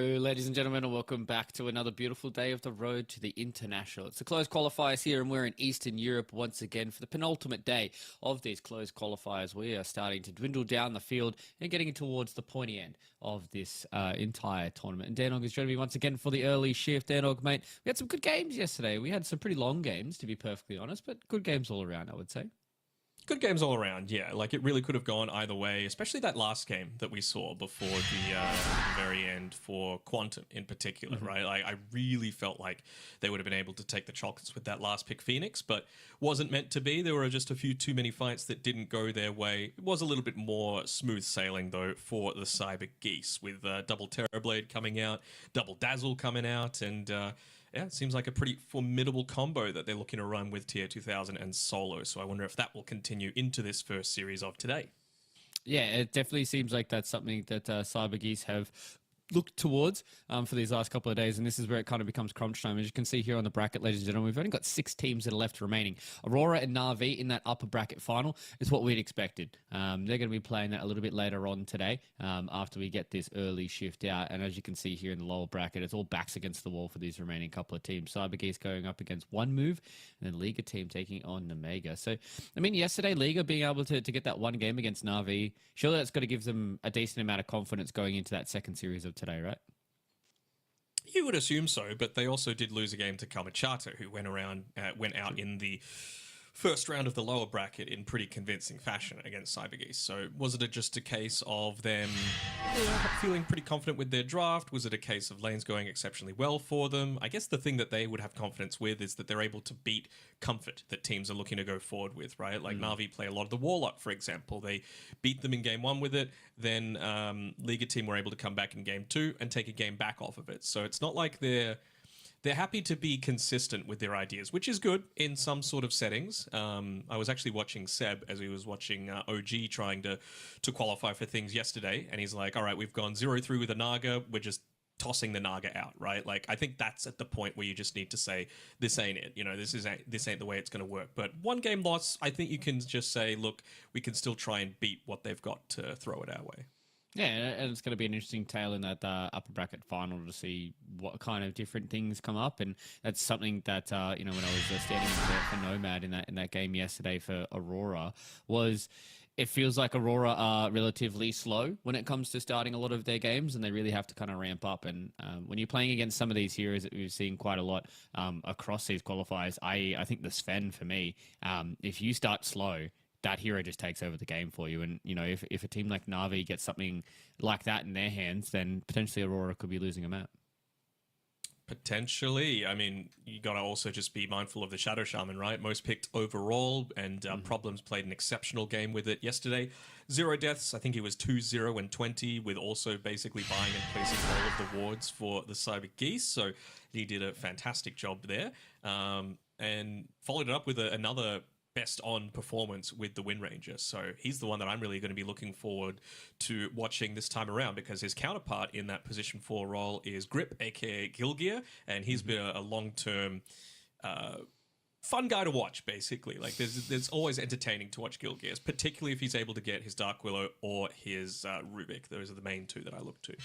Hello, ladies and gentlemen, and welcome back to another beautiful day of the road to the international. It's the closed qualifiers here, and we're in Eastern Europe once again for the penultimate day of these closed qualifiers. We are starting to dwindle down the field and getting towards the pointy end of this entire tournament. And Danog is joining me once again for the early shift. Danog, mate, we had some good games yesterday. We had some pretty long games, to be perfectly honest, but good games all around, I would say. Good games all around, yeah. Like, it really could have gone either way, especially that last game that we saw before the very end for Quantum in particular, right? Like, I really felt like they would have been able to take the chocolates with that last pick Phoenix, but wasn't meant to be. There were just a few too many fights that didn't go their way. It was a little bit more smooth sailing, though, for the Cyber Geese, with double Terrorblade coming out, double Dazzle coming out, and yeah, it seems like a pretty formidable combo that they're looking to run with Tier 2000 and Solo. So I wonder if that will continue into this first series of today. Yeah, it definitely seems like that's something that Cyber Geese have looked towards for these last couple of days, and this is where it kind of becomes crunch time. As you can see here on the bracket, ladies and gentlemen, we've only got 6 teams that are left remaining. Aurora and Na'Vi in that upper bracket final is what we'd expected. They're going to be playing that a little bit later on today after we get this early shift out, and as you can see here in the lower bracket, it's all backs against the wall for these remaining couple of teams. Cyber Geese going up against One Move, and then Liga team taking on Nemega. So, I mean, yesterday, Liga being able to get that one game against Na'Vi, surely that's got to give them a decent amount of confidence going into that second series of today, right? You would assume so, but they also did lose a game to Kamachata, who went out in the first round of the lower bracket in pretty convincing fashion against Cyber Geese. So was it just a case of them feeling pretty confident with their draft? Was it a case of lanes going exceptionally well for them? I guess the thing that they would have confidence with is that they're able to beat comfort that teams are looking to go forward with, right? Like Na'Vi play a lot of the Warlock, for example. They beat them in game 1 with it. Then Liga team were able to come back in game 2 and take a game back off of it. So it's not like they're happy to be consistent with their ideas, which is good in some sort of settings. I was actually watching Seb as he was watching OG trying to qualify for things yesterday, and he's like, all right, we've gone 0-3 with a Naga, we're just tossing the Naga out, right? Like, I think that's at the point where you just need to say, this ain't it, you know, this ain't the way it's going to work. But one game loss, I think you can just say, look, we can still try and beat what they've got to throw it our way. Yeah, and it's going to be an interesting tale in that upper bracket final to see what kind of different things come up, and that's something that you know, when I was standing for Nomad in that game yesterday for Aurora, was it feels like Aurora are relatively slow when it comes to starting a lot of their games, and they really have to kind of ramp up. And when you're playing against some of these heroes that we've seen quite a lot across these qualifiers, I think the Sven for me, if you start slow, that hero just takes over the game for you. And, you know, if a team like Na'Vi gets something like that in their hands, then potentially Aurora could be losing a map. Potentially. I mean, you got to also just be mindful of the Shadow Shaman, right? Most picked overall, and Problems played an exceptional game with it yesterday. 0 deaths. I think he was 2-0 and 20, with also basically buying and placing all of the wards for the Cyber Geese. So he did a fantastic job there. And followed it up with another best on performance with the Wind Ranger. So he's the one that I'm really going to be looking forward to watching this time around, because his counterpart in that position 4 role is Grip, aka Gilgear, and he's been a long-term fun guy to watch, basically. Like, there's always entertaining to watch Gilgear, particularly if he's able to get his Dark Willow or his Rubik. Those are the main 2 that I look to.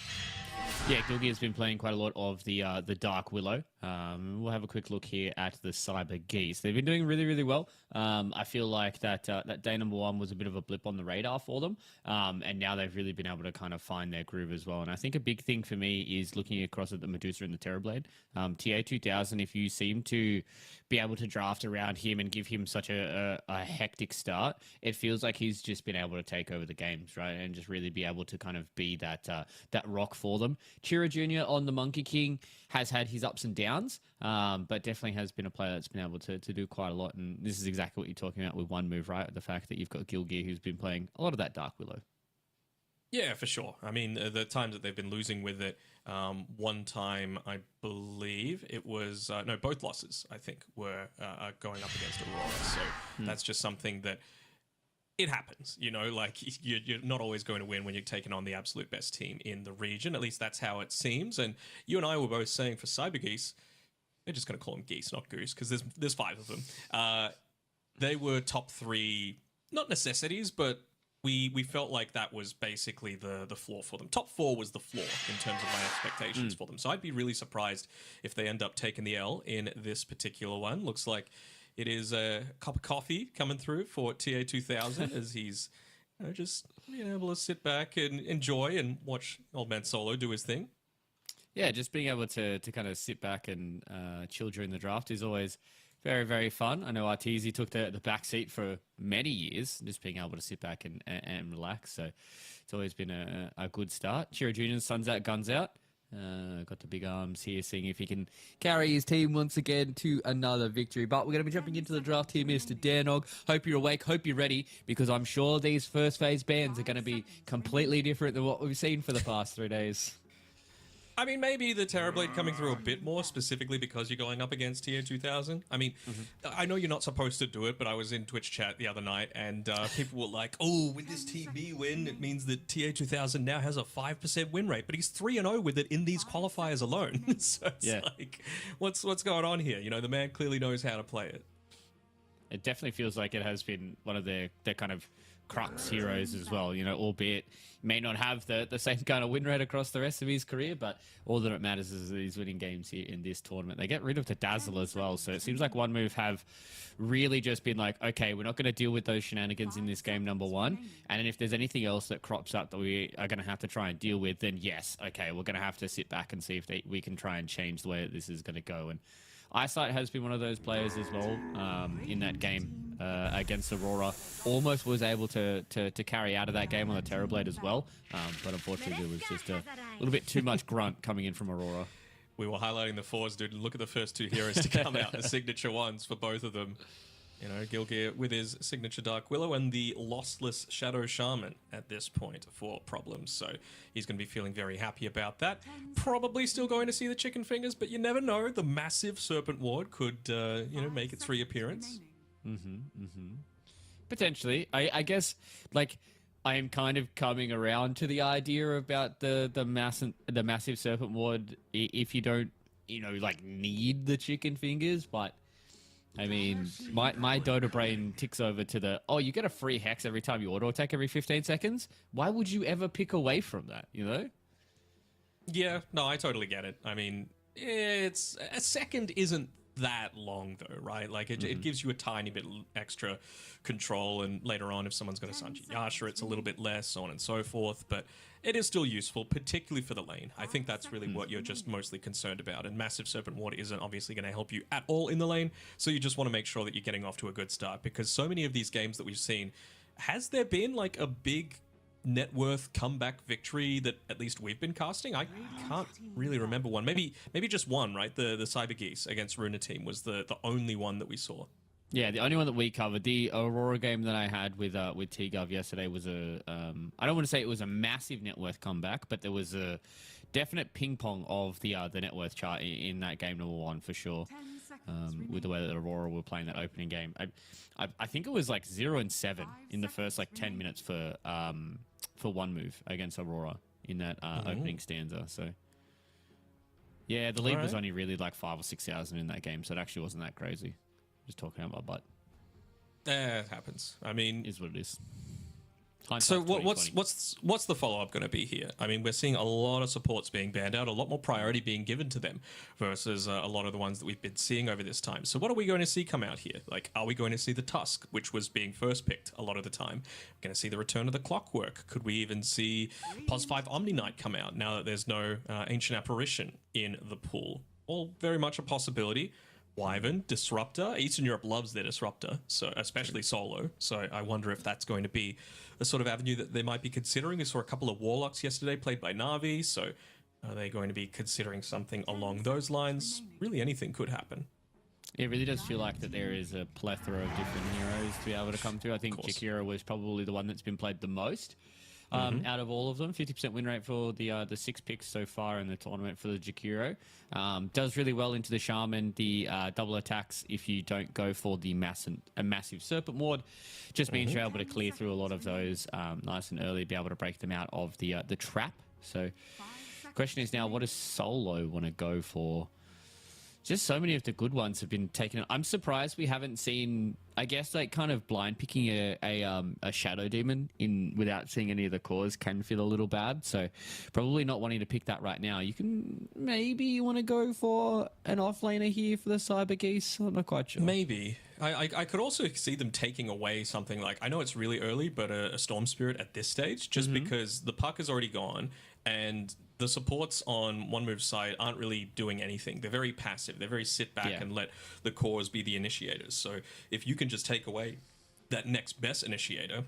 Yeah, Gilgear's been playing quite a lot of the Dark Willow. We'll have a quick look here at the Cyber Geese. They've been doing really, really well. I feel like that day number 1 was a bit of a blip on the radar for them, and now they've really been able to kind of find their groove as well. And I think a big thing for me is looking across at the Medusa and the Terrorblade. TA 2000, if you seem to be able to draft around him and give him such a hectic start, it feels like he's just been able to take over the games, right? And just really be able to kind of be that rock for them. Chira Jr. on the Monkey King has had his ups and downs, but definitely has been a player that's been able to do quite a lot. And this is exactly what you're talking about with One Move, right? The fact that you've got Gilgear, who's been playing a lot of that Dark Willow. Yeah, for sure. I mean, the times that they've been losing with it, one time, I believe it was, no, both losses, I think, were going up against Aurora. So that's just something that it happens, you know, like you're not always going to win when you're taking on the absolute best team in the region. At least that's how it seems. And you and I were both saying for Cyber Geese, they're just going to call them Geese, not Goose, because there's 5 of them. They were top 3, not necessities, but We felt like that was basically the floor for them. Top 4 was the floor in terms of my expectations for them. So I'd be really surprised if they end up taking the L in this particular one. Looks like it is a cup of coffee coming through for TA2000 as he's just being able to sit back and enjoy and watch Old Man Solo do his thing. Yeah, just being able to kind of sit back and chill during the draft is always very, very fun. I know Arteezy took the back seat for many years, just being able to sit back and relax. So it's always been a good start. Chiro Jr.'s sun's out, guns out. Got the big arms here, seeing if he can carry his team once again to another victory. But we're going to be jumping into the draft here, Mr. Danog. Hope you're awake, hope you're ready, because I'm sure these first phase bans are going to be completely different than what we've seen for the past 3 days. I mean, maybe the Terrorblade coming through a bit more, specifically because you're going up against TA2000. I mean, I know you're not supposed to do it, but I was in Twitch chat the other night, and people were like, oh, with this TB win, it means that TA2000 now has a 5% win rate, but he's 3-0 with it in these qualifiers alone. So it's like, what's going on here? You know, the man clearly knows how to play it. It definitely feels like it has been one of their kind of crux heroes as well, you know, albeit may not have the same kind of win rate across the rest of his career, but all that it matters is that he's winning games here in this tournament. They get rid of the Dazzle as well, so it seems like One Move have really just been like, okay, we're not going to deal with those shenanigans in this game, number one, and if there's anything else that crops up that we are going to have to try and deal with, then yes, okay, we're going to have to sit back and see if we can try and change the way that this is going to go. And Eyesight has been one of those players as well in that game against Aurora. Almost was able to carry out of that game on the Terrorblade as well, but unfortunately there was just a little bit too much grunt coming in from Aurora. We were highlighting the 4s, dude, and look at the first 2 heroes to come out, the signature ones for both of them. You know, Gilgear with his signature Dark Willow and the lossless Shadow Shaman at this point for problems. So he's going to be feeling very happy about that. Probably still going to see the chicken fingers, but you never know. The massive Serpent Ward could, you know, make its reappearance. Potentially. I guess, like, I am kind of coming around to the idea about the massive Serpent Ward if you don't, you know, like, need the chicken fingers, but I mean, my Dota brain ticks over to the, oh, you get a free hex every time you auto attack every 15 seconds? Why would you ever pick away from that, you know? Yeah, no, I totally get it. I mean, it's a second isn't that long though, right? Like it gives you a tiny bit extra control, and later on if someone's got a Sanji Yasha, it's a little bit less, so on and so forth, but it is still useful, particularly for the lane. I think that's really what you're just mostly concerned about, and Massive Serpent Ward isn't obviously going to help you at all in the lane, so you just want to make sure that you're getting off to a good start, because so many of these games that we've seen, has there been like a big net worth comeback victory that at least we've been casting? I can't really remember one. Maybe just one, right? The Cyber Geese against Runa Team was the only one that we saw. Yeah, the only one that we covered. The Aurora game that I had with T-Gov yesterday was a I don't want to say it was a massive net worth comeback, but there was a definite ping pong of the net worth chart in that game number 1 for sure. With the way that Aurora were playing that opening game, I think it was like 0-7 in the first like 10 minutes for One Move against Aurora in that opening stanza. So yeah, the lead was only really like 5,000 or 6,000 in that game, so it actually wasn't that crazy. Just talking out my butt. It happens. I mean, is what it is. So what's the follow-up going to be here? I mean, we're seeing a lot of supports being banned out, a lot more priority being given to them versus a lot of the ones that we've been seeing over this time. So what are we going to see come out here? Like, are we going to see the Tusk, which was being first picked a lot of the time? We're going to see the return of the Clockwork. Could we even see Pos 5 Omni Knight come out now that there's no Ancient Apparition in the pool? All very much a possibility. Wyvern, Disruptor. Eastern Europe loves their Disruptor, so especially solo. So I wonder if that's going to be a sort of avenue that they might be considering. We saw a couple of Warlocks yesterday played by Na'Vi, so are they going to be considering something along those lines? Really anything could happen. It really does feel like that there is a plethora of different heroes to be able to come to. I think Jakiro was probably the one that's been played the most. Out of all of them, 50% win rate for the 6 picks so far in the tournament for the Jakiro. Does really well into the Shaman, the double attacks if you don't go for the massive Serpent Ward. Just means you're able to clear through a lot of those nice and early, be able to break them out of the trap. So question is now, what does Solo want to go for? just so many of the good ones have been taken. I'm surprised we haven't seen, I guess, like kind of blind picking a shadow demon in without seeing any of the cores can feel a little bad. So probably not wanting to pick that right now. You can maybe want to go for an offlaner here for the Cyber Geese. I'm not quite sure. Maybe. I could also see them taking away something like, I know it's really early, but a Storm Spirit at this stage, just because the puck is already gone and the supports on One Move's side aren't really doing anything. They're very passive. They're very sit back and let the cores be the initiators. So if you can just take away that next best initiator,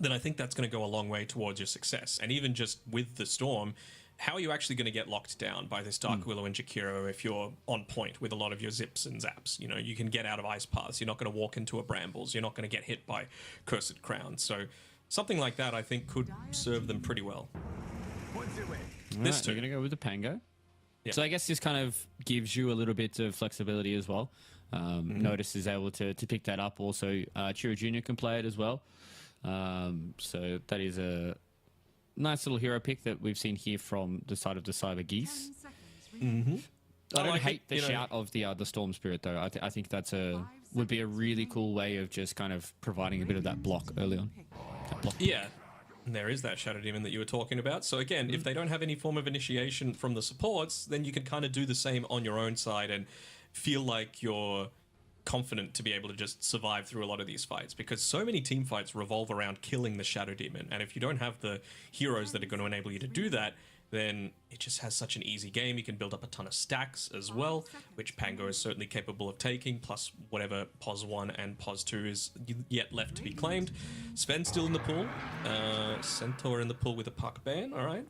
then I think that's going to go a long way towards your success. And even just with the Storm, how are you actually going to get locked down by this Dark Willow and Jakiro if you're on point with a lot of your zips and zaps? You know, you can get out of ice paths. You're not going to walk into a brambles. You're not going to get hit by Cursed Crown. So something like that, I think, could serve them pretty well. This you're going to go with the Pango. Yeah. So I guess this kind of gives you a little bit of flexibility as well. Notice is able to pick that up. Also, Chiro Jr. can play it as well. So that is a nice little hero pick that we've seen here from the side of the Cyber Geese. I don't hate the shout of the Storm Spirit though. I think that's would be a really cool way of just kind of providing a bit of that block early on. Yeah. And there is that Shadow Demon that you were talking about. So again, if they don't have any form of initiation from the supports, then you can kind of do the same on your own side and feel like you're confident to be able to just survive through a lot of these fights, because so many team fights revolve around killing the Shadow Demon. And if you don't have the heroes that are going to enable you to do that, then it just has such an easy game. You can build up a ton of stacks as well, which Pango is certainly capable of taking, plus whatever POS 1 and POS 2 is yet left to be claimed. Sven's still in the pool. Centaur in the pool with a puck ban, all right.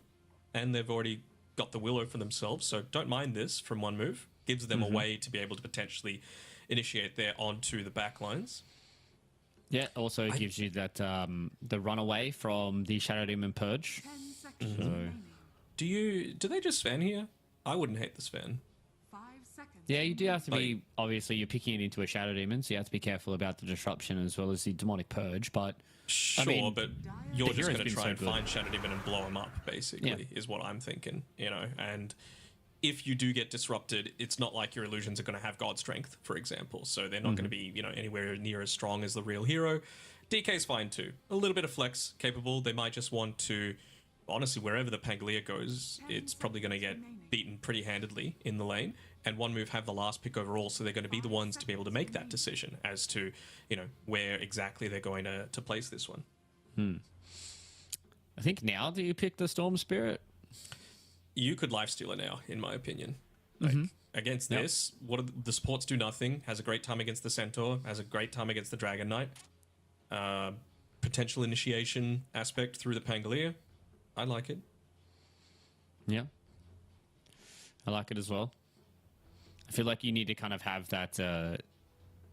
And they've already got the Willow for themselves, so don't mind this from One Move. Gives them a way to be able to potentially initiate there onto the back lines. Yeah, also gives you that the runaway from the Shadow Demon Purge. So... Do they just Sven here? I wouldn't hate the Sven. Yeah, you do have to be, obviously you're picking it into a Shadow Demon, so you have to be careful about the disruption as well as the Demonic Purge, but... Sure, I mean, but you're just going to try and find Shadow Demon and blow him up, basically, is what I'm thinking, you know, and if you do get disrupted, it's not like your illusions are going to have God Strength, for example, so they're not going to be, you know, anywhere near as strong as the real hero. DK's fine too. A little bit of flex capable. They might just want to... Honestly, wherever the Pangolier goes, it's probably going to get beaten pretty handedly in the lane, and One Move have the last pick overall, so they're going to be the ones to be able to make that decision as to, you know, where exactly they're going to place this one. I think now do you pick the Storm Spirit? You could lifesteal it now, in my opinion. Like, against this, the supports do nothing, has a great time against the Centaur, has a great time against the Dragon Knight. Potential initiation aspect through the Pangolier. I like it. Yeah. I like it as well. I feel like you need to kind of have that...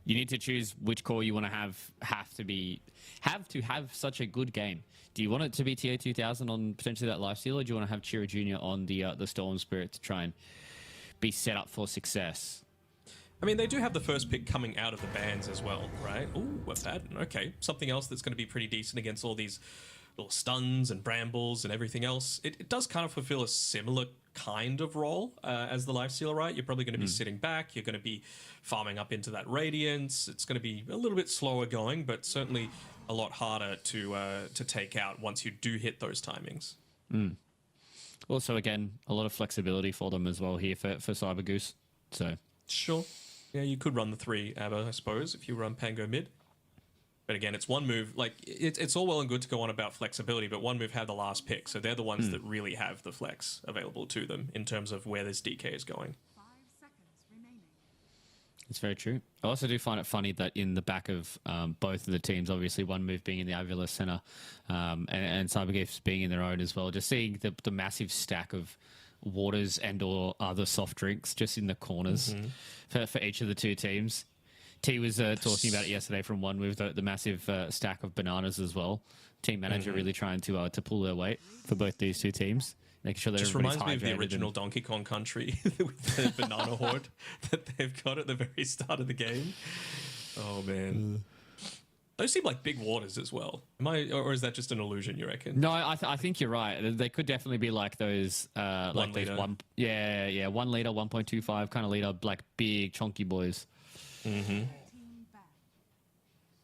you need to choose which core you want to have to have such a good game. Do you want it to be TA 2000 on potentially that lifesteal, or do you want to have Chiro Jr. on the Storm Spirit to try and be set up for success? I mean, they do have the first pick coming out of the bans as well, right? Ooh, what's that? Okay, something else that's going to be pretty decent against all these... little stuns and brambles and everything else. It does kind of fulfill a similar kind of role as the Lifesteal, right? You're probably going to be sitting back. You're going to be farming up into that Radiance. It's going to be a little bit slower going, but certainly a lot harder to take out once you do hit those timings. Also, again, a lot of flexibility for them as well here for Cyber Goose. So sure. Yeah, you could run the 3 ABBA, I suppose, if you run Pango mid. But again, it's One Move. Like, it's all well and good to go on about flexibility, but One Move have the last pick, so they're the ones that really have the flex available to them in terms of where this DK is going. It's very true. I also do find it funny that in the back of both of the teams, obviously One Move being in the Avila Center and Cybergifts being in their own as well, just seeing the massive stack of waters and or other soft drinks just in the corners for each of the two teams. T was talking about it yesterday from One Move, the massive stack of bananas as well. Team manager really trying to pull their weight for both these two teams, making sure that just reminds me of the original Donkey Kong Country with the banana horde that they've got at the very start of the game. Oh man. Those seem like big waters as well. Am I, or is that just an illusion, you reckon? No, I think you're right. They could definitely be like those, like those liter. 1 liter, 1.25 kind of liter, like big chunky boys. Mm-hmm.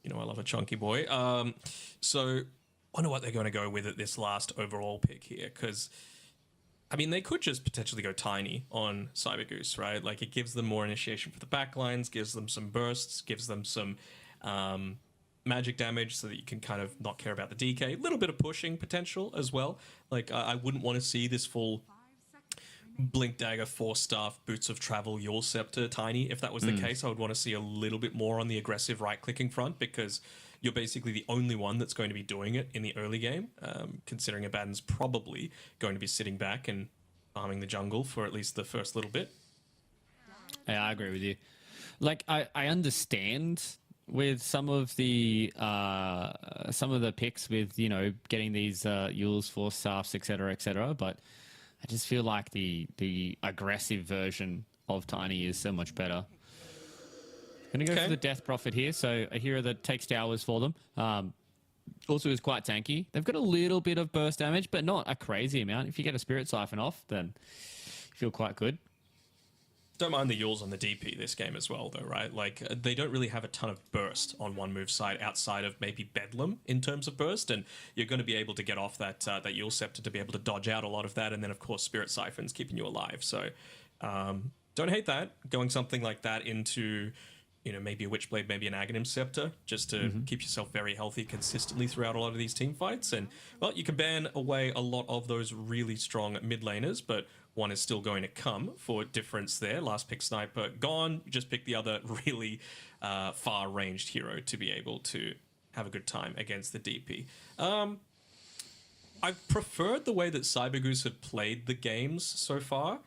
You know, I love a chunky boy. So I wonder what they're going to go with at this last overall pick here, because I mean, they could just potentially go tiny on Cyber Goose, right? Like, it gives them more initiation for the backlines, gives them some bursts, gives them some magic damage so that you can kind of not care about the DK. A little bit of pushing potential as well. Like, I wouldn't want to see this full Blink Dagger, Force Staff, Boots of Travel, Yule Scepter tiny. If that was the case, I would want to see a little bit more on the aggressive right-clicking front, because you're basically the only one that's going to be doing it in the early game, considering Abaddon's probably going to be sitting back and farming the jungle for at least the first little bit. Yeah, I agree with you. Like, I understand with some of the picks with, you know, getting these Yules, Force Staffs, etc., but I just feel like the aggressive version of Tiny is so much better. Going to go for the Death Prophet here, so a hero that takes towers for them. Also is quite tanky. They've got a little bit of burst damage, but not a crazy amount. If you get a Spirit Siphon off, then you feel quite good. Don't mind the Yules on the DP this game as well, though, right? Like, they don't really have a ton of burst on one move side outside of maybe Bedlam in terms of burst, and you're going to be able to get off that Yule Scepter to be able to dodge out a lot of that, and then, of course, Spirit Siphon's keeping you alive. So, don't hate that. Going something like that into, you know, maybe a Witchblade, maybe an Aghanim Scepter, just to keep yourself very healthy consistently throughout a lot of these team fights. And, well, you can ban away a lot of those really strong mid laners, but one is still going to come for difference there. Last pick Sniper gone. You just pick the other really far-ranged hero to be able to have a good time against the DP. I've preferred the way that Cyber Goose have played the games so far.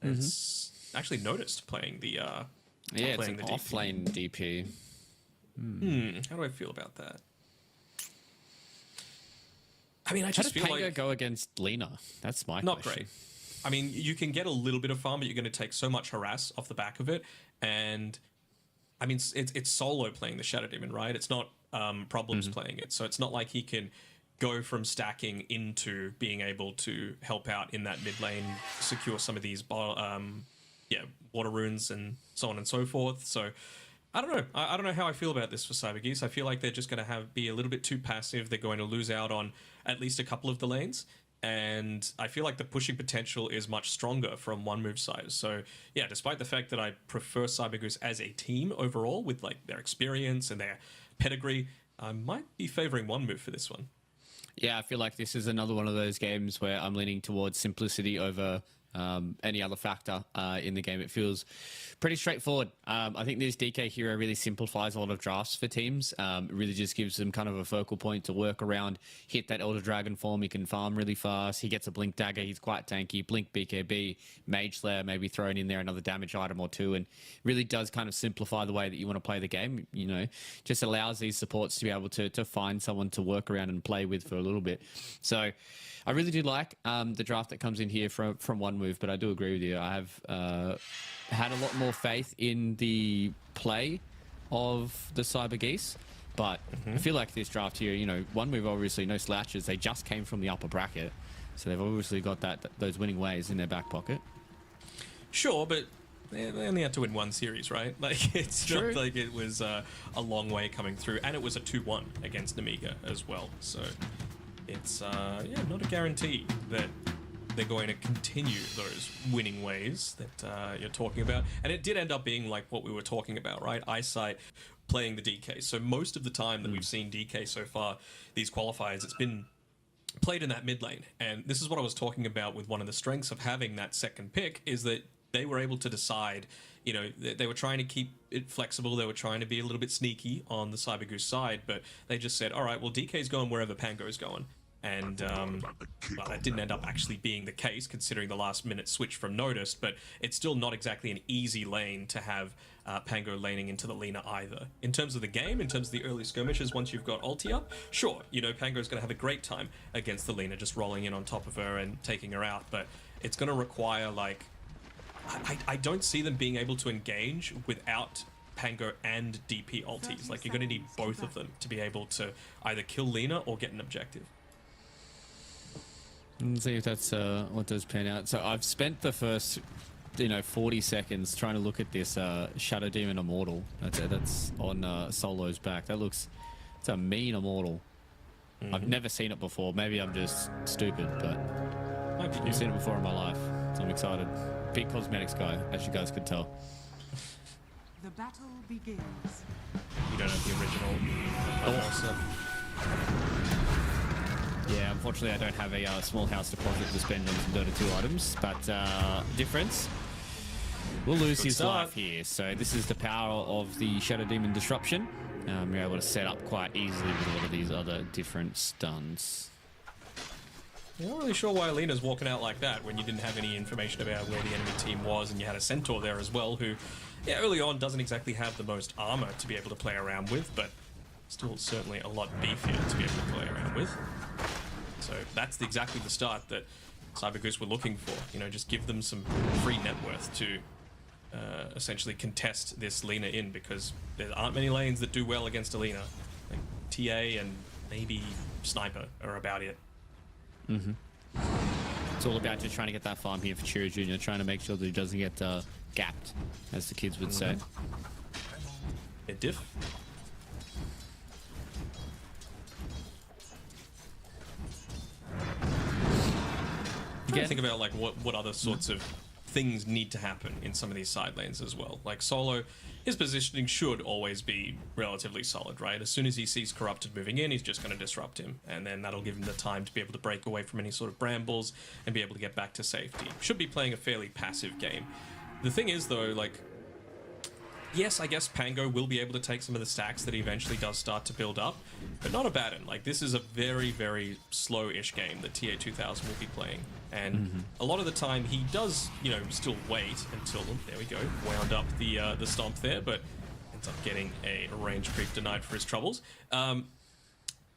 It's actually noticed playing the it's an offlane DP. How do I feel about that? I mean, I How just does feel Pango like go against Lina? That's my not question. great. I mean, you can get a little bit of farm, but you're going to take so much harass off the back of it. And I mean, it's solo playing the Shadow Demon, right? It's not Problems playing it. So it's not like he can go from stacking into being able to help out in that mid lane, secure some of these water runes and so on and so forth. So I don't know. I don't know how I feel about this for Cyber Geese. I feel like they're just going to be a little bit too passive. They're going to lose out on at least a couple of the lanes. And I feel like the pushing potential is much stronger from one move side. So yeah, despite the fact that I prefer Cyber Goose as a team overall with like their experience and their pedigree, I might be favoring one move for this one. Yeah, I feel like this is another one of those games where I'm leaning towards simplicity over any other factor in the game. It feels pretty straightforward. I think this DK hero really simplifies a lot of drafts for teams. It really just gives them kind of a focal point to work around, hit that Elder Dragon form. He can farm really fast. He gets a Blink Dagger. He's quite tanky. Blink BKB, Mage Slayer, maybe thrown in there another damage item or two, and really does kind of simplify the way that you want to play the game. You know, just allows these supports to be able to find someone to work around and play with for a little bit. So I really do like the draft that comes in here from one move, but I do agree with you. I have had a lot more faith in the play of the Cyber Geese, but I feel like this draft here, you know, one move, obviously no slouches. They just came from the upper bracket, so they've obviously got those winning ways in their back pocket. Sure, but they only had to win one series, right? Like, it's True. not like it was a long way coming through, and it was a 2-1 against Namiga as well. So it's not a guarantee that they're going to continue those winning ways that you're talking about. And it did end up being like what we were talking about, right? Eyesight playing the DK. So most of the time that we've seen DK so far, these qualifiers, it's been played in that mid lane. And this is what I was talking about with one of the strengths of having that second pick, is that they were able to decide, you know, they were trying to keep it flexible. They were trying to be a little bit sneaky on the Cyber Goose side, but they just said, all right, well, DK's going wherever Pango's going. And well, that didn't end up actually being the case, considering the last minute switch from Noticed, but it's still not exactly an easy lane to have Pango laning into the Lina either. In terms of the game, in terms of the early skirmishes, once you've got ulti up, sure, you know, Pango's going to have a great time against the Lina, just rolling in on top of her and taking her out, but it's going to require, like, I don't see them being able to engage without Pango and DP ultis. Like, you're going to need both of them to be able to either kill Lina or get an objective. Let's see if that's what does pan out. So I've spent the first 40 seconds trying to look at this Shadow Demon Immortal. That's on Solo's back. It's a mean Immortal. I've never seen it before. Maybe I'm just stupid, but I've seen it before in my life. So I'm excited. Big cosmetics guy, as you guys could tell. The battle begins. You don't have the original. Yeah, unfortunately I don't have a small house deposit to spend on some Dota 2 items, but difference. We'll lose his life here. So this is the power of the Shadow Demon Disruption. You're able to set up quite easily with a lot of these other different stuns. You're not really sure why Alina's walking out like that when you didn't have any information about where the enemy team was, and you had a Centaur there as well who, yeah, early on doesn't exactly have the most armor to be able to play around with, but still certainly a lot beefier to be able to play around with. So that's exactly the start that CyberGoose were looking for. Just give them some free net worth to essentially contest this Lina in, because there aren't many lanes that do well against a Lina. Like TA and maybe Sniper are about it. It's all about just trying to get that farm here for Chiro Jr., trying to make sure that he doesn't get gapped, as the kids would say. A diff. You gotta think about like what other sorts of things need to happen in some of these side lanes as well. Like Solo, his positioning should always be relatively solid, right? As soon as he sees Corrupted moving in, he's just going to disrupt him, and then that'll give him the time to be able to break away from any sort of brambles and be able to get back to safety. Should be playing a fairly passive game. The thing is though, like, yes, I guess Pango will be able to take some of the stacks that he eventually does start to build up, but not a bad one. Like, this is a very, very slow-ish game that TA2000 will be playing. And a lot of the time, he does, still wait until, there we go, wound up the stomp there, but ends up getting a range creep denied for his troubles.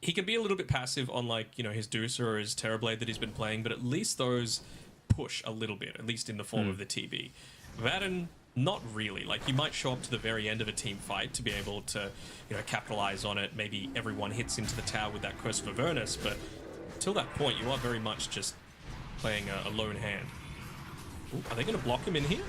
He can be a little bit passive on, like, his Deucer or his Terrorblade that he's been playing, but at least those push a little bit, at least in the form of the TB. Vaden, not really. Like, you might show up to the very end of a team fight to be able to, capitalize on it. Maybe everyone hits into the tower with that Curse of Avernus, but till that point, you are very much just playing a lone hand. Ooh, are they going to block him in here?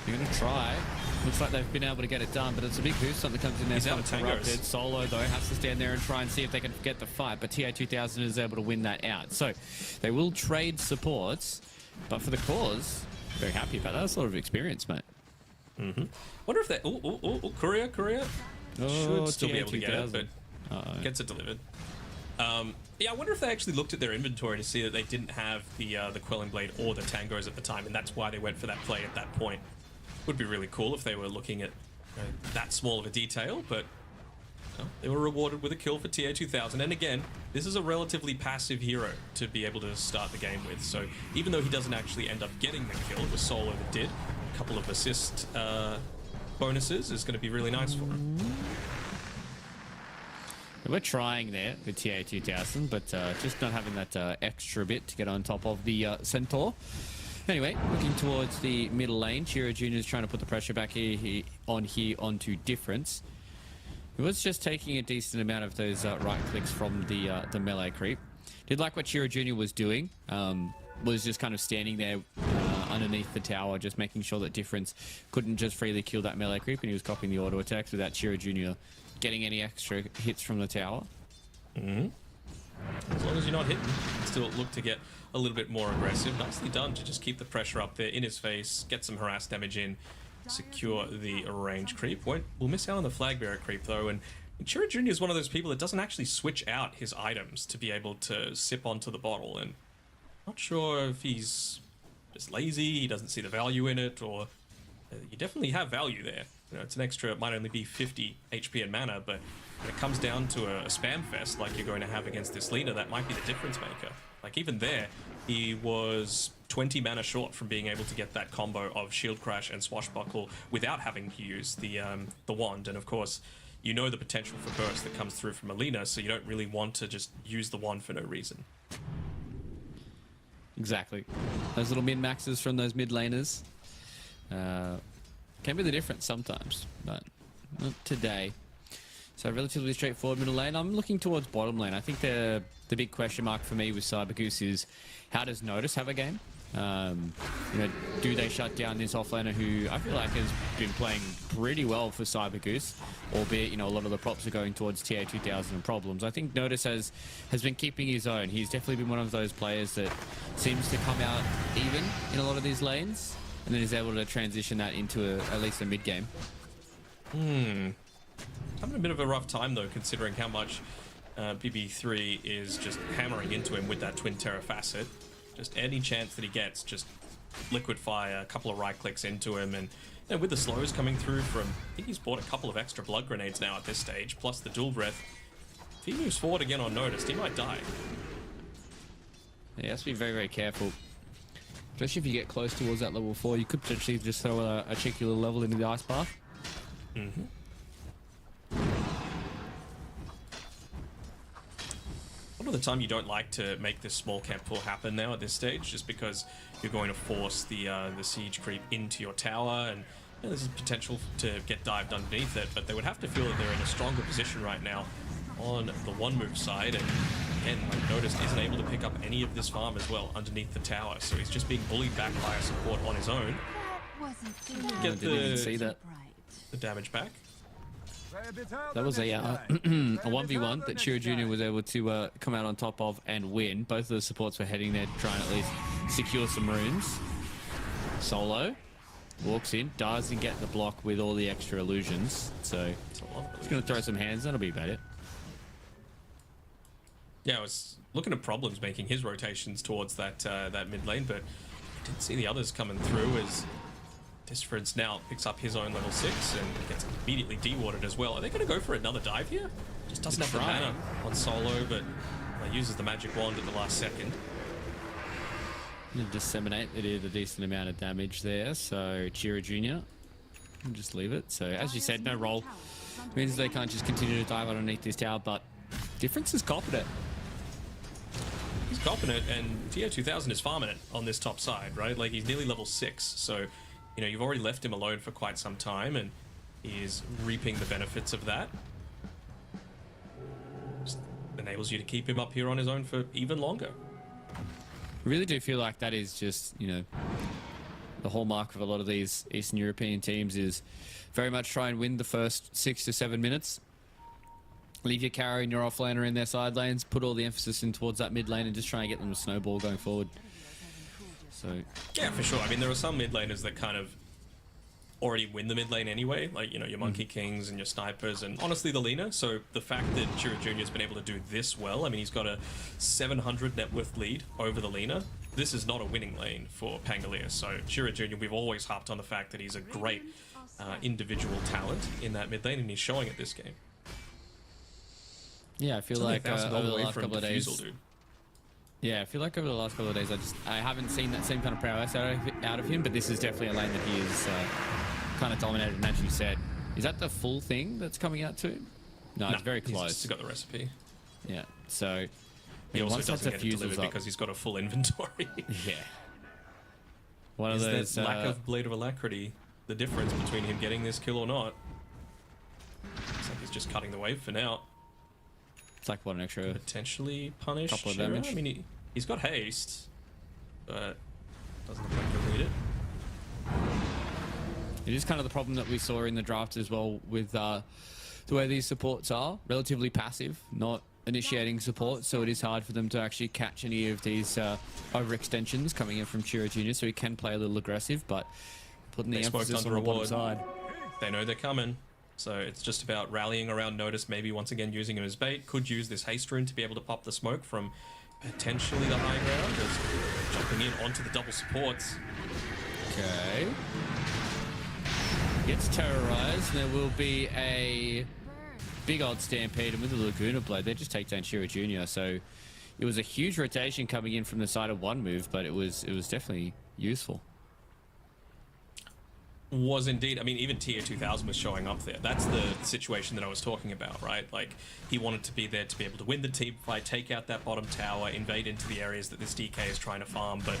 They're going to try. Looks like they've been able to get it done, but it's a big boost that comes in there. He's out of Corrupted. Solo, though, has to stand there and try and see if they can get the fight, but TA2000 is able to win that out. So they will trade supports, but for the cause, very happy about that. That's a lot of experience, mate. Wonder if they... Courier. Should still be able to get it, but gets it delivered. Yeah, I wonder if they actually looked at their inventory to see that they didn't have the Quelling Blade or the Tangos at the time, and that's why they went for that play at that point. Would be really cool if they were looking at that small of a detail, but they were rewarded with a kill for TA2000. And again, this is a relatively passive hero to be able to start the game with, so even though he doesn't actually end up getting the kill, it was Solo that did. A couple of assist bonuses is going to be really nice for him. We're trying there with TA2000, but just not having that extra bit to get on top of the Centaur. Anyway, looking towards the middle lane, Chiro Jr. is trying to put the pressure back here onto Difference. He was just taking a decent amount of those right clicks from the melee creep. Did like what Chiro Jr. was doing. Was just kind of standing there underneath the tower, just making sure that Difference couldn't just freely kill that melee creep, and he was copying the auto attacks without Chiro Jr. getting any extra hits from the tower. As long as you're not hitting, still look to get a little bit more aggressive. Nicely done to just keep the pressure up there in his face, get some harass damage in, secure the range creep. We'll miss out on the flag bearer creep though, and Chiro Jr. is one of those people that doesn't actually switch out his items to be able to sip onto the bottle, and not sure if he's just lazy, he doesn't see the value in it, or you definitely have value there. It's an extra, it might only be 50 HP and mana, but when it comes down to a spam fest like you're going to have against this Lina, that might be the difference maker. Like, even there, he was 20 mana short from being able to get that combo of Shield Crash and Swashbuckle without having to use the wand. And of course, you know the potential for burst that comes through from Alina, so you don't really want to just use the wand for no reason. Exactly. Those little min-maxes from those mid laners can be the difference sometimes, but Not today. So relatively straightforward middle lane. I'm looking towards bottom lane. I think the big question mark for me with Cybergoose is how does Notice have a game? Do they shut down this offlaner who I feel like has been playing pretty well for Cybergoose, albeit a lot of the props are going towards TA2000 and problems. I think Notice has been keeping his own. He's definitely been one of those players that seems to come out even in a lot of these lanes, and then is able to transition that into at least a mid game. Having a bit of a rough time though, considering how much BB3 is just hammering into him with that Twin Terror Facet. Just any chance that he gets, just liquid fire, a couple of right clicks into him, and with the slows coming through from, I think he's bought a couple of extra blood grenades now at this stage, plus the dual breath. If he moves forward again unnoticed, he might die. Yeah, he has to be very, very careful. Especially if you get close towards that level 4, you could potentially just throw a cheeky little level into the ice path. A lot of the time you don't like to make this small camp pull happen now at this stage, just because you're going to force the siege creep into your tower, and there's potential to get dived underneath it, but they would have to feel that they're in a stronger position right now on the one move side, and again, like Noticed isn't able to pick up any of this farm as well underneath the tower, so he's just being bullied back by a support on his own. Get Didn't even see that. the damage back. That was a 1v1 that Chiro Jr. was able to come out on top of and win. Both of the supports were heading there to try and at least secure some runes. Solo walks in, doesn't get the block with all the extra illusions, so he's going to throw some hands. That'll be about it. Yeah, I was looking at problems making his rotations towards that that mid lane, but didn't see the others coming through as Disford's now picks up his own level 6 and gets immediately dewatered as well. Are they going to go for another dive here? Just doesn't have the mana on Solo, but uses the magic wand at the last second. Disseminate. They did a decent amount of damage there, so Chiro Jr. will just leave it. So as you said, no roll. Means they can't just continue to dive underneath this tower, but Difference is copping it. He's copping it, and TA2000 is farming it on this top side, right? Like, he's nearly level 6, so you've already left him alone for quite some time, and he is reaping the benefits of that. Just enables you to keep him up here on his own for even longer. I really do feel like that is just, the hallmark of a lot of these Eastern European teams is very much try and win the first 6 to 7 minutes. Leave your carry and your offlaner in their side lanes, put all the emphasis in towards that mid lane and just try and get them to snowball going forward. So yeah, for sure. I mean, there are some mid laners that kind of already win the mid lane anyway, like, your Monkey Kings and your Snipers, and honestly the Lina. So the fact that Chiro Jr. has been able to do this well, I mean, he's got a 700 net worth lead over the Lina. This is not a winning lane for Pangolier. So Chiro Jr., we've always harped on the fact that he's a great individual talent in that mid lane, and he's showing it this game. Yeah, I feel like over the last couple of days, yeah, I feel like over the last couple of days, I haven't seen that same kind of prowess out of him, but this is definitely a lane that he is kind of dominated. And as you said, is that the full thing that's coming out to him? No, it's very close. He's just got the recipe. Yeah, so he also doesn't get it delivered because he's got a full inventory. Yeah. One of those that lack of Blade of Alacrity the difference between him getting this kill or not? Looks like he's just cutting the wave for now. It's like what, an extra potentially punish couple of damage. I mean, he's got haste, but doesn't look like he'll need it. It is kind of the problem that we saw in the draft as well with the way these supports are. Relatively passive, not initiating support, so it is hard for them to actually catch any of these overextensions coming in from Chiro Jr., so he can play a little aggressive, but putting the emphasis on the bottom side. They know they're coming, so it's just about rallying around Notice, maybe once again using him as bait. Could use this haste rune to be able to pop the smoke from potentially the high ground, just jumping in onto the double supports. Okay. Gets terrorized, and there will be a big old stampede, and with the Laguna Blade, they just take down Chiro Jr., so it was a huge rotation coming in from the side of one move, but it was definitely useful. Was indeed. I mean, even TA2000 was showing up there. That's the situation that I was talking about, right? Like, he wanted to be there to be able to win the team fight, take out that bottom tower, invade into the areas that this DK is trying to farm, but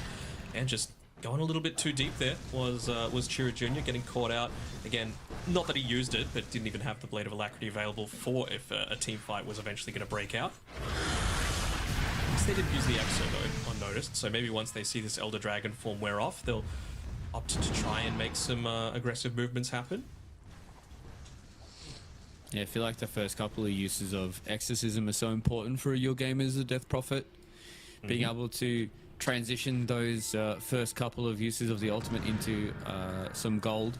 and just going a little bit too deep there was Chira Jr. getting caught out. Again, not that he used it, but didn't even have the Blade of Alacrity available for if a team fight was eventually going to break out. I guess they didn't use the Exo though, unnoticed, so maybe once they see this Elder Dragon form wear off, they'll opt to try and make some aggressive movements happen. Yeah, I feel like the first couple of uses of Exorcism are so important for your game as a Death Prophet. Being able to transition those first couple of uses of the ultimate into some gold,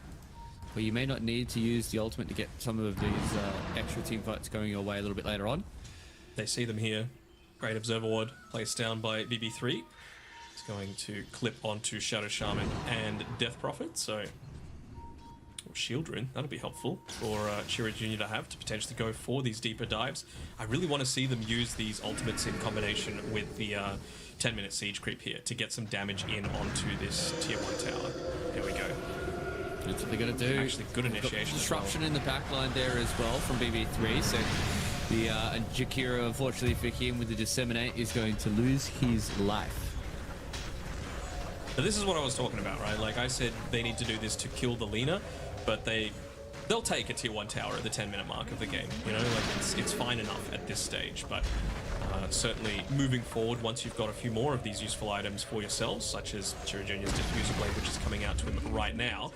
where you may not need to use the ultimate to get some of these extra team fights going your way a little bit later on. They see them here. Great Observer Ward placed down by BB3. It's going to clip onto Shadow Shaman and Death Prophet, so Shield Rune, that'll be helpful for Chira Jr. to have to potentially go for these deeper dives. I really want to see them use these ultimates in combination with the 10-minute siege creep here to get some damage in onto this tier 1 tower. There we go. That's what they're going to do. Actually, good initiation. Disruption in the back line there as well from BB3. So the Jakira, unfortunately for him, with the Disseminate, is going to lose his life. But this is what I was talking about, right? Like I said, they need to do this to kill the Lina, but they'll take a tier 1 tower at the 10-minute mark of the game. You know, like it's fine enough at this stage, but certainly moving forward, once you've got a few more of these useful items for yourselves, such as Chira Jr.'s Diffuser Blade, which is coming out to him right now,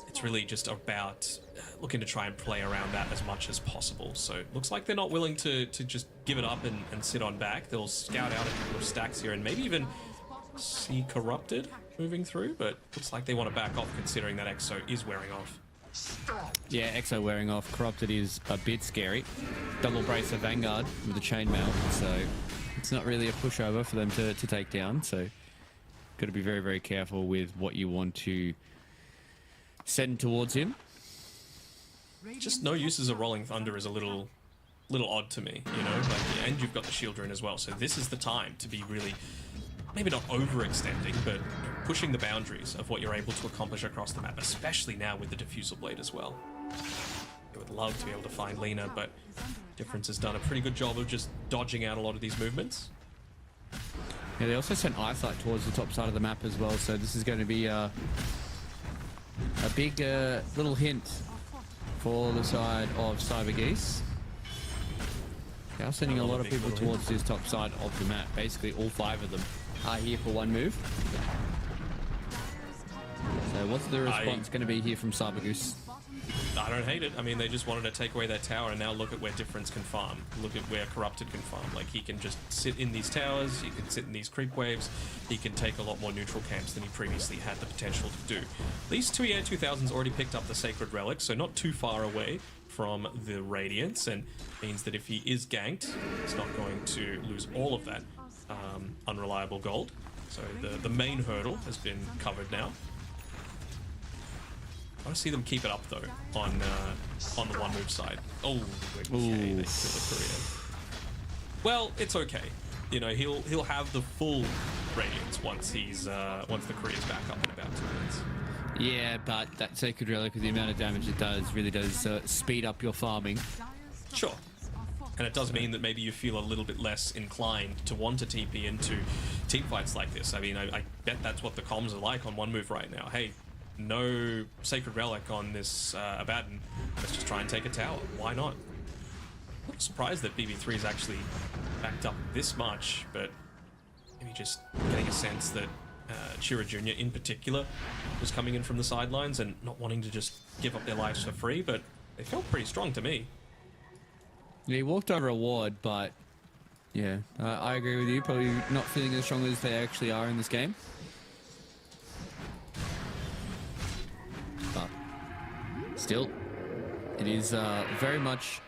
it's really just about looking to try and play around that as much as possible. So looks like they're not willing to just give it up and sit on back. They'll scout out a couple of stacks here and maybe even see Corrupted moving through, but looks like they want to back off considering that Exo is wearing off. Yeah, Exo wearing off. Corrupted is a bit scary. Double brace of Vanguard with the chainmail, so it's not really a pushover for them to take down. So got to be very, very careful with what you want to send towards him. Just no uses of Rolling Thunder is a little odd to me, you know. Like, and you've got the Shield Rune as well, so this is the time to be really, maybe not overextending, but pushing the boundaries of what you're able to accomplish across the map, especially now with the Diffusal Blade as well. I would love to be able to find Lina, but Difference has done a pretty good job of just dodging out a lot of these movements. Yeah, they also sent Eyesight towards the top side of the map as well, so this is going to be a big little hint for the side of Cyber Geese. They are sending a lot of people towards this top side of the map. Basically, all 5 of them are here for one move. So what's the response going to be here from Cyber Goose? I don't hate it. I mean, they just wanted to take away that tower, and now look at where Difference can farm. Look at where Corrupted can farm. Like, he can just sit in these towers, he can sit in these creep waves, he can take a lot more neutral camps than he previously had the potential to do. These 2 EA 2000s already picked up the Sacred Relic, so not too far away from the Radiance, and means that if he is ganked, he's not going to lose all of that unreliable gold. So the main hurdle has been covered now. I want to see them keep it up though on the one move side. Oh, okay, they kill the courier. Well, it's okay. You know, he'll have the full Radiance once once the courier's back up in about 2 minutes. Yeah, but that Sacred Relic, with the amount of damage it does, really does speed up your farming. Sure. And it does mean that maybe you feel a little bit less inclined to want to TP into team fights like this. I mean, I bet that's what the comms are like on one move right now. Hey, no Sacred Relic on this Abaddon. Let's just try and take a tower. Why not? I'm not surprised that BB3 is actually backed up this much, but maybe just getting a sense that Chira Jr. in particular was coming in from the sidelines and not wanting to just give up their lives for free, but they felt pretty strong to me. Yeah, he walked over a ward, but yeah, I agree with you. Probably not feeling as strong as they actually are in this game. But still, it is very much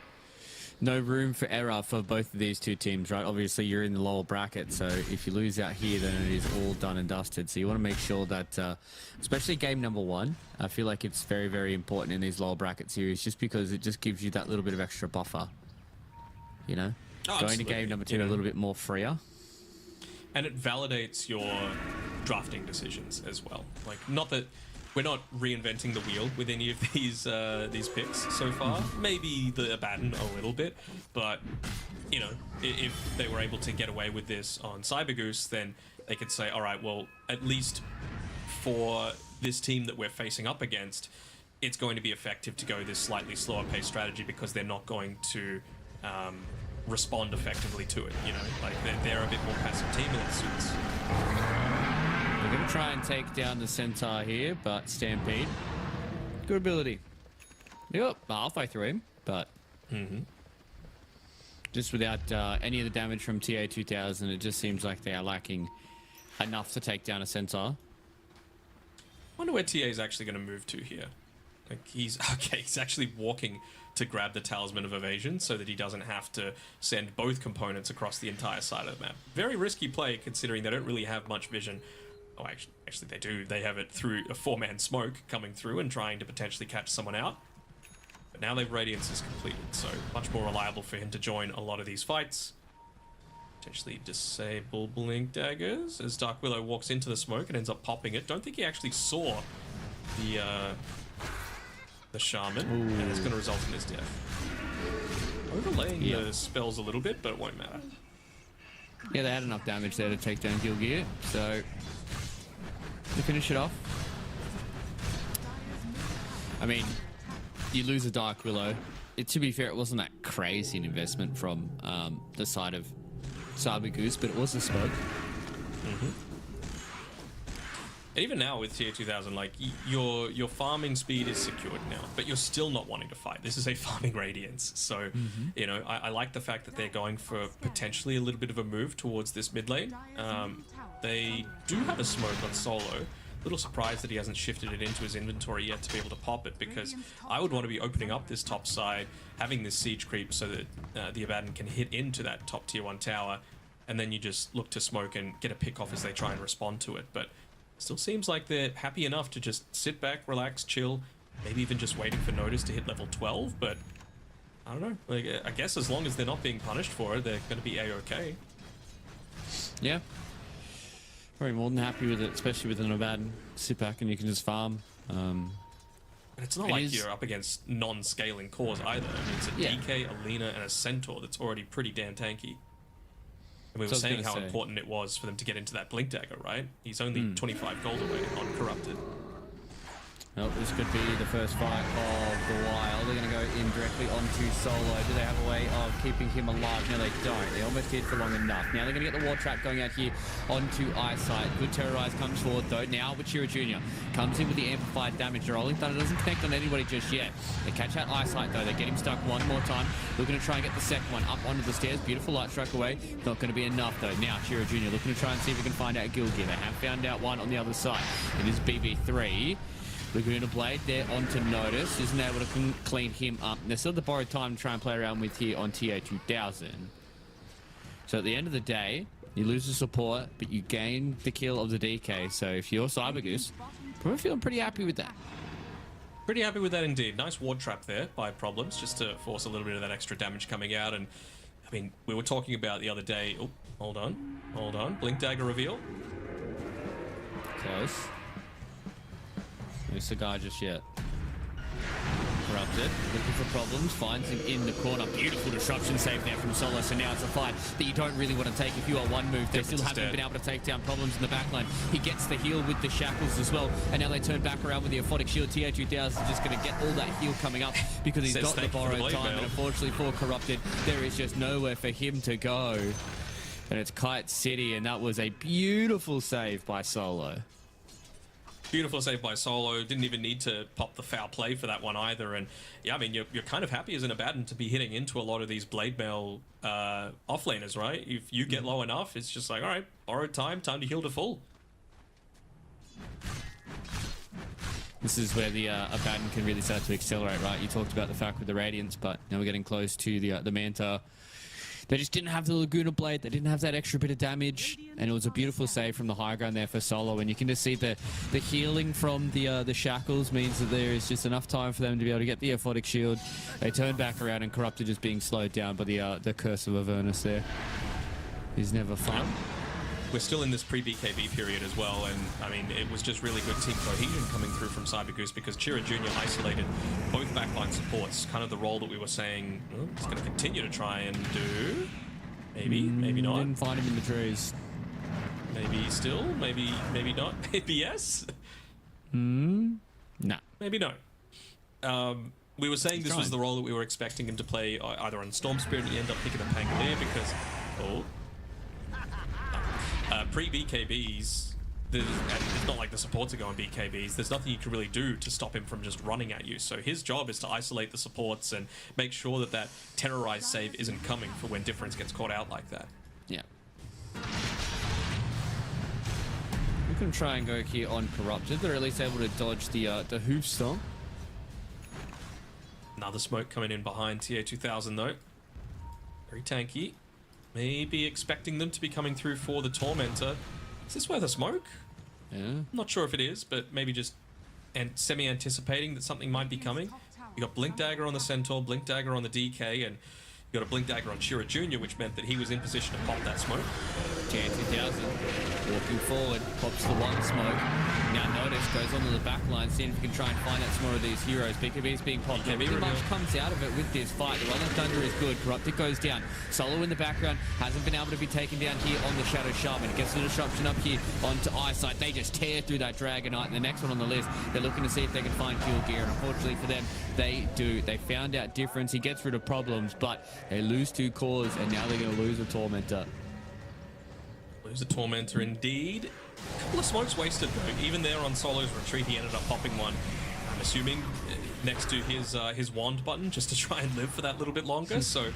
no room for error for both of these two teams, right? Obviously, you're in the lower bracket, so if you lose out here, then it is all done and dusted. So you want to make sure that, especially game number 1, I feel like it's very, very important in these lower bracket series, just because it just gives you that little bit of extra buffer. You know, going to game number 2 a little bit more freer. And it validates your drafting decisions as well. Like, not that we're not reinventing the wheel with any of these picks so far. Maybe the Abaddon a little bit, but you know, if they were able to get away with this on Cyber Goose, then they could say, all right, well, at least for this team that we're facing up against, it's going to be effective to go this slightly slower pace strategy because they're not going to respond effectively to it. You know, like they're a bit more passive team, and it suits. We're going to try and take down the Centaur here, but Stampede, good ability. Yep, halfway through him, but just without any of the damage from TA-2000, it just seems like they are lacking enough to take down a Centaur. Wonder where TA is actually going to move to here. Like he's actually walking to grab the Talisman of Evasion so that he doesn't have to send both components across the entire side of the map. Very risky play considering they don't really have much vision. Oh, actually they do. They have it through a 4-man smoke coming through and trying to potentially catch someone out. But now they've Radiance is completed, so much more reliable for him to join a lot of these fights. Potentially disable Blink Daggers as Dark Willow walks into the smoke and ends up popping it. Don't think he actually saw the Shaman, and it's going to result in his death. Overlaying the spells a little bit, but it won't matter. Yeah, they had enough damage there to take down Gilgear, so to finish it off. I mean, you lose a Dark Willow. To be fair, it wasn't that crazy an investment from the side of Saber Goose, but it was a smoke. And even now with TA-2000, like your farming speed is secured now, but you're still not wanting to fight. This is a farming Radiance, so you know I like the fact that they're going for potentially a little bit of a move towards this mid lane. They do have a smoke on Solo. A little surprised that he hasn't shifted it into his inventory yet to be able to pop it, because I would want to be opening up this top side, having this siege creep so that the Abaddon can hit into that top tier 1 tower, and then you just look to smoke and get a pick off as they try and respond to it. But still seems like they're happy enough to just sit back, relax, chill, maybe even just waiting for Notice to hit level 12, but I don't know. Like, I guess as long as they're not being punished for it, they're going to be A-okay. Yeah. Probably more than happy with it, especially with an Abaddon. Sit back and you can just farm. And it's not like you're up against non-scaling cores either. I mean, it's a DK, a Lina, and a Centaur that's already pretty damn tanky. And we were saying how important it was for them to get into that Blink Dagger, right? He's only 25 gold away on Corrupted. Well, this could be the first fight of the while. They're going to go in directly onto Solo. Do they have a way of keeping him alive? No, they don't. They almost did for long enough. Now they're going to get the War Trap going out here onto Eyesight. Good Terrorize comes forward, though. Now Wachira Jr. comes in with the amplified damage. The Rolling Thunder doesn't connect on anybody just yet. They catch out Eyesight, though. They get him stuck one more time. We're going to try and get the second one up onto the stairs. Beautiful light strike away. Not going to be enough, though. Now Chiro Jr. looking to try and see if we can find out Gilgear. They have found out one on the other side. It is BB3. Laguna Blade there onto Notice. Isn't able to clean him up. And there's still the borrowed time to try and play around with here on TA-2000. So at the end of the day, you lose the support, but you gain the kill of the DK. So if you're Cyber Goose, probably feeling pretty happy with that. Pretty happy with that indeed. Nice ward trap there by Problems, just to force a little bit of that extra damage coming out. And I mean, we were talking about the other day. Oh, hold on. Blink Dagger reveal. Close. No cigar just yet. Corrupted, looking for Problems, finds him in the corner. Beautiful disruption save there from Solo, so now it's a fight that you don't really want to take if you are one move. They still haven't been able to take down Problems in the backline. He gets the heal with the shackles as well, and now they turn back around with the Aphotic Shield. TA-2000 is just going to get all that heal coming up because he's got the borrowed time, and unfortunately for Corrupted, there is just nowhere for him to go. And it's Kite City, and that was a beautiful save by Solo. Beautiful save by Solo. Didn't even need to pop the foul play for that one either. And yeah, I mean, you're kind of happy as an Abaddon to be hitting into a lot of these Blade Mail offlaners, right? If you get low enough, it's just like, all right, borrowed time to heal to full. This is where the Abaddon can really start to accelerate, right? You talked about the fact with the Radiance, but now we're getting close to the Manta. They just didn't have the Laguna Blade. They didn't have that extra bit of damage. And it was a beautiful save from the high ground there for Solo. And you can just see the healing from the shackles means that there is just enough time for them to be able to get the Aphotic Shield. They turn back around, and Corrupted just being slowed down by the Curse of Avernus there. Is never fun. We're still in this pre-BKB period as well, and I mean, it was just really good team cohesion coming through from Cyber Goose because Chira Jr. isolated both backline supports, kind of the role that we were saying he's going to continue to try and do. Maybe not. Didn't find him in the trees. Maybe still, maybe not, maybe yes. Nah. Maybe no. We were saying this was the role that we were expecting him to play either on Storm Spirit, and he ended up picking the Pangolier because, pre-BKBs, it's not like the supports are going BKBs. There's nothing you can really do to stop him from just running at you. So his job is to isolate the supports and make sure that that terrorized save isn't coming for when Difference gets caught out like that. Yeah. We can try and go here on Corrupted. They're at least able to dodge the Hoof Stomp. Another smoke coming in behind TA2000 though. Very tanky. Maybe expecting them to be coming through for the Tormentor. Is this worth a smoke? Yeah. Not sure if it is, but maybe just semi-anticipating that something might be coming. You got Blink Dagger on the Centaur, Blink Dagger on the DK, and you got a Blink Dagger on Shira Jr., which meant that he was in position to pop that smoke. TA2000 walking forward, pops the one smoke. Now notice, goes onto the back line, seeing if he can try and find out some more of these heroes. BKB's being popped. Not really much comes out of it with this fight. The Run of Thunder is good. Corrupted goes down. Solo in the background hasn't been able to be taken down here on the Shadow Shaman. Gets the disruption up here onto Eyesight. They just tear through that Dragonite. And the next one on the list, they're looking to see if they can find Fuel Gear. And unfortunately for them, they do. They found out Difference. He gets rid of problems, but they lose 2 cores, and now they're going to lose a Tormentor. Lose a Tormentor indeed. A couple of smokes wasted though. Even there on Solo's retreat, he ended up popping one. I'm assuming next to his wand button, just to try and live for that little bit longer. So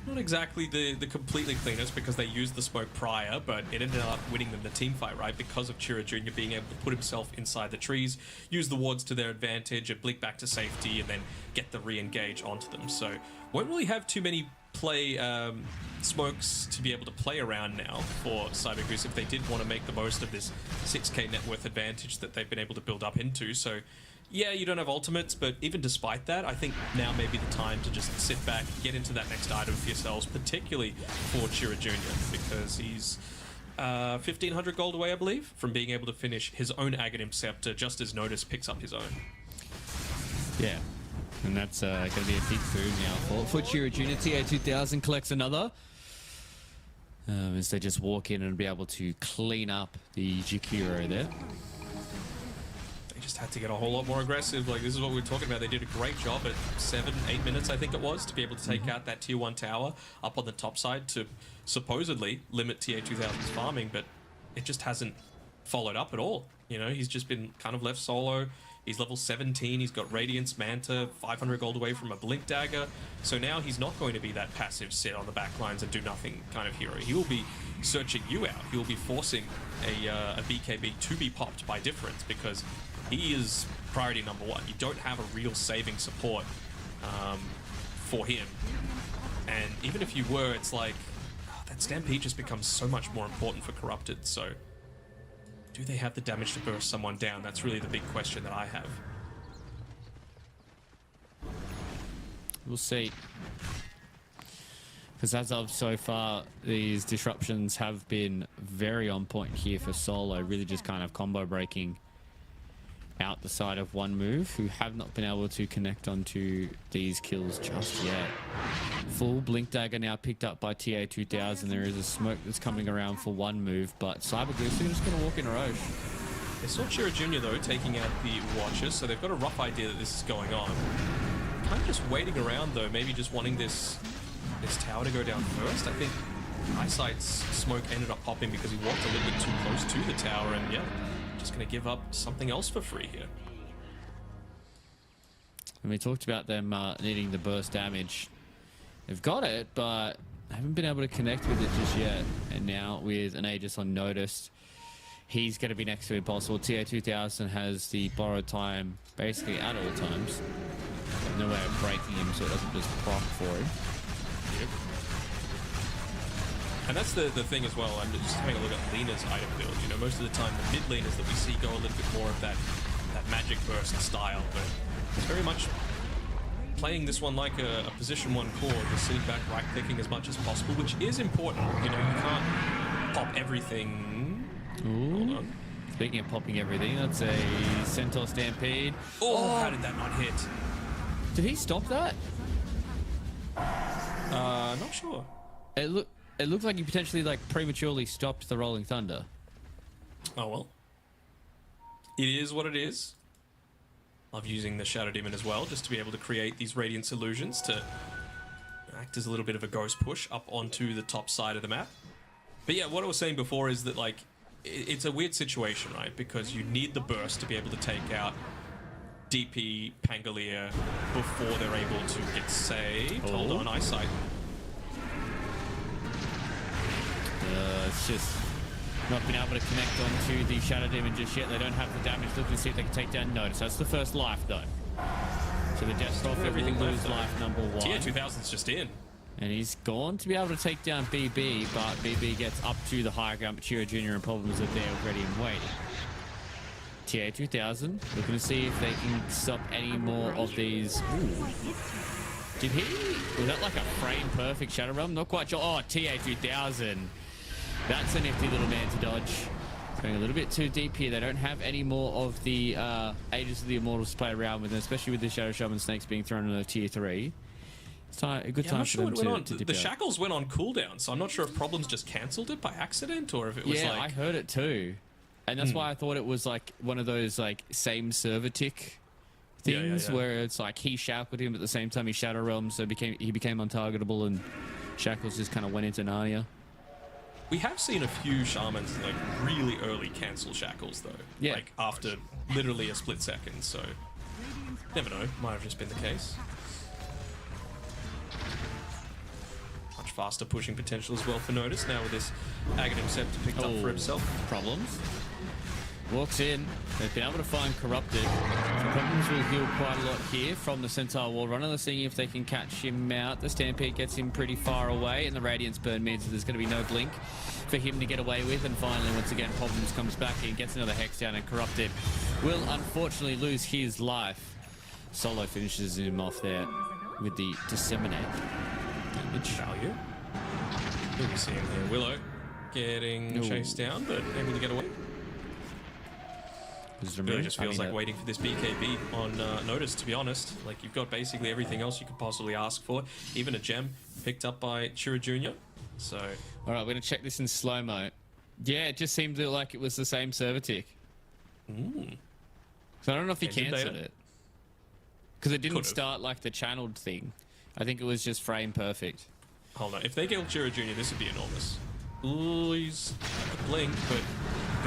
not exactly the completely cleanest, because they used the smoke prior, but it ended up winning them the team fight, right? Because of Chira Jr. being able to put himself inside the trees, use the wards to their advantage, and blink back to safety, and then get the re-engage onto them. So won't really have too many smokes to be able to play around now for Cyber Goose if they did want to make the most of this 6k net worth advantage that they've been able to build up into. So yeah, you don't have ultimates, but even despite that, I think now may be the time to just sit back, get into that next item for yourselves, particularly for Chira Jr., because he's 1,500 gold away, I believe, from being able to finish his own Aghanim Scepter just as Notice picks up his own. Yeah. And that's going to be a big boom now for Chira Jr. TA2000 collects another. As they just walk in and be able to clean up the Jakiro there. They just had to get a whole lot more aggressive. Like, this is what we were talking about. They did a great job at 7-8 minutes, I think it was, to be able to take out that tier 1 tower up on the top side to supposedly limit TA2000's farming, but it just hasn't followed up at all. You know, he's just been kind of left solo. He's level 17, he's got Radiance, Manta, 500 gold away from a Blink Dagger. So now he's not going to be that passive sit on the back lines and do nothing kind of hero. He will be searching you out. He will be forcing a BKB to be popped by Difference, because he is priority number 1. You don't have a real saving support for him. And even if you were, it's like, that Stampede just becomes so much more important for Corrupted. So do they have the damage to burst someone down? That's really the big question that I have. We'll see. Because as of so far, these disruptions have been very on point here for Solo. Really just kind of combo breaking out the side of one move, who have not been able to connect onto these kills just yet. Full Blink Dagger now picked up by TA2000. There is a smoke that's coming around for one move, but Cyber Goose are just going to walk in Roche. They saw Chira Jr. though taking out the Watchers, so they've got a rough idea that this is going on. Kind of just waiting around though, maybe just wanting this tower to go down first. I think Eyesight's smoke ended up popping because he walked a little bit too close to the tower, and yeah, just going to give up something else for free here. And we talked about them needing the burst damage. They've got it, but haven't been able to connect with it just yet. And now with an Aegis on Notice, he's going to be next to impossible. TA2000 has the borrowed time basically at all times. There's no way of breaking him so it doesn't just proc for him. Yep. And that's the thing as well. I'm just having a look at Lena's item build. You know, most of the time the mid laners that we see go a little bit more of that magic burst style, but it's very much playing this one like a position 1 core, just sitting back, right clicking as much as possible, which is important. You know, you can't pop everything. Ooh. Hold on. Speaking of popping everything, that's a Centaur Stampede. Oh, how did that not hit? Did he stop that? Not sure. It looked like he potentially like prematurely stopped the Rolling Thunder. Oh well. it is what it is. Love using the Shadow Demon as well, just to be able to create these Radiance illusions to act as a little bit of a ghost push up onto the top side of the map. But yeah, what I was saying before is that, like, it's a weird situation, right? Because you need the burst to be able to take out DP, Pangolier before they're able to get saved. Hold on, eyesight. It's just not been able to connect onto the Shadow Demon just yet. They don't have the damage. Looking to see if they can take down Notice. That's the first life, though. So the Death Prophet everything will lose left, though. life number 1. Tier 2000's just in. And he's gone to be able to take down BB, but BB gets up to the high ground, but Chiro Jr. and Problems are there already and waiting. TA 2000, looking to see if they can stop any more of these. Ooh. Did he? Was that like a frame perfect Shadow Realm? Not quite sure. Oh, TA 2000. That's a nifty little man to dodge. It's going a little bit too deep here. They don't have any more of the Ages of the Immortals to play around with, especially with the Shadow Shaman Snakes being thrown in a tier 3. It's a good time for them to dip the out. shackles went on cooldown, so I'm not sure if Problems just cancelled it by accident or if it was Yeah, like... I heard it too. And that's why I thought it was like one of those like same server tick things where it's like he shackled him at the same time he Shadow Realm, so he became untargetable and Shackles just kind of went into Narnia. We have seen a few shamans like really early cancel shackles though. Yeah. Like after literally a split second, so never know, might have just been the case. Much faster pushing potential as well for Notice now with this Aghanim Scepter picked up for himself. Problems. Walks in. They've been able to find Corrupted. So Problems will heal quite a lot here from the Centaur Wall Runner. They're seeing if they can catch him out. The Stampede gets him pretty far away, and the Radiance Burn means that there's going to be no blink for him to get away with. And finally, once again, Problems comes back and gets another Hex down, and Corrupted will unfortunately lose his life. Solo finishes him off there with the Disseminate. Damage. Value. Who we see him here? Willow getting chased down, but able to get away. Really just feels like waiting for this BKB on Notice, to be honest. Like, you've got basically everything else you could possibly ask for. Even a gem picked up by Chiro Jr. So... All right, we're going to check this in slow-mo. Yeah, it just seemed like it was the same server tick. So I don't know if he cancelled it. Because it didn't start like the channeled thing. I think it was just frame perfect. Hold on. If they kill Chiro Jr., this would be enormous. Ooh, he's a blink, but...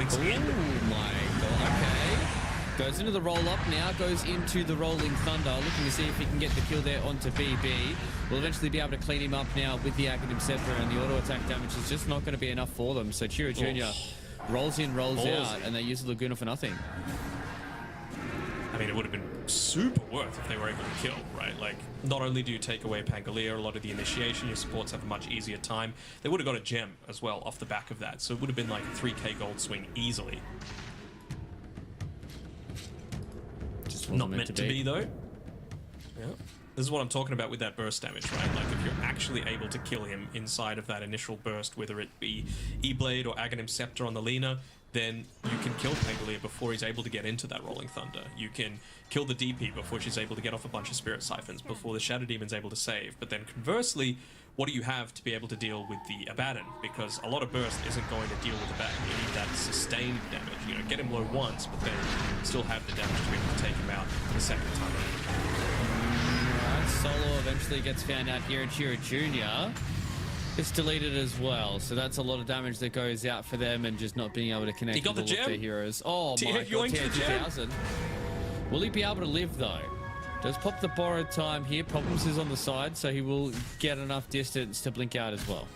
Oh my god, okay. Goes into the roll-up now, goes into the Rolling Thunder, looking to see if he can get the kill there onto BB. We'll eventually be able to clean him up now with the Aghanim Scepter, and the auto-attack damage is just not going to be enough for them. So Chiro Jr. rolls in, rolls out, and they use the Laguna for nothing. I mean, it would have been super worth if they were able to kill, right? Like, not only do you take away Pangolier, a lot of the initiation, your supports have a much easier time. They would have got a gem as well off the back of that, so it would have been like a 3k gold swing easily. Just not meant to be, though. Yeah. This is what I'm talking about with that burst damage, right? Like, if you're actually able to kill him inside of that initial burst, whether it be E-Blade or Aghanim Scepter on the Lina, then you can kill Pangolier before he's able to get into that Rolling Thunder. You can kill the DP before she's able to get off a bunch of Spirit Siphons, before the Shadow Demon's able to save. But then conversely, what do you have to be able to deal with the Abaddon? Because a lot of burst isn't going to deal with Abaddon. You need that sustained damage. You know, get him low once, but then still have the damage to be able to take him out the second time around. Alright, Solo eventually gets found out here, and Chiro Jr. It's deleted as well, so that's a lot of damage that goes out for them, and just not being able to connect with all of their heroes. Oh my god, 10,000. Will he be able to live though? Does pop the borrowed time here. Problems is on the side, so he will get enough distance to blink out as well.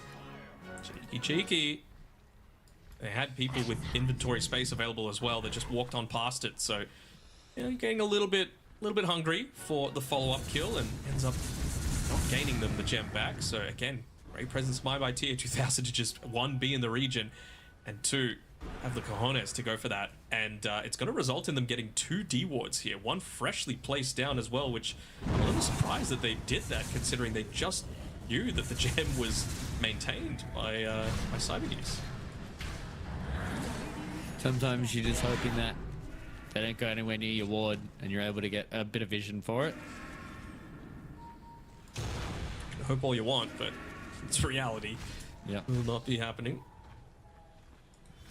Cheeky, cheeky. They had people with inventory space available as well that just walked on past it, so you know, getting a little bit hungry for the follow-up kill, and ends up not gaining them the gem back. So again, great presence by tier 2000 to just 1 be in the region, and 2 have the cojones to go for that. And it's going to result in them getting 2 D wards here, 1 freshly placed down as well, which I'm a little surprised that they did that, considering they just knew that the gem was maintained by Cybergeese. Sometimes you're just hoping that they don't go anywhere near your ward and you're able to get a bit of vision for it. Hope all you want, but it's reality. Yeah. Will not be happening.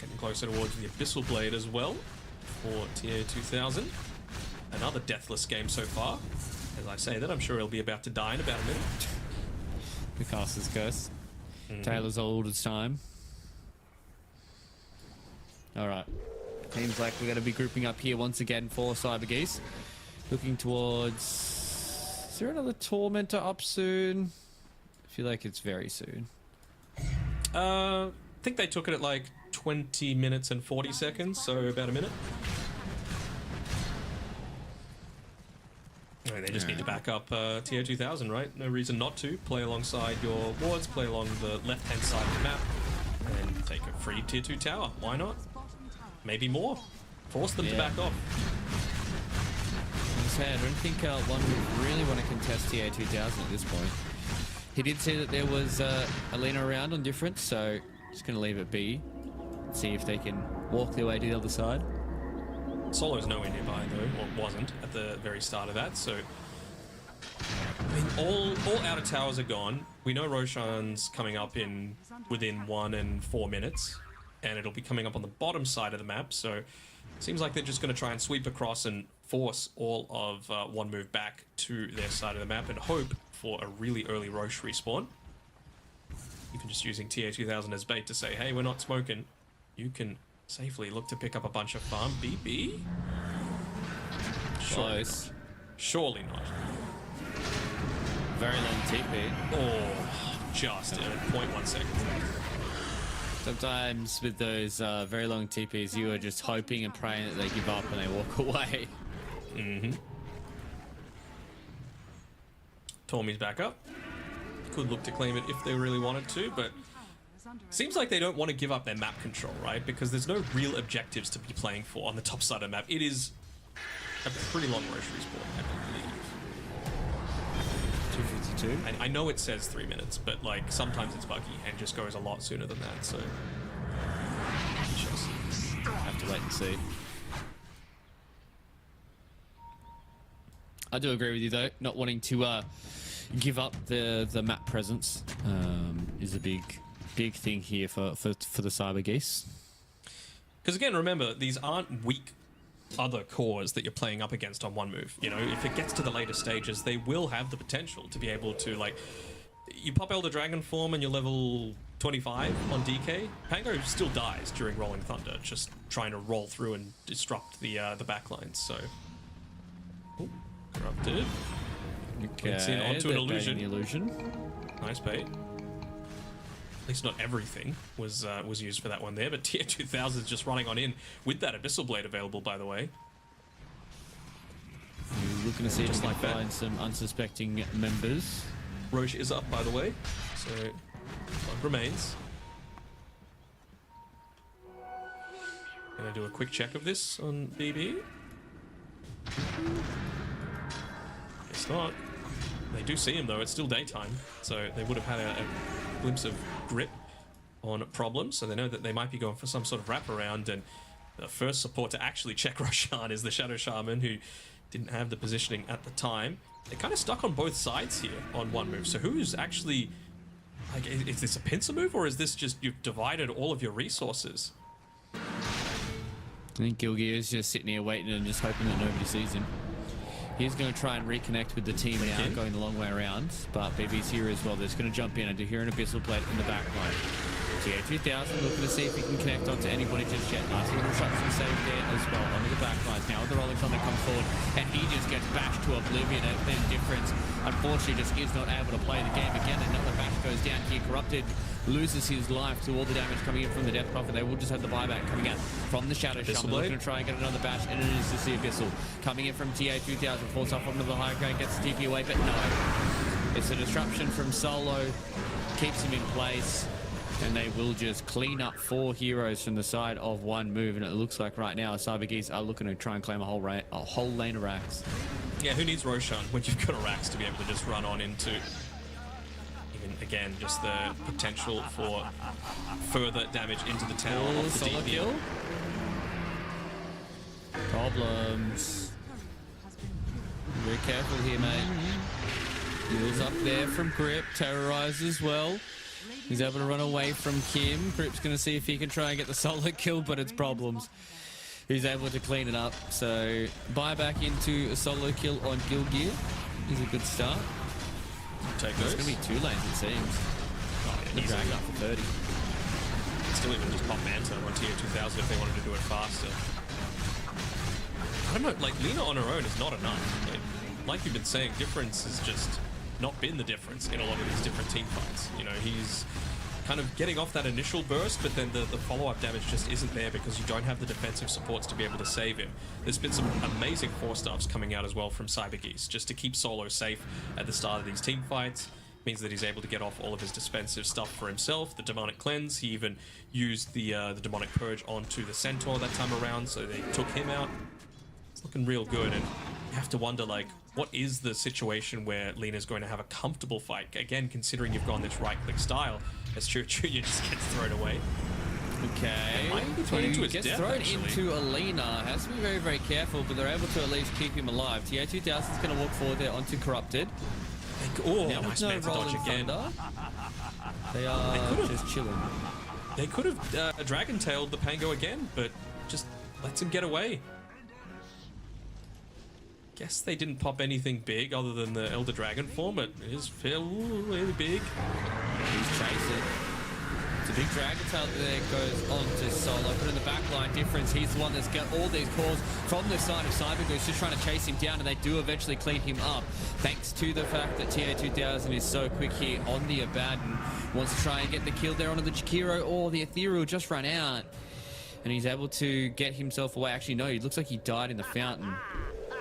Getting closer towards the Abyssal Blade as well. for TA2000. Another deathless game so far. As I say that, I'm sure he'll be about to die in about a minute. The caster's curse. Taylor's old as time. Alright. Seems like we're going to be grouping up here once again for Cyber Geese. Looking towards... Is there another Tormentor up soon? I feel like it's very soon. I think they took it at like 20 minutes and 40 seconds, so about a minute. I mean, they just need to back up TA2000, right? No reason not to. Play alongside your wards, play along the left-hand side of the map, and take a free tier 2 tower. Why not? Maybe more. Force them to back off. I don't think one would really want to contest TA2000 at this point. He did say that there was Alina around on difference, so just going to leave it be. See if they can walk their way to the other side. Solo's nowhere nearby though, or wasn't at the very start of that, so... I mean, all outer towers are gone. We know Roshan's coming up in within 1 and 4 minutes, and it'll be coming up on the bottom side of the map, so... Seems like they're just going to try and sweep across and force all of one move back to their side of the map and hope for a really early Roche respawn. Even just using TA2000 as bait to say, hey, we're not smoking. You can safely look to pick up a bunch of farm. BB? Close. Surely not. Very long TP. Oh, just 0.1 seconds. Sometimes with those very long TPs, you are just hoping and praying that they give up and they walk away. Tormi's back up. Could look to claim it if they really wanted to, but seems like they don't want to give up their map control, right? Because there's no real objectives to be playing for on the top side of the map. It is a pretty long Roche respawn, I believe. 252. I know it says 3 minutes, but like sometimes it's buggy and just goes a lot sooner than that, so just have to wait and see. I do agree with you though, not wanting to give up the map presence is a big thing here for the Cyber Geese. Because again, remember, these aren't weak other cores that you're playing up against on one move. You know, if it gets to the later stages, they will have the potential to be able to, like, you pop Elder Dragon form and you're level 25 on DK, Pango still dies during Rolling Thunder, just trying to roll through and disrupt the backlines, so... Ooh, corrupted. Okay, in onto an illusion. The illusion. Nice bait. At least not everything was used for that one there, but TA2000 is just running on in with that Abyssal Blade available, by the way. You're looking to see Just if you like can that. find some unsuspecting members. Roche is up, by the way, so one remains. Gonna do a quick check of this on BB. It's not. They do see him though, it's still daytime, so they would have had a glimpse of grip on problems, so they know that they might be going for some sort of wraparound, and the first support to actually check Roshan is the Shadow Shaman, who didn't have the positioning at the time. They're kind of stuck on both sides here on one move, so who's actually... Like, is this a pincer move, or is this just you've divided all of your resources? I think Gilgear is just sitting here waiting and just hoping that nobody sees him. He's going to try and reconnect with the team now, going the long way around, but BB's here as well. They're just going to jump in and do hear an Abyssal Blade in the back line. TA2000 looking to see if he can connect onto anybody just yet. Nice little shots and save there as well onto the back lines. Now the Rolling Thunder comes forward and he just gets bashed to oblivion. And then Difference unfortunately just is not able to play the game again. Another bash goes down here. Corrupted loses his life to all the damage coming in from the Death Prophet. They will just have the buyback coming out from the Shadow Shaman. Looking to try and get another bash, and it is just the Abyssal coming in from TA2000. Falls off onto the high ground, gets the TP away, but no. It's a disruption from Solo, keeps him in place. And they will just clean up 4 heroes from the side of one move. And it looks like right now Cyber Geese are looking to try and claim a whole lane of racks. Yeah, who needs Roshan when you've got a Rax to be able to just run on into? Even again, just the potential for further damage into the tower off the Solo DP. kill. Problems. Very careful here, mate. Heals up there from Grip. Terrorize as well. He's able to run away from Kim. Grip's going to see if he can try and get the solo kill, but it's problems. who's able to clean it up. So buy back into a solo kill on Gilgear is a good start. Take There's those. going to be 2 lanes, it seems. Oh, yeah, The easily. drag up for 30. Still even just pop Manta on tier 2000 if they wanted to do it faster. I don't know, like Lina on her own is not enough. Like you've been saying, difference has just not been the difference in a lot of these different team fights. You know, he's kind of getting off that initial burst, but then the follow-up damage just isn't there because you don't have the defensive supports to be able to save him. There's been some amazing 4-stars coming out as well from Cybergeese, just to keep Solo safe at the start of these team fights. Means that he's able to get off all of his defensive stuff for himself. The Demonic Cleanse, he even used the Demonic Purge onto the Centaur that time around, so they took him out. It's looking real good, and you have to wonder, like, what is the situation where Lina's going to have a comfortable fight? Again, considering you've gone this right-click style, as Chua Junior just gets thrown away. Okay. Might be thrown into his gets death, thrown actually. into Alina. Has to be very, very careful, but they're able to at least keep him alive. TA2000 is going to walk forward there onto Corrupted. Oh, Now nice with no Manta dodge rolling again. thunder, they are could've- just chilling. They could have dragon-tailed the Pango again, but just lets him get away. Guess they didn't pop anything big other than the Elder Dragon form, but it is fairly big. He's chasing. It's a big dragon tail there, goes on to Solo. But in the back line difference, he's the one that's got all these calls from the side of Cybergoose, just trying to chase him down, and they do eventually clean him up. Thanks to the fact that TA2000 is so quick here on the Abaddon. Wants to try and get the kill there onto the Chikiro, or the Ethereal just run out. And he's able to get himself away. Actually, no, he looks like he died in the fountain.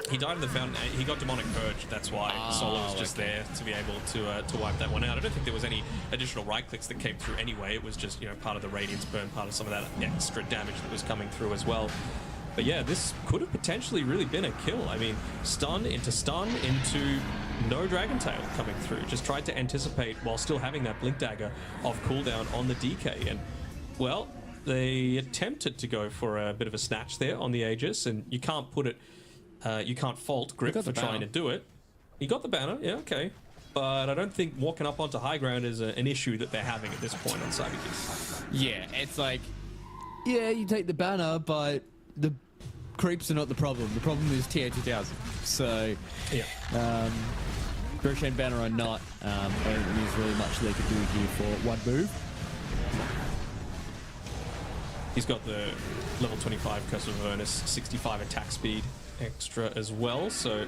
He died in the fountain. He got Demonic Purge. That's why Solo was just there to be able to wipe that one out. I don't think there was any additional right clicks that came through anyway. It was just, you know, part of the Radiance burn, part of some of that extra damage that was coming through as well. But yeah, this could have potentially really been a kill. I mean, stun into no Dragon Tail coming through. Just tried to anticipate while still having that Blink Dagger of cooldown on the DK. And, well, they attempted to go for a bit of a snatch there on the Aegis, and you can't put it... you can't fault Grip got for the trying to banner. do it. He got the banner, yeah, okay. But I don't think walking up onto high ground is an issue that they're having at this point on Cybergeese. Yeah, it's like, yeah, you take the banner, but the creeps are not the problem. The problem is TA2000. So, Yeah. Bershane banner or not, I don't think there's really much they could do here for one move. He's got the level 25 Curse of Avernus, 65 attack speed extra as well, so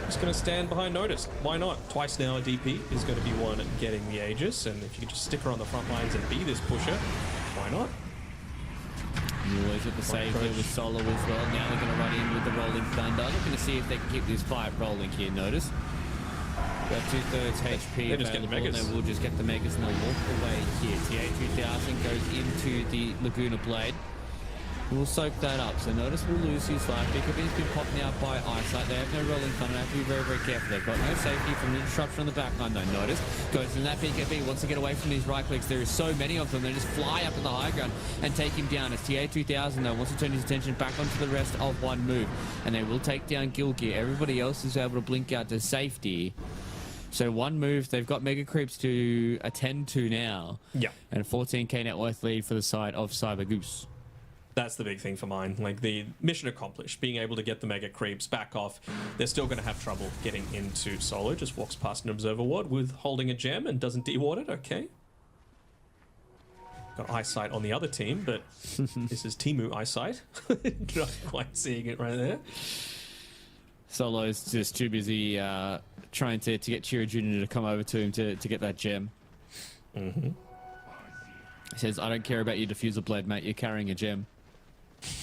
just going to stand behind Notice. Why not? Twice now a DP is going to be one at getting the Aegis, and if you can just stick her on the front lines and be this pusher, why not? You always get the save here with Solo as well. Now they're going to run in with the Rolling Thunder. Looking to see if they can keep this fight rolling here, Notice. Got 2/3 HP They just get the available, and Megas. they will just get the Megas and they'll walk away here. TA2000 goes into the Laguna Blade. We'll soak that up. So Notice will lose his life. BKB's been popped out by Eyesight. They have no Rolling Thunder. They have to be very, very careful. They've got no safety from the disruption on the back line, though. Notice goes in that BKB, wants to get away from these right clicks. There is so many of them. They just fly up to the high ground and take him down. As TA2000, though, wants to turn his attention back onto the rest of one move. And they will take down Gilgear. Everybody else is able to blink out to safety. So one move, they've got Mega Creeps to attend to now. Yeah. And a 14k net worth lead for the side of Cybergoose. That's the big thing for mine. Like, the mission accomplished, being able to get the Mega Creeps back off. They're still going to have trouble getting into Solo. Just walks past an Observer Ward with holding a gem and doesn't deward it. Okay. Got Eyesight on the other team, but this is Timu Eyesight. Not quite seeing it right there. Solo's just too busy trying to get Chiro Jr. to come over to him to get that gem. Mm-hmm. He says, I don't care about your diffuser blade, mate. You're carrying a gem.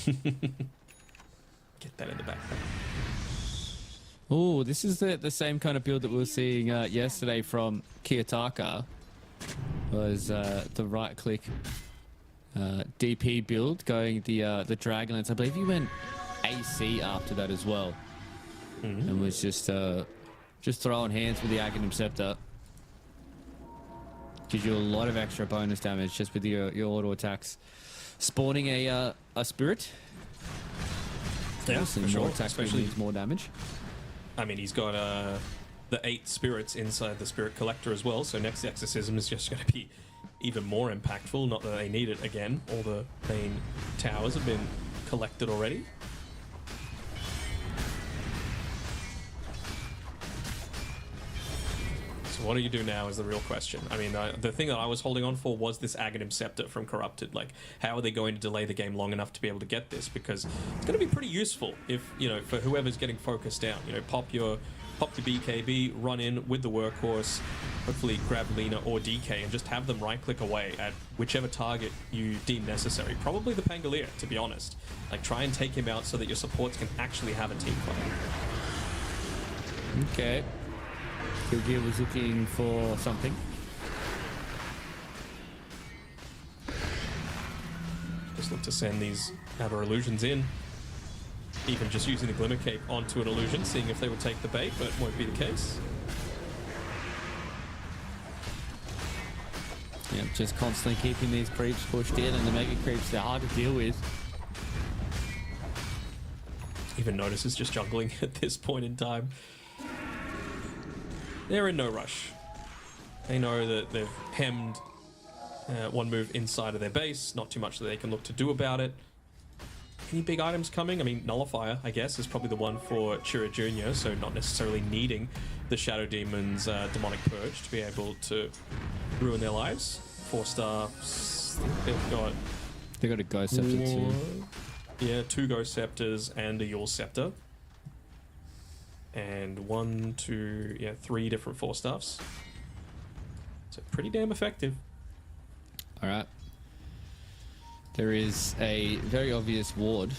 Get that in the back. Oh, this is the same kind of build that we were seeing yesterday from Kiyotaka. Was the right-click DP build going the Dragonlance. I believe he went AC after that as well. Mm-hmm. And was just throwing hands with the Aghanim Scepter. Gives you a lot of extra bonus damage just with your auto attacks. Spawning a spirit. Yeah, Obviously for more sure. attacks Especially, means more damage. I mean, he's got the 8 spirits inside the Spirit Collector as well, so next Exorcism is just going to be even more impactful. Not that they need it again. All the main towers have been collected already. So what do you do now is the real question. I mean, the thing that I was holding on for was this Aghanim Scepter from Corrupted. Like, how are they going to delay the game long enough to be able to get this? Because it's going to be pretty useful if, you know, for whoever's getting focused down. You know, pop your BKB, run in with the workhorse, hopefully grab Lina or DK and just have them right-click away at whichever target you deem necessary. Probably the Pangolier, to be honest. Like, try and take him out so that your supports can actually have a team fight. Okay. Killgear was looking for something. Just look to send these outer illusions in. Even just using the Glimmer Cape onto an illusion, seeing if they would take the bait, but it won't be the case. Yep, just constantly keeping these creeps pushed in, and the mega creeps, they're hard to deal with. Even Notice is just jungling at this point in time. They're in no rush. They know that they've hemmed one move inside of their base, not too much that they can look to do about it. Any big items coming? I mean, Nullifier, I guess, is probably the one for Chira Jr., so not necessarily needing the Shadow Demon's Demonic Purge to be able to ruin their lives. 4-star, I think They got a Ghost Scepter too. Yeah, 2 Ghost Scepters and a Yule Scepter. And 3 different 4-stars. So pretty damn effective. All right. There is a very obvious ward.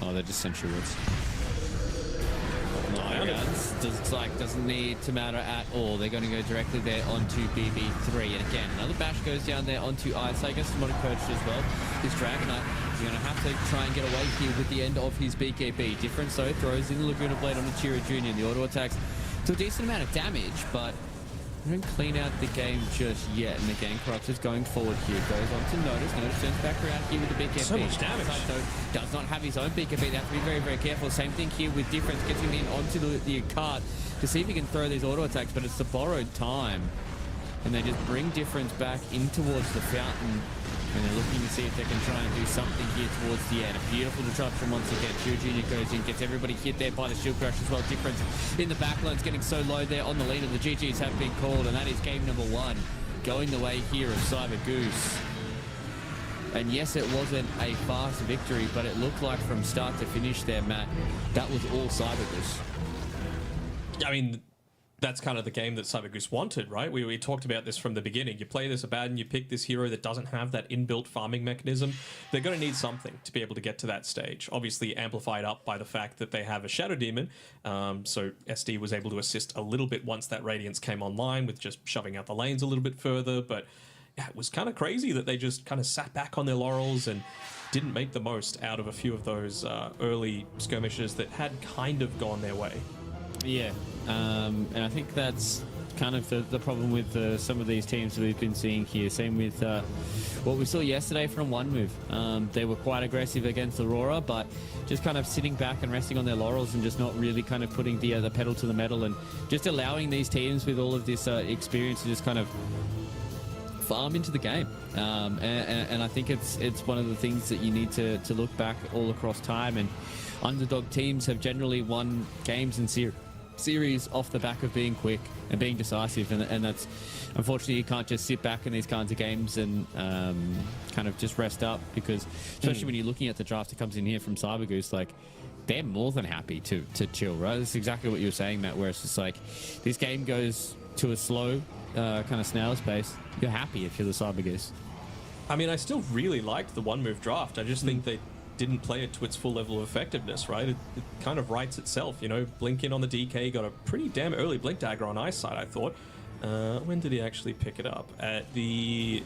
Oh, they're just sentry wards. Doesn't need to matter at all. They're going to go directly there onto BB3. And again, another bash goes down there onto Ice. I guess Demonic Purge as well. This Dragonite is going to have to try and get away here with the end of his BKB. Different so throws in the Laguna Blade on the Chira Jr. The auto attacks to a decent amount of damage, but they don't clean out the game just yet. And again, Corrupted's going forward here. Goes on to Notice. Notice turns back around here with the BKB. So much damage. Though, does not have his own BKB. They have to be very, very careful. Same thing here with Difference. Gets him in onto the cart to see if he can throw these auto attacks, but it's the borrowed time. And they just bring Difference back in towards the fountain. And they're looking to see if they can try and do something here towards the end. A beautiful disruption once again. Chira Jr. goes in, gets everybody hit there by the shield crush as well. Difference in the backline's getting so low there on the leader. The GGs have been called, and that is game number 1. Going the way here of Cyber Goose. And yes, it wasn't a fast victory, but it looked like from start to finish there, Matt, that was all Cyber Goose. I mean, that's kind of the game that Cyber Goose wanted, right? We talked about this from the beginning. You play this Abaddon, you pick this hero that doesn't have that inbuilt farming mechanism. They're going to need something to be able to get to that stage. Obviously amplified up by the fact that they have a Shadow Demon. So SD was able to assist a little bit once that Radiance came online with just shoving out the lanes a little bit further. But yeah, it was kind of crazy that they just kind of sat back on their laurels and didn't make the most out of a few of those early skirmishes that had kind of gone their way. Yeah, and I think that's kind of the problem with some of these teams that we've been seeing here. Same with what we saw yesterday from One Move. They were quite aggressive against Aurora, but just kind of sitting back and resting on their laurels and just not really kind of putting the pedal to the metal and just allowing these teams with all of this experience to just kind of farm into the game. And I think it's one of the things that you need to look back all across time. And underdog teams have generally won games and series off the back of being quick and being decisive, and that's unfortunately you can't just sit back in these kinds of games and kind of just rest up, because especially when you're looking at the draft that comes in here from Cyber Goose, like they're more than happy to chill, right? That's exactly what you were saying, Matt, where it's just like this game goes to a slow kind of snail's pace. You're happy if you're the Cyber Goose. I mean, I still really liked the One Move draft. I just think they didn't play it to its full level of effectiveness, right? It kind of writes itself, you know. Blink in on the DK, got a pretty damn early Blink Dagger on Ice side, I thought. When did he actually pick it up? At the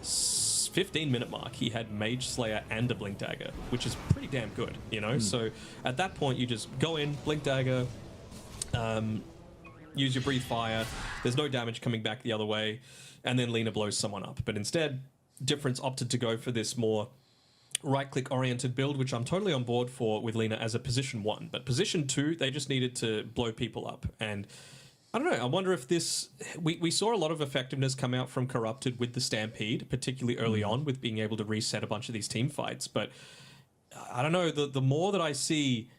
15-minute mark, he had Mage Slayer and a Blink Dagger, which is pretty damn good, you know? So at that point, you just go in, Blink Dagger, use your Breathe Fire, there's no damage coming back the other way, and then Lina blows someone up. But instead, Difference opted to go for this more right-click oriented build, which I'm totally on board for with Lina as a position 1. But position 2, they just needed to blow people up. And I don't know, I wonder if this... We saw a lot of effectiveness come out from Corrupted with the Stampede, particularly early on, with being able to reset a bunch of these team fights. But I don't know, the more that I see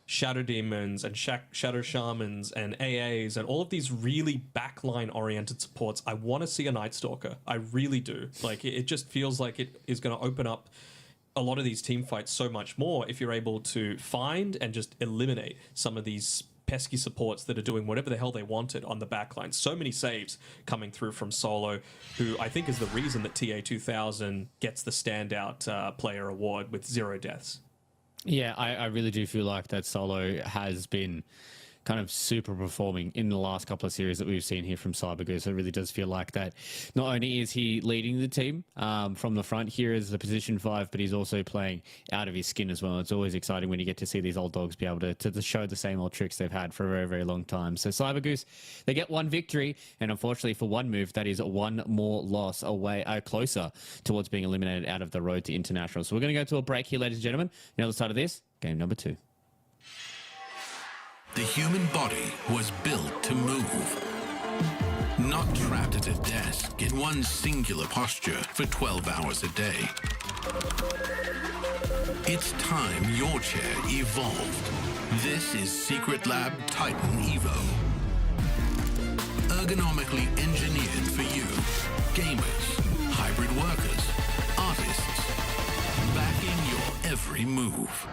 Shadow Demons and Shadow Shamans and AAs and all of these really backline oriented supports, I want to see a Night Stalker. I really do. Like, it just feels like it is going to open up a lot of these team fights so much more if you're able to find and just eliminate some of these pesky supports that are doing whatever the hell they wanted on the backline. So many saves coming through from Solo, who I think is the reason that TA2000 gets the standout player award with 0 deaths. Yeah, I really do feel like that Solo has been kind of super performing in the last couple of series that we've seen here from CyberGoose. It really does feel like that. Not only is he leading the team from the front here as the position 5, but he's also playing out of his skin as well. It's always exciting when you get to see these old dogs be able to show the same old tricks they've had for a very, very long time. So CyberGoose, they get 1 victory, and unfortunately for 1 move, that is 1 more loss away, closer towards being eliminated out of the road to international. So we're going to go to a break here, ladies and gentlemen. On the other side of this, game number 2. The human body was built to move. Not trapped at a desk in one singular posture for 12 hours a day. It's time your chair evolved. This is Secret Lab Titan Evo. Ergonomically engineered for you. Gamers, hybrid workers, artists. Backing your every move.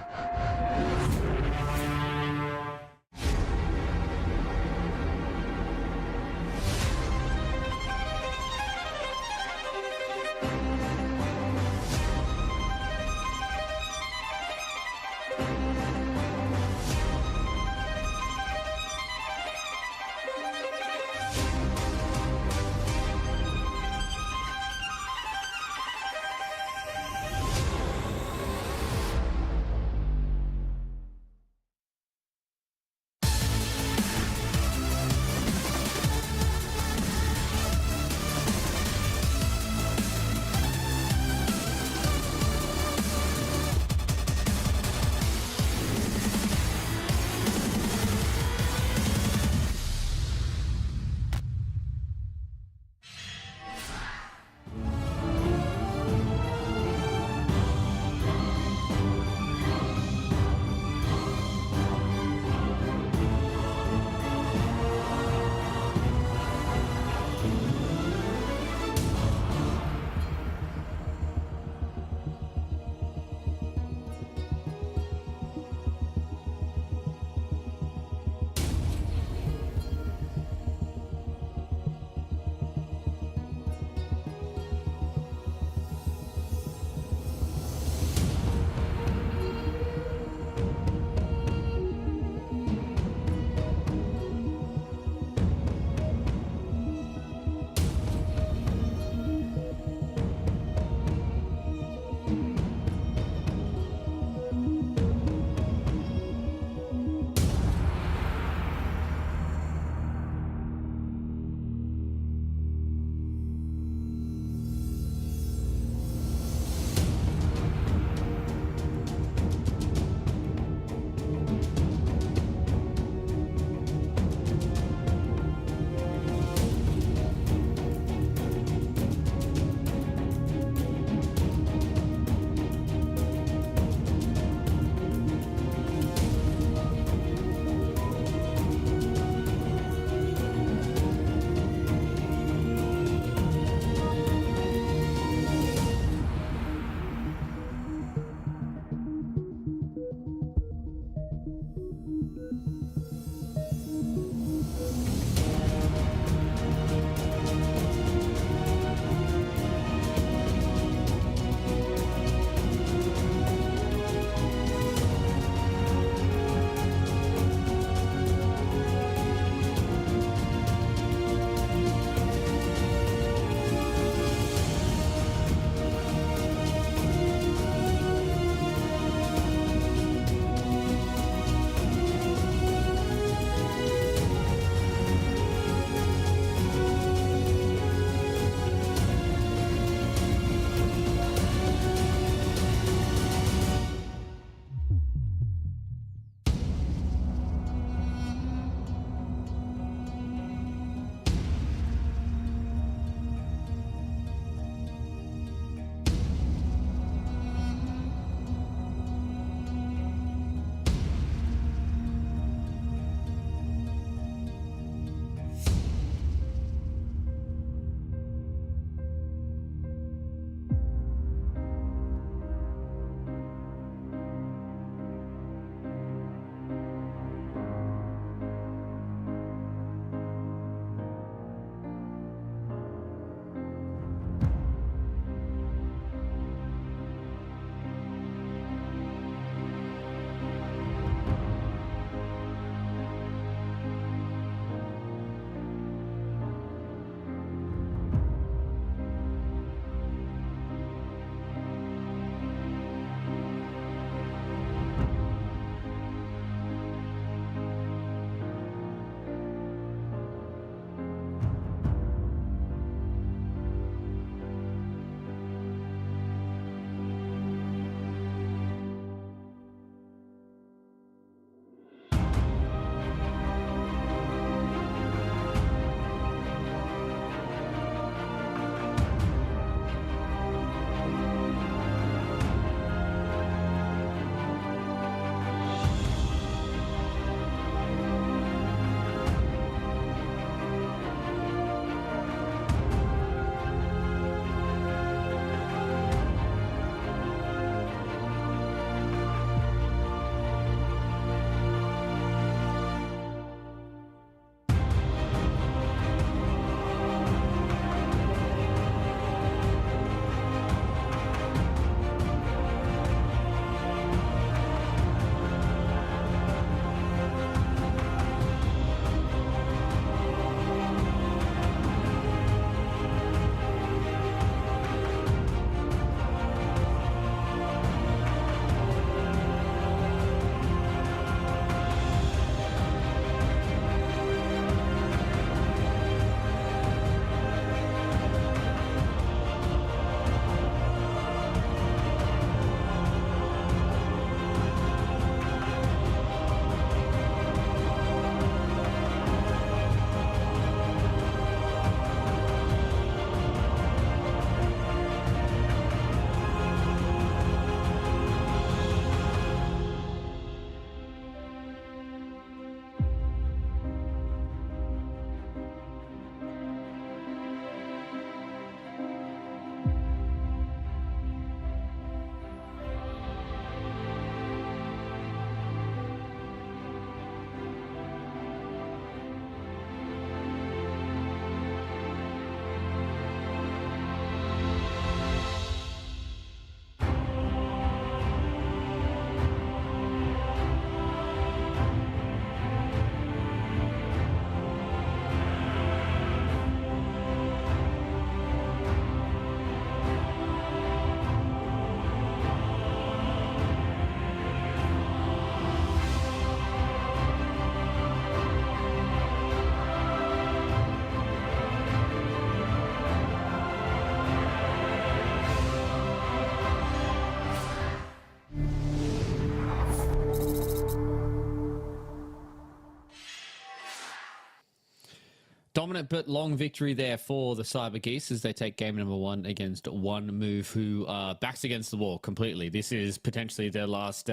Dominant but long victory there for the Cyber Geese as they take game number 1 against One Move, who backs against the wall completely. This is potentially their last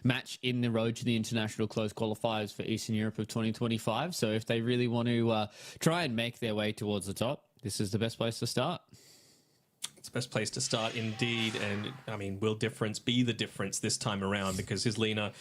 match in the road to the international closed qualifiers for Eastern Europe of 2025. So if they really want to try and make their way towards the top, this is the best place to start. It's the best place to start indeed. And I mean, will difference be the difference this time around? Because his Lena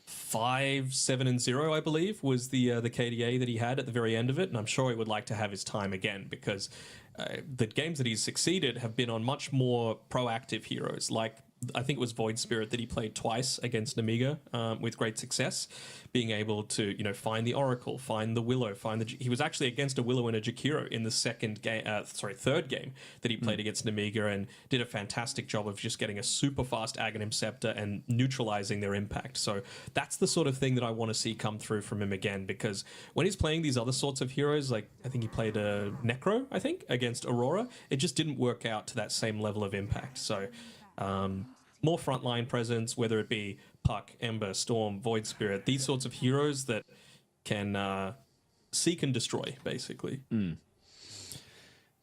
5-7-0, I believe, was the KDA that he had at the very end of it, and I'm sure he would like to have his time again because the games that he's succeeded have been on much more proactive heroes, like I think it was Void Spirit that he played twice against Namiga with great success, being able to, you know, find the Oracle, find the Willow, he was actually against a Willow and a Jakiro in the third game that he played against Namiga, and did a fantastic job of just getting a super fast Aghanim Scepter and neutralizing their impact. So that's the sort of thing that I want to see come through from him again, because when he's playing these other sorts of heroes, like I think he played a Necro, I think, against Aurora, it just didn't work out to that same level of impact. So more frontline presence, whether it be Puck, Ember, Storm, Void Spirit, these sorts of heroes that can seek and destroy, basically.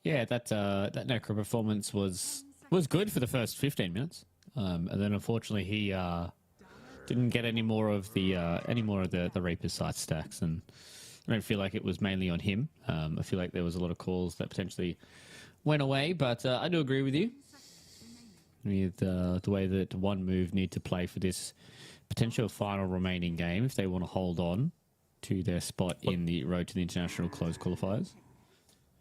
Yeah, that Necro performance was good for the first 15 minutes, and then unfortunately he didn't get any more of the Reaper's sight stacks, and I don't feel like it was mainly on him. I feel like there was a lot of calls that potentially went away, but I do agree with you with the way that One Move need to play for this potential final remaining game if they want to hold on to their spot in the road to the international closed qualifiers.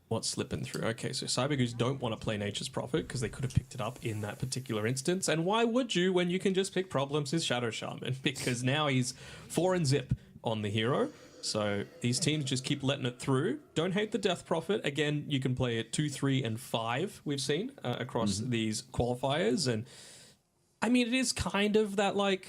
What's slipping through? Okay, so Cybergoose don't want to play Nature's Prophet because they could have picked it up in that particular instance. And why would you when you can just pick Problems his Shadow Shaman? Because now he's 4 and zip on the hero. So these teams just keep letting it through. Don't hate the Death Prophet. Again, you can play it 2, 3, and 5, we've seen, across these qualifiers. And I mean, it is kind of that, like,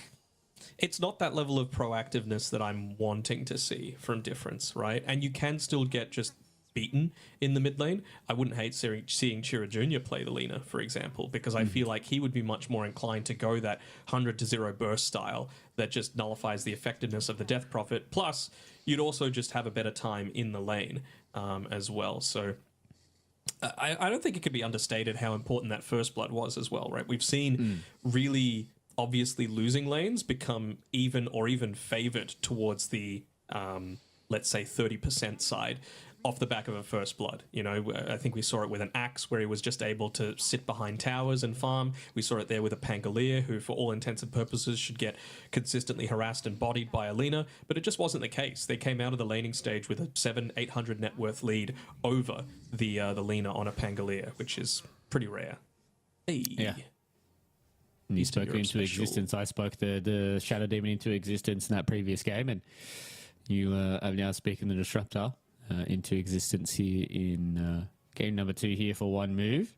it's not that level of proactiveness that I'm wanting to see from Difference, right? And you can still get just beaten in the mid lane. I wouldn't hate seeing Chira Jr. play the Lina, for example, because I feel like he would be much more inclined to go that 100-0 burst style that just nullifies the effectiveness of the Death Prophet. Plus, you'd also just have a better time in the lane as well. So I don't think it could be understated how important that First Blood was as well, right? We've seen really obviously losing lanes become even favored towards the, let's say, 30% side off the back of a First Blood. You know, I think we saw it with an Axe where he was just able to sit behind towers and farm. We saw it there with a Pangolier who, for all intents and purposes, should get consistently harassed and bodied by Alina, but it just wasn't the case. They came out of the laning stage with a 700-800 net worth lead over the Lina on a Pangolier, which is pretty rare. Hey. Yeah. And you spoke into existence. I spoke the Shadow Demon into existence in that previous game, and you are now speaking the Disruptor into existence here in game number 2 here for One Move.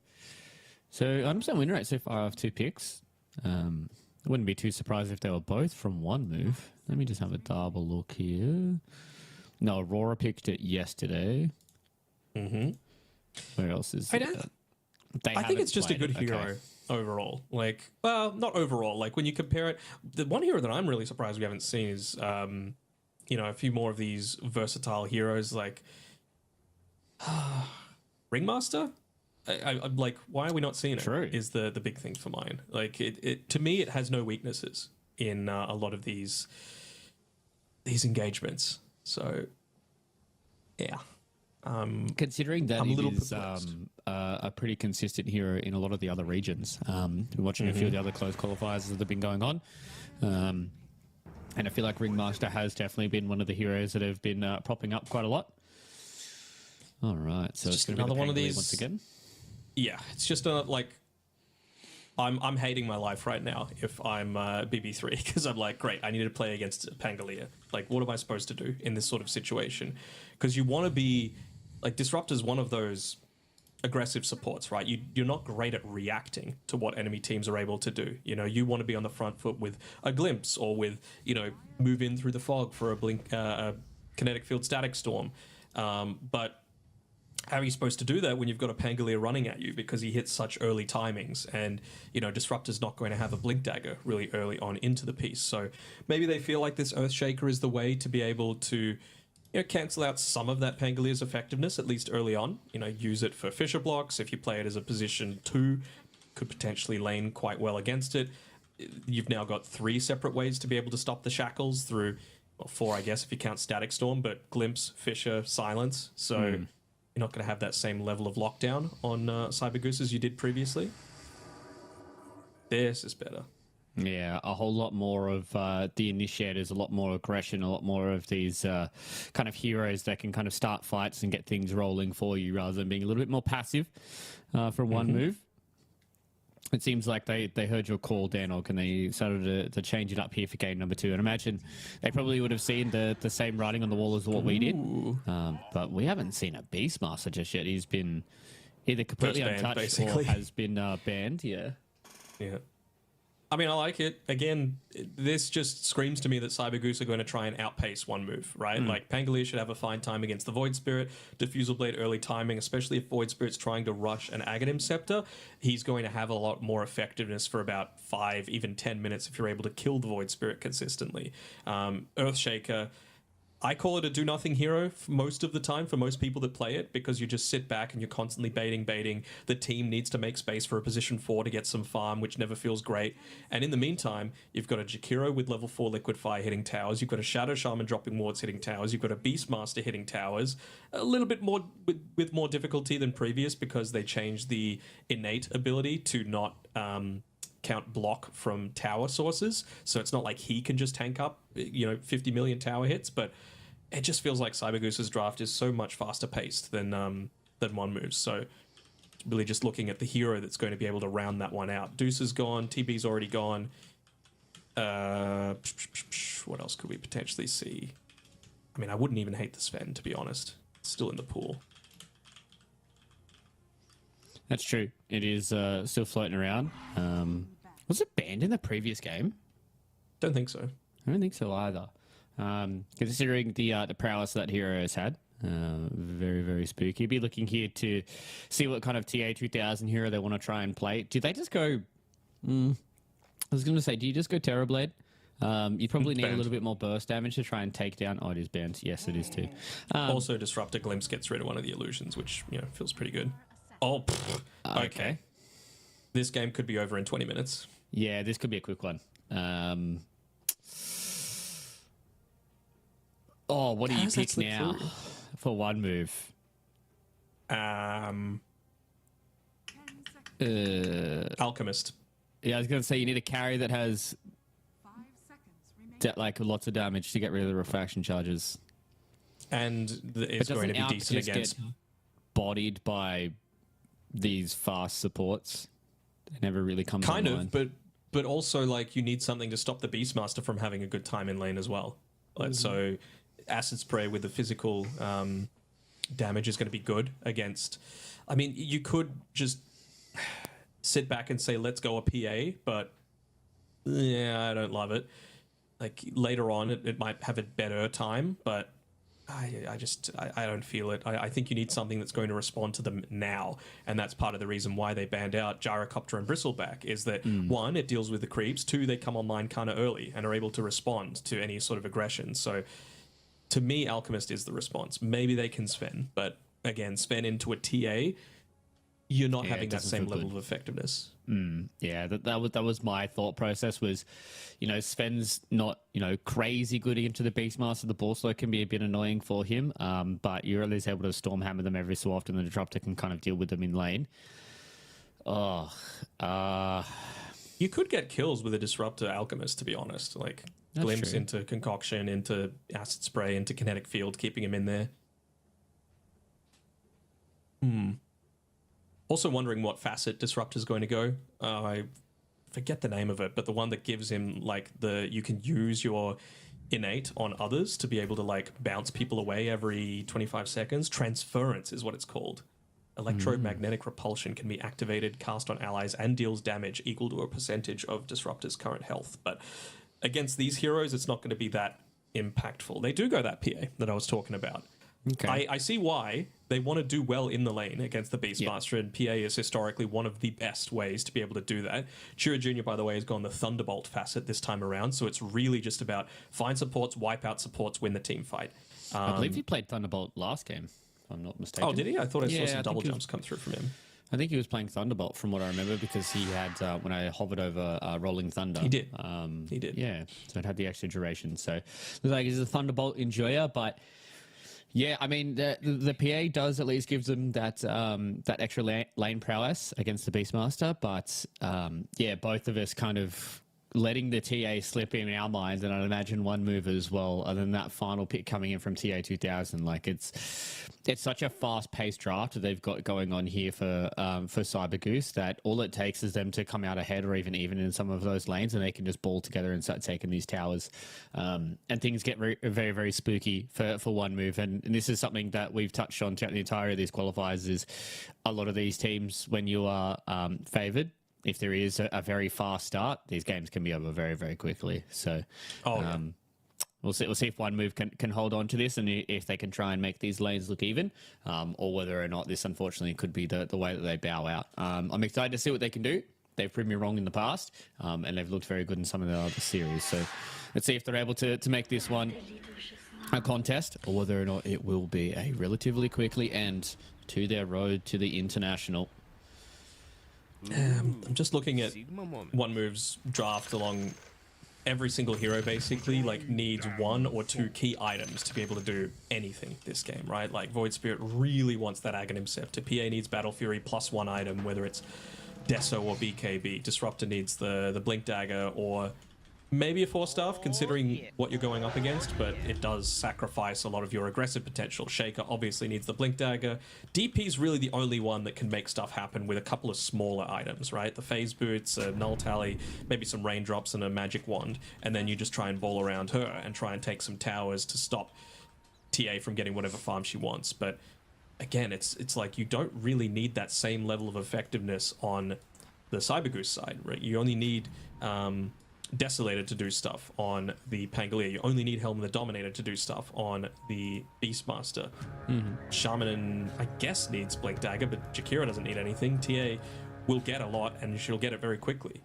So 100% win rate so far of 2 picks. I wouldn't be too surprised if they were both from One Move. Let me just have a double look here. No, Aurora picked it yesterday. Where else is it? I think it's just a good hero overall. Like, well, not overall. Like, when you compare it, the one hero that I'm really surprised we haven't seen is you know, a few more of these versatile heroes like Ringmaster. I'm like, why are we not seeing it? True. Is the big thing for mine. Like, it to me, it has no weaknesses in a lot of these engagements. So, yeah. Considering that I'm a it little is perplexed. A pretty consistent hero in a lot of the other regions. Been watching a few of the other close qualifiers that have been going on. And I feel like Ringmaster has definitely been one of the heroes that have been propping up quite a lot. All right, so it's going to be another one of Pangolier these once again. Yeah, it's just like I'm hating my life right now if I'm BB3 because I'm like, great, I need to play against Pangolier. Like, what am I supposed to do in this sort of situation? Because you want to be like Disruptor's one of those aggressive supports, right? You're not great at reacting to what enemy teams are able to do. You know, you want to be on the front foot with a glimpse or with, you know, move in through the fog for a kinetic field static storm. But how are you supposed to do that when you've got a Pangolier running at you because he hits such early timings and, you know, Disruptor's not going to have a Blink Dagger really early on into the piece. So maybe they feel like this Earthshaker is the way to be able to cancel out some of that Pangalier's effectiveness, at least early on. Use it for Fisher blocks. If you play it as a position 2, could potentially lane quite well against it. You've now got 3 separate ways to be able to stop the shackles through, 4, I guess, if you count Static Storm, but Glimpse, Fisher, Silence. So you're not going to have that same level of lockdown on Cyber Goose as you did previously. This is better. Yeah, a whole lot more of the initiators, a lot more aggression, a lot more of these kind of heroes that can kind of start fights and get things rolling for you rather than being a little bit more passive from one move. It seems like they heard your call, Danog, and they started to change it up here for game number 2. And imagine they probably would have seen the same writing on the wall as what we did. But we haven't seen a Beastmaster just yet. He's been either completely untouched basically, or has been banned, Yeah. I mean, I like it. Again, this just screams to me that Cyber Goose are going to try and outpace one move, right? Like, Pangolier should have a fine time against the Void Spirit. Diffusal Blade early timing, especially if Void Spirit's trying to rush an Aghanim Scepter, he's going to have a lot more effectiveness for about 5, even 10 minutes if you're able to kill the Void Spirit consistently. Earthshaker, I call it a do-nothing hero for most of the time for most people that play it, because you just sit back and you're constantly baiting. The team needs to make space for a position 4 to get some farm, which never feels great. And in the meantime, you've got a Jakiro with level 4 Liquid Fire hitting towers. You've got a Shadow Shaman dropping wards hitting towers. You've got a Beastmaster hitting towers. A little bit more with more difficulty than previous because they changed the innate ability to not count block from tower sources, so it's not like he can just tank up 50 million tower hits, but it just feels like Cyber Goose's draft is so much faster paced than one moves. So really just looking at the hero that's going to be able to round that one out. Deuce is gone, TB's already gone. What else could we potentially see? I mean, I wouldn't even hate the Sven, to be honest. It's still in the pool. That's true. It is still floating around. Was it banned in the previous game? Don't think so. I don't think so either. Considering the prowess that hero has had, very, very spooky. Be looking here to see what kind of TA 2000 hero they want to try and play. Do they just go... I was going to say, do you just go Terrorblade? You probably need a little bit more burst damage to try and take down... Oh, it is banned. Yes, it is too. Also, Disruptor Glimpse gets rid of one of the illusions, which, feels pretty good. Oh, okay. This game could be over in 20 minutes. Yeah, this could be a quick one. What do you pick now for one move? Alchemist. Yeah, I was going to say you need a carry that has 5 seconds remaining. lots of damage to get rid of the refraction charges. And it's going to be decent against... Get bodied by these fast supports. They never really come kind online. of, but also like you need something to stop the Beastmaster from having a good time in lane as well. So Acid Spray with the physical damage is going to be good against... I mean, you could just sit back and say, let's go a PA, but yeah, I don't love it. Like later on, it might have a better time, but I don't feel it. I think you need something that's going to respond to them now, and that's part of the reason why they banned out Gyrocopter and Bristleback, is that one, it deals with the creeps, 2, they come online kind of early and are able to respond to any sort of aggression. So to me, Alchemist is the response. Maybe they can Sven, but again, Sven into a TA, you're not having that same level of effectiveness. Yeah, that was my thought process was, Sven's not, crazy good into the Beastmaster. The ball slow can be a bit annoying for him, but you're at least able to storm hammer them every so often, and the Disruptor can kind of deal with them in lane. You could get kills with a Disruptor Alchemist, to be honest. Like, Glimpse into Concoction, into Acid Spray, into Kinetic Field, keeping him in there. Also wondering what facet Disruptor's going to go. I forget the name of it, but the one that gives him, like, you can use your innate on others to be able to, like, bounce people away every 25 seconds. Transference is what it's called. Electromagnetic repulsion can be activated, cast on allies, and deals damage equal to a percentage of Disruptor's current health. But against these heroes, it's not going to be that impactful. They do go that PA that I was talking about. Okay. I see why they want to do well in the lane against the Beastmaster, and PA is historically one of the best ways to be able to do that. Chira Jr., by the way, has gone the Thunderbolt facet this time around, so it's really just about find supports, wipe out supports, win the team fight. I believe he played Thunderbolt last game, if I'm not mistaken. Oh, did he? I thought I saw Yeah, some I double think he jumps come through from him. I think he was playing Thunderbolt from what I remember because he had, when I hovered over Rolling Thunder. He did. He did. Yeah, so it had the extra duration. So, like, he's a Thunderbolt enjoyer, but yeah, I mean, the PA does at least give them that that extra lane prowess against the Beastmaster, but yeah, both of us kind of letting the TA slip in our minds, and I'd imagine one move as well, and then that final pick coming in from TA 2000. Like, it's such a fast-paced draft that they've got going on here for Cyber Goose that all it takes is them to come out ahead or even in some of those lanes, and they can just ball together and start taking these towers. And things get very, very, very spooky for one move. And this is something that we've touched on throughout the entirety of these qualifiers is a lot of these teams, when you are favoured, if there is a very fast start, these games can be over very, very quickly. So we'll see if one move can hold on to this and if they can try and make these lanes look even, or whether or not this, unfortunately, could be the way that they bow out. I'm excited to see what they can do. They've proved me wrong in the past, and they've looked very good in some of the other series. So let's see if they're able to make this one a contest, or whether or not it will be a relatively quickly end to their road to the international. I'm just looking at one move's draft along every single hero basically like needs one or two key items to be able to do anything this game, right? Like Void Spirit really wants that Aghanim Scepter. PA needs Battle Fury plus one item, whether it's Deso or BKB. Disruptor needs the Blink Dagger or maybe a 4-staff, considering what you're going up against, but it does sacrifice a lot of your aggressive potential. Shaker obviously needs the Blink Dagger. DP's really the only one that can make stuff happen with a couple of smaller items, right? The Phase Boots, a Null Tally, maybe some Raindrops and a Magic Wand, and then you just try and ball around her and try and take some towers to stop TA from getting whatever farm she wants. But again, it's like you don't really need that same level of effectiveness on the Cyber Goose side, right? You only need Desolator to do stuff on the Pangolier. You only need Helm the Dominator to do stuff on the Beastmaster. Shaman, I guess, needs Blink Dagger, but Jakira doesn't need anything. TA will get a lot, and she'll get it very quickly.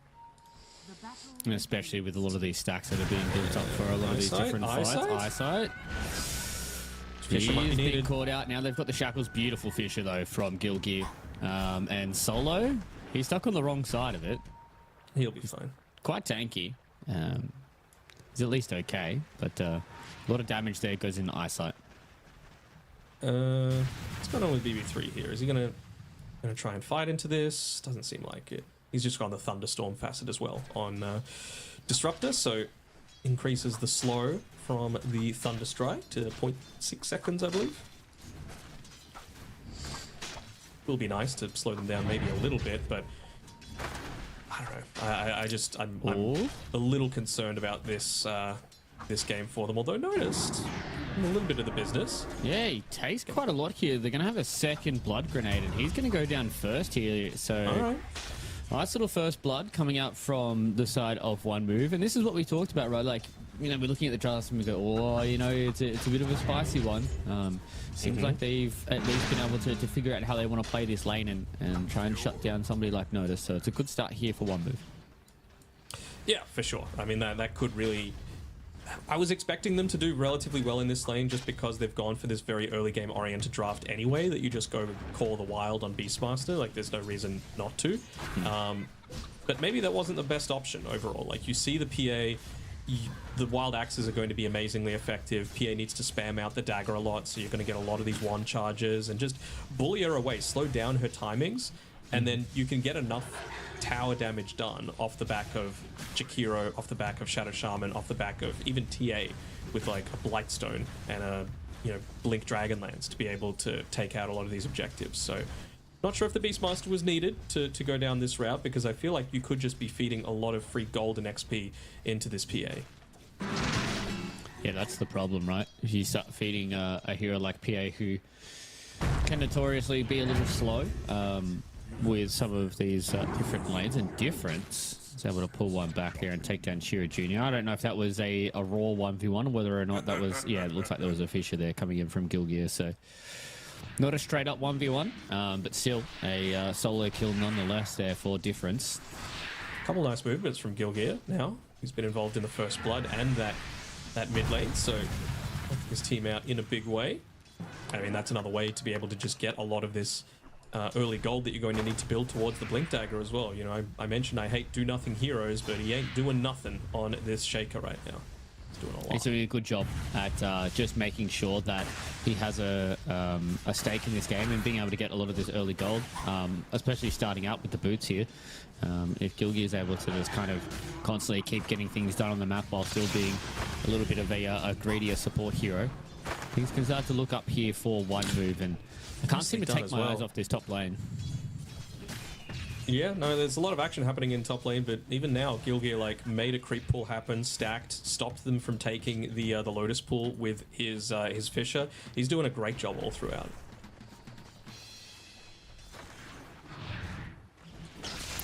And especially with a lot of these stacks that are being built up for a lot of these different fights. Eyesight. Fisher might be He's being needed. caught out now. They've got the Shackles. Beautiful Fisher, though, from Gilgear. And Solo, he's stuck on the wrong side of it. He'll be fine. Quite tanky. He's at least okay, but a lot of damage there goes into Eyesight. What's going on with BB3 here? Is he gonna try and fight into this? Doesn't seem like it. He's just got the Thunderstorm facet as well on Disruptor, so increases the slow from the Thunderstrike to 0.6 seconds, I believe. Will be nice to slow them down maybe a little bit, but I don't know. I'm a little concerned about this this game for them, although noticed a little bit of the business. Yeah, he takes quite a lot here. They're going to have a second blood grenade, and he's going to go down first here. So, All right. nice little first blood coming out from the side of one move. And this is what we talked about, right? Like, you know, we're looking at the draft and we go, oh, you know, it's a bit of a spicy one. Seems like they've at least been able to figure out how they want to play this lane and try and shut down somebody like Notice. So it's a good start here for one move. Yeah, for sure. I mean, that could really... I was expecting them to do relatively well in this lane just because they've gone for this very early game oriented draft anyway, that you just go call the wild on Beastmaster. Like, there's no reason not to. But maybe that wasn't the best option overall. Like, you see the PA... the wild axes are going to be amazingly effective. PA needs to spam out the dagger a lot, so you're going to get a lot of these wand charges and just bully her away, slow down her timings, and then you can get enough tower damage done off the back of Jakiro, off the back of Shadow Shaman, off the back of even TA with like a Blightstone and a Blink Dragonlance to be able to take out a lot of these objectives. So not sure if the Beastmaster was needed to go down this route, because I feel like you could just be feeding a lot of free gold and XP into this PA. Yeah, that's the problem, right? If you start feeding a hero like PA who can notoriously be a little slow with some of these different lanes, and Difference is able to pull one back here and take down Shiro Jr. I don't know if that was a raw 1v1 or whether or not that was... Yeah, it looks like there was a Fisher there coming in from Gilgear, so... Not a straight up 1v1, but still a solo kill nonetheless there for Difference. A couple nice movements from Gilgear now. He's been involved in the first blood and that mid lane, so his team out in a big way. I mean, that's another way to be able to just get a lot of this early gold that you're going to need to build towards the Blink Dagger as well. You know, I mentioned I hate do-nothing heroes, but he ain't doing nothing on this Shaker right now. He's doing a lot. He's doing a good job at just making sure that he has a stake in this game and being able to get a lot of this early gold, especially starting out with the boots here. If Gilgy is able to just kind of constantly keep getting things done on the map while still being a little bit of a greedier support hero, things can start to look up here for one move, and I can't seem to take my eyes off this top lane. Yeah, no, there's a lot of action happening in top lane, but even now, Gilgear like made a creep pull happen, stacked, stopped them from taking the Lotus pool with his Fisher. He's doing a great job all throughout.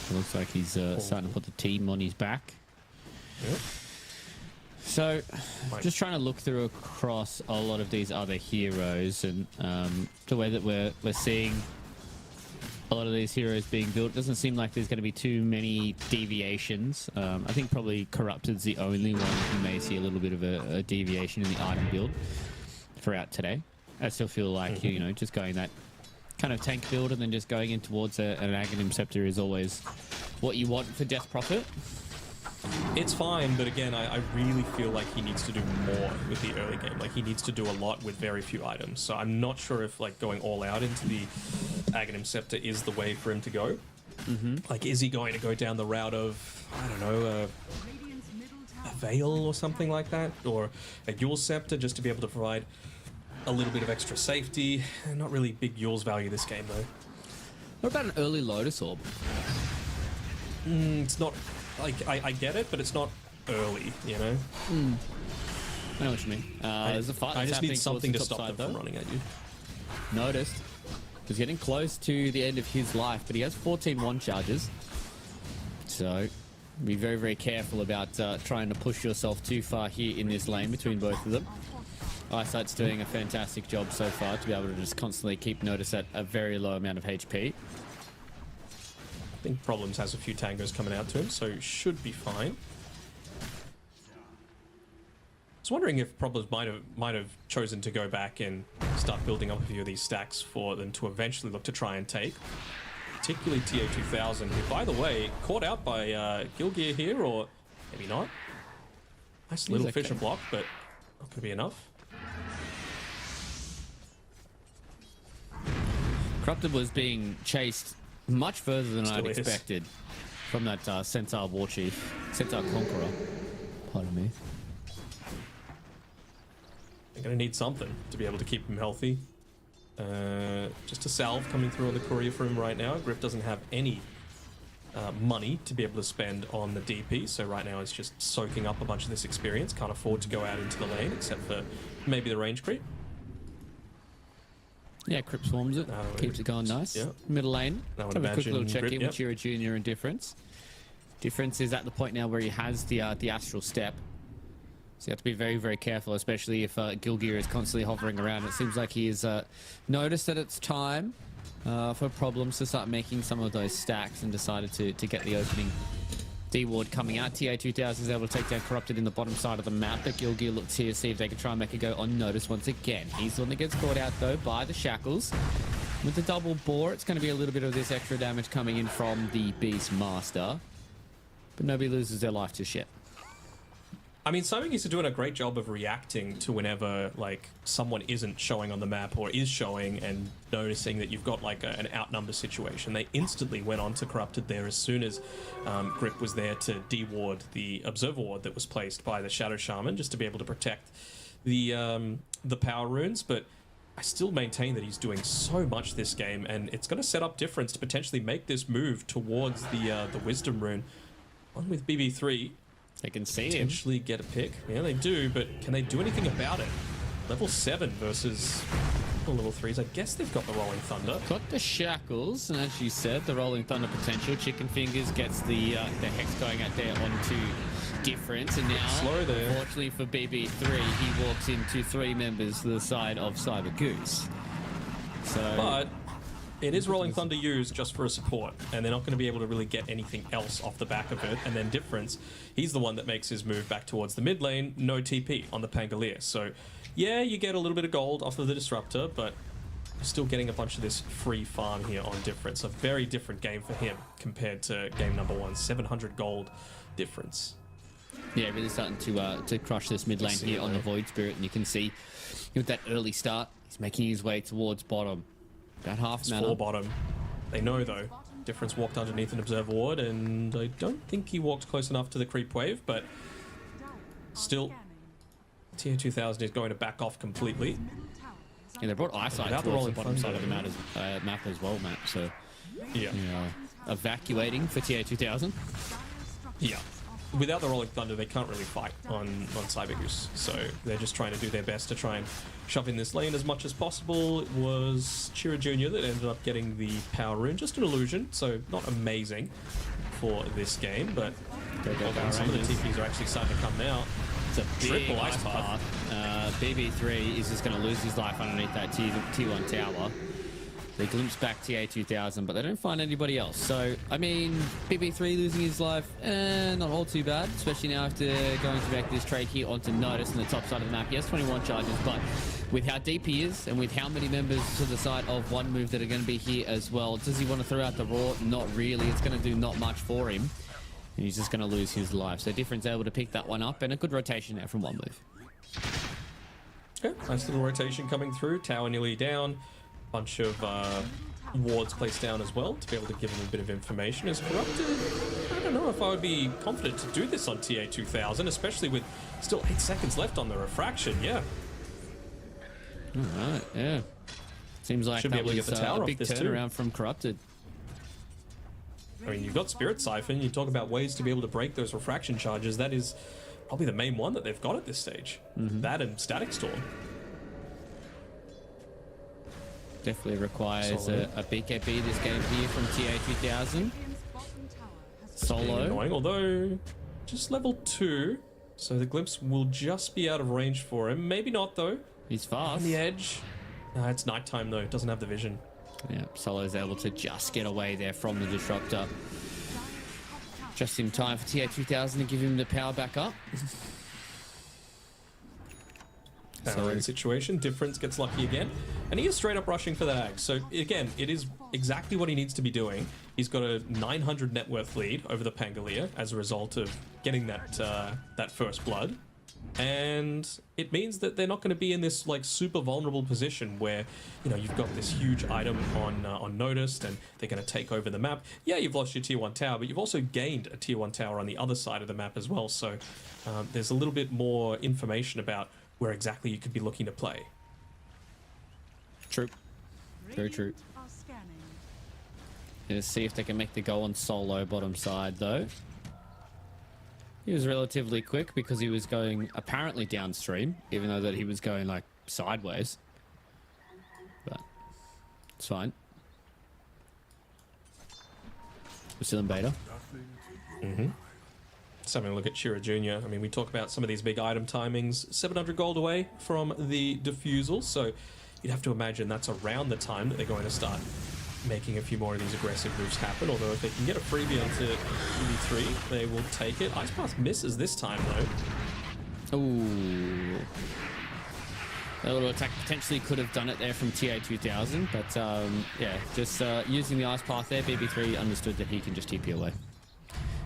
It looks like he's starting to put the team on his back. Yep. So, just trying to look through across a lot of these other heroes, and the way that we're seeing a lot of these heroes being built, doesn't seem like there's going to be too many deviations. I think probably Corrupted's the only one who may see a little bit of a deviation in the item build throughout today. I still feel like, you know, just going that kind of tank build and then just going in towards an Aghanim Scepter is always what you want for Death Prophet. It's fine, but again, I really feel like he needs to do more with the early game. Like, he needs to do a lot with very few items. So I'm not sure if, like, going all out into the Aghanim Scepter is the way for him to go. Like, is he going to go down the route of, I don't know, a Veil or something like that? Or a Yule Scepter, just to be able to provide a little bit of extra safety? Not really big Yule's value this game, though. What about an early Lotus Orb? It's not... Like, I get it, but it's not early, you know? I know what you mean. There's a fight I that's just happening need something to towards the top stop them side, from though. running at you. Noticed. He's getting close to the end of his life, but he has 14 one charges. So, be very, very careful about trying to push yourself too far here in this lane between both of them. Eyesight's doing a fantastic job so far to be able to just constantly keep Notice at a very low amount of HP. I think Problems has a few tangos coming out to him, so should be fine. I was wondering if Problems might have chosen to go back and start building up a few of these stacks for them to eventually look to try and take. Particularly TA2000, who, by the way, caught out by Gilgear here, or maybe not. Nice little Fisher block, but not going to be enough. Corrupted was being chased much further than I'd is. expected from that Centaur War Chief, Centaur Conqueror. Pardon me. They're going to need something to be able to keep him healthy. Just a salve coming through on the courier for him right now. Griff doesn't have any money to be able to spend on the DP, so right now he's just soaking up a bunch of this experience. Can't afford to go out into the lane, except for maybe the range creep. Yeah, Crypt swarms it, keeps it going nice. Yeah. Middle lane, I would have a quick little imagine check Grip, in yep. with Chira Jr. and Difference. Difference is at the point now where he has the Astral Step. So you have to be very, very careful, especially if Gilgear is constantly hovering around. It seems like he has noticed that it's time for Problems to start making some of those stacks and decided to get the opening D-Ward coming out. TA2000 is able to take down Corrupted in the bottom side of the map, but Gilgear looks here to see if they can try and make a go unnoticed once again. He's the one that gets caught out, though, by the Shackles. With the double bore, it's going to be a little bit of this extra damage coming in from the Beast Master. But nobody loses their life just yet. I mean, Cybergeese are doing a great job of reacting to whenever, like, someone isn't showing on the map or is showing and noticing that you've got, like, an outnumber situation. They instantly went on to Corrupted there as soon as Grip was there to de-ward the Observer Ward that was placed by the Shadow Shaman, just to be able to protect the power runes. But I still maintain that he's doing so much this game, and it's going to set up Difference to potentially make this move towards the Wisdom rune. On with BB3. They can see him. Potentially get a pick. Yeah, they do, but can they do anything about it? Level 7 versus level 3s. I guess they've got the Rolling Thunder. Got the Shackles, and as you said, the Rolling Thunder potential. Chicken Fingers gets the Hex going out there onto Difference, and now, Slow there. unfortunately for BB3, he walks into 3 members to the side of Cyber Goose. So, But it is Rolling Thunder used just for a support, and they're not going to be able to really get anything else off the back of it. And then Difference, he's the one that makes his move back towards the mid lane, no TP on the Pangolier. So Yeah, you get a little bit of gold off of the Disruptor, but you're still getting a bunch of this free farm here on difference. A very different game for him compared to game number 1. 700 gold difference. Yeah, really starting to crush this mid lane here on the Void Spirit, and you can see with that early start, he's making his way towards bottom. About half It's mana. for bottom. They know though. Difference walked underneath an Observer Ward, and I don't think he walked close enough to the creep wave, but still, Tier 2000 is going to back off completely. Yeah, they brought eyesight Without the towards the rolling bottom side of the thunder. map as well, Matt. So, Yeah. evacuating for TA 2000. Yeah. Without the Rolling Thunder, they can't really fight on Cybergoose. So they're just trying to do their best to try and shove in this lane as much as possible. It was Chira Jr. that ended up getting the Power Rune. Just an illusion, so not amazing for this game, but some of the TPs are actually starting to come now. It's a big Triple ice ice path. BB3 is just going to lose his life underneath that T1 tower. They glimpse back TA 2000, but they don't find anybody else. So, I mean, BB3 losing his life, not all too bad, especially now after going to make this trade here onto Notice on the top side of the map. He has 21 charges, but with how deep he is and with how many members to the side of one move that are going to be here as well, does he want to throw out the Raw? Not really. It's going to do not much for him. And he's just going to lose his life. So Difference able to pick that one up, and a good rotation there from one move. Okay, nice little rotation coming through. Tower nearly down. Bunch of wards placed down as well to be able to give him a bit of information. Is Corrupted? I don't know if I would be confident to do this on TA 2000, especially with still 8 seconds left on the refraction. Yeah. All right, yeah. Seems like Should be that able to was get the tower a off big this too. turnaround from Corrupted. I mean, you've got Spirit Siphon. You talk about ways to be able to break those refraction charges. That is probably the main one that they've got at this stage. That and Static Storm. Definitely requires Solid. a BKB this game here from TA 2000. Being Solo. annoying, although just level 2, so the Glimpse will just be out of range for him. Maybe not though. He's On fast. the edge. It's nighttime though. Doesn't have the vision. Yeah, Solo's able to just get away there from the Disruptor. Just in time for TA 2000 to give him the power back up. Power in situation. Difference gets lucky again. And he is straight up rushing for that Ag. So again, it is exactly what he needs to be doing. He's got a 900 net worth lead over the Pangolier as a result of getting that first blood. And it means that they're not going to be in this like super vulnerable position where, you know, you've got this huge item on Noticed and they're going to take over the map. Yeah, you've lost your tier 1 tower, but you've also gained a tier 1 tower on the other side of the map as well. So there's a little bit more information about where exactly you could be looking to play. True. Very true. Let's see if they can make the go on Solo bottom side though. He was relatively quick because he was going apparently downstream, even though that he was going like sideways. But it's fine. We're still in beta. Just having a look at Shira Jr. I mean, we talk about some of these big item timings. 700 gold away from the Diffusal, so you'd have to imagine that's around the time that they're going to start making a few more of these aggressive moves happen. Although if they can get a freebie onto EV3, they will take it. Ice Path misses this time though. Ooh. A little attack potentially could have done it there from TA 2000, but yeah, just using the Ice Path there, BB3 understood that he can just TP away.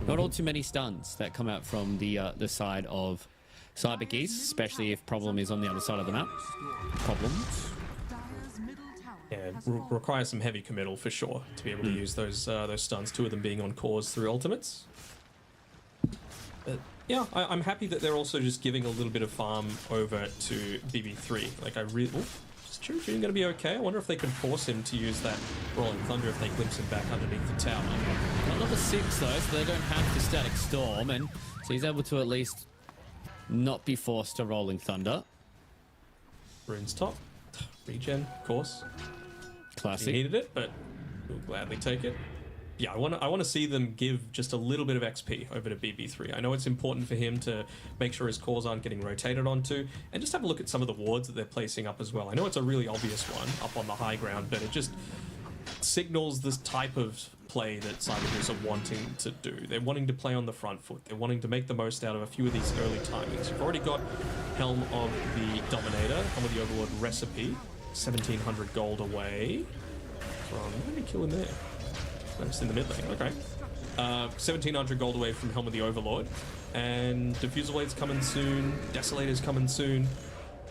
Not all too many stuns that come out from the side of Cyber Geese, especially if Problem is on the other side of the map. Problem. Yeah, requires some heavy committal for sure to be able to use those stuns. 2 of them being on cores through ultimates. But yeah, I'm happy that they're also just giving a little bit of farm over to BB3. Like I really, is Chirichiri going to be okay? I wonder if they can force him to use that Rolling Thunder if they glimpse him back underneath the tower. Not number 6 though, so they don't have the Static Storm, and so he's able to at least not be forced to Rolling Thunder. Rune's top, regen, of course. He Classic. needed it, but we'll gladly take it. Yeah, I want to see them give just a little bit of XP over to BB3. I know it's important for him to make sure his cores aren't getting rotated onto, and just have a look at some of the wards that they're placing up as well. I know it's a really obvious one up on the high ground, but it just signals this type of play that Cybergoose are wanting to do. They're wanting to play on the front foot. They're wanting to make the most out of a few of these early timings. You've already got Helm of the Dominator, Helm of the Overlord recipe, 1,700 gold away from... How did he kill him there? That's in the mid lane, okay. 1,700 gold away from Helm of the Overlord, and Diffusal Blade's coming soon, Desolator's coming soon.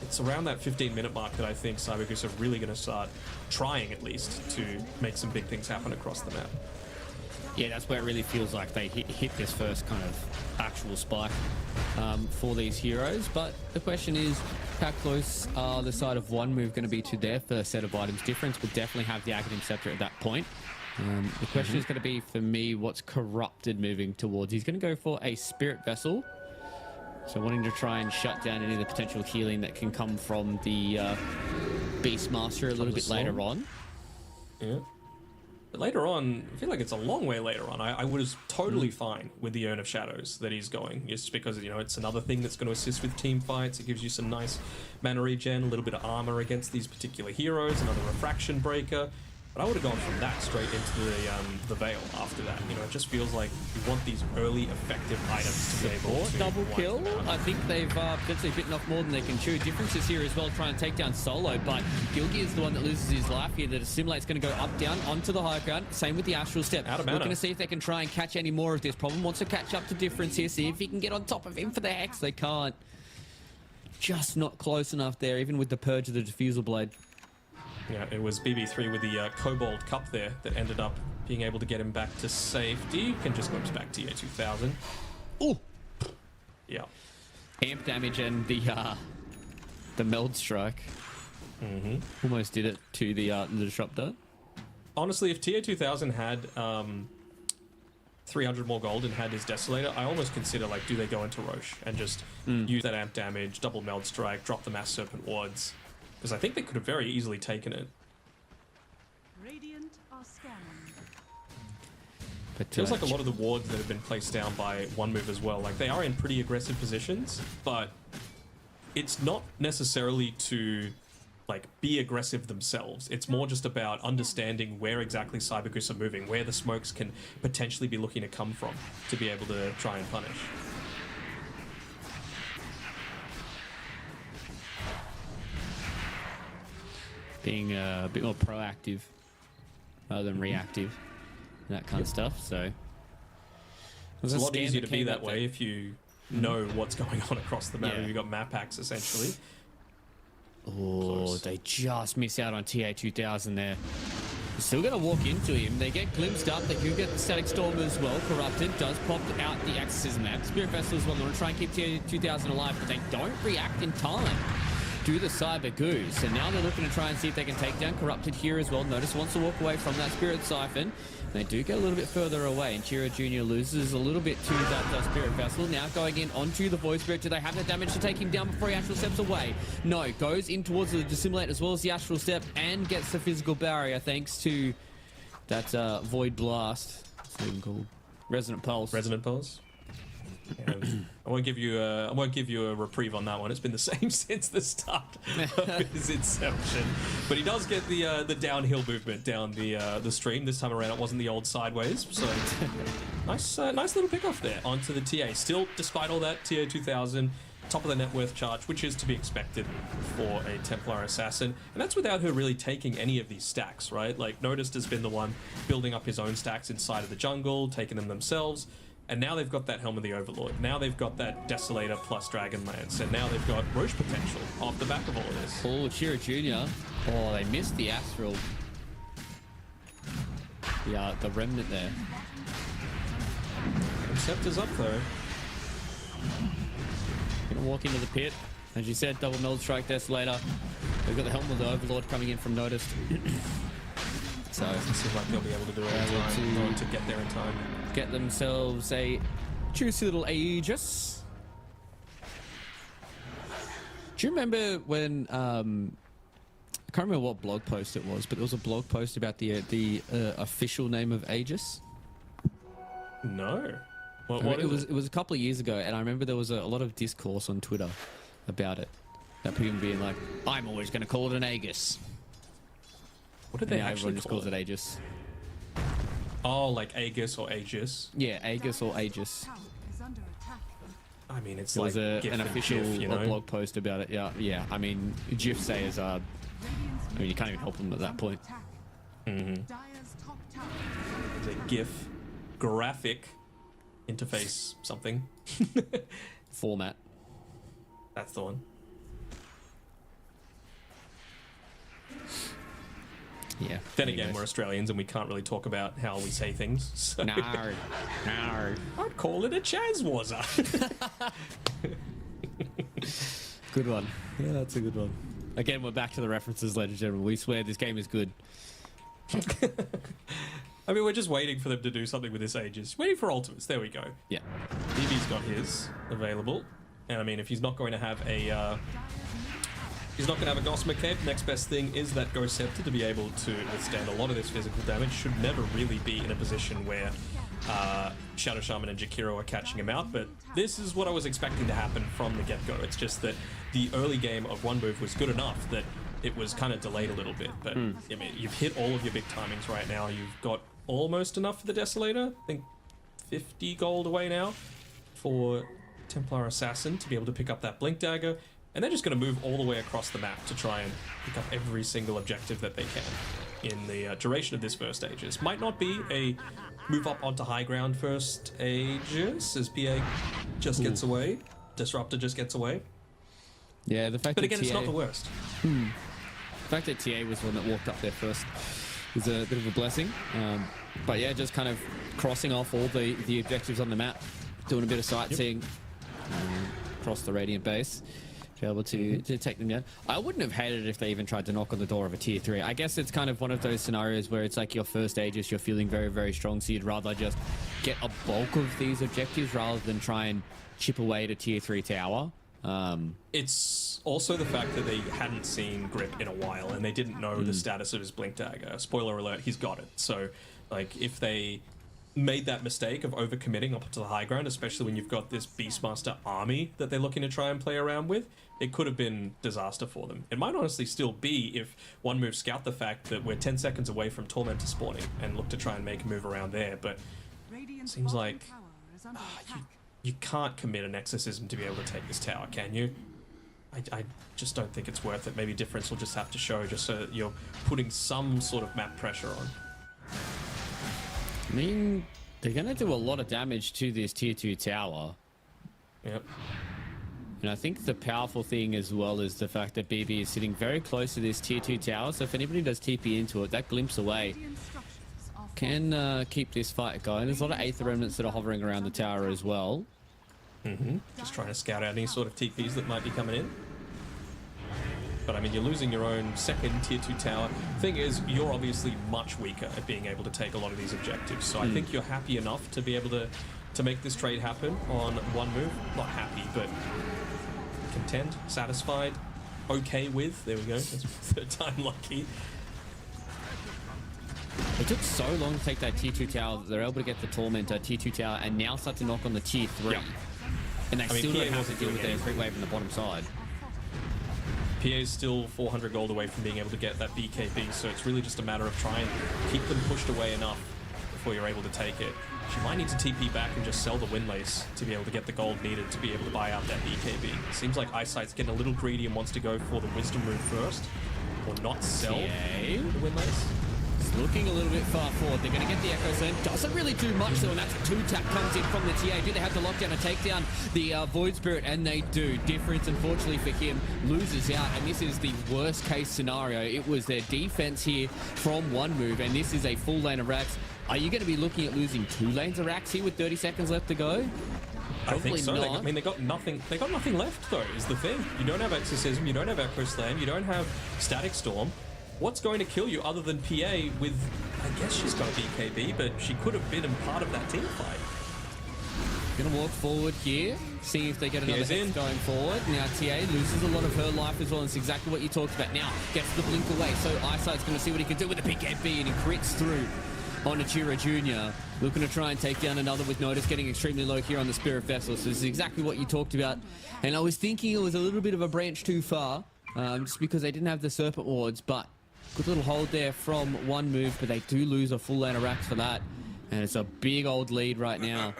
It's around that 15-minute mark that I think CyberGoose are really going to start trying, at least, to make some big things happen across the map. Yeah, that's where it really feels like they hit this first kind of actual spike for these heroes. But the question is, how close are the side of one move going to be to their first set of items? Difference would definitely have the Aghanim Scepter at that point. The question is going to be, for me, what's Corrupted moving towards? He's going to go for a Spirit Vessel. So wanting to try and shut down any of the potential healing that can come from the Beastmaster a little bit later on. Yeah. But later on, I feel like it's a long way later on. I was totally fine with the Urn of Shadows that he's going. Just because, you know, it's another thing that's going to assist with team fights. It gives you some nice mana regen, a little bit of armor against these particular heroes, another Refraction Breaker. But I would have gone from that straight into the Veil after that. You know, it just feels like you want these early effective items to be able to... Double kill. I think they've potentially bitten off more than they can chew. Differences here as well, trying to take down Solo, but Gilgi is the one that loses his life here. The Assimilate's going to go up, down, onto the high ground. Same with the Astral Step. Out of mana. Looking to see if they can try and catch any more of this problem. Wants to catch up to Difference here, see if he can get on top of him for the Hex. They can't. Just not close enough there, even with the Purge of the Diffusal Blade. Yeah, it was BB3 with the Kobold Cup there that ended up being able to get him back to safety. Can just glimpse back TA 2000. Oh, Yeah. amp damage and the Meld Strike. Almost did it to the Disruptor. Honestly, if TA 2000 had 300 more gold and had his Desolator, I almost consider, like, do they go into Roche and just use that amp damage, double Meld Strike, drop the Mass Serpent Wards? Because I think they could have very easily taken it. Radiant are scanning. But Feels like a lot of the wards that have been placed down by one move as well. Like, they are in pretty aggressive positions, but it's not necessarily to, like, be aggressive themselves. It's more just about understanding where exactly CyberGoose are moving, where the smokes can potentially be looking to come from to be able to try and punish. being a bit more proactive rather than reactive, and that kind of stuff. So it's a lot easier to be that way if you know what's going on across the map. Yeah. You've got map hacks essentially. Oh, Close. they just miss out on TA 2000 there. They're still going to walk into him. They get glimpsed up. They do get the Static Storm as well. Corrupted does pop out the Exorcism there. Spirit Vessel as well. They want to try and keep TA 2000 alive, but they don't react in time to the Cyber Goose. And now they're looking to try and see if they can take down Corrupted here as well. Notice wants to walk away from that Spirit Siphon. They do get a little bit further away, and Chiro Jr. loses a little bit to that Spirit Vessel. Now going in onto the Void Spirit. Do they have the damage to take him down before he Astral Steps away? No, goes in towards the Dissimulate as well as the Astral Step and gets the physical barrier thanks to that Void Blast. What's it even called? Resonant Pulse. Resonant Pulse. Yeah, I won't give you a reprieve on that one. It's been the same since the start of his inception. But he does get the downhill movement down the stream. This time around, it wasn't the old sideways. So nice little pick off there onto the TA. Still, despite all that, TA 2000 top of the net worth charge, which is to be expected for a Templar assassin, and that's without her really taking any of these stacks, right? Like, Noticed has been the one building up his own stacks inside of the jungle, taking them themselves. And now they've got that Helm of the Overlord. Now they've got that Desolator plus Dragonlance. And now they've got Roche potential off the back of all of this. Oh, Chiro Jr. Oh, they missed the Astral. The Remnant there. Scepter's up though. Gonna walk into the pit. As you said, double Meld Strike Desolator. They've got the Helm of the Overlord coming in from Noticed. So It seems like they'll be able to do it in time. Going to get there in time. Get themselves a juicy little Aegis. Do you remember when I can't remember what blog post it was, but there was a blog post about the official name of Aegis? No. What it is was a couple of years ago, and I remember there was a lot of discourse on Twitter about it. That people being like, "I'm always going to call it an Aegis." What did they And actually everyone just call calls it Aegis. Oh, like Aegis or Aegis. Yeah, Aegis or Aegis. Tower is under attack. I mean, it's There was like GIF an and official GIF, you know? blog post about it. Yeah. I mean, GIF sayers are. I mean, you can't even help them at that point. Dire's top tower. It's a GIF, graphic, interface, something. Format. That's the one. Yeah. Then again, we're Australians and we can't really talk about how we say things. So No. I'd call it a Chazwazza. Good one. Yeah, that's a good one. Again, we're back to the references, ladies and gentlemen. We swear this game is good. I mean, we're just waiting for them to do something with this Aegis. Waiting for Ultimates. There we go. Yeah. BB's got his available. And I mean, if he's not going to have a... He's not going to have a Gossamer Cape. Next best thing is that Ghost Scepter to be able to withstand a lot of this physical damage. Should never really be in a position where Shadow Shaman and Jakiro are catching him out, but this is what I was expecting to happen from the get-go. It's just that the early game of One Move was good enough that it was kind of delayed a little bit. But I mean, you've hit all of your big timings right now. You've got almost enough for the Desolator. I think 50 gold away now for Templar Assassin to be able to pick up that Blink Dagger. And they're just going to move all the way across the map to try and pick up every single objective that they can in the duration of this first Aegis. Might not be a move up onto high ground first Aegis, as PA just gets away. Disruptor just gets away. Yeah, the fact But that again, it's not the worst. The fact that TA was the one that walked up there first is a bit of a blessing. But yeah, just kind of crossing off all the objectives on the map, doing a bit of sightseeing across the Radiant base. Be able to take them down. I wouldn't have hated it if they even tried to knock on the door of a tier 3. I guess it's kind of one of those scenarios where it's like your first Aegis, you're feeling very, very strong, so you'd rather just get a bulk of these objectives rather than try and chip away at a tier 3 tower. It's also the fact that they hadn't seen Grip in a while and they didn't know the status of his Blink Dagger. Spoiler alert, he's got it. So, like, if they made that mistake of overcommitting up to the high ground, especially when you've got this Beastmaster army that they're looking to try and play around with, it could have been disaster for them. It might honestly still be if One Move scout the fact that we're 10 seconds away from Tormentor spawning and look to try and make a move around there, but Radiant's seems bottom like tower is under attack. you can't commit an exorcism to be able to take this tower, can you? I just don't think it's worth it. Maybe Difference will just have to show just so that you're putting some sort of map pressure on. I mean, they're going to do a lot of damage to this tier 2 tower. Yep. And I think the powerful thing as well is the fact that BB is sitting very close to this tier 2 tower, so if anybody does TP into it, that glimpse away Radiant structures are can keep this fight going. There's a lot of Aether Remnants that are hovering around the tower as well. Just trying to scout out any sort of TPs that might be coming in. But I mean, you're losing your own second tier 2 tower. Thing is, you're obviously much weaker at being able to take a lot of these objectives. So I think you're happy enough to be able to make this trade happen on One Move. Not happy, but content, satisfied, okay with. There we go. That's third time lucky. It took so long to take that tier 2 tower that they're able to get the Tormentor tier 2 tower and now start to knock on the tier 3. Yep. And they I mean, still PA don't have to wasn't deal doing with their anything. crit wave on the bottom side. PA's still 400 gold away from being able to get that BKB, so it's really just a matter of trying to keep them pushed away enough before you're able to take it. She might need to TP back and just sell the Windlace to be able to get the gold needed to be able to buy out that BKB. It seems like Eyesight's getting a little greedy and wants to go for the Wisdom Rune first, or not sell TA the Windlace. is looking a little bit far forward. They're going to get the Echo Zone. Doesn't really do much though, and that's a 2-tap comes in from the TA. Do they have the lockdown and take down the Void Spirit? And they do. Difference, unfortunately for him, loses out, and this is the worst case scenario. It was their defense here from One Move, and this is a full lane of racks. Are you going to be looking at losing 2 lanes of racks here with 30 seconds left to go? I think so. Not. I mean, they got nothing. They got nothing left though. Is the thing. You don't have Exorcism. You don't have Echo Slam. You don't have Static Storm. What's going to kill you other than PA with? I guess she's got a BKB, but she could have been a part of that team fight. Going to walk forward here, see if they get another Here's hex in. going forward. Now TA loses a lot of her life as well, and it's exactly what you talked about. Now gets the blink away, so Eyesight's going to see what he can do with the BKB, and he crits through on Achira Jr. Looking to try and take down another with Notice, getting extremely low here on the Spirit Vessel. So this is exactly what you talked about. And I was thinking it was a little bit of a branch too far, just because they didn't have the Serpent Wards, but good little hold there from One Move, but they do lose a full lane of racks for that. And it's a big old lead right now.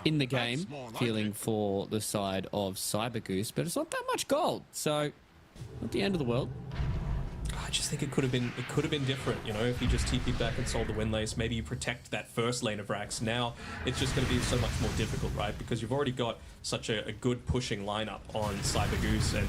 in the game, feeling for the side of Cyber Goose, but it's not that much gold, so not the end of the world. I just think it could have been different, you know, if you just TP back and sold the win lace, maybe you protect that first lane of racks. Now it's just going to be so much more difficult, right? Because you've already got such a good pushing lineup on Cyber Goose, and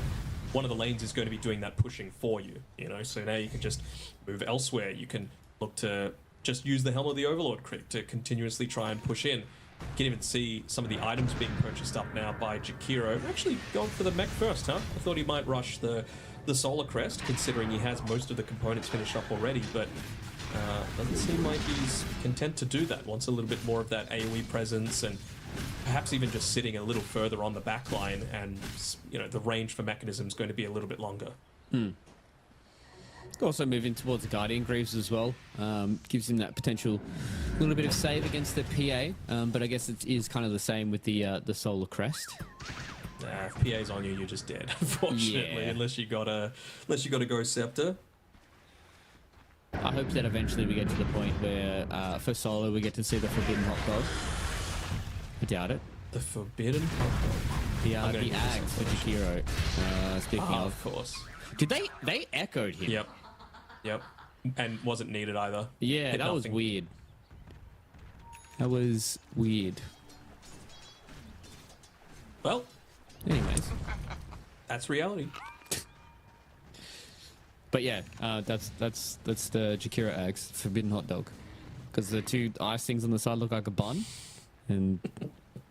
one of the lanes is going to be doing that pushing for you, you know, so now you can just move elsewhere. You can look to just use the Helm of the Overlord crit to continuously try and push in. You can even see some of the items being purchased up now by Jakiro. Actually going for the mech first, huh? I thought he might rush the Solar Crest, considering he has most of the components finished up already, but doesn't seem like he's content to do that. Wants a little bit more of that AoE presence, and perhaps even just sitting a little further on the back line, and, you know, the range for Mechanism is going to be a little bit longer. Also moving towards the Guardian Greaves as well. Gives him that potential little bit of save against the PA, but I guess it is kind of the same with the Solar Crest. If PA's on you, you're just dead, unfortunately, Yeah. unless you got a Ghost Scepter. I hope that eventually we get to the point where for solo we get to see the Forbidden Hot Dog. I doubt it. The Forbidden Hot Dog. The I'm gonna use Ags this for one Jakiro. Speaking of of, course. did they echoed him? Yep. And wasn't needed either. Yeah, Hit that was nothing. weird. That was weird. Well, Anyways, that's reality. but yeah, that's the Jakiro Ags Forbidden Hot Dog, because the two ice things on the side look like a bun, and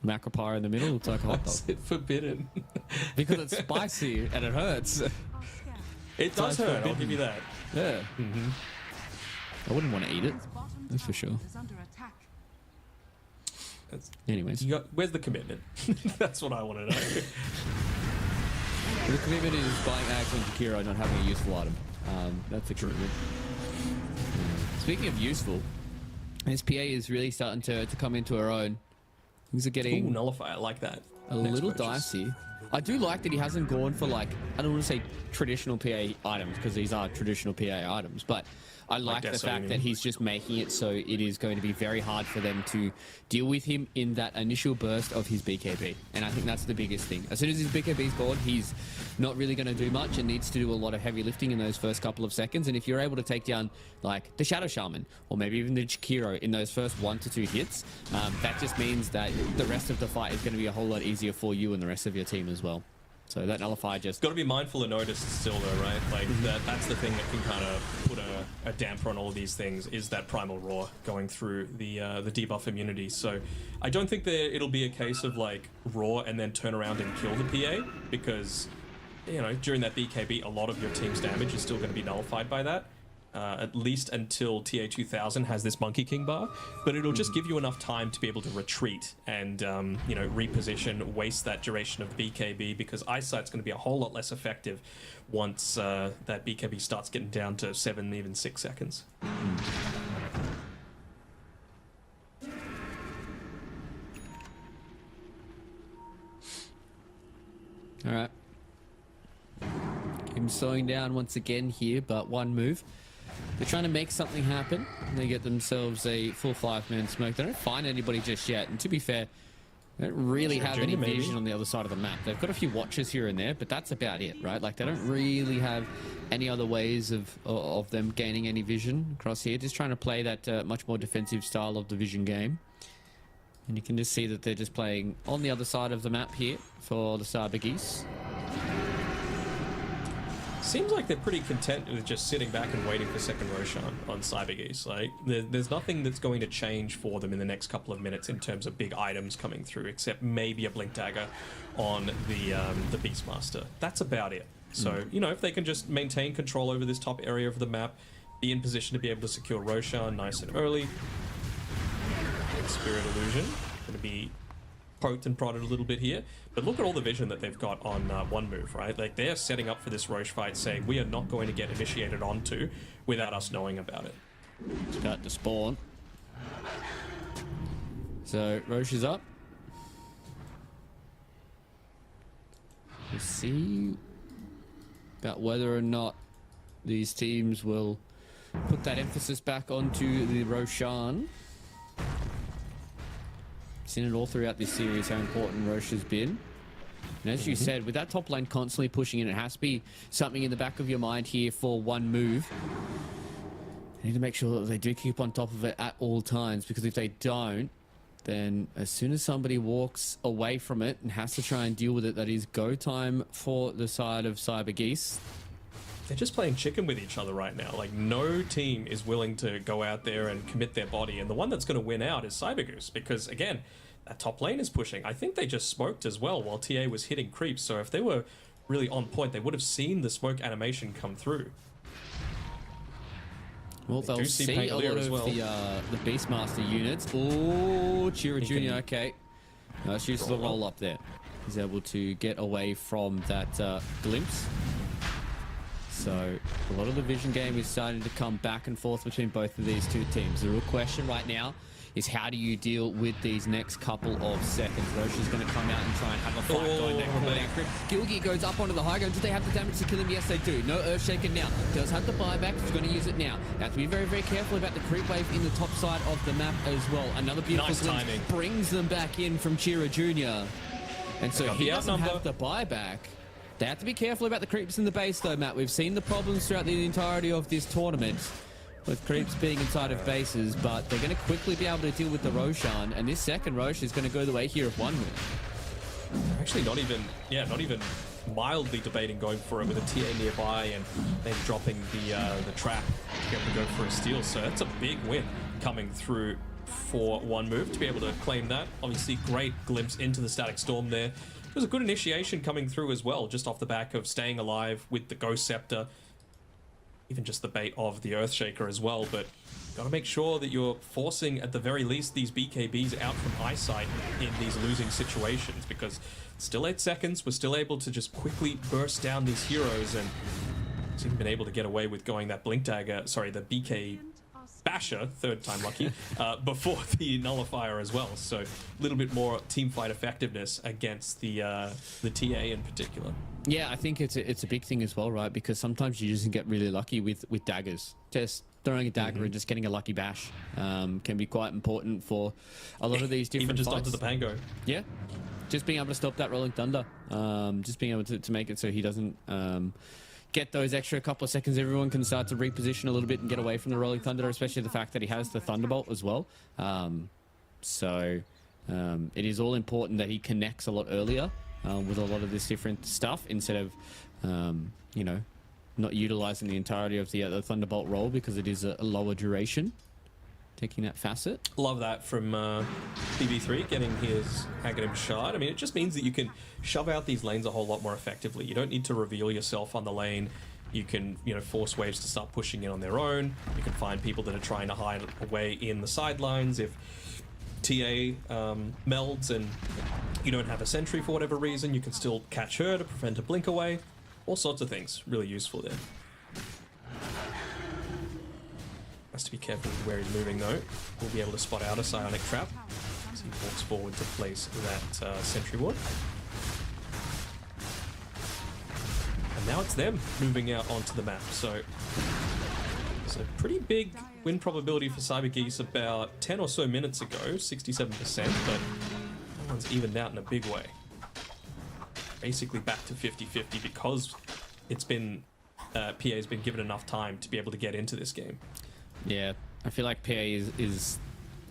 Macropire in the middle looks like a hot dog. Is it forbidden? Because it's spicy and it hurts. Are scared. It does So hurt, I'll forbidden. give you that. Yeah. I wouldn't want to eat it. His bottom That's for tower sure. is under attack. Anyways, Where's the commitment? That's what I want to know. the commitment is buying Ags on Jakiro, not having a useful item. That's a commitment. Speaking of useful, this PA is really starting to come into her own. Things are Ooh, getting Nullify, I like that. a Next little purchase. dicey. I do like that he hasn't gone for, like, I don't want to say traditional PA items, because these are traditional PA items, but I like the Deso, you fact mean? that he's just making it so it is going to be very hard for them to deal with him in that initial burst of his BKB. And I think that's the biggest thing. As soon as his BKB's gone, he's not really going to do much and needs to do a lot of heavy lifting in those first couple of seconds. And if you're able to take down, like, the Shadow Shaman, or maybe even the Jakiro in those first 1 to 2 hits, that just means that the rest of the fight is going to be a whole lot easier for you and the rest of your team as well. So that Nullify just... Got to be mindful of notice still, though, right? Like, that's the thing that can kind of put a damper on all of these things, is that Primal Roar going through the debuff immunity. So I don't think that it'll be a case of, like, Roar and then turn around and kill the PA, because, you know, during that BKB, a lot of your team's damage is still going to be nullified by that. At least until TA2000 has this Monkey King bar, but it'll just give you enough time to be able to retreat and, you know, reposition, waste that duration of BKB, because Eyesight's going to be a whole lot less effective once that BKB starts getting down to 7, even 6 seconds. All right. Him slowing down once again here, but one move. They're trying to make something happen. They get themselves a full 5-man smoke. They don't find anybody just yet. And to be fair, they don't really have any Junior, maybe? vision on the other side of the map. They've got a few watches here and there, but that's about it, right? Like, they don't really have any other ways of them gaining any vision across here. Just trying to play that much more defensive style of the vision game. And you can just see that they're just playing on the other side of the map here for the Cyber Geese. Seems like they're pretty content with just sitting back and waiting for second Roshan on Cyber Geese. Like, there's nothing that's going to change for them in the next couple of minutes in terms of big items coming through, except maybe a Blink Dagger on the Beastmaster. That's about it. So, you know, if they can just maintain control over this top area of the map, be in position to be able to secure Roshan nice and early. Spirit Illusion going to be poked and prodded a little bit here, but look at all the vision that they've got on one move, right? Like, they're setting up for this Roche fight, saying we are not going to get initiated onto without us knowing about it. It's about to spawn. So Roche is up. We'll see about whether or not these teams will put that emphasis back onto the Roshan. Seen it all throughout this series how important Roche has been. And as you said, with that top lane constantly pushing in, it has to be something in the back of your mind here for one move. You need to make sure that they do keep on top of it at all times, because if they don't, then as soon as somebody walks away from it and has to try and deal with it, that is go time for the side of Cyber Geese. They're just playing chicken with each other right now. Like, no team is willing to go out there and commit their body, and the one that's going to win out is Cybergoose, because again, that top lane is pushing. I think they just smoked as well while TA was hitting creeps, so if they were really on point, they would have seen the smoke animation come through. Well, They they'll do see see a Pangolier lot as of well. the Beastmaster units. Oh, Chira He Jr., can okay. Nice use of the roll up there. He's able to get away from that glimpse. So a lot of the vision game is starting to come back and forth between both of these two teams. The real question right now is how do you deal with these next couple of seconds? Roche is going to come out and try and have a fight going there. Call down crit. Gilgy goes up onto the high ground. Do they have the damage to kill him? Yes, they do. No Earthshaker now. Does have the buyback. He's going to use it now. They have to be very, very careful about the creep wave in the top side of the map as well. Another beautiful Nice glimpse timing. brings them back in from Chira Jr. And so got he the doesn't outnumber. have the buyback. They have to be careful about the creeps in the base though, Matt. We've seen the problems throughout the entirety of this tournament with creeps being inside of bases, but they're going to quickly be able to deal with the Roshan, and this second Roche is going to go the way here of one move. Actually, not even mildly debating going for it with a TA nearby and then dropping the trap to be able to go for a steal. So that's a big win coming through for one move to be able to claim that. Obviously, great glimpse into the Static Storm there. It was a good initiation coming through as well, just off the back of staying alive with the Ghost Scepter. Even just the bait of the Earthshaker as well, but got to make sure that you're forcing, at the very least, these BKBs out from eyesight in these losing situations, because it's still 8 seconds, we're still able to just quickly burst down these heroes, and it's even been able to get away with going that Blink Dagger, sorry, the BK Basher, third time lucky, before the Nullifier as well, so a little bit more team fight effectiveness against the TA in particular. Yeah, I think it's a big thing as well, right? Because sometimes you just get really lucky with daggers. Just throwing a dagger and just getting a lucky bash can be quite important for a lot of these different Even just fights. onto the Pango. Yeah, just being able to stop that Rolling Thunder. Just being able to make it so he doesn't get those extra couple of seconds. Everyone can start to reposition a little bit and get away from the Rolling Thunder, especially the fact that he has the Thunderbolt as well. It is all important that he connects a lot earlier with a lot of this different stuff instead of, not utilizing the entirety of the Thunderbolt roll because it is a lower duration. Taking that facet. Love that from BB3, getting his Aghanim Shard. I mean, it just means that you can shove out these lanes a whole lot more effectively. You don't need to reveal yourself on the lane. You can, force waves to start pushing in on their own. You can find people that are trying to hide away in the sidelines. If TA melds and you don't have a sentry for whatever reason, you can still catch her to prevent a blink away. All sorts of things. Really useful there. Has to be careful with where he's moving though. We'll be able to spot out a psionic trap as he walks forward to place that sentry ward. And now it's them moving out onto the map. So it's a pretty big win probability for Cyber Geese about 10 or so minutes ago, 67%, but that one's evened out in a big way. Basically back to 50-50 because it's been PA's been given enough time to be able to get into this game. Yeah, I feel like PA is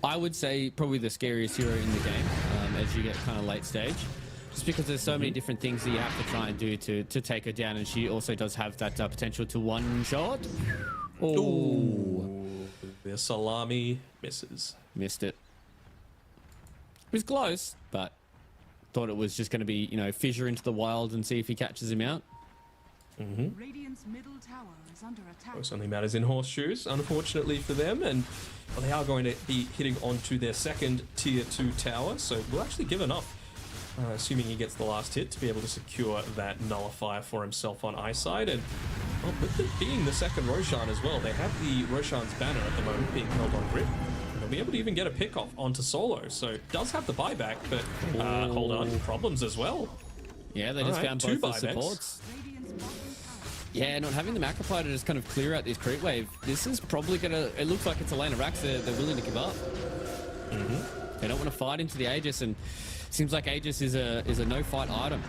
I would say, probably the scariest hero in the game as you get kind of late stage. Just because there's so many different things that you have to try and do to take her down, and she also does have that potential to one-shot. Oh, the salami misses. Missed it. It was close, but thought it was just going to be, fissure into the wild and see if he catches him out. Radiant's middle tower is under attack. Most only matters in horseshoes, unfortunately for them, and they are going to be hitting onto their second tier 2 tower, so we'll actually give enough, assuming he gets the last hit, to be able to secure that nullifier for himself on eyesight. And well, with it being the second Roshan as well, they have the Roshan's banner at the moment being held on grip. They'll be able to even get a pick off onto solo, so does have the buyback, but hold on, problems as well. Yeah, they just Alright, found two both the buybacks. supports. Radiant's bottom tower. Yeah, not having the Macroplier to just kind of clear out this creep wave, this is probably going to... It looks like it's a lane of racks they're willing to give up. They don't want to fight into the Aegis, and seems like Aegis is a no-fight item.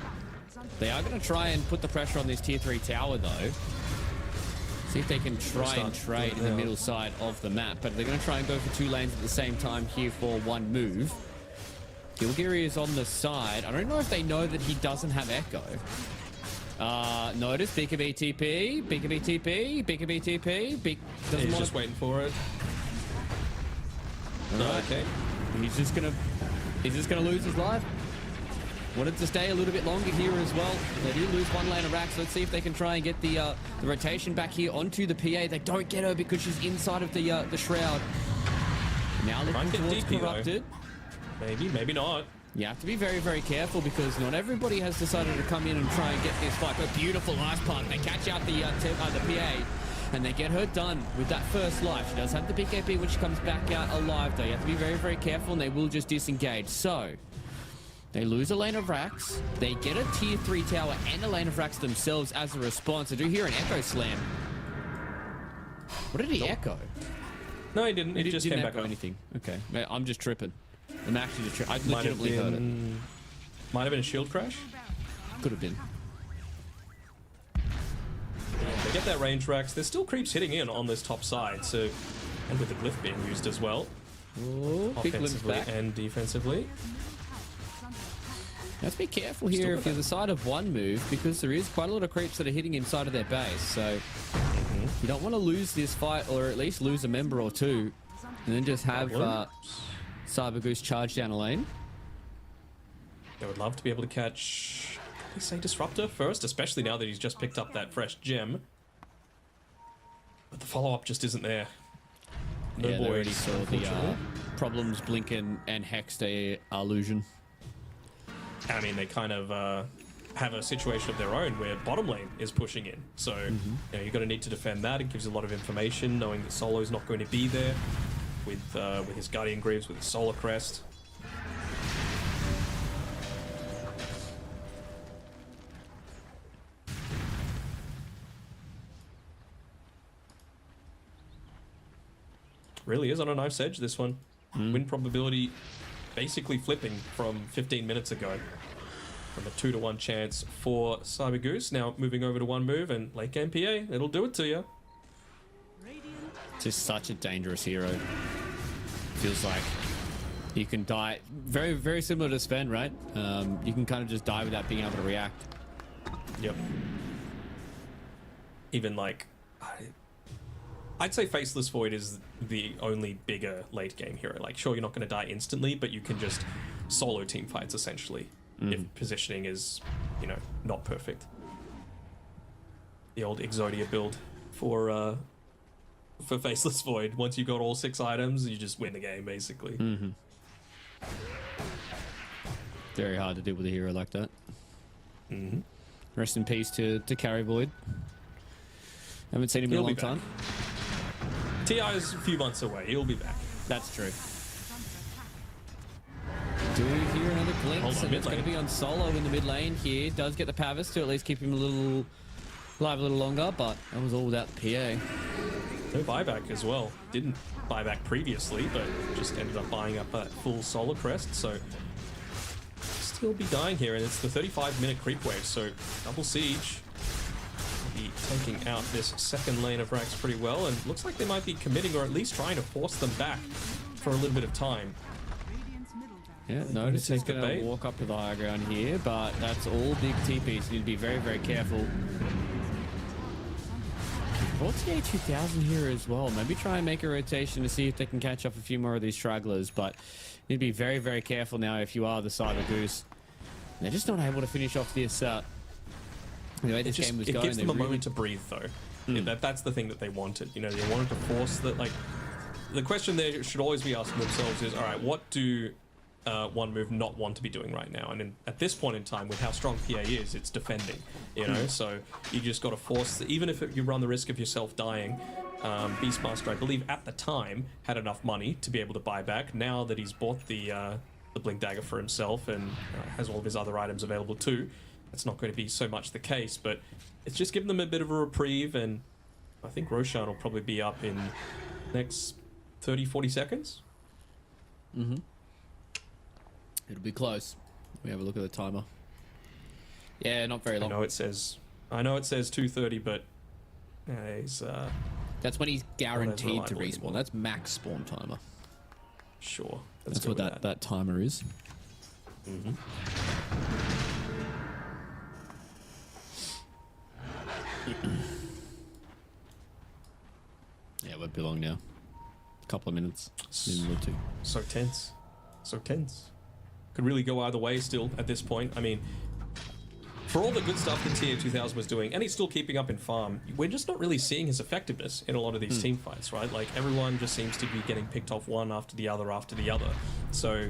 They are going to try and put the pressure on this tier 3 tower, though. See if they can try and trade in the middle side of the map. But they're going to try and go for 2 lanes at the same time here for 1 move. Gilgiri is on the side. I don't know if they know that he doesn't have Echo. Notice BKB TP, BKB TP, BKB TP. He's just waiting for it. Right. Okay. He's just gonna lose his life. Wanted to stay a little bit longer here as well. They do lose 1 lane of Rax. Let's see if they can try and get the rotation back here onto the PA. They don't get her because she's inside of the shroud. Now looking towards Corrupted. Maybe, maybe not. You have to be very, very careful because not everybody has decided to come in and try and get this fight. But beautiful ice pump. They catch out the PA and they get her done with that first life. She does have the BKB when she comes back out alive, though. You have to be very, very careful, and they will just disengage. So they lose a lane of Rax. They get a tier 3 tower and a lane of Rax themselves as a response. I do hear an Echo Slam. What did he echo? No, he didn't. He just didn't came back echo up. anything. Okay. I'm just tripping. I'm actually just tripping. I legitimately heard it. Might have been a shield crash. Could have been. They get that range Rax. There's still creeps hitting in on this top side, so, and with the glyph being used as well. Oh, big glimpse Offensively back. and defensively. Let's be careful here if you're the side of 1 move, because there is quite a lot of creeps that are hitting inside of their base. So you don't want to lose this fight, or at least lose a member or 2, and then just have Cyber Goose charge down a lane. They would love to be able to catch, let's say, Disruptor first, especially now that he's just picked up that fresh gem. But the follow-up just isn't there. No Yeah, they boys, already saw the unfortunately. problems blink and hex the illusion. I mean, they kind of have a situation of their own where bottom lane is pushing in. So, you know, you're going to need to defend that. It gives you a lot of information, knowing that Solo's not going to be there with his Guardian Greaves, with his Solar Crest. Really is on a knife's edge, this one. Win probability basically flipping from 15 minutes ago. From a 2-to-1 chance for Cyber Goose. Now moving over to 1 move and late game PA. It'll do it to you. Just such a dangerous hero. Feels like you can die. Very, very similar to Sven, right? You can kind of just die without being able to react. Yep. Even like, I'd say Faceless Void is the only bigger late game hero. Like, sure, you're not going to die instantly, but you can just solo team fights essentially if positioning is, you know, not perfect. The old Exodia build for Faceless Void. Once you got all 6 items, you just win the game basically. Very hard to deal with a hero like that. Rest in peace to Carry Void. Haven't seen him in a long time. TI is a few months away. He'll be back. That's true. Do we hear another glimpse? And it's going to be on Solo in the mid lane here. Does get the Pavis to at least keep him a little alive a little longer, but that was all without the PA. No buyback as well. Didn't buy back previously, but just ended up buying up that full Solar Crest, so still be dying here, and it's the 35-minute creep wave, so double siege. Be taking out this second lane of Rax pretty well, and looks like they might be committing or at least trying to force them back for a little bit of time. Yeah, notice he's going to walk up to the high ground here, but that's all big TPs. You need to be very, very careful. TA 2000 here as well. Maybe try and make a rotation to see if they can catch up a few more of these stragglers, but you need to be very, very careful now if you are the Cyber Goose. They're just not able to finish off this the way this game was going. It gives them a moment to breathe, though. That's the thing that they wanted. You know, they wanted to force that. Like, the question they should always be asking themselves is, all right, what do 1 move not want to be doing right now? And at this point in time, with how strong PA is, it's defending. You know, so you just got to force. Even if you run the risk of yourself dying, Beastmaster, I believe, at the time had enough money to be able to buy back. Now that he's bought the Blink Dagger for himself and has all of his other items available too, that's not going to be so much the case, but it's just giving them a bit of a reprieve, and I think Roshan will probably be up in next 30-40 seconds. It'll be close. We have a look at the timer. Yeah, not very I long. know it says 2:30, but he's That's when he's guaranteed to reliable respawn. anymore. That's max spawn timer. sure. That's what that timer is. Yeah, won't be long now. A couple of minutes. Minute or two. So tense. So tense. Could really go either way still at this point. I mean, for all the good stuff that TA 2000 was doing, and he's still keeping up in farm, we're just not really seeing his effectiveness in a lot of these team fights, right? Like, everyone just seems to be getting picked off one after the other after the other. So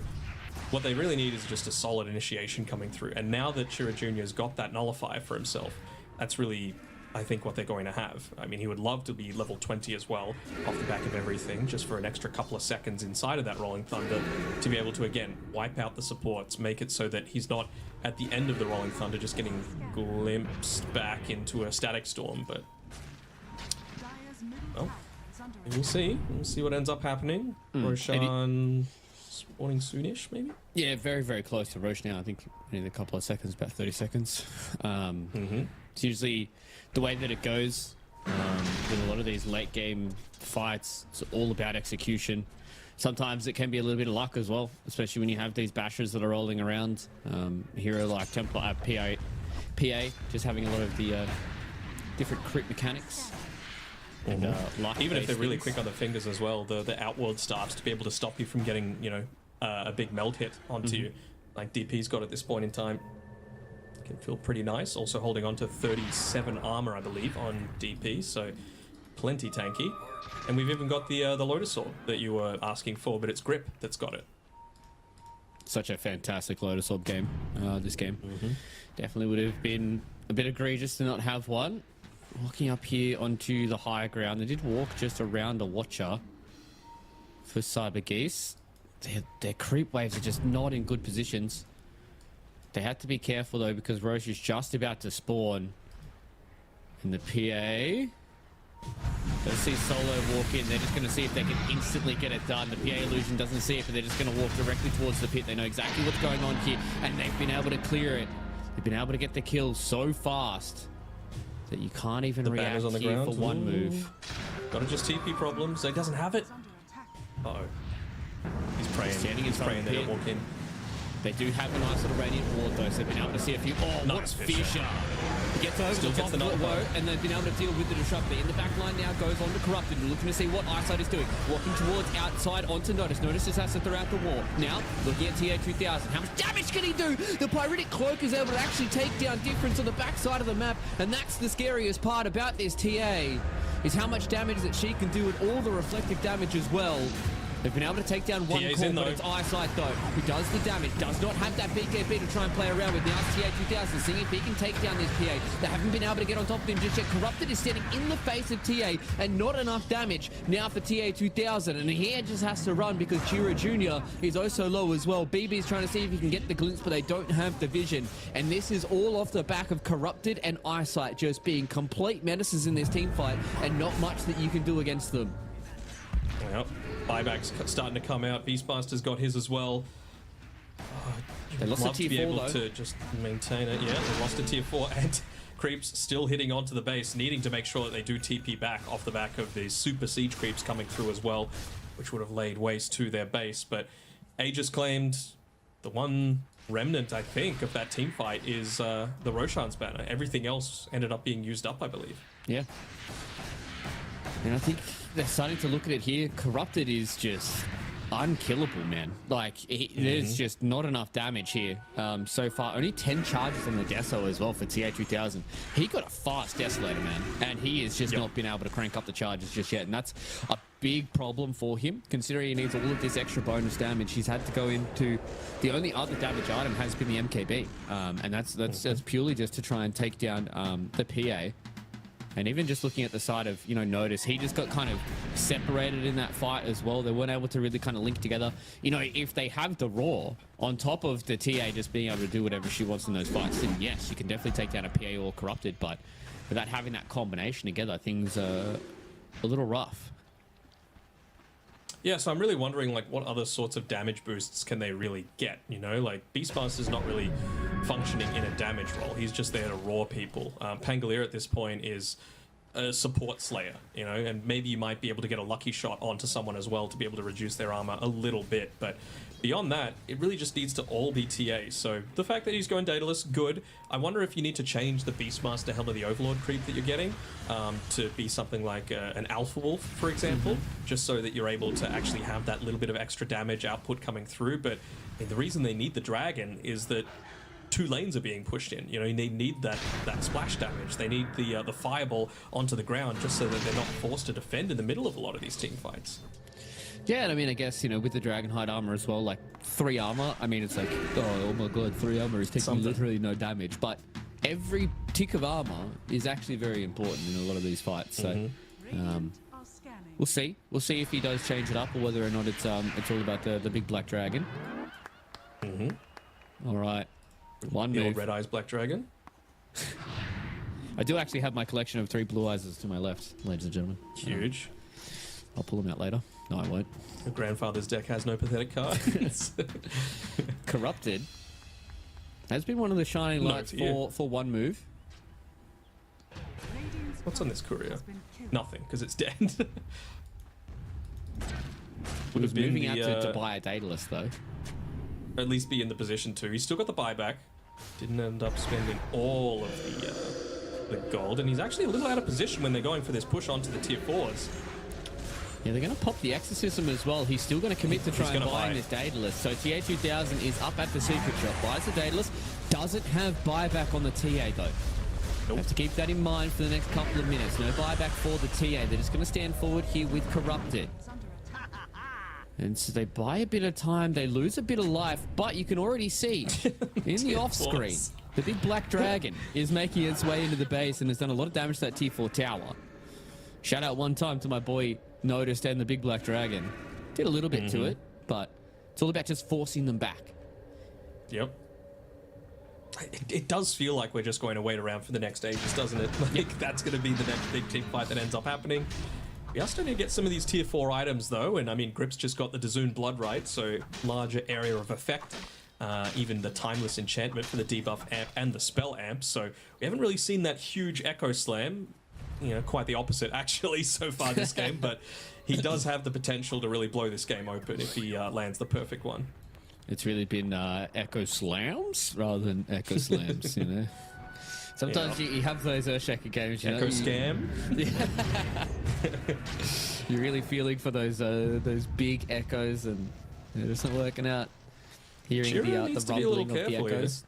what they really need is just a solid initiation coming through. And now that Chira Jr.'s got that nullifier for himself, that's really, I think, what they're going to have. I mean, he would love to be level 20 as well, off the back of everything, just for an extra couple of seconds inside of that Rolling Thunder, to be able to, again, wipe out the supports, make it so that he's not at the end of the Rolling Thunder just getting glimpsed back into a Static Storm. But, well, we'll see. We'll see what ends up happening. Roshan spawning soonish, maybe? Yeah, very, very close to Roche now. I think in a couple of seconds, about 30 seconds. It's usually the way that it goes with a lot of these late game fights. It's all about execution. Sometimes it can be a little bit of luck as well, especially when you have these bashers that are rolling around. Hero like Templar, PA, just having a lot of the different crit mechanics. And luck. Even if they're really quick on the fingers as well, the outward staffs to be able to stop you from getting, you know, a big meld hit onto you, like DP's got at this point in time. Can feel pretty nice. Also holding on to 37 armor, I believe, on DP, so plenty tanky. And we've even got the Lotus Orb that you were asking for, but it's Grip that's got it. Such a fantastic Lotus Orb game, this game. Definitely would have been a bit egregious to not have one. Walking up here onto the higher ground. They did walk just around a Watcher for Cyber Geese. Their creep waves are just not in good positions. They had to be careful though, because Roche is just about to spawn. And the PA... Let's see Solo walk in. They're just going to see if they can instantly get it done. The PA illusion doesn't see it, but they're just going to walk directly towards the pit. They know exactly what's going on here, and they've been able to clear it. They've been able to get the kill so fast that you can't even react on the here ground. for one move. Gotta just TP problems. He doesn't have it. Uh-oh. He's praying. Standing in He's front praying of they the don't pit. walk in. They do have a nice little radiant ward though, so they've been able to see a few. Oh, Nice what Fisher. Fisher! He gets over Still the gets top the of the nullifier. low, and they've been able to deal with the disruptor. In the back line now goes on to Corrupted. We're looking to see what Eyesight is doing. Walking towards outside onto Notice. Notice just has to throw out the wall. Now, looking at TA 2000. How much damage can he do? The Pyritic Cloak is able to actually take down Difference on the backside of the map, and that's the scariest part about this TA, is how much damage that she can do, and all the reflective damage as well. They've been able to take down one TA's core, in, but though. it's Eyesight though, who does the damage, does not have that BKB to try and play around with. Now it's TA 2000, seeing if he can take down this PA. They haven't been able to get on top of him just yet. Corrupted is standing in the face of TA, and not enough damage now for TA 2000, and he just has to run because Chira Jr. is also low as well. BB is trying to see if he can get the glimpse, but they don't have the vision, and this is all off the back of Corrupted and Eyesight just being complete menaces in this team fight, and not much that you can do against them. Yep. Buyback's starting to come out. Beastmaster's got his as well. They lost Love to to be tier 4 able though. to just maintain it. Yeah, they lost to tier 4 and creeps still hitting onto the base, needing to make sure that they do TP back off the back of these super siege creeps coming through as well, which would have laid waste to their base. But Aegis claimed the one remnant, I think, of that team fight is the Roshan's banner. Everything else ended up being used up, I believe. Yeah. And I think they're starting to look at it here. Corrupted is just unkillable, man. Like, there's just not enough damage here so far. Only 10 charges on the Deso as well for TA2000. He got a fast Desolator, man. And he has just not been able to crank up the charges just yet. And that's a big problem for him, considering he needs all of this extra bonus damage. He's had to go into... The only other damage item has been the MKB. And that's purely just to try and take down the PA. And even just looking at the side of, you know, Notice, he just got kind of separated in that fight as well. They weren't able to really kind of link together. You know, if they have the Raw on top of the TA just being able to do whatever she wants in those fights, then yes, you can definitely take down a PA or Corrupted. But without having that combination together, things are a little rough. Yeah, so I'm really wondering, like, what other sorts of damage boosts can they really get, you know? Like, Beastmaster's not really functioning in a damage role. He's just there to roar people. Pangolier at this point is a support slayer, you know? And maybe you might be able to get a lucky shot onto someone as well to be able to reduce their armor a little bit. But beyond that, it really just needs to all be TA. So the fact that he's going Daedalus, good. I wonder if you need to change the Beastmaster Helm of the Overlord creep that you're getting to be something like an Alpha Wolf, for example, just so that you're able to actually have that little bit of extra damage output coming through. But I mean, the reason they need the Dragon is that 2 lanes are being pushed in. You know, they need that splash damage. They need the fireball onto the ground just so that they're not forced to defend in the middle of a lot of these team fights. Yeah, and I mean, I guess, you know, with the Dragonhide armor as well, like 3 armor, I mean, it's like, oh my god, 3 armor is taking literally no damage. But every tick of armor is actually very important in a lot of these fights. So we'll see. We'll see if he does change it up or whether or not it's all about the big black dragon. All right. One The move. old Red Eyes Black Dragon. I do actually have my collection of 3 blue eyes to my left, ladies and gentlemen. Huge. I'll pull them out later. No, I won't. Your grandfather's deck has no pathetic cards. Corrupted has been one of the shining No, lights for you. for one move. What's on this courier? Nothing, because it's dead. He was been moving out the, to buy a Daedalus, though. at least be in the position to. He's still got the buyback. Didn't end up spending all of the gold, and he's actually a little out of position when they're going for this push onto the tier 4s. Yeah, they're going to pop the Exorcism as well. He's still going to commit to try and gonna buy buying it. this Daedalus. So TA 2000 is up at the secret shop, buys the Daedalus, doesn't have buyback on the TA though. Nope. Have to keep that in mind for the next couple of minutes. No buyback for the TA. They're just going to stand forward here with Corrupted. And so they buy a bit of time, they lose a bit of life, but you can already see in the off screen, the big black dragon is making its way into the base and has done a lot of damage to that tier 4 tower. Shout out one time to my boy Noticed and the big black dragon. Did a little bit to it, but it's all about just forcing them back. Yep. It does feel like we're just going to wait around for the next ages, doesn't it? Like, that's going to be the next big team fight that ends up happening. We are starting to get some of these tier 4 items, though, and I mean, Grip's just got the Dazoon Blood Right, so larger area of effect. Even the Timeless Enchantment for the debuff amp and the spell amp, so we haven't really seen that huge Echo Slam. You know, quite the opposite, actually, so far this game, but he does have the potential to really blow this game open if he lands the perfect one. It's really been Echo Slams rather than Echo Slams, you know. Sometimes you have those Earthshaker games, you Echo know. Scam. You're really feeling for those big echoes, and they're just not working out. Hearing Chiro the needs to be a little rumbling of the careful here. echoes.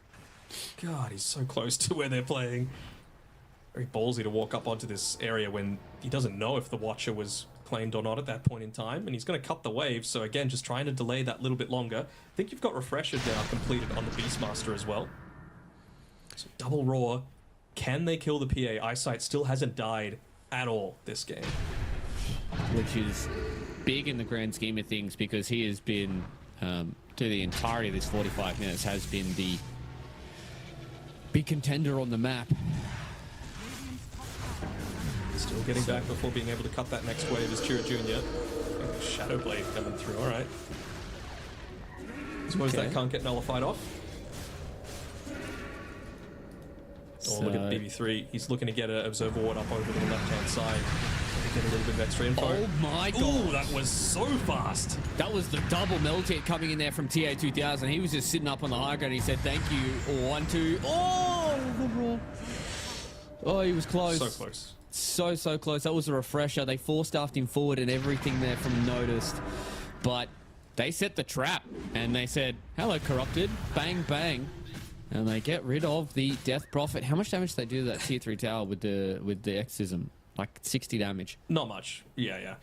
God, he's so close to where they're playing. Very ballsy to walk up onto this area when he doesn't know if the Watcher was claimed or not at that point in time, and he's going to cut the wave, so again, just trying to delay that little bit longer. I think you've got Refresher now completed on the Beastmaster as well. So double roar. Can they kill the PA? Eyesight still hasn't died at all this game. Which is big in the grand scheme of things, because he has been, to the entirety of this 45 minutes, has been the big contender on the map. Still getting back before being able to cut that next wave is Chiro Jr. Shadow Blade coming through, alright. Suppose that can't get nullified off. Oh, look at BB3. He's looking to get an Observer Ward up over to the left-hand side. Get a little bit of extra info. Oh my god. Ooh, that was so fast. That was the double melt hit coming in there from TA 2000. He was just sitting up on the high ground. He said, thank you. 1, 2. Oh, oh, he was close. So close. So close. That was a refresher. They force-staffed him forward and everything there from Noticed. But they set the trap and they said, hello, Corrupted. Bang, bang. And they get rid of the Death Prophet. How much damage did they do to that tier 3 tower with the Exorcism? Like 60 damage. Not much. Yeah.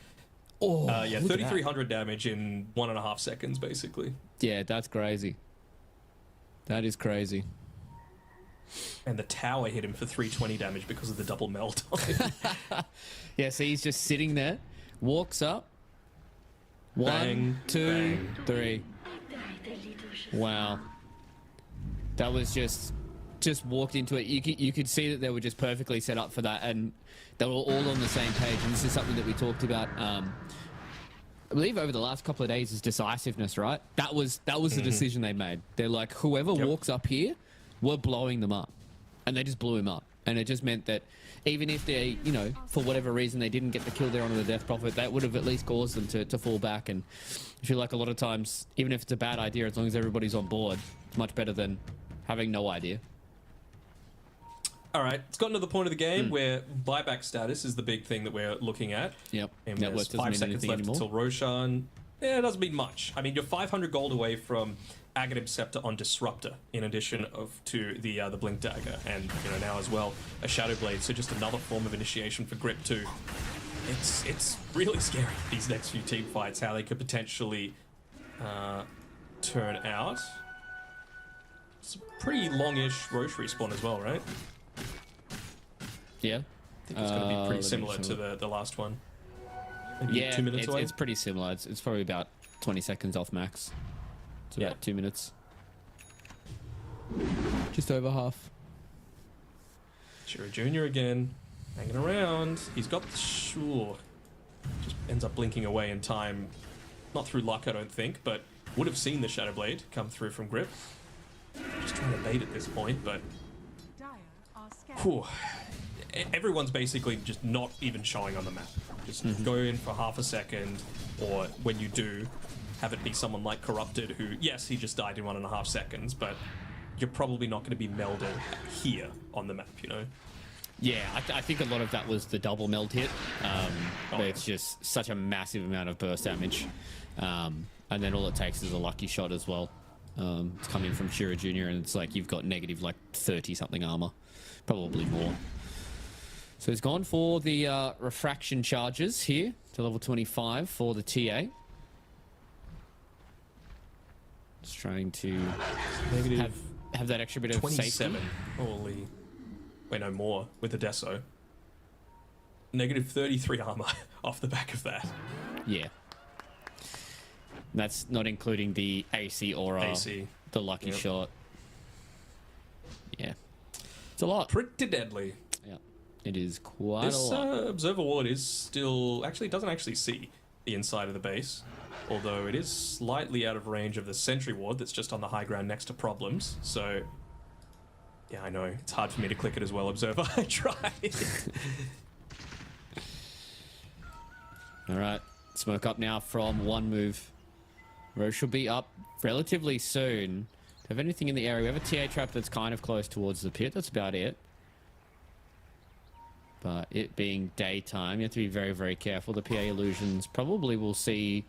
Oh, yeah, 3,300 damage in 1.5 seconds, basically. Yeah, that's crazy. That is crazy. And the tower hit him for 320 damage because of the double melt. Yeah, so he's just sitting there, walks up. 1, Bang, 2, bang. 3. Wow. That was just walked into it. You could see that they were just perfectly set up for that, and they were all on the same page. And this is something that we talked about believe over the last couple of days is decisiveness, right? That was the decision they made. They're like, whoever walks up here, we're blowing them up. And they just blew him up. And it just meant that even if they, you know, for whatever reason they didn't get the kill there on the Death Prophet, that would have at least caused them to fall back. And I feel like a lot of times, even if it's a bad idea, as long as everybody's on board, it's much better than having no idea. All right, it's gotten to the point of the game where buyback status is the big thing that we're looking at. Yep. And Network there's doesn't 5 mean seconds anything left anymore. until Roshan. Yeah, it doesn't mean much. I mean, you're 500 gold away from Aghanim Scepter on Disruptor, in addition to the Blink Dagger, and you know now as well a Shadow Blade. So just another form of initiation for Grip too. It's really scary, these next few team fights, how they could potentially turn out. It's a pretty longish Roche respawn as well, right? Yeah. I think it's going to be pretty similar to the last one. Maybe Yeah, 2 minutes away. it's pretty similar. It's probably about 20 seconds off max. It's about 2 minutes. Just over half. Shiro Jr. again, hanging around. He's got the sure. Just ends up blinking away in time. Not through luck, I don't think, but would have seen the Shadow Blade come through from Grip. Just trying to bait at this point, but Dire are scattered. whew. Everyone's basically just not even showing on the map. Just go in for half a second, or when you do, have it be someone like Corrupted, who, yes, he just died in 1.5 seconds, but you're probably not going to be melded here on the map, you know? Yeah, I think a lot of that was the double meld hit. But it's just such a massive amount of burst damage. And then all it takes is a lucky shot as well. It's coming from Shiro Jr. and it's like you've got negative like 30-something armor. Probably more. So he's gone for the refraction charges here to level 25 for the TA. Just trying to have that extra bit of 27. safety. Holy. Wait, no more with the Deso. Negative 33 armor off the back of that. Yeah. That's not including the AC aura, AC. the lucky shot. Yeah. It's a lot. Pretty deadly. Yeah. It is quite This a lot. Observer Ward is still... Actually, it doesn't actually see the inside of the base. Although it is slightly out of range of the Sentry Ward that's just on the high ground next to Problems. So... Yeah, I know. It's hard for me to click it as well, Observer. I tried. All right. Smoke up now from one move. Roche will be up relatively soon. Do you have anything in the area? We have a TA trap that's kind of close towards the pit. That's about it. But it being daytime, you have to be very, very careful. The PA illusions probably will see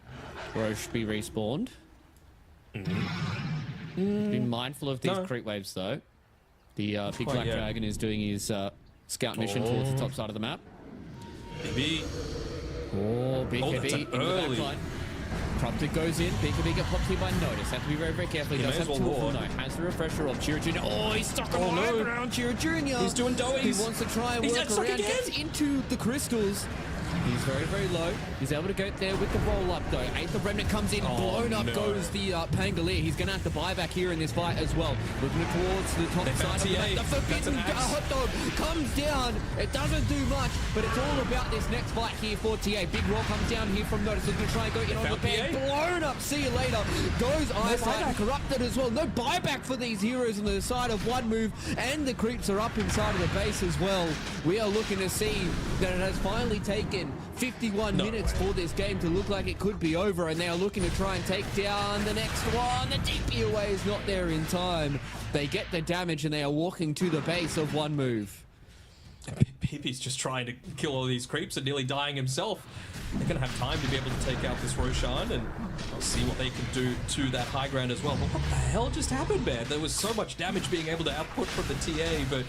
Roche be respawned. Be mindful of these creep waves, though. The Big Black Dragon is doing his scout mission towards the top side of the map. BB. Oh, BKB that's an into the early. backline. Corrupted goes in. BKB get popped here by Notice. Have to be very, very careful. He He does may have as two well full ward. no. Has the refresher of Chiro Jr. Oh, he's stuck on the high no. ground. Chiro Jr. He's doing doughies. He wants to try and He's work stuck around. again. Gets into the crystals. He's very, very low. He's able to go there with the roll-up, though. Eighth of Remnant comes in. Blown up no. goes the Pangolier. He's going to have to buy back here in this fight as well. Looking towards the top They side found of the TA. map. The That's forbidden an axe. hot dog comes down. It doesn't do much, but it's all about this next fight here for TA. Big roll comes down here from Notice. Looking to try and go in on the found band. PA. Blown up. See you later. Goes eyesight. buyback. Corrupted as well. No buyback for these heroes on the side of one move. And the creeps are up inside of the base as well. We are looking to see that it has finally taken 51 minutes for this game to look like it could be over, and they are looking to try and take down the next one. The DP away is not there in time. They get the damage and they are walking to the base of one move. BB's just trying to kill all these creeps and nearly dying himself. They're going to have time to be able to take out this Roshan, and I'll see what they can do to that high ground as well. But what the hell just happened, man? There was so much damage being able to output from the TA, but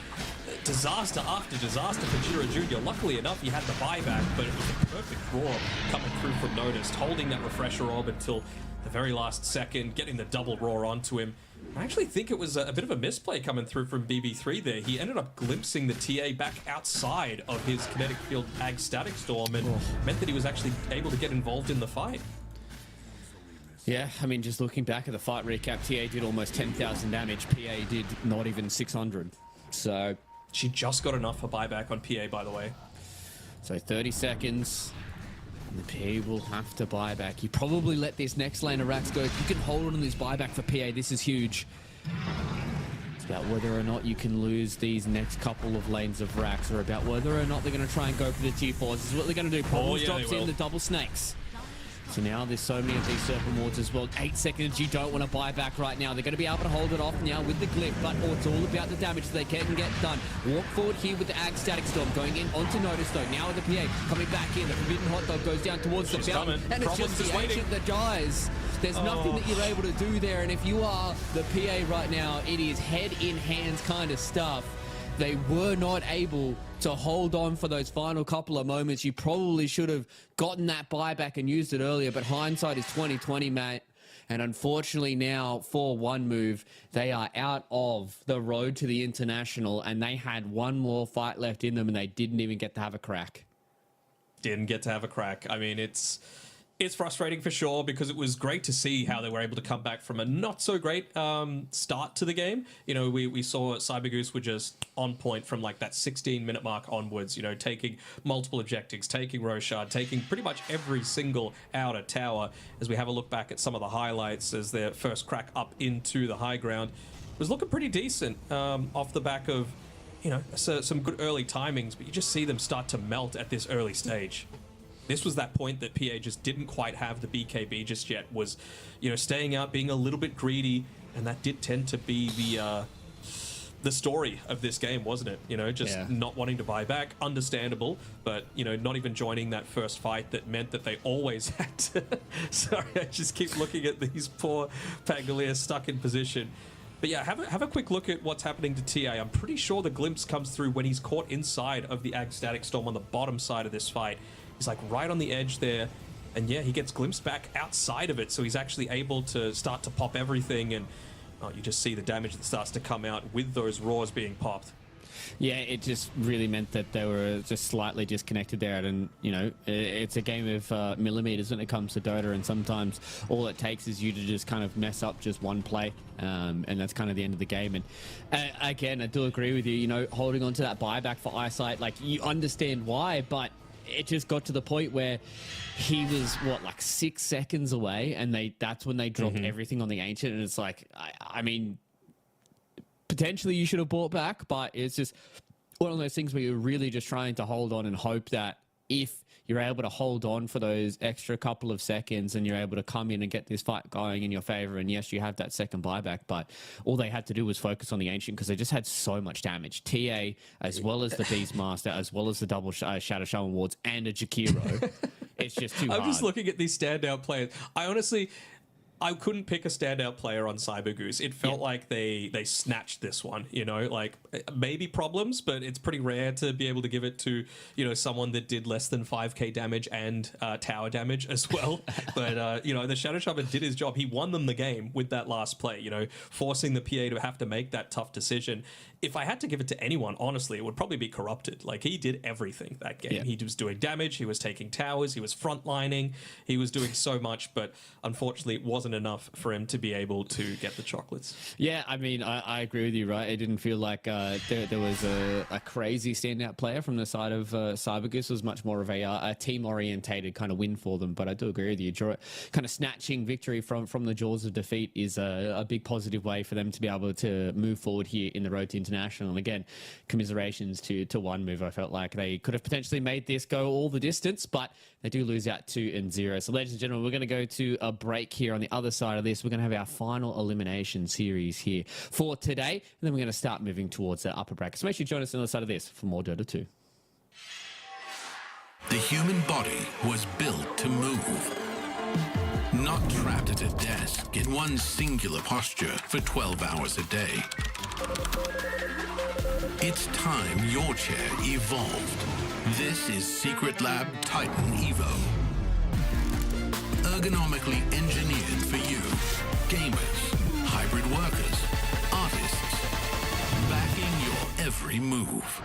disaster after disaster for Jiro Jr. Luckily enough, he had the buyback, but it was a perfect roar coming through from Noticed, holding that refresher orb until the very last second, getting the double roar onto him. I actually think it was a bit of a misplay coming through from BB3 there. He ended up glimpsing the TA back outside of his kinetic field ag static storm, and meant that he was actually able to get involved in the fight. Yeah, I mean, just looking back at the fight recap, TA did almost 10,000 damage. PA did not even 600. So She just got enough for buyback on PA, by the way. So 30 seconds. And the PA will have to buy back. You probably let this next lane of racks go. If you can hold on to this buyback for PA, this is huge. It's about whether or not you can lose these next couple of lanes of racks, or about whether or not they're going to try and go for the tier 4s. This is what they're going to do. Problems drops in the double snakes. So now there's so many of these serpent wards as well. 8 seconds, you don't want to buy back right now. They're going to be able to hold it off now with the glyph, but it's all about the damage they can get done. Walk forward here with the Ag Static Storm, going in onto Notice though. Now with the PA coming back in. The Forbidden Hot Dog goes down towards the fountain, and it's just the Ancient that dies. There's nothing that you're able to do there, and if you are the PA right now, it is head in hands kind of stuff. They were not able to hold on for those final couple of moments. You probably should have gotten that buyback and used it earlier, but hindsight is 20/20, mate. And unfortunately now, for one move, they are out of the road to the international, and they had one more fight left in them, and they didn't even get to have a crack. Didn't get to have a crack. I mean, it's frustrating for sure, because it was great to see how they were able to come back from a not so great start to the game. You know, we saw Cybergoose were just on point from like that 16-minute mark onwards, you know, taking multiple objectives, taking Roshard, taking pretty much every single outer tower. As we have a look back at some of the highlights as their first crack up into the high ground, it was looking pretty decent off the back of, you know, some good early timings, but you just see them start to melt at this early stage. This was that point that PA just didn't quite have the BKB just yet, was, you know, staying out, being a little bit greedy, and that did tend to be the story of this game, wasn't it? You know, just not wanting to buy back, understandable, but, you know, not even joining that first fight that meant that they always had to... Sorry, I just keep looking at these poor Pangoliers stuck in position. But yeah, have a quick look at what's happening to TA. I'm pretty sure the glimpse comes through when he's caught inside of the Ag Static Storm on the bottom side of this fight. He's like right on the edge there, and yeah, he gets glimpsed back outside of it, so he's actually able to start to pop everything, and you just see the damage that starts to come out with those roars being popped. Yeah, it just really meant that they were just slightly disconnected there, and you know, it's a game of millimeters when it comes to Dota, and sometimes all it takes is you to just kind of mess up just one play, and that's kind of the end of the game. And again, I do agree with you, you know, holding on to that buyback for Eyesight, like, you understand why, but it just got to the point where he was, what, like 6 seconds away, and that's when they dropped everything on the Ancient, and it's like, I mean, potentially you should have bought back, but it's just one of those things where you're really just trying to hold on and hope that if you're able to hold on for those extra couple of seconds and you're able to come in and get this fight going in your favor, and yes, you have that second buyback, but all they had to do was focus on the Ancient because they just had so much damage. TA, as well as the Beastmaster, as well as the double Shadow Shaman wards and a Jakiro. It's just too hard. I'm just looking at these standout players. I couldn't pick a standout player on Cybergoose. It felt like they snatched this one, you know, like maybe problems, but it's pretty rare to be able to give it to, you know, someone that did less than 5k damage and tower damage as well. But, you know, the Shadow Shaman did his job. He won them the game with that last play, you know, forcing the PA to have to make that tough decision. If I had to give it to anyone, honestly, it would probably be Corrupted. Like, he did everything that game. Yeah. He was doing damage, he was taking towers, he was frontlining, he was doing so much, but unfortunately it wasn't enough for him to be able to get the chocolates. Yeah, I mean, I agree with you, right? It didn't feel like there was a crazy standout player from the side of Cybergoose. It was much more of a team-orientated kind of win for them, but I do agree with you. Kind of snatching victory from the jaws of defeat is a big positive way for them to be able to move forward here in the road to international. And again, commiserations to one move. I felt like they could have potentially made this go all the distance, but they do lose out 2-0. So ladies and gentlemen, we're going to go to a break here. On the other side of this, we're going to have our final elimination series here for today, and then we're going to start moving towards the upper bracket. So make sure you join us on the other side of this for more Dota 2. The human body was built to move. Not trapped at a desk in one singular posture for 12 hours a day. It's time your chair evolved. This is Secret Lab Titan Evo. Ergonomically engineered for you. Gamers, hybrid workers, artists. Backing your every move.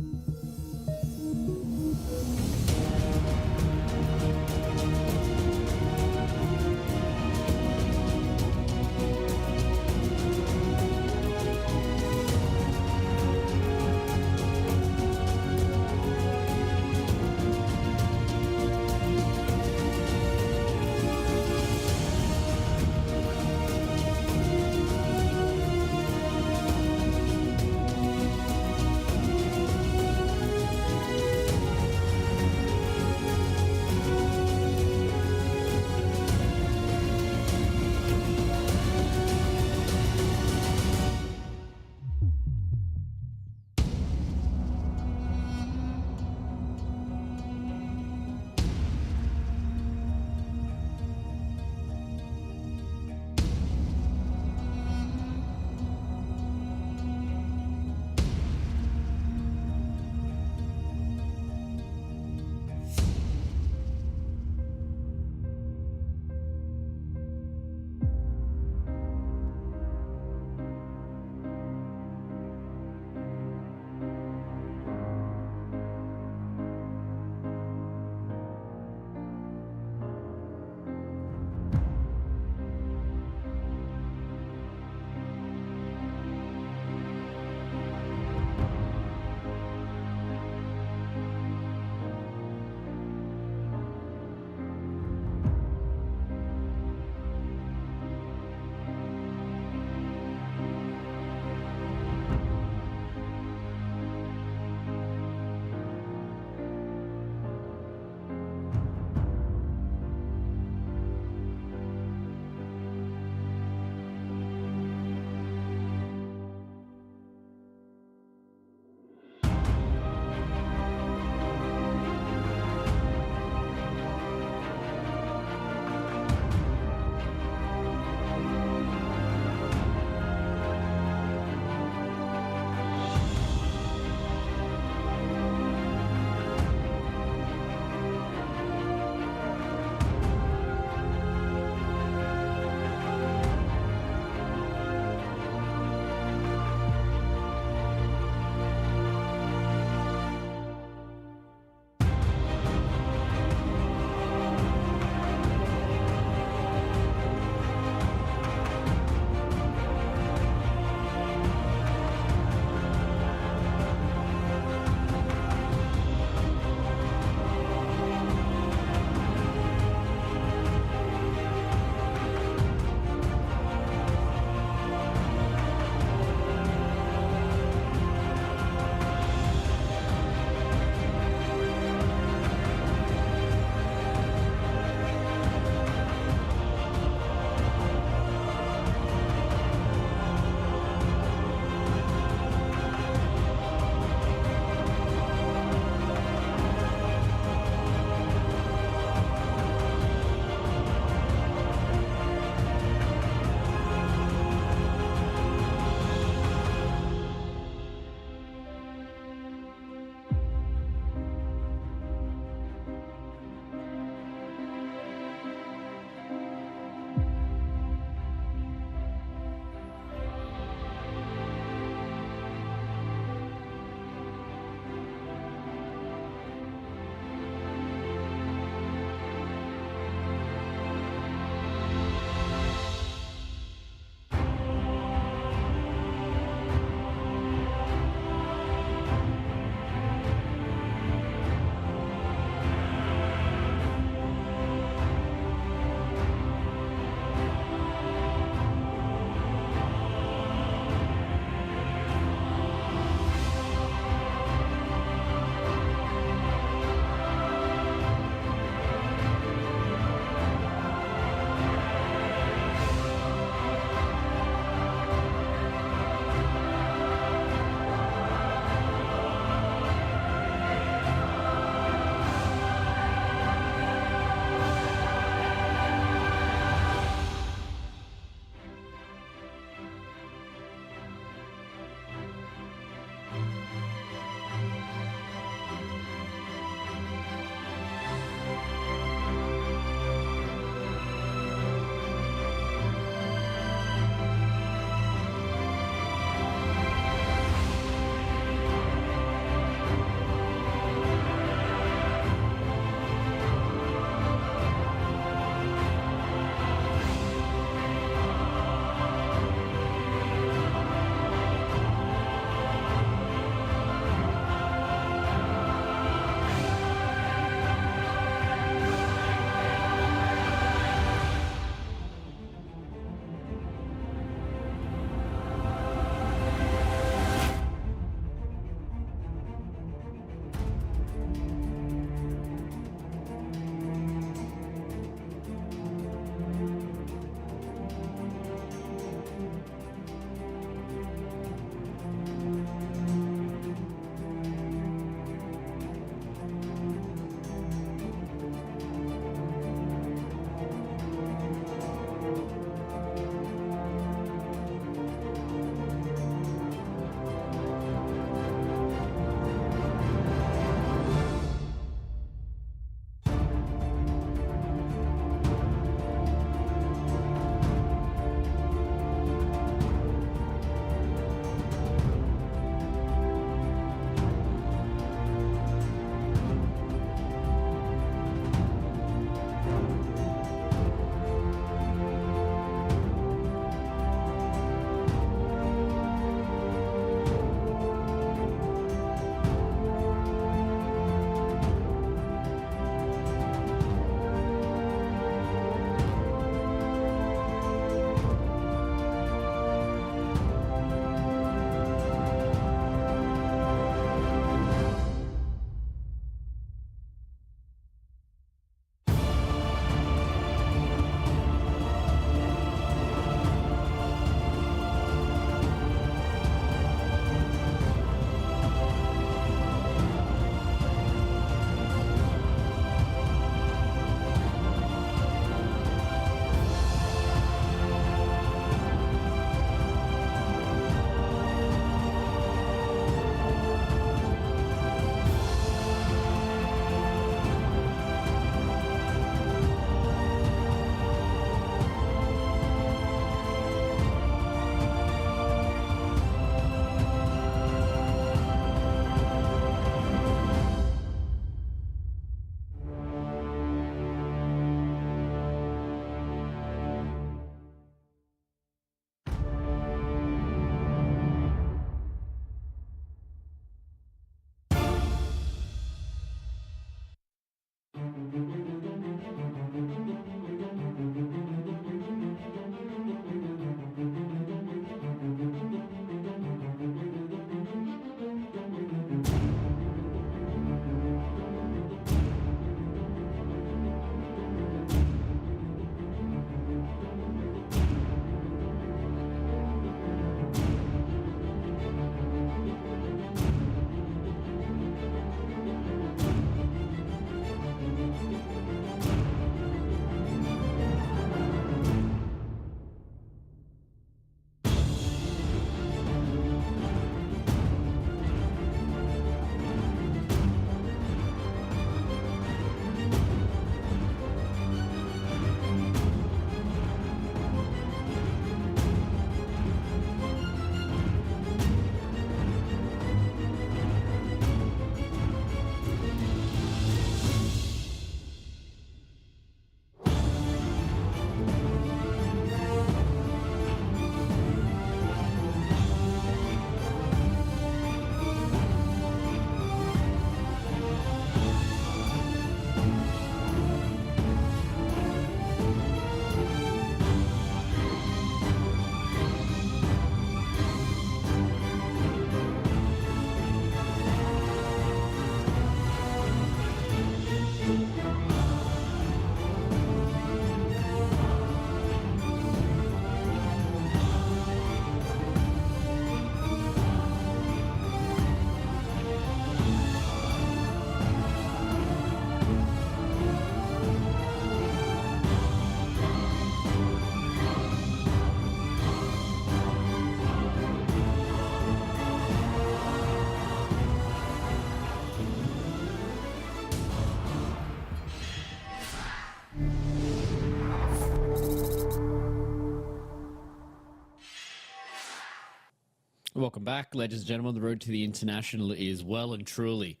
Welcome back, ladies and gentlemen. The road to the international is well and truly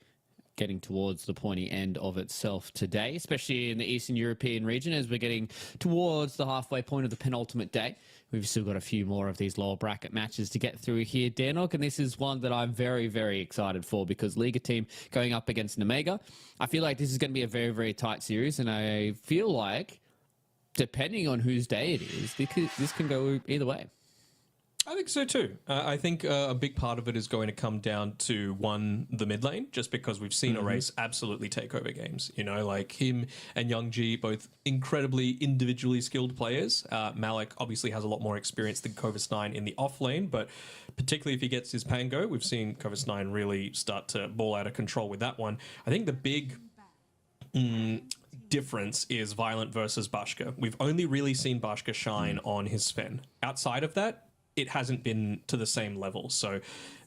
getting towards the pointy end of itself today, especially in the Eastern European region as we're getting towards the halfway point of the penultimate day. We've still got a few more of these lower bracket matches to get through here, Danok, and this is one that I'm very, very excited for because Liga team going up against Nemega. I feel like this is going to be a very, very tight series, and I feel like, depending on whose day it is, this can go either way. I think so too. I think a big part of it is going to come down to the mid lane, just because we've seen Erase absolutely take over games. You know, like him and Young G, both incredibly individually skilled players. Malik obviously has a lot more experience than Kovis9 in the off lane, but particularly if he gets his Pango, we've seen Kovis9 really start to ball out of control with that one. I think the big difference is Violent versus Bashka. We've only really seen Bashka shine on his Sven. Outside of that, it hasn't been to the same level. So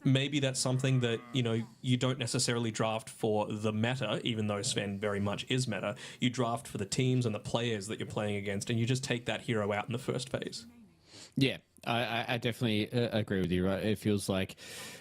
maybe that's something that, you know, you don't necessarily draft for the meta, even though Sven very much is meta. You draft for the teams and the players that you're playing against, and you just take that hero out in the first phase. Yeah, I definitely agree with you, right? It feels like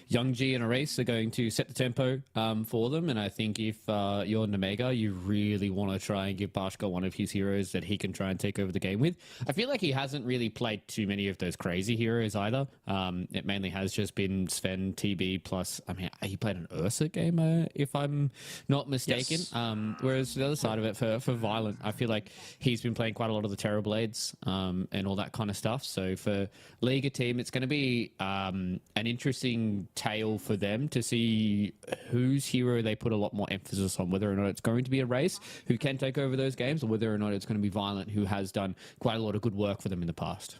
Young G and Erase are going to set the tempo for them, and I think if you're Nemega, you really want to try and give Bashka one of his heroes that he can try and take over the game with. I feel like he hasn't really played too many of those crazy heroes either. It mainly has just been Sven, TB, plus, I mean, he played an Ursa game, if I'm not mistaken. Yes. Whereas the other side of it, for Violent, I feel like he's been playing quite a lot of the Terror Blades and all that kind of stuff. So for Liga team, it's going to be an interesting tale for them to see whose hero they put a lot more emphasis on, whether or not it's going to be Erase who can take over those games, or whether or not it's going to be Violent who has done quite a lot of good work for them in the past.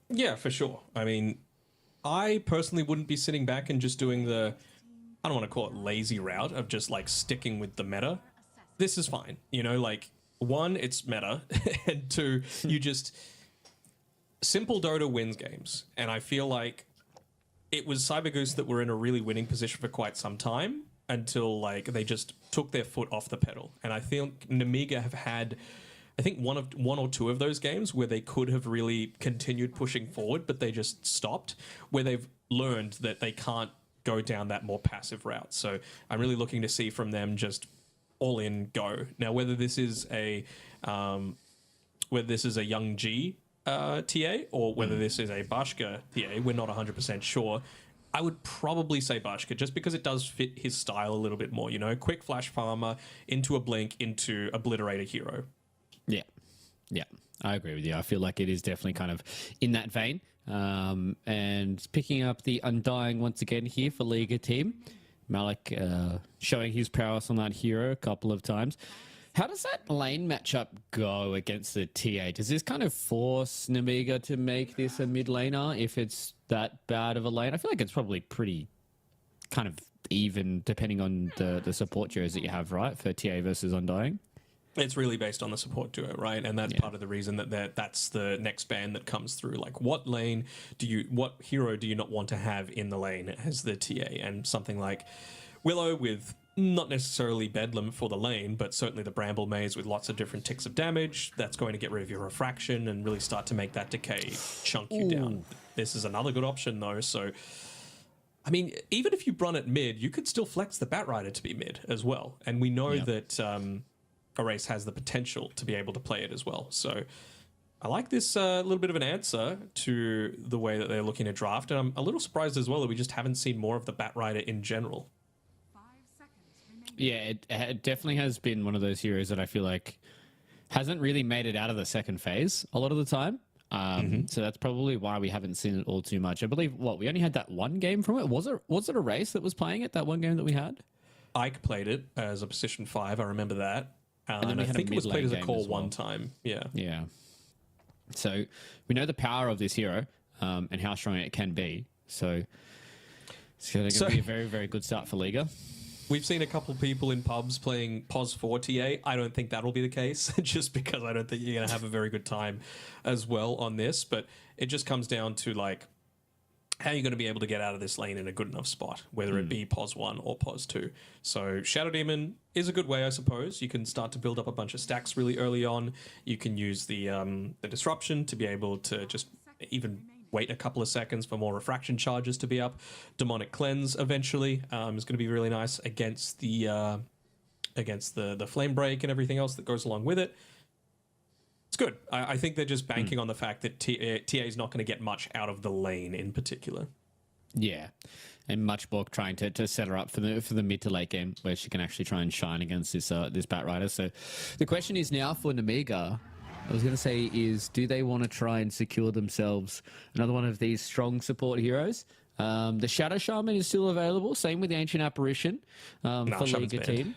Yeah, for sure. I mean, I personally wouldn't be sitting back and just doing the, I don't want to call it lazy route of just like sticking with the meta. This is fine. You know, like, one, it's meta, and two, you just... Simple Dota wins games, and I feel like it was CyberGoose that were in a really winning position for quite some time until like they just took their foot off the pedal. And I think Nemega have had, I think one or two of those games where they could have really continued pushing forward, but they just stopped, where they've learned that they can't go down that more passive route. So I'm really looking to see from them just all in go. Now, whether this is a Young G TA or whether this is a Bashka TA, we're not 100% sure. I would probably say Bashka just because it does fit his style a little bit more, you know, quick flash farmer into a blink into obliterator hero. Yeah, I agree with you. I feel like it is definitely kind of in that vein. And picking up the Undying once again here for Liga team. Malik showing his prowess on that hero a couple of times. How does that lane matchup go against the TA? Does this kind of force Nemega to make this a mid laner if it's that bad of a lane? I feel like it's probably pretty kind of even depending on the support duos that you have, right, for TA versus Undying? It's really based on the support duo, right? And that's part of the reason that's the next ban that comes through. Like, what hero do you not want to have in the lane as the TA? And something like Willow with not necessarily Bedlam for the lane, but certainly the Bramble Maze with lots of different ticks of damage. That's going to get rid of your refraction and really start to make that decay chunk you down. This is another good option, though. So, I mean, even if you run it mid, you could still flex the Batrider to be mid as well. And we know that Erase has the potential to be able to play it as well. So I like this little bit of an answer to the way that they're looking to draft. And I'm a little surprised as well that we just haven't seen more of the Batrider in general. Yeah, it definitely has been one of those heroes that I feel like hasn't really made it out of the second phase a lot of the time. So that's probably why we haven't seen it all too much. I believe, we only had that one game from it? Was it Erase that was playing it, that one game that we had? Ike played it as a position 5, I remember that. And then I think it was played as a core one time. Yeah. Yeah. So we know the power of this hero and how strong it can be. So it's going to be a very, very good start for Liga. We've seen a couple people in pubs playing POS 4 TA. I don't think that'll be the case, just because I don't think you're going to have a very good time as well on this. But it just comes down to, like, how you're going to be able to get out of this lane in a good enough spot, whether it be POS 1 or POS 2. So Shadow Demon is a good way, I suppose. You can start to build up a bunch of stacks really early on. You can use the disruption to be able to just even wait a couple of seconds for more refraction charges to be up. Demonic Cleanse eventually is going to be really nice against the flame break and everything else that goes along with it. It's good. I think they're just banking on the fact that TA is not going to get much out of the lane in particular. Yeah, and much more trying to set her up for the mid to late game where she can actually try and shine against this Batrider. So the question is now for Namiga, I was going to say, is do they want to try and secure themselves another one of these strong support heroes? The Shadow Shaman is still available. Same with the Ancient Apparition for Shaman's Liga banned. team.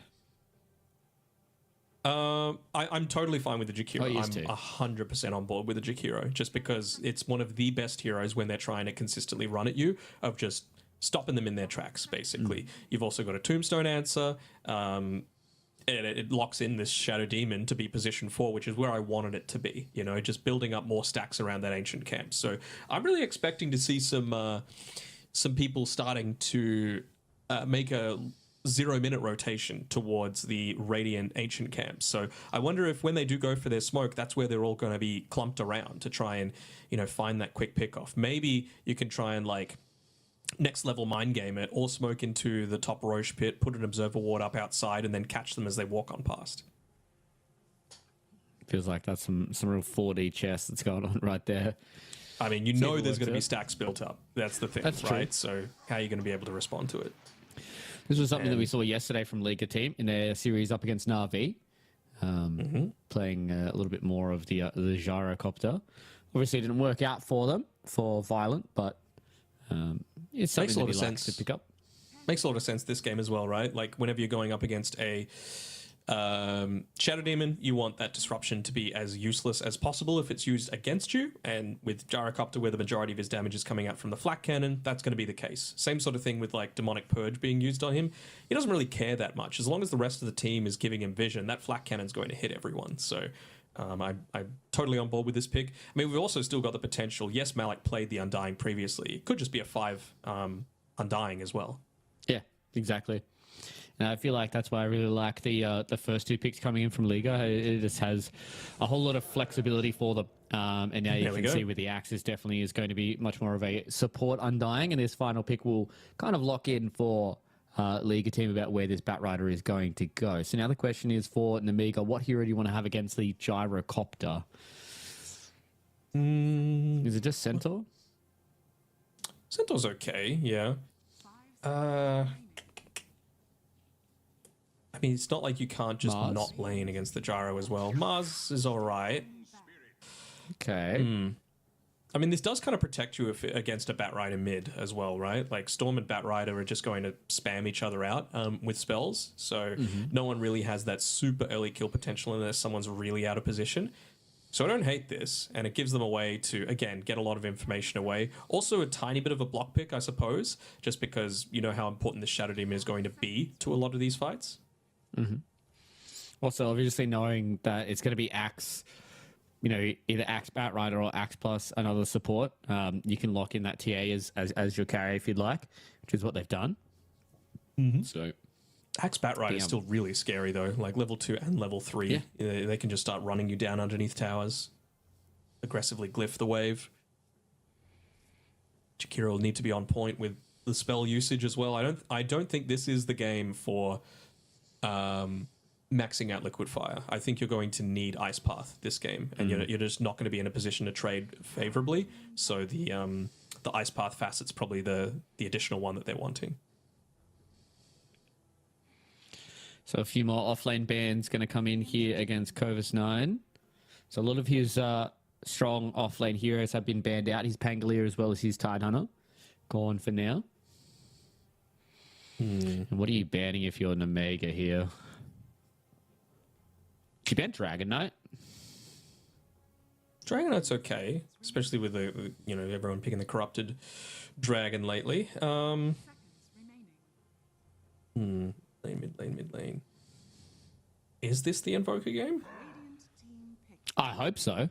I'm totally fine with the Jakiro. Oh, yes, I'm too. 100% on board with the Jakiro, just because it's one of the best heroes when they're trying to consistently run at you, of just stopping them in their tracks, basically. You've also got a Tombstone answer, and it locks in this Shadow Demon to be position 4, which is where I wanted it to be, you know, just building up more stacks around that Ancient camp. So I'm really expecting to see some people starting to make a 0-minute rotation towards the Radiant Ancient camps. So I wonder if when they do go for their smoke, that's where they're all going to be clumped around to try and, you know, find that quick pick off. Maybe you can try and like next level mind game it, or smoke into the top Roche pit, put an observer ward up outside, and then catch them as they walk on past. Feels like that's some real 4D chess that's going on right there. I mean, you See if know it there's works going to be out. stacks built up. That's the thing, That's true. right? So how are you going to be able to respond to it? This was something that we saw yesterday from Liga team in their series up against Na'Vi, playing a little bit more of the gyrocopter. Obviously, it didn't work out for them for Violent, but it's something Makes a lot that of he likes sense. to pick up. Makes a lot of sense this game as well, right? Like whenever you're going up against a Shadow Demon, you want that disruption to be as useless as possible if it's used against you. And with Gyrocopter, where the majority of his damage is coming out from the flak cannon, that's going to be the case. Same sort of thing with like Demonic Purge being used on him. He doesn't really care that much. As long as the rest of the team is giving him vision, that flak cannon's going to hit everyone. So I'm totally on board with this pick. I mean, we've also still got the potential. Yes, Malik played the Undying previously. It could just be a 5 Undying as well. Yeah, exactly. And I feel like that's why I really like the first 2 picks coming in from Liga. It just has a whole lot of flexibility for them. And now you There we can go. see with the Axis definitely is going to be much more of a support Undying. And this final pick will kind of lock in for Liga team about where this Batrider is going to go. So now the question is for Namiga, what hero do you want to have against the Gyrocopter? Is it just Centaur? Centaur's okay, yeah. I mean, it's not like you can't just Mars? not lane against the Gyro as well. Mars is all right. Okay. I mean, this does kind of protect you against a Batrider mid as well, right? Like Storm and Batrider are just going to spam each other out with spells. So no one really has that super early kill potential unless someone's really out of position. So I don't hate this, and it gives them a way to, again, get a lot of information away. Also a tiny bit of a block pick, I suppose, just because you know how important the Shadow Demon is going to be to a lot of these fights. Also, obviously knowing that it's going to be Axe, you know, either Axe Batrider or Axe plus another support, you can lock in that TA as your carry if you'd like, which is what they've done. So Axe Batrider is Damn. still really scary though, like level 2 and level 3. Yeah. They can just start running you down underneath towers, aggressively glyph the wave. Jakiro will need to be on point with the spell usage as well. I don't think this is the game for maxing out Liquid Fire. I think you're going to need Ice Path this game, and you're just not going to be in a position to trade favorably. So the Ice Path facet's probably the additional one that they're wanting. So a few more offlane bans going to come in here against Covus 9. So a lot of his strong offlane heroes have been banned out. His Pangolier as well as his Tide Hunter. Gone for now. And what are you banning if you're an Omega here? You ban Dragon Knight? Dragon Knight's okay, especially with the everyone picking the corrupted dragon lately. Lane mid lane. Is this the Invoker game? I hope so.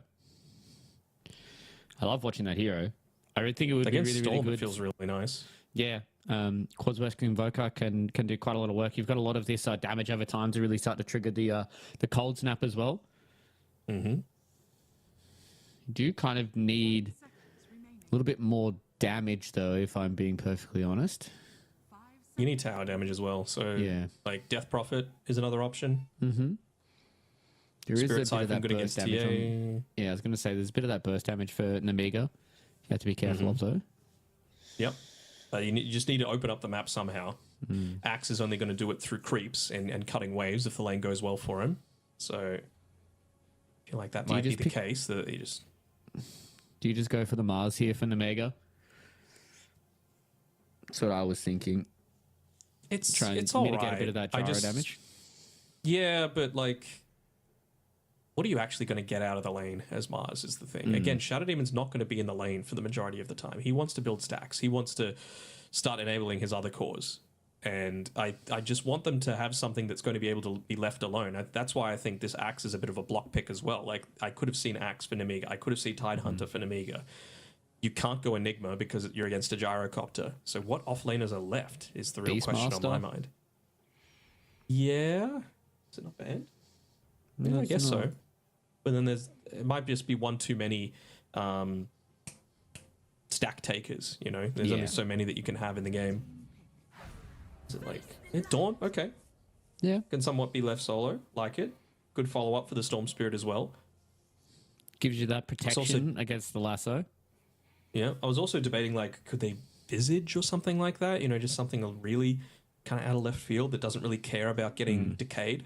I love watching that hero. I really think it would Against be really, Storm, really it good. feels really nice. Yeah. Quadswest Invoker can do quite a lot of work. You've got a lot of this damage over time to really start to trigger the cold snap as well. You do kind of need little bit more damage, though, if I'm being perfectly honest. You need tower damage as well. So, Yeah. like, Death Prophet is another option. There is a Spirit bit of Siphon that good burst against damage. TA. Yeah, I was going to say there's a bit of that burst damage for Namiga. You have to be careful of, though. Yep. You just need to open up the map somehow. Axe is only going to do it through creeps and cutting waves if the lane goes well for him. So I feel like that might be the case. That he just... Do you just go for the Mars here for Namiga? That's what I was thinking. It's Try and it's all mitigate right. a bit of that gyro damage. Yeah, but like, what are you actually going to get out of the lane as Mars is the thing. Again, Shadow Demon's not going to be in the lane for the majority of the time. He wants to build stacks. He wants to start enabling his other cores. And I just want them to have something that's going to be able to be left alone. That's why I think this Axe is a bit of a block pick as well. Like, I could have seen Axe for Namiga. I could have seen Tidehunter for Namiga. You can't go Enigma because you're against a Gyrocopter. So what offlaners are left is the real question on my mind. Yeah. Is it not bad? Yeah, I guess so. But then it might just be one too many stack takers, you know? There's only so many that you can have in the game. Is it like Dawn? Okay. Yeah. Can somewhat be left solo. Like it. Good follow-up for the Storm Spirit as well. Gives you that protection against the lasso. Yeah. I was also debating, like, could they Visage or something like that? You know, just something really kind of out of left field that doesn't really care about getting decayed.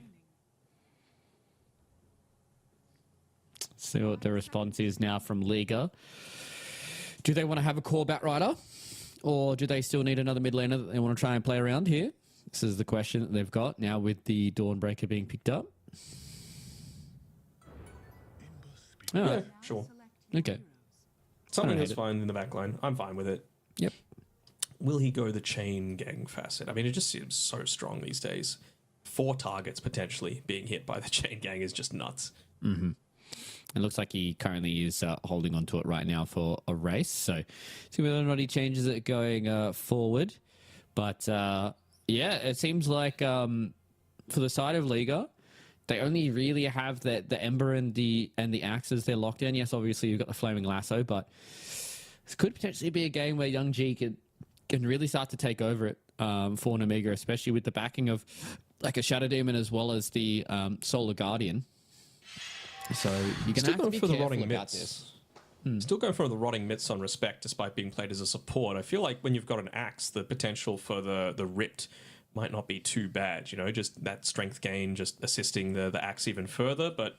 See what the response is now from Liga. Do they want to have a core Batrider? Or do they still need another mid laner that they want to try and play around here? This is the question that they've got now with the Dawnbreaker being picked up. All right. Yeah, sure. Okay. Something that's fine in the back line. I'm fine with it. Yep. Will he go the chain gang facet? I mean, it just seems so strong these days. 4 targets potentially being hit by the chain gang is just nuts. It looks like he currently is holding on to it right now for a race. So see whether or not he changes it going forward. But yeah, it seems like for the side of Liga, they only really have the Ember and the Axes they're locked in. Yes, obviously you've got the Flaming Lasso, but this could potentially be a game where Young G can really start to take over it for Namiga, especially with the backing of like a Shadow Demon as well as the Solar Guardian. So you're going to have to be careful about this. Still going for the Rotting Mitts on Respect despite being played as a support. I feel like when you've got an Axe, the potential for the Ripped might not be too bad, you know, just that strength gain, just assisting the Axe even further. But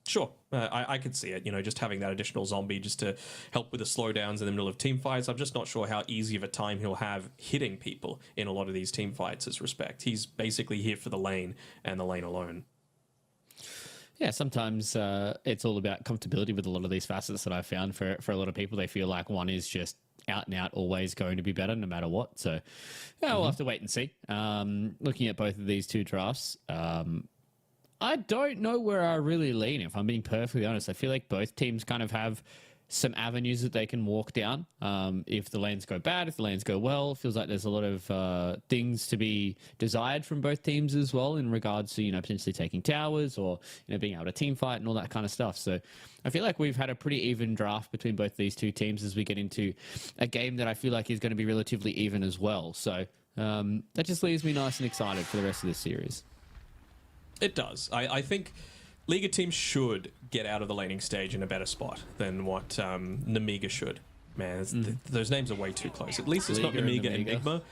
sure, I could see it, you know, just having that additional zombie just to help with the slowdowns in the middle of team fights. I'm just not sure how easy of a time he'll have hitting people in a lot of these team fights as Respect. He's basically here for the lane and the lane alone. Yeah, sometimes it's all about comfortability with a lot of these facets that I've found for a lot of people. They feel like one is just out and out always going to be better no matter what. So yeah, we'll have to wait and see. Looking at both of these two drafts, I don't know where I really lean, if I'm being perfectly honest. I feel like both teams kind of have some avenues that they can walk down. If the lanes go bad, if the lanes go well, it feels like there's a lot of things to be desired from both teams as well in regards to, you know, potentially taking towers or, you know, being able to team fight and all that kind of stuff. So I feel like we've had a pretty even draft between both these two teams as we get into a game that I feel like is going to be relatively even as well. So that just leaves me nice and excited for the rest of this series. It does. I think Liga teams should get out of the laning stage in a better spot than what Namiga should. Man, those names are way too close. At least it's not Namiga and Enigma,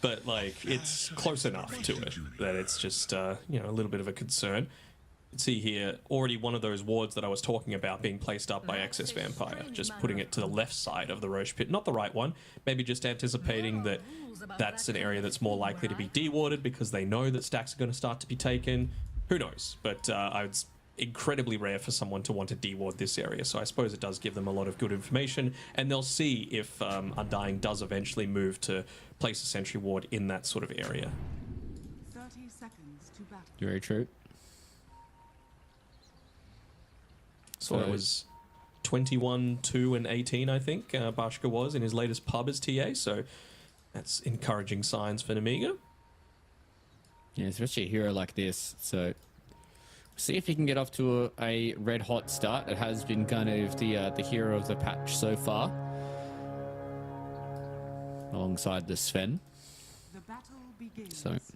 but like it's close enough to it that it's just you know, a little bit of a concern. You can see here already one of those wards that I was talking about being placed up by Excess Vampire, just putting it to the left side of the Roche Pit, not the right one. Maybe just anticipating that that's an area that's more likely to be dewarded because they know that stacks are going to start to be taken. Who knows? But it's incredibly rare for someone to want to deward this area, so I suppose it does give them a lot of good information, and they'll see if Undying does eventually move to place a sentry ward in that sort of area. 30 seconds to battle. Very true. So it was 21, 2, and 18, I think, Bashka was in his latest pub as TA, so that's encouraging signs for Namiga. Yeah, especially a hero like this. So see if he can get off to a red hot start. It has been kind of the hero of the patch so far. alongside the Sven. The battle begins. So it's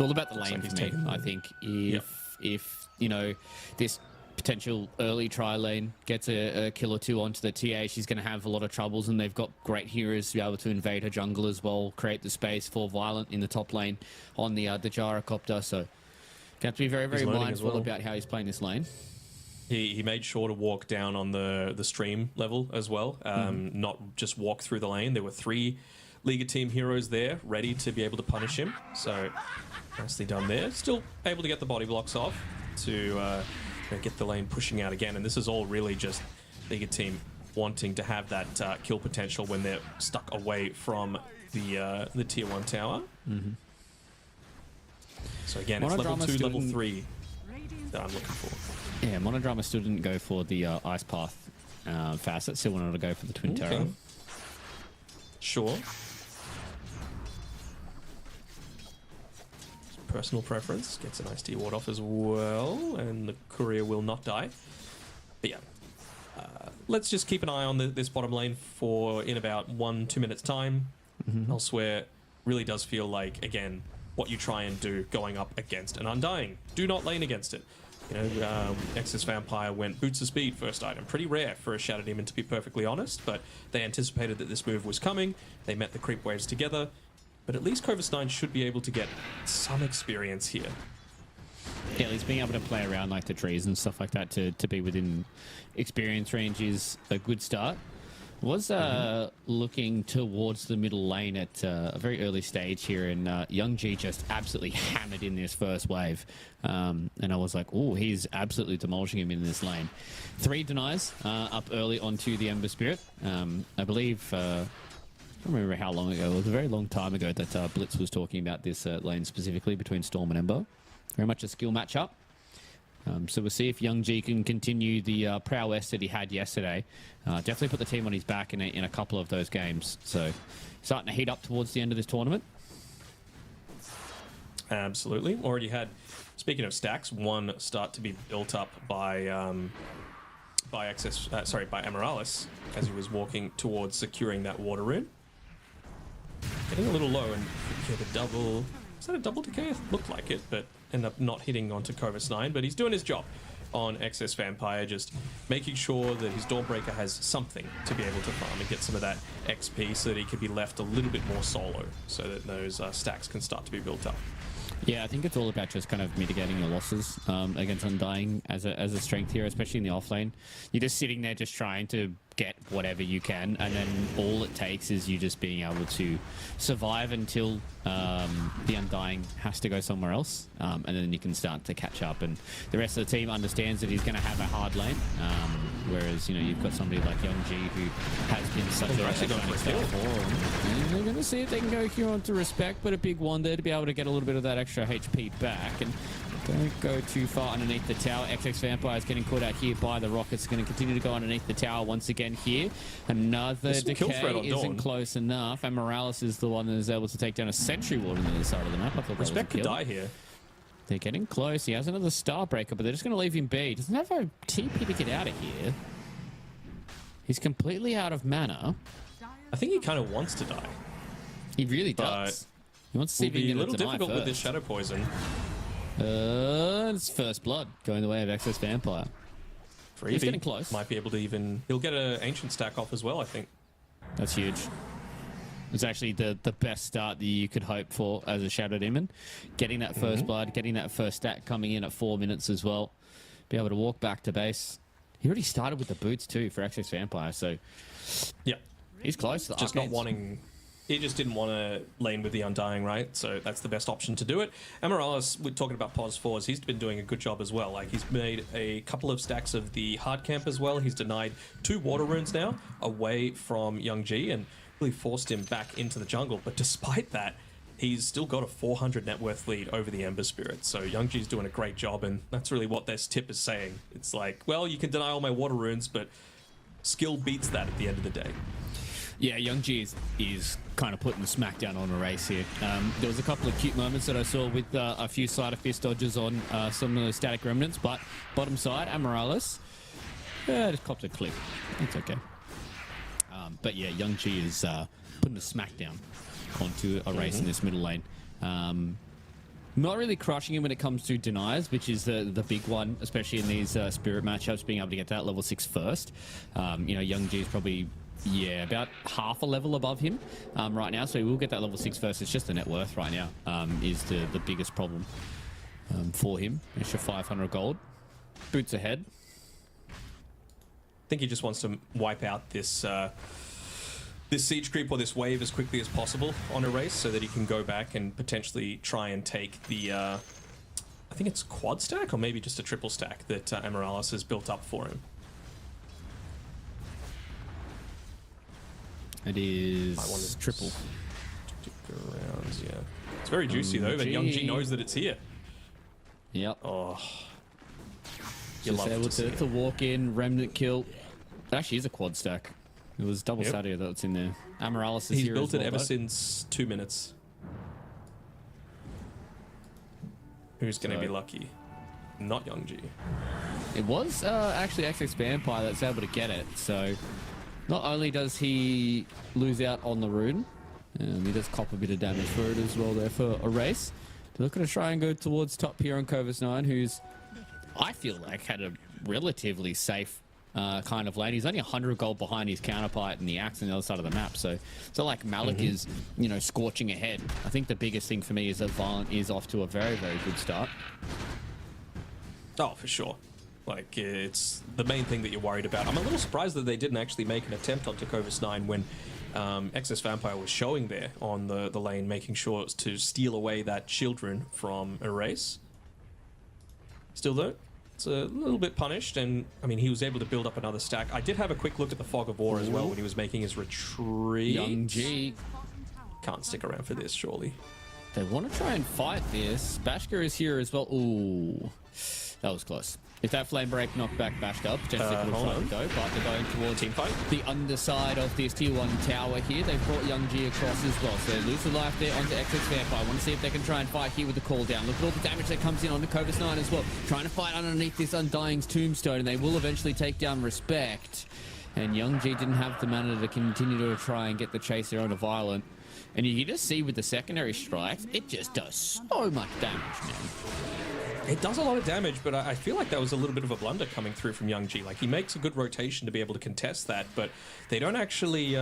all about the Looks lane like for he's me. taken I the- think Yep. if you know this potential early try lane gets a kill or two onto the TA, she's going to have a lot of troubles, and they've got great heroes to be able to invade her jungle as well, create the space for Violent in the top lane on the gyrocopter. So you have to be very, very learning as mindful well. about how he's playing this lane. He made sure to walk down on the stream level as well, not just walk through the lane. There were 3 League of Team heroes there ready to be able to punish him. So nicely done there. Still able to get the body blocks off to get the lane pushing out again. And this is all really just League of Team wanting to have that kill potential when they're stuck away from the tier 1 tower. So again, it's level Monodrama 2, still level didn't- 3 that I'm looking for. Yeah, Monodrama still didn't go for the Ice Path facet. Still wanted to go for the Twin Terror. Okay. Sure. Personal preference. Gets a nice D-ward off as well, and the courier will not die. But yeah, let's just keep an eye on this bottom lane for in about 1-2 minutes time. Elsewhere, really does feel like, again, what you try and do going up against an Undying. Do not lane against it. You know, Excess Vampire went Boots of Speed first item. Pretty rare for a Shattered Demon, to be perfectly honest, but they anticipated that this move was coming. They met the creep waves together, but at least Corvus 9 should be able to get some experience here. Yeah, at least being able to play around like the trees and stuff like that to be within experience range is a good start. Was looking towards the middle lane at a very early stage here, and Young G just absolutely hammered in this first wave. And I was like, oh, he's absolutely demolishing him in this lane. 3 denies up early onto the Ember Spirit. I believe, I don't remember how long ago, it was a very long time ago that Blitz was talking about this lane specifically between Storm and Ember. Very much a skill matchup. So we'll see if Young G can continue the prowess that he had yesterday. Definitely put the team on his back in a couple of those games. So starting to heat up towards the end of this tournament. Absolutely. Already had, speaking of stacks, one start to be built up by Amaralis as he was walking towards securing that water rune. Getting a little low and get a double. Is that a double decay? It looked like it, but end up not hitting onto Corvus 9. But he's doing his job on Excess Vampire, just making sure that his Dawnbreaker has something to be able to farm and get some of that XP so that he can be left a little bit more solo, so that those stacks can start to be built up. Yeah, I think it's all about just kind of mitigating your losses against Undying as a strength here, especially in the offlane. You're just sitting there just trying to get whatever you can, and then all it takes is you just being able to survive until the Undying has to go somewhere else, and then you can start to catch up, and the rest of the team understands that he's going to have a hard lane, whereas, you know, you've got somebody like Young G who has been such a actually going for a kill. and they're going to see if they can go here on to Respect, but a big one there to be able to get a little bit of that extra HP back, and don't go too far underneath the tower. XX Vampire is getting caught out here by the Rockets. Going to continue to go underneath the tower once again here. Another kill threat decay on isn't Dawn. close enough. And Morales is the one that is able to take down a Sentry Ward on the other side of the map. I thought Respect that could was a die kill. here. They're getting close. He has another Starbreaker, but they're just going to leave him be. Doesn't have a TP to get out of here. He's completely out of mana. I think he kind of wants to die. He really does. He wants to see It'll if he be a can little get a deny difficult with this first. Shadow Poison. It's First Blood going the way of Excess Vampire. For He's Eevee. getting close. Might be able to even... He'll get an Ancient stack off as well, I think. That's huge. It's actually the best start that you could hope for as a Shadow Demon. Getting that first blood, getting that first stack coming in at 4 minutes as well. Be able to walk back to base. He already started with the boots too for Excess Vampire, so Yeah. he's close to the Just not arcades. wanting... He just didn't want to lane with the Undying, right? So that's the best option to do it. Amaralis, we're talking about Pos 4s, he's been doing a good job as well. Like, he's made a couple of stacks of the hard camp as well. He's denied 2 water runes now away from Young G and really forced him back into the jungle. But despite that, he's still got a 400 net worth lead over the Ember Spirit. So Young G's doing a great job, and that's really what this tip is saying. It's like, well, you can deny all my water runes, but skill beats that at the end of the day. Yeah, Young G is kind of putting the smack down on a race here. There was a couple of cute moments that I saw with a few side of fist dodges on some of the static remnants, but bottom side, Amaralis just copped a clip. It's okay. But yeah, Young G is putting a smackdown onto a race in this middle lane. Not really crushing him when it comes to deniers, which is the big one, especially in these spirit matchups, being able to get to that level 6 first. Young G is probably, about half a level above him right now, so he will get that level 6 first. It's just the net worth right now is the biggest problem for him. Extra 500 gold. Boots ahead. I think he just wants to wipe out this this siege creep or this wave as quickly as possible on a race so that he can go back and potentially try and take the I think it's quad stack or maybe just a triple stack that Amorales has built up for him. It is triple. Stick around, yeah. It's very juicy though, but Young G knows that it's here. Yep. Oh, you Just love able to see to it. walk in, remnant kill. It actually is a quad stack. It was double Sadia that's in there. Amorales is He's here built as it well, ever though. since 2 minutes. Who's going to be lucky? Not Young G. It was actually XX Vampire that's able to get it. So not only does he lose out on the rune, he does cop a bit of damage for it as well there for a race. They're looking to try and go towards top here on Covus 9, who's, I feel like, had a relatively safe kind of lane. He's only 100 gold behind his counterpart and the axe on the other side of the map. So it's not like Malik is, scorching ahead. I think the biggest thing for me is that Violent is off to a very, very good start. Oh, for sure. Like, it's the main thing that you're worried about. I'm a little surprised that they didn't actually make an attempt on Covus 9 when XS Vampire was showing there on the lane, making sure to steal away that shield rune from Erase. Still though, it's a little bit punished, and I mean, he was able to build up another stack. I did have a quick look at the Fog of War as well when he was making his retreat. Young G. Can't stick around for this, surely. They want to try and fight this. Bashka is here as well. Ooh, that was close. If that flame break knocked back Bashka, potentially could have tried to go, but they're going towards Team fight. the underside of this tier 1 tower here. They've brought Young G across as well, so they lose the life there onto XX Vampire. I want to see if they can try and fight here with the call down. Look at all the damage that comes in onto Covus 9 as well. Trying to fight underneath this Undying's tombstone, and they will eventually take down Respect. And Young G didn't have the mana to continue to try and get the chase there onto Violent. And you can just see with the secondary strikes, it just does so much damage, man. It does a lot of damage, but I feel like that was a little bit of a blunder coming through from Young G. Like, he makes a good rotation to be able to contest that, but they don't actually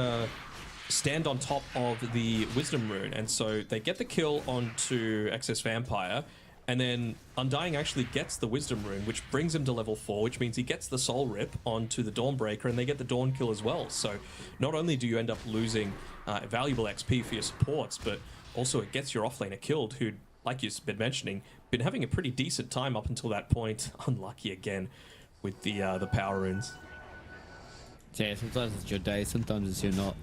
stand on top of the Wisdom Rune, and so they get the kill onto XS Vampire, and then Undying actually gets the Wisdom Rune, which brings him to level 4, which means he gets the Soul Rip onto the Dawnbreaker, and they get the Dawn kill as well. So not only do you end up losing valuable XP for your supports, but also it gets your offlaner killed, who, like you've been mentioning, been having a pretty decent time up until that point. Unlucky again with the power runes. Yeah, sometimes it's your day, sometimes it's your not,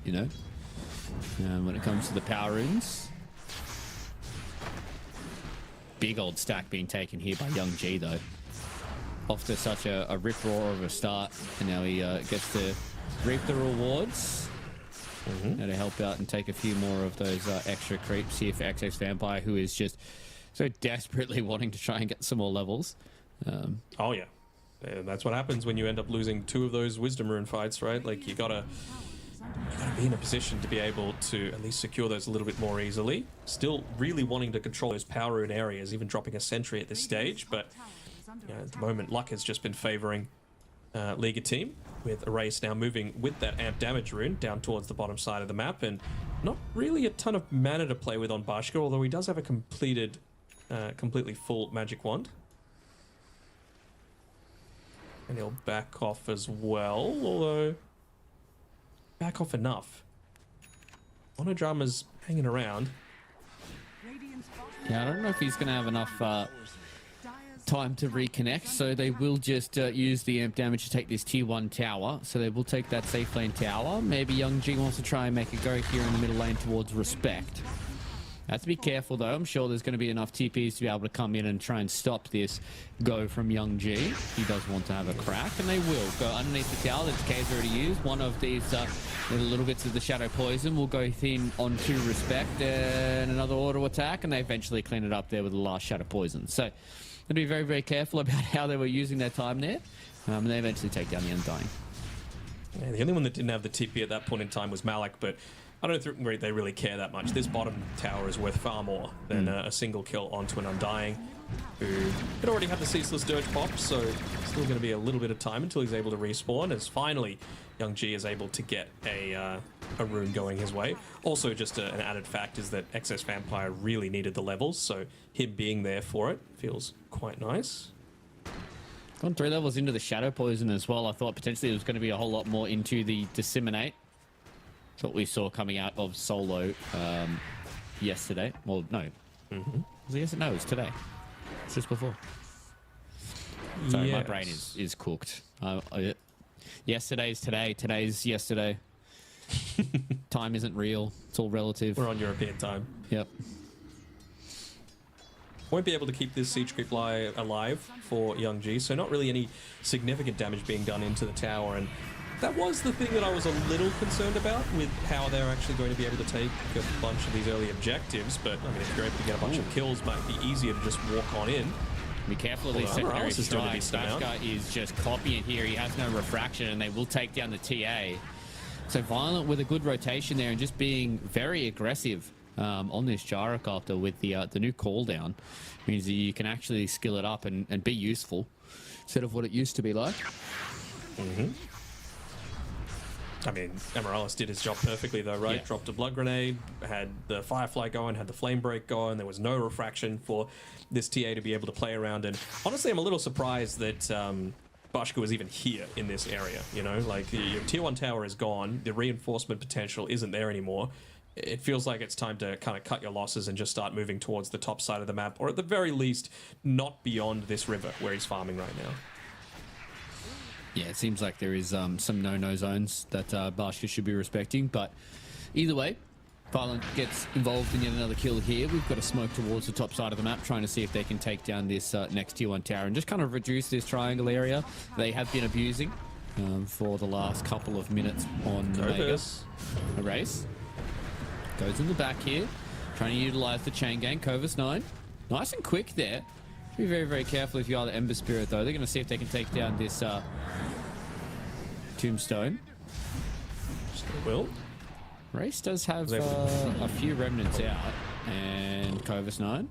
when it comes to the power runes. Big old stack being taken here by Young G, though. Off to such a rip-roar of a start, and now he gets to reap the rewards. Now to help out and take a few more of those extra creeps here for XX Vampire, who is just so desperately wanting to try and get some more levels. Oh yeah, that's what happens when you end up losing 2 of those Wisdom Rune fights, right? Like, you gotta be in a position to be able to at least secure those a little bit more easily. Still really wanting to control those power rune areas, even dropping a sentry at this stage, but at the moment luck has just been favoring Liga team, with Erase now moving with that amp damage rune down towards the bottom side of the map, and not really a ton of mana to play with on Bashka, although he does have a completely full magic wand. And he'll back off as well, although back off enough. Monodrama's hanging around. Yeah, I don't know if he's going to have enough time to reconnect, so they will just use the amp damage to take this tier 1 tower. So they will take that safe lane tower. Maybe Young G wants to try and make a go here in the middle lane towards Respect. Have to be careful, though. I'm sure there's going to be enough TPs to be able to come in and try and stop this go from Young G. He does want to have a crack, and they will go underneath the tower that K's already used. One of these little bits of the Shadow Poison will go thin onto Respect, and another auto attack, and they eventually clean it up there with the last Shadow Poison. So they'll be very, very careful about how they were using their time there, and they eventually take down the Undying. Yeah, the only one that didn't have the TP at that point in time was Malik, but I don't think they really care that much. This bottom tower is worth far more than a single kill onto an Undying, who had already had the Ceaseless Dirge pop, so still going to be a little bit of time until he's able to respawn, as finally Young G is able to get a rune going his way. Also, just an added fact is that Excess Vampire really needed the levels, so him being there for it feels quite nice. Gone 3 levels into the Shadow Poison as well. I thought potentially there was going to be a whole lot more into the Disseminate. That's what we saw coming out of Solo yesterday. Well, no. Was it yesterday? No, it was today. It's just before. Sorry, my brain is cooked. Yesterday's today. Today's yesterday. Time isn't real. It's all relative. We're on European time. Yep. Won't be able to keep this Siege Creep alive for Young G, so not really any significant damage being done into the tower, and that was the thing that I was a little concerned about with how they're actually going to be able to take a bunch of these early objectives, but I mean, if you're able to get a bunch of kills, might be easier to just walk on in. Be careful of these secondary strikes. Bashka is just copying here. He has no refraction, and they will take down the TA. So Violent with a good rotation there and just being very aggressive on this Gyrocopter with the new call down. Means that you can actually skill it up and be useful instead of what it used to be like. I mean, Amaryllis did his job perfectly though, right? Yeah. Dropped a blood grenade, had the Firefly going, had the Flame Break going. There was no refraction for this TA to be able to play around. And honestly, I'm a little surprised that Bashka was even here in this area. You know, like your tier 1 tower is gone. The reinforcement potential isn't there anymore. It feels like it's time to kind of cut your losses and just start moving towards the top side of the map, or at the very least, not beyond this river where he's farming right now. Yeah, it seems like there is some no-no zones that Bashka should be respecting, but either way, Violent gets involved in yet another kill here. We've got a smoke towards the top side of the map, trying to see if they can take down this next tier 1 tower and just kind of reduce this triangle area they have been abusing for the last couple of minutes on the Mega. A race. Goes in the back here, trying to utilize the chain gang. Covis 9. Nice and quick there. Be very, very careful if you are the Ember Spirit, though. They're going to see if they can take down this Tombstone. Still will. Race does have a few remnants out. And Covis 9.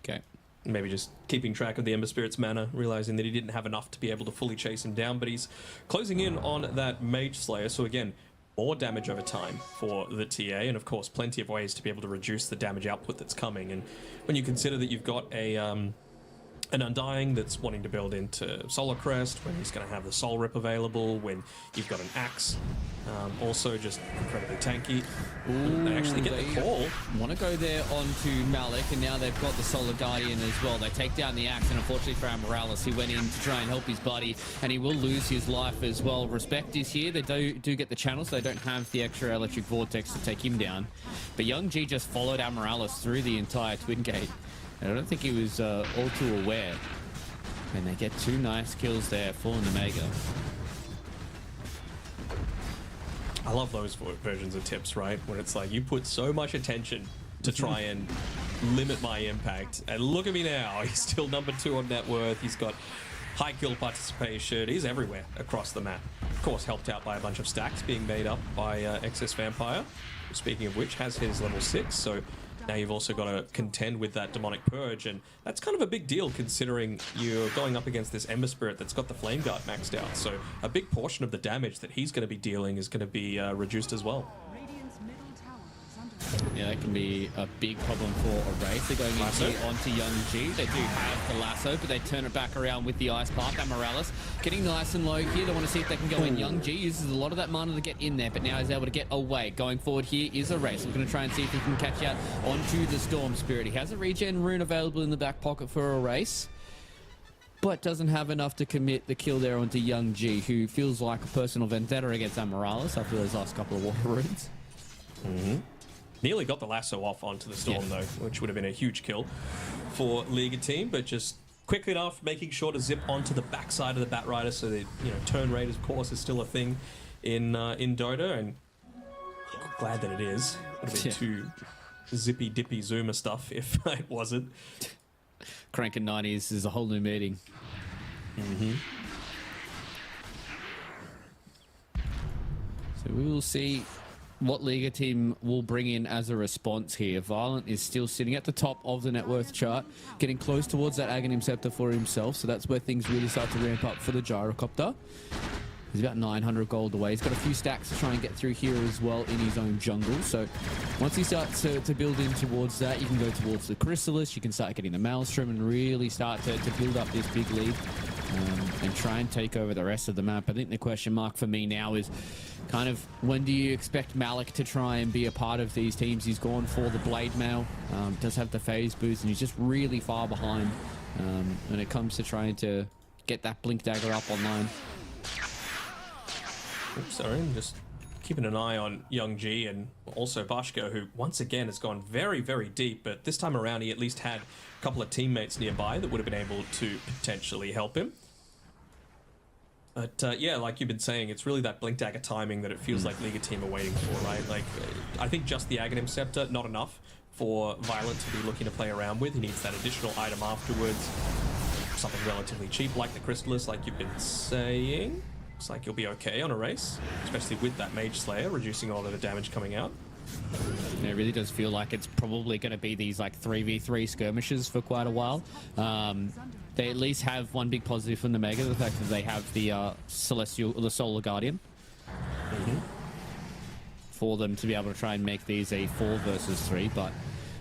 Okay. Maybe just keeping track of the Ember Spirit's mana, realizing that he didn't have enough to be able to fully chase him down, but he's closing in on that Mage Slayer. So again, more damage over time for the TA, and of course plenty of ways to be able to reduce the damage output that's coming. And when you consider that you've got an Undying that's wanting to build into Solar Crest, when he's going to have the Soul Rip available, when you've got an Axe, also just incredibly tanky. Ooh, they actually get the call. Want to go there onto Malik, and now they've got the Solar Guardian as well. They take down the Axe, and unfortunately for Amaryllis, he went in to try and help his buddy, and he will lose his life as well. Respect is here. They do get the channel, so they don't have the extra Electric Vortex to take him down. But Young G just followed Amaryllis through the entire Twin Gate. I don't think he was all too aware. And they get 2 nice kills there for Omega. I love those versions of tips, right? When it's like, you put so much attention to try and limit my impact. And look at me now. He's still number 2 on net worth. He's got high kill participation. He's everywhere across the map. Of course, helped out by a bunch of stacks being made up by Excess Vampire. Speaking of which, has his level 6. So now you've also got to contend with that Demonic Purge, and that's kind of a big deal considering you're going up against this Ember Spirit that's got the Flame Guard maxed out. So a big portion of the damage that he's going to be dealing is going to be reduced as well. Radiant's middle tower is under Yeah, that can be a big problem for a race. They're going onto Young G. They do have the lasso, but they turn it back around with the Ice Path. Amaryllis getting nice and low here. They want to see if they can go in. Young G uses a lot of that mana to get in there, but now he's able to get away. Going forward here is a race. We're going to try and see if he can catch out onto the Storm Spirit. He has a regen rune available in the back pocket for a race, but doesn't have enough to commit the kill there onto Young G, who feels like a personal vendetta against Amaryllis after those last couple of water runes. Nearly got the lasso off onto the Storm though, which would have been a huge kill for Liga team, but just quick enough, making sure to zip onto the backside of the Batrider so that, you know, turn rate, of course, is still a thing in Dota, and glad that it is. Would have been too zippy dippy zoomer stuff if it wasn't. Cranking 90s is a whole new meeting. we will see what Liga team will bring in as a response here. Violent is still sitting at the top of the net worth chart, getting close towards that Aghanim Scepter for himself, so that's where things really start to ramp up for the Gyrocopter. He's about 900 gold away. He's got a few stacks to try and get through here as well in his own jungle. So once he starts to build in towards that, you can go towards the Chrysalis, you can start getting the Maelstrom and really start to build up this big lead and try and take over the rest of the map. I think the question mark for me now is kind of when do you expect Malik to try and be a part of these teams? He's gone for the Blade Mail, does have the phase boost, and he's just really far behind when it comes to trying to get that Blink Dagger up online. Oops, sorry, I'm just keeping an eye on Young G and also Bashko, who once again has gone very, very deep, but this time around he at least had a couple of teammates nearby that would have been able to potentially help him. But yeah, like you've been saying, it's really that Blink Dagger timing that it feels like Liga team are waiting for, right? Like, I think just the Aghanim Scepter, not enough for Violent to be looking to play around with. He needs that additional item afterwards. Something relatively cheap like the Chrysalis, like you've been saying. Looks like you'll be okay on a race, especially with that Mage Slayer, reducing all of the damage coming out. Yeah, it really does feel like it's probably going to be these like 3v3 skirmishes for quite a while. They at least have one big positive from the Mega, the fact that they have the Solar Guardian. For them to be able to try and make these a 4 versus 3, but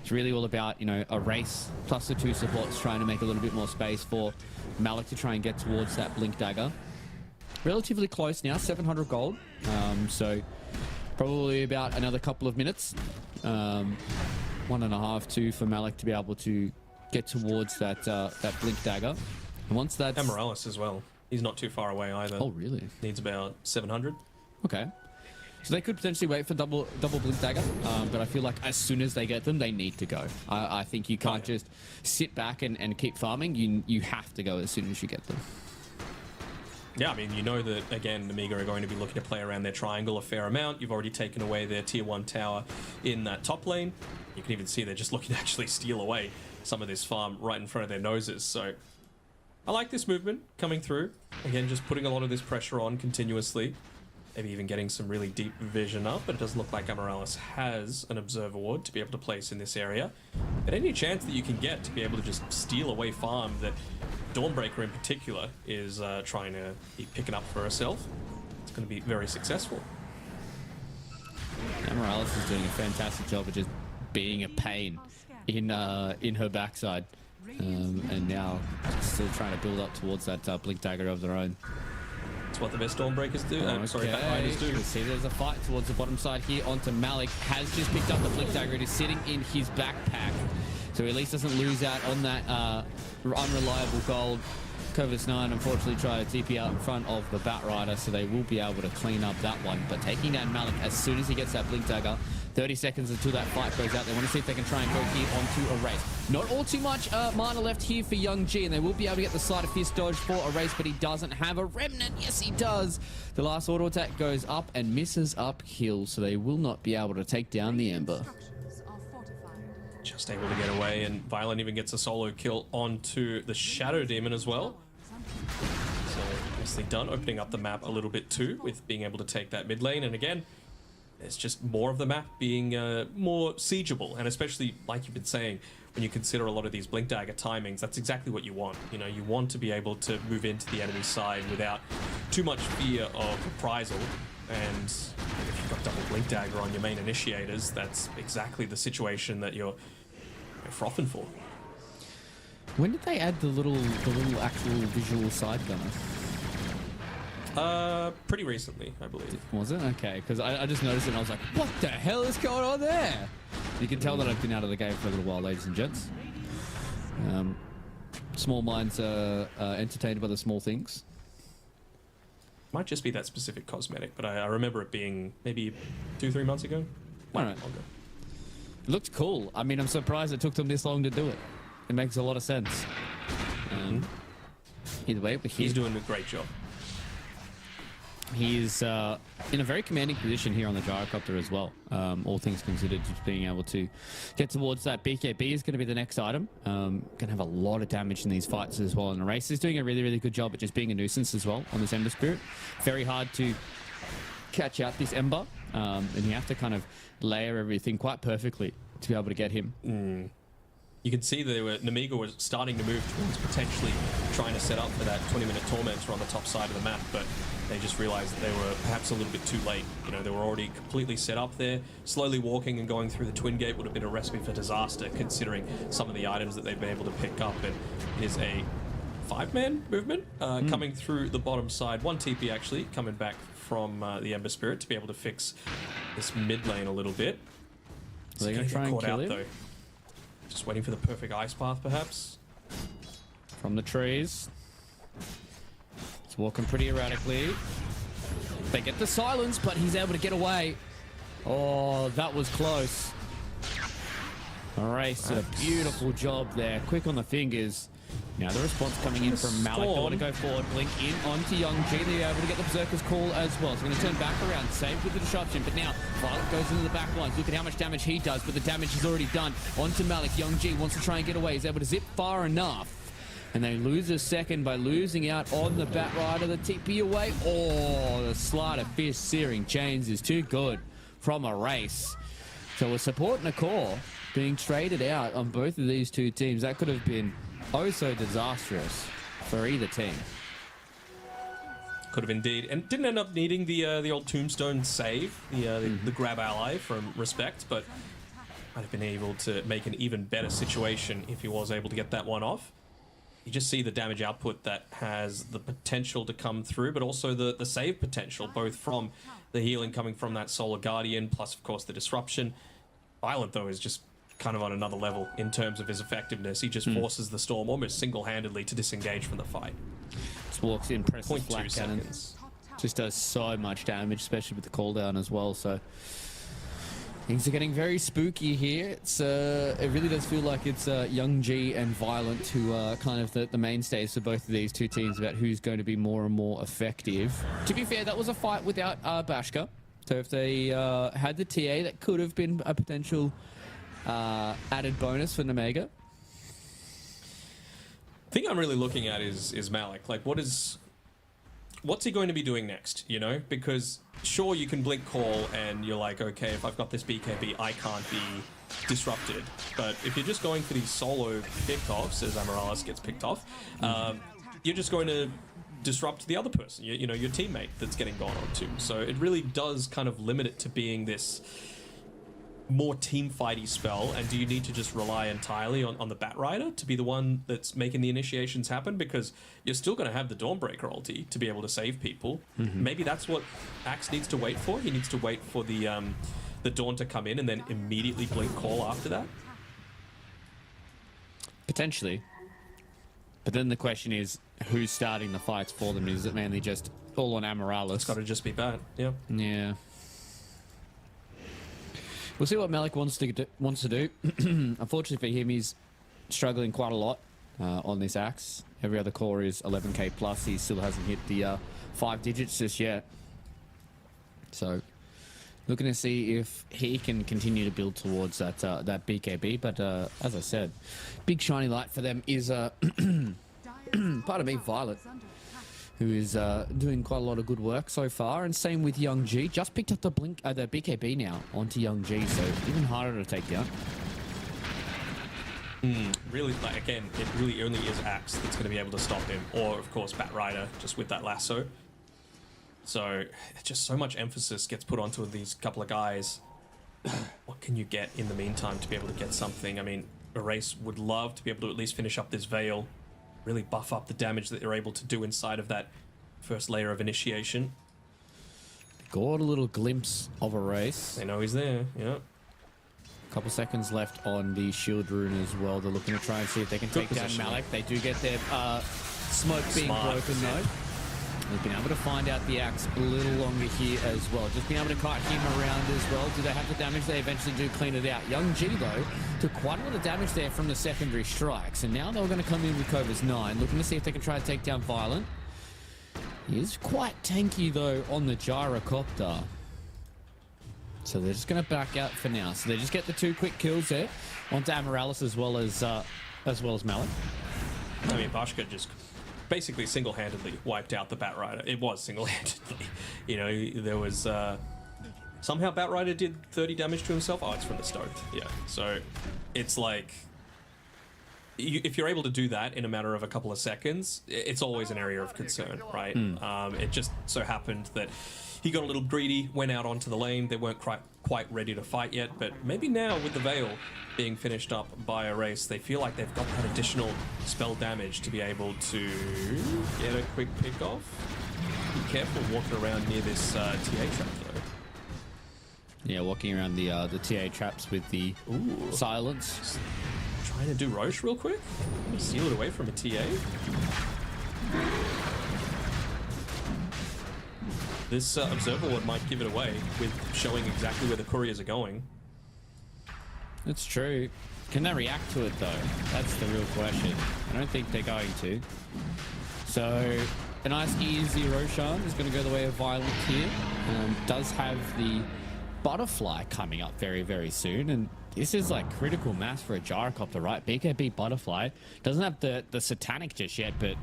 it's really all about, you know, a race plus the 2 supports trying to make a little bit more space for Malik to try and get towards that Blink Dagger. Relatively close now, 700 gold. So probably about another couple of minutes. 1.5, 2 for Malik to be able to get towards that that Blink Dagger. And once that's... And Morales as well. He's not too far away either. Oh, really? Needs about 700. Okay. So they could potentially wait for double Blink Dagger, but I feel like as soon as they get them, they need to go. I think you can't just sit back and keep farming. You have to go as soon as you get them. Yeah, I mean, you know that, again, Amiga are going to be looking to play around their triangle a fair amount. You've already taken away their tier 1 tower in that top lane. You can even see they're just looking to actually steal away some of this farm right in front of their noses. So I like this movement coming through. Again, just putting a lot of this pressure on continuously. Maybe even getting some really deep vision up, but it doesn't look like Amorales has an Observer Ward to be able to place in this area. But any chance that you can get to be able to just steal away farm that Dawnbreaker in particular is trying to be picking up for herself, it's going to be very successful. Amorales is doing a fantastic job of just being a pain in her backside. And now still trying to build up towards that Blink Dagger of their own. That's what the best Dawnbreakers do. Sorry, Backbiters do. See, there's a fight towards the bottom side here onto Malik. Has just picked up the Blink Dagger. It is sitting in his backpack. So he at least doesn't lose out on that unreliable gold. Covers 9 unfortunately try to TP out in front of the Batrider, so they will be able to clean up that one. But taking down Malik as soon as he gets that Blink Dagger, 30 seconds until that fight goes out. They want to see if they can try and go here onto a race. Not all too much mana left here for Young G, and they will be able to get the Sleight of Fist dodge for a race, but he doesn't have a Remnant. Yes, he does. The last auto attack goes up and misses uphill, so they will not be able to take down the Ember. Just able to get away, and Violent even gets a solo kill onto the Shadow Demon as well. So nicely done, opening up the map a little bit too, with being able to take that mid lane. And again, it's just more of the map being more siegeable, and especially, like you've been saying, when you consider a lot of these Blink Dagger timings, that's exactly what you want. You know, you want to be able to move into the enemy side without too much fear of reprisal. And if you've got double Blink Dagger on your main initiators, that's exactly the situation that you're frothing for. When did they add the little actual visual side gunner? Pretty recently, I believe. Was it? Okay, because I just noticed it and I was like, what the hell is going on there? You can tell that I've been out of the game for a little while, ladies and gents. Small minds are entertained by the small things. Might just be that specific cosmetic, but I remember it being maybe 2-3 months ago. Alright. It looked cool. I mean, I'm surprised it took them this long to do it. It makes a lot of sense. Either way, he's doing a great job. He's in a very commanding position here on the Gyrocopter as well. All things considered, just being able to get towards that BKB is going to be the next item. Going to have a lot of damage in these fights as well. And the race is doing a really, really good job at just being a nuisance as well on this Ember Spirit. Very hard to catch out this Ember, and you have to kind of layer everything quite perfectly to be able to get him. You can see Namiga was starting to move towards potentially trying to set up for that 20-minute Tormentor on the top side of the map, but they just realized that they were perhaps a little bit too late. You know, they were already completely set up there. Slowly walking and going through the Twin Gate would have been a recipe for disaster, considering some of the items that they've been able to pick up. And it is a 5-man movement coming through the bottom side. 1 TP actually coming back from the Ember Spirit to be able to fix this mid lane a little bit. They're going to try and kill him? Though. Just waiting for the perfect ice path, perhaps. From the trees. It's walking pretty erratically. They get the silence, but he's able to get away. Oh, that was close. Race did a beautiful job there. Quick on the fingers. Now the response coming in from Malik. They want to go forward. Blink in onto Young G. They're able to get the Berserker's call as well. So they're going to turn back around. Save with the disruption. But now Violet goes into the back lines. Look at how much damage he does. But the damage is already done. Onto Malik. Young G wants to try and get away. He's able to zip far enough. And they lose a second by losing out on the Bat Rider. The TP away. Oh, the Slider Fist Searing Chains is too good from a race. So a support and a core being traded out on both of these two teams. That could have been oh so disastrous for either team. Could have indeed, and didn't end up needing the old Tombstone save, the grab ally from Respect, but might have been able to make an even better situation if he was able to get that one off. You just see the damage output that has the potential to come through, but also the save potential, both from the healing coming from that Solar Guardian, plus of course the disruption. Violent though is just kind of on another level in terms of his effectiveness. He just forces the Storm almost single-handedly to disengage from the fight. Just walks in, presses 0.2 flat cannon. seconds. Just does so much damage, especially with the cooldown as well. So things are getting very spooky here. It's it really does feel like it's Young G and Violent who are kind of the mainstays for both of these two teams about who's going to be more and more effective. To be fair, that was a fight without Bashka. So if they had the TA, that could have been a potential added bonus for Nemega. Thing I'm really looking at is Malik. Like, what's he going to be doing next? You know, because sure you can blink call and you're like, okay, if I've got this BKB, I can't be disrupted. But if you're just going for these solo pick-offs, as Amarallis gets picked off, you're just going to disrupt the other person. You know, your teammate that's getting gone on to. So it really does kind of limit it to being this more team fighty spell. And do you need to just rely entirely on the Bat Rider to be the one that's making the initiations happen? Because you're still going to have the Dawnbreaker ulti to be able to save people. Maybe that's what Axe needs to wait for. He needs to wait for the Dawn to come in and then immediately blink call after that. Potentially. But then the question is, who's starting the fights for them? Is it mainly just all on Amarallis? It's got to just be Bat. Yeah. Yeah. We'll see what Malik wants to do. Unfortunately for him, he's struggling quite a lot on this Axe. Every other core is 11k plus. He still hasn't hit the 5 digits just yet. So, looking to see if he can continue to build towards that BKB. But as I said, big shiny light for them is pardon me, Violet, who is doing quite a lot of good work so far, and same with Young G. Just picked up the BKB now onto Young G, so even harder to take down. Really, like, again, it really only is Axe that's going to be able to stop him, or of course Bat Rider, just with that lasso. So just so much emphasis gets put onto these couple of guys. What can you get in the meantime to be able to get something? I mean, Erase would love to be able to at least finish up this Veil, really buff up the damage that they're able to do inside of that first layer of initiation. Got a little glimpse of Erase. They know he's there, yeah. Couple seconds left on the shield rune as well. They're looking to try and see if they can take down Malik. They do get their smoke being broken though. They've been able to find out the Axe a little longer here as well. Just being able to kite him around as well. Do they have the damage? They eventually do clean it out. Young G, though, took quite a lot of damage there from the secondary strikes. And now they're going to come in with Cobra's 9, looking to see if they can try to take down Violent. He is quite tanky, though, on the gyrocopter. So they're just going to back out for now. So they just get the 2 quick kills there onto Amarallis as well as Malik. I mean, Bashka just basically single-handedly wiped out the Batrider. It was single-handedly. You know, there was... somehow Batrider did 30 damage to himself. Oh, it's from the stove. Yeah, so it's like... if you're able to do that in a matter of a couple of seconds, it's always an area of concern, right? It just so happened that he got a little greedy, went out onto the lane. They weren't quite ready to fight yet, but maybe now with the Veil being finished up by a race, they feel like they've got that additional spell damage to be able to get a quick pick off. Be careful walking around near this TA trap though. Yeah, walking around the TA traps with the silence. Trying to do Roche real quick. Steal it away from a TA. This observer ward might give it away with showing exactly where the couriers are going. That's true. Can they react to it though? That's the real question. I don't think they're going to. So a nice easy Roshan is going to go the way of Violent here. Does have the Butterfly coming up very, very soon. And this is like critical mass for a Gyrocopter, right? BKB Butterfly doesn't have the Satanic just yet, but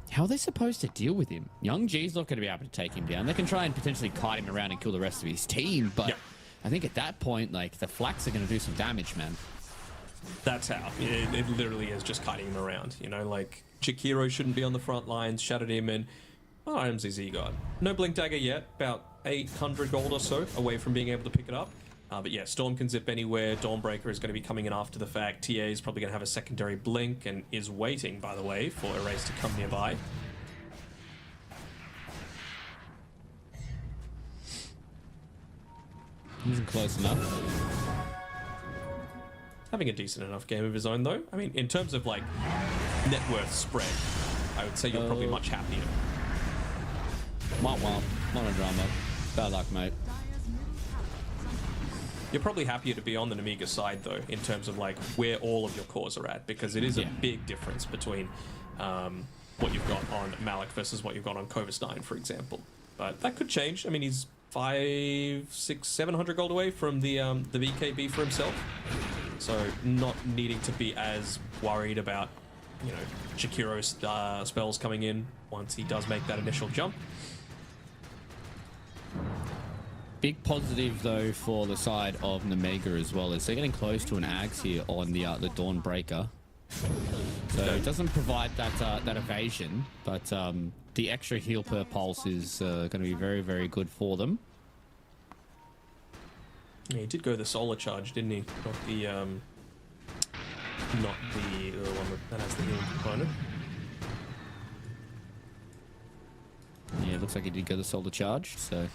how are they supposed to deal with him? Young G's not going to be able to take him down. They can try and potentially kite him around and kill the rest of his team, but I think at that point, like, the Flax are going to do some damage, man. That's how. It literally is just kiting him around. You know, like, Chikiro shouldn't be on the front lines, shattered him, and what items has he got? No Blink Dagger yet, about 800 gold or so away from being able to pick it up. But yeah, Storm can zip anywhere. Dawnbreaker is going to be coming in after the fact. TA is probably going to have a secondary Blink and is waiting, by the way, for Erase to come nearby. Isn't close enough. Having a decent enough game of his own, though. I mean, in terms of, like, net worth spread, I would say you're probably much happier. Not a drama. Bad luck, mate. You're probably happier to be on the Namiga side, though, in terms of, like, where all of your cores are at, because it is a big difference between what you've got on Malik versus what you've got on Kovestein, for example. But that could change. I mean, he's 500, 600, 700 gold away from the BKB for himself. So not needing to be as worried about, you know, Chikiro's spells coming in once he does make that initial jump. Big positive though for the side of Namega as well is they're getting close to an Ags here on the Dawnbreaker. So it doesn't provide that evasion, but the extra heal per pulse is going to be very, very good for them. Yeah, he did go the solar charge, didn't he? Not the one that has the healing component. Yeah, it looks like he did go the solar charge, so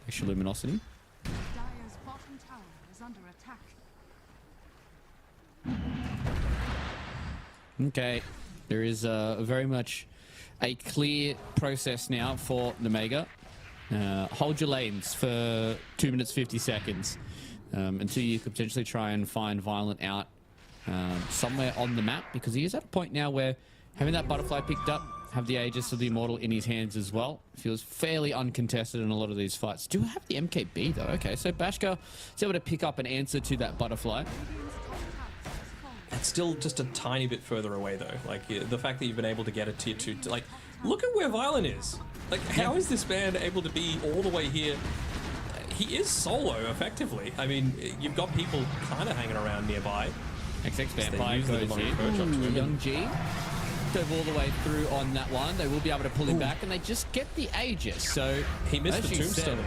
extra luminosity. Dire's bottom tower is under attack. Okay, there is very much a clear process now for Namega. Hold your lanes for 2 minutes 50 seconds until you could potentially try and find Violent out somewhere on the map, because he is at a point now where having that Butterfly picked up, have the Aegis of the Immortal in his hands as well, feels fairly uncontested in a lot of these fights. Do have the MKB though. Okay, so Bashka is able to pick up an answer to that Butterfly. It's still just a tiny bit further away though. Like the fact that you've been able to get a tier 2, like look at where Violent is. Like how is this man able to be all the way here? He is solo effectively. I mean, you've got people kind of hanging around nearby. XX Vampire goes in. Young G dove all the way through on that one. They will be able to pull him back, and they just get the Aegis. So he missed the tombstone.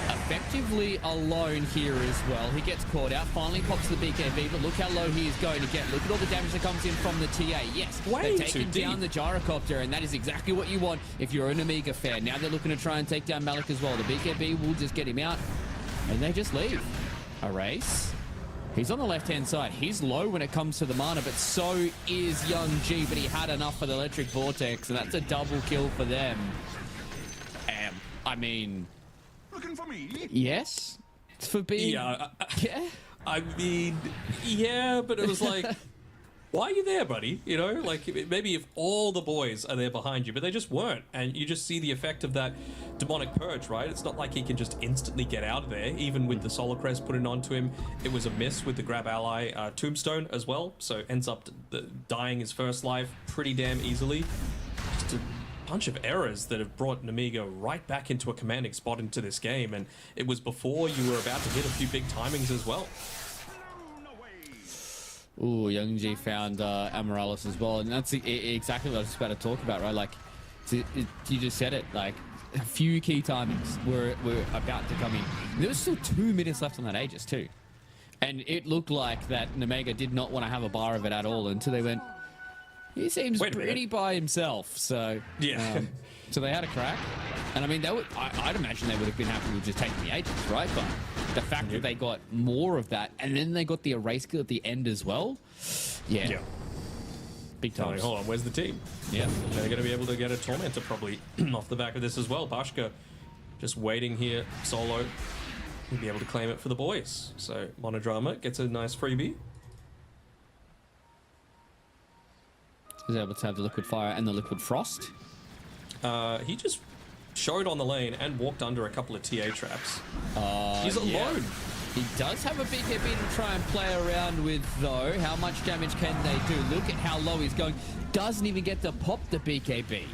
Effectively alone here as well. He gets caught out, finally pops the BKB, but look how low he is going to get. Look at all the damage that comes in from the TA. Yes, they're taking down the Gyrocopter, and that is exactly what you want if you're an Amiga fan. Now they're looking to try and take down Malik as well. The BKB will just get him out, and they just leave. Erase. He's on the left-hand side. He's low when it comes to the mana, but so is Young G, but he had enough for the Electric Vortex, and that's a double kill for them. I mean... Looking for me? Yes? For being... Yeah. Yeah? I mean, yeah, but it was like... why are you there, buddy? You know, like maybe if all the boys are there behind you, but they just weren't. And you just see the effect of that demonic purge, right? It's not like he can just instantly get out of there. Even with the Solar Crest put in onto him, it was a miss with the grab ally Tombstone as well. So ends up dying his first life pretty damn easily. Just a bunch of errors that have brought Nemiga right back into a commanding spot into this game. And it was before you were about to hit a few big timings as well. Ooh, Young G found Amaryllis as well, and that's exactly what I was about to talk about, right? Like, you just said it, like, a few key timings were about to come in. There was still 2 minutes left on that Aegis, too. And it looked like that Nemega did not want to have a bar of it at all until they went, he seems pretty by himself, so... Yeah. So they had a crack, and I mean, I'd imagine they would have been happy with just taking the Aegis, right? But the fact that they got more of that, and then they got the erase kill at the end as well, yeah. Big time. Hold on, where's the team? Yeah. They're going to be able to get a Tormentor probably off the back of this as well. Bashka just waiting here, solo. He'll be able to claim it for the boys. So Monodrama gets a nice freebie. He was able to have the Liquid Fire and the Liquid Frost. He just showed on the lane and walked under a couple of TA traps. He's alone. Yeah. He does have a BKB to try and play around with, though. How much damage can they do? Look at how low he's going. Doesn't even get to pop the BKB.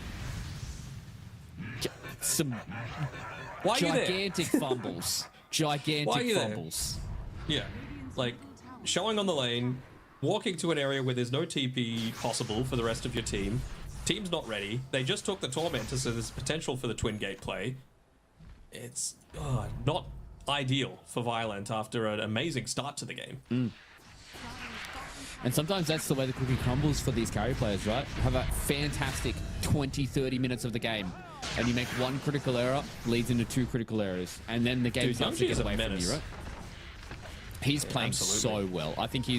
Some Why are you there? gigantic fumbles. Gigantic fumbles. Yeah, like showing on the lane, walking to an area where there's no TP possible for the rest of your team. Team's not ready. They just took the Tormentor, so there's potential for the Twin Gate play. It's not ideal for Violent after an amazing start to the game. And sometimes that's the way the cookie crumbles for these carry players, right? Have a fantastic 20, 30 minutes of the game, and you make one critical error, leads into 2 critical errors, and then the game starts to get away from you, right? He's playing so well. I think he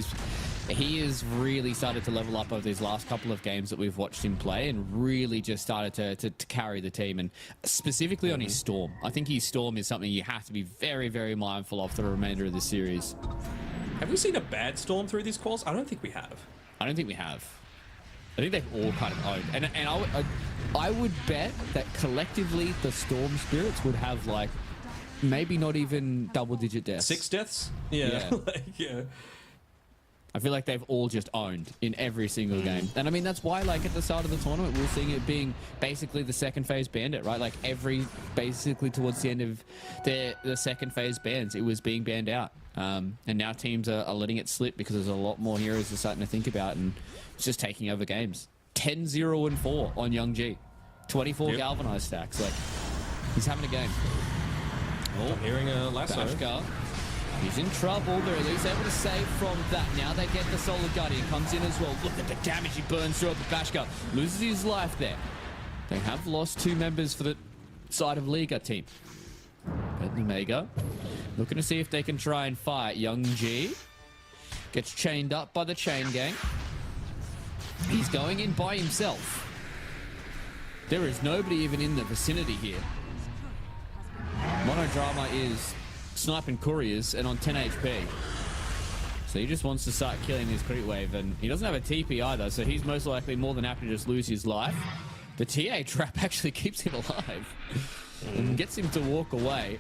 has really started to level up over these last couple of games that we've watched him play, and really just started to carry the team, and specifically on his Storm. I think his Storm is something you have to be very, very mindful of for the remainder of the series. Have we seen a bad Storm through these calls? I don't think we have. I don't think we have. I think they've all kind of owned. And I would bet that collectively the Storm Spirits would have, like, maybe not even double-digit deaths. 6 deaths? Yeah. Yeah. I feel like they've all just owned in every single game. And I mean, that's why, like, at the start of the tournament, we were seeing it being basically the second phase bandit, right? Like, basically towards the end of the second phase bans, it was being banned out. And now teams are letting it slip because there's a lot more heroes they're starting to think about, and it's just taking over games. 10-0-4 on Young G. 24 galvanized stacks. Like, he's having a game. I'm hearing a lasso. Bashka. He's in trouble, but at least able to save from that. Now they get the Solar Guardian, comes in as well. Look at the damage he burns through. But Bashka loses his life there. They have lost 2 members for the side of Liga team. But Omega looking to see if they can try and fight. Young G gets chained up by the chain gang. He's going in by himself. There is nobody even in the vicinity here. Monodrama is sniping couriers and on 10 HP. So he just wants to start killing this creep wave, and he doesn't have a TP either, so he's most likely more than happy to just lose his life. The TA trap actually keeps him alive and gets him to walk away.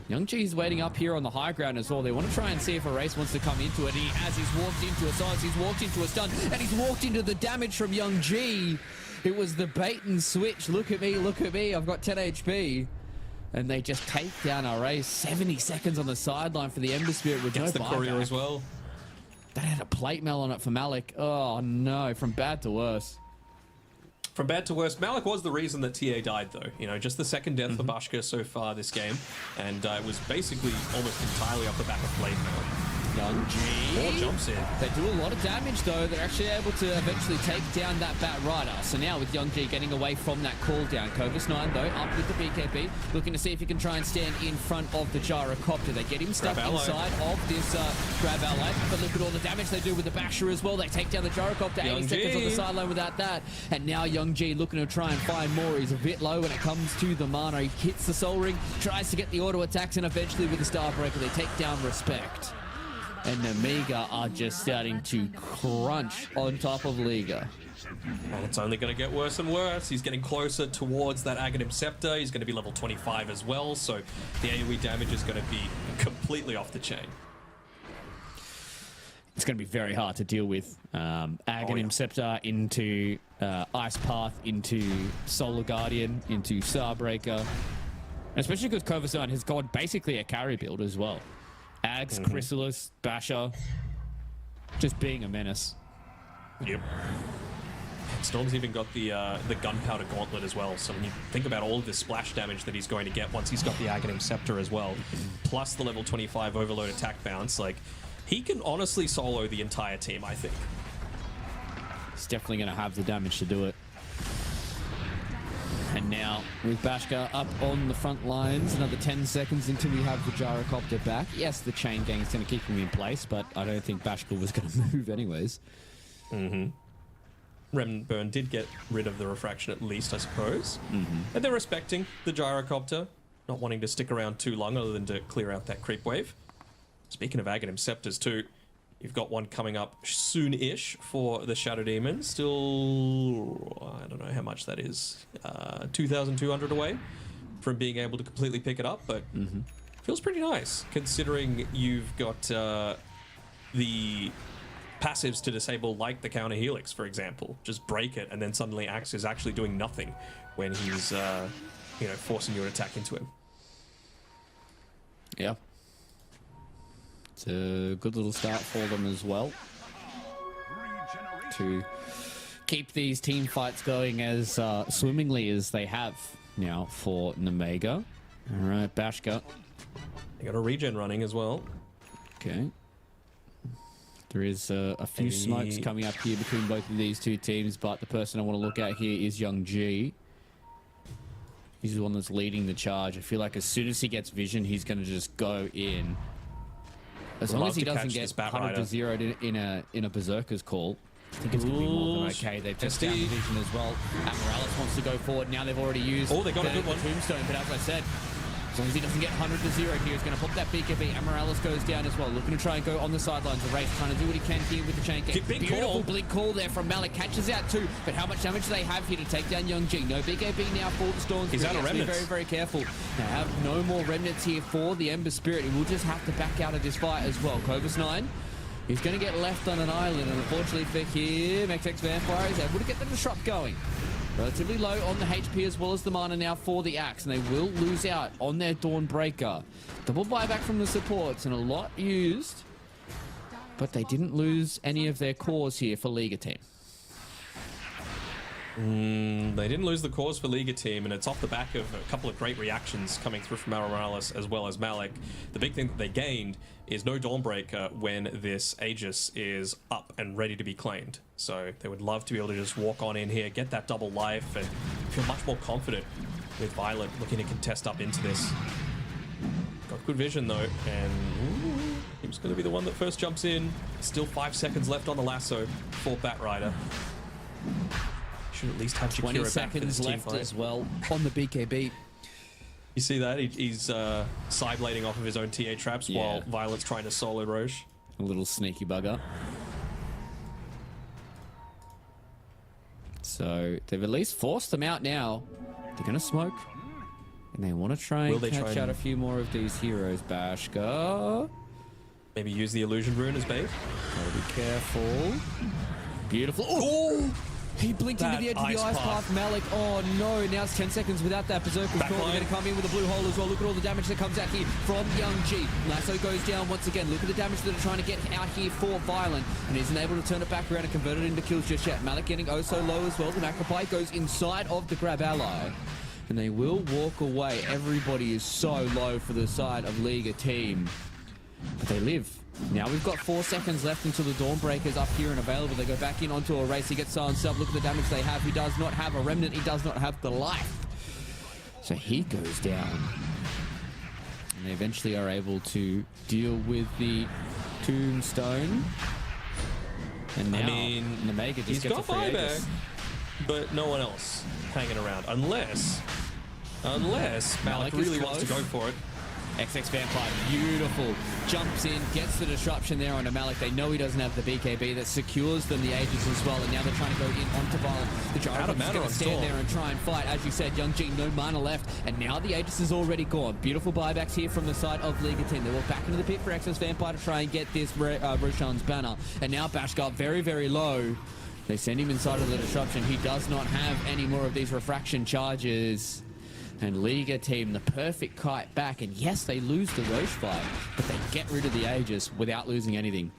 Young G's waiting up here on the high ground as well. They want to try and see if a race wants to come into it. As he's walked into a silence, he's walked into a stun, and he's walked into the damage from Young G. It was the bait and switch. Look at me, I've got 10 HP. And they just take down a race. 70 seconds on the sideline for the Ember Spirit with Gets no the courier buyback. as well. That had a plate mail on it for Malik. Oh no, from bad to worse. From bad to worse, Malik was the reason that TA died, though. You know, just the second death for Bashka so far this game, and it was basically almost entirely off the back of plate mail. Young G. 4 jumps in. They do a lot of damage, though. They're actually able to eventually take down that Bat Rider. So now with Young G getting away from that cooldown. Kovis 9, though, up with the BKB, looking to see if he can try and stand in front of the gyrocopter. They get him stuck inside of this grab ally, but look at all the damage they do with the basher as well. They take down the gyrocopter, 80 seconds on the sideline without that. And now Young G looking to try and find more. He's a bit low when it comes to the mana. He hits the soul ring, tries to get the auto attacks, and eventually with the star breaker, they take down Respect. and Namiga are just starting to crunch on top of Liga. And it's only going to get worse and worse. He's getting closer towards that Aghanim Scepter. He's going to be level 25 as well, so the AoE damage is going to be completely off the chain. It's going to be very hard to deal with. Aghanim Scepter into Ice Path, into Solar Guardian, into Starbreaker. Especially because Kovasine has gone basically a carry build as well. Ags, Chrysalis, Basher, just being a menace. Yep. Storm's even got the Gunpowder Gauntlet as well, so when you think about all of the splash damage that he's going to get once he's got the Aghanim Scepter as well, plus the level 25 Overload attack bounce, like, he can honestly solo the entire team, I think. He's definitely going to have the damage to do it. And now, with Bashka up on the front lines, another 10 seconds until we have the Gyrocopter back. Yes, the chain gang is going to keep him in place, but I don't think Bashka was going to move anyways. Remnant Burn did get rid of the refraction at least, I suppose. And they're respecting the Gyrocopter, not wanting to stick around too long other than to clear out that creep wave. Speaking of Aghanim Scepters too, you've got one coming up soon-ish for the Shadow Demon. Still, I don't know how much that is. 2,200 away from being able to completely pick it up, but feels pretty nice considering you've got the passives to disable, like the counter helix, for example. Just break it, and then suddenly Axe is actually doing nothing when he's, forcing you to attack into him. Yeah. It's a good little start for them as well to keep these team fights going as swimmingly as they have now for Namega. All right, Bashka. They got a regen running as well. Okay. There is a few smokes coming up here between both of these two teams, but the person I want to look at here is Young G. He's the one that's leading the charge. I feel like as soon as he gets vision, he's going to just go in. As long as he doesn't get 100 to 0 in a Berserker's call, I think it's going to be more than okay. They've just down the vision as well. Amaryllis wants to go forward. Now they've already used they got a good one. Tombstone, but as I said, as long as he doesn't get 100 to 0 here, he's going to pop that BKB. Amaryllis goes down as well, looking to try and go on the sidelines. The race trying to do what he can here with the chain gang. Beautiful blink call there from Malik. Catches out too, but how much damage do they have here to take down Young G? No BKB now for the Storms. He's out of remnants. Be very, very careful. They have no more remnants here for the Ember Spirit. He will just have to back out of this fight as well. Kovasine, he's going to get left on an island, and unfortunately for him, XX Vampire is able to get the disrupt going. Relatively low on the HP as well as the mana now for the Axe, and they will lose out on their Dawnbreaker. Double buyback from the supports, and a lot used, but they didn't lose any of their cores here for Liga team. They didn't lose the cause for Liga team, and it's off the back of a couple of great reactions coming through from Amaryllis as well as Malik. The big thing that they gained is no Dawnbreaker when this Aegis is up and ready to be claimed. So they would love to be able to just walk on in here, get that double life, and feel much more confident with Violet looking to contest up into this. Got good vision though, and he's going to be the one that first jumps in. Still 5 seconds left on the lasso for Batrider. Should at least have 20 seconds left as well on the BKB. You see that? He's side-blading off of his own TA traps while Violet's trying to solo Roche. A little sneaky bugger. So they've at least forced them out now. They're going to smoke. And they want to try and catch out a few more of these heroes. Bashka. Maybe use the illusion rune as bait. Gotta be careful. Beautiful. Oh! He blinked into the edge of the ice path. Malik, oh no, now it's 10 seconds without that Berserker's Call. They're going to come in with a blue hole as well. Look at all the damage that comes out here from Young G. Lasso goes down once again. Look at the damage that they're trying to get out here for Violent, and isn't able to turn it back around and convert it into kills just yet. Malik getting oh so low as well. The Macropie goes inside of the grab ally, and they will walk away. Everybody is so low for the side of Liga team, but they live. Now we've got 4 seconds left until the Dawnbreaker's up here and available. They go back in onto a race. He gets silenced up. Look at the damage they have. He does not have a remnant. He does not have the life. So he goes down. And they eventually are able to deal with the Tombstone. And now Namega just gets a free Aegis. But no one else hanging around. Unless Malik really wants to go for it. XX Vampire, beautiful. Jumps in, gets the disruption there onto Malik. They know he doesn't have the BKB. That secures them the Aegis as well. And now they're trying to go in onto Violent. The Gyrocopter's going to stand there and try and fight. As you said, Young G, no mana left. And now the Aegis is already gone. Beautiful buybacks here from the side of Liga team. They walk back into the pit for XX Vampire to try and get this Roshan's banner. And now Bashgar very, very low. They send him inside of the disruption. He does not have any more of these refraction charges. And Liga team, the perfect kite back. And yes, they lose the Roche fight, but they get rid of the Aegis without losing anything.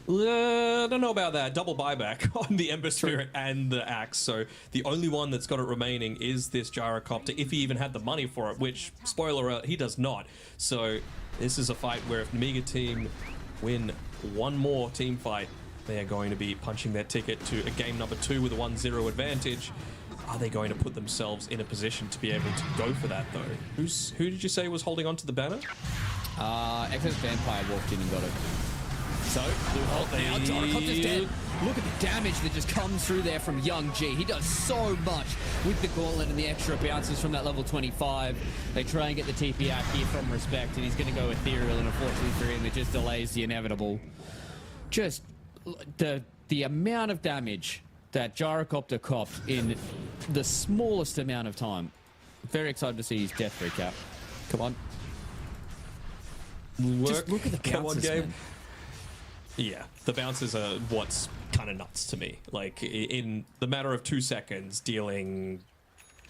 I don't know about that. Double buyback on the Ember Spirit and the Axe. So the only one that's got it remaining is this Gyrocopter, if he even had the money for it, which, spoiler alert, he does not. So this is a fight where if Nemiga team win one more team fight, they are going to be punching their ticket to a game number 2 with a 1-0 advantage. Are they going to put themselves in a position to be able to go for that, though? Who did you say was holding on to the banner? XX Vampire walked in and got it. So, now Gyrocopter's dead. Look at the damage that just comes through there from Young G. He does so much with the gauntlet and the extra bounces from that level 25. They try and get the TP out here from Respect, and he's going to go Ethereal, and unfortunately for him, it just delays the inevitable. Just the amount of damage that Gyrocopter copped in the smallest amount of time. Very excited to see his death recap. Come on. Just look at the bounces, man. Yeah, the bounces are what's kind of nuts to me. Like, in the matter of 2 seconds, dealing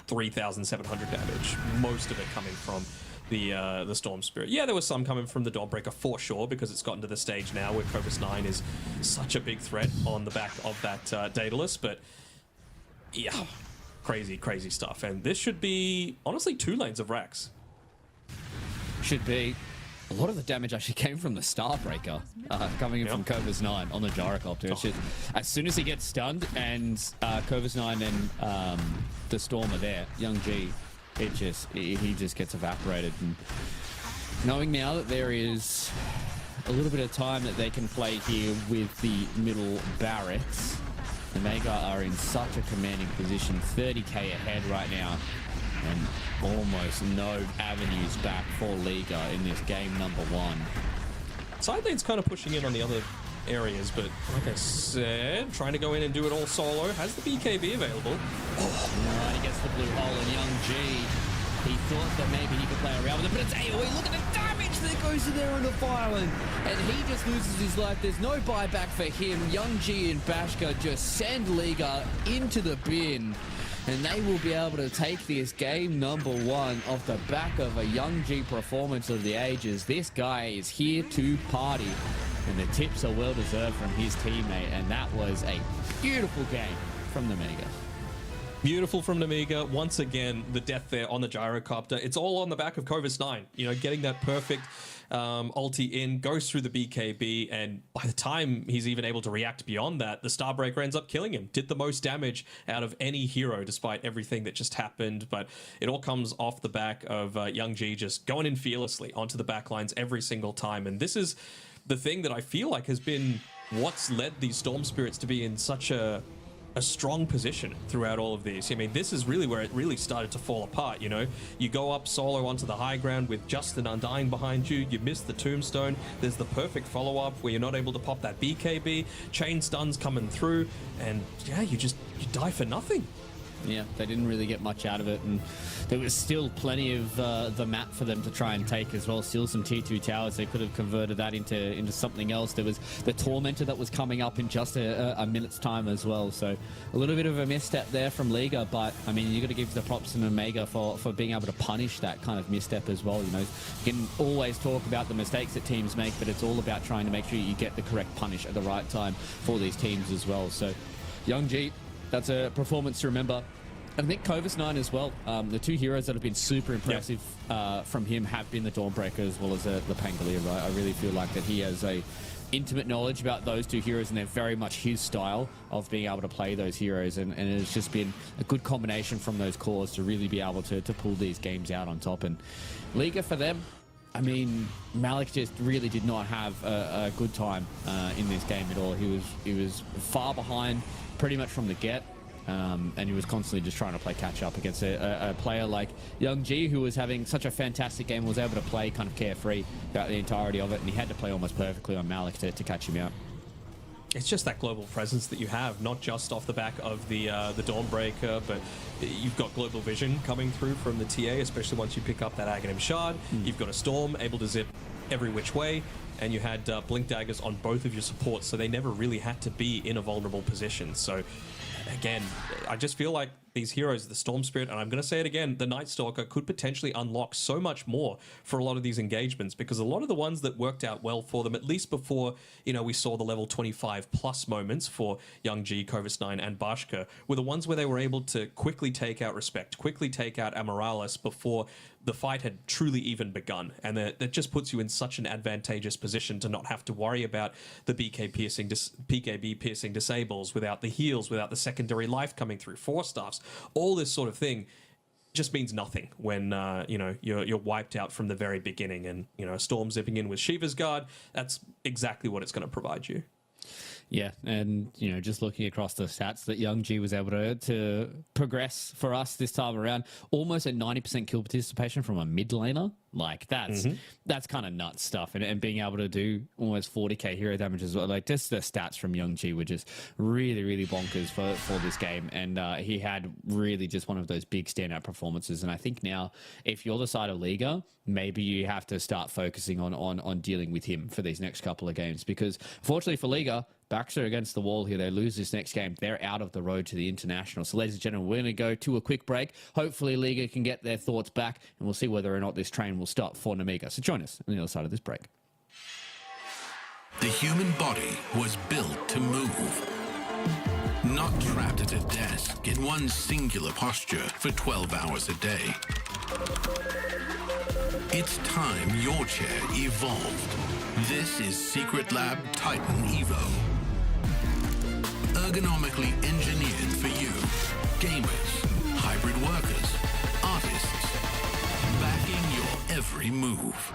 3,700 damage. Most of it coming from the Storm Spirit. Yeah, there was some coming from the Dawnbreaker for sure, because it's gotten to the stage now where Cobus 9 is such a big threat on the back of that Daedalus. But yeah, crazy stuff. And this should be, honestly, 2 lanes of racks. Should be. A lot of the damage actually came from the Starbreaker, coming in from Cobus 9 on the Gyrocopter. It's just, as soon as he gets stunned and Cobus 9 and the Storm are there, Young G, he just gets evaporated. And knowing now that there is a little bit of time that they can play here with the middle barracks, the Mega are in such a commanding position, 30k ahead right now, and almost no avenues back for Liga in this game number 1. Side lane's kind of pushing in on the other areas, but like I said, trying to go in and do it all solo. Has the BKB available. Right, he gets the blue hole, and Young G, he thought that maybe he could play around with it, but it's AoE. Look at the damage that goes in there on the Violent, and he just loses his life. There's no buyback for him. Young G and Bashka just send Liga into the bin, and they will be able to take this game number 1 off the back of a Young G performance of the ages. This guy is here to party, and the tips are well deserved from his teammate, and that was a beautiful game from the Mega. Beautiful from Nemiga. Once again, the death there on the Gyrocopter. It's all on the back of Cobus 9. You know, getting that perfect ulti in, goes through the BKB, and by the time he's even able to react beyond that, the Starbreaker ends up killing him. Did the most damage out of any hero despite everything that just happened, but it all comes off the back of Young G just going in fearlessly onto the backlines every single time. And this is the thing that I feel like has been what's led these Storm Spirits to be in such a strong position throughout all of these. I mean, this is really where it really started to fall apart, you know? You go up solo onto the high ground with just an Undying behind you, you miss the Tombstone, there's the perfect follow-up where you're not able to pop that BKB, chain stuns coming through, and yeah, you die for nothing. Yeah, they didn't really get much out of it, and there was still plenty of the map for them to try and take as well. Still some tier 2 towers. They could have converted that into something else. There was the Tormentor that was coming up in just a minute's time as well. So a little bit of a misstep there from Liga, but I mean, you got to give the props to Omega for being able to punish that kind of misstep as well. You know, you can always talk about the mistakes that teams make, but it's all about trying to make sure you get the correct punish at the right time for these teams as well. So Young G, that's a performance to remember. I think Cobus 9 as well. The 2 heroes that have been super impressive from him have been the Dawnbreaker as well as the Pangolier, right? I really feel like that he has a intimate knowledge about those 2 heroes, and they're very much his style of being able to play those heroes, and it's just been a good combination from those cores to really be able to pull these games out on top. And Liga for them, I mean, Malik just really did not have a good time in this game at all. He was far behind pretty much from the get. And he was constantly just trying to play catch up against a player like Young G, who was having such a fantastic game, was able to play kind of carefree throughout the entirety of it, and he had to play almost perfectly on Malik to catch him out. It's just that global presence that you have, not just off the back of the Dawnbreaker, but you've got global vision coming through from the TA, especially once you pick up that Aghanim Shard. You've got a Storm able to zip every which way, and you had Blink Daggers on both of your supports, so they never really had to be in a vulnerable position. So again, I just feel like these heroes, the Storm Spirit, and I'm going to say it again, the Night Stalker could potentially unlock so much more for a lot of these engagements, because a lot of the ones that worked out well for them, at least before, you know, we saw the level 25 plus moments for Young G, Kovis 9 and Bashka, were the ones where they were able to quickly take out Respect, quickly take out Amoralis before the fight had truly even begun. And that just puts you in such an advantageous position to not have to worry about the PKB piercing disables, without the heals, without the secondary life coming through, 4-staffs, all this sort of thing just means nothing when you know, you're wiped out from the very beginning. And you know, a Storm zipping in with Shiva's Guard, that's exactly what it's going to provide you. Yeah, and you know, just looking across the stats that Young G was able to progress for us this time around, almost at 90% kill participation from a mid laner. Like that's kind of nuts stuff, and being able to do almost 40k hero damage as well. Like just the stats from Young G were just really bonkers for this game, and he had really just one of those big standout performances. And I think now, if you're the side of Liga, maybe you have to start focusing on dealing with him for these next couple of games, because fortunately for Liga, backs are against the wall here. They lose this next game, they're out of the road to the international. So ladies and gentlemen, we're going to go to a quick break. Hopefully Liga can get their thoughts back, and we'll see whether or not this train will stop for Namiga. So join us on the other side of this break. The human body was built to move, not trapped at a desk in one singular posture for 12 hours a day. It's time your chair evolved. This is Secret Lab Titan Evo. Ergonomically engineered for you, gamers, hybrid workers, artists, backing your every move.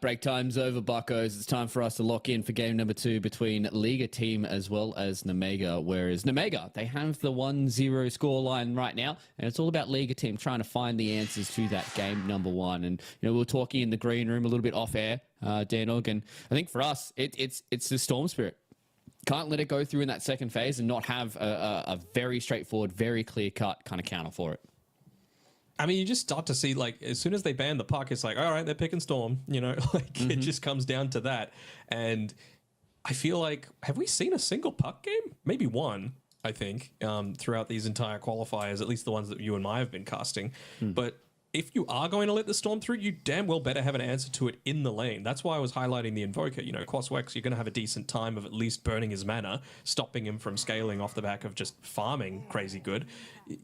break time's over, buckos. It's time for us to lock in for game number 2 between Liga team as well as Nemega. Whereas Nemega, they have the 1-0 scoreline right now, and it's all about Liga team trying to find the answers to that game number 1. And we were talking in the green room a little bit off air, Danog, and I think for us, it's the Storm Spirit. Can't let it go through in that second phase and not have a very straightforward, very clear cut kind of counter for it. I mean, you just start to see, like, as soon as they ban the puck, it's like, all right, they're picking Storm, it just comes down to that. And I feel like, have we seen a single puck game? Maybe one, I think, throughout these entire qualifiers, at least the ones that you and I have been casting. But if you are going to let the Storm through, you damn well better have an answer to it in the lane. That's why I was highlighting the Invoker. Quaswex, you're going to have a decent time of at least burning his mana, stopping him from scaling off the back of just farming crazy good.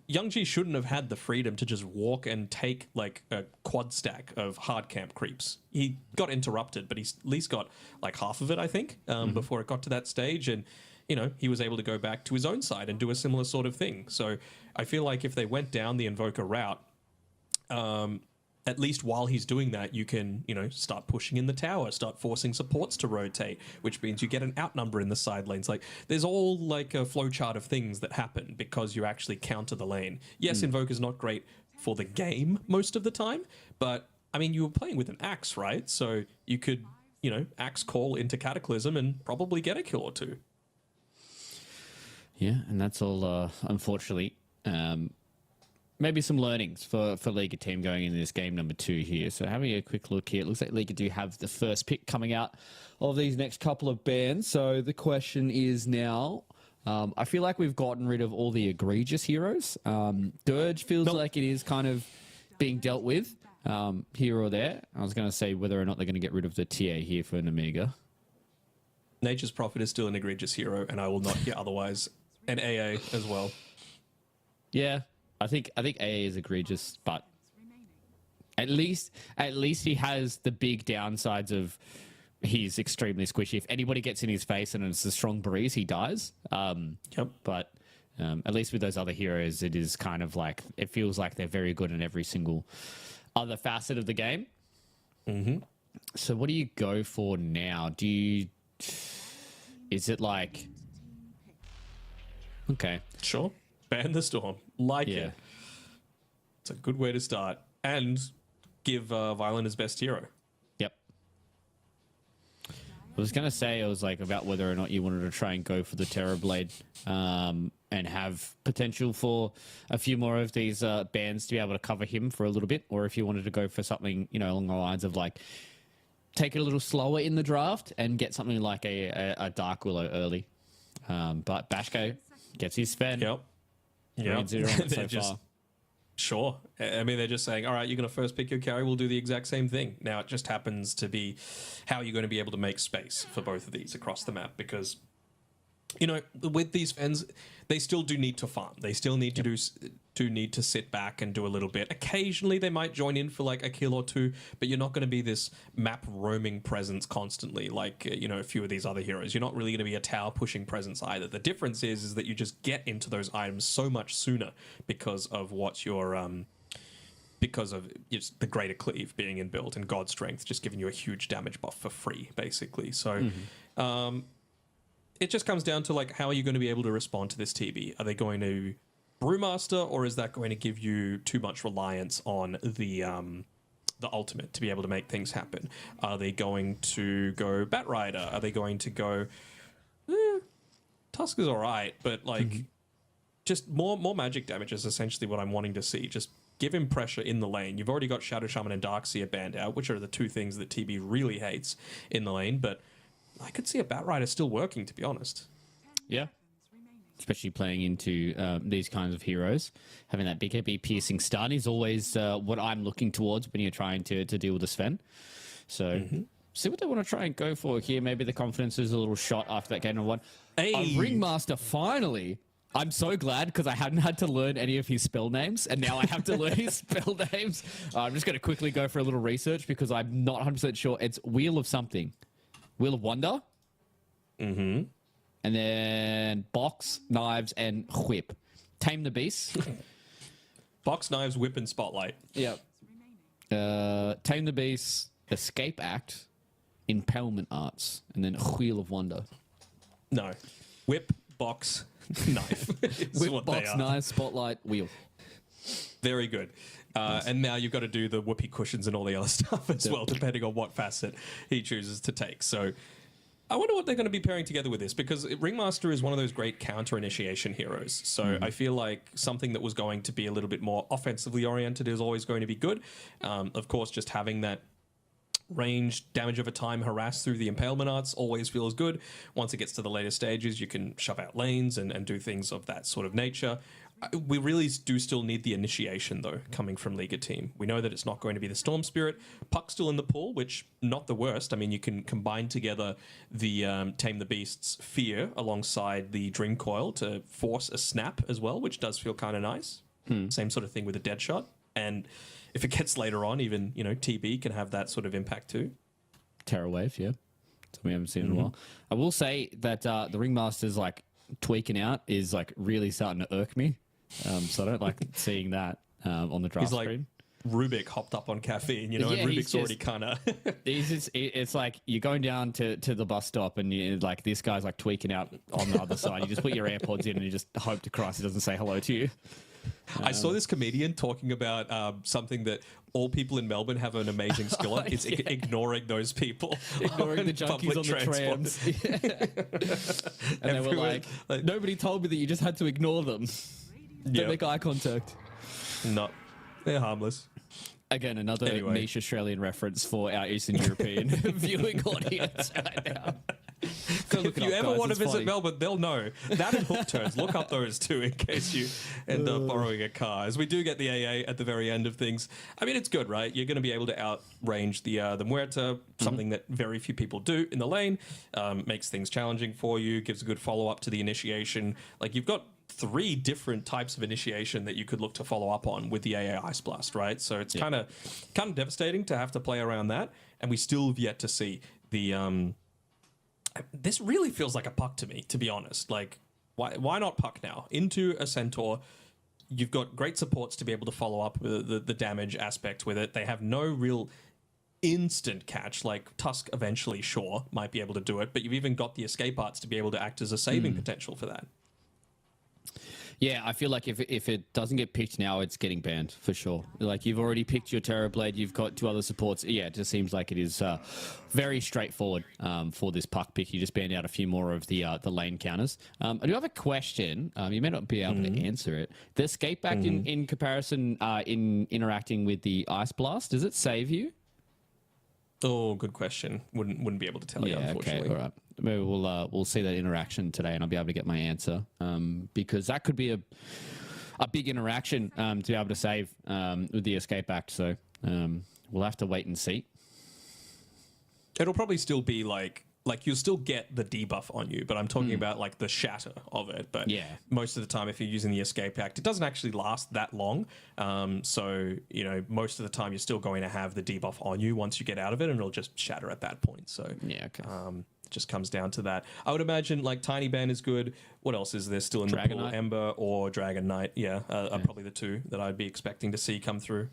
Youngji shouldn't have had the freedom to just walk and take like a quad stack of hard camp creeps. He got interrupted, but he's at least got like half of it, I think, before it got to that stage. And he was able to go back to his own side and do a similar sort of thing. So I feel like if they went down the Invoker route, at least while he's doing that, you can, start pushing in the tower, start forcing supports to rotate, which means you get an outnumber in the side lanes. Like, there's all like a flowchart of things that happen because you actually counter the lane. Yes, Invoker's not great for the game most of the time, but I mean, you were playing with an axe, right? So you could, axe call into Cataclysm and probably get a kill or two. Yeah, and that's all, unfortunately. Maybe some learnings for Liga team going into this game number 2 here. So having a quick look here, it looks like Liga do have the first pick coming out of these next couple of bans. So the question is now, I feel like we've gotten rid of all the egregious heroes. Dirge feels like it is kind of being dealt with here or there. I was going to say whether or not they're going to get rid of the TA here for Nemega. Nature's Prophet is still an egregious hero, and I will not hear otherwise. And AA as well. Yeah. I think AA is egregious, but at least he has the big downsides of he's extremely squishy. If anybody gets in his face and it's a strong breeze, he dies. Yep. But at least with those other heroes, it is kind of like it feels like they're very good in every single other facet of the game. Mm-hmm. So what do you go for now? Is it like okay? Sure. Ban the Storm. It. It's a good way to start. And give Violent his best hero. Yep. I was going to say, it was like about whether or not you wanted to try and go for the Terrorblade and have potential for a few more of these bans to be able to cover him for a little bit, or if you wanted to go for something, along the lines of like take it a little slower in the draft and get something like a Dark Willow early. But Bashko gets his spend. Yep. Yeah, so far. Sure. I mean, they're just saying, all right, you're going to first pick your carry, we'll do the exact same thing. Now, it just happens to be how you're going to be able to make space for both of these across the map because, with these fans, they still do need to farm. They still need to need to sit back and do a little bit. Occasionally, they might join in for like a kill or two, but you're not going to be this map roaming presence constantly like, a few of these other heroes. You're not really going to be a tower pushing presence either. The difference is that you just get into those items so much sooner because of what your because of the Greater Cleave being inbuilt and God Strength just giving you a huge damage buff for free, basically. So, it just comes down to like, how are you going to be able to respond to this TB? Are they going to Brewmaster, or is that going to give you too much reliance on the ultimate to be able to make things happen? Are they going to go Batrider? Are they going to go Tusk is all right, but like just more magic damage is essentially what I'm wanting to see. Just give him pressure in the lane. You've already got Shadow Shaman and Darkseer banned out, which are the two things that TB really hates in the lane, but I could see a Batrider still working, to be honest. Yeah. Especially playing into these kinds of heroes. Having that BKB piercing stun is always what I'm looking towards when you're trying to deal with a Sven. So see what they want to try and go for here. Maybe the confidence is a little shot after that game of one. Hey. A Ringmaster, finally. I'm so glad because I hadn't had to learn any of his spell names, and now I have to learn his spell names. I'm just going to quickly go for a little research because I'm not 100% sure. It's Wheel of something. Wheel of Wonder. Mm-hmm. And then Box, Knives, and Whip. Tame the Beast. Box, Knives, Whip, and Spotlight. Yep. Tame the Beast, Escape Act, impalement arts, and then wheel of wonder. No. Whip, box, knife. is Whip, what they box, are. knife, spotlight, wheel. Very good. And now you've got to do the whoopee cushions and all the other stuff as well, depending on what facet he chooses to take. So I wonder what they're going to be pairing together with this, because Ringmaster is one of those great counter-initiation heroes. So I feel like something that was going to be a little bit more offensively oriented is always going to be good. Of course, just having that range, damage over time, harass through the impalement arts always feels good. Once it gets to the later stages, you can shove out lanes and do things of that sort of nature. We really do still need the initiation, though, coming from Liga Team. We know that it's not going to be the Storm Spirit. Puck's still in the pool, which, not the worst. I mean, you can combine together the Tame the Beast's Fear alongside the Dream Coil to force a snap as well, which does feel kind of nice. Same sort of thing with a Dead Shot. And if it gets later on, even, TB can have that sort of impact too. Terror Wave, yeah. Something we haven't seen in a while. I will say that the Ringmaster's like tweaking out is like really starting to irk me. So I don't like seeing that on the draft He's like screen. Rubik hopped up on caffeine, Yeah, and he's Rubik's already kind of... It's like you're going down to the bus stop and like this guy's like tweaking out on the other side. You just put your AirPods in and you just hope to Christ he doesn't say hello to you. I saw this comedian talking about something that all people in Melbourne have an amazing skill at. It's ignoring those people. Ignoring the junkies public on the trams. And they were Everyone, like, nobody told me that you just had to ignore them. Don't Yeah. make eye contact. No, they're harmless. Again, another Anyway. niche Australian reference for our Eastern European viewing audience right now. Go look If it you up, ever guys, want to it's visit funny. Melbourne, they'll know. That and hook turns. Look up those two in case you end up borrowing a car. As we do get the AA at the very end of things. I mean, it's good, right? You're going to be able to outrange the Muerta, something that very few people do in the lane. Makes things challenging for you, gives a good follow-up to the initiation. Like, you've got 3 different types of initiation that you could look to follow up on with the AA Ice Blast, right? So it's kind of devastating to have to play around that, and we still have yet to see the... This really feels like a Puck to me, to be honest. Like, why not Puck now? Into a Centaur, you've got great supports to be able to follow up with the damage aspect with it. They have no real instant catch, like Tusk eventually, sure, might be able to do it, but you've even got the escape arts to be able to act as a saving potential for that. Yeah, I feel like if it doesn't get picked now, it's getting banned for sure. Like, you've already picked your Terrorblade, you've got 2 other supports. Yeah, it just seems like it is very straightforward for this Puck pick. You just banned out a few more of the lane counters. I do have a question. You may not be able to answer it. The escape act in comparison in interacting with the Ice Blast, does it save you? Oh, good question. Wouldn't be able to tell you, unfortunately. Okay, all right. Maybe we'll see that interaction today, and I'll be able to get my answer because that could be a big interaction to be able to save with the escape act. So we'll have to wait and see. It'll probably still be like you'll still get the debuff on you, but I'm talking about like the shatter of it. But Yeah. most of the time, if you're using the escape act, it doesn't actually last that long. So, most of the time you're still going to have the debuff on you once you get out of it, and it'll just shatter at that point. So Yeah, okay. it just comes down to that. I would imagine like Tiny Band is good. What else is there still in Dragon the pool? Knight? Ember or Dragon Knight. Yeah, are probably the 2 that I'd be expecting to see come through.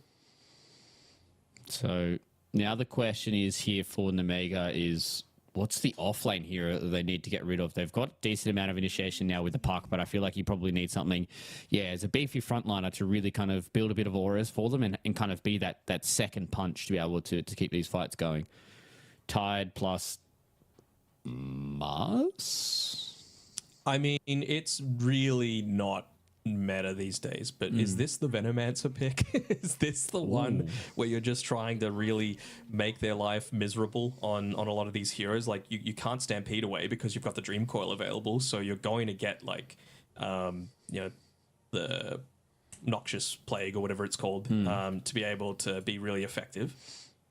So now the question is here for Nemega is, what's the offlane hero that they need to get rid of? They've got a decent amount of initiation now with the Puck, but I feel like you probably need something, as a beefy frontliner to really kind of build a bit of auras for them and kind of be that second punch to be able to keep these fights going. Tide plus Mars? I mean, it's really not meta these days, but is this the Venomancer pick? Is this the one where you're just trying to really make their life miserable on a lot of these heroes? Like, you can't Stampede away because you've got the Dream Coil available, so you're going to get like the Noxious Plague or whatever it's called to be able to be really effective.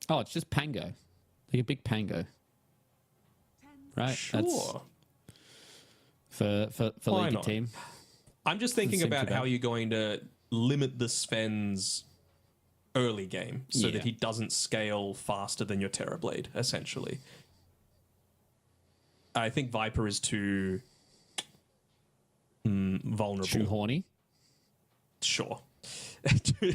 Oh, it's just Pango. Like a big Pango. Right? Sure. That's for Why League not? team. I'm just thinking Seem about too how bad. you're going to limit the Sven's early game so Yeah. that he doesn't scale faster than your Terrorblade, essentially. I think Viper is too vulnerable. Too horny. Sure.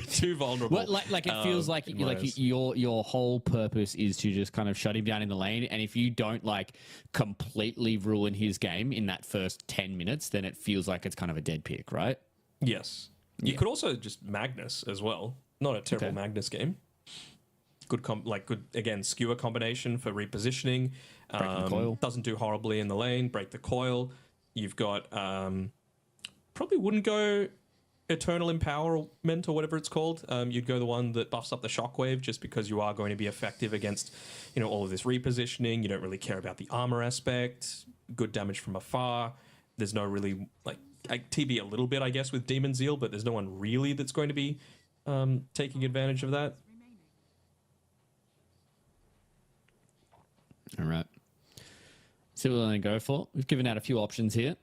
too vulnerable. Well, like it feels like in my eyes. your whole purpose is to just kind of shut him down in the lane, and if you don't like completely ruin his game in that first 10 minutes, then it feels like it's kind of a dead pick, right? Yes. You could also just Magnus as well. Not a terrible Okay. Magnus game. Good, good again, skewer combination for repositioning. Breaking the coil. Doesn't do horribly in the lane. Break the coil. You've got probably wouldn't go Eternal Empowerment or whatever it's called. You'd go the one that buffs up the shockwave just because you are going to be effective against, all of this repositioning. You don't really care about the armor aspect. Good damage from afar. There's no really TB a little bit, I guess, with Demon Zeal, but there's no one really that's going to be taking advantage of that. All right. See what we're going to go for. We've given out a few options here.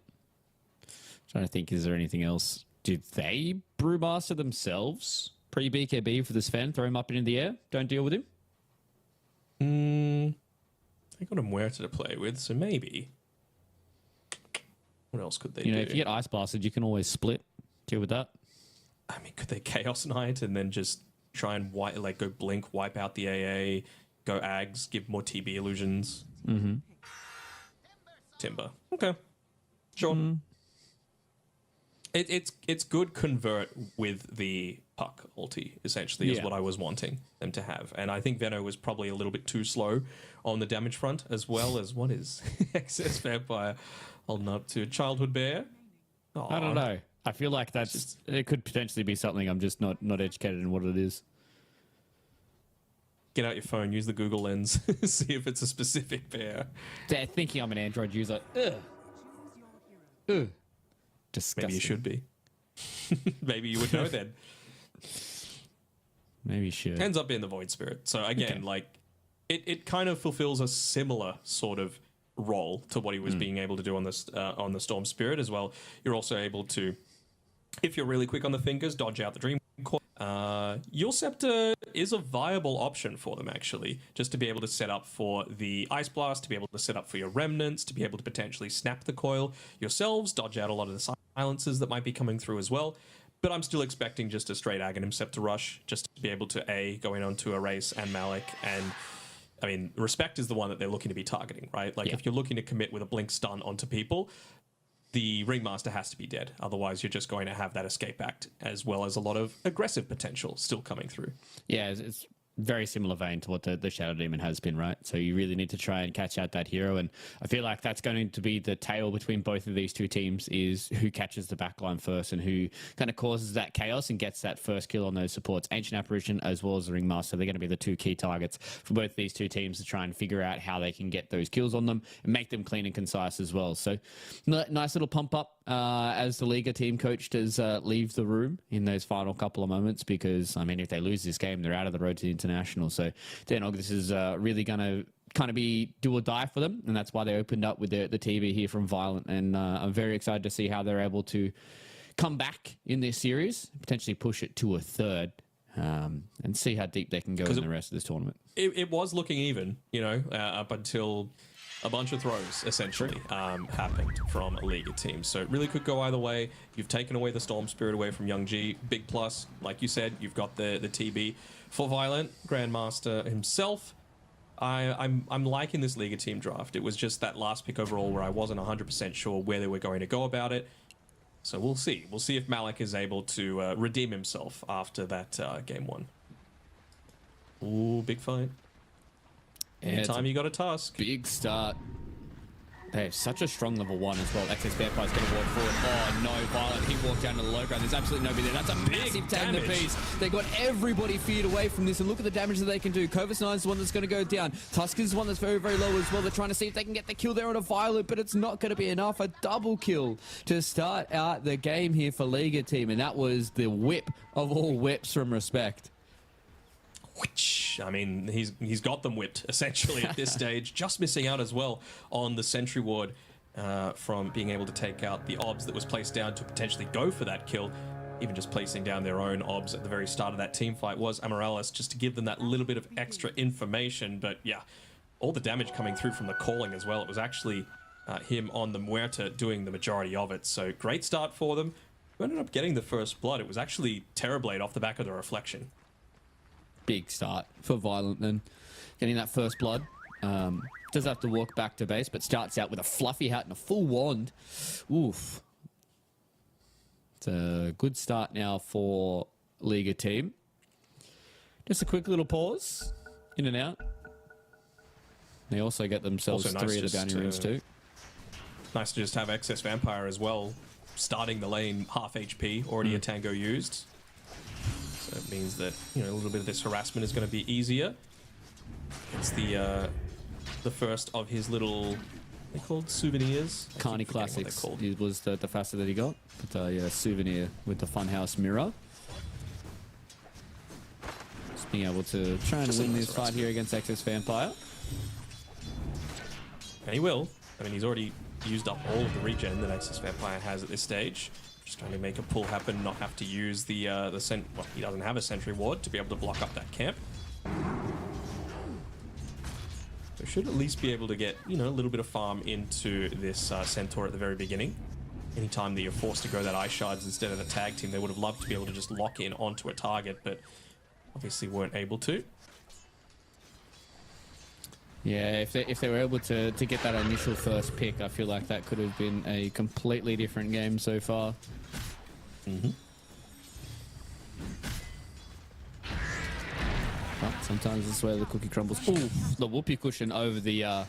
Trying to think, is there anything else? Did they brewmaster themselves pre-BKB for the Sven? Throw him up into the air? Don't deal with him? They got a Muerta to play with, so maybe. What else could they do? If you get Ice Blasted, you can always split. Deal with that. I mean, could they Chaos Knight and then just try and go Blink, wipe out the AA, go Ags, give more TB illusions? Mm-hmm. Timber. Okay. Sure. It's good convert with the puck ulti, essentially, is Yeah. what I was wanting them to have. And I think Veno was probably a little bit too slow on the damage front, as well as what is Excess Vampire holding up to Childhood Bear. I don't know. I feel like it could potentially be something. I'm just not educated in what it is. Get out your phone, use the Google Lens, see if it's a specific bear. They're thinking I'm an Android user. Ugh. Ugh. Disgusting. Maybe you should be. Maybe you would know then. Maybe you should. Ends up being the Void Spirit. So again, it kind of fulfills a similar sort of role to what he was being able to do on the Storm Spirit as well. You're also able to, if you're really quick on the fingers, dodge out the Dream Coil. Your Scepter is a viable option for them, actually, just to be able to set up for the Ice Blast, to be able to set up for your Remnants, to be able to potentially snap the coil yourselves, dodge out a lot of the silences that might be coming through as well. But I'm still expecting just a straight Aghanim Scepter rush, just to be able to go in onto Erase and Malik. And I mean, Respect is the one that they're looking to be targeting, right? If you're looking to commit with a Blink stun onto people, the Ringmaster has to be dead. Otherwise, you're just going to have that escape act, as well as a lot of aggressive potential still coming through. Yeah, it's very similar vein to what the Shadow Demon has been, right? So you really need to try and catch out that hero, and I feel like that's going to be the tale between both of these two teams, is who catches the backline first and who kind of causes that chaos and gets that first kill on those supports. Ancient Apparition as well as the Ringmaster, they're going to be the two key targets for both these two teams to try and figure out how they can get those kills on them and make them clean and concise as well. So nice little pump up as the Liga team coach does leave the room in those final couple of moments, because I mean, if they lose this game, they're out of the road to the international. So this is really going to kind of be do or die for them, and that's why they opened up with the TV here from Violent. And I'm very excited to see how they're able to come back in this series, potentially push it to a third, and see how deep they can go in the rest of this tournament. It was looking even, up until a bunch of throws essentially happened from a Liga team. So it really could go either way. You've taken away the Storm Spirit away from Young G. Big plus, like you said, you've got the TB for Violent, Grandmaster himself. I'm liking this Liga team draft. It was just that last pick overall where I wasn't 100% sure where they were going to go about it. So we'll see. We'll see if Malik is able to redeem himself after that game one. Ooh, big fight. Anytime you got a task. Big start. They have such a strong level 1 as well. Excess Vampire's going to walk forward. Oh, no, Violent. He walked down to the low ground. There's absolutely nobody there. That's a massive tag to piece. They got everybody feared away from this, and look at the damage that they can do. Covis 9 is the one that's going to go down. Tusk is the one that's very, very low as well. They're trying to see if they can get the kill there on a Violet, but it's not going to be enough. A double kill to start out the game here for Liga team, and that was the whip of all whips from Respect. I mean, he's got them whipped, essentially, at this stage. Just missing out as well on the Sentry Ward from being able to take out the obs that was placed down to potentially go for that kill. Even just placing down their own obs at the very start of that team fight was Amarellis, just to give them that little bit of extra information. But yeah, all the damage coming through from the calling as well. It was actually him on the Muerta doing the majority of it. So great start for them. Who ended up getting the first blood? It was actually Terrorblade off the back of the reflection. Big start for Violent then. Getting that first blood. Does have to walk back to base, but starts out with a fluffy hat and a full wand. Oof. It's a good start now for Liga team. Just a quick little pause. In and out. They also get themselves Also nice 3 of the just bounty runes too. Nice to just have Excess Vampire as well, starting the lane half HP, already a Tango used. So it means that, you know, a little bit of this harassment is going to be easier. It's the first of his little, they're called souvenirs. Carney Classics it was the facet that he got. But yeah, souvenir with the Funhouse mirror. Just being able to try and win this fight here against Excess Vampire. And he will. I mean, he's already used up all of the regen that Excess Vampire has at this stage. Just trying to make a pull happen, not have to use the well, he doesn't have a sentry ward to be able to block up that camp. So should at least be able to get, you know, a little bit of farm into this Centaur at the very beginning. Anytime that you're forced to go that Ice Shards instead of the tag team, they would have loved to be able to just lock in onto a target, but obviously weren't able to. Yeah, if they were able to get that initial first pick, I feel like that could have been a completely different game so far. Mm-hmm. But sometimes it's where the cookie crumbles. Ooh, the whoopee cushion over the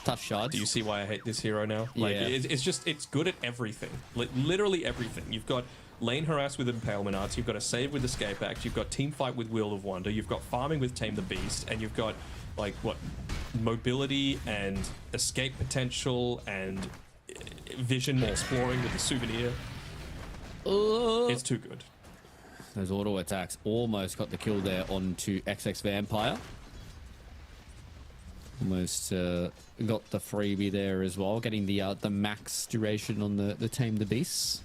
tough shards. Do you see why I hate this hero now? Like, Yeah. it's good at everything. Literally everything. You've got lane harass with Impalement Arts, you've got a save with Escape Act, you've got team fight with Wheel of Wonder, you've got farming with Tame the Beast, and you've got, like, what, mobility and escape potential and vision exploring with the souvenir. It's too good. Those auto attacks almost got the kill there onto XX Vampire. Almost got the freebie there as well, getting the max duration on the Tame the Beasts.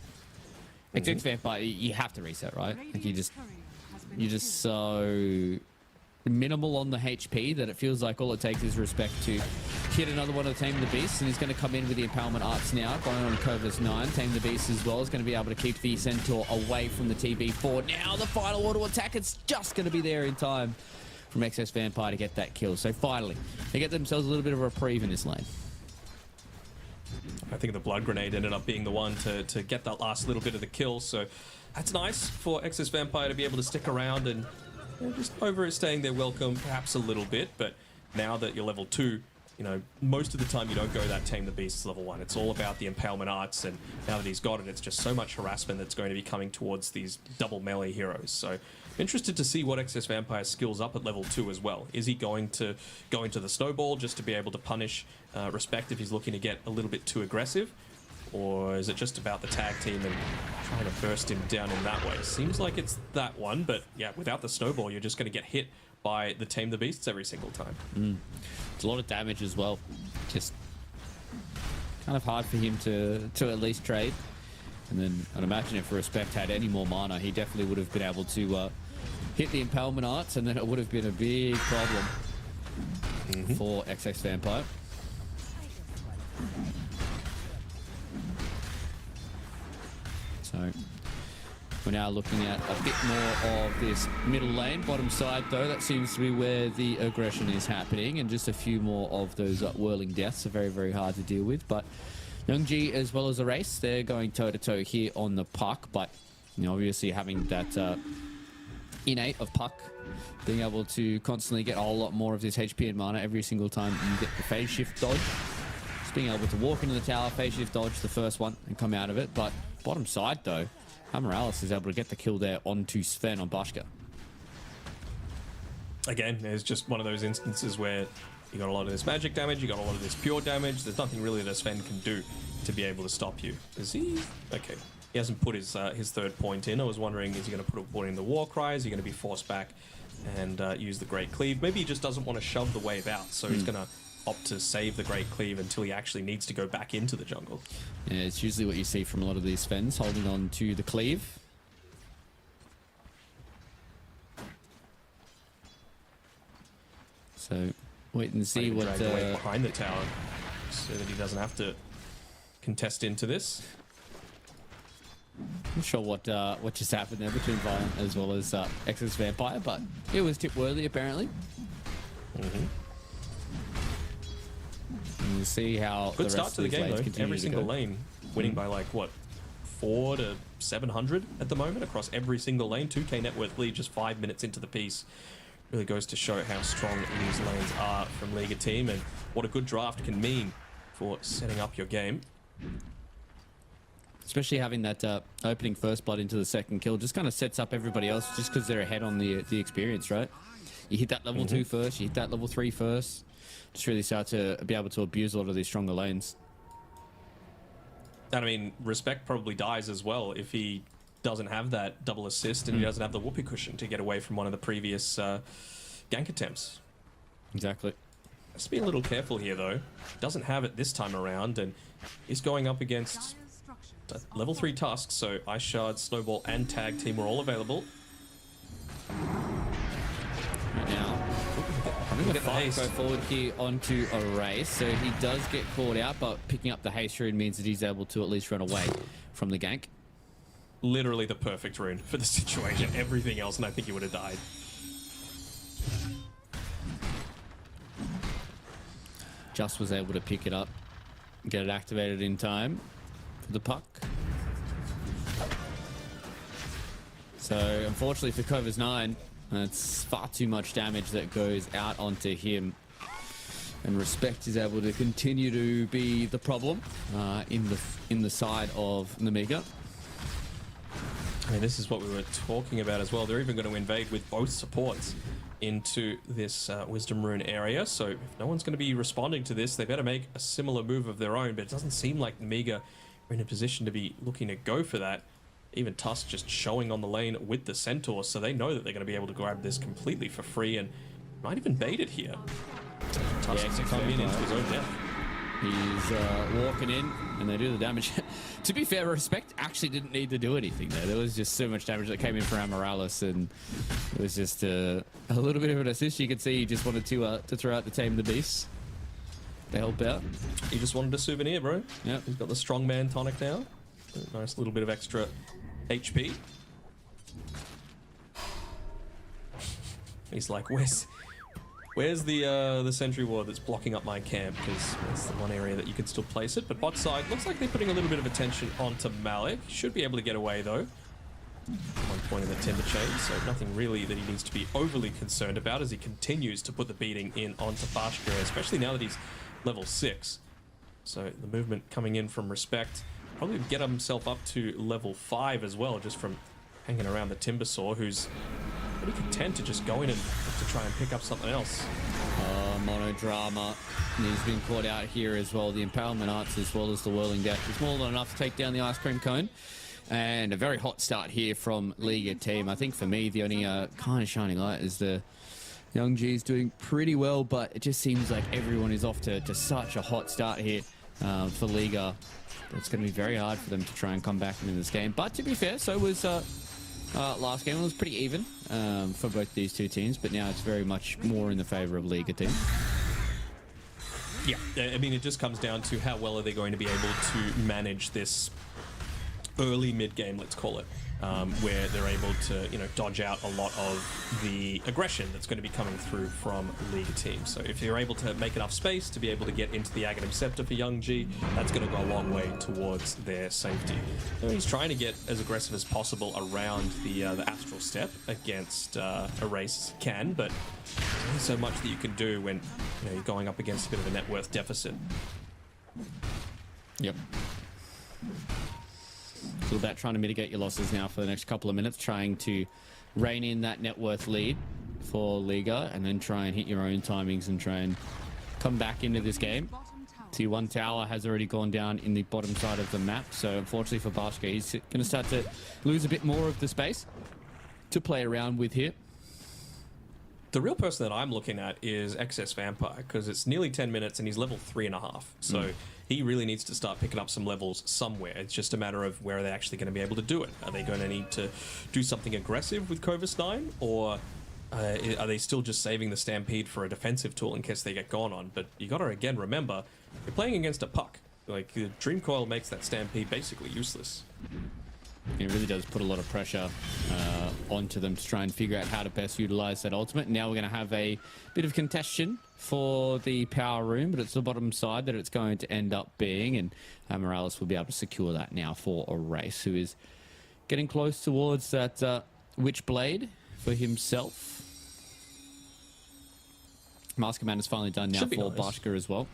XX Vampire, you have to reset, right? Like you're just so minimal on the HP that it feels like all it takes is respect to hit another one of the Tame the Beasts, and he's going to come in with the Impalement Arts now, going on Covers 9. Tame the Beast as well is going to be able to keep the Centaur away from the TB4. Now the final auto attack, it's just going to be there in time from Excess Vampire to get that kill. So finally, they get themselves a little bit of a reprieve in this lane. I think the Blood Grenade ended up being the one to get that last little bit of the kill, so that's nice for Excess Vampire to be able to stick around and, you know, just overstaying their welcome perhaps a little bit. But now that you're level 2, you know, most of the time you don't go that Tame the Beast level 1. It's all about the Impalement Arts, and now that he's got it, it's just so much harassment that's going to be coming towards these double melee heroes. So interested to see what Excess Vampire skills up at level 2 as well. Is he going to go into the Snowball just to be able to punish Respect if he's looking to get a little bit too aggressive? Or is it just about the tag team and trying to burst him down in that way? Seems like it's that one, but yeah, without the Snowball, you're just going to get hit by the Tame the Beasts every single time. It's a lot of damage as well. Just kind of hard for him to at least trade. And then I'd imagine if Respect had any more mana, he definitely would have been able to hit the Impalement Arts, and then it would have been a big problem for XX Vampire. So we're now looking at a bit more of this middle lane. Bottom side, though, that seems to be where the aggression is happening, and just a few more of those whirling deaths are very, very hard to deal with. But Youngji, as well as the race, they're going toe-to-toe here on the puck, but, you know, obviously having that innate of puck, being able to constantly get a whole lot more of this HP and mana every single time you get the phase shift dodge. Just being able to walk into the tower, phase shift dodge the first one, and come out of it. But bottom side, though, Morales is able to get the kill there onto Sven on Bashka. Again, there's just one of those instances where you got a lot of this magic damage, you got a lot of this pure damage. There's nothing really that Sven can do to be able to stop you. Is he? Okay. He hasn't put his third point in. I was wondering, is he going to put a point in the war cry? Is he going to be forced back and use the Great Cleave? Maybe he just doesn't want to shove the wave out, so he's going to opt to save the Great Cleave until he actually needs to go back into the jungle. Yeah, it's usually what you see from a lot of these Svens, holding on to the Cleave. So wait and see what away behind the tower so that he doesn't have to contest into this. Not sure what just happened there between Violent as well as Excess Vampire, but it was tip worthy apparently. Mm-hmm. And we'll see how Good the start rest to of the these game lanes though. continue Every to single go. lane winning by like what, 400 to 700 at the moment across every single lane. 2k net worth lead just 5 minutes into the piece. Really goes to show how strong these lanes are from Liga team and what a good draft can mean for setting up your game. Especially having that opening first blood into the second kill just kind of sets up everybody else just because they're ahead on the experience, right? You hit that level 2 first, you hit that level 3 first. Just really start to be able to abuse a lot of these stronger lanes. And I mean, Respect probably dies as well if he doesn't have that double assist and he doesn't have the whoopee cushion to get away from one of the previous gank attempts. Exactly. Has to be a little careful here though. Doesn't have it this time around and is going up against level 3 Tusk, so Ice Shard, Snowball and Tag Team are all available. Right now, having a fight go forward here onto a race, so he does get caught out, but picking up the haste rune means that he's able to at least run away from the gank. Literally the perfect rune for the situation. Everything else, and I think he would have died. Just was able to pick it up, get it activated in time for the puck. So unfortunately for Covers 9, that's far too much damage that goes out onto him. And Respect is able to continue to be the problem in the side of Namiga. I mean, this is what we were talking about as well. They're even going to invade with both supports into this Wisdom Rune area. So if no one's going to be responding to this, they better make a similar move of their own. But it doesn't seem like Namiga are in a position to be looking to go for that. Even Tusk just showing on the lane with the Centaur, so they know that they're going to be able to grab this completely for free and might even bait it here. Tusk to come in into his own death. He's walking in, and they do the damage. To be fair, Respect actually didn't need to do anything there. There was just so much damage that came in from Amorales, and it was just a little bit of an assist. You could see he just wanted to throw out the Tame the Beast. They help out. He just wanted a souvenir, bro. Yeah. He's got the strongman tonic now. A nice little bit of extra HP. He's like, where's the sentry ward that's blocking up my camp? Because that's the one area that you can still place it. But bot side looks like they're putting a little bit of attention onto Malik. Should be able to get away though. One point in the timber chain, so nothing really that he needs to be overly concerned about as he continues to put the beating in onto Bashka, especially now that he's level 6. So the movement coming in from Respect. Probably get himself up to level 5 as well, just from hanging around the Timbersaw, who's pretty content to just go in and to try and pick up something else. Monodrama. He's been caught out here as well. The Empowerment Arts as well as the Whirling Death is more than enough to take down the Ice Cream Cone. And a very hot start here from Liga team. I think for me, the only kind of shining light is the Young G's doing pretty well, but it just seems like everyone is off to such a hot start here for Liga. It's going to be very hard for them to try and come back into this game. But to be fair, so was last game. It was pretty even for both these two teams, but now it's very much more in the favor of Liga team. Yeah, I mean, it just comes down to how well are they going to be able to manage this early mid-game, let's call it, where they're able to, dodge out a lot of the aggression that's going to be coming through from Liga teams. So if you're able to make enough space to be able to get into the Aghanim Scepter for Young G, that's going to go a long way towards their safety. So he's trying to get as aggressive as possible around the Astral Step against Erase as he can, but there's only so much that you can do when you're going up against a bit of a net worth deficit. Yep. So about trying to mitigate your losses now for the next couple of minutes, trying to rein in that net worth lead for Liga, and then try and hit your own timings and try and come back into this game. See, one tower has already gone down in the bottom side of the map, so unfortunately for Bashka, he's going to start to lose a bit more of the space to play around with here. The real person that I'm looking at is Excess Vampire, because it's nearly 10 minutes and he's level 3.5. So he really needs to start picking up some levels somewhere. It's just a matter of where are they actually going to be able to do it. Are they going to need to do something aggressive with Covis 9, or are they still just saving the Stampede for a defensive tool in case they get gone on? But you got to, again, remember, you're playing against a puck. Like, the Dream Coil makes that Stampede basically useless. It really does put a lot of pressure onto them to try and figure out how to best utilize that ultimate. Now we're going to have a bit of contention for the power room, but it's the bottom side that it's going to end up being, and Morales will be able to secure that now for a race, who is getting close towards that Witchblade for himself. Mask Command is finally done now for nice. Bashka as well.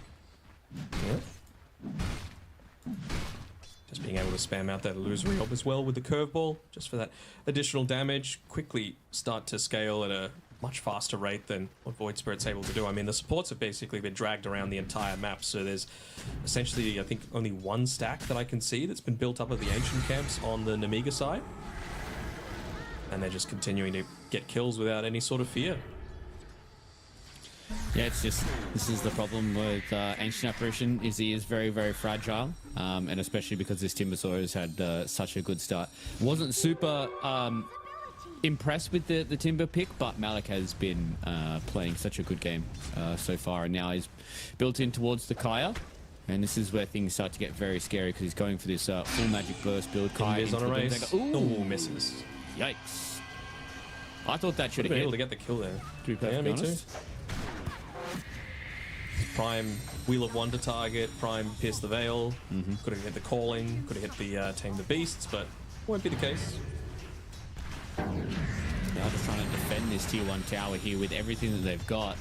Yeah. Just being able to spam out that illusory orb as well with the curveball, just for that additional damage. Quickly start to scale at a much faster rate than what Void Spirit's able to do. I mean, the supports have basically been dragged around the entire map, so there's essentially, I think, only one stack that I can see that's been built up of the Ancient camps on the Namiga side. And they're just continuing to get kills without any sort of fear. Yeah, it's just, this is the problem with Ancient Apparition, is he is very, very fragile, and especially because this Timbersaw has had such a good start. Wasn't super impressed with the Timber pick, but Malik has been playing such a good game so far, and now he's built in towards the Kaya, and this is where things start to get very scary because he's going for this full Magic Burst build. Kaya Invis on a race. Ooh, misses. Yikes. I thought that should have been hit. able to get the kill there. To be Yeah, me perfectly too. honest. Prime Wheel of Wonder target, Prime Pierce the Veil. Could have hit the Calling, could have hit the Tame the Beasts, but won't be the case. They're just trying to defend this tier 1 tower here with everything that they've got.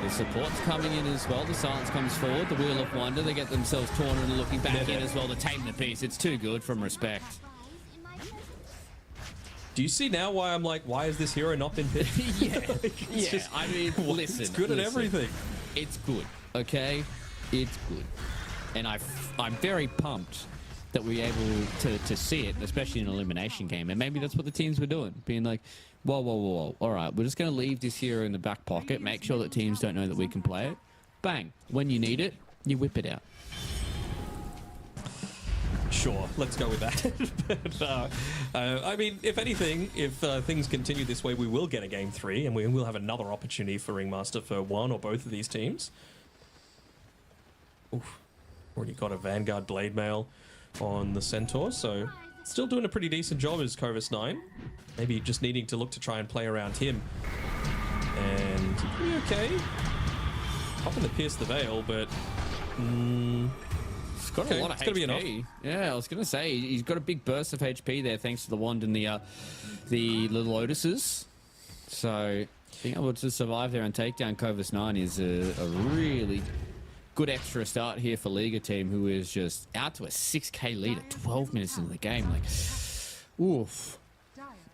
The support's coming in as well. The silence comes forward. The Wheel of Wonder, they get themselves torn and looking back in as well to tame the beast. It's too good from Respect. Do you see now why I'm like, why has this hero not been picked? Yeah, just- I mean, listen. It's good at everything. It's good, okay? It's good. And I'm very pumped that we're able to see it, especially in an elimination game. And maybe that's what the teams were doing, being like, whoa, whoa, whoa. All right, we're just going to leave this hero in the back pocket, make sure that teams don't know that we can play it. Bang. When you need it, you whip it out. Sure, let's go with that. But, I mean, if anything, if things continue this way, we will get a game 3, and we will have another opportunity for Ringmaster for one or both of these teams. Oof. Already got a Vanguard Blade Mail on the Centaur, so still doing a pretty decent job as Covis 9. Maybe just needing to look to try and play around him. And pretty okay. Popping the Pierce the Veil, but... He's got Okay, a lot of it's gonna be enough. HP. Yeah, I was going to say, he's got a big burst of HP there thanks to the wand and the Lotuses. So being able to survive there and take down Covis 9 is a really good extra start here for Liga team, who is just out to a 6k lead at 12 minutes into the game. Like, oof.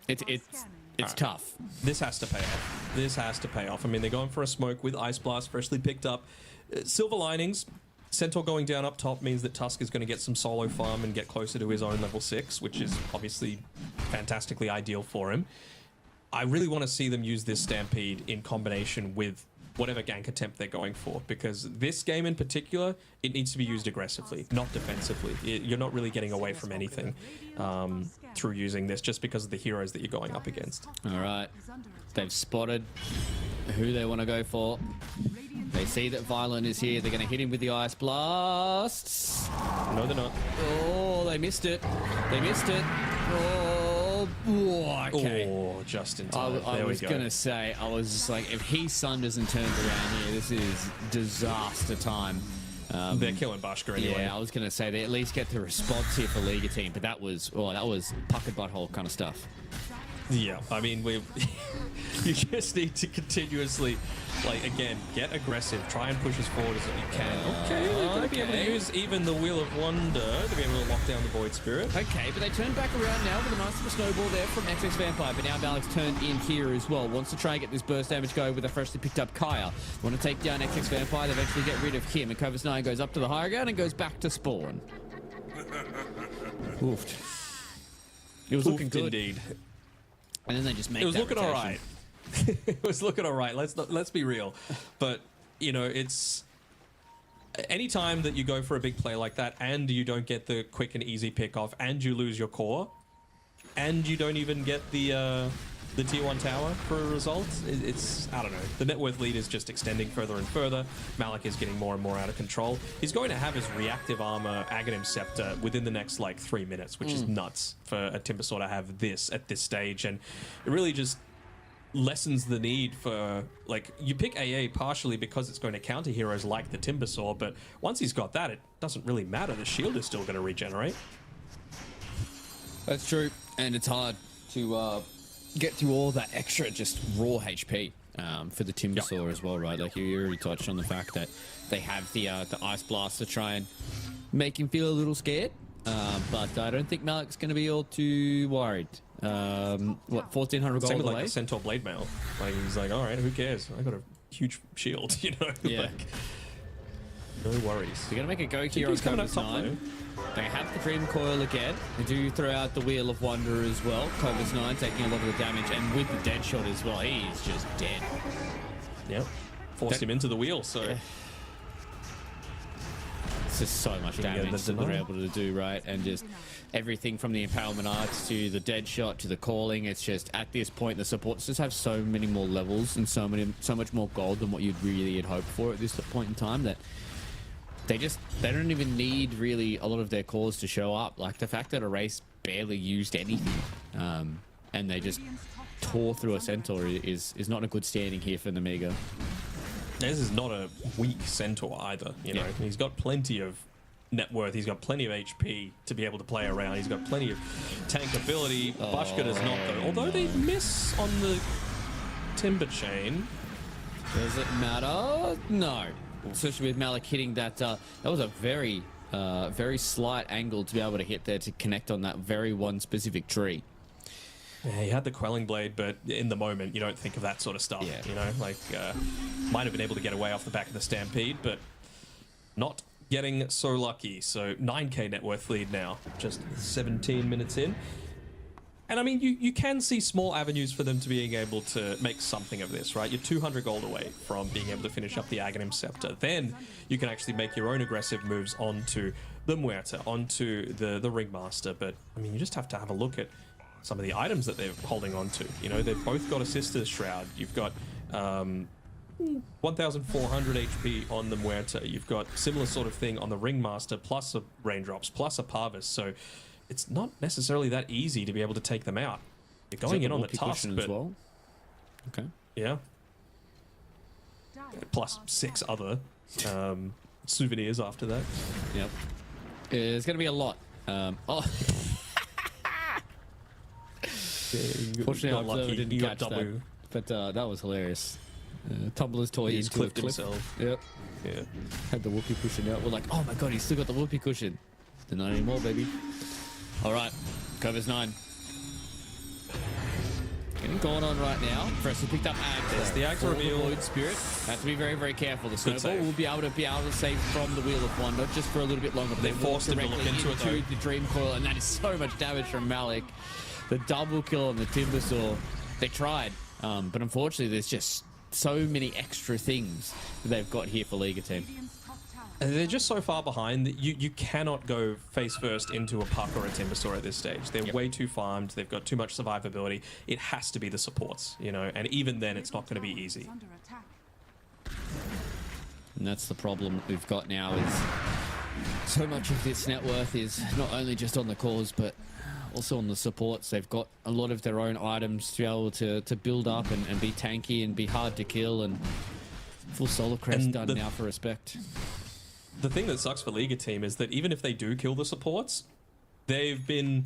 It's tough. This has to pay off. This has to pay off. I mean, they're going for a smoke with Ice Blast freshly picked up. Silver linings. Centaur going down up top means that Tusk is going to get some solo farm and get closer to his own level 6, which is obviously fantastically ideal for him. I really want to see them use this Stampede in combination with whatever gank attempt they're going for, because this game in particular, it needs to be used aggressively, not defensively. You're not really getting away from anything through using this, just because of the heroes that you're going up against. All right. They've spotted who they want to go for. They see that Violent is here. They're going to hit him with the Ice Blasts. No, they're not. Oh, they missed it. They missed it. Oh, okay. Oh, just in time. I There we was go. going to say, I was just like, if he sunders and turns around here, this is disaster time. They're killing Bashka anyway. Yeah, I was going to say they at least get the response here for Liga team, but that was puckered butthole kind of stuff. Yeah, I mean, you just need to continuously, like, again, get aggressive. Try and push as forward as you can. Okay, they're going to be able to use even the Wheel of Wonder to be able to lock down the Void Spirit. Okay, but they turn back around now with a nice little snowball there from XX Vampire, but now Malik's turned in here as well. Wants to try and get this burst damage going with a freshly picked up Kaya. Want to take down XX Vampire, they eventually get rid of him, and Covis 9 goes up to the higher ground and goes back to spawn. Oofed. It was looking good. Indeed. And then they just make It was that looking all rotation. right. It was looking all right. Let's be real. But, you know, it's... Anytime that you go for a big play like that and you don't get the quick and easy pick off and you lose your core and you don't even get the the tier 1 tower for a result. It's, I don't know. The net worth lead is just extending further and further. Malik is getting more and more out of control. He's going to have his reactive armor Aghanim Scepter within the next like 3 minutes, which is nuts for a Timbersaw to have this at this stage. And it really just lessens the need for, like, you pick AA partially because it's going to counter heroes like the Timbersaw, but once he's got that, it doesn't really matter. The shield is still going to regenerate. That's true, and it's hard to get through all that extra just raw HP for the Timbersaw as well, right? Like you already touched on the fact that they have the Ice Blast to try and make him feel a little scared, but I don't think Malik's going to be all too worried. What, 1,400 gold Same with away? like the Centaur Blade Mail. Like he's like, all right, who cares? I got a huge shield, you know? Yeah. Like, no worries. They're going to make a go here on He's coming up Cobra's top 9. They have the Dream Coil again. They do throw out the Wheel of Wonder as well. Cobra's 9 taking a lot of the damage, and with the dead shot as well, he's just dead. Yep. Forced him into the wheel, so... Yeah. It's just so much Yeah, damage that's that they're enough. able to do, right? And just everything from the Impalement Arts to the dead shot to the calling. It's just, at this point, the supports just have so many more levels and so much more gold than what you'd really had hoped for at this point in time that they don't even need really a lot of their cores to show up. Like the fact that a race barely used anything and they just tore through a Centaur is not a good standing here for Namiga. This is not a weak Centaur either, you know. He's got plenty of net worth, he's got plenty of HP to be able to play around, he's got plenty of tank ability. Bashka does not though. Although they miss on the Timber Chain. Does it matter? No. Especially with Malik hitting that, that was a very slight angle to be able to hit there to connect on that very one specific tree. Yeah, he had the Quelling Blade, but in the moment, you don't think of that sort of stuff. Yeah. You know, like, might have been able to get away off the back of the Stampede, but not getting so lucky. So 9k net worth lead now, just 17 minutes in. And I mean, you can see small avenues for them to being able to make something of this, right? You're 200 gold away from being able to finish up the Aghanim Scepter. Then you can actually make your own aggressive moves onto the Muerta, onto the Ringmaster. But I mean, you just have to have a look at some of the items that they're holding on to. You know, they've both got a Sister's Shroud. You've got 1,400 HP on the Muerta. You've got similar sort of thing on the Ringmaster, plus a Raindrops, plus a Parvis. So it's not necessarily that easy to be able to take them out. You're going in on the tusk, but... as well? Okay. Yeah. Plus 6 other souvenirs after that. Yep. It's going to be a lot. Fortunately, I lucky. didn't You got catch that. But that was hilarious. Tumbler's toy He's into clipped a cliff. himself. Yep. Yeah. Had the whoopee cushion out. We're like, oh my god, he's still got the whoopee cushion. Not anymore, baby. All right, Cobra's 9. Getting going on right now. First, he picked up Ags. There's the Ags reveal. Void Spirit. Have to be very, very careful. The Snowball save. will be able to save from the Wheel of Wonder just for a little bit longer. But They walk forced him to directly look into it, though. the Dream Coil, and that is so much damage from Malik. The double kill on the Timbersaw. They tried, but unfortunately, there's just so many extra things that they've got here for Liga Team. And they're just so far behind that you cannot go face first into a Puck or a Timbersaw at this stage. They're way too farmed. They've got too much survivability. It has to be the supports, you know, and even then it's not going to be easy. And that's the problem that we've got now is so much of this net worth is not only just on the cores, but also on the supports. They've got a lot of their own items to be able to build up and be tanky and be hard to kill, and full Solar Crest And done now for respect. The thing that sucks for Liga Team is that even if they do kill the supports, they've been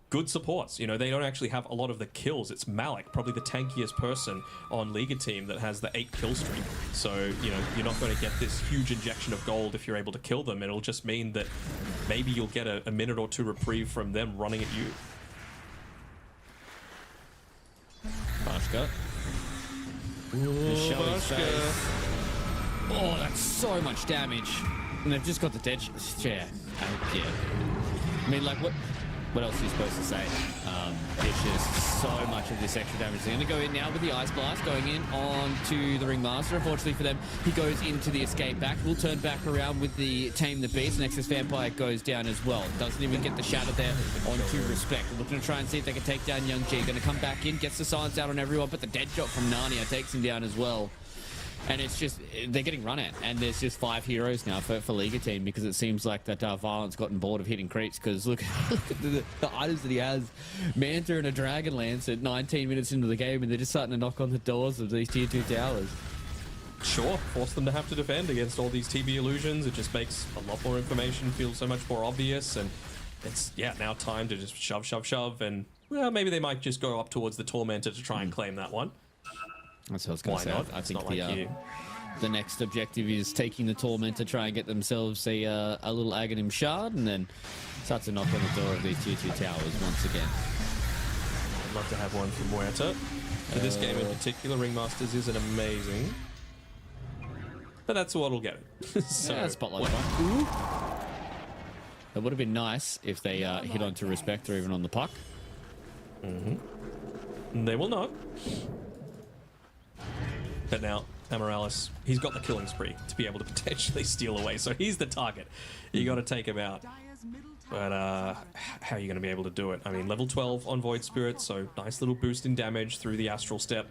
good supports. You know, they don't actually have a lot of the kills. It's Malik, probably the tankiest person on Liga Team, that has the 8 kill streak. So, you know, you're not going to get this huge injection of gold if you're able to kill them. It'll just mean that maybe you'll get a minute or two reprieve from them running at you. Bashka. Oh, that's so much damage. And they've just got the dead... Yeah. I mean, like, what... what else are you supposed to say? It's just so much of this extra damage. They're going to go in now with the Ice Blast, going in onto the Ringmaster. Unfortunately for them, he goes into the escape back. We'll turn back around with the Tame the Beast. Nexus Vampire goes down as well. Doesn't even get the shatter there onto Respect. Looking to try and see if they can take down Young G. Going to come back in, gets the silence out on everyone, but the dead shot from Narnia takes him down as well. And it's just, they're getting run at. And there's just 5 heroes now for Liga team, because it seems like that Violent's gotten bored of hitting creeps. Because look at the items that he has. Manta and a Dragon Lance at 19 minutes into the game, and they're just starting to knock on the doors of these tier 2 towers. Sure, force them to have to defend against all these TB illusions. It just makes a lot more information feel so much more obvious. And it's, yeah, now time to just shove. And, well, maybe they might just go up towards the Tormentor to try and claim that one. That's what I was going to say. Not? I think like the next objective is taking the Torment to try and get themselves a little Aghanim Shard, and then start to knock on the door of these tier 2 towers once again. I'd love to have one from Muerta. For this game in particular, Ringmasters isn't amazing. But that's what'll get it. So, yeah, spotlight fine. It would have been nice if they hit onto Respect or even on the puck. They will not. But now, Amaryllis, he's got the killing spree to be able to potentially steal away. So he's the target. You got to take him out. But how are you going to be able to do it? I mean, level 12 on Void Spirit, so nice little boost in damage through the Astral Step.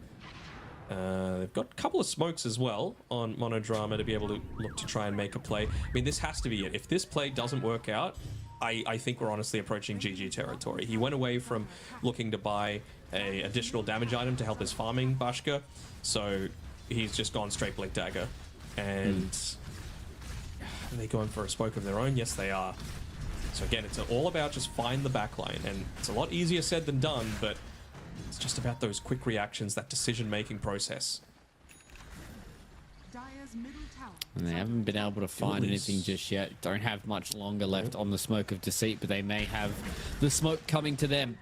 They've got a couple of smokes as well on Monodrama to be able to look to try and make a play. I mean, this has to be it. If this play doesn't work out, I think we're honestly approaching GG territory. He went away from looking to buy a additional damage item to help his farming Bashka, so he's just gone straight Blink Dagger. And are they going for a smoke of their own? Yes, they are. So again, it's all about just find the backline, and it's a lot easier said than done, but it's just about those quick reactions, that decision-making process. And they haven't been able to find anything just yet. Don't have much longer left on the Smoke of Deceit, but they may have the smoke coming to them.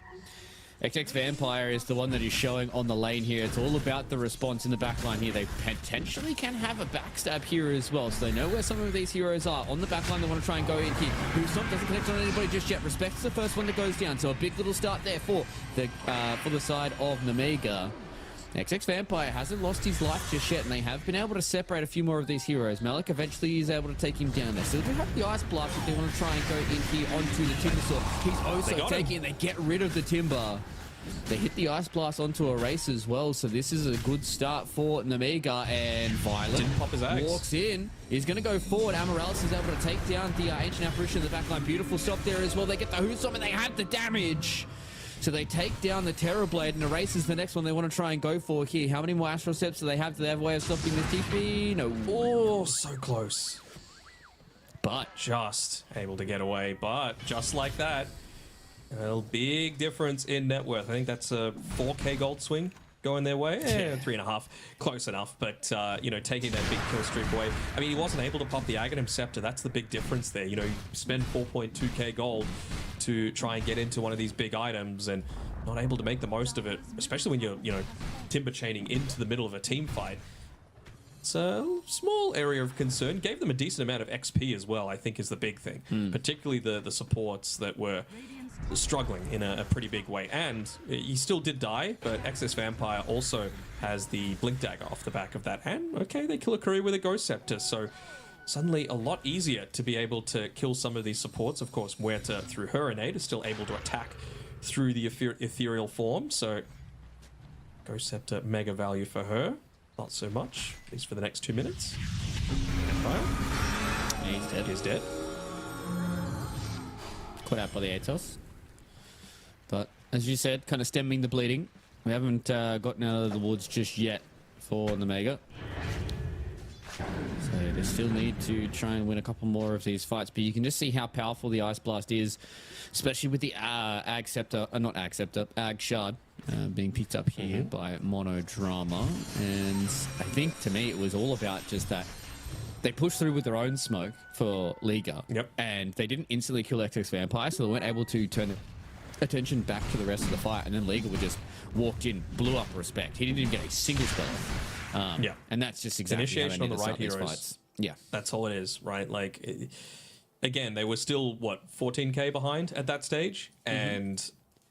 XX Vampire is the one that is showing on the lane here. It's all about the response in the backline here. They potentially can have a backstab here as well, so they know where some of these heroes are. On the backline, they want to try and go in here. Who's not doesn't connect on anybody just yet. Respect's the first one that goes down, so a big little start there for the side of Namega. XX Vampire hasn't lost his life just yet, and they have been able to separate a few more of these heroes. Malik eventually is able to take him down there. So they have the Ice Blast if they want to try and go in here onto the Timber Sword. He's also taking it. They get rid of the Timber. They hit the Ice Blast onto a race as well, so this is a good start for Namega, and Violent didn't pop his axe. Walks in. He's going to go forward. Amaryllis is able to take down the Ancient Apparition in the backline. Beautiful stop there as well. They get the Hoosom, and they have the damage. So they take down the Terrorblade, and Erase is the next one they want to try and go for here. How many more Astral Steps do they have? Do they have a way of stopping this TP? No. Oh, so close. But just able to get away. But just like that, a big difference in net worth. I think that's a 4k gold swing going their way. 3.5. Close enough. But, you know, taking that big kill streak away. I mean, he wasn't able to pop the Aghanim Scepter. That's the big difference there. You know, you spend 4.2k gold to try and get into one of these big items and not able to make the most of it, especially when you're, you know, timber chaining into the middle of a team fight. It's a small area of concern. Gave them a decent amount of XP as well, I think, is the big thing. Particularly the supports that were struggling in a pretty big way. And he still did die, but XX Vampire also has the Blink Dagger off the back of that. And, okay, they kill a Courier with a Ghost Scepter, so suddenly a lot easier to be able to kill some of these supports. Of course, Muerta, through her innate, is still able to attack through the ethereal form, so Ghost Scepter, mega value for her. Not so much, at least for the next 2 minutes. he's dead. He's dead. Caught out by the Atos. But, as you said, kind of stemming the bleeding. We haven't gotten out of the woods just yet for Namega. So they still need to try and win a couple more of these fights, but you can just see how powerful the Ice Blast is, especially with the Ag Scepter, not Ag Scepter, Ag Shard being picked up here by Monodrama. And I think, to me, it was all about just that they pushed through with their own smoke for Liga, and they didn't instantly kill XX Vampire, so they weren't able to turn attention back to the rest of the fight, and then Liga would just walked in, blew up Respect. He didn't even get a single spell. Yeah, and that's just exactly initiation how on the right these heroes. fights. Yeah, that's all it is, right? Like, again, they were still, 14k behind at that stage? And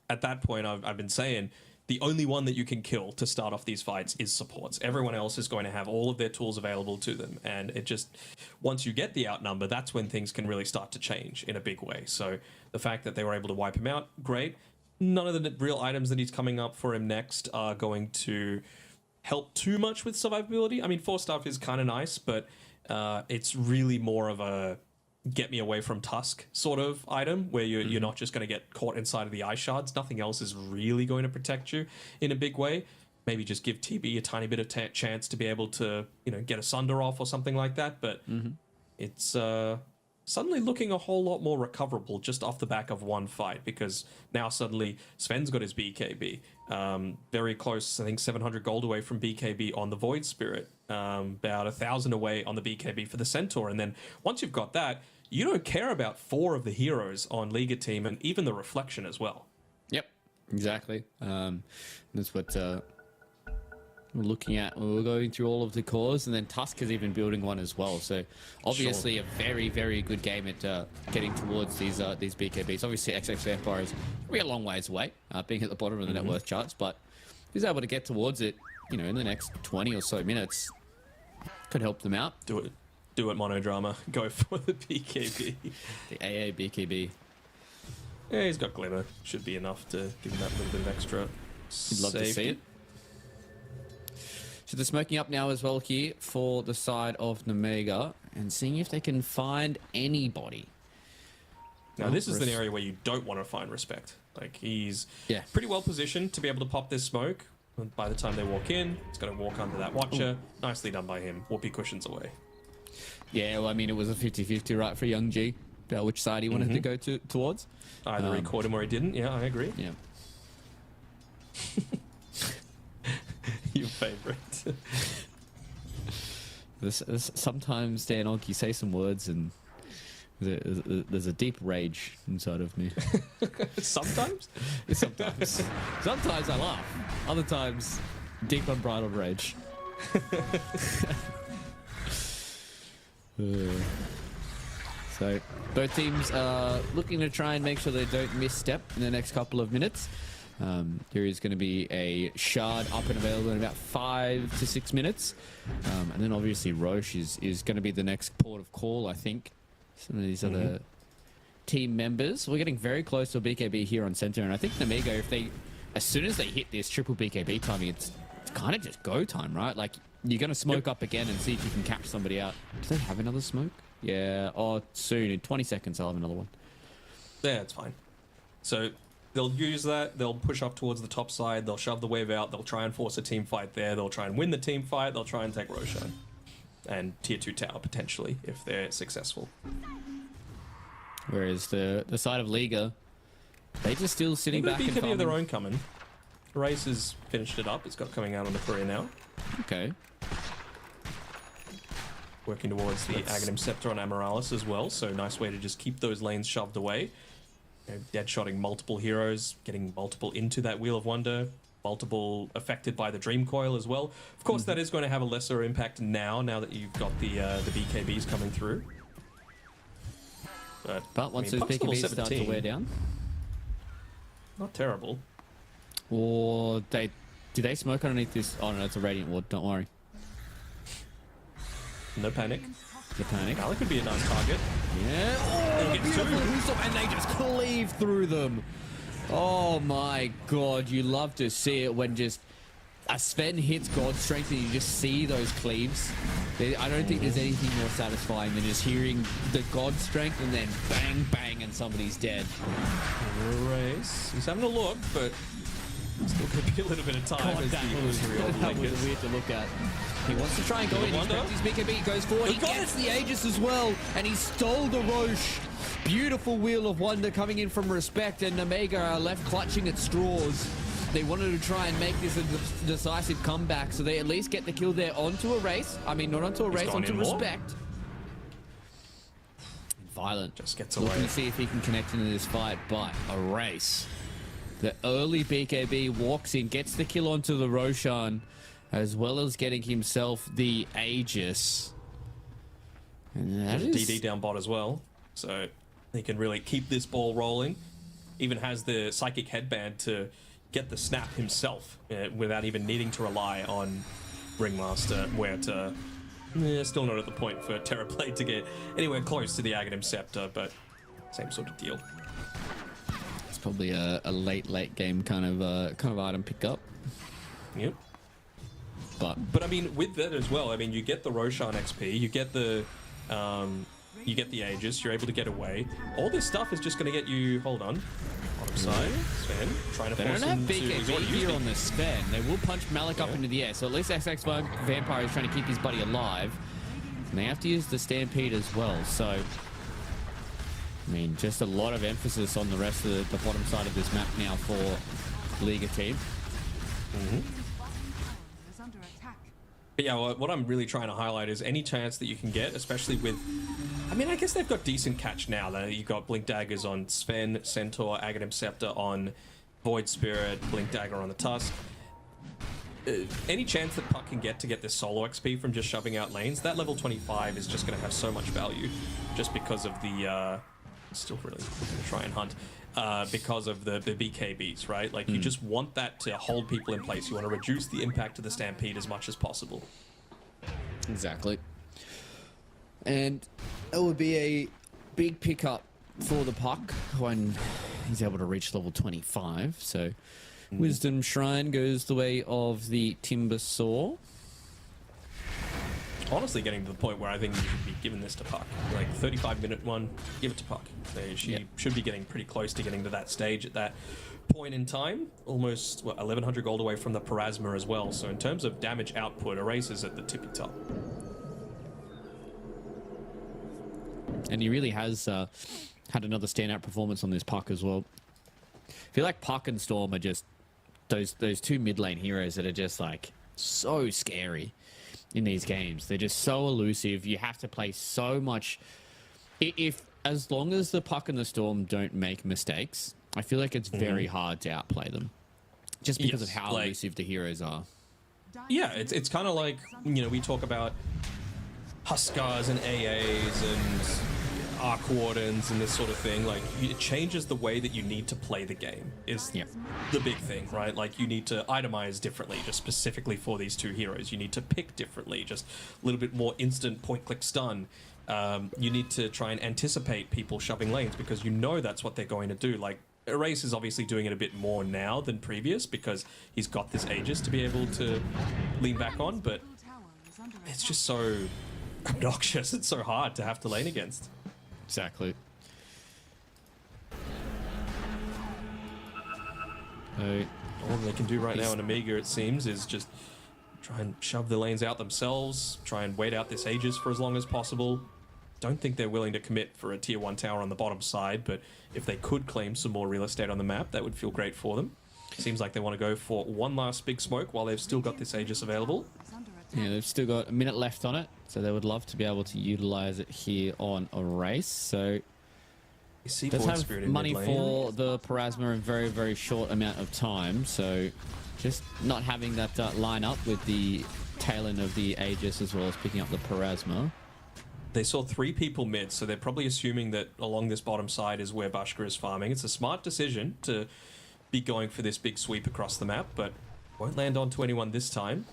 at that point, I've been saying, the only one that you can kill to start off these fights is supports. Everyone else is going to have all of their tools available to them. And it just, once you get the outnumber, that's when things can really start to change in a big way. So the fact that they were able to wipe him out, great. None of the real items that he's coming up for him next are going to help too much with survivability. I mean, 4-star is kind of nice, but it's really more of a get me away from Tusk sort of item where you're not just going to get caught inside of the eye shards. Nothing else is really going to protect you in a big way. Maybe just give TB a tiny bit of chance to be able to, get a Sunder off or something like that. But it's suddenly looking a whole lot more recoverable just off the back of one fight, because now suddenly Sven's got his BKB. Very close, I think 700 gold away from BKB on the Void Spirit. About 1,000 away on the BKB for the Centaur. And then once you've got that, you don't care about 4 of the heroes on Liga team and even the Reflection as well. Yep, exactly. That's what we're looking at. We're going through all of the cores, and then Tusk is even building one as well. So obviously a very, very good game at getting towards these BKBs. Obviously XX Vampire is a long ways away, being at the bottom of the net worth charts, but if he's able to get towards it, in the next 20 or so minutes, could help them out. Do it, Monodrama. Go for the BKB. The AA BKB. Yeah, he's got Glimmer. Should be enough to give him that little bit of extra You'd love to see it. So they're smoking up now as well here for the side of Nemega and seeing if they can find anybody. Now, this is an area where you don't want to find Respect. Like, he's pretty well positioned to be able to pop this smoke. And by the time they walk in, he's going to walk under that Watcher. Nicely done by him. Whoopee cushions away. Yeah, well, I mean, it was a 50-50, right, for Young G, about which side he wanted to go towards. Either he caught him or he didn't. Yeah, I agree. Yeah. Your favourite. Sometimes, Dan Onk, you say some words and there's a deep rage inside of me. Sometimes? Sometimes. Sometimes I laugh. Other times, deep unbridled rage. So both teams are looking to try and make sure they don't misstep in the next couple of minutes. There is going to be a shard up and available in about 5 to 6 minutes. And then obviously Roche is going to be the next port of call, I think. Some of these other team members. We're getting very close to a BKB here on center. And I think Nemega, as soon as they hit this triple BKB timing, it's kind of just go time, right? Like, you're going to smoke up again and see if you can catch somebody out. Do they have another smoke? Yeah. Oh, soon. In 20 seconds, I'll have another one. Yeah, it's fine. So they'll use that. They'll push up towards the top side. They'll shove the wave out. They'll try and force a team fight there. They'll try and win the team fight. They'll try and take Roshan. And tier 2 tower, potentially, if they're successful. Whereas the side of Liga, they just still sitting back and BKB farming. of their own coming. Race has finished it up. It's got coming out on the career now. Okay. Working towards the Aghanim Scepter on Amaralis as well, so nice way to just keep those lanes shoved away. Deadshotting multiple heroes, getting multiple into that Wheel of Wonder, multiple affected by the Dream Coil as well. Of course, that is going to have a lesser impact now that you've got the BKBs coming through. But once those BKBs start to wear down, not terrible. Or do they smoke underneath this? Oh no, it's a Radiant Ward. Don't worry. No panic. The panic. Now that could be a nice target. Yeah. Oh, beautiful. And they just cleave through them. Oh my god, you love to see it when just a Sven hits God Strength and you just see those cleaves. I don't think there's anything more satisfying than just hearing the God Strength and then bang, bang, and somebody's dead. Race. He's having a look, but still going to be a little bit of time. God, that was weird to look at. He wants to try and go in. He's grabbed his BKB. He goes forward. He gets the Aegis as well. And he stole the Roche. Beautiful Wheel of Wonder coming in from Respect. And Nemega are left clutching at straws. They wanted to try and make this a decisive comeback. So they at least get the kill there onto a race. I mean, not onto a race, onto Respect. Violent. Just gets away. Looking to see if he can connect into this fight. But a race. The early BKB walks in, gets the kill onto the Roshan, as well as getting himself the Aegis. And that is DD down bot as well. So he can really keep this ball rolling. Even has the psychic headband to get the snap himself without even needing to rely on Ringmaster, where to... still not at the point for Terrorblade to get anywhere close to the Aghanim Scepter, but same sort of deal. It's probably a late game kind of item pickup. Yep. But I mean, with that as well, I mean, you get the Roshan XP, you get the Aegis, you're able to get away. All this stuff is just going to get you... Hold on. Bottom side. Sven trying to they force don't have him to... BKB here on the Sven. They will punch Malik up into the air. So at least XX Vampire is trying to keep his buddy alive. And they have to use the Stampede as well. So, I mean, just a lot of emphasis on the rest of the bottom side of this map now for Liga team. But yeah, what I'm really trying to highlight is any chance that you can get, especially with... I mean, I guess they've got decent catch now. You've got Blink Daggers on Sven, Centaur, Aghanim Scepter on Void Spirit, Blink Dagger on the Tusk. Any chance that Puck can get to get this solo XP from just shoving out lanes, that level 25 is just going to have so much value just because of the... still really going to try and hunt. Because of the BKBs, right? Like, you just want that to hold people in place. You want to reduce the impact of the Stampede as much as possible. Exactly. And it would be a big pickup for the Puck when he's able to reach level 25. So, Wisdom Shrine goes the way of the Timber Saw. Honestly, getting to the point where I think you should be giving this to Puck. Like, 35-minute one, give it to Puck. She should be getting pretty close to getting to that stage at that point in time. Almost, 1,100 gold away from the Parasma as well. So in terms of damage output, Erase is at the tippy top. And he really has had another standout performance on this Puck as well. I feel like Puck and Storm are just those two mid lane heroes that are just like so scary in these games. They're just so elusive. You have to play so much. As long as the Puck and the Storm don't make mistakes, I feel like it's very hard to outplay them, just because of how elusive the heroes are. Yeah, it's kind of like, you know, we talk about Huskars and AAs and Arc Wardens and this sort of thing. Like, it changes the way that you need to play the game is the big thing, right? Like, you need to itemize differently just specifically for these two heroes. You need to pick differently, just a little bit more instant point-click stun. You need to try and anticipate people shoving lanes because you know that's what they're going to do. Like, Erase is obviously doing it a bit more now than previous because he's got this Aegis to be able to lean back on, but it's just so obnoxious. It's so hard to have to lane against. Exactly. All they can do right now in Amiga, it seems, is just try and shove the lanes out themselves, try and wait out this Aegis for as long as possible. Don't think they're willing to commit for a tier 1 tower on the bottom side, but if they could claim some more real estate on the map, that would feel great for them. Seems like they want to go for one last big smoke while they've still got this Aegis available. Yeah, they've still got a minute left on it, so they would love to be able to utilize it here on a race. So does have money for the Parasma in a very, very short amount of time. So just not having that line up with the tail end of the Aegis as well as picking up the Parasma. They saw 3 people mid, so they're probably assuming that along this bottom side is where Bashka is farming. It's a smart decision to be going for this big sweep across the map, but won't land onto anyone this time.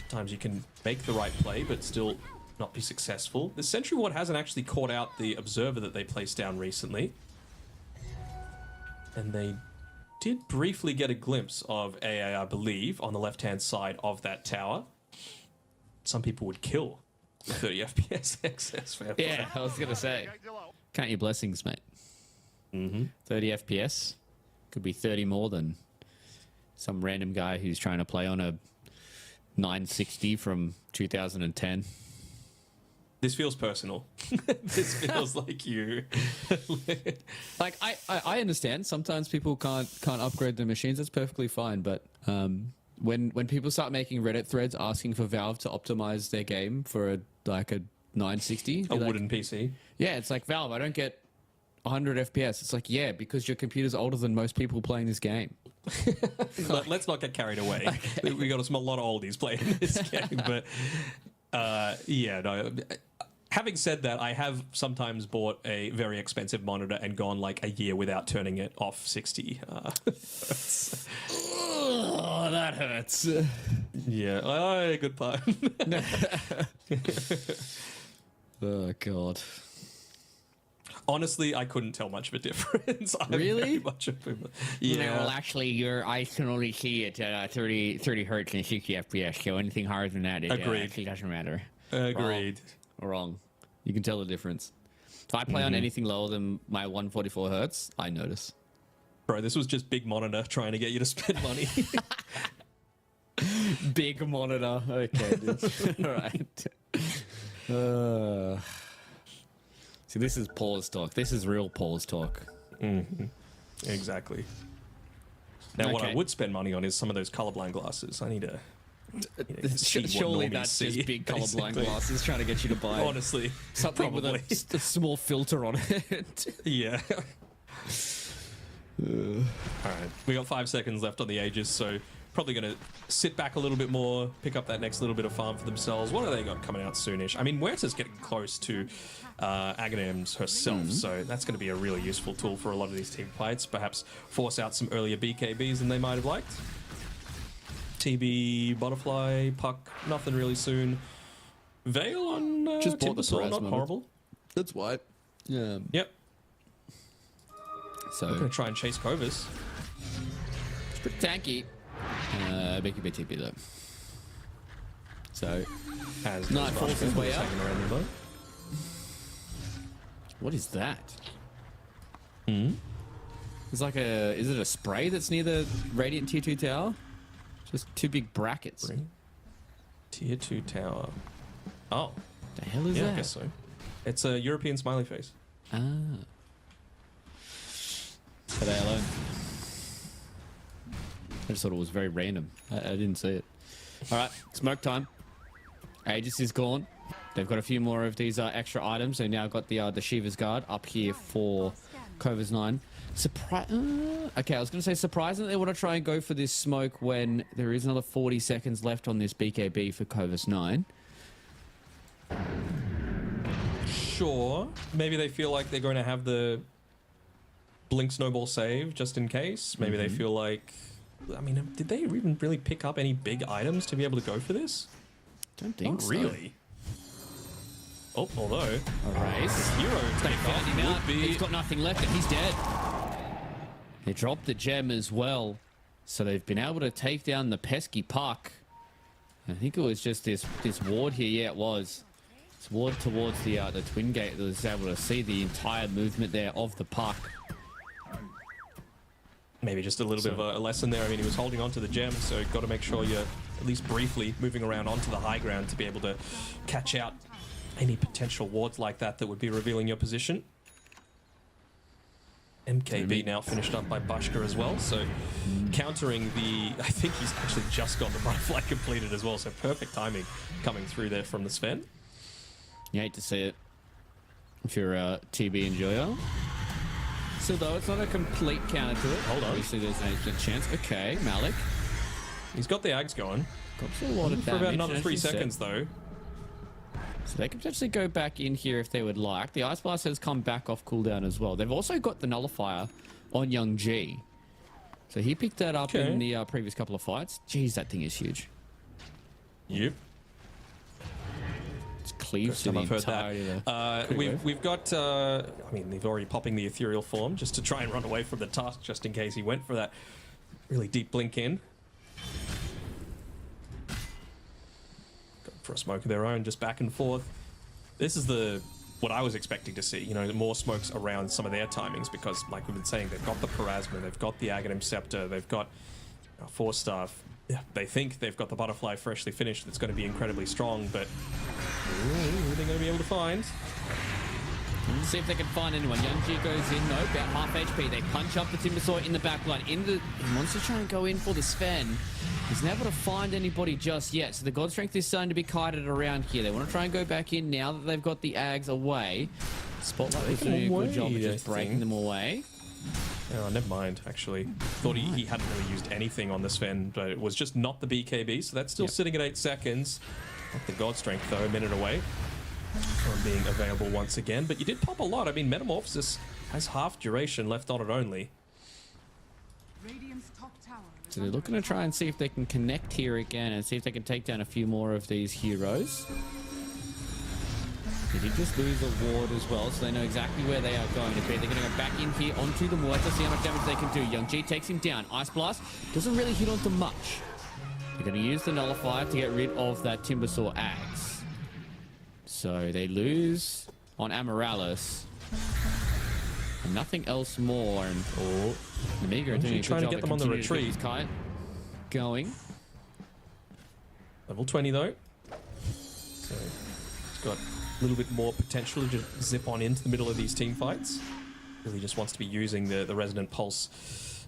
Sometimes you can make the right play, but still not be successful. The Sentry Ward hasn't actually caught out the Observer that they placed down recently. And they did briefly get a glimpse of AA, I believe, on the left-hand side of that tower. Some people would kill 30 FPS excess. Yeah, I was going to say. Count your blessings, mate. 30 FPS. Could be 30 more than some random guy who's trying to play on a 960 from 2010. This feels personal. This feels like you. Like, I understand. Sometimes people can't upgrade their machines. That's perfectly fine. But when people start making Reddit threads asking for Valve to optimize their game for a 960, a wooden PC. Yeah, it's like, Valve, I don't get 100 FPS. It's like, yeah, because your computer's older than most people playing this game. Let's not get carried away. Okay. We got a lot of oldies playing this game, but yeah, no. Having said that, I have sometimes bought a very expensive monitor and gone like a year without turning it off 60. Oh, that hurts. Yeah, oh, good pun. Oh, God. Honestly, I couldn't tell much of a difference. I'm Really? very much of a, yeah. No, well, actually, your eyes can only see at 30 hertz and 60 FPS, so anything higher than that, it Agreed. actually doesn't matter. Agreed. Wrong. You can tell the difference. If I play on anything lower than my 144 hertz, I notice. Bro, this was just big monitor trying to get you to spend money. Big monitor. Okay, dude. All right. See, this is pause talk. This is real pause talk. Exactly. Now, what I Okay. would spend money on is some of those colorblind glasses. I need to see what Surely normies that's see, just big colorblind basically. glasses trying to get you to buy Honestly, something probably. with a small filter on it. Yeah. All right. We got 5 seconds left on the Aegis, so probably going to sit back a little bit more, pick up that next little bit of farm for themselves. What have they got coming out soonish? I mean, Huerta's getting close to Aghanim's herself, so that's going to be a really useful tool for a lot of these team fights. Perhaps force out some earlier BKBs than they might have liked. TB, Butterfly, Puck, nothing really soon. Veil on Just bought the Timbersaw, Perez not moment. horrible. That's white. Yeah. Yep. So Going to try and chase Kovas. it's pretty tanky. Big TP though. So As Knight does forces his Rashford, way who's up. hanging around nearby. what is that? It's like is it a spray that's near the Radiant Tier 2 tower? Just two big brackets. Tier 2 tower. Oh, The hell is yeah, that? I guess so. It's a European smiley face. Ah. Are they alone? I just thought it was very random. I didn't see it. All right, smoke time. Aegis is gone. They've got a few more of these extra items. They now got the Shiva's Guard up here for Kovas 9. Okay, I was going to say surprisingly they want to try and go for this smoke when there is another 40 seconds left on this BKB for Kovas 9. Sure. Maybe they feel like they're going to have the Blink Snowball save just in case. Maybe they feel like... I mean, did they even really pick up any big items to be able to go for this? Don't think Not so. really. Oh, although... A race. Hero They takeoff found him out. would be... He's got nothing left and he's dead. They dropped the gem as well. So they've been able to take down the pesky Puck. I think it was just this ward here. Yeah, it was. It's ward towards the twin gate that was able to see the entire movement there of the Puck. Maybe just a little bit of a lesson there. I mean, he was holding on to the gem, so got to make sure you're at least briefly moving around onto the high ground to be able to catch out any potential wards like that that would be revealing your position. MKB now finished up by Bushka as well, so countering the... I think he's actually just got the butterfly completed as well, so perfect timing coming through there from the Sven. You hate to see it if you're a TB enjoyer. So though it's not a complete counter to it. Hold on. Obviously there's a chance. Okay, Malik. He's got the Ags going. Got a lot of For damage. about another as 3 you said. seconds, though. So they can potentially go back in here if they would like. The Ice Blast has come back off cooldown as well. They've also got the Nullifier on Young G. So he picked that up in the previous couple of fights. Jeez, that thing is huge. Yep. It's cleaves to First the time I've heard entirety of the that. crew. We've got... I mean, they've already popping the ethereal form just to try and run away from the task, just in case he went for that really deep blink in. Going for a smoke of their own, just back and forth. This is what I was expecting to see. You know, more smokes around some of their timings because, like we've been saying, they've got the Parasma, they've got the Aghanim Scepter, they've got Force Staff. Yeah, they think they've got the Butterfly freshly finished that's going to be incredibly strong, but who are they going to be able to find? Let's see if they can find anyone. Young G goes in, no, about half HP. They punch up the Timbersaw in the back line. He wants to try and go in for the Sven. He's not able to find anybody just yet. So the God Strength is starting to be kited around here. They want to try and go back in now that they've got the Ags away. Spotlight was doing a good job of just breaking them away. Oh, never mind, actually. Thought he hadn't really used anything on the Sven, but it was just not the BKB, so that's still sitting at 8 seconds. Not the God Strength, though, a minute away. on being available once again. But you did pop a lot. I mean, Metamorphosis has half duration left on it only. Radiant's top tower is So they're under looking to try and see if they can connect here again and see if they can take down a few more of these heroes. They did just lose a ward as well, so they know exactly where they are going to be. They're going to go back in here onto the ward to see how much damage they can do. Young G takes him down. Ice Blast doesn't really hit onto much. They're going to use the Nullifier to get rid of that Timbersaw Axe. So they lose on Amaryllis. And nothing else more. And Amiga doing a good trying to job get of them on the continuing to keep retreat. this kite going. Level 20 though. So it's got a little bit more potential to just zip on into the middle of these team fights. Really just wants to be using the Resonant Pulse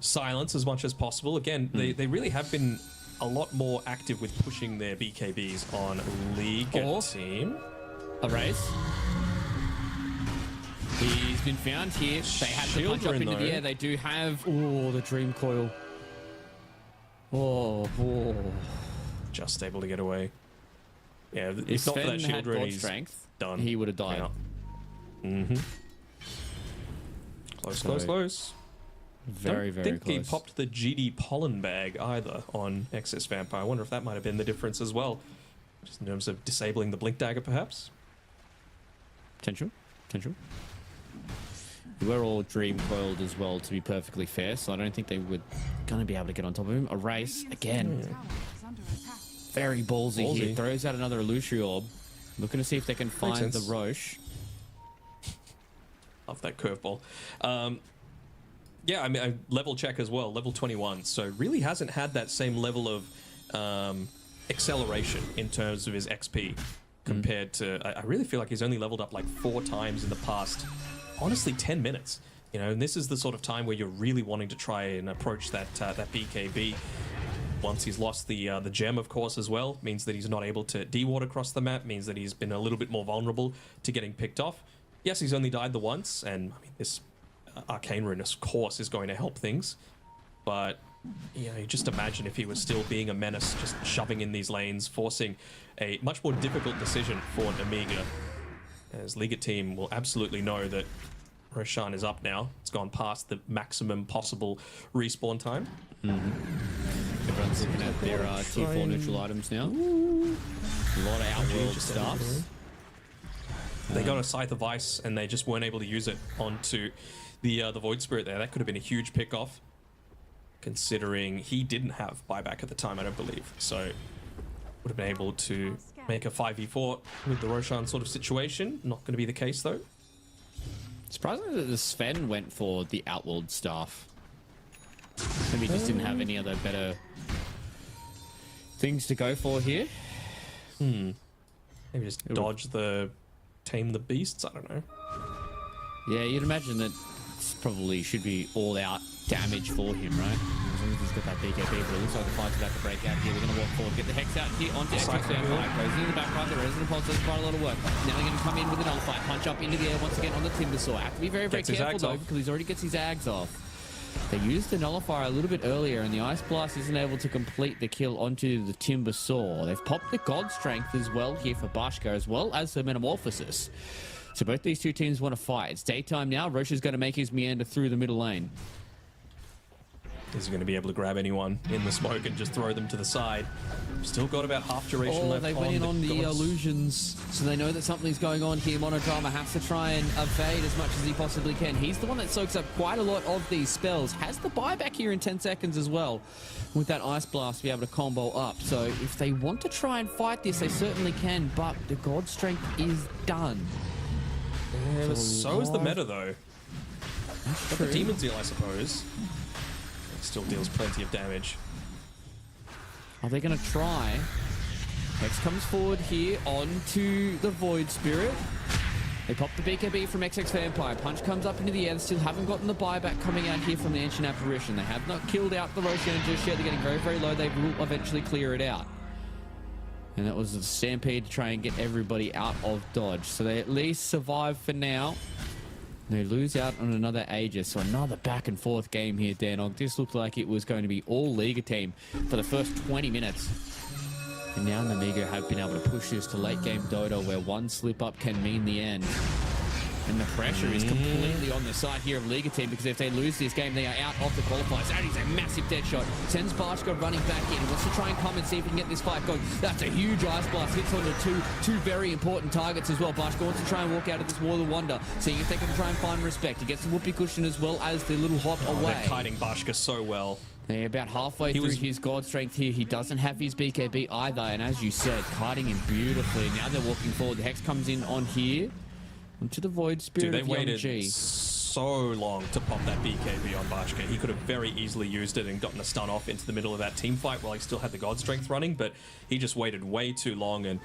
silence as much as possible. Again, they really have been a lot more active with pushing their BKBs on League team. A race. He's been found here. They had to punch up Children, into the though. air. They do have... Oh, the Dream Coil. Oh. Just able to get away. Yeah, If if not for that Sven had Children, God he's strength, done. he would have died. Close, So- close, close. Very, Don't very think he close. popped the GD pollen bag either on Excess Vampire. I wonder if that might have been the difference as well. Just in terms of disabling the Blink Dagger, perhaps. Potential. We're all dream coiled as well, to be perfectly fair, so I don't think they were going to be able to get on top of him. A race, again, tower is under attack. very ballsy here. Ballsy. Throws out another Illusory Orb. Looking to see if they can find the sense. Roche. Love that curveball. Yeah, I mean, I level check as well, level 21. So really hasn't had that same level of acceleration in terms of his XP compared to... I really feel like he's only leveled up like 4 times in the past, honestly, 10 minutes. You know, and this is the sort of time where you're really wanting to try and approach that BKB. Once he's lost the gem, of course, as well, means that he's not able to de-ward across the map, means that he's been a little bit more vulnerable to getting picked off. Yes, he's only died the once, and I mean, this Arcane Rune, of course, is going to help things. But, you know, you just imagine if he was still being a menace, just shoving in these lanes, forcing a much more difficult decision for an Amiga. As Liga team will absolutely know that Roshan is up now. It's gone past the maximum possible respawn time. Everyone's looking at their T4 neutral items now. A lot of outworld stuffs. They got a Scythe of Ice and they just weren't able to use it onto the Void Spirit there. That could have been a huge pick-off, considering he didn't have buyback at the time, I don't believe. So would have been able to make a 5v4 with the Roshan sort of situation. Not going to be the case, though. Surprisingly that the Sven went for the outworld staff. Maybe he just didn't have any other better things to go for here. Maybe just dodge the Tame the Beasts, I don't know. Yeah, you'd imagine that it's probably should be all out damage for him, right? As long as he's got that BKB, but it looks like the fight's about to break out here. They're going to walk forward, get the Hex out here onto Extra Vampire. Goes into the back right, the Resonant Pulse does quite a lot of work. Now they're going to come in with a Nullifier, punch up into the air once again on the Timbersaw. Have to be very, very Gets his careful Ags though, off. because he's already gets his Ags off. They used the Nullifier a little bit earlier, and the Ice Blast isn't able to complete the kill onto the Timbersaw. They've popped the God Strength as well here for Bashka, as well as the Metamorphosis. So both these two teams want to fight. It's daytime now. Roche is going to make his meander through the middle lane. Is he going to be able to grab anyone in the smoke and just throw them to the side? Still got about half duration Oh, left. they went in on the Gods. illusions, so they know that something's going on here. Monodrama has to try and evade as much as he possibly can. He's the one that soaks up quite a lot of these spells. Has the buyback here in 10 seconds as well, with that Ice Blast to be able to combo up. So if they want to try and fight this, they certainly can, but the God Strength is done. Yeah, so is the meta, though. Got the true. Demon Zeal, I suppose. It still deals plenty of damage. Are they going to try? Hex comes forward here onto the Void Spirit. They pop the BKB from XX Vampire. Punch comes up into the air. They still haven't gotten the buyback coming out here from the Ancient Apparition. They have not killed out the Roshan just yet. They're getting very, very low. They will eventually clear it out. And that was a stampede to try and get everybody out of dodge. So they at least survive for now. They lose out on another Aegis. So another back and forth game here, Danog. This looked like it was going to be all Liga team for the first 20 minutes. And now Namigo have been able to push this to late game Dota, where one slip up can mean the end. And the pressure is completely on the side here of Liga team, because if they lose this game, they are out of the qualifiers. That is a massive dead shot. Sends Bashka running back in. Wants to try and come and see if he can get this fight going. That's a huge ice blast. Hits on the two very important targets as well. Bashka wants to try and walk out of this Wall of Wonder, seeing if they can try and find respect. He gets the whoopee cushion as well as the little hop away. They're kiting Bashka so well. They're about halfway through his God Strength here. He doesn't have his BKB either. And as you said, kiting him beautifully. Now they're walking forward. The Hex comes in on here. Onto the Void Spirit. Dude, they of waited G. so long to pop that BKB on Bashka. He could have very easily used it and gotten a stun off into the middle of that team fight while he still had the God Strength running, but he just waited way too long, and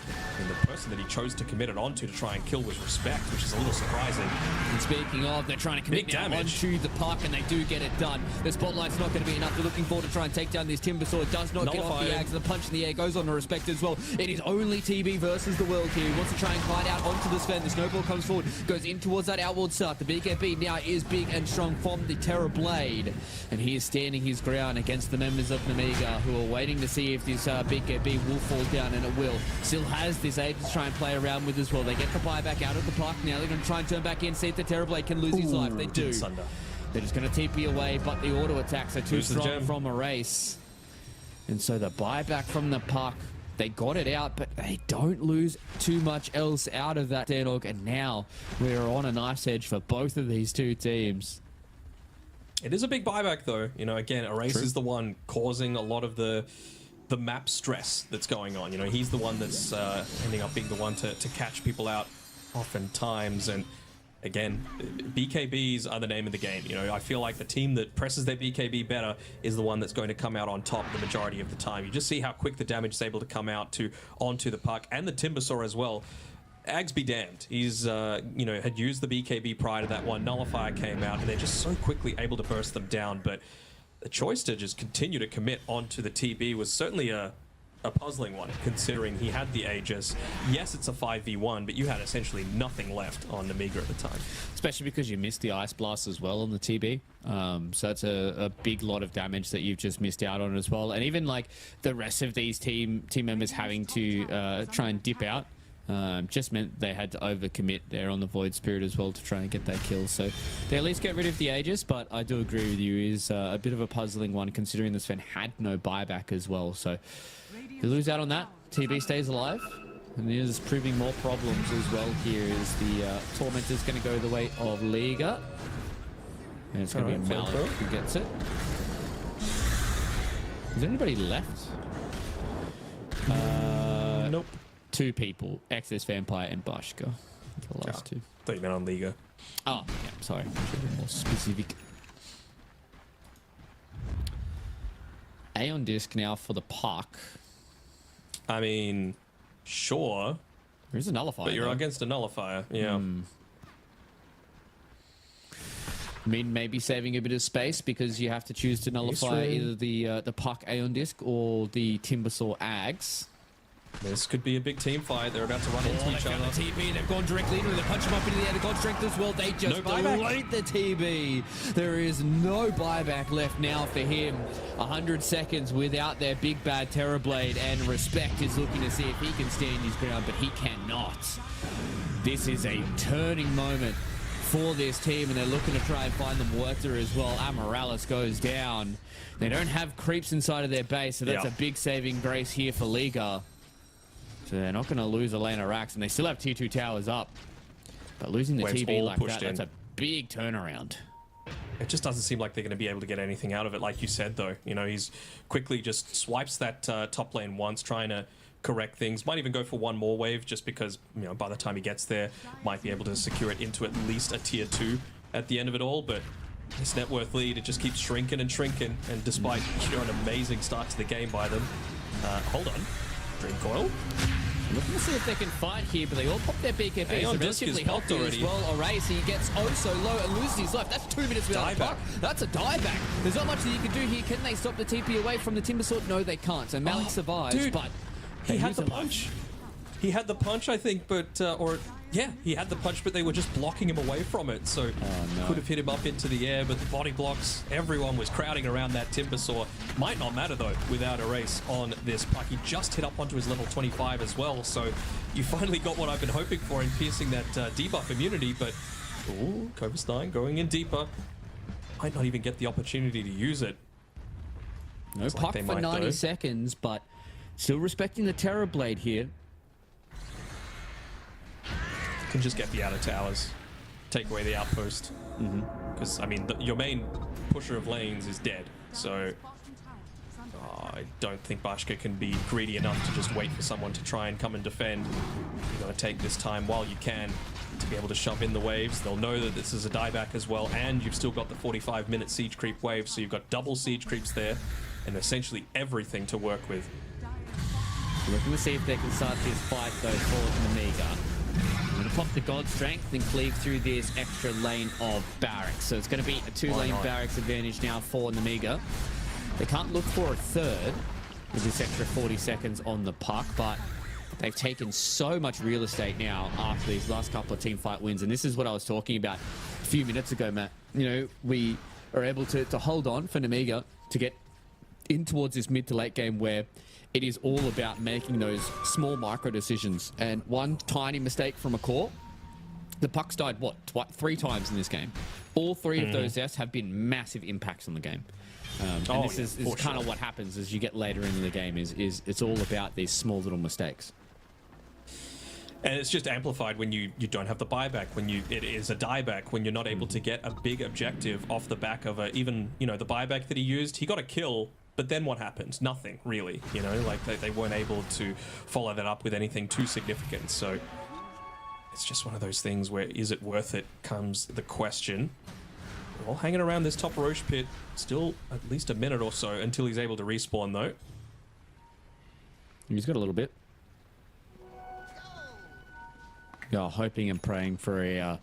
the person that he chose to commit it onto to try and kill was Respect, which is a little surprising. And speaking of, they're trying to commit now onto the puck, and they do get it done. The spotlight's not going to be enough. They're looking forward to try and take down this Timbersaw. It does not get off the Ags, and the punch in the air goes on to Respect as well. It is only TB versus the world here. He wants to try and glide out onto the Sven. The snowball comes forward, goes in towards that outward start. The BKB now is big and strong from the Terror Blade, and he is standing his ground against the members of Namiga, who are waiting to see if this BKB will fall down, and it will. Still has this aid to try and play around with as well. They get the buyback out of the puck. Now they're going to try and turn back in, see if the Terror Blade can lose his life. They do. They're just going to TP away, but the auto attacks are too strong from a race. And so the buyback from the puck, they got it out, but they don't lose too much else out of that deadlock. And now we're on a knife's edge for both of these two teams. It is a big buyback, though. You know, again, Erase is the one causing a lot of the map stress that's going on. You know, he's the one that's ending up being the one to catch people out oftentimes. And again, BKBs are the name of the game. You know, I feel like the team that presses their BKB better is the one that's going to come out on top the majority of the time. You just see how quick the damage is able to come out onto the puck, and the Timbersaw as well. Ags be damned. He's, you know, had used the BKB prior to that one. Nullifier came out, and they're just so quickly able to burst them down. But the choice to just continue to commit onto the TB was certainly a puzzling one, considering he had the Aegis. Yes, it's a 5v1, but you had essentially nothing left on Namiga at the time. Especially because you missed the Ice Blast as well on the TB. So it's a big lot of damage that you've just missed out on as well. And even like the rest of these team members having to try and dip out, just meant they had to overcommit there on the Void Spirit as well to try and get that kill. So they at least get rid of the Aegis, but I do agree with you, is a bit of a puzzling one, considering the Sven had no buyback as well. So they lose out on that. TB stays alive, and there's proving more problems as well here, as the Tormentor's going to go the way of Liga. And it's going to be Malik who gets it. Is there anybody left? Nope. Two people, Excess Vampire and Bashka. The last two. I thought you meant on Liga. Oh, yeah, sorry. I should be more specific. Aeon Disc now for the puck. I mean, sure. There is a Nullifier. But you're against a Nullifier, yeah. I mean, maybe saving a bit of space, because you have to choose to nullify either the puck Aeon Disc or the Timbersaw Ags. This could be a big team fight. They're about to run into each other. The TB, they've gone directly into it. They punch him up into the air. The God Strength as well. They just delete the TB. There is no buyback left now for him. 100 seconds without their big bad Terror Blade, and Respect is looking to see if he can stand his ground, but he cannot. This is a turning moment for this team, and they're looking to try and find them Werther as well. Amorales goes down. They don't have creeps inside of their base, so that's a big saving grace here for Liga. So they're not going to lose Elena Rax, and they still have tier 2 towers up. But losing the TB like that, that's a big turnaround. It just doesn't seem like they're going to be able to get anything out of it, like you said, though. You know, he's quickly just swipes that top lane once, trying to correct things. Might even go for one more wave, just because, you know, by the time he gets there, might be able to secure it into at least a tier 2 at the end of it all. But this net worth lead, it just keeps shrinking and shrinking. And despite, you know, an amazing start to the game by them. Hold on. Dream Coil. Looking to see if they can fight here, but they all pop their BKB. Aeon So Disc relatively is healthy already. as well. Erase, he gets oh so low and loses his life. That's 2 minutes without a puck. That's a dieback. There's not much that you can do here. Can they stop the TP away from the Timbersaw? No, they can't. So Malik survives, dude, but he had the punch. He had the punch, I think, but or Yeah, he had the punch, but they were just blocking him away from it. So could have hit him up into the air, but the body blocks, everyone was crowding around that Timber Saw. Might not matter, though, without a race on this puck. He just hit up onto his level 25 as well, so you finally got what I've been hoping for in piercing that debuff immunity, but ooh, Cobus 9 going in deeper. Might not even get the opportunity to use it. No puck for 90 seconds, but still respecting the Terror Blade here. Can just get the outer towers, take away the outpost. Because, I mean, your main pusher of lanes is dead. So I don't think Bashka can be greedy enough to just wait for someone to try and come and defend. You've got to take this time while you can to be able to shove in the waves. They'll know that this is a dieback as well, and you've still got the 45-minute siege creep wave, so you've got double siege creeps there, and essentially everything to work with. Looking to see if they can start this fight, though, for Namiga. I'm going to pop the God Strength and cleave through this extra lane of barracks. So it's going to be a two-lane barracks advantage now for Namiga. They can't look for a third with this extra 40 seconds on the puck, but they've taken so much real estate now after these last couple of team fight wins. And this is what I was talking about a few minutes ago, Matt. You know, we are able to hold on for Namiga to get in towards this mid to late game where it is all about making those small micro decisions. And one tiny mistake from a core, the puck's died, what, 3 times in this game. All 3 of those deaths have been massive impacts on the game. And this is kind of what happens as you get later into the game, is it's all about these small little mistakes. And it's just amplified when you don't have the buyback, when it is a dieback, when you're not able to get a big objective off the back of even, you know, the buyback that he used, he got a kill. But then what happened? Nothing, really. You know, like they weren't able to follow that up with anything too significant. So it's just one of those things where, is it worth it, comes the question. We're all hanging around this top Roche pit. Still at least a minute or so until he's able to respawn, though. He's got a little bit. Yeah, hoping and praying for a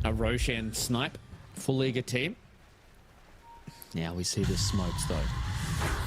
Roshan snipe. Full Liga team. Now we see the smokes, though.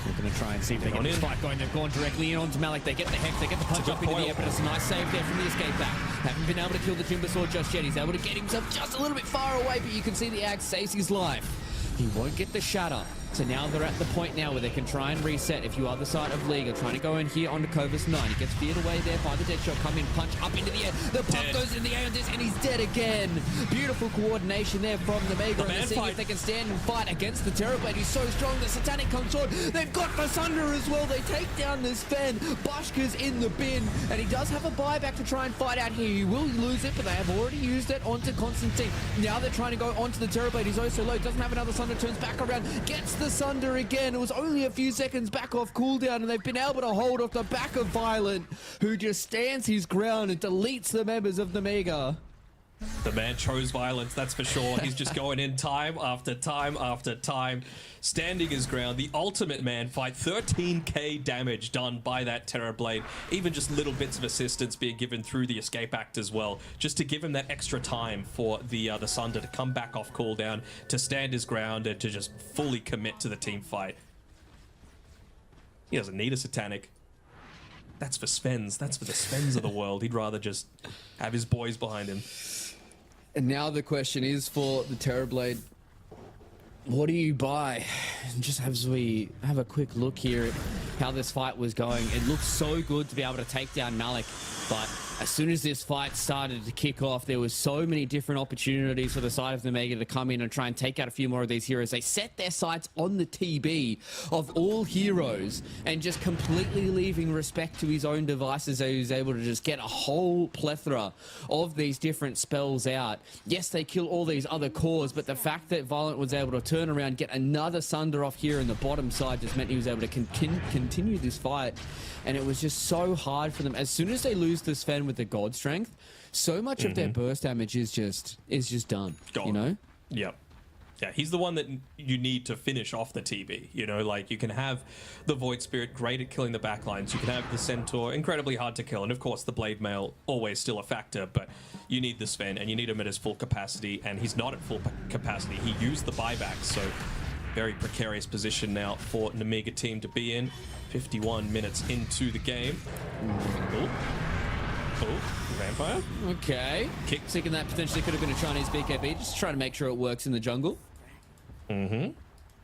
We're going to try and see if they get this fight going. They've gone directly in onto Malik. They get the hex, they get the punch up into the air, but it's a nice save there from the escape back. Haven't been able to kill the Timber Saw just yet. He's able to get himself just a little bit far away, but you can see the Ag saves his life. He won't get the shatter. So now they're at the point now where they can try and reset. If you are the side of Liga, trying to go in here onto Cobus 9. He gets veered away there by the dead shot. Come in, punch up into the air. The puck goes in the air, and he's dead again. Beautiful coordination there from the Mega. And seeing if they can stand and fight against the Terrorblade. He's so strong. The Satanic comes on. They've got Vasunder as well. They take down this Fen. Bashka's in the bin, and he does have a buyback to try and fight out here. He will lose it, but they have already used it onto Constantine. Now they're trying to go onto the Terrorblade. He's also low. Doesn't have another Sunder. Turns back around. Gets the Sunder again. It was only a few seconds back off cooldown, and they've been able to hold off the back of Violent, who just stands his ground and deletes the members of the Mega. The man chose violence, that's for sure. He's just going in time after time after time, standing his ground. The ultimate man fight, 13k damage done by that Terror Blade. Even just little bits of assistance being given through the escape act as well, just to give him that extra time for the Sunder to come back off cooldown, to stand his ground, and to just fully commit to the team fight. He doesn't need a Satanic. That's for Svens. That's for the Svens of the world. He'd rather just have his boys behind him. And now the question is for the Terrorblade, what do you buy? And just as we have a quick look here at how this fight was going, it looked so good to be able to take down Malik, but as soon as this fight started to kick off, there was so many different opportunities for the side of the Mega to come in and try and take out a few more of these heroes. They set their sights on the TB of all heroes and just completely leaving respect to his own devices, so he was able to just get a whole plethora of these different spells out. Yes, they kill all these other cores, but the fact that Violent was able to turn around, get another Sunder off here in the bottom side, just meant he was able to continue this fight. And it was just so hard for them. As soon as they lose this Fen with the God Strength, so much of their burst damage is just done. Gone. You know? Yep. Yeah, he's the one that you need to finish off the TB. You know, like, you can have the Void Spirit, great at killing the backlines. You can have the Centaur, incredibly hard to kill. And of course, the Blade Mail, always still a factor. But you need the Sven, and you need him at his full capacity. And he's not at full capacity. He used the buyback, so very precarious position now for Namiga team to be in. 51 minutes into the game. Ooh. Vampire. Okay. Kick. Thinking that potentially could have been a Chinese BKB, just trying to make sure it works in the jungle. Mm-hmm.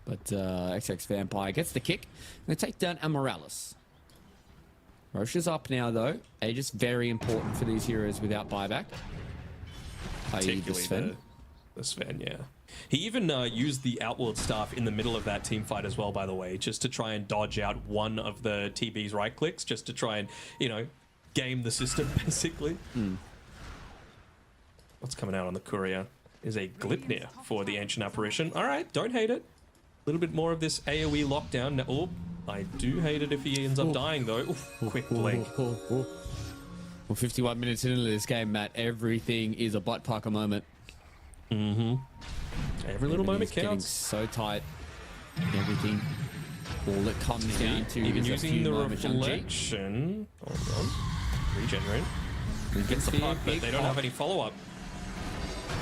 But XX Vampire gets the kick. Going to take down Amorales. Roche is up now, though. Age is very important for these heroes without buyback. I.e. the Sven. The Sven, yeah. He even used the outward staff in the middle of that team fight as well, by the way, just to try and dodge out one of the TB's right clicks, just to try and, you know, game the system, basically. What's coming out on the courier is a Glipnir for the Ancient Apparition. All right, don't hate it. A little bit more of this AoE lockdown. Now, oh, I do hate it if he ends up dying, though. Oof, quick blink. Well, 51 minutes into this game, Matt, everything is a butt pucker moment. Every little moment Getting counts. so tight. Everything. All it comes down to Even is a using few the moments. Young G reflection. Hold on. Regenerate. Gets the Big, puck, but big they don't pop. have any follow-up.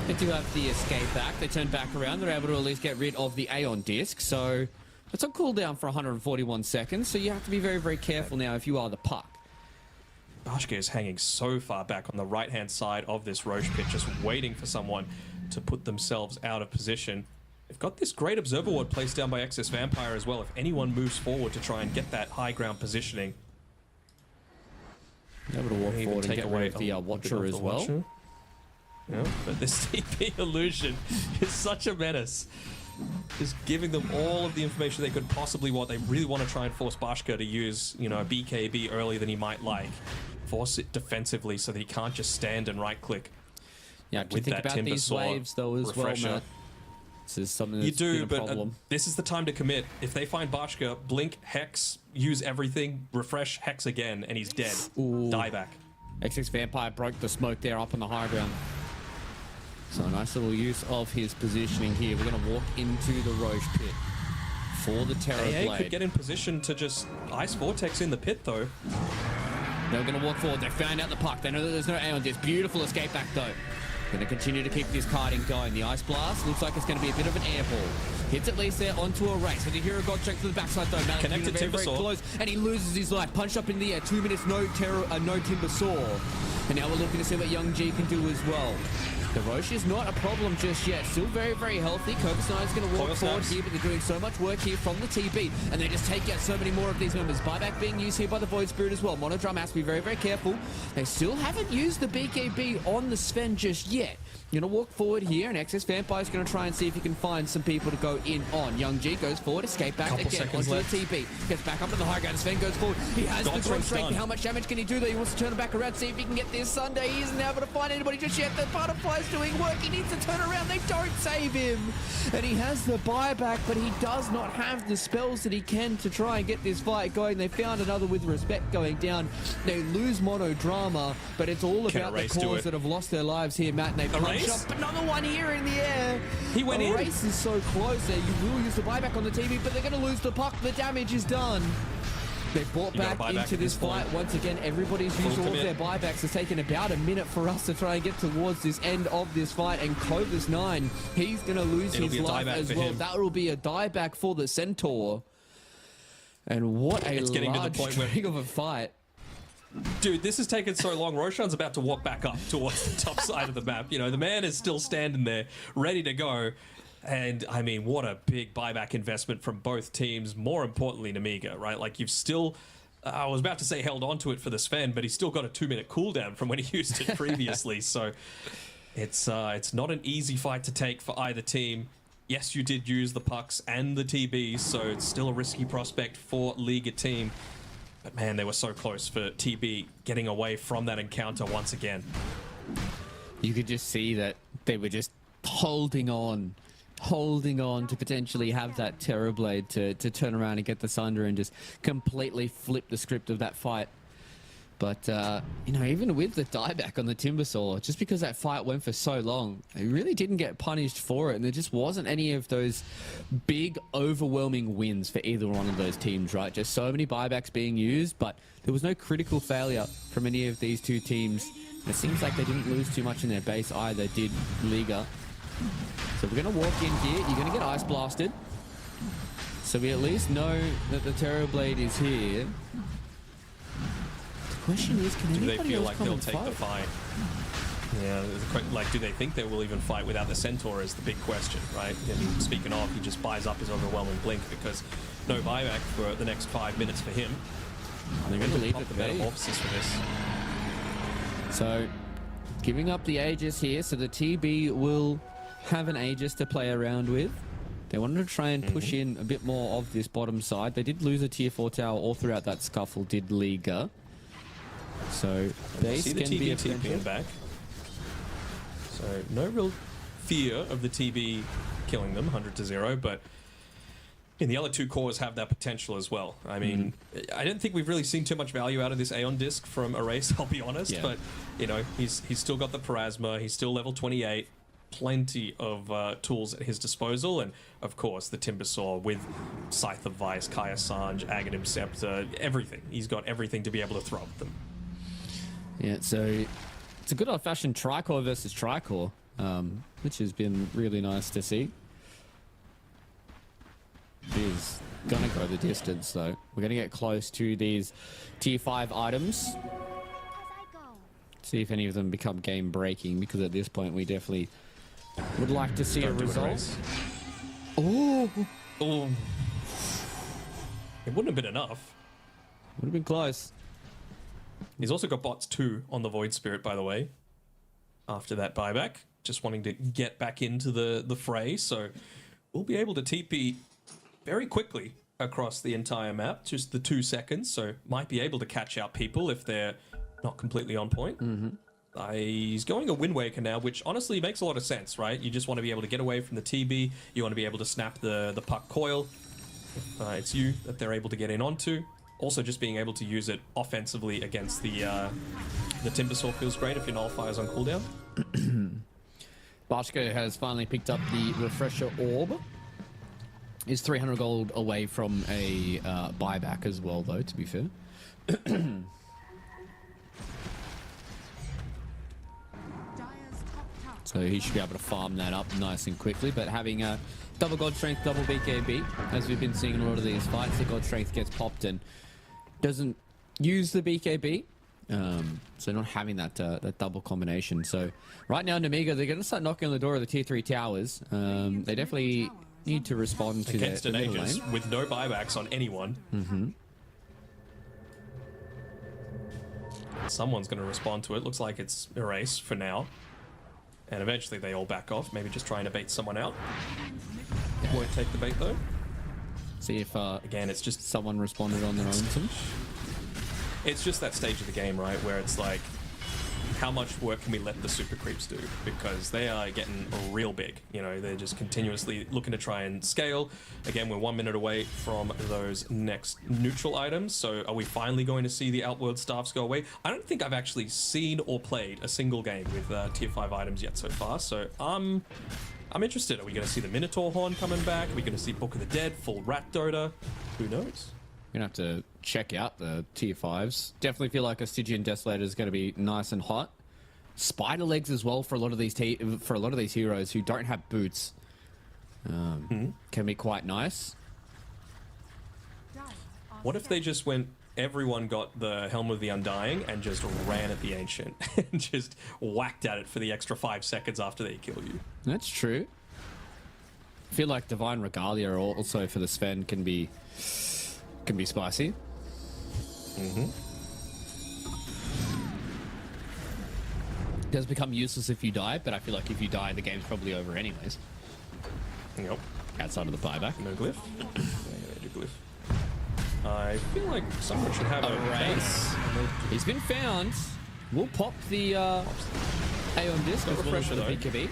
They do have the escape back. They turn back around. They're able to at least get rid of the Aeon disc. So it's on cooldown for 141 seconds. So you have to be very, very careful now if you are the puck. Bashka is hanging so far back on the right-hand side of this Roche pit, just waiting for someone to put themselves out of position. They've got this great observer ward placed down by XS Vampire as well. If anyone moves forward to try and get that high ground positioning, Able to walk even forward and take get away rid of the a bit Watcher of as the well. Watcher. Yeah, but this TP illusion is such a menace. Just giving them all of the information they could possibly want. They really want to try and force Bashka to use, you know, a BKB earlier than he might like. Force it defensively so that he can't just stand and right-click. Yeah, to With think that about Timber these Saw waves though as refresher. well, Matt. This is something You that's been do, a but problem. this is the time to commit. If they find Bashka, blink, hex, use everything, refresh, hex again, and he's dead. Ooh. Die back. XX Vampire broke the smoke there up on the high ground. So a nice little use of his positioning here. We're going to walk into the Roche pit for the Terror AA Blade. could get in position to just Ice Vortex in the pit, though. They're going to walk forward. They found out the puck. They know that there's no Aeon disc. Beautiful escape back, though. Going to continue to keep this carding going. The Ice Blast looks like it's going to be a bit of an air ball. Hits at least there onto a race. And the hero got straight to the backside, though. Malik Connected very, very Timber Saw. close. And he loses his life. Punched up in the air. 2 minutes, no Timber Saw. And now we're looking to see what Young G can do as well. The Roche is not a problem just yet. Still very, very healthy. Cobus Nine's going to walk Coil forward snaps. here, but they're doing so much work here from the TB. And they just take out so many more of these members. Buyback being used here by the Void Spirit as well. Monodrum has to be very, very careful. They still haven't used the BKB on the Sven just yet. You're going to walk forward here, and XS Vampire is going to try and see if he can find some people to go in on. Young G goes forward, escape back Couple again seconds onto left. the TB. Gets back up to the high ground. Sven goes forward. He has God's the drop Ring's strength. done. How much damage can he do though? He wants to turn it back around, see if he can get this Sunday. He isn't able to find anybody just yet. The Butterfly's doing work. He needs to turn around. They don't save him. And he has the buyback, but he does not have the spells that he can to try and get this fight going. They found another with respect going down. They lose Monodrama, but it's all Can about the Erase do cause it? that have lost their lives here, Matt. And they punch Erase? up another one here in the air. He went in. Race is so close there. You will use the buyback on the TV, but they're going to lose the puck. The damage is done. They've brought You gotta back buy back into at this this point. fight. Once again, everybody's used all of commit. their buybacks. It's taken about a minute for us to try and get towards this end of this fight. And Clovis 9, he's going to lose It'll his be a life dieback as for well. him. That will be a dieback for the Centaur. And what a It's getting to the large point where- string of a fight. Dude, this has taken so long. Roshan's about to walk back up towards the top side of the map. You know, the man is still standing there, ready to go. And, I mean, what a big buyback investment from both teams. More importantly, Namiga, right? Like, you've still... I was about to say held on to it for the Sven, but he's still got a 2-minute cooldown from when he used it previously. So it's not an easy fight to take for either team. Yes, you did use the pucks and the TBs, so it's still a risky prospect for Liga team. But man, they were so close for TB getting away from that encounter once again. You could just see that they were just holding on to potentially have that Terror Blade to turn around and get the Sunder and just completely flip the script of that fight. But, you know, even with the dieback on the Timbersaw, just because that fight went for so long, they really didn't get punished for it. And there just wasn't any of those big, overwhelming wins for either one of those teams, right? Just so many buybacks being used, but there was no critical failure from any of these two teams. And it seems like they didn't lose too much in their base either, did Liga. So we're going to walk in here. You're going to get Ice Blasted. So we at least know that the Terror Blade is here. question is, can Do they anybody feel else like come they'll and take the fight? fight? Yeah, like, do they think they will even fight without the Centaur is the big question, right? And speaking of, he just buys up his overwhelming blink because no buyback for the next 5 minutes for him. They're going to leave it the be. metamorphosis for this. So, giving up the Aegis here, so the TB will have an Aegis to play around with. They wanted to try and push in a bit more of this bottom side. They did lose a tier 4 tower all throughout that scuffle, did Liga. So, base See the can be TB a TPing back. So no real fear of the TB killing them, 100-0, but the other two cores have that potential as well. I mean, I don't think we've really seen too much value out of this Aeon disc from Erase, I'll be honest, Yeah. but, you know, he's still got the Parasma, he's still level 28, plenty of tools at his disposal, and of course the Timbersaw with Scythe of Vice, Kaya Sanj, Aghanim Scepter, everything. He's got everything to be able to throw at them. Yeah, so it's a good old-fashioned Tricore versus Tricore, which has been really nice to see. He's gonna go the distance, though. We're gonna get close to these tier 5 items. See if any of them become game-breaking, because at this point we definitely would like to see a Don't do it, result. Erase. Oh, Oh. It wouldn't have been enough. would have been close. He's also got bots 2 on the Void Spirit, by the way, after that buyback. Just wanting to get back into the fray, so we'll be able to TP very quickly across the entire map, just the 2 seconds, so might be able to catch out people if they're not completely on point. He's going a Wind Waker now, which honestly makes a lot of sense, right? You just want to be able to get away from the TB, you want to be able to snap the puck coil. It's you that they're able to get in onto. Also, just being able to use it offensively against the Timbersaw feels great if your Nullifiers on cooldown. Bashko has finally picked up the Refresher Orb. Is 300 gold away from a buyback as well, though, to be fair. So he should be able to farm that up nice and quickly, but having a double God Strength, double BKB, as we've been seeing in a lot of these fights, the God Strength gets popped and doesn't use the BKB. So not having that that double combination. So right now, Namiga, they're going to start knocking on the door of the tier 3 towers. They definitely need to respond to Against the an middle Aegis lane. with no buybacks on anyone. Someone's going to respond to it. Looks like it's Erase for now. And eventually they all back off, maybe just trying to bait someone out. Won't take the bait though. See if Again, it's just someone responded on their own. it's just that stage of the game, right, where it's like, how much work can we let the super creeps do? Because they are getting real big. You know, they're just continuously looking to try and scale. Again, we're 1 minute away from those next neutral items. So are we finally going to see the Outworld staffs go away? I don't think I've actually seen or played a single game with tier 5 items yet so far. So I'm interested. Are we going to see the Minotaur Horn coming back? Are we going to see Book of the Dead, full Rat Dota? Who knows? We're gonna have to check out the tier 5s. Definitely feel like a Stygian Desolator is going to be nice and hot. Spider legs as well for a lot of these heroes who don't have boots. Can be quite nice. What if they just went, everyone got the Helm of the Undying and just ran at the Ancient and just whacked at it for the extra 5 seconds after they kill you? That's true. I feel like Divine Regalia also for the Sven can be spicy. Does become useless if you die, but I feel like if you die, the game's probably over anyways. Yep. Outside of the buyback. No glyph? Yeah, no glyph. I feel like someone should have a Race. He's been found. We'll pop the Aeon disc as well as refresher, the though. BKB.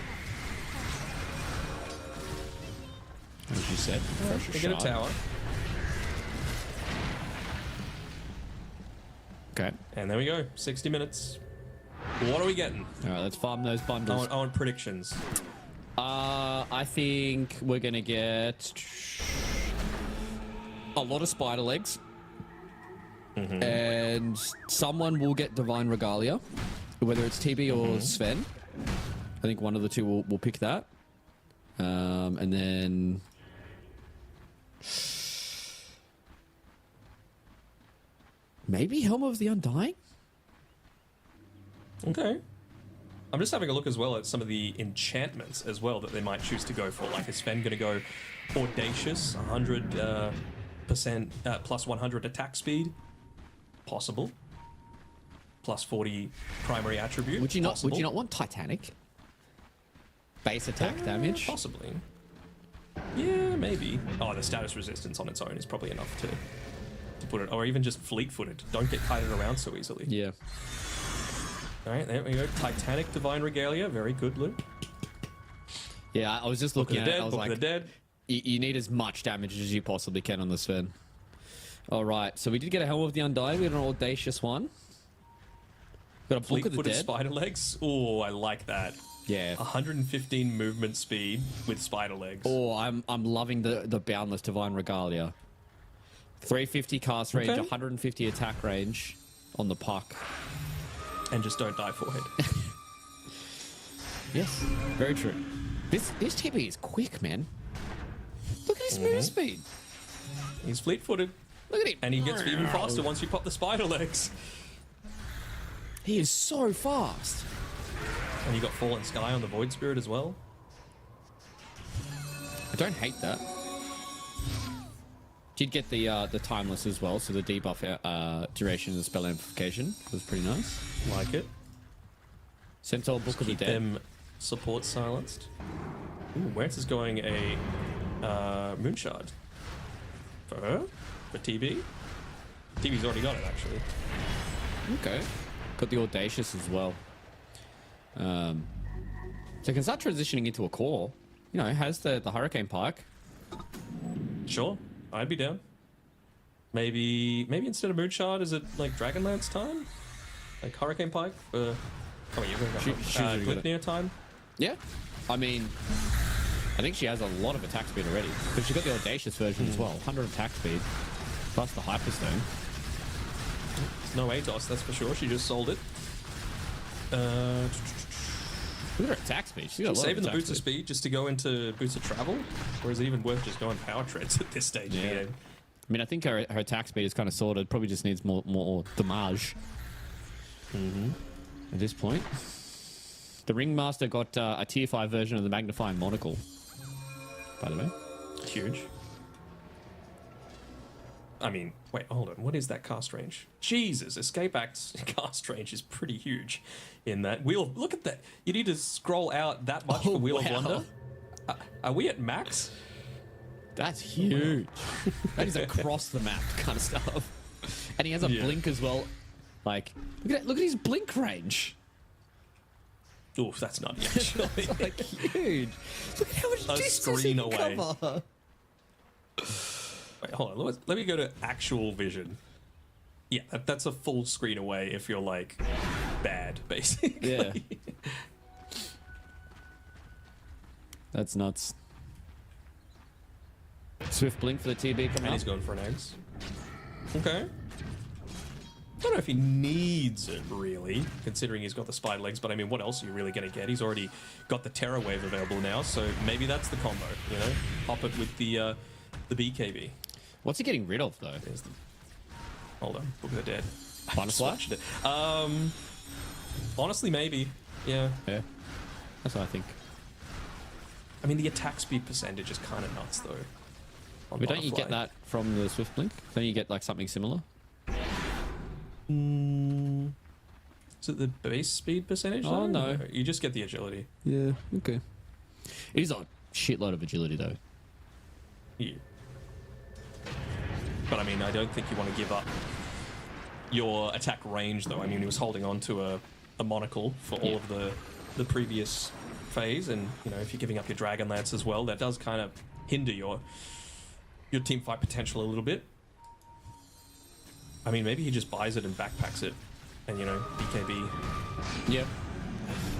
As you said, refresher They get a shard. tower. Okay. And there we go. 60 minutes. What are we getting? All right, let's farm those I bundles. want predictions. I think we're gonna get a lot of spider legs, and someone will get Divine Regalia, whether it's TB or Sven. I think one of the two will pick that, and then maybe Helm of the Undying. Okay. I'm just having a look as well at some of the enchantments as well that they might choose to go for. Like, is Sven going to go Audacious, 100% plus 100 attack speed? Possible. Plus 40 primary attribute? Would you not? Possible. Would you not want Titanic? Base attack damage. Possibly. Yeah, maybe. Oh, the status resistance on its own is probably enough to put it, or even just fleet-footed. Don't get kited around so easily. Yeah. All right, there we go. Titanic Divine Regalia, very good, Luke. Yeah, I was just looking at it. I was Book like, of the Dead. you need as much damage as you possibly can on the Sven. All right, so we did get a Helm of the Undying. We had an Audacious one. Got a Book of the Fleet-footed Dead. spider legs. Oh, I like that. Yeah. 115 movement speed with spider legs. Oh, I'm loving the Boundless Divine Regalia. 350 cast range, Okay. 150 attack range on the puck. And just don't die forehead. Yes, very true. This TB is quick, man. Look at his move speed. He's fleet-footed. Look at him. And he gets even faster once you pop the spider legs. He is so fast. And you got Fallen Sky on the Void Spirit as well. I don't hate that. Did get the timeless as well, so the debuff duration of the spell amplification was pretty nice. Like it. Centaur Book of the Keep Dead. them support silenced. Ooh, Wentz is going a Moonshard. For her? For TB? TB's already got it, actually. Okay. Got the Audacious as well. So it can start transitioning into a core. You know, it has the Hurricane Pike. Sure, I'd be down. Maybe instead of Moonshard, is it like Dragonlance time? Like Hurricane Pike? Oh, wait, you're going She's to really good at- Glypnir time? Yeah. I mean, I think she has a lot of attack speed already. Because she got the Audacious version as well. 100 attack speed. Plus the Hyperstone. It's no Atos, that's for sure. She just sold it. Look at her attack speed. She's got a lot Saving of the attack boots of speed just to go into boots of travel? Or is it even worth just going power treads at this stage of the Yeah. game? I mean, I think her attack speed is kind of sorted. Probably just needs more damage. At this point. The Ringmaster got a tier 5 version of the Magnifying Monocle. By the way. Huge. I mean, wait, hold on. What is that cast range? Jesus, Escape Act's cast range is pretty huge in that. Look at that. You need to scroll out that much for Wheel of wow. Wonder. Are we at max? That's huge. That is across the map kind of stuff. And he has a Yeah. blink as well. Like, look at his blink range. Oof, that's nutty, actually. Like, huge. Look at how much A distance screen he can away. cover. Wait, hold on. Let me go to actual vision. Yeah, that's a full screen away if you're, like, bad, basically. Yeah. That's nuts. Swift blink for the TB coming And up. he's going for an eggs. Okay. I don't know if he needs it, really, considering he's got the spider legs, but I mean, what else are you really going to get? He's already got the Terror Wave available now, so maybe that's the combo, you know? Pop it with the BKB. What's he getting rid of, though? There's the... Hold on, Book of the Dead. Butterfly? Switched it. Honestly, maybe. Yeah. Yeah. That's what I think. I mean, the attack speed percentage is kind of nuts, though. On But don't you Butterfly. get that from the Swift blink? Don't you get, like, something similar? Is it the base speed percentage? Oh, though? no. You just get the agility. Yeah, okay. It is a shitload of agility, though. Yeah. But I mean, I don't think you want to give up your attack range, though. I mean, he was holding on to a monocle for all of the previous phase, and you know, if you're giving up your Dragon Lance as well, that does kind of hinder your team fight potential a little bit. I mean, maybe he just buys it and backpacks it, and you know, BKB. Yep.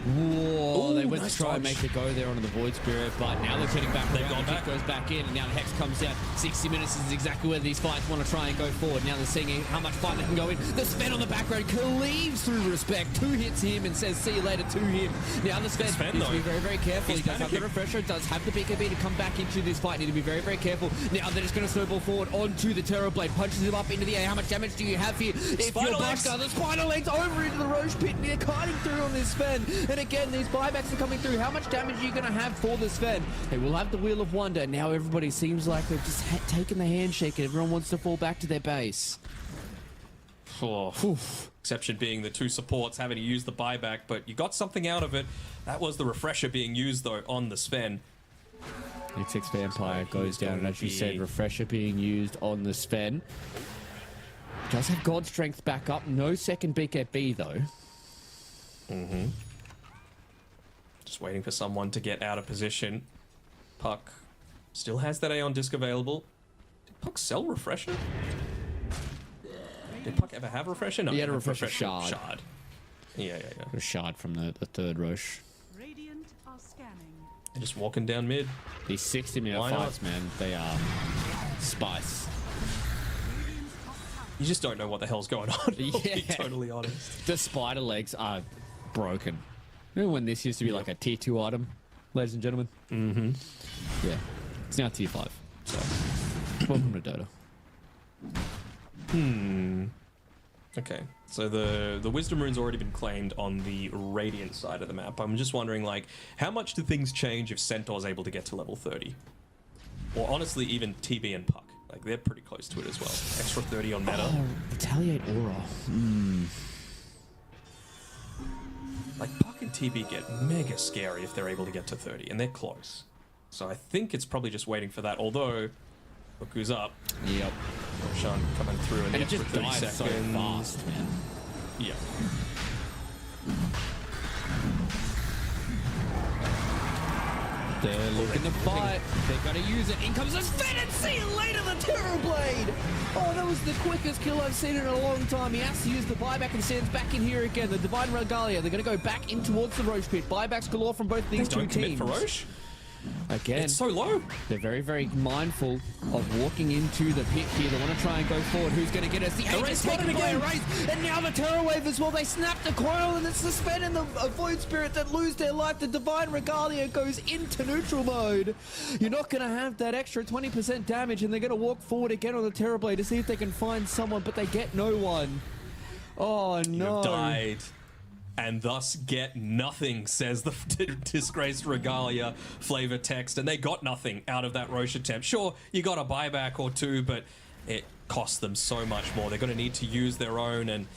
Whoa, they Ooh, went nice to try and dodge. make the go there onto the Void Spirit, but now they're getting back. They've around. gone The kick back. goes back in, and now the Hex comes down. 60 minutes is exactly where these fights want to try and go forward. Now they're seeing how much fun they can go in. The Sven on the back road cleaves through Respect. 2 hits him and says, see you later to him. Now the Sven Sven, needs to be though. very, very careful. He's He does have the panicking. refresher, does have the BKB to come back into this fight. Need to be very, very careful. Now they're just going to snowball forward onto the Terror Blade. Punches him up into the air. How much damage do you have here? If Spider you're legs. Bushka, the Spider Legs over into the Roche Pit, and they're kiting through on this Sven. And again, these buybacks are coming through. How much damage are you going to have for the Sven? They will have the Wheel of Wonder. Now everybody seems like they've just taken the handshake and everyone wants to fall back to their base. Oh, exception being the 2 supports having to use the buyback, but you got something out of it. That was the refresher being used, though, on the Sven. 86 Vampire So goes he's down, and going as you to said, be- refresher being used on the Sven. Does have God Strength back up. No second BKB, though. Just waiting for someone to get out of position. Puck still has that Aeon disc available. Did Puck sell refresher? Did Puck ever have refresher? No, He had a have refresher shard. Yeah. A shard from the third Roche. Radiant are scanning. They're just walking down mid. These 60-minute Why not? fights, man, they are spice. Radiant's top tower You just don't know what the hell's going on. I'll be Yeah. totally honest. The Spider Legs are broken. Remember when this used to be like a tier 2 item, ladies and gentlemen? Mm-hmm. Yeah. It's now tier 5. So, welcome to Dota. Okay, so the Wisdom Rune's already been claimed on the Radiant side of the map. I'm just wondering, like, how much do things change if Centaur's able to get to level 30? Or honestly, even TB and Puck. Like, they're pretty close to it as well. Extra 30 on meta. Oh, Retaliate Aura. Like, Puck and TB get mega scary if they're able to get to 30, and they're close. So I think it's probably just waiting for that, although Oku's up. Yep. Roshan coming through in And the it extra just 30 died seconds. so fast, man. Yeah. They're looking to fight. They're going to use it. In comes the Sven, and see you later, the Terror Blade. Oh, that was the quickest kill I've seen in a long time. He has to use the buyback and stands back in here again. The Divine Regalia, they're going to go back in towards the Roche Pit. Buybacks galore from both these two Don't commit teams. for Roche. Again, It's so low. they're very, very mindful of walking into the pit here. They want to try and go forward. Who's going to get us? The Aegis Race taken spotted by a again. race. And now the Terror Wave as well. They snap the coil, and it's the Sven and the Void Spirit that lose their life. The Divine Regalia goes into neutral mode. You're not going to have that extra 20% damage, and they're going to walk forward again on the Terror Blade to see if they can find someone, but they get no one. Oh, no. You've died. And thus get nothing, says the disgraced Regalia flavor text. And they got nothing out of that Roche attempt. Sure, you got a buyback or 2, but it cost them so much more. They're going to need to use their own, and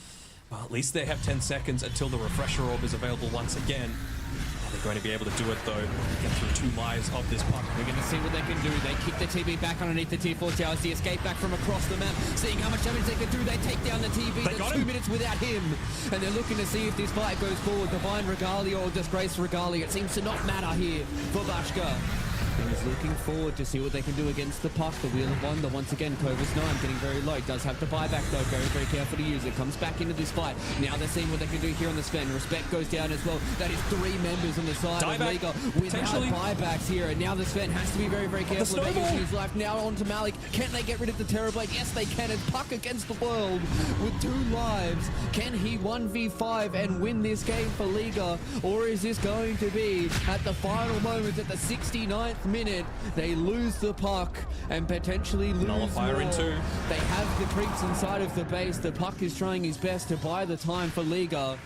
well, at least they have 10 seconds until the refresher orb is available once again. They're going to be able to do it, though. Get through 2 lives of this puck. We're going to see what they can do. They kick the TB back underneath the T4 towers. The escape back from across the map. Seeing how much damage they can do. They take down the TB. They got 2 him. minutes without him. And they're looking to see if this fight goes forward. Divine Regalia or Disgrace Regalia. It seems to not matter here for Bashka. He's looking forward to see what they can do against the puck. The Wheel of Wonder once again. Clovis 9 getting very low. Does have the buyback though. Very, very careful to use it. Comes back into this fight. Now they're seeing what they can do here on the Sven. Respect goes down as well. That is 3 members on the side of Dieback, Liga without potentially. buybacks here. And now the Sven has to be very, very careful. They're snowball. using his life now onto Malik. Can they get rid of the Terror Blade? Yes, they can. It's Puck against the world with 2 lives. Can he 1v5 and win this game for Liga? Or is this going to be at the final moments at the 69th minute? They lose the puck and potentially lose Nullifier more. in 2. They have the creeps inside of the base. The puck is trying his best to buy the time for Liga.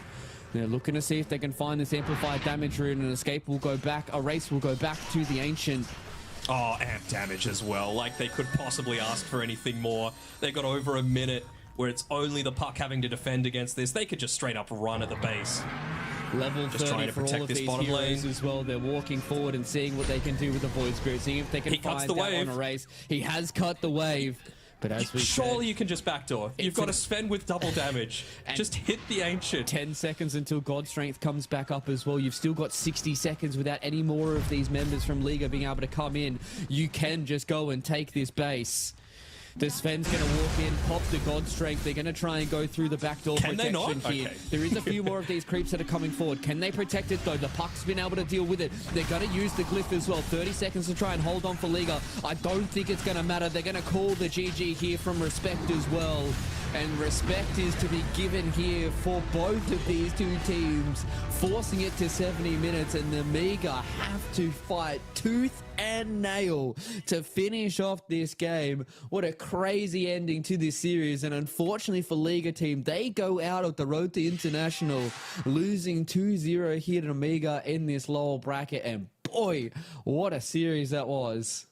They're looking to see if they can find this amplified damage rune. An escape will go back. A race will go back to the Ancient. Oh, amp damage as well. Like, they could possibly ask for anything more. They got over a minute where it's only the puck having to defend against this. They could just straight up run at the base. Level Just 30 trying to for all protect of this these bottom heroes lane. as well. They're walking forward and seeing what they can do with the Void Spirit, seeing if they can He cuts find the that wave. on a race. He has cut the wave, but as we Surely said, you can just backdoor. You've It's got a- a Sven with double damage. And- Just hit the Ancient. 10 seconds until God Strength comes back up as well. You've still got 60 seconds without any more of these members from Liga being able to come in. You can just go and take this base. The Sven's going to walk in, pop the God Strength. They're going to try and go through the backdoor Can they protection not? here. Okay. There is a few more of these creeps that are coming forward. Can they protect it, though? The puck's been able to deal with it. They're going to use the glyph as well. 30 seconds to try and hold on for Liga. I don't think it's going to matter. They're going to call the GG here from Respect as well. And respect is to be given here for both of these two teams, forcing it to 70 minutes, and the Amiga have to fight tooth and nail to finish off this game. What a crazy ending to this series, and unfortunately for Liga team, they go out of the road to international, losing 2-0 here to Amiga in this lower bracket, and boy, what a series that was.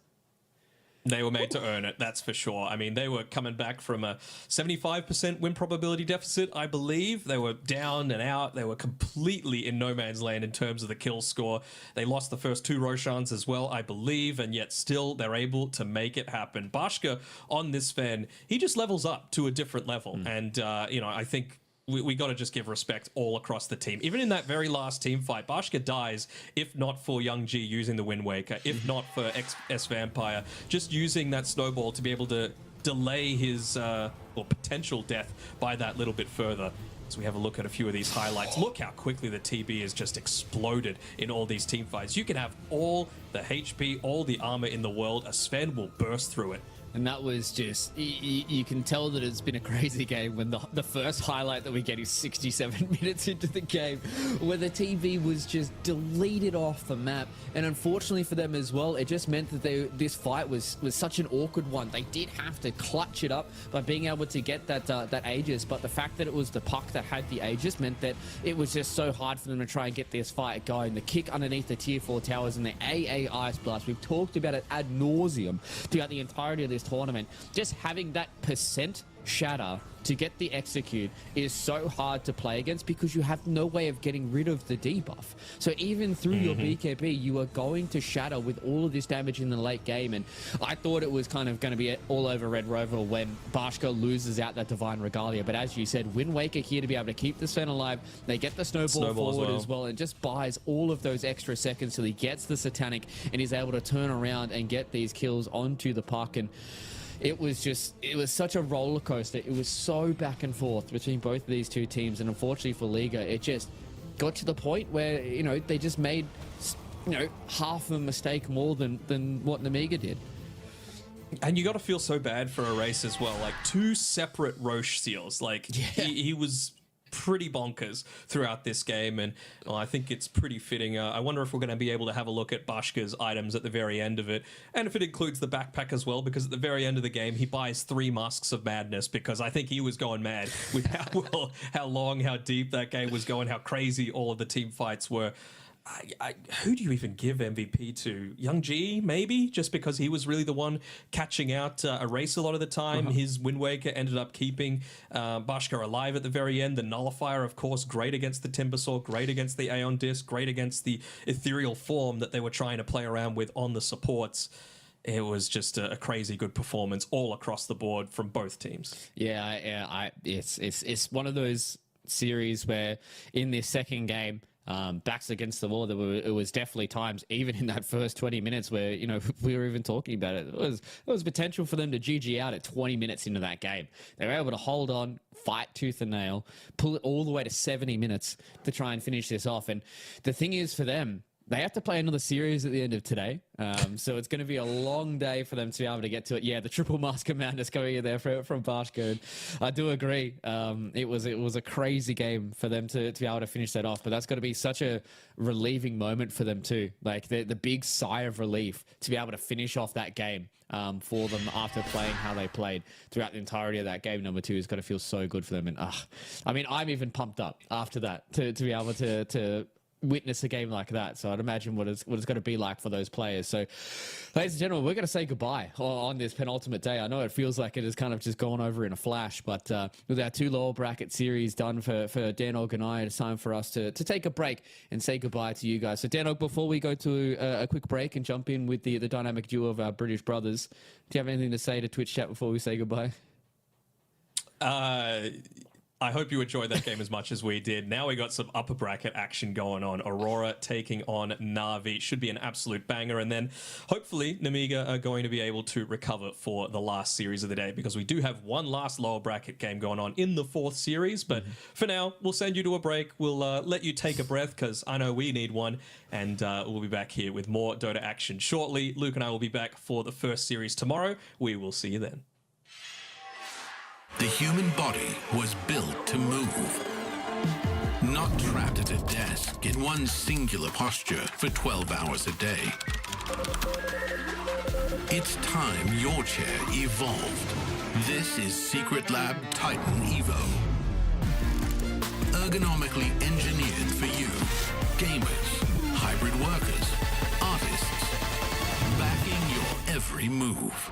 They were made to earn it, that's for sure. I mean, they were coming back from a 75% win probability deficit, I believe. They were down and out. They were completely in no man's land in terms of the kill score. They lost the first 2 Roshans as well, I believe, and yet still they're able to make it happen. Bashka on this Sven, he just levels up to a different level. And, I think we got to just give respect all across the team. Even in that very last team fight, Bashka dies, if not for Young G using the Wind Waker, if not for S Vampire, just using that snowball to be able to delay his or potential death by that little bit further. So we have a look at a few of these highlights. Look how quickly the TB has just exploded in all these team fights. You can have all the HP, all the armor in the world. A Sven will burst through it. And that was just, you can tell that it's been a crazy game when the first highlight that we get is 67 minutes into the game, where the TV was just deleted off the map. And unfortunately for them as well, it just meant that this fight was such an awkward one. They did have to clutch it up by being able to get that Aegis, but the fact that it was the puck that had the Aegis meant that it was just so hard for them to try and get this fight going. The kick underneath the tier 4 towers and the AA Ice Blast, we've talked about it ad nauseum throughout the entirety of this tournament. Just having that percent shatter to get the execute is so hard to play against because you have no way of getting rid of the debuff. So even through your BKB, you are going to shatter with all of this damage in the late game. And I thought it was kind of going to be all over Red Rover when Bashka loses out that Divine Regalia. But as you said, Wind Waker here to be able to keep the Sven alive. They get the snowball forward as well, and just buys all of those extra seconds till he gets the Satanic and is able to turn around and get these kills onto the puck. And it was such a roller coaster. It was so back and forth between both of these two teams. And unfortunately for Liga, it just got to the point where, they just made, half a mistake more than what Namiga did. And you got to feel so bad for a race as well. Like 2 separate Roche seals. Like he was pretty bonkers throughout this game, and I think it's pretty fitting. I wonder if we're going to be able to have a look at Bashka's items at the very end of it, and if it includes the backpack as well, because at the very end of the game he buys 3 Masks of Madness, because I think he was going mad with how long, how deep that game was going, how crazy all of the team fights were. Who do you even give MVP to? Young G, maybe? Just because he was really the one catching out a race a lot of the time. His Wind Waker ended up keeping Bashka alive at the very end. The Nullifier, of course, great against the Timbersaw, great against the Aeon Disc, great against the Ethereal Form that they were trying to play around with on the supports. It was just a crazy good performance all across the board from both teams. It's one of those series where in this second game, backs against the wall, it was definitely times, even in that first 20 minutes where, we were even talking about it. There was potential for them to GG out at 20 minutes into that game. They were able to hold on, fight tooth and nail, pull it all the way to 70 minutes to try and finish this off. And the thing is for them, they have to play another series at the end of today. So it's going to be a long day for them to be able to get to it. Yeah, the triple Mask of Madness going in there from Bashka. And I do agree. It was a crazy game for them to be able to finish that off. But that's got to be such a relieving moment for them too. Like the big sigh of relief to be able to finish off that game for them after playing how they played throughout the entirety of that game. Number 2 has got to feel so good for them. And I'm even pumped up after that to be able to witness a game like that. So I'd imagine what it's going to be like for those players. So ladies and gentlemen, we're going to say goodbye on this penultimate day. I know it feels like it has kind of just gone over in a flash, but with our 2 lower bracket series done for Danog and I, it's time for us to take a break and say goodbye to you guys. So Danog, before we go to a quick break and jump in with the dynamic duo of our British brothers, do you have anything to say to Twitch chat before we say goodbye? I hope you enjoyed that game as much as we did. Now we got some upper bracket action going on. Aurora taking on Na'Vi. Should be an absolute banger. And then hopefully Namiga are going to be able to recover for the last series of the day, because we do have one last lower bracket game going on in the 4th series. But for now, we'll send you to a break. We'll let you take a breath, because I know we need one. And we'll be back here with more Dota action shortly. Luke and I will be back for the first series tomorrow. We will see you then. The human body was built to move, not trapped at a desk in one singular posture for 12 hours a day. It's time your chair evolved. This is Secret Lab Titan Evo. Ergonomically engineered for you, gamers, hybrid workers, artists, backing your every move.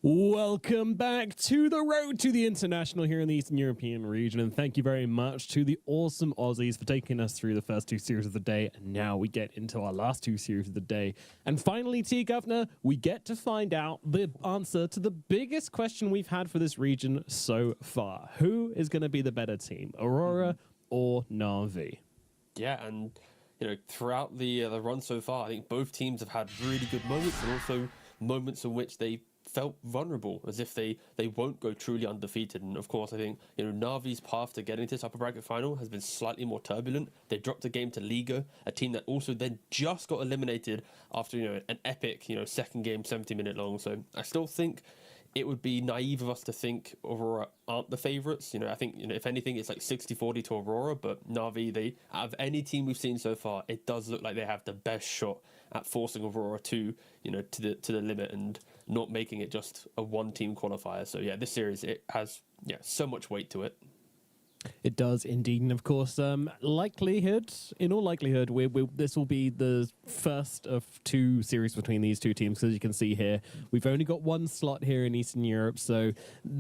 Welcome back to the road to the international here in the Eastern European region, and thank you very much to the awesome Aussies for taking us through the first two series of the day, and now we get into our last two series of the day. And finally, T Governor, we get to find out the answer to the biggest question we've had for this region so far. Who is going to be the better team, Aurora or Na'Vi? Yeah, and throughout the run so far, I think both teams have had really good moments, and also moments in which they felt vulnerable, as if they won't go truly undefeated. And of course, I think Navi's path to getting to this upper bracket final has been slightly more turbulent. They dropped a game to Liga, a team that also then just got eliminated after an epic second game, 70-minute long. So I still think it would be naive of us to think Aurora aren't the favourites. I think if anything, it's like 60-40 to Aurora, but Na'Vi, out of any team we've seen so far, it does look like they have the best shot at forcing Aurora to the limit and not making it just a one-team qualifier. So yeah, this series, it has so much weight to it. It does indeed, and of course, in all likelihood, this will be the first of two series between these two teams. Because as you can see here, we've only got one slot here in Eastern Europe, so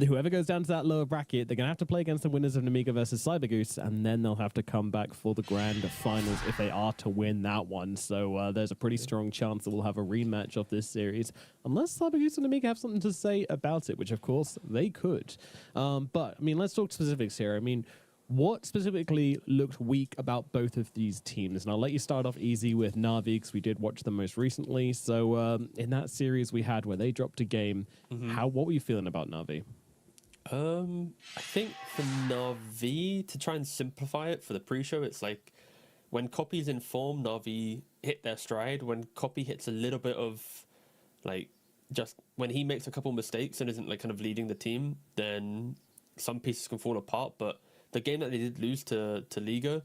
whoever goes down to that lower bracket, they're going to have to play against the winners of Namiga versus Cybergoose, and then they'll have to come back for the grand finals if they are to win that one. So there's a pretty strong chance that we'll have a rematch of this series, unless Cybergoose and Namiga have something to say about it, which of course they could. But I mean, let's talk specifics here. I mean, what specifically looked weak about both of these teams? And I'll let you start off easy with Na'Vi, because we did watch them most recently. So in that series we had where they dropped a game, what were you feeling about Na'Vi? I think for Na'Vi, to try and simplify it for the pre-show, it's like when Copy's in form, Na'Vi hit their stride. When Copy hits a little bit of just when he makes a couple mistakes and isn't kind of leading the team, then some pieces can fall apart. But the game that they did lose to Liga,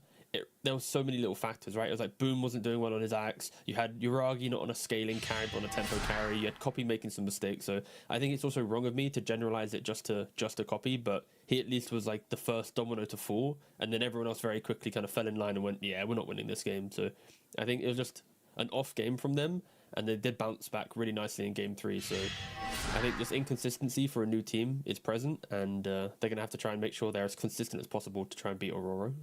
there was so many little factors, right? It was like Boom wasn't doing well on his axe. You had Uragi not on a scaling carry, but on a tempo carry. You had Copy making some mistakes. So I think it's also wrong of me to generalize it just to Copy, but he at least was like the first domino to fall, and then everyone else very quickly kind of fell in line and went, yeah, we're not winning this game. So I think it was just an off game from them, and they did bounce back really nicely in game 3. So I think this inconsistency for a new team is present, and they're going to have to try and make sure they're as consistent as possible to try and beat Aurora.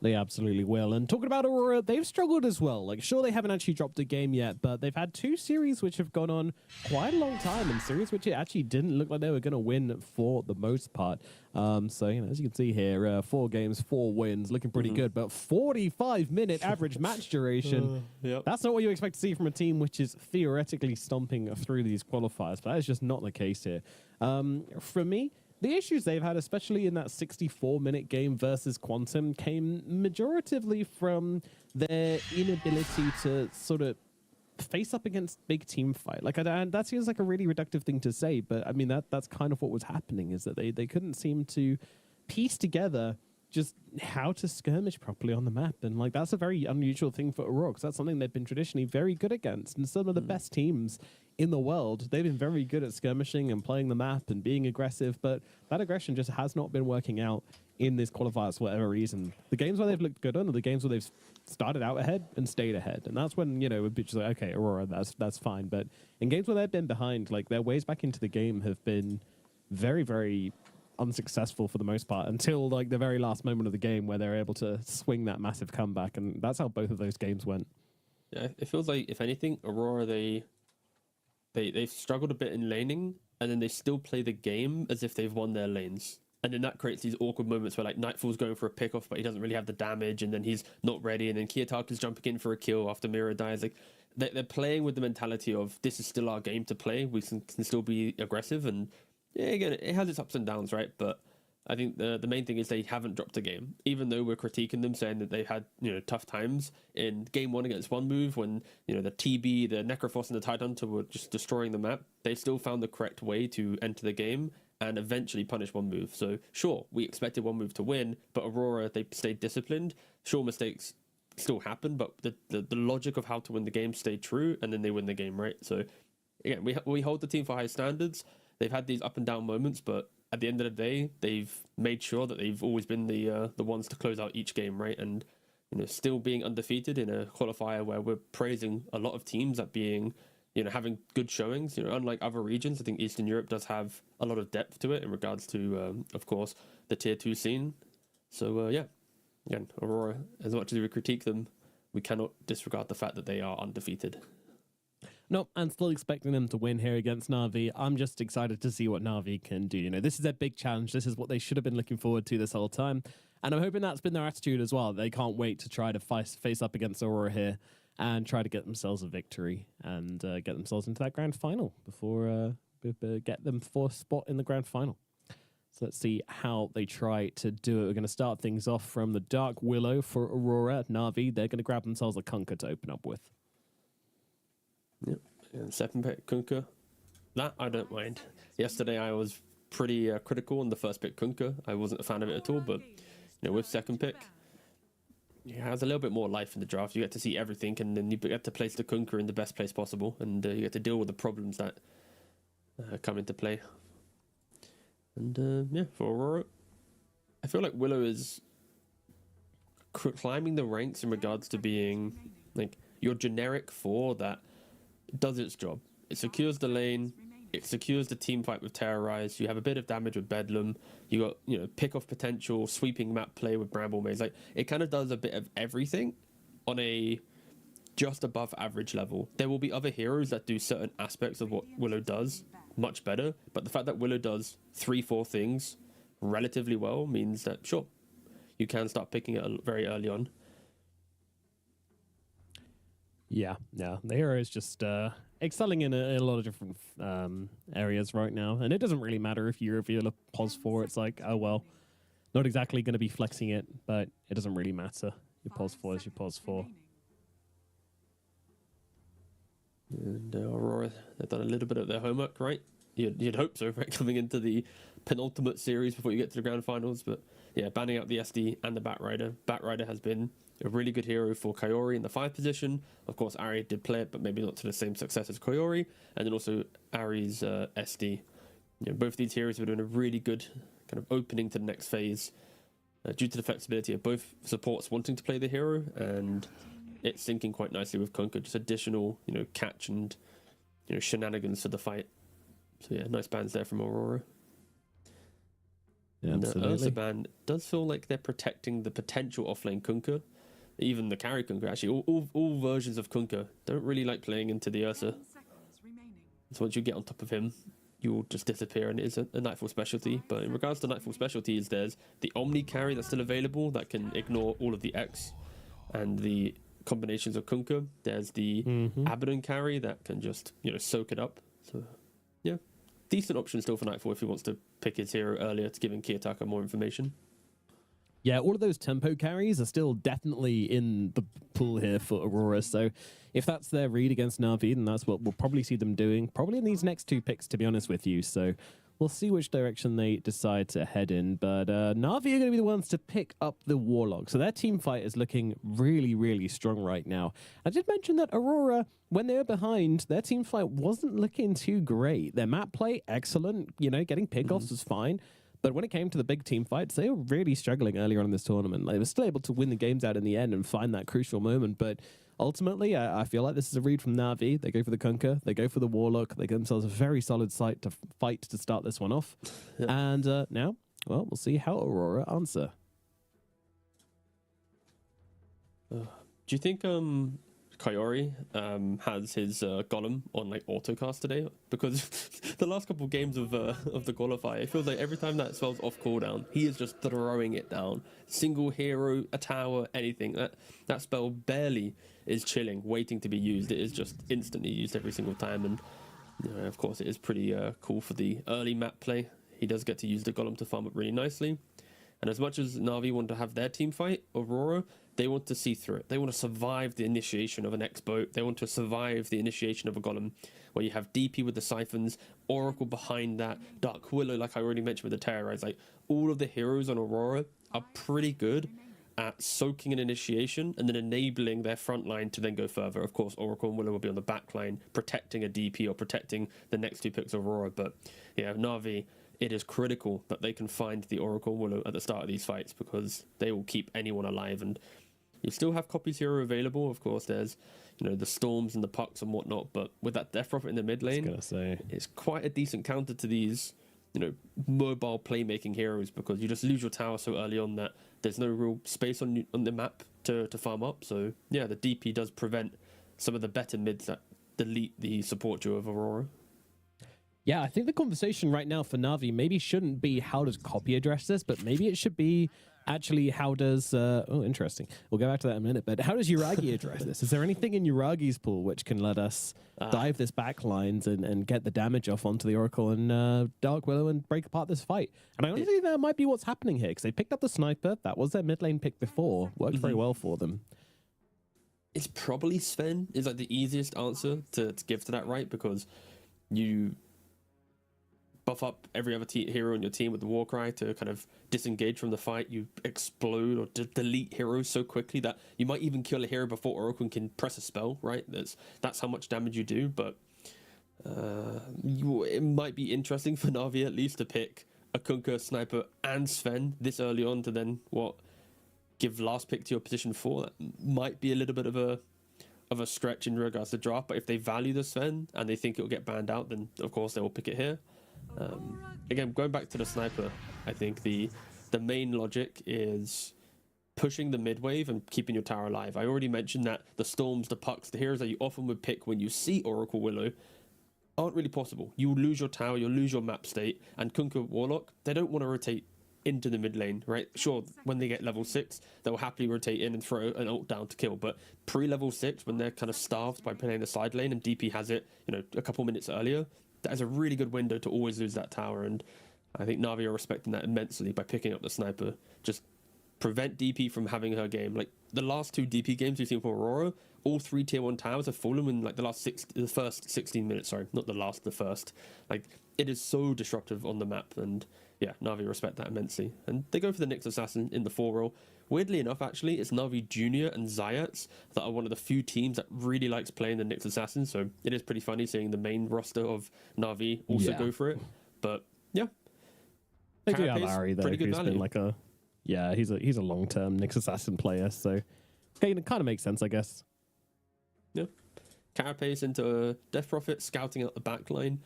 They absolutely will. And talking about Aurora, they've struggled as well. Sure, they haven't actually dropped a game yet, but they've had two series which have gone on quite a long time, and series which it actually didn't look like they were going to win for the most part. So, as you can see here, 4 games, 4 wins, looking pretty good, but 45-minute average match duration. Yep. That's not what you expect to see from a team which is theoretically stomping through these qualifiers, but that is just not the case here. For me, the issues they've had, especially in that 64-minute game versus Quantum, came majoritively from their inability to sort of face up against big team fight. That seems like a really reductive thing to say, but I mean, that's kind of what was happening, is that they couldn't seem to piece together just how to skirmish properly on the map. And that's a very unusual thing for Aurora, because that's something they've been traditionally very good against. And some of the best teams in the world, they've been very good at skirmishing and playing the map and being aggressive, but that aggression just has not been working out in this qualifiers for whatever reason. The games where they've looked good on are the games where they've started out ahead and stayed ahead. And that's when, it'd be just like, okay, Aurora, that's fine. But in games where they've been behind, their ways back into the game have been very, very unsuccessful for the most part, until the very last moment of the game where they're able to swing that massive comeback. And that's how both of those games went. Yeah, it feels like, if anything, Aurora, they've struggled a bit in laning, and then they still play the game as if they've won their lanes. And then that creates these awkward moments where Nightfall's going for a pick-off, but he doesn't really have the damage, and then he's not ready, and then Kiyotaka's jumping in for a kill after Mira dies. They're playing with the mentality of, this is still our game to play, we can still be aggressive, and yeah, again, it has its ups and downs, right? But I think the main thing is they haven't dropped a game, even though we're critiquing them, saying that they've had tough times in game 1 against One Move, when the TB, the Necrophos, and the Tidehunter were just destroying the map. They still found the correct way to enter the game and eventually punish One Move. So sure, we expected One Move to win, but Aurora, they stayed disciplined. Sure, mistakes still happen, but the logic of how to win the game stayed true, and then they win the game, right? So again, we hold the team for high standards. They've had these up and down moments, but at the end of the day, they've made sure that they've always been the ones to close out each game, right? And still being undefeated in a qualifier where we're praising a lot of teams at being having good showings. Unlike other regions, I think Eastern Europe does have a lot of depth to it in regards to, of course, the tier 2 scene. So yeah, again, Aurora, as much as we critique them, we cannot disregard the fact that they are undefeated. Nope, I'm still expecting them to win here against Na'Vi. I'm just excited to see what Na'Vi can do. This is their big challenge. This is what they should have been looking forward to this whole time. And I'm hoping that's been their attitude as well. They can't wait to try to face up against Aurora here and try to get themselves a victory and get themselves into that grand final before get them for a spot in the grand final. So let's see how they try to do it. We're going to start things off from the Dark Willow for Aurora. Na'Vi, they're going to grab themselves a Kunkka to open up with. Yep. And second pick, Kunkka. That I don't mind. Yesterday I was pretty critical on the first pick, Kunkka. I wasn't a fan of it at all, but with second pick, it has a little bit more life in the draft. You get to see everything, and then you get to place the Kunkka in the best place possible, and you get to deal with the problems that come into play. And yeah, for Aurora, I feel like Willow is climbing the ranks in regards to being like your generic 4 that does its job. It secures the lane, it secures the team fight with Terrorize, you have a bit of damage with Bedlam, you got pick off potential, sweeping map play with Bramble Maze. Like, it kind of does a bit of everything on a just above average level. There will be other heroes that do certain aspects of what Willow does much better, but the fact that Willow does 3-4 things relatively well means that sure, you can start picking it very early on. Yeah. The hero is just excelling in a lot of different areas right now. And it doesn't really matter if you reveal a pos 4. It's like, oh, well, not exactly going to be flexing it, but it doesn't really matter. Your pos 4 is your pos 4. And Aurora, they've done a little bit of their homework, right? You'd hope so, right? Coming into the penultimate series before you get to the grand finals. But yeah, banning out the SD and the Batrider. Batrider has been a really good hero for Kaori in the 5 position. Of course, Ari did play it, but maybe not to the same success as Kaori. And then also Ari's SD. Both these heroes are doing a really good kind of opening to the next phase due to the flexibility of both supports wanting to play the hero, and it's syncing quite nicely with Kunkka. Just additional, catch and shenanigans for the fight. So yeah, nice bans there from Aurora. Yeah, and absolutely. Ursa ban does feel like they're protecting the potential offlane Kunkka. Even the carry Kunkka, actually, all versions of Kunkka don't really like playing into the Ursa. So once you get on top of him, you will just disappear, and it is a Nightfall specialty. But in regards to Nightfall specialties, there's the Omni carry that's still available that can ignore all of the X and the combinations of Kunkka. There's the Abaddon carry that can just soak it up. So yeah, decent option still for Nightfall if he wants to pick his hero earlier to give him Kiyotaka more information. Yeah, all of those tempo carries are still definitely in the pool here for Aurora. So if that's their read against Na'Vi, then that's what we'll probably see them doing, probably in these next 2 picks, to be honest with you. So we'll see which direction they decide to head in. But Na'Vi are going to be the ones to pick up the Warlock. So their team fight is looking really, really strong right now. I did mention that Aurora, when they were behind, their team fight wasn't looking too great. Their map play, excellent. Getting pickoffs was fine. But when it came to the big team fights, they were really struggling earlier on in this tournament. They were still able to win the games out in the end and find that crucial moment. But ultimately, I feel like this is a read from Na'Vi. They go for the Kunkka. They go for the Warlock. They get themselves a very solid site to fight to start this one off. Yep. And now, well, we'll see how Aurora answer. Do you think Kaori has his Golem on autocast today? Because the last couple of games of the qualifier, it feels like every time that spell's off cooldown, he is just throwing it down. Single hero, a tower, anything. That spell barely is chilling, waiting to be used. It is just instantly used every single time. And of course, it is pretty cool for the early map play. He does get to use the Golem to farm up really nicely. And as much as Na'Vi want to have their team fight, Aurora, they want to see through it. They want to survive the initiation of an X-Boat. They want to survive the initiation of a Golem, where you have DP with the Siphons, Oracle behind that, Dark Willow, like I already mentioned with the Terrorize. All of the heroes on Aurora are pretty good at soaking an initiation and then enabling their front line to then go further. Of course, Oracle and Willow will be on the back line, protecting a DP or protecting the next 2 picks of Aurora. But yeah, Na'Vi, it is critical that they can find the Oracle and Willow at the start of these fights, because they will keep anyone alive. And You still have copies here available. Of course, there's the storms and the pucks and whatnot. But with that death prophet in the mid lane, it's quite a decent counter to these mobile playmaking heroes, because you just lose your tower so early on that there's no real space on the map to farm up. So yeah, the DP does prevent some of the better mids that delete the support duo of Aurora. Yeah, I think the conversation right now for Na'Vi maybe shouldn't be how does copy address this, but maybe it should be actually how does... interesting. We'll go back to that in a minute, but how does Yuragi address this? Is there anything in Yuragi's pool which can let us dive this back lines and get the damage off onto the Oracle and Dark Willow and break apart this fight? And I honestly think that might be what's happening here, because they picked up the sniper. That was their mid lane pick before. Worked very well for them. It's probably Sven is like the easiest answer to give to that, right? Because you buff up every other hero in your team with the Warcry to kind of disengage from the fight. You explode or delete heroes so quickly that you might even kill a hero before Oracle can press a spell, right? That's how much damage you do. But it might be interesting for Na'Vi at least to pick a Kunkka, Sniper, and Sven this early on to then give last pick to your position 4. That might be a little bit of a stretch in regards to draft, but if they value the Sven and they think it will get banned out, then of course they will pick it here. Again, going back to the sniper, I think the main logic is pushing the mid wave and keeping your tower alive. I already mentioned that the storms, the pucks, the heroes that you often would pick when you see Oracle Willow aren't really possible. You will lose your tower, you'll lose your map state, and Kunkka Warlock, they don't want to rotate into the mid lane, right? Sure, when they get level 6, they'll happily rotate in and throw an ult down to kill, but pre-level 6, when they're kind of starved by playing the side lane and DP has it, a couple minutes earlier, that is a really good window to always lose that tower, and I think Na'Vi are respecting that immensely by picking up the sniper. Just prevent DP from having her game. Like, the last 2 DP games we've seen from Aurora, all 3 tier 1 towers have fallen in like the first 16 minutes, sorry, not the first. Like, it is so disruptive on the map, and yeah, Na'Vi respect that immensely. And they go for the Nyx Assassin in the 4 role. Weirdly enough, actually, it's Na'Vi Junior and Zayats that are one of the few teams that really likes playing the Nyx Assassin, so it is pretty funny seeing the main roster of Na'Vi also go for it. But yeah, they do have Ari though, who's been like he's a long-term Nyx Assassin player, so it kind of makes sense, I guess. Yeah, Carapace into Death Prophet, scouting out the back line.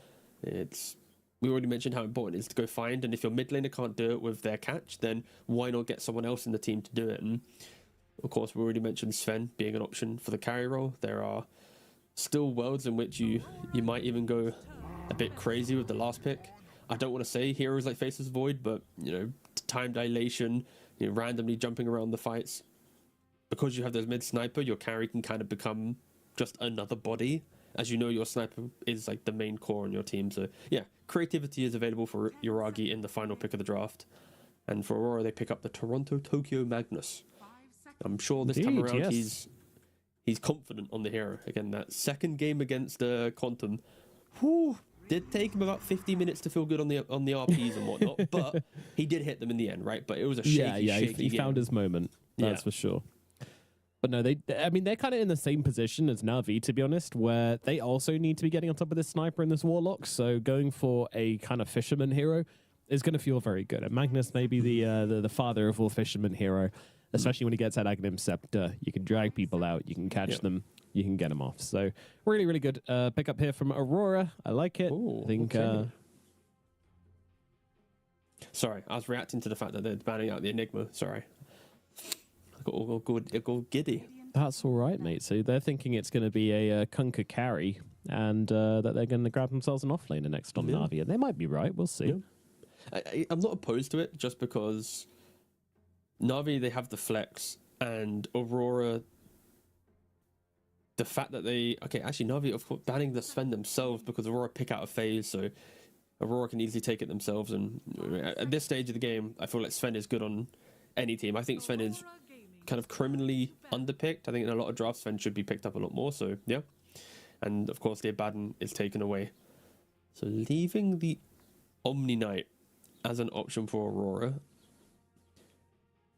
We already mentioned how important it is to go find, and if your mid laner can't do it with their catch, then why not get someone else in the team to do it? And of course, we already mentioned Sven being an option for the carry role. There are still worlds in which you might even go a bit crazy with the last pick. I don't want to say heroes like Faceless Void, but time dilation, randomly jumping around the fights. Because you have those mid sniper, your carry can kind of become just another body. As you know, your sniper is like the main core on your team. So yeah, creativity is available for Yuragi in the final pick of the draft. And for Aurora, they pick up the Toronto Tokyo Magnus. I'm sure this time around he's confident on the hero. Again, that second game against Quantum, did take him about 50 minutes to feel good on the RPs and whatnot, but he did hit them in the end, right? But it was a shaky he found his moment. That's for sure. But no, they're kind of in the same position as Na'Vi, to be honest, where they also need to be getting on top of this sniper and this warlock. So going for a kind of fisherman hero is going to feel very good. And Magnus may be the father of all fisherman hero, especially when he gets that Aghanim Scepter. You can drag people out, you can catch them, you can get them off. So really, really good pickup here from Aurora. I like it. Ooh, I think. Okay. Sorry, I was reacting to the fact that they're banning out the Enigma. Sorry. I got giddy. That's all right, mate. So they're thinking it's going to be a Kunkka carry, and that they're going to grab themselves an offlaner next on Na'Vi. And they might be right. We'll see. Yeah. I'm not opposed to it, just because Na'Vi, they have the flex, and Aurora, the fact that Na'Vi, of course, banning the Sven themselves because Aurora pick out a phase, so Aurora can easily take it themselves. And at this stage of the game, I feel like Sven is good on any team. I think Sven is kind of criminally underpicked. I think in a lot of drafts, Sven should be picked up a lot more. So yeah, and of course the Abaddon is taken away. So leaving the Omni Knight as an option for Aurora,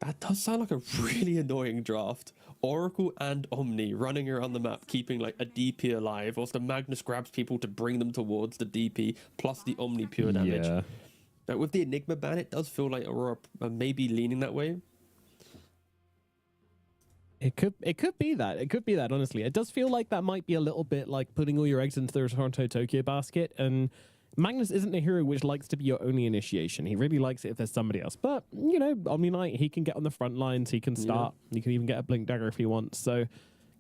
that does sound like a really annoying draft. Oracle and Omni running around the map, keeping like a DP alive, whilst the Magnus grabs people to bring them towards the DP, plus the Omni pure damage. Yeah. Now, with the Enigma ban, it does feel like Aurora may be leaning that way. It could be that. It could be that, honestly. It does feel like that might be a little bit like putting all your eggs into the Toronto Tokyo basket. And Magnus isn't a hero which likes to be your only initiation. He really likes it if there's somebody else. But, you know, Omni Knight, he can get on the front lines. He can start. Yeah. You can even get a Blink Dagger if he wants. So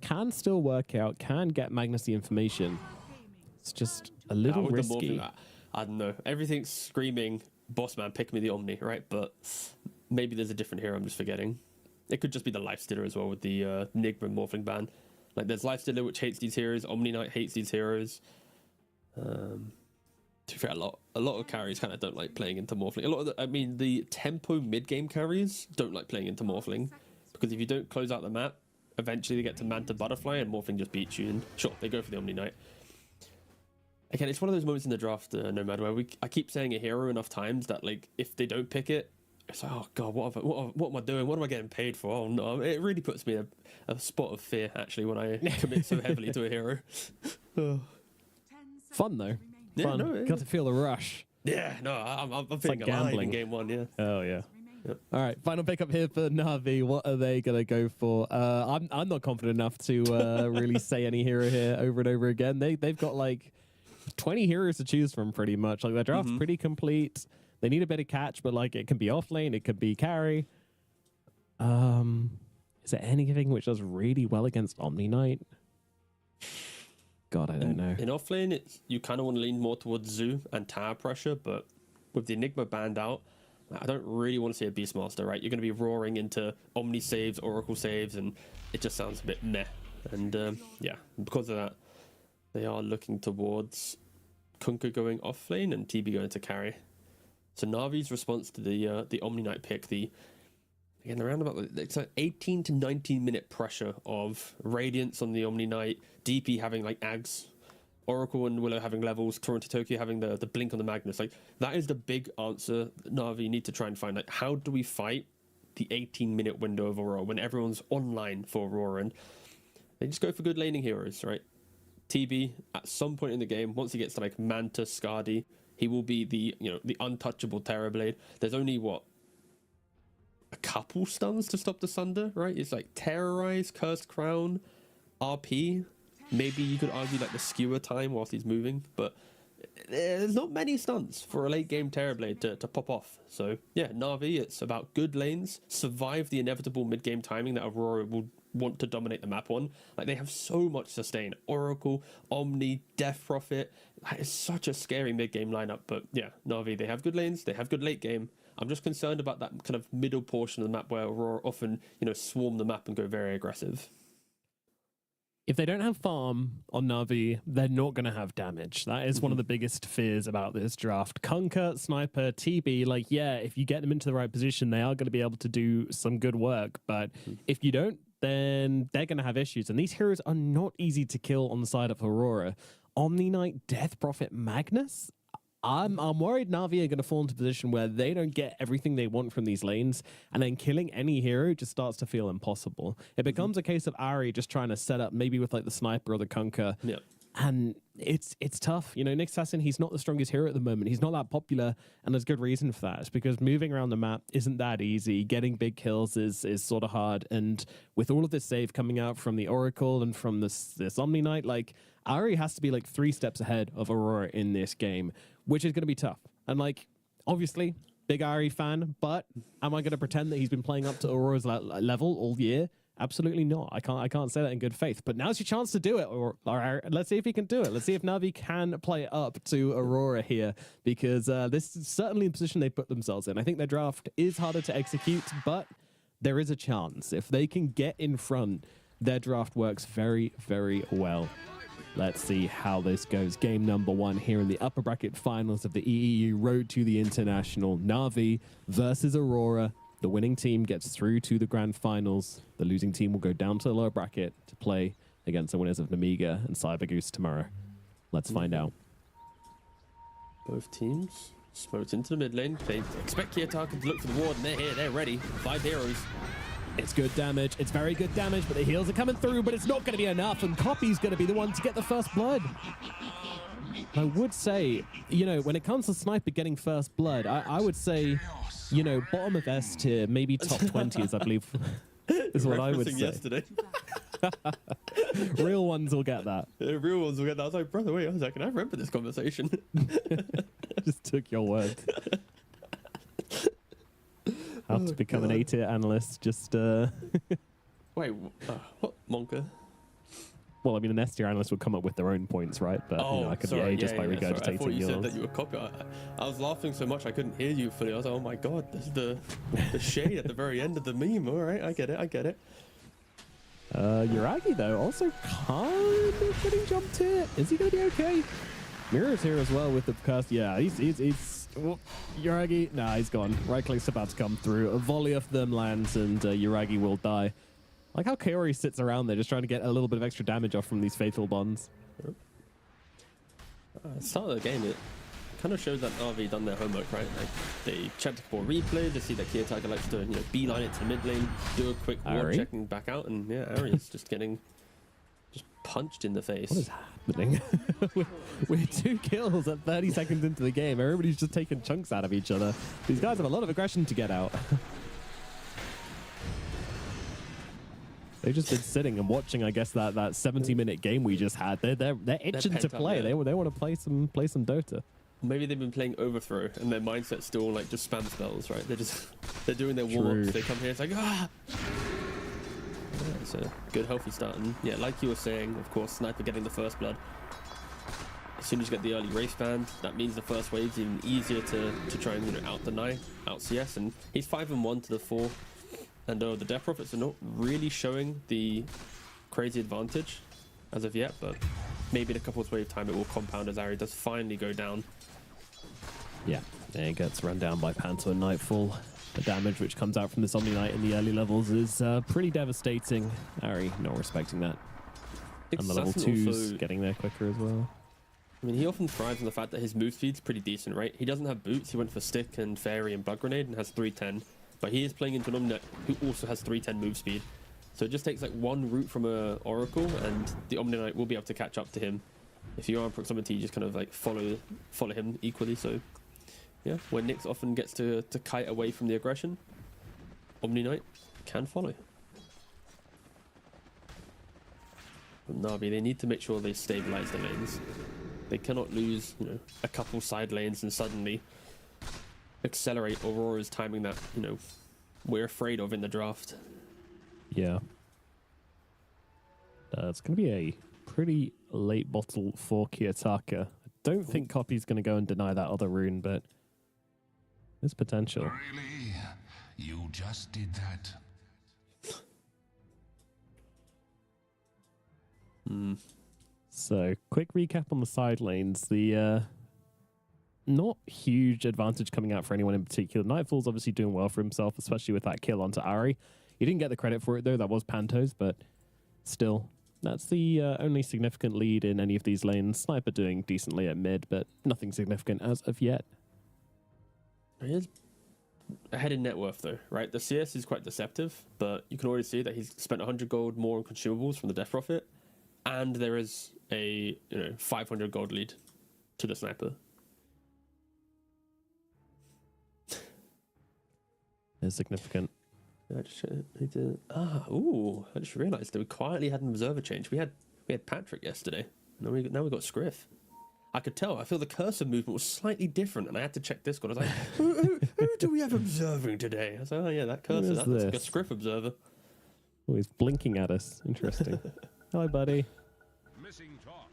can still work out. Can get Magnus the information. It's just a little risky. I don't know. Everything's screaming, boss man, pick me the Omni, right? But maybe there's a different hero I'm just forgetting. It could just be the Lifestealer as well with the Enigma Morphling ban. Like there's Lifestealer which hates these heroes, Omni Knight hates these heroes. To be fair, a lot of carries kind of don't like playing into Morphling. The tempo mid game carries don't like playing into Morphling because if you don't close out the map, eventually they get to Manta Butterfly and Morphling just beats you. And sure, they go for the Omni Knight. Again, it's one of those moments in the draft, no matter where I keep saying a hero enough times that like if they don't pick it. It's like, oh god, what am I doing? What am I getting paid for? Oh no, it really puts me a spot of fear actually when I commit so heavily to a hero. Fun though. Yeah, fun. No, got to feel the rush. Yeah, no, I'm feeling like alive gambling in game one. Yeah. Oh yeah. Yep. All right, final pickup here for Na'Vi. What are they gonna go for? I'm not confident enough to really say any hero here over and over again. They've got like 20 heroes to choose from pretty much. Like their draft's pretty complete. They need a bit of catch, but like it can be off lane, it could be carry. Is there anything which does really well against Omni Knight? God, I don't know. In off lane, you kind of want to lean more towards Zoo and tower pressure, but with the Enigma banned out, I don't really want to see a Beastmaster, right? You're going to be roaring into Omni saves, Oracle saves, and it just sounds a bit meh. And yeah, because of that, they are looking towards Kunkka going off lane and TB going to carry. So Navi's response to the Omni Knight pick, around about it's like 18 to 19 minute pressure of Radiance on the Omni Knight, DP having like Ags, Oracle and Willow having levels, Toronto Tokyo having the blink on the Magnus. Like that is the big answer Navi need to try and find. Like how do we fight the 18-minute window of Aurora when everyone's online for Aurora? And they just go for good laning heroes, right? TB at some point in the game, once he gets to like Manta, Skadi, he will be the untouchable Terrorblade. There's only a couple stuns to stop the Sunder, right? It's like Terrorize, Cursed Crown, RP. Maybe you could argue like the skewer time whilst he's moving, but there's not many stuns for a late game Terrorblade to pop off. So yeah, Na'Vi, it's about good lanes, survive the inevitable mid game timing that Aurora will want to dominate the map on. Like they have so much sustain. Oracle, Omni, Death Prophet. That is such a scary mid game lineup. But yeah, Na'Vi, they have good lanes, they have good late game. I'm just concerned about that kind of middle portion of the map where Aurora often, swarm the map and go very aggressive. If they don't have farm on Na'Vi, they're not going to have damage. That is one of the biggest fears about this draft. Kunkka, Sniper, TB, like, yeah, if you get them into the right position, they are going to be able to do some good work. But if you don't, then they're going to have issues. And these heroes are not easy to kill on the side of Aurora. Omni Knight, Death Prophet, Magnus? I'm worried Na'Vi are going to fall into a position where they don't get everything they want from these lanes, and then killing any hero just starts to feel impossible. It becomes a case of Ari just trying to set up maybe with like the Sniper or the Kunkka. Yeah. And it's tough. Nick Assassin, he's not the strongest hero at the moment. He's not that popular, and there's good reason for that. It's because moving around the map isn't that easy. Getting big kills is sort of hard. And with all of this save coming out from the Oracle and from this Omni Knight, like, Ari has to be like 3 steps ahead of Aurora in this game, which is going to be tough. And like, obviously, big Ari fan, but am I going to pretend that he's been playing up to Aurora's level all year? Absolutely not. I can't say that in good faith. But now's your chance to do it. Or let's see if he can do it. Let's see if Na'Vi can play up to Aurora here, because this is certainly the position they put themselves in. I think their draft is harder to execute, but there is a chance. If they can get in front, their draft works very, very well. Let's see how this goes. Game number 1 here in the upper bracket finals of the EEU Road to the International. Na'Vi versus Aurora. The winning team gets through to the grand finals. The losing team will go down to the lower bracket to play against the winners of Namiga and Cyber Goose tomorrow. Let's find out. Both teams smoked into the mid lane. They expect Kiyotaka to look for the ward, and they're here. They're ready. 5 heroes. It's good damage. It's very good damage, but the heals are coming through, but it's not going to be enough, and Copy's going to be the one to get the first blood. I would say, when it comes to Sniper getting first blood, I would say, bottom of S tier, maybe top 20s, I believe. is what I would Referencing say. yesterday. Real ones will get that. The real ones will get that. I was like, brother, wait a second. I remember this conversation. Just took your word. How to become an A-tier analyst? Just Wait, what? Monka? well, I mean, an S-tier analyst would come up with their own points, right? But I could be A just by sorry. I regurgitating thought you said yours. that you were copy. I was laughing so much I couldn't hear you fully. I was like, oh my god, this is the shade at the very end of the meme. All right, I get it. Yuragi, though, also kind of getting jumped here. Is he going to be okay? Mirror's here as well with the cast. Yeah, he's well, Yuragi, nah, he's gone. Right click's about to come through. A volley of them lands, and Yuragi will die. Like how Kaori sits around there just trying to get a little bit of extra damage off from these fatal bonds. Start of the game, it kind of shows that RV done their homework, right? Like they checked the core replay, they see that Kiyotaka likes to beeline it to mid lane, do a quick ward Ari? check and back out, and yeah, Ari is just getting punched in the face. What is happening? We're 2 kills at 30 seconds into the game. Everybody's just taking chunks out of each other. These guys have a lot of aggression to get out. They've just been sitting and watching, I guess, that 70-minute game we just had. They're itching to pent up, play. yeah. They want to play some Dota. Maybe they've been playing Overthrow and their mindset's still like just spam spells, right? They're doing their warm-ups. They come here, it's like ah. Yeah, it's a good healthy start, and yeah, like you were saying, of course, Sniper getting the first blood. As soon as you get the early race band, that means the first wave's even easier to try and out deny, out CS, and he's 5-1 to the 4. And the Death Prophets are not really showing the crazy advantage as of yet, but maybe in a couple's wave time it will compound as Ari does finally go down. Yeah, and it gets run down by Panto and Nightfall. The damage which comes out from this Omni Knight in the early levels is pretty devastating. Ari not respecting that. And the level 2's also, getting there quicker as well. I mean, he often thrives on the fact that his move speed's pretty decent, right? He doesn't have boots, he went for Stick and Fairy and Blood Grenade and has 310. But he is playing into an Omni Knight who also has 310 move speed. So it just takes like one route from a Oracle and the Omni Knight will be able to catch up to him. If you are in proximity, you just kind of like follow him equally. So yeah, when Nyx often gets to kite away from the aggression, Omni Knight can follow. But Na'Vi, they need to make sure they stabilize the lanes. They cannot lose, a couple side lanes and suddenly accelerate Aurora's timing that, we're afraid of in the draft. Yeah. It's going to be a pretty late bottle for Kiyotaka. I don't think Copy's going to go and deny that other rune, but there's potential. Really? You just did that? So, quick recap on the side lanes. The not huge advantage coming out for anyone in particular. Nightfall's obviously doing well for himself, especially with that kill onto Ari. He didn't get the credit for it, though. That was Panto's, but still, that's the only significant lead in any of these lanes. Sniper doing decently at mid, but nothing significant as of yet. He is ahead in net worth, though, right? The CS is quite deceptive, but you can already see that he's spent 100 gold more on consumables from the Death Prophet, and there is a 500 gold lead to the Sniper. Is significant. I just realised that we quietly had an observer change. We had Patrick yesterday. Now we got Scriff. I could tell. I feel the cursor movement was slightly different, and I had to check Discord. I was like, who do we have observing today? I was like, oh yeah, that cursor. That's like a Scriff observer. Oh, he's blinking at us. Interesting. Hi, buddy. Missing talk.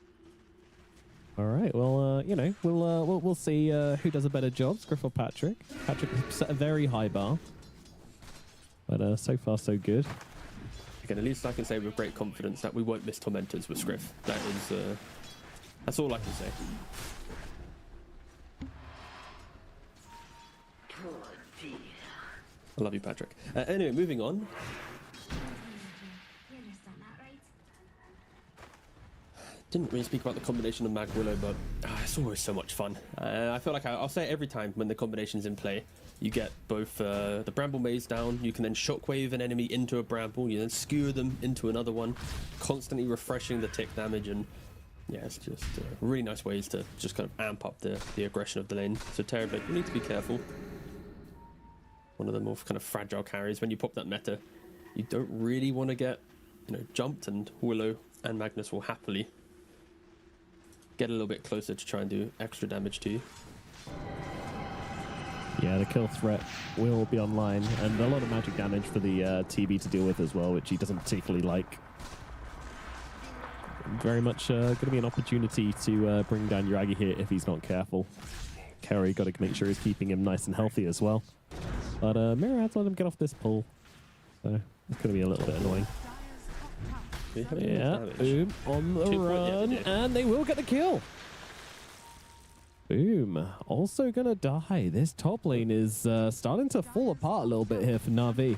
All right. Well, we'll see who does a better job, Scriff or Patrick. Patrick set a very high bar. But so far, so good. Again, at least I can say with great confidence that we won't miss Tormentors with Scriff. That's all I can say. I love you, Patrick. Anyway, moving on. Didn't really speak about the combination of Mag Willow, but it's always so much fun. I feel like I'll say it every time when the combination's in play. You get both the Bramble Maze down, you can then shockwave an enemy into a Bramble, you then skewer them into another one, constantly refreshing the tick damage, and yeah, it's just really nice ways to just kind of amp up the aggression of the lane. So Terrorblade, you need to be careful. One of the more kind of fragile carries when you pop that meta. you don't really want to get, jumped, and Willow and Magnus will happily get a little bit closer to try and do extra damage to you. Yeah, the kill threat will be online, and a lot of magic damage for the TB to deal with as well, which he doesn't particularly like. Very much going to be an opportunity to bring down Yuragi here if he's not careful. Kaori got to make sure he's keeping him nice and healthy as well. But Mirror has let him get off this pull, so it's going to be a little bit annoying. Yeah, boom, on the run, and they will get the kill. Boom, also going to die. This top lane is starting to fall apart a little bit here for Na'Vi.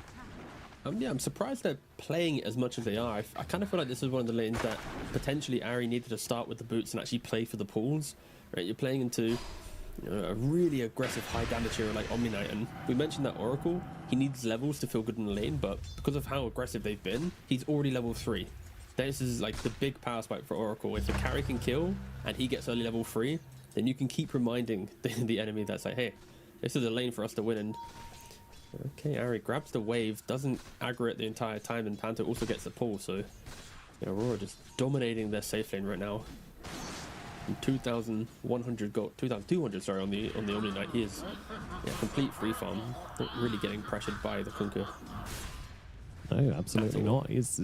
Yeah, I'm surprised they're playing it as much as they are. I kind of feel like this is one of the lanes that potentially Ari needed to start with the boots and actually play for the pools. Right, you're playing into a really aggressive high damage hero like Omni Knight, and we mentioned that Oracle, he needs levels to feel good in the lane, but because of how aggressive they've been, he's already level 3. This is like the big power spike for Oracle. If the carry can kill and he gets early level 3, then you can keep reminding the enemy that's like, hey, this is a lane for us to win. And okay, Ari grabs the wave, doesn't aggro it the entire time, and Panther also gets the pull, so Aurora just dominating their safe lane right now. And 2,100 gold, 2,200 sorry, on the Omni Knight. He is complete free farm, not really getting pressured by the Kunkka. No, absolutely not. He's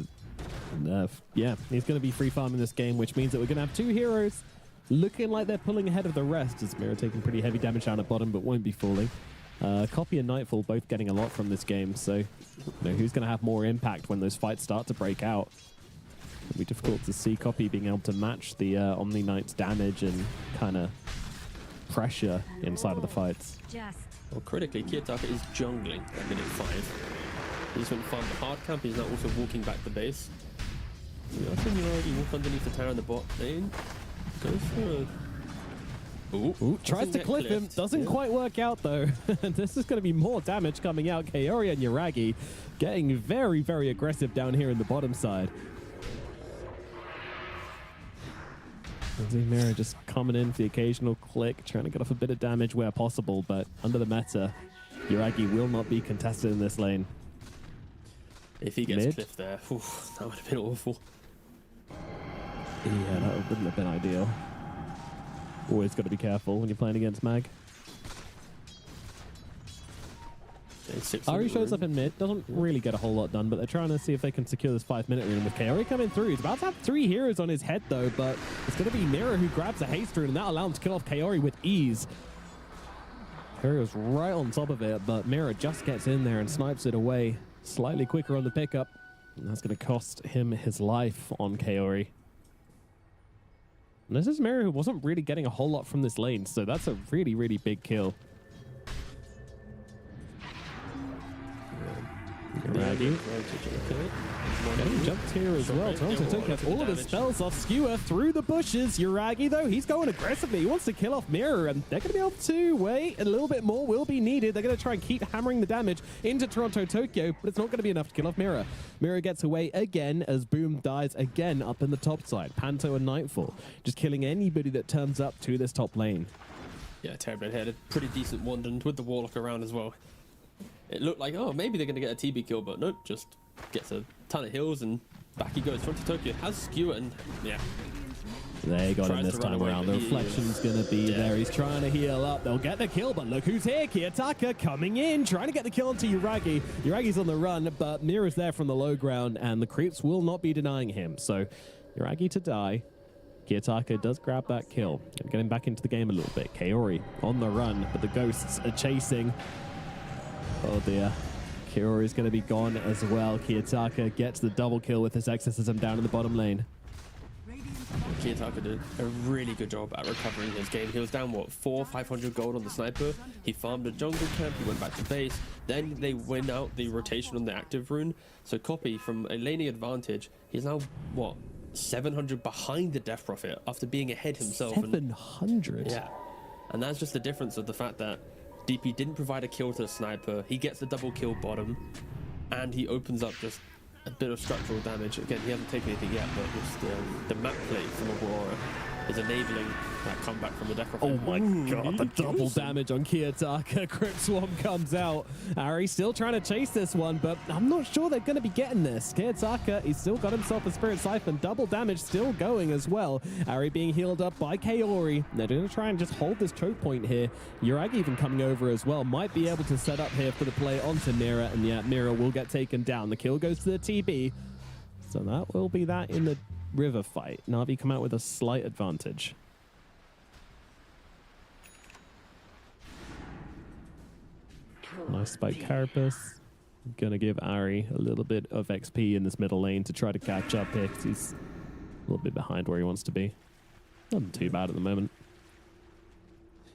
he's going to be free farming this game, which means that we're going to have 2 heroes looking like they're pulling ahead of the rest, as Mira taking pretty heavy damage down at bottom, but won't be falling. Copy and Nightfall both getting a lot from this game, so who's going to have more impact when those fights start to break out? It'll be difficult to see Copy being able to match the Omni Knight's damage and kind of pressure inside of the fights. Well, critically, Kiyotaka is jungling at minute 5. He just went farm the hard camp. He's now also walking back the base. I think he already walk underneath the tower in the bot lane. Goes for a... Ooh, tries to clip him. Doesn't quite work out, though. This is going to be more damage coming out. Kaori and Yuragi getting very, very aggressive down here in the bottom side. Mira just coming in for the occasional click, trying to get off a bit of damage where possible, but under the meta, Yuragi will not be contested in this lane. If he gets clipped there, that would have been awful. Yeah, that wouldn't have been ideal. Always got to be careful when you're playing against Mag. Ari shows up in mid, doesn't really get a whole lot done, but they're trying to see if they can secure this 5-minute rune with Kaori coming through. He's about to have 3 heroes on his head, though, but it's going to be Mira who grabs a haste rune, and that'll allow him to kill off Kaori with ease. Kaori was right on top of it, but Mira just gets in there and snipes it away. Slightly quicker on the pickup, and that's going to cost him his life on Kaori. And this is Mira who wasn't really getting a whole lot from this lane, so that's a really, really big kill. Getting jumped here as well. Toronto took all of his spells off Skewer through the bushes. Yuragi, though, he's going aggressively. He wants to kill off Mirror, and they're going to be able to wait. A little bit more will be needed. They're going to try and keep hammering the damage into Toronto Tokyo, but it's not going to be enough to kill off Mirror. Mirror gets away again as Boom dies again up in the top side. Panto and Nightfall just killing anybody that turns up to this top lane. Yeah, Terrorblade had a pretty decent one, and with the Warlock around as well. It looked like, oh, maybe they're going to get a TB kill, but nope, just gets a ton of heals, and back he goes. Toronto Tokyo has Skewer, and yeah. They got him this time around. The reflection's going to be there. He's trying to heal up. They'll get the kill, but look who's here. Kiyotaka coming in, trying to get the kill onto Yuragi. Yuragi's on the run, but Mira's there from the low ground, and the creeps will not be denying him. So Yuragi to die. Kiyotaka does grab that kill. Get him back into the game a little bit. Kaori on the run, but the ghosts are chasing. Oh dear. Kaori is going to be gone as well. Kiyotaka gets the double kill with his exorcism down in the bottom lane. Kiyotaka did a really good job at recovering his game. He was down, what, 500 gold on the sniper. He farmed a jungle camp, he went back to base. Then they win out the rotation on the active rune. So Copy, from a laning advantage, he's now, what, 700 behind the Death Prophet after being ahead himself. 700? Yeah. And that's just the difference of the fact that DP didn't provide a kill to the sniper. He gets the double kill bottom, and he opens up just a bit of structural damage. Again, he hasn't taken anything yet, but just the map play from Aurora is enabling that comeback from the death. Oh my god, the double damage on Kiyotaka. Grip Swarm comes out. Ari still trying to chase this one, but I'm not sure they're going to be getting this. Kiyotaka, he's still got himself a Spirit Siphon. Double damage still going as well. Ari being healed up by Kaori. They're going to try and just hold this choke point here. Uragi even coming over as well. Might be able to set up here for the play onto Mira, and yeah, Mira will get taken down. The kill goes to the TB. So that will be that in the river fight. Na'Vi come out with a slight advantage. Nice spike Carapace. Gonna give Ari a little bit of XP in this middle lane to try to catch up here, 'cause he's a little bit behind where he wants to be. Not too bad at the moment.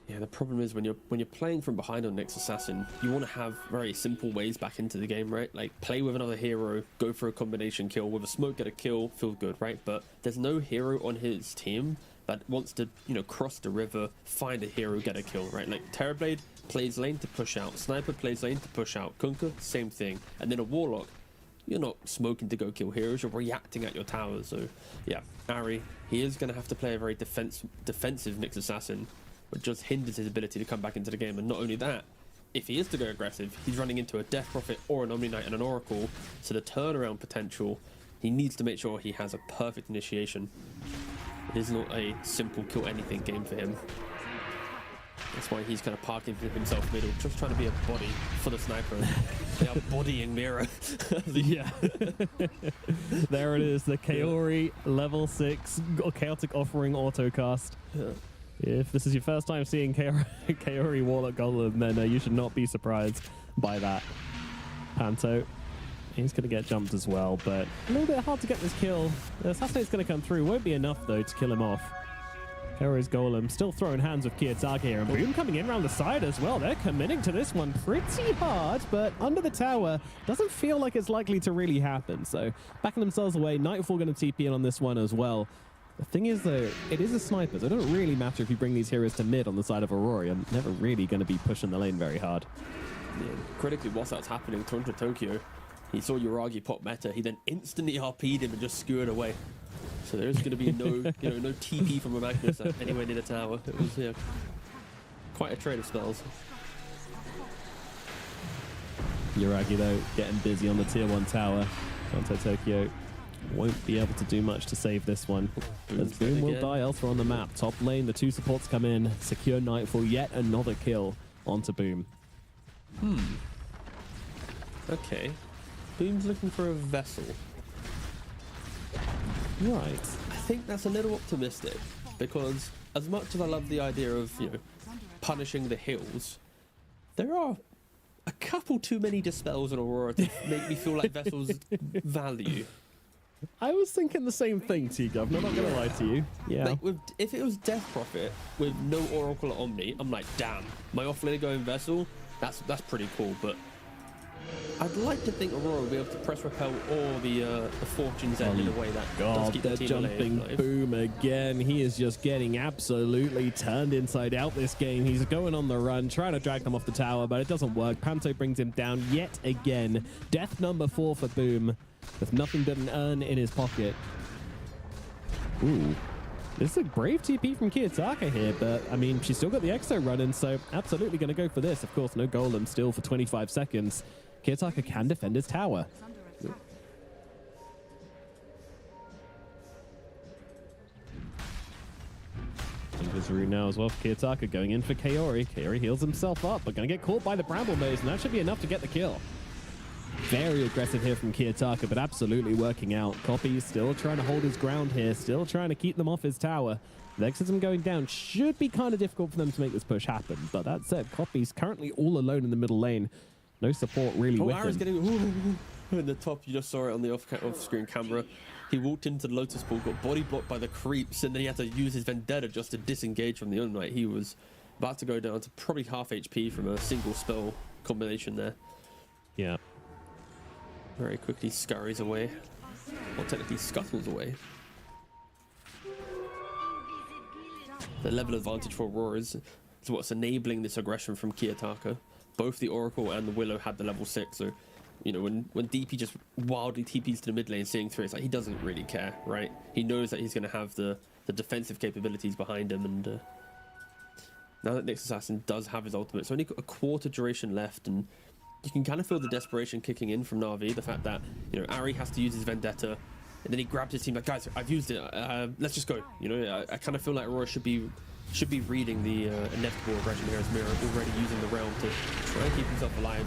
Yeah, the problem is when you're playing from behind on Nyx Assassin, you want to have very simple ways back into the game, right? Like play with another hero, go for a combination kill with a smoke, get a kill, feel good, right? But there's no hero on his team that wants to, cross the river, find a hero, get a kill, right? Like Terrorblade plays lane to push out, Sniper plays lane to push out, Kunkka, same thing, and then a Warlock. You're not smoking to go kill heroes, you're reacting at your towers. So yeah, Ari, he is going to have to play a very defensive Nyx Assassin, which just hinders his ability to come back into the game. And not only that, if he is to go aggressive, he's running into a Death Prophet or an Omni Knight and an Oracle, so the turnaround potential, he needs to make sure he has a perfect initiation. It is not a simple kill anything game for him. That's why he's kind of parking himself middle, just trying to be a body for the sniper. They are bodying Mira. Yeah. There it is, the Kaori level 6 Chaotic Offering autocast. Yeah. If this is your first time seeing Kaori Warlock Golem, then you should not be surprised by that. Panto, he's going to get jumped as well, but a little bit hard to get this kill. The Assassinate's going to come through. Won't be enough, though, to kill him off. Kaori's Golem still throwing hands with Kiyotaka here, and Boom coming in around the side as well. They're committing to this one pretty hard, but under the tower doesn't feel like it's likely to really happen. So backing themselves away. Nightfall going to TP in on this one as well. The thing is, though, it is a sniper, so it doesn't really matter if you bring these heroes to mid on the side of Aurora. You're never really going to be pushing the lane very hard. Yeah, critically, whilst that's happening, Toronto Tokyo, he saw Uragi pop meta. He then instantly RP'd him and just skewered away. So there's going to be no, no TP from a Magnus anywhere near the tower. It was, quite a trade of spells. Uragi, though, getting busy on the tier 1 tower. Toronto Tokyo won't be able to do much to save this one, as Boom will die elsewhere on the map. Top lane, the 2 supports come in, secure Nightfall, yet another kill onto Boom. Okay. Boom's looking for a vessel. Right. I think that's a little optimistic, because as much as I love the idea of, punishing the hills, there are a couple too many dispels on Aurora to make me feel like Vessel's value. I was thinking the same thing, T-Gov, I'm not going to lie to you. Yeah. Like if it was Death Prophet with no Oracle or Omni, I'm like, damn, my offlaner going Vessel, that's pretty cool, but I'd like to think Aurora will be able to press repel all the Fortune's End in a way that does God, keep they're the team jumping alive. Boom again. He is just getting absolutely turned inside out this game. He's going on the run, trying to drag them off the tower, but it doesn't work. Panto brings him down yet again. Death number 4 for Boom, with nothing but an urn in his pocket. Ooh. This is a brave TP from Kiyotaka here, but, I mean, she's still got the Exo running, so absolutely going to go for this. Of course, no Golem still for 25 seconds. Kiyotaka can defend his tower. Invisary now as well for Kiyotaka, going in for Kaori. Kaori heals himself up, but going to get caught by the Bramble Maze, and that should be enough to get the kill. Very aggressive here from Kiyotaka, but absolutely working out. Copy still trying to hold his ground here, still trying to keep them off his tower. The Exorcism going down should be kind of difficult for them to make this push happen, but that said, Copy's currently all alone in the middle lane. No support really with Aaron's him. getting in the top. You just saw it on the off-screen camera. He walked into the Lotus Pool, got body blocked by the creeps, and then he had to use his Vendetta just to disengage from the Unlight. He was about to go down to probably half HP from a single spell combination there. Yeah. Very quickly scurries away, or technically scuttles away. The level advantage for Aurora is what's enabling this aggression from Kiyotaka. Both the Oracle and the Willow had the level 6, so when DP just wildly TPs to the mid lane, seeing through, it's like he doesn't really care, right? He knows that he's going to have the the defensive capabilities behind him. And now that Nyx Assassin does have his ultimate, it's only got a quarter duration left, and you can kind of feel the desperation kicking in from Na'Vi. The fact that, you know, Ari has to use his Vendetta, and then he grabs his team like, guys, I've used it. Let's just go. You know, I kind of feel like Aurora should be reading the inevitable aggression here as Mira already using the realm to try and keep himself alive.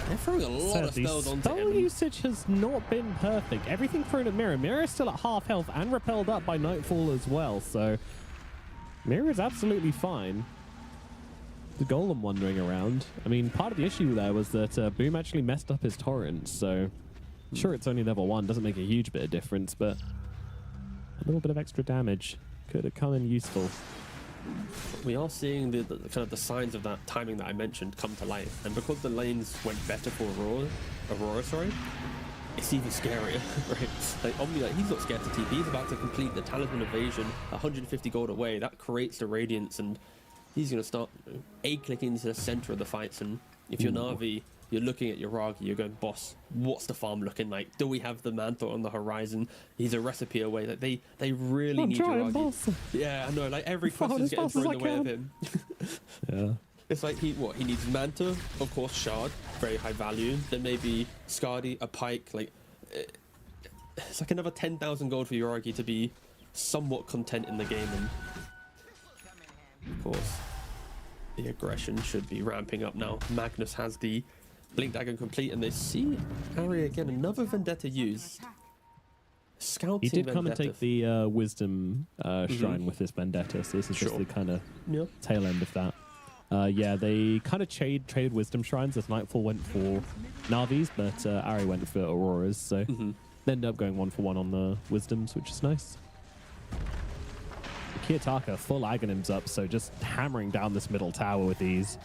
They're throwing a lot of spells onto spell him. usage has not been perfect. Everything thrown at Mira. Mira is still at half health and repelled up by Nightfall as well. So Mira is absolutely fine. The Golem wandering around. I mean, part of the issue there was that Boom actually messed up his torrent. So sure, it's only level 1. Doesn't make a huge bit of difference, but a little bit of extra damage could have come in useful. We are seeing the kind of the signs of that timing that I mentioned come to light, and because the lanes went better for Aurora, it's even scarier, right? Like Omni, like, he's not scared to TP. He's about to complete the Talisman Evasion, 150 gold away. That creates the Radiance, and he's going to start A-clicking into the center of the fights. And if you're Na'Vi, you're looking at your Ragi, you're going, boss, what's the farm looking like? Do we have the Mantle on the horizon? He's a recipe away. Like they really need your Ragi. Yeah, I know. Like every quest is getting thrown in the way of him. Yeah. It's like he needs Manta, of course, Shard, very high value. Then maybe Skadi, a Pike. Like it's like another 10,000 gold for your Ragi to be somewhat content in the game. And of course, the aggression should be ramping up now. Magnus has the Blink Dagger complete, and they see Ari again, another Vendetta used. Scouting He did come and Vendetta. take the Wisdom Shrine with this Vendetta, so this is just Sure. the kind of Yeah. tail end of that. Yeah, they kind of traded Wisdom Shrines as Nightfall went for Na'Vis, but Ari went for Auroras, so they ended up going 1-for-1 on the Wisdoms, which is nice. Kiyotaka full Aghanims up, so just hammering down this middle tower with ease.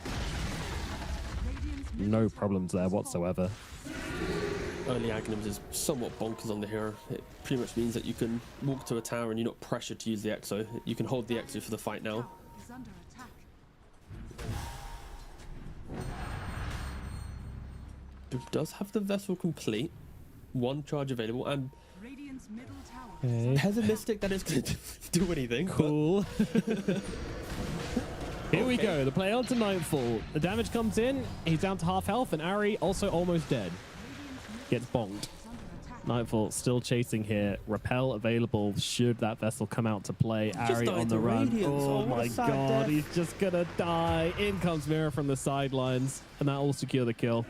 No problems there whatsoever. Early Aghanims is somewhat bonkers on the hero. It pretty much means that you can walk to a tower and you're not pressured to use the Exo. You can hold the Exo for the fight now. Is under attack. It does have the vessel complete. One charge available. I'm Radiant's middle tower Okay. pessimistic that it's going to do anything. but Cool. Here we Okay. go. The play on to Nightfall. The damage comes in. He's down to half health, and Ari also almost dead. Gets bonked. is under attack. Nightfall still chasing here. Repel available should that vessel come out to play. Ari died on to the run. Radiance. Oh Oh, what a my sad god, death. he's just gonna die. In comes Mira from the sidelines, and that will secure the kill.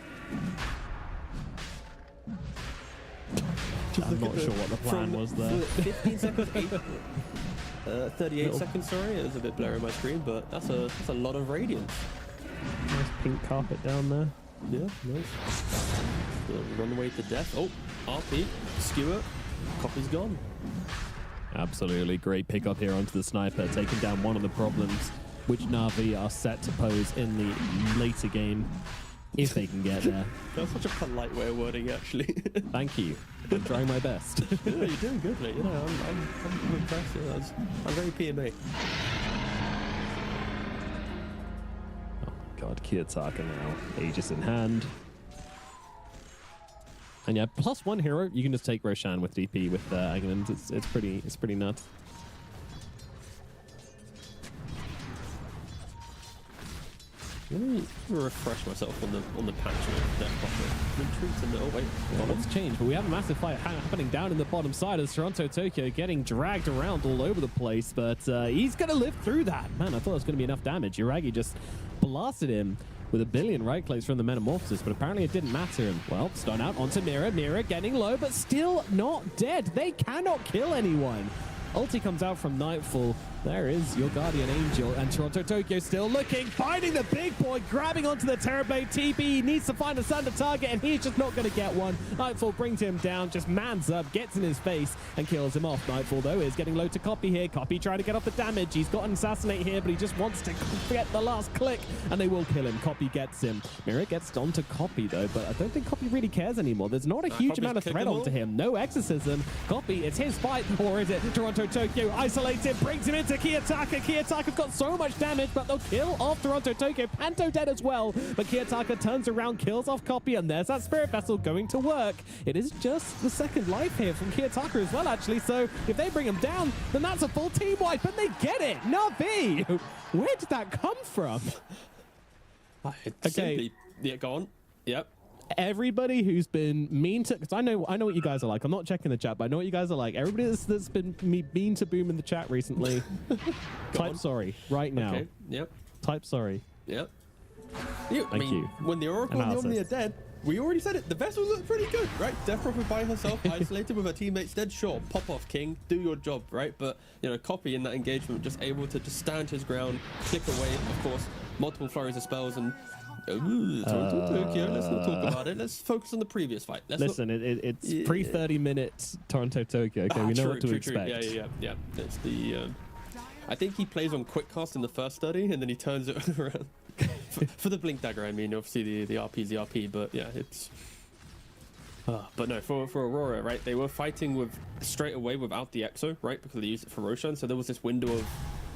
I'm not sure what the plan was there. 15 seconds, 38 seconds, sorry. It was a bit blurry on my screen, but that's a lot of Radiance. Nice pink carpet down there. Yeah, nice. Runaway to death. Oh, RP, skewer, copy's gone. Absolutely great pick up here onto the sniper, taking down one of the problems which Na'Vi are set to pose in the later game, if they can get there. That's such a polite way of wording, actually. Thank you. I'm trying my best. Yeah, you're doing good, mate. You know, I'm impressed. Yeah, I'm very PMA. Oh god, Kiyotaka now. Aegis in hand. And yeah, +1 hero. You can just take Roshan with DP with Aghanims. It's pretty nuts. Let me refresh myself on the patch of Death Buffer. I'm intrigued to know. Oh wait, Well, lots changed, but we have a massive fight happening down in the bottom side as Toronto Tokyo getting dragged around all over the place, but he's going to live through that. Man, I thought it was going to be enough damage. Yuragi just blasted him with a billion right clicks from the Metamorphosis, but apparently it didn't matter. And, well, stun out onto Mira. Mira getting low, but still not dead. They cannot kill anyone. Ulti comes out from Nightfall. There is your Guardian Angel, and Toronto Tokyo still looking, finding the big boy, grabbing onto the Terrorblade TP. He needs to find a standard target, and he's just not going to get one. Nightfall brings him down, just mans up, gets in his face, and kills him off. Nightfall, though, is getting low to Copy here. Copy trying to get off the damage. He's got an Assassinate here, but he just wants to get the last click, and they will kill him. Copy gets him. Mira gets onto Copy, though, but I don't think Copy really cares anymore. There's not a huge Copy's amount of threat kickable. onto him. No Exorcism. Copy, it's his fight, or is it Toronto Tokyo isolates him, brings him into into Kiyotaka. Kiyotaka's got so much damage, but they'll kill off Toronto Tokyo. Panto dead as well, but Kiyotaka turns around, kills off Copy, and there's that Spirit Vessel going to work. It is just the second life here from Kiyotaka as well, actually, so if they bring him down, then that's a full team wipe, and they get it. Navi, where did that come from? Okay. Yeah, go on. Yep. Everybody who's been mean to, because I know what you guys are like. I'm not checking the chat, but I know what you guys are like. Everybody that's been mean to Boom in the chat recently, type sorry right now. Okay. Yep. Type sorry. Yep. Thank you. When the Oracle and the Analysis. Omni are dead, we already said it. The vessels look pretty good, right? Death Prophet by herself, isolated with her teammates dead. Sure, pop off, King. Do your job, right? But, you know, Copy in that engagement, just able to just stand his ground, click away, of course, multiple flurries of spells, and Toronto Tokyo, let's not talk about it. Let's focus on the previous fight. Listen, it's pre 30 minutes Toronto Tokyo. Okay, we know what to expect. Yeah. It's the. I think he plays on quick cast in the first 30, and then he turns it around. for the Blink Dagger, I mean, obviously the RP is the RP, but yeah, it's. But no, for Aurora, right? They were fighting with straight away without the Exo, right? Because they used it for Roshan, so there was this window of,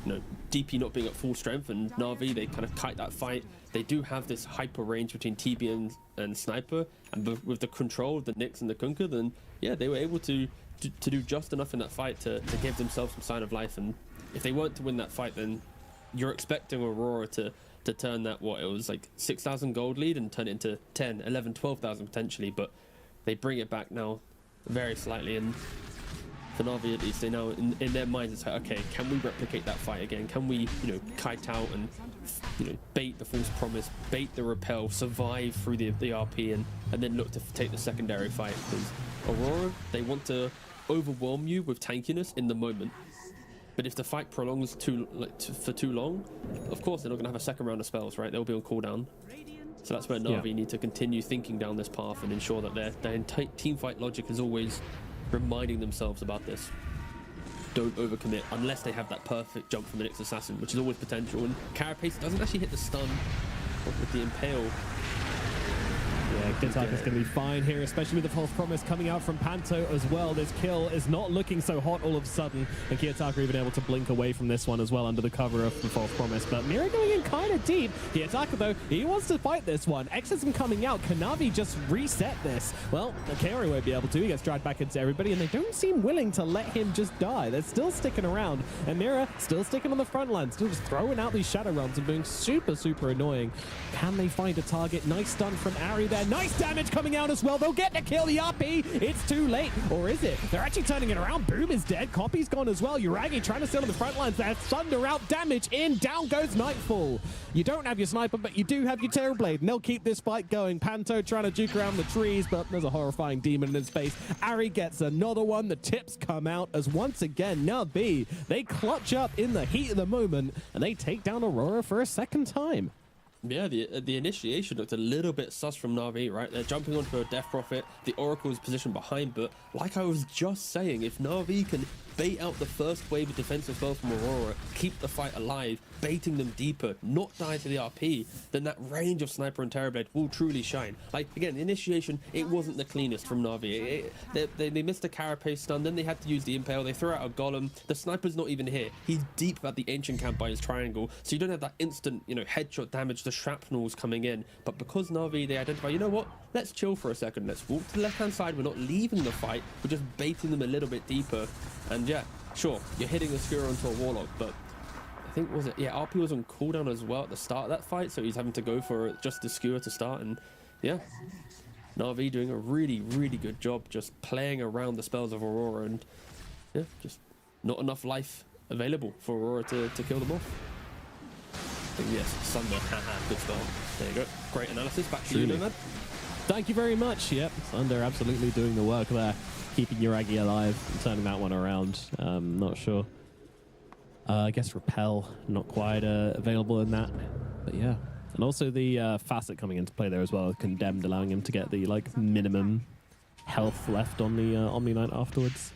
you know, DP not being at full strength, and Na'Vi, they kind of kite that fight. They do have this hyper range between TB and Sniper, and with the control of the Nyx and the Kunkka, then yeah, they were able to do just enough in that fight to give themselves some sign of life. And if they weren't to win that fight, then you're expecting Aurora to turn that, what, it was like 6,000 gold lead and turn it into 10, 11, 12,000 potentially, but they bring it back now very slightly. And for Na'Vi at least, they know in their minds it's like, okay, can we replicate that fight again? Can we, you know, kite out and, you know, bait the false promise, bait the repel, survive through the RP, and then look to take the secondary fight? Because Aurora, they want to overwhelm you with tankiness in the moment. But if the fight prolongs for too long, of course they're not going to have a second round of spells, right? They'll be on cooldown. So that's where Na'Vi need to continue thinking down this path and ensure that their team fight logic is always reminding themselves about this. Don't overcommit unless they have that perfect jump from the Nyx Assassin, which is always potential. And Carapace doesn't actually hit the stun with the Impale. Yeah, Kiyotaka's going to be fine here, especially with the false promise coming out from Panto as well. This kill is not looking so hot all of a sudden, and Kiyotaka even able to blink away from this one as well under the cover of the false promise. But Mira going in kind of deep. Kiyotaka, though, he wants to fight this one. Exorcism coming out. Can Na'Vi just reset this? Well, Kaori won't be able to. He gets dragged back into everybody, and they don't seem willing to let him just die. They're still sticking around, and Mira still sticking on the front line, still just throwing out these shadow runs and being super, super annoying. Can they find a target? Nice stun from Ari there. Nice damage coming out as well. They'll get to kill the RP. It's too late. Or is it? They're actually turning it around. Boom is dead. Copy's gone as well. Uragi trying to steal on the front lines there. Thunder out. Damage in. Down goes Nightfall. You don't have your sniper, but you do have your Terrorblade. And they'll keep this fight going. Panto trying to juke around the trees, but there's a horrifying demon in his face. Ari gets another one. The tips come out as once again, Na'Vi, they clutch up in the heat of the moment, and they take down Aurora for a second time. Yeah, the initiation looked a little bit sus from Na'Vi, right? They're jumping onto a Death Prophet. The Oracle's positioned behind, but like I was just saying, if Na'Vi can bait out the first wave of defensive spells from Aurora, keep the fight alive, baiting them deeper, not die to the RP, then that range of Sniper and Terrorblade will truly shine. Like, again, the initiation, it wasn't the cleanest from Na'Vi. They missed a Carapace stun, then they had to use the Impale, they threw out a Golem. The Sniper's not even here. He's deep at the Ancient Camp by his triangle, so you don't have that instant, you know, headshot damage, the shrapnels coming in. But because Na'Vi, they identify, you know what, let's chill for a second, let's walk to the left-hand side, we're not leaving the fight, we're just baiting them a little bit deeper. And yeah, sure, you're hitting a Skewer onto a Warlock, but I think, was it, yeah, RP was on cooldown as well at the start of that fight, so he's having to go for just the Skewer to start. And yeah, Na'Vi doing a really, really good job just playing around the spells of Aurora, and yeah, just not enough life available for Aurora to kill them off. I think, yes, Sunder, haha, good spell. There you go. Great analysis. Back to you, Nomad. Thank you very much. Yep, Sunder absolutely doing the work there, keeping Uragi alive and turning that one around. Not sure. I guess Repel, not quite available in that. But yeah. And also the Facet coming into play there as well. Condemned, allowing him to get the like minimum health left on the Omni Knight afterwards.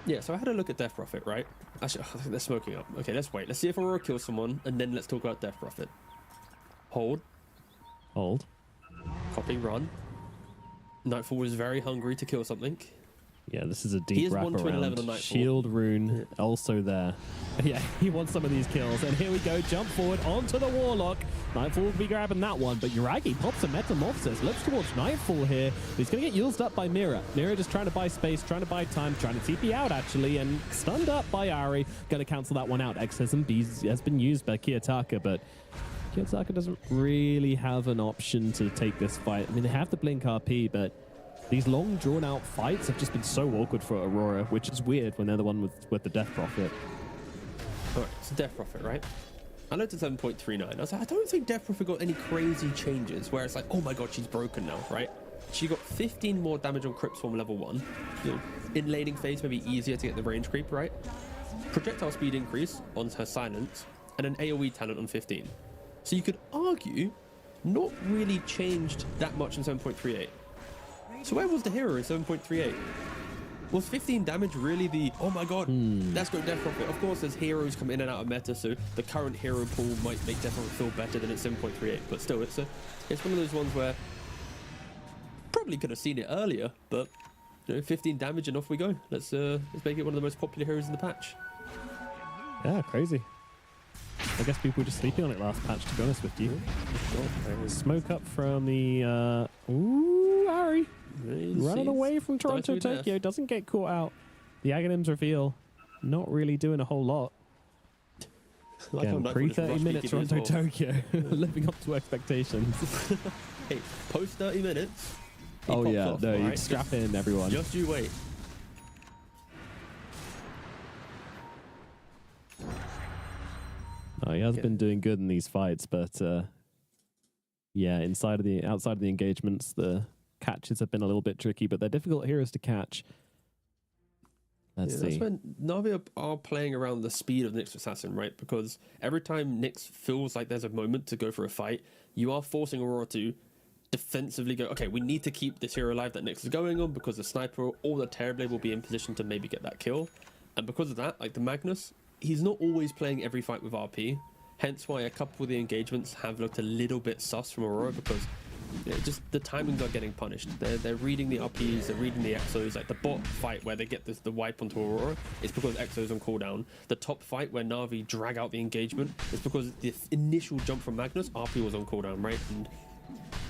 Yeah, so I had a look at Death Prophet, right? Actually, I think they're smoking up. Okay, let's wait. Let's see if Aurora kills someone, and then let's talk about Death Prophet. Hold. Hold. Copy, run. Nightfall was very hungry to kill something. Yeah, this is a He deep is 1 to 11 on wraparound. Nightfall. Shield rune also there. Yeah, he wants some of these kills. And here we go, jump forward onto the Warlock. Nightfall will be grabbing that one, but Yuragi pops a Metamorphosis. Looks towards Nightfall here. He's going to get used up by Mira. Mira just trying to buy space, trying to buy time, trying to TP out actually, and stunned up by Ari. Going to cancel that one out. Exorcism has been used by Kiyotaka, but Kiyotaka doesn't really have an option to take this fight. I mean, they have the Blink RP, but these long, drawn-out fights have just been so awkward for Aurora, which is weird when they're the one with the Death Prophet. All right, it's a Death Prophet, right? I looked at 7.39. I was like, I don't think Death Prophet got any crazy changes where it's like, oh my god, she's broken now, right? She got 15 more damage on Crypt Swarm level 1. You know, in laning phase, maybe easier to get the range creep, right? Projectile speed increase on her silence, and an AoE talent on 15. So you could argue, not really changed that much in 7.38. So where was the hero in 7.38? Was 15 damage really the, oh my god, let's go Death Prophet? Of course, there's heroes come in and out of meta, so the current hero pool might make Death Prophet feel better than it's 7.38, but still, it's one of those ones where probably could have seen it earlier, but you know, 15 damage and off we go. Let's make it one of the most popular heroes in the patch. Yeah, crazy. I guess people were just sleeping on it last patch, to be honest with you. Smoke up from the... Ooh, Ari. Running away from Toronto, Tokyo. Doesn't get caught out. The Aghanims reveal. Not really doing a whole lot. Again, pre-30 minutes Toronto, Tokyo. Living up to expectations. Hey, post 30 minutes. Oh yeah, off, no, you right? strap in everyone. Just you wait. Oh, he has been doing good in these fights, but yeah, outside of the engagements, the catches have been a little bit tricky, but they're difficult heroes to catch. Let's see. That's when Na'Vi are playing around the speed of Nyx Assassin, right? Because every time Nyx feels like there's a moment to go for a fight, you are forcing Aurora to defensively go, okay, we need to keep this hero alive that Nyx is going on because the sniper or the Terrorblade will be in position to maybe get that kill. And because of that, like the Magnus, he's not always playing every fight with RP. Hence why a couple of the engagements have looked a little bit sus from Aurora because just the timings are getting punished. They're reading the RPs, they're reading the Exos. Like the bot fight where they get the wipe onto Aurora is because Exos on cooldown. The top fight where Na'Vi drag out the engagement is because the initial jump from Magnus, RP was on cooldown, right? And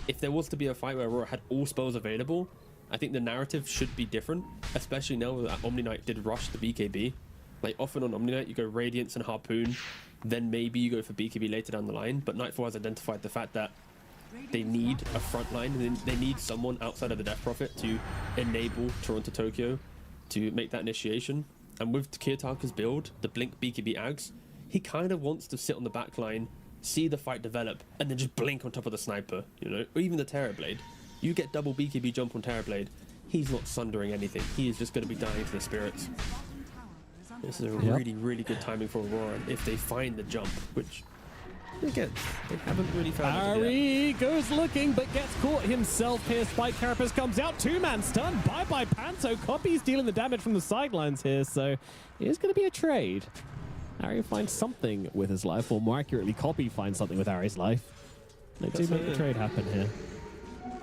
if there was to be a fight where Aurora had all spells available, I think the narrative should be different, especially now that Omni Knight did rush the BKB. Like often on Omni Knight, you go Radiance and Harpoon, then maybe you go for BKB later down the line. But Nightfall has identified the fact that they need a front line, and they need someone outside of the Death Prophet to enable Toronto Tokyo to make that initiation. And with Kiyotaka's build, the Blink BKB Ags, he kind of wants to sit on the back line, see the fight develop, and then just blink on top of the sniper, you know, or even the Terrorblade. You get double BKB jump on Terrorblade, he's not sundering anything. He is just going to be dying to the spirits. This is a really, really good timing for Aurora if they find the jump, which, again, they haven't really found it yet. Ari goes looking, but gets caught himself here. Spike Carapace comes out. Two-man stun. Bye-bye Panto. Copy's dealing the damage from the sidelines here, so it is going to be a trade. Ari finds something with his life, or more accurately, Copy finds something with Ari's life. They do make the trade happen here.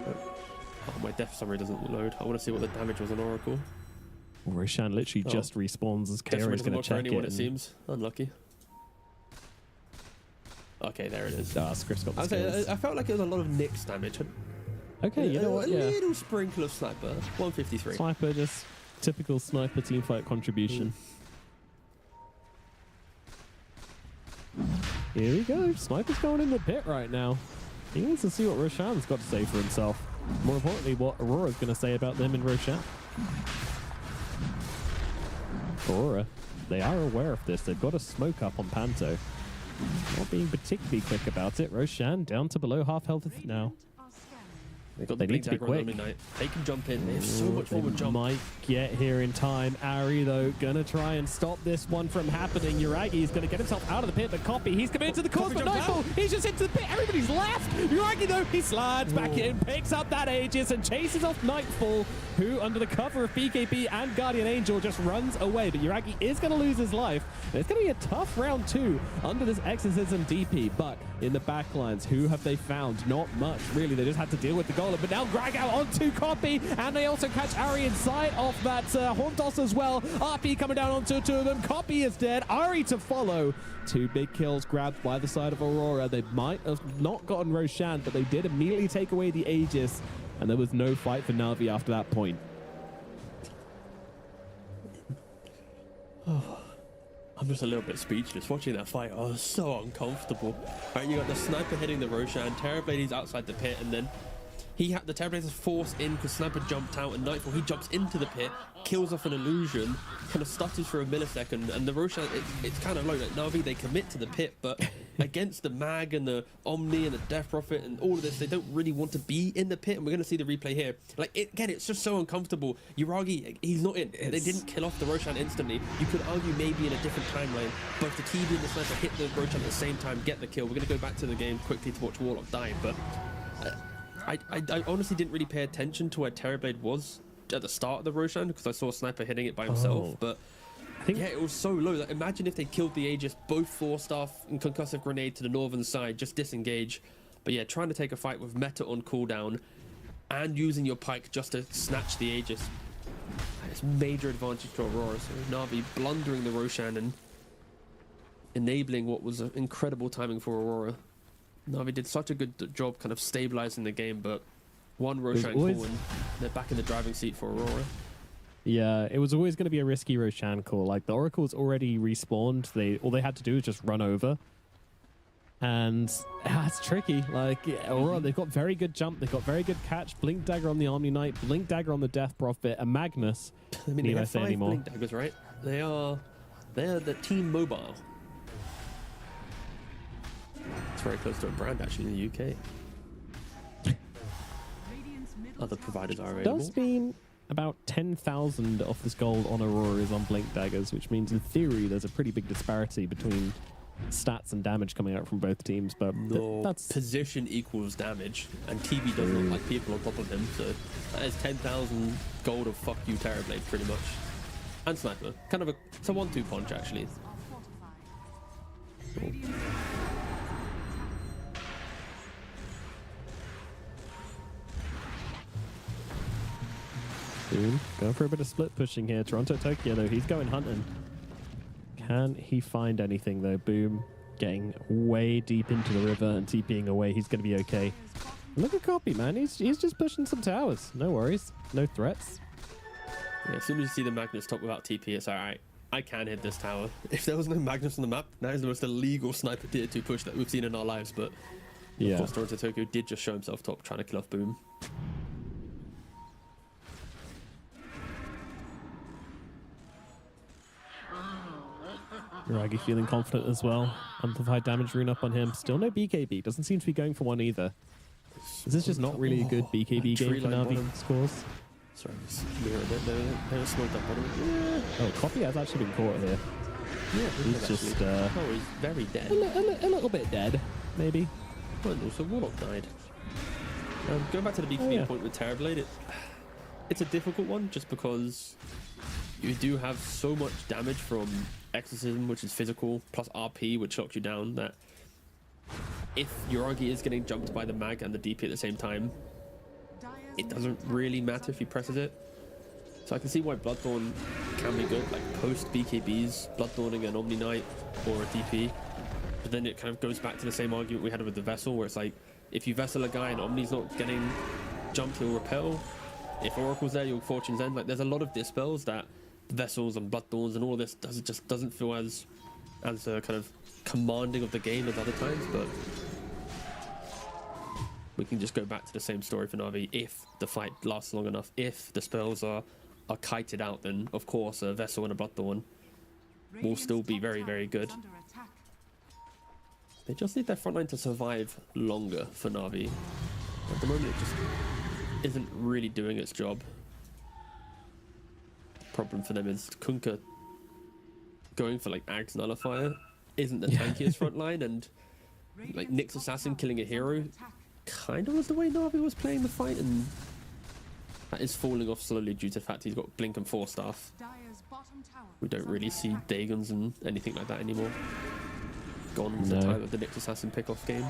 Oh, my death summary doesn't load. I want to see what the damage was on Oracle. Roshan literally just respawns as Death Kairi summary is doesn't going to work for check anyone, it. it seems. Unlucky. Okay, there it is. Script's got the skills. I felt like it was a lot of Nyx damage. Okay, you know what? A Yeah. little sprinkle of sniper. 153. Sniper, just typical sniper teamfight contribution. Here we go. Sniper's going in the pit right now. He wants to see what Roshan's got to say for himself. More importantly, what Aurora's going to say about them and Roshan. Aurora, they are aware of this. They've got a smoke up on Panto. Not being particularly quick about it. Roshan down to below half health now. They got They the need blink to be dagger on quick. Omni Knight. They can jump in. They have so much They forward jump. might get here in time. Ari, though, gonna try and stop this one from happening. Yuragi's gonna get himself out of the pit, but Copy, he's coming into the course, but Nightfall, he's just into the pit. Everybody's left. Yuragi, though, he slides back in, picks up that Aegis, and chases off Nightfall, who, under the cover of BKB and Guardian Angel, just runs away. But Yuragi is gonna lose his life. And it's gonna be a tough round 2 under this Exorcism DP. But in the backlines, who have they found? Not much, really. They just had to deal with the control it. But now Grag out onto Copy, and they also catch Ari inside of that Horn Toss as well. RP coming down onto two of them. Copy is dead. Ari to follow. 2 big kills grabbed by the side of Aurora. They might have not gotten Roshan, but they did immediately take away the Aegis, and there was no fight for Na'Vi after that point. I'm just a little bit speechless watching that fight. I was so uncomfortable. Right, you got the sniper hitting the Roshan, Terrorblade is outside the pit, and then the Terrorblade is forced in because Sniper jumped out, and Nightfall, he jumps into the pit, kills off an illusion, kind of stutters for a millisecond, and the Roshan, it's kind of low. Like Na'Vi, they commit to the pit, but against the Mag and the Omni and the Death Prophet and all of this, they don't really want to be in the pit, and we're going to see the replay here. Like, again, it's just so uncomfortable. Uragi, he's not in. They didn't kill off the Roshan instantly. You could argue maybe in a different timeline, both the TV and the Sniper hit the Roshan at the same time, get the kill. We're going to go back to the game quickly to watch Warlock die, but I honestly didn't really pay attention to where Terrorblade was at the start of the Roshan because I saw Sniper hitting it by himself, but yeah, it was so low. Like, imagine if they killed the Aegis, both Force Staff and Concussive Grenade to the northern side, just disengage. But yeah, trying to take a fight with Meta on cooldown and using your Pike just to snatch the Aegis. It's major advantage to Aurora. So Na'Vi blundering the Roshan and enabling what was incredible timing for Aurora. Na'Vi did such a good job kind of stabilizing the game, but one Roshan call and they're back in the driving seat for Aurora. Yeah, it was always going to be a risky Roshan call. Like, the Oracle's already respawned. All they had to do was just run over. And it's tricky. Like, Aurora, they've got very good jump. They've got very good catch. Blink Dagger on the Omni Knight. Blink Dagger on the Death Prophet. A Magnus. I mean, they have 5 Blink Daggers, right? They're the team mobile. It's very close to a brand, actually, in the UK. Other providers are available. Does mean about 10,000 of this gold on Aurora is on Blink Daggers, which means in theory there's a pretty big disparity between stats and damage coming out from both teams. But that's position equals damage, and TV does look like people on top of him, so that is 10,000 gold of fuck you Terrorblade pretty much. And Sniper. Kind of it's a 1-2 punch actually. Cool. Boom. Going for a bit of split pushing here. Toronto Tokyo, though, he's going hunting. Can he find anything, though? Boom. Getting way deep into the river and TPing away. He's going to be okay. Look at Copy, man. He's just pushing some towers. No worries. No threats. Yeah, as soon as you see the Magnus top without TP, it's alright. I can hit this tower. If there was no Magnus on the map, that is the most illegal sniper tier 2 push that we've seen in our lives, but of course Toronto Tokyo did just show himself top, trying to kill off Boom. Uragi feeling confident as well. Amplified damage rune up on him. Still no BKB. Doesn't seem to be going for one either. Is this just not really a good BKB game for Na'Vi scores? Sorry, just mirror a bit. They're smoked up bottom. Oh, Copy has actually been caught here. Yeah, he's just oh, he's very dead. A little bit dead, maybe. Oh, and also Warlock died. Going back to the BKB point with Terrorblade, it's a difficult one just because you do have so much damage from Exorcism, which is physical, plus RP, which shocks you down, that if Uragi is getting jumped by the Mag and the DP at the same time, it doesn't really matter if he presses it. So I can see why Bloodthorn can be good, like post BKBs, Bloodthorning an Omni Knight or a DP. But then it kind of goes back to the same argument we had with the Vessel, where it's like, if you Vessel a guy and Omni's not getting jumped, he'll repel. If Oracle's there, you'll Fortune's End. Like, there's a lot of dispels that Vessels and Bloodthorns and all of this just doesn't feel as kind of commanding of the game as other times, but we can just go back to the same story for Na'Vi. If the fight lasts long enough, if the spells are kited out, then of course a Vessel and a Bloodthorn will still be very, very good. They just need their frontline to survive longer for Na'Vi. At the moment it just isn't really doing its job. Problem for them is Kunkka going for like Ag's Nullifier isn't the tankiest front line, and like Nyx Assassin killing a hero kind of was the way Na'Vi was playing the fight, and that is falling off slowly due to the fact he's got Blink and Force Staff. We don't really see Dagons and anything like that anymore. Gone with the time of the Nyx Assassin pick-off game.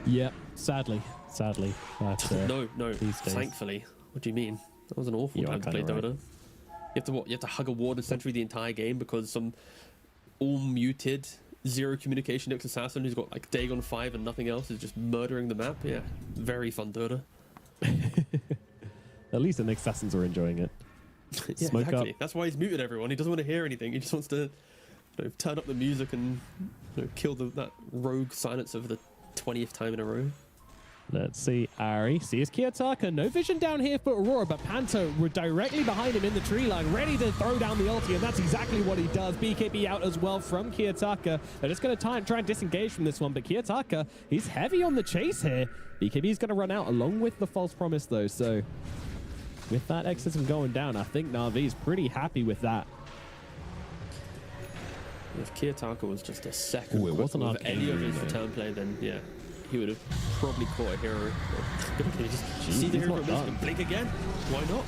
Yeah, sadly. sadly. But, No. these days. Thankfully. What do you mean? That was an awful You are time to play kinda right. Dota. You have to what? You have to hug a ward sentry the entire game because some all muted, zero communication Nyx assassin who's got like Dagon 5 and nothing else is just murdering the map. Yeah, very fun Dota. At least the Nyx assassins are enjoying it. Yeah, Smoke exactly. up. That's why he's muted everyone. He doesn't want to hear anything. He just wants to turn up the music and kill that rogue silencer for the 20th time in a row. Let's see. Ari sees Kiyotaka. No vision down here for Aurora, but Panto were directly behind him in the tree line, ready to throw down the ulti, and that's exactly what he does. BKB out as well from Kiyotaka. They're just going to try and disengage from this one, but Kiyotaka, he's heavy on the chase here. BKB's going to run out along with the false promise, though, so with that exorcism going down, I think Na'Vi's pretty happy with that. If Kiyotaka was just a second Ooh, it wasn't quicker with arcane any of his though. return play, then yeah, he would have probably caught a hero. Can you just Jeez, see the he's hero not for a done. and blink again? Why not?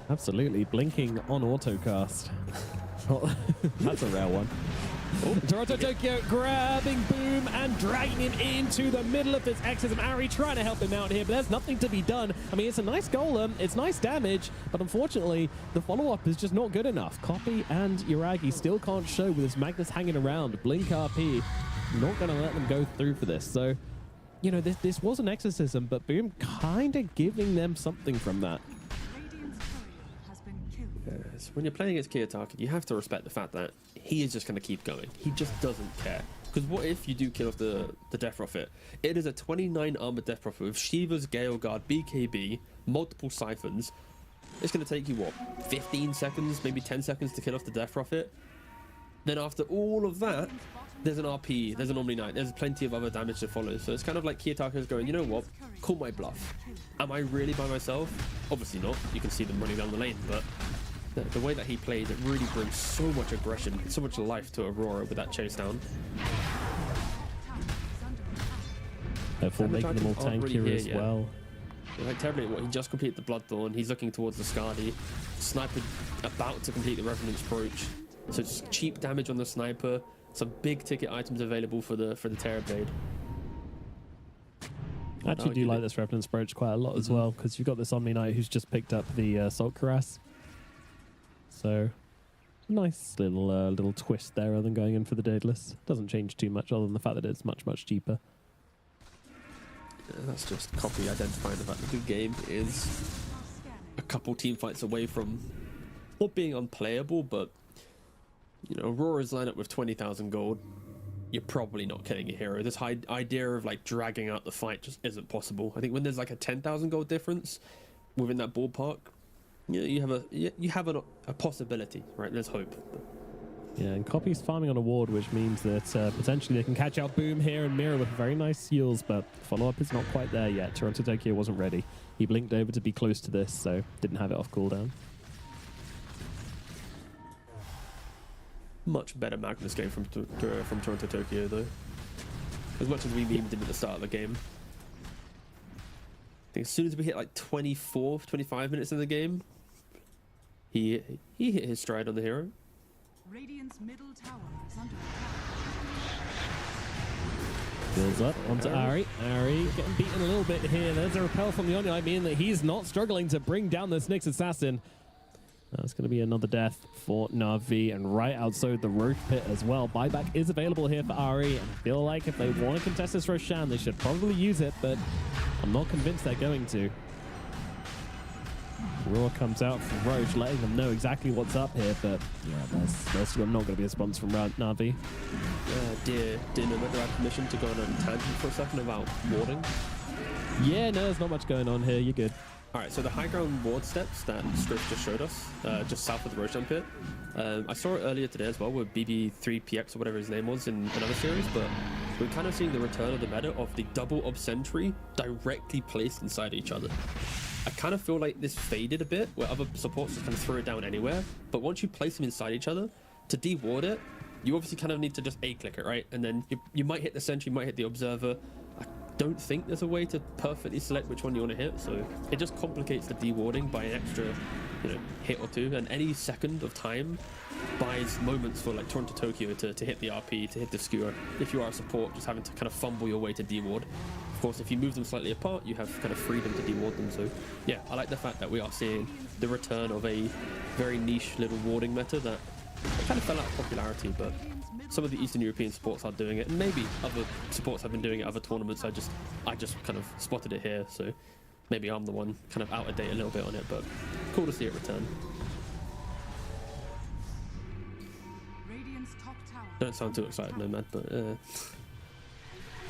Absolutely. Blinking on autocast. Well, that's a rare one. Toronto Tokyo grabbing Boom and dragging him into the middle of this exorcism. Ari trying to help him out here, but there's nothing to be done. I mean, it's a nice golem, it's nice damage, but unfortunately, the follow-up is just not good enough. Copy and Yuragi still can't show with his Magnus hanging around. Blink RP, not going to let them go through for this. So, you know, this was an exorcism, but Boom kind of giving them something from that. Radiant's courier has been killed. Yes, when you're playing against Kiyotaka, you have to respect the fact that he is just going to keep going. He just doesn't care. Because what if you do kill off the Death Prophet? It is a 29 armor Death Prophet with Shiva's Gale Guard, BKB, multiple siphons. It's going to take you, what, 15 seconds, maybe 10 seconds to kill off the Death Prophet? Then after all of that, there's an RP, there's an Omni-Knight, there's plenty of other damage to follow. So it's kind of like Kiyotaka's going, you know what, call my bluff. Am I really by myself? Obviously not. You can see them running down the lane, but the way that he plays, it really brings so much aggression, so much life to Aurora with that chase down. Therefore, Damage making them all items aren't really tankier here as yet. well. Like terribly, what he just completed the Bloodthorn. He's looking towards the Skadi. Sniper about to complete the Revenant's Brooch. So it's cheap damage on the Sniper. Some big ticket items available for the Terrorblade. I actually do like this Revenant's Brooch quite a lot as well, because you've got this Omni-Knight who's just picked up the Salt Cuirass. So, nice little twist there rather than going in for the Daedalus. Doesn't change too much other than the fact that it's much, much cheaper. That's just copy identifying the fact the good game is a couple team fights away from not being unplayable, but you know, Aurora's lineup with 20,000 gold, you're probably not killing a hero. This idea of like dragging out the fight just isn't possible. I think when there's like a 10,000 gold difference within that ballpark, you have a possibility, right? There's hope. Yeah, and Copy's farming on a ward, which means that potentially they can catch out Boom here and Mira with very nice heals, but follow-up is not quite there yet. Toronto Tokyo wasn't ready. He blinked over to be close to this, so didn't have it off cooldown. Much better Magnus game from Toronto Tokyo, though. As much as we memed him at the start of the game. I think as soon as we hit like 24, 25 minutes in the game, he hit his stride on the hero. Radiant's middle tower is under attack. Builds up onto Ari. Ari getting beaten a little bit here. There's a repel from the Onion. I mean that he's not struggling to bring down this Nyx assassin. That's going to be another death for Na'Vi, and right outside the Roche pit as well. Buyback is available here for Ari, and I feel like if they want to contest this Roshan, they should probably use it, but I'm not convinced they're going to. Roar comes out from Roche, letting them know exactly what's up here, but yeah, there's not going to be a response from Na'Vi. Dear Nomad, have permission to go on a tangent for a second about warding? Yeah, no, there's not much going on here. You're good. Alright, so the high ground ward steps that Striff just showed us, just south of the Roshan pit. I saw it earlier today as well with BB3PX or whatever his name was in another series, but we're kind of seeing the return of the meta of the double Ob Sentry directly placed inside each other. I kind of feel like this faded a bit, where other supports just kind of throw it down anywhere, but once you place them inside each other, to de-ward it, you obviously kind of need to just A-click it, right? And then you might hit the Sentry, you might hit the Observer. I don't think there's a way to perfectly select which one you want to hit, so it just complicates the de-warding by an extra, hit or two, and any second of time buys moments for like Toronto Tokyo to hit the RP, to hit the skewer. If you are a support, just having to kind of fumble your way to de-ward Of course, if you move them slightly apart, you have kind of freedom to deward them. So, yeah, I like the fact that we are seeing the return of a very niche little warding meta that kind of fell out of popularity, but some of the Eastern European supports are doing it, and maybe other supports have been doing it at other tournaments. I just kind of spotted it here, so maybe I'm the one kind of out of date a little bit on it, but cool to see it return. Radiant's top tower. Don't sound too excited, Nomad, but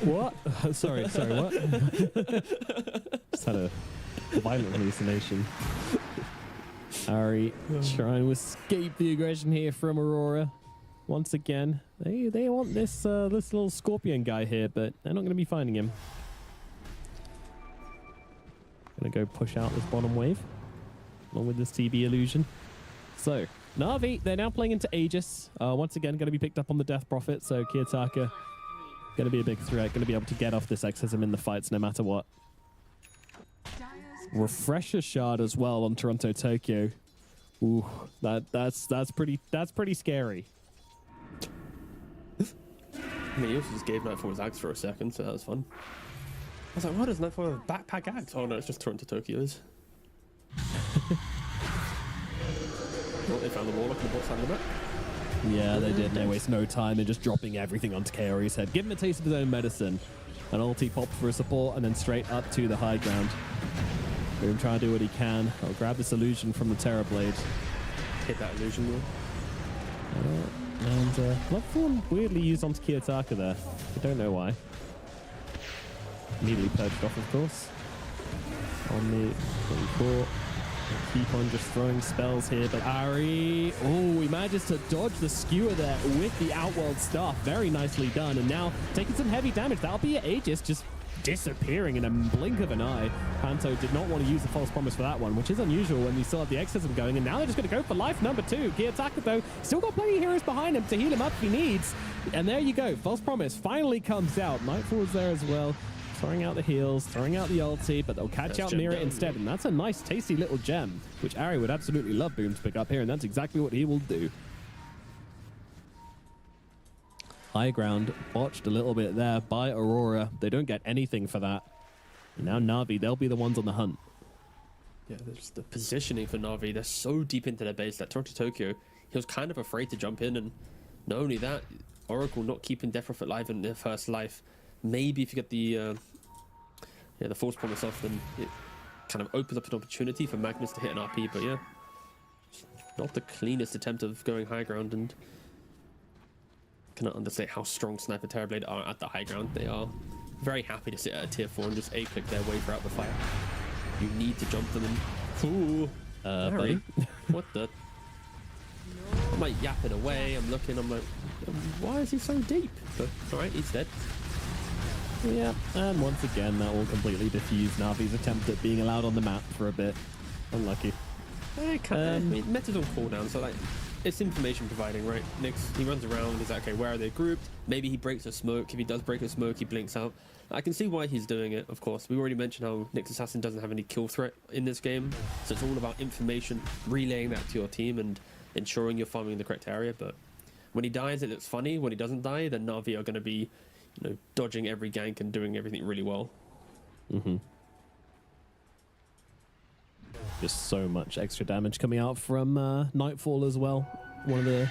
What? sorry, what? Just had a violent hallucination. Ari trying to escape the aggression here from Aurora. Once again, they want this this little scorpion guy here, but they're not going to be finding him. Gonna go push out this bottom wave, along with this TB illusion. So Na'Vi, they're now playing into Aegis. Once again, going to be picked up on the Death Prophet. So Kiyotaka going to be a big threat. Going to be able to get off this Exorcism in the fights no matter what. Refresher shard as well on Toronto Tokyo. Ooh, that's pretty scary. I mean, he also just gave Nightfall his axe for a second, so that was fun. I was like, why does Nightfall have a backpack axe? Oh no, it's just Toronto Tokyo's. Well, they found the Warlock in the bot side of the map. Yeah, they did. They waste no time in just dropping everything onto Kaori's head. Give him a taste of his own medicine. An ulti pop for a support, and then straight up to the high ground. Boom, trying to do what he can. I'll grab this illusion from the Terrorblade. Hit that illusion though. And Bloodthorn weirdly used onto Kiyotaka there. I don't know why. Immediately purged off, of course. On the 24. Keep on just throwing spells here, but Ari, oh, he manages to dodge the skewer there with the Outworld Staff. Very nicely done, and now taking some heavy damage. That'll be Aegis just disappearing in a blink of an eye. Panto did not want to use the False Promise for that one, which is unusual when we still have the Exorcism going, and now they're just going to go for life number 2. Kiyotaka, though, still got plenty of heroes behind him to heal him up if he needs. And there you go. False Promise finally comes out. Nightfall is there as well. Throwing out the heals, throwing out the ulti, but they'll catch out Mira instead, and that's a nice, tasty little gem, which Ari would absolutely love Boom to pick up here, and that's exactly what he will do. High ground botched a little bit there by Aurora. They don't get anything for that. And now Na'Vi, they'll be the ones on the hunt. Yeah, there's the positioning for Na'Vi. They're so deep into their base that Toronto Tokyo, he was kind of afraid to jump in, and not only that, Oracle not keeping Death Prophet alive in their first life. Maybe if you get the False Promise off, then it kind of opens up an opportunity for Magnus to hit an RP, but yeah, not the cleanest attempt of going high ground, and cannot understate how strong Sniper Terrorblade are at the high ground. They are very happy to sit at a tier 4 and just A-click their way throughout the fight. You need to jump them in. Ooh, Buddy. What the? I'm like yapping away, I'm looking, I'm like, why is he so deep? But alright, he's dead. Yeah, and once again, that will completely defuse Na'Vi's attempt at being allowed on the map for a bit. Unlucky. I mean, meta's on cooldown, so like, it's information providing, right? Nyx, he runs around, he's like, okay, where are they grouped? Maybe he breaks a smoke. If he does break a smoke, he blinks out. I can see why he's doing it, of course. We already mentioned how Nyx Assassin doesn't have any kill threat in this game, so it's all about information, relaying that to your team and ensuring you're farming in the correct area. But when he dies, it looks funny. When he doesn't die, then Na'Vi are going to be, you know, dodging every gank and doing everything really well. Just so much extra damage coming out from Nightfall as well. One of the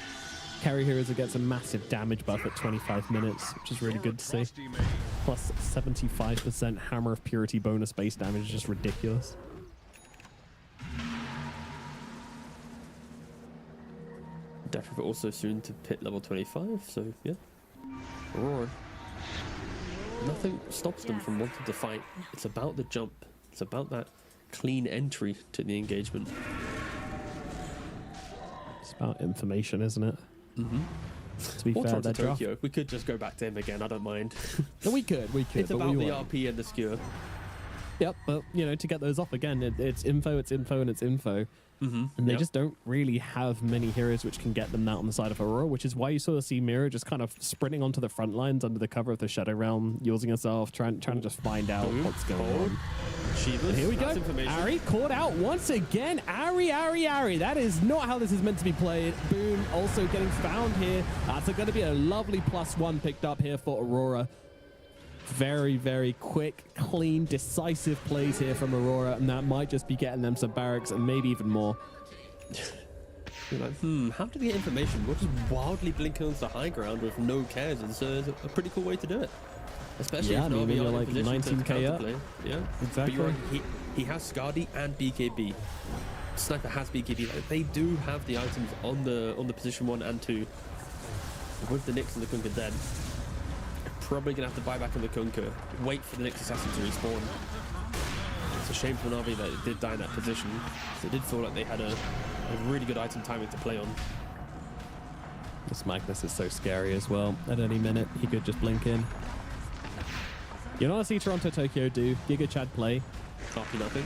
carry heroes that gets a massive damage buff at 25 minutes, which is really good to see. Plus 75% Hammer of Purity bonus base damage is just ridiculous. Death Prophet also soon to pit level 25, so yeah. Aurora. Nothing stops them from wanting to fight. It's about the jump. It's about that clean entry to the engagement. It's about information, isn't it? To be fair, Toronto they're Tokyo. We could just go back to him again. I don't mind. No, we could. It's but about we the won't. RP and the skewer. Yep, but you know, to get those off again, it's info, and it's info. And they just don't really have many heroes which can get them that on the side of Aurora, which is why you sort of see Mira just kind of sprinting onto the front lines under the cover of the Shadow Realm, using herself, trying to just find out what's going on. Shivas, Here we go. information. Ari caught out once again. Ari. That is not how this is meant to be played. Boom also getting found here. That's going to be a lovely +1 picked up here for Aurora. very, very quick, clean, decisive plays here from Aurora, and that might just be getting them some barracks and maybe even more. You're like, how do they get information? We're just wildly blinking onto the high ground with no cares. It's a pretty cool way to do it. Especially Yeah, if I mean, Na'Vi when you're aren't in like position to 19k up. counterplay. Yeah, Exactly. But you're right, he has Skadi and BKB. Sniper has BKB. Like, they do have the items on the position 1 and 2. With the Nyx and the Kunkka dead, probably gonna have to buy back on the Kunkka, wait for the Nyx assassin to respawn. It's a shame for Na'Vi that it did die in that position. So it did feel like they had a really good item timing to play on. This Magnus is so scary as well. At any minute, he could just blink in. You know what I see Toronto Tokyo do? Giga Chad play. Copy nothing.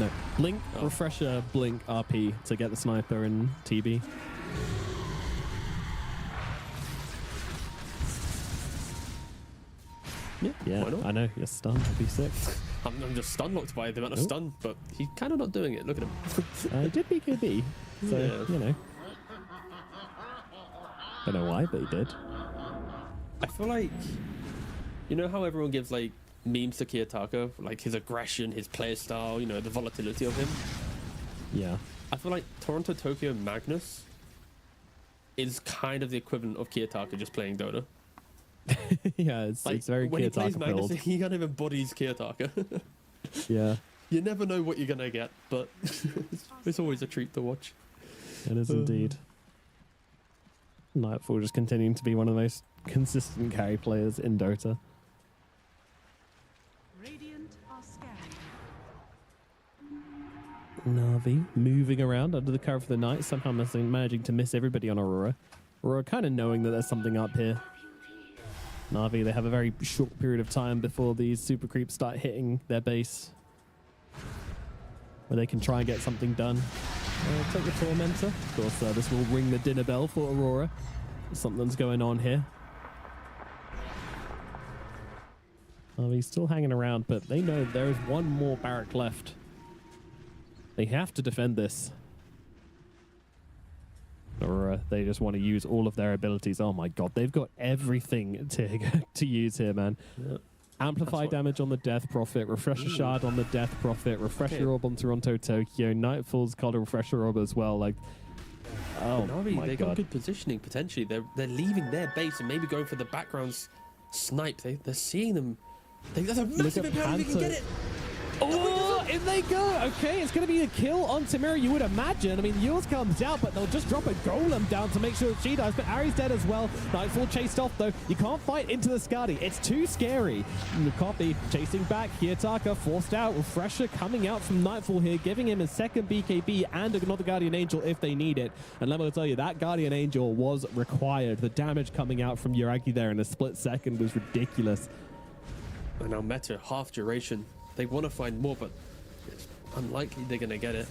No. Blink, refresher, blink, RP to get the sniper and TB. Yeah, why not? I know. You're stunned. That'd be sick. I'm just stun locked by the amount of stun, but he's kind of not doing it. Look at him. He did BKB. So, Yeah. you know. Don't know why, but he did. I feel like, you know how everyone gives like memes to Kiyotaka, like his aggression, his play style, you know, the volatility of him. Yeah. I feel like Toronto Tokyo Magnus is kind of the equivalent of Kiyotaka just playing Dota. Yeah, it's Like very when he plays Kiyotaka Magnus, build. he kind of embodies Kiyotaka. Yeah, You never know what you're gonna get, but it's always a treat to watch. it is indeed. Nightfall just continuing to be one of the most consistent carry players in Dota. Radiant are scanning. Na'Vi moving around under the cover of the night, somehow managing to miss everybody on Aurora. Aurora kind of knowing that there's something up here. Na'Vi, they have a very short period of time before these super creeps start hitting their base, where they can try and get something done. Take the Tormentor. Of course, this will ring the dinner bell for Aurora. Something's going on here. He's still hanging around, but they know there is one more barrack left. They have to defend this. Or they just want to use all of their abilities. Oh my god, they've got everything to use here, man. Yep. Amplify damage on the Death Prophet, Refresher Shard on the Death Prophet, Refresher Orb on Toronto Tokyo, Nightfall's got a Refresher Orb as well. Like, oh Na'Vi, my they got god. good positioning potentially. They're leaving their base and maybe going for the background snipe. They're seeing them. There's a massive impact. They can get it. Oh, in they go. Okay, it's going to be a kill on Tamira, you would imagine. I mean, yours comes out, but they'll just drop a golem down to make sure that she dies. But Ari's dead as well. Nightfall chased off, though. You can't fight into the Skadi. It's too scary. And the copy chasing back. Kiyotaka forced out. Refresher coming out from Nightfall here, giving him a second BKB and another Guardian Angel if they need it. And let me tell you, that Guardian Angel was required. The damage coming out from Yuragi there in a split second was ridiculous. And now meta, half duration. They want to find more, but it's unlikely they're going to get it.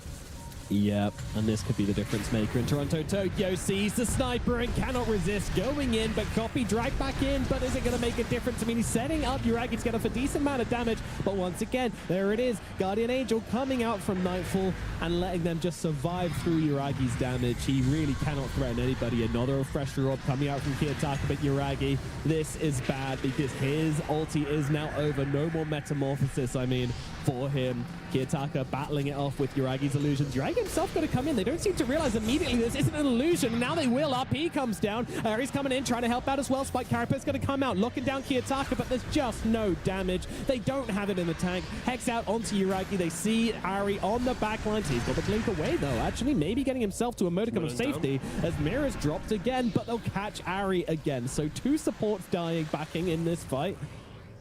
Yep, and this could be the difference maker. And Toronto Tokyo sees the sniper and cannot resist going in, but copy dragged back in. But is it going to make a difference? I mean, he's setting up Yuragi to get off a decent amount of damage, but once again, there it is. Guardian Angel coming out from Nightfall and letting them just survive through Yuragi's damage. He really cannot threaten anybody. Another Refresher Orb coming out from Kiyotaka, but Yuragi, this is bad because his ulti is now over. No more Metamorphosis, I mean, for him. Kiyotaka battling it off with Yuragi's illusions. Yuragi himself got to come in. They don't seem to realize immediately this isn't an illusion. And now they will. RP comes down. Ari's coming in, trying to help out as well. Spike Carapace's going to come out, locking down Kiyotaka, but there's just no damage. They don't have it in the tank. Hex out onto Yuragi. They see Ari on the backline. He's got the blink away, though. Actually, maybe getting himself to a modicum of safety as Mira's dropped again, but they'll catch Ari again. So two supports dying, backing in this fight.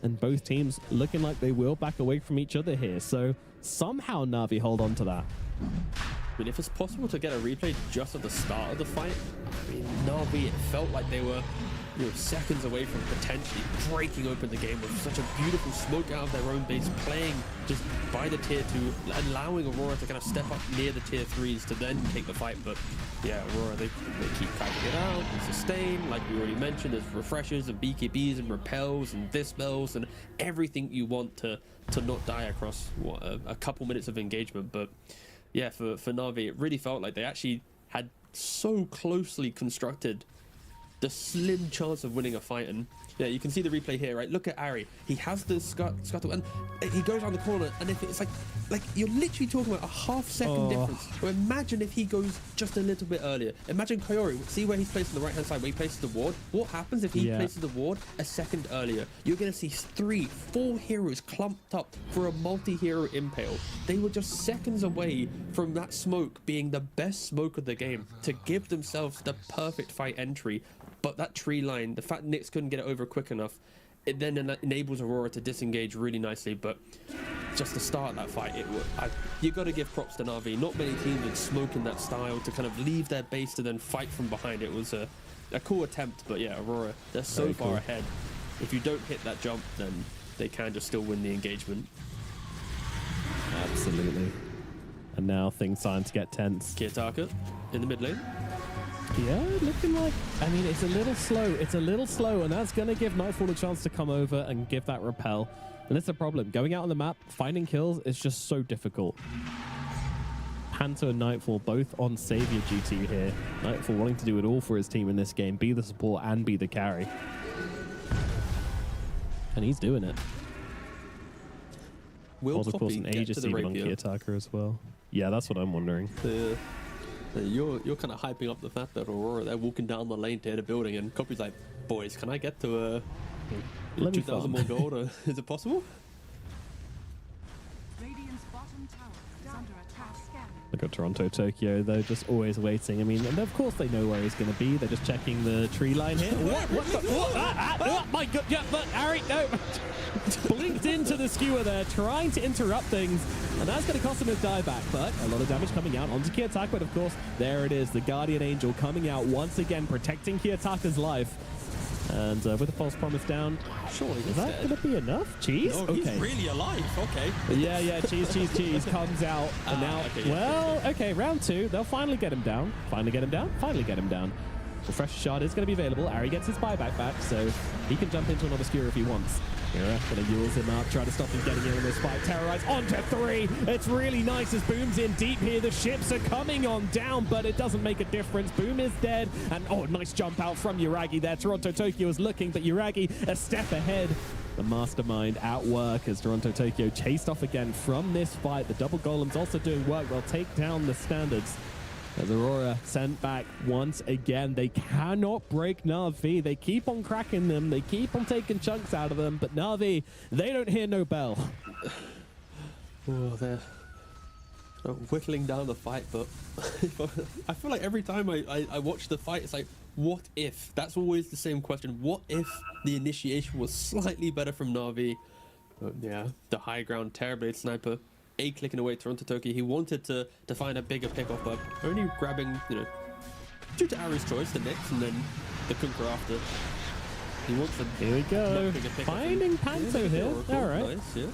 And both teams looking like they will back away from each other here. So somehow Na'Vi hold on to that. I mean, if it's possible to get a replay just at the start of the fight, I mean, Na'Vi, it felt like they were, you know, seconds away from potentially breaking open the game with such a beautiful smoke out of their own base, playing just by the tier 2, allowing Aurora to kind of step up near the tier 3s to then take the fight. But yeah, Aurora, they keep kiting it out and sustain, like we already mentioned. There's refreshers and BKBs and repels and dispels and everything you want to not die across a couple minutes of engagement. But yeah, for Na'Vi, it really felt like they actually had so closely constructed the slim chance of winning a fight. And yeah, you can see the replay here, right? Look at Ari. He has the scuttle, and he goes around the corner, and if it's like you're literally talking about a half-second difference. Well, imagine if he goes just a little bit earlier. Imagine Kaori. See where he's placed on the right-hand side, where he places the ward. What happens if he places the ward a second earlier? You're going to see 3, 4 heroes clumped up for a multi-hero impale. They were just seconds away from that smoke being the best smoke of the game to give themselves the perfect fight entry. But that tree line, the fact Nyx couldn't get it over quick enough, it then enables Aurora to disengage really nicely. But just to start that fight, you got to give props to Na'Vi. Not many teams would smoke in that style to kind of leave their base to then fight from behind. It was a cool attempt, but yeah, Aurora, they're so far ahead. If you don't hit that jump, then they can just still win the engagement. Absolutely. And now things starting to get tense. Kiyotaka in the mid lane. Yeah, looking like, I mean, it's a little slow. It's a little slow, and that's going to give Nightfall a chance to come over and give that repel. And it's a problem. Going out on the map, finding kills is just so difficult. Panto and Nightfall both on savior duty here. Nightfall wanting to do it all for his team in this game, be the support and be the carry. And he's doing it. Will of course, an Aegis even on Kiyotaka as well. Yeah, that's what I'm wondering. You're kind of hyping up the fact that Aurora, they're walking down the lane to hit a building, and Copy's like, boys, can I get to 2,000 more gold? Or is it possible? Radiant's bottom tower is under attack. Look at Toronto, Tokyo, though, just always waiting. I mean, and of course they know where he's going to be. They're just checking the tree line here. Oh my god, yeah, but Ari, no. Blinked into the skewer there, trying to interrupt things, and that's going to cost him his dieback, but a lot of damage coming out onto Kiyotaka, but of course, there it is, the Guardian Angel coming out once again, protecting Kiyotaka's life. And with a false promise down, surely is that going to be enough? Cheese? No, okay. He's really alive. Okay. Yeah, cheese comes out. And now, okay, round 2. They'll finally get him down. Finally get him down. Refresh shot is going to be available. Ari gets his buyback back, so he can jump into another skewer if he wants. Mira going to use him up, try to stop him getting in this fight. Terrorize onto 3. It's really nice as Boom's in deep here. The ships are coming on down, but it doesn't make a difference. Boom is dead, and nice jump out from Yuragi there. Toronto Tokyo is looking, but Yuragi a step ahead. The mastermind at work as Toronto Tokyo chased off again from this fight. The double golems also doing work. They'll take down the standards. As Aurora sent back once again, they cannot break Na'Vi. They keep on cracking them. They keep on taking chunks out of them. But Na'Vi, they don't hear no bell. Oh, they're whittling down the fight. But I feel like every time I watch the fight, it's like, what if? That's always the same question. What if the initiation was slightly better from Na'Vi? But yeah, the high ground Terrorblade Sniper. Clicking away Toronto Tokyo. He wanted to find a bigger pick-off, but only grabbing, due to Ari's choice, the Nyx, and then the Kunker after. He wants a Here we go. Finding Panto here. All right. Nice, yeah.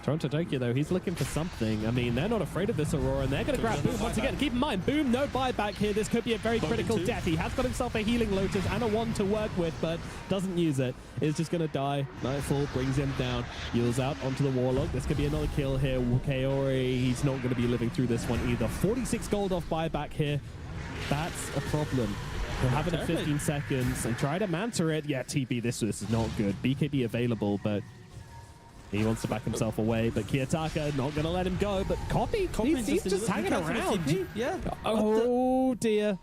Toronto Tokyo, though, he's looking for something. I mean, they're not afraid of this Aurora, and they're going to grab Boom once again. Keep in mind, Boom, no buyback here. This could be a very critical death. He has got himself a healing Lotus and a wand to work with, but doesn't use it. Is just going to die. Nightfall brings him down. Heals out onto the Warlock. This could be another kill here. Kaori, he's not going to be living through this one either. 46 gold off buyback here. That's a problem. He'll have it in 15 seconds and try to Manta it. Yeah, TP, this is not good. BKB available, but he wants to back himself away, but Kiyotaka not going to let him go. But he's just hanging around. Yeah. Oh, dear.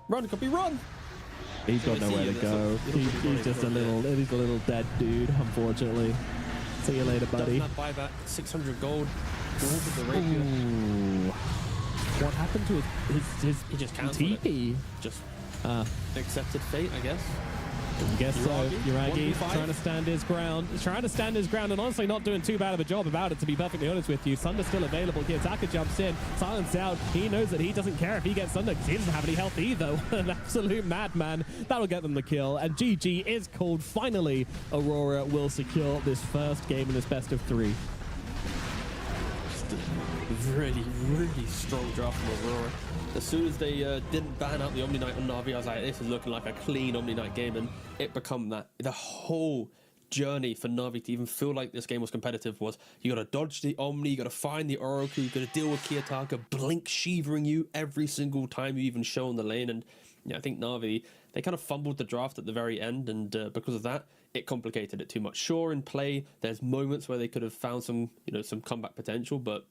Run, Copy, run. He's got nowhere to go. He's just a little dead dude, unfortunately. See you later, buddy. Doesn't that buyback 600 gold? Ooh. What happened to his he just cancelled TP? Just accepted fate, I guess. I guess so. Yuragi trying to stand his ground. He's trying to stand his ground and honestly not doing too bad of a job about it, to be perfectly honest with you. Sunder's still available. Kiyotaka jumps in. Silence out. He knows that he doesn't care if he gets Sunder because he doesn't have any health either. An absolute madman. That'll get them the kill. And GG is called. Finally, Aurora will secure this first game in this best of 3. Really, really strong draft from Aurora. As soon as they didn't ban out the Omni Knight on Na'Vi, I was like, this is looking like a clean Omni Knight game, and it become that. The whole journey for Na'Vi to even feel like this game was competitive was you got to dodge the Omni, you got to find the Oracle, you got to deal with Kiyotaka, blink shivering you every single time you even show on the lane, and yeah, I think Na'Vi, they kind of fumbled the draft at the very end, and because of that, it complicated it too much. Sure, in play, there's moments where they could have found some, some comeback potential, but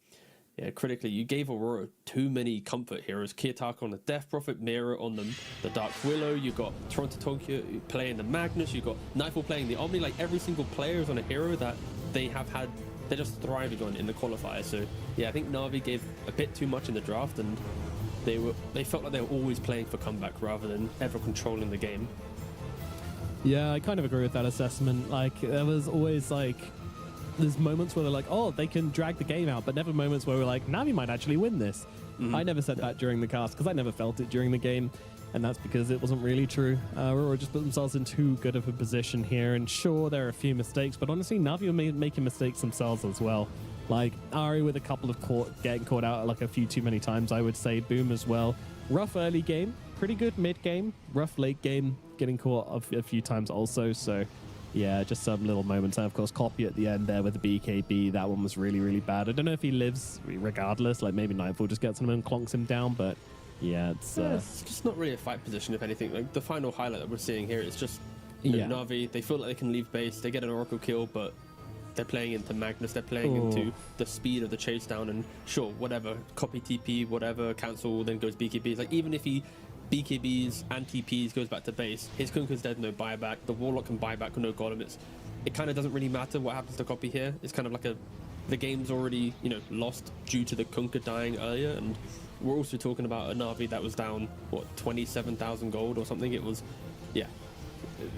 yeah, critically, you gave Aurora too many comfort heroes. Kiyotaka on the Death Prophet, Mira on the Dark Willow, you got Toronto Tokyo playing the Magnus, you got Nightfall playing the Omni. Like, every single player is on a hero that they have had, they're just thriving on in the qualifier. So yeah, I think Na'Vi gave a bit too much in the draft, and they felt like they were always playing for comeback rather than ever controlling the game. Yeah, I kind of agree with that assessment. Like, there was always like, there's moments where they're like, oh, they can drag the game out, but never moments where we're like, Na'Vi might actually win this. I never said that during the cast because I never felt it during the game, and that's because it wasn't really true. Aurora just put themselves in too good of a position here, and sure, there are a few mistakes, but honestly, Na'Vi were making mistakes themselves as well. Like, Ari with a couple of getting caught out like a few too many times, I would say. Boom as well. Rough early game, pretty good mid game, rough late game, getting caught a few times also, so yeah, just some little moments. And of course, Copy at the end there with the BKB. That one was really, really bad. I don't know if he lives regardless. Like, maybe Nightfall just gets him and clonks him down. But yeah, it's just not really a fight position, if anything. Like, the final highlight that we're seeing here is just Na'Vi. They feel like they can leave base. They get an Oracle kill, but they're playing into Magnus. They're playing into the speed of the chase down. And sure, whatever. Copy TP, whatever. Cancel, then goes BKB. Like, even if he BKBs and TPs goes back to base, his Kunkka's dead, no buyback. The Warlock can buy back with no Golem. It kind of doesn't really matter what happens to Copy here. It's kind of like the game's already, lost due to the Kunkka dying earlier, and we're also talking about a Na'Vi that was down, 27,000 gold or something. It was, yeah,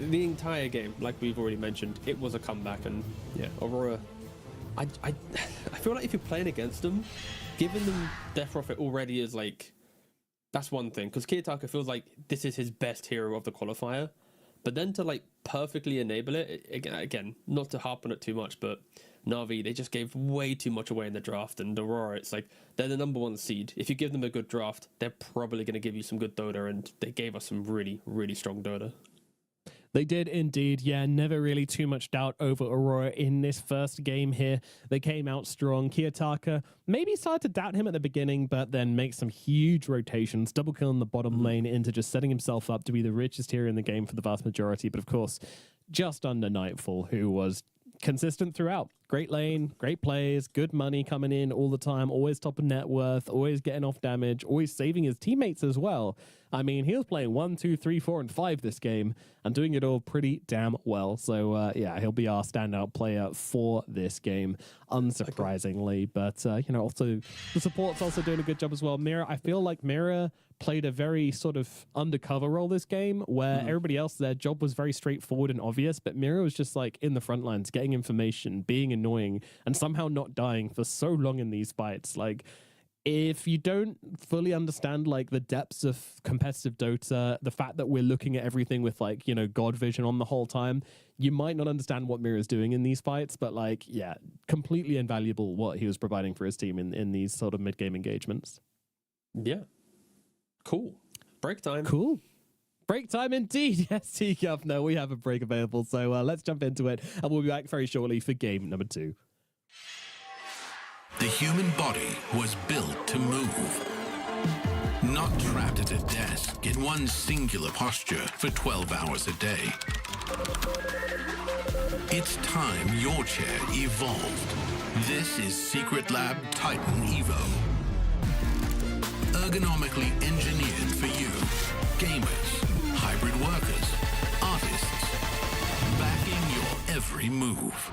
the entire game, like we've already mentioned, it was a comeback. And yeah, Aurora, I feel like if you're playing against them, giving them Death Prophet already is like, that's one thing, because Kiyotaka feels like this is his best hero of the qualifier, but then to like perfectly enable it, again, not to harp on it too much, but Na'Vi, they just gave way too much away in the draft, and Aurora, it's like they're the #1 seed. If you give them a good draft, they're probably going to give you some good Dota, and they gave us some really, really strong Dota. They did indeed. Yeah, never really too much doubt over Aurora in this first game here. They came out strong. Kiyotaka maybe started to doubt him at the beginning, but then makes some huge rotations, double kill in the bottom lane into just setting himself up to be the richest hero in the game for the vast majority. But of course, just under Nightfall, who was consistent throughout. Great lane, great plays, good money coming in all the time, always top of net worth, always getting off damage, always saving his teammates as well. I mean, he was playing 1, 2, 3, 4, and 5 this game and doing it all pretty damn well. So, yeah, he'll be our standout player for this game, unsurprisingly. But, also the support's also doing a good job as well. Mira, I feel like Mira played a very sort of undercover role this game where everybody else, their job was very straightforward and obvious, but Mira was just like in the front lines, getting information, being annoying, and somehow not dying for so long in these fights. Like, if you don't fully understand like the depths of competitive Dota, the fact that we're looking at everything with like, God vision on the whole time, you might not understand what Mira's doing in these fights, but like, yeah, completely invaluable what he was providing for his team in these sort of mid-game engagements. Yeah. Cool. Break time. Cool. Break time indeed. Yes, T-Governor, we have a break available. So let's jump into it, and we'll be back very shortly for game number 2. The human body was built to move. Not trapped at a desk in one singular posture for 12 hours a day. It's time your chair evolved. This is Secret Lab Titan Evo. Ergonomically engineered for you. Gamers, hybrid workers, artists. Backing your every move.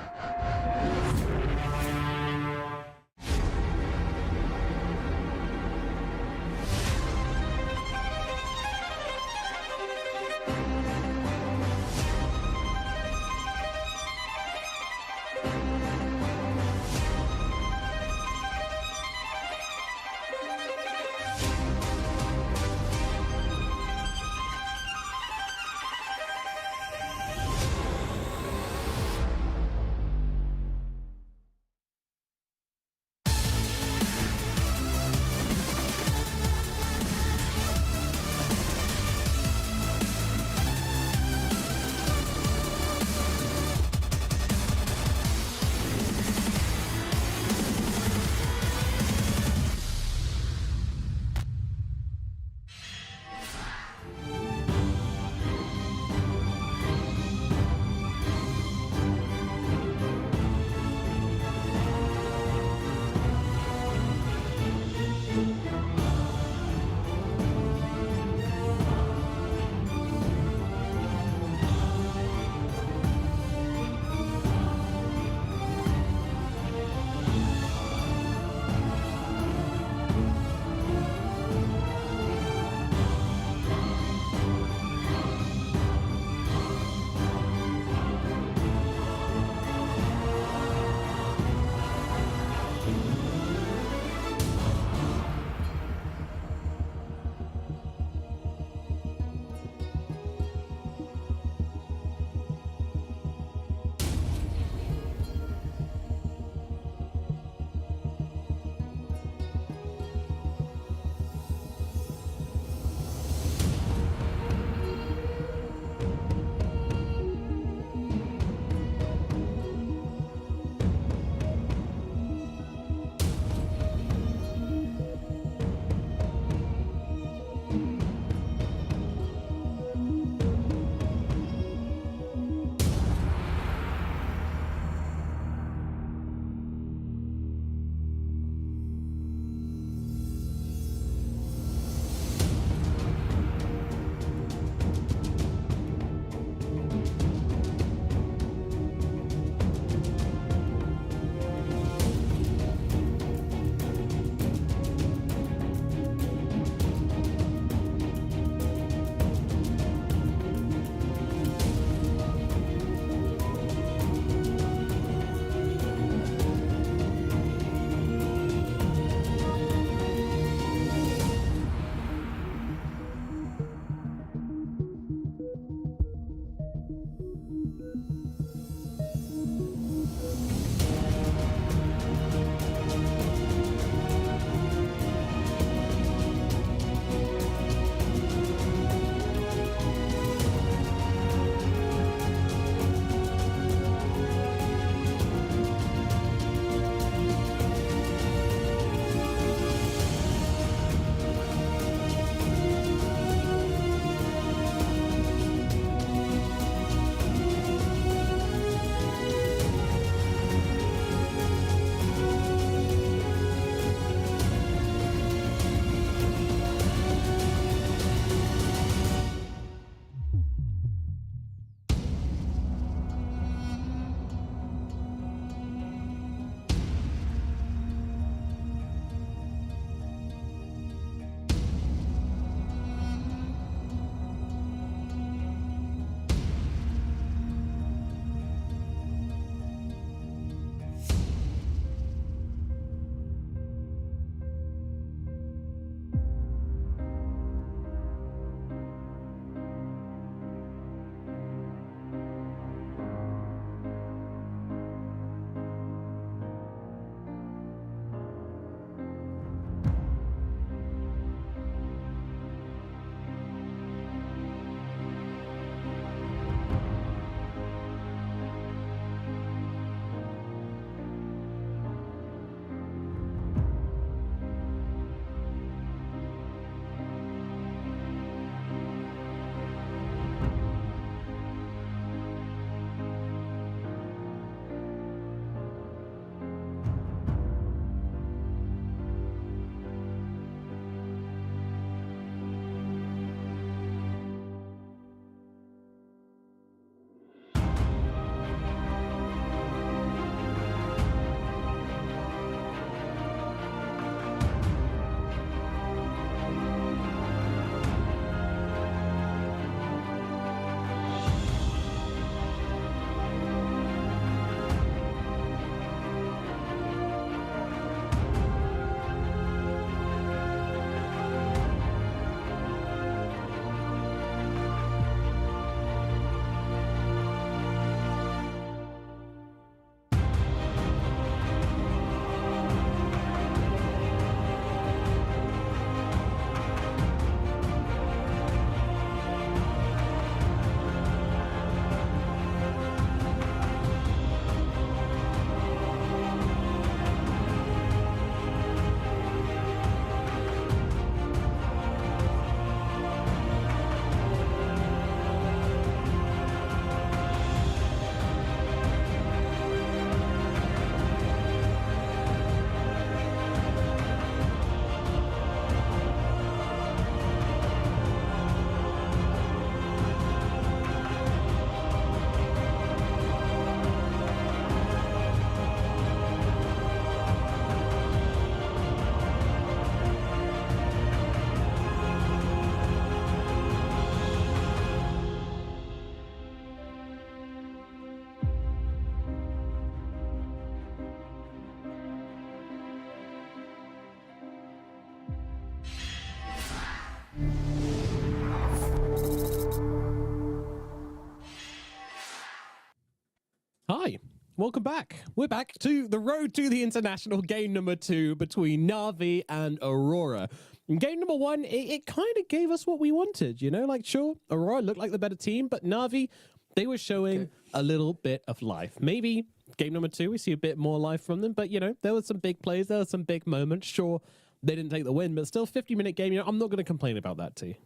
welcome back. We're back to the road to the international game number 2 between Na'Vi and Aurora. In game number 1, it kind of gave us what we wanted, you know? Like, sure, Aurora looked like the better team, but Na'Vi, they were showing a little bit of life. Maybe game number 2, we see a bit more life from them, but, you know, there were some big plays, there were some big moments. Sure, they didn't take the win, but still 50-minute game, you know, I'm not going to complain about that, T.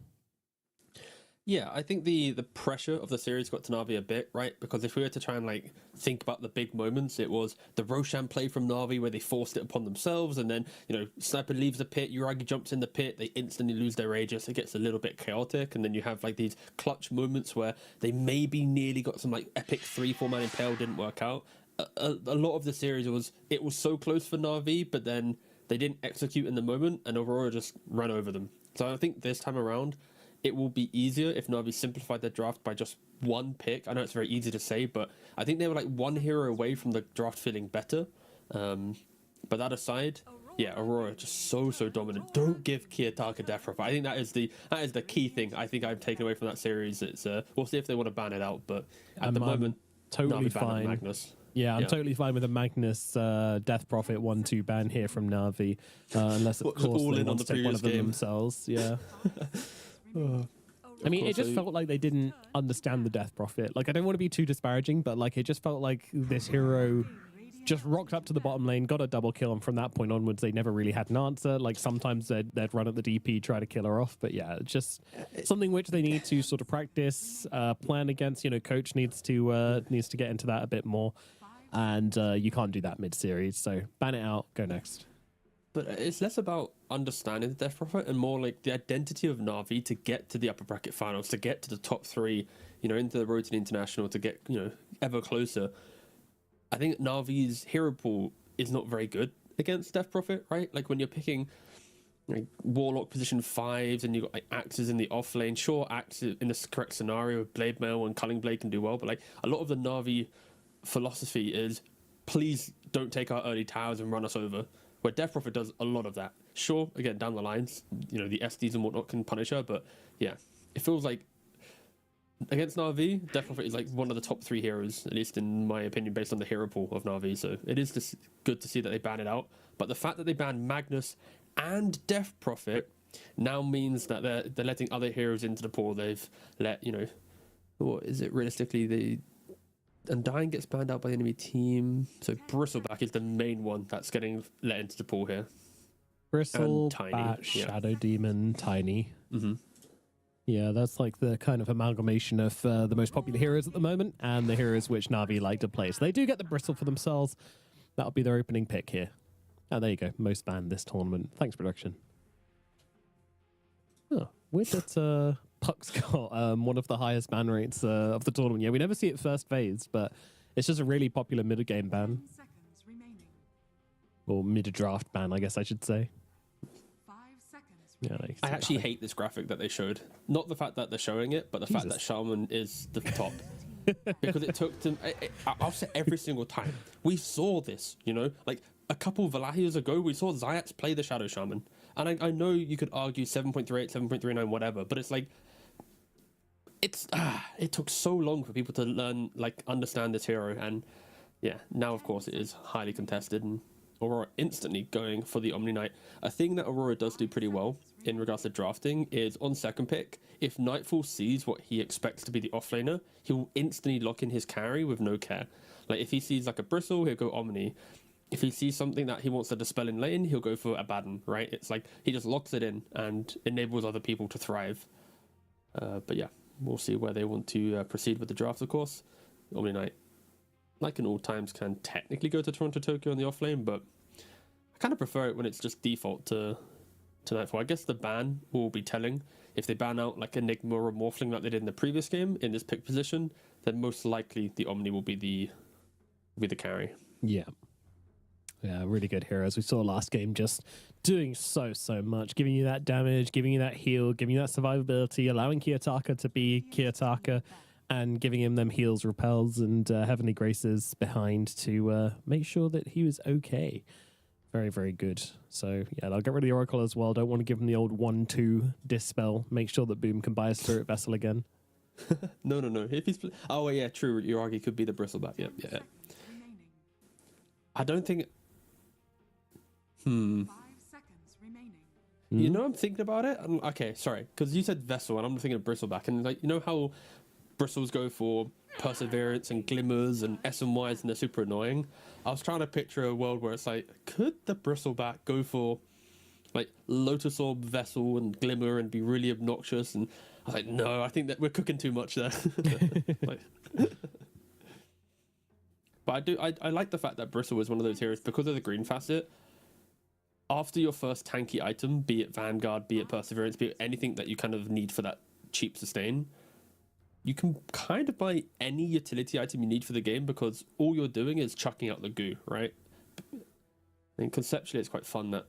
Yeah, I think the pressure of the series got to Na'Vi a bit, right? Because if we were to try and like think about the big moments, it was the Roshan play from Na'Vi where they forced it upon themselves, and then, you know, Sniper leaves the pit, Uragi jumps in the pit, they instantly lose their Aegis, it gets a little bit chaotic, and then you have like these clutch moments where they maybe nearly got some like epic 3-4 man impale, didn't work out. A lot of the series was so close for Na'Vi, but then they didn't execute in the moment, and Aurora just ran over them. So I think this time around, it will be easier if Na'Vi simplified their draft by just one pick. I know it's very easy to say, but I think they were like one hero away from the draft feeling better. But that aside, yeah, Aurora just so dominant. Don't give Kiyotaka Death Profit. I think that is the key thing I think I've taken away from that series. It's we'll see if they want to ban it out, but at the moment, totally Na'Vi banned fine. Magnus. Yeah, I'm totally fine with a Magnus Death Profit 1-2 ban here from Na'Vi, unless of course all they in on want the to take one previous of them game. themselves. Yeah. I mean, it just felt like they didn't understand the Death Prophet. Like, I don't want to be too disparaging, but like, it just felt like this hero just rocked up to the bottom lane, got a double kill, and from that point onwards, they never really had an answer. Like, sometimes they'd run at the DP, try to kill her off, but yeah, just something which they need to sort of practice, plan against. You know, coach needs to get into that a bit more, and you can't do that mid-series. So ban it out, go next. But it's less about understanding the Death Prophet and more like the identity of Na'Vi to get to the upper bracket finals, to get to the top 3, you know, into the road to the international, to get, you know, ever closer. I think Na'Vi's hero pool is not very good against Death Prophet, right? Like when you're picking like Warlock position 5s and you've got like Axes in the off lane. Sure, Axe in the correct scenario, Blade Mail and Culling Blade can do well, but like a lot of the Na'Vi philosophy is please don't take our early towers and run us over. Where Death Prophet does a lot of that. Sure, again, down the lines, you know, the SDs and whatnot can punish her, but yeah, it feels like against Na'Vi, Death Prophet is like one of the top 3 heroes, at least in my opinion, based on the hero pool of Na'Vi, so it is just good to see that they ban it out. But the fact that they banned Magnus and Death Prophet now means that they're letting other heroes into the pool. They've let, you know, what is it realistically, Undying gets banned out by the enemy team. So Bristleback is the main one that's getting let into the pool here. Bristle, Tiny, Bat, yeah. Shadow Demon, Tiny. Mm-hmm. Yeah, that's like the kind of amalgamation of the most popular heroes at the moment and the heroes which Na'Vi like to play. So they do get the Bristle for themselves. That'll be their opening pick here. Oh, there you go. Most banned this tournament. Thanks, production. Oh, weird that Puck's got one of the highest ban rates of the tournament. Yeah, we never see it first phase, but it's just a really popular mid-game ban. 10 seconds remaining. Or mid-draft ban, I guess I should say. 5 seconds Yeah, remaining. I actually hate this graphic that they showed. Not the fact that they're showing it, but the fact that Jesus. Shaman is the top. Because it took them. I'll say every single time. We saw this, you know? Like a couple Valahias ago, we saw Zayats play the Shadow Shaman. And I know you could argue 7.38, 7.39, whatever, but it's like. It took so long for people to learn, like, understand this hero. And yeah, now of course it is highly contested. And Aurora instantly going for the Omni Knight. A thing that Aurora does do pretty well in regards to drafting is on second pick, if Nightfall sees what he expects to be the offlaner, he'll instantly lock in his carry with no care. Like if he sees like a Bristle, he'll go Omni. If he sees something that he wants to dispel in lane, he'll go for Abaddon, right? It's like he just locks it in and enables other people to thrive. But yeah, we'll see where they want to proceed with the draft, of course. Omni Knight, like in all times, can technically go to Toronto Tokyo on the offlane, but I kind of prefer it when it's just default to Nightfall. I guess the ban will be telling. If they ban out like Enigma or Morphling like they did in the previous game in this pick position, then most likely the Omni will be the carry. Yeah. Yeah, really good heroes. We saw last game just doing so much, giving you that damage, giving you that heal, giving you that survivability, allowing Kiyotaka to be Kiyotaka, and giving him them heals, repels, and heavenly graces behind to make sure that he was okay. Very, very good. So, yeah, I'll get rid of the Oracle as well. Don't want to give him the old 1-2 dispel. Make sure that Boom can buy a Spirit Vessel again. No. If he's oh yeah, true. Uragi could be the Bristleback. Yeah. Remaining. I don't think. 5 seconds remaining. You know, I'm thinking about it. Okay, sorry, because you said Vessel, and I'm thinking of Bristleback, and like, you know how Bristles go for Perseverance and Glimmers and SMYs, and they're super annoying. I was trying to picture a world where it's like, could the Bristleback go for like Lotus Orb, Vessel, and Glimmer and be really obnoxious? And I was like, no, I think that we're cooking too much there. Like, but I like the fact that Bristle is one of those heroes because of the green facet. After your first tanky item, be it Vanguard, be it Perseverance, be it anything that you kind of need for that cheap sustain, you can kind of buy any utility item you need for the game because all you're doing is chucking out the goo, right? And conceptually, it's quite fun that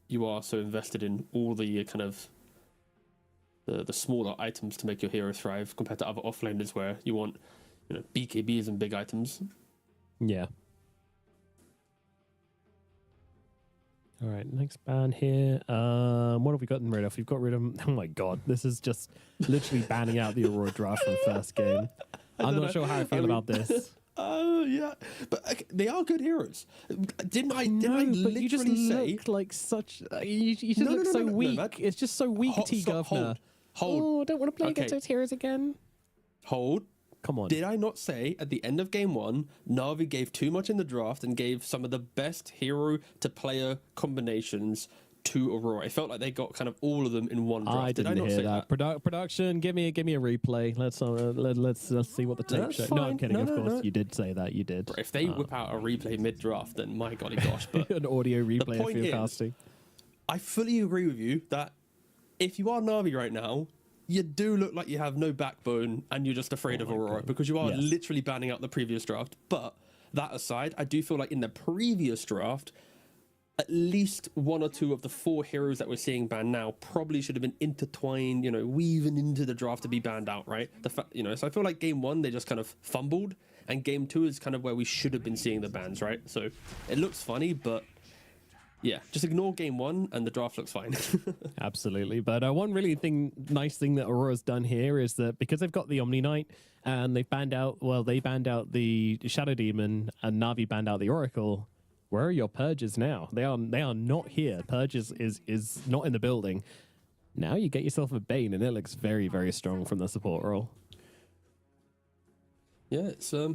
you are so invested in all the kind of the smaller items to make your hero thrive compared to other offlaners where you want, you know, BKBs and big items. Yeah. All right, next ban here. What have we gotten rid of? We've got rid of. Oh my god, this is just literally banning out the Aurora draft from first game. I'm not sure how I feel about this. Oh yeah, but okay, they are good heroes. Didn't I No, but literally you just say? look like such. You just look so weak. man. It's just so weak, T Governor. Hold. Oh, I don't want to play Okay. against those heroes again. Hold. Come on. Did I not say at the end of game one, Na'Vi gave too much in the draft and gave some of the best hero to player combinations to Aurora? It felt like they got kind of all of them in one draft. I didn't Did I not hear say that. that? Production, give me a replay. Let's see what the tape That's shows. No, I'm fine. kidding. No, of no, course, no. you did say that. You did. If they whip out a replay mid draft, then my golly gosh. But An audio replay if point you're is- casting. I fully agree with you that if you are Na'Vi right now, you do look like you have no backbone and you're just afraid of Aurora because you are Yes. literally banning out the previous draft. But that aside, I do feel like in the previous draft, at least one or two of the 4 heroes that we're seeing banned now probably should have been intertwined, you know, weaving into the draft to be banned out, right? So I feel like game 1 they just kind of fumbled, and game 2 is kind of where we should have been seeing the bans, right? So it looks funny, but yeah, just ignore game 1 and the draft looks fine. Absolutely. But one really nice thing that Aurora's done here is that because they've got the Omni Knight and they banned out the Shadow Demon and Na'Vi banned out the Oracle, where are your Purges now? They are not here. Purges is not in the building. Now you get yourself a Bane and it looks very, very strong from the support role. Yeah, it's a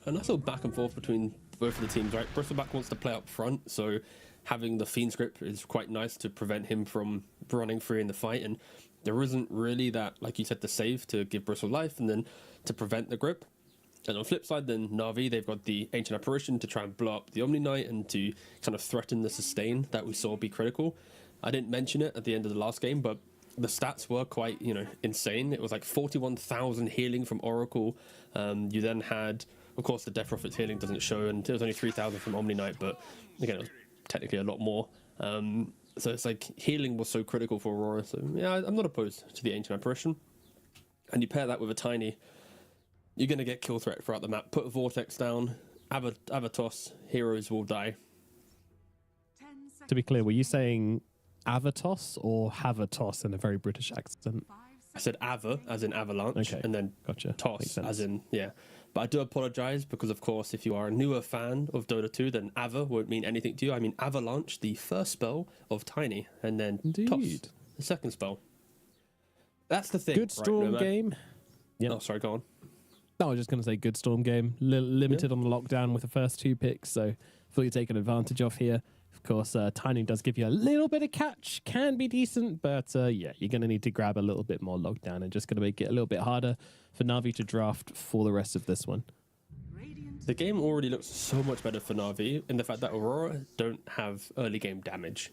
nice little back and forth between both of the teams, right? Bristleback wants to play up front, so having the Fiend script is quite nice to prevent him from running free in the fight, and there isn't really that, like you said, the save to give Bristle life and then to prevent the grip. And on the flip side, then Na'Vi, they've got the Ancient Apparition to try and blow up the Omni Knight and to kind of threaten the sustain that we saw be critical. I didn't mention it at the end of the last game, but the stats were quite, insane. It was like 41,000 healing from Oracle. You then had, of course, the Death Prophet's healing doesn't show, and it was only 3,000 from Omni Knight, but again, it was technically a lot more. So it's like healing was so critical for Aurora. So yeah, I'm not opposed to the Ancient Apparition. And you pair that with a Tiny, you're going to get kill threat throughout the map. Put a Vortex down, Avatos, heroes will die. 10 seconds. To be clear, were you saying Avatos or Havatos in a very British accent? 5 I said Ava, as in avalanche, Okay, and then gotcha. Makes Toss, sense. as in, yeah. But I do apologize because, of course, if you are a newer fan of Dota 2, then Ava won't mean anything to you. I mean Avalanche, the first spell of Tiny, and then Toss, Indeed. the second spell. That's the thing. Good Storm game. Yep. Oh, sorry, go on. No, I was just going to say good Storm game. Limited on the lockdown with the first 2 picks, so fully taken advantage of here. Of course, Tiny does give you a little bit of catch, can be decent, but yeah, you're going to need to grab a little bit more lockdown and just going to make it a little bit harder for Na'Vi to draft for the rest of this one. Radiant The game already looks so much better for Na'Vi in the fact that Aurora don't have early game damage.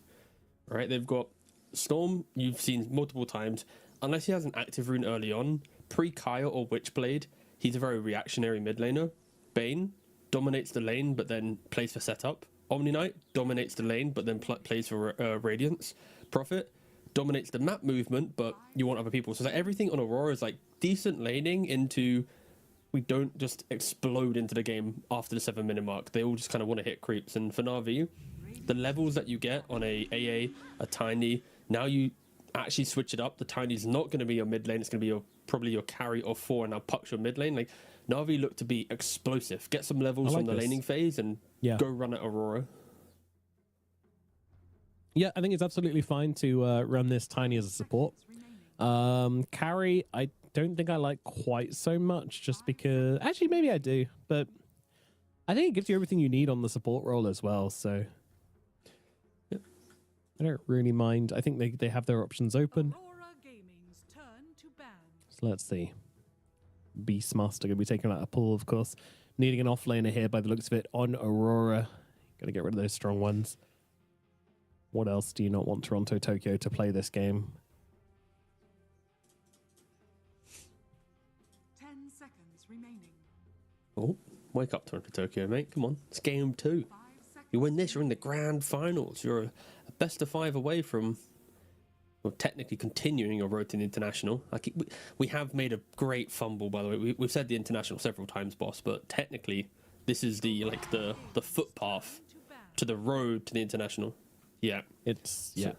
Right? They've got Storm, you've seen multiple times. Unless he has an active rune early on, pre-Kaya or Witchblade, he's a very reactionary mid laner. Bane dominates the lane but then plays for setup. Omni Knight dominates the lane but then plays for Radiance. Prophet dominates the map movement but you want other people. So like everything on Aurora is like decent laning into... We don't just explode into the game after the 7-minute mark. They all just kind of want to hit creeps. And for Na'Vi, the levels that you get on a AA, a Tiny, now you actually switch it up. The Tiny's not going to be your mid lane. It's going to be probably your carry or 4, and now Puck's your mid lane. Like Na'Vi look to be explosive. Get some levels I like from the this. laning phase and Yeah. go run at Aurora. Yeah, I think it's absolutely fine to run this Tiny as a support. Carry, I don't think I like quite so much, just because... Actually, maybe I do, but I think it gives you everything you need on the support role as well, so... Yep. I don't really mind. I think they have their options open. Aurora Gaming's turn to ban. So let's see. Beastmaster going to be taking out a pull, of course. Needing an offlaner here by the looks of it on Aurora. Got to get rid of those strong ones. What else do you not want Toronto Tokyo to play this game? 10 seconds remaining. Oh, wake up, Toronto Tokyo, mate. Come on. It's game 2. 5 seconds. You win this, you're in the grand finals. You're a best of 5 away from, well, technically continuing your road to the international. We have made a great fumble, by the way. We've said the international several times, boss, but technically this is the footpath to the road to the international. Yeah, It's, yeah.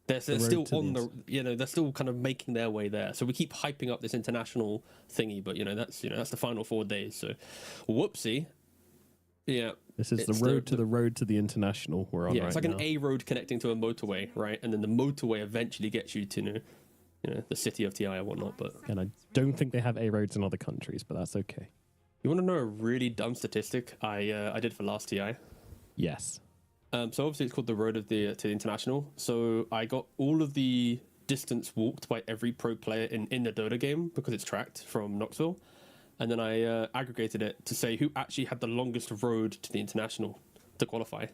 They're road still to on the they're still kind of making their way there. So we keep hyping up this international thingy, but that's the final 4 days. So, whoopsie. Yeah, This is the it's road to the international we're on yeah, right it's like now. an A road connecting to a motorway, right? And then the motorway eventually gets you to the city of TI or whatnot. But And I don't think they have A roads in other countries, but that's okay. you want to know a really dumb statistic I did for last TI? Yes. So obviously it's called the road of to the international. So I got all of the distance walked by every pro player in the Dota game because it's tracked from Knoxville. And then I aggregated it to say who actually had the longest road to the international to qualify.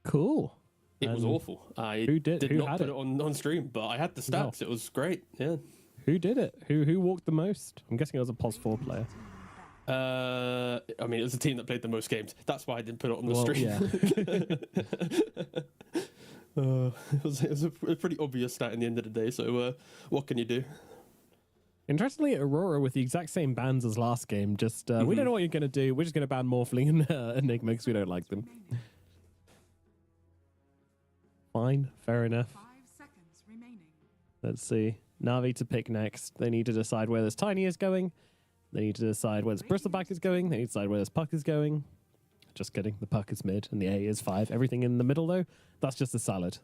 Cool. It was awful. I who did- who not had put it? it on stream, but I had the stats. It was great. Yeah. Who did it? Who walked the most? I'm guessing it was a POS 4 player. I mean, it was a team that played the most games. That's why I didn't put it on the stream. Yeah. It was a pretty obvious stat in the end of the day. So what can you do? Interestingly, Aurora with the exact same bans as last game. Just we don't know what you're going to do. We're just going to ban Morphling and Enigma because we don't like them. Fine, fair enough. 5 seconds remaining. Let's see. Navi to pick next. They need to decide where this Tiny is going. They need to decide where this Bristleback is going. They need to decide where this Puck is going. Just kidding. The Puck is mid and the A is 5. Everything in the middle, though, that's just a salad.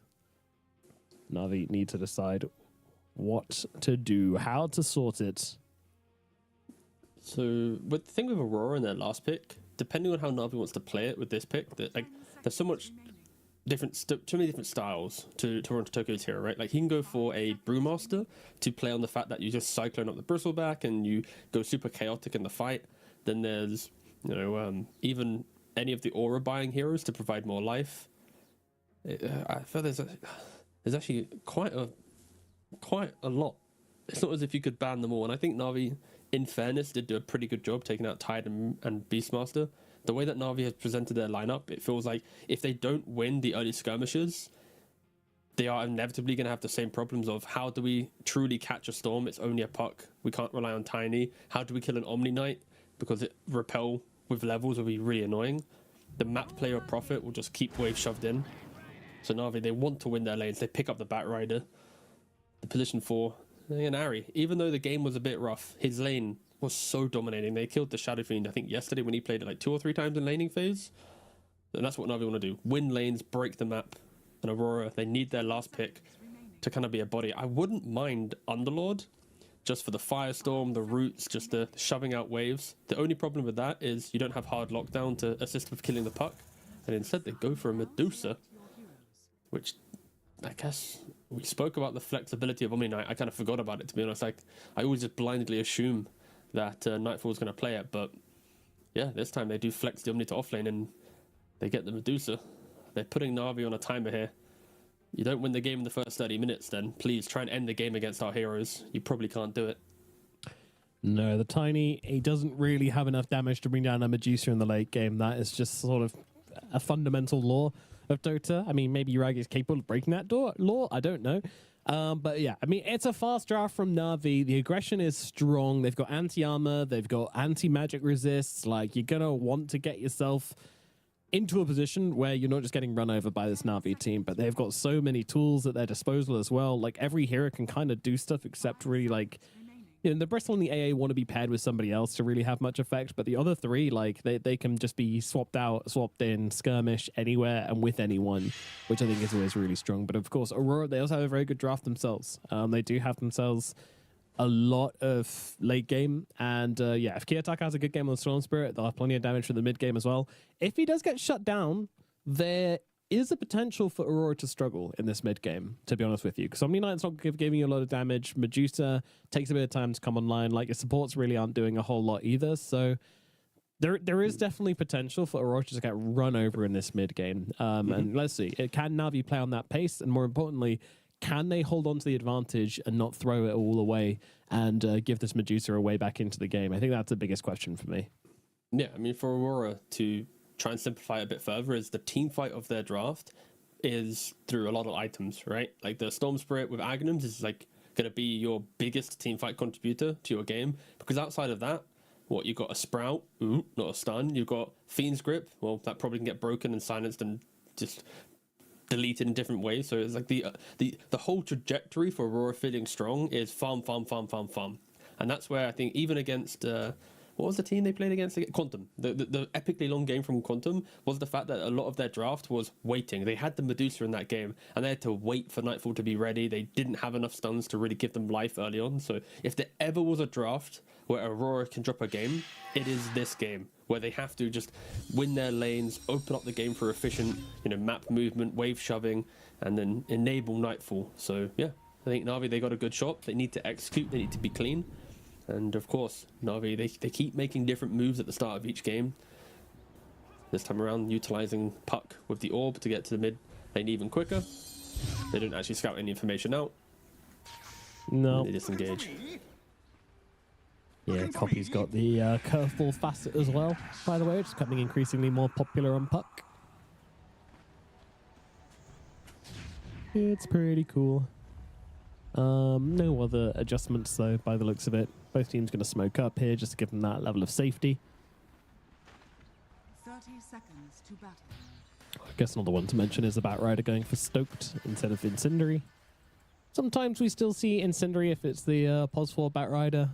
Navi need to decide what to do, how to sort it. So, but the thing with Aurora in their last pick, depending on how Navi wants to play it with this pick, that there's so much too many different styles to Toronto Tokyo's hero, right? Like he can go for a Brewmaster to play on the fact that you just cyclone up the Bristleback and you go super chaotic in the fight. Then there's even any of the aura buying heroes to provide more life. I feel there's actually quite a lot. It's not as if you could ban them all, and I think Navi, in fairness, did do a pretty good job taking out Tide and Beastmaster. The way that Navi has presented their lineup, it feels like if they don't win the early skirmishes, they are inevitably going to have the same problems of how do we truly catch a storm? It's only a puck. We can't rely on Tiny. How do we kill an Omni Knight? Because it repel with levels will be really annoying. The map player Prophet will just keep wave shoved in. So Navi, they want to win their lanes. They pick up the Bat Rider, the position 4, and Ari. Even though the game was a bit rough, his lane was so dominating. They killed the Shadow Fiend, I think, yesterday when he played it like 2 or 3 times in laning phase. And that's what Navi want to do. Win lanes, break the map. And Aurora, they need their last pick to kind of be a body. I wouldn't mind Underlord, just for the Firestorm, the roots, just the shoving out waves. The only problem with that is you don't have hard lockdown to assist with killing the puck. And instead they go for a Medusa, which I guess we spoke about the flexibility of Omni Knight. I kind of forgot about it, to be honest. Like, I always just blindly assume that Nightfall is going to play it, but yeah, this time they do flex the Omni to offlane and they get the Medusa. They're putting Navi on a timer here. You don't win the game in the first 30 minutes, then please try and end the game against our heroes. You probably can't do it. No, the Tiny, he doesn't really have enough damage to bring down a Medusa in the late game. That is just sort of a fundamental law of Dota. I mean, maybe Urag is capable of breaking that law. I don't know. But yeah, I mean, it's a fast draft from Navi. The aggression is strong. They've got anti-armor. They've got anti-magic resists. Like, you're going to want to get yourself into a position where you're not just getting run over by this Navi team, but they've got so many tools at their disposal as well. Like, every hero can kind of do stuff except really, like, the Bristol and the AA want to be paired with somebody else to really have much effect, but the other three, like, they can just be swapped out, swapped in, skirmish anywhere and with anyone, which I think is always really strong. But of course, Aurora, they also have a very good draft themselves. They do have themselves a lot of late game, and if Kiyotaka has a good game on Storm Spirit, they'll have plenty of damage for the mid game as well. If he does get shut down, there is a potential for Aurora to struggle in this mid game, to be honest with you, because Omni Knight's not giving you a lot of damage. Medusa takes a bit of time to come online. Like, your supports really aren't doing a whole lot either, so there is definitely potential for Aurora to get run over in this mid game. And let's see, can Na'Vi play on that pace, and more importantly, can they hold on to the advantage and not throw it all away and give this Medusa a way back into the game? I think that's the biggest question for me. Yeah, I mean, for Aurora to try and simplify it a bit further, is the team fight of their draft is through a lot of items, right? Like the Storm Spirit with Aghanims is like going to be your biggest team fight contributor to your game, because outside of that, what, you've got a Sprout, not a stun. You've got Fiend's Grip, well, that probably can get broken and silenced and just deleted in different ways. So it's like the whole trajectory for Aurora feeling strong is farm. And that's where I think even against what was the team they played against? Quantum. The epically long game from Quantum was the fact that a lot of their draft was waiting. They had the Medusa in that game, and they had to wait for Nightfall to be ready. They didn't have enough stuns to really give them life early on. So if there ever was a draft where Aurora can drop a game, it is this game, where they have to just win their lanes, open up the game for efficient, map movement, wave shoving, and then enable Nightfall. So yeah, I think Na'Vi, they got a good shot. They need to execute. They need to be clean. And of course, Na'Vi, they keep making different moves at the start of each game. This time around, utilizing Puck with the orb to get to the mid lane even quicker. They don't actually scout any information out. No. They disengage. Yeah, Copy's got the curveball facet as well, by the way, which is becoming increasingly more popular on Puck. It's pretty cool. No other adjustments, though, by the looks of it. Both teams going to smoke up here just to give them that level of safety. 30 seconds to battle. I guess another one to mention is the Batrider going for Stoked instead of Incendiary. Sometimes we still see Incendiary if it's the POS 4 Batrider,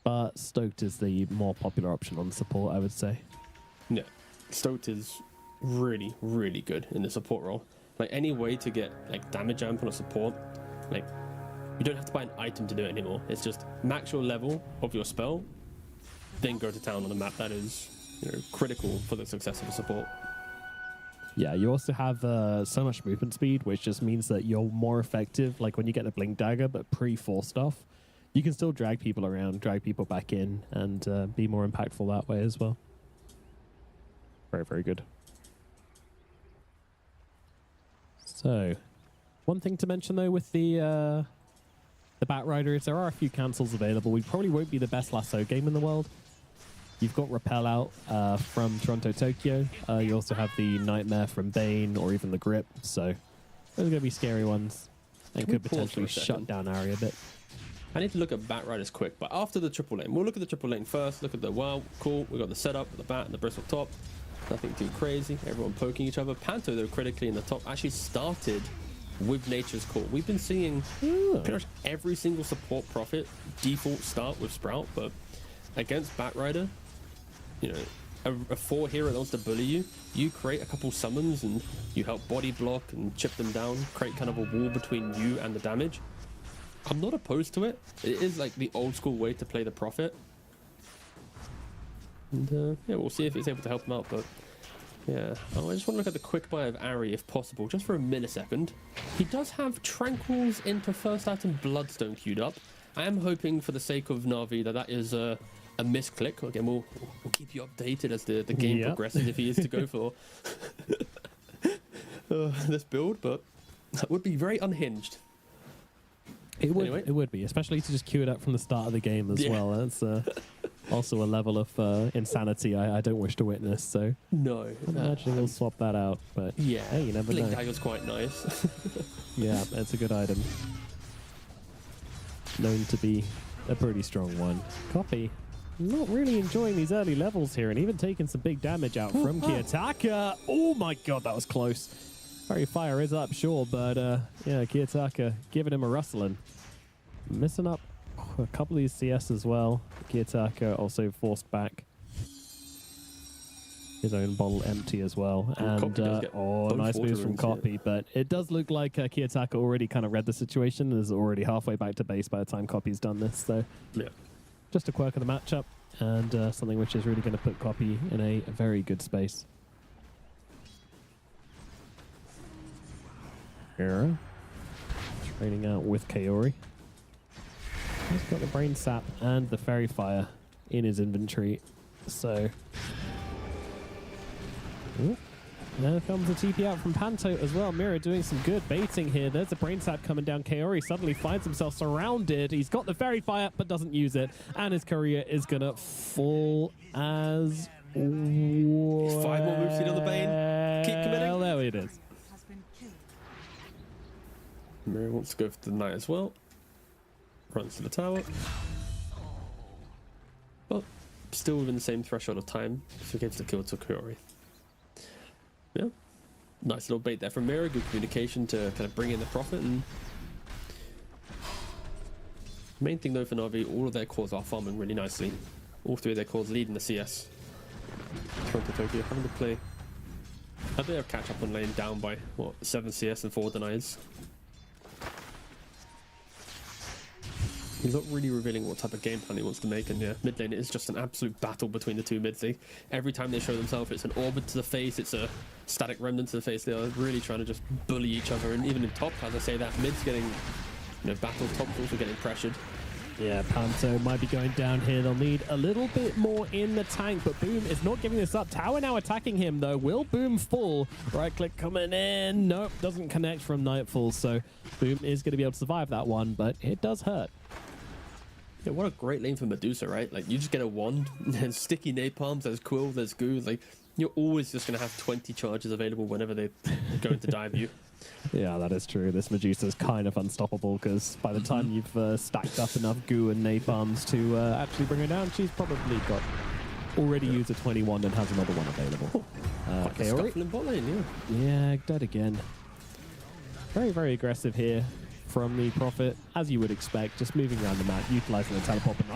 but Stoked is the more popular option on support, I would say. Yeah, Stoked is really, really good in the support role. Like, any way to get like damage amp on a support, like, you don't have to buy an item to do it anymore. It's just max your level of your spell, then go to town on the map. That is, critical for the success of a support. Yeah, you also have so much movement speed, which just means that you're more effective. Like when you get the Blink Dagger, but pre-4 stuff, you can still drag people around, drag people back in, and be more impactful that way as well. Very, very good. So, one thing to mention though with the Batrider is there are a few cancels available. We probably won't be the best lasso game in the world. You've got Repel out from Toronto Tokyo. You also have the Nightmare from Bane or even the Grip. So those are going to be scary ones and could potentially shut down Ari a bit. I need to look at Batriders quick, but after the triple lane, we'll look at the triple lane first. Look at the cool. We got the setup, the bat, and the bristle top. Nothing too crazy. Everyone poking each other. Panto, though, critically in the top, actually started with Nature's Call. We've been seeing pretty much every single support prophet default start with Sprout, but against Batrider, a 4 hero that wants to bully you, you create a couple summons and you help body block and chip them down, create kind of a wall between you and the damage. I'm not opposed to it. It is like the old school way to play the prophet. And yeah, we'll see if it's able to help him out, but yeah. I just want to look at the quick buy of Ari if possible, just for a millisecond. He does have Tranquils into first item Bloodstone queued up. I am hoping for the sake of Na'Vi that is a misclick. Again, we'll keep you updated as the game progresses if he is to go for this build, but that would be very unhinged. It would be, especially to just queue it up from the start of the game as well. That's also a level of insanity I don't wish to witness. So no, I'm imagining we'll swap that out. But yeah, hey, you never know. Blink Dagger's quite nice. Yeah, it's a good item. Known to be a pretty strong one. Copy. Not really enjoying these early levels here, and even taking some big damage out from Kiyotaka. Oh my god, that was close. Very fire is up, sure, but yeah, Kiyotaka giving him a rustling. Missing up a couple of these CS as well. Kiyotaka also forced back. His own bottle empty as well. And Copy does get both nice water moves from runes, Copy. But it does look like Kiyotaka already kind of read the situation and is already halfway back to base by the time Copy's done this. So Yeah. just a quirk of the matchup and something which is really going to put Copy in a very good space. Hera training out with Kaori. He's got the Brain Sap and the Fairy Fire in his inventory. So ooh. Now comes the TP out from Panto as well. Mira doing some good baiting here. There's a Brain Sap coming down. Kaori suddenly finds himself surrounded. He's got the Fairy Fire, but doesn't use it. And his career is going to fall as... 5 more moves on the Bane. Keep committing. Well, there it is. Has been killed. Mira wants to go for the Knight as well. Runs to the tower. But still within the same threshold of time. So gives the kill to Kaori. Yeah. Nice little bait there from Mira. Good communication to kind of bring in the profit. And main thing though for Na'Vi, all of their cores are farming really nicely. All 3 of their cores leading the CS. Toronto Tokyo having to play a bit of catch up on lane, down by what, 7 CS and 4 denies. He's not really revealing what type of game plan he wants to make, and yeah, mid lane is just an absolute battle between the two mids. Every time they show themselves, it's an orbit to the face, it's a static remnant to the face. They are really trying to just bully each other, and even in top, as I say that, mid's getting battled, top's also getting pressured. Yeah, Panto might be going down here. They'll need a little bit more in the tank, but Boom is not giving this up. Tower now attacking him, though. Will Boom fall? Right click coming in. Nope, doesn't connect from Nightfall, so Boom is going to be able to survive that one, but it does hurt. Yeah, what a great lane for Medusa, right? Like, you just get a wand, and sticky napalms, there's Quill, there's Goo. Like, you're always just going to have 20 charges available whenever they're going to dive you. Yeah, that is true. This Medusa's kind of unstoppable because by the time you've stacked up enough goo and napalms to actually bring her down, she's probably got already used a 21 and has another one available. Quite a scuffle in bot lane, yeah. Yeah, dead again. Very, very aggressive here from the Prophet, as you would expect, just moving around the map, utilizing the teleport. But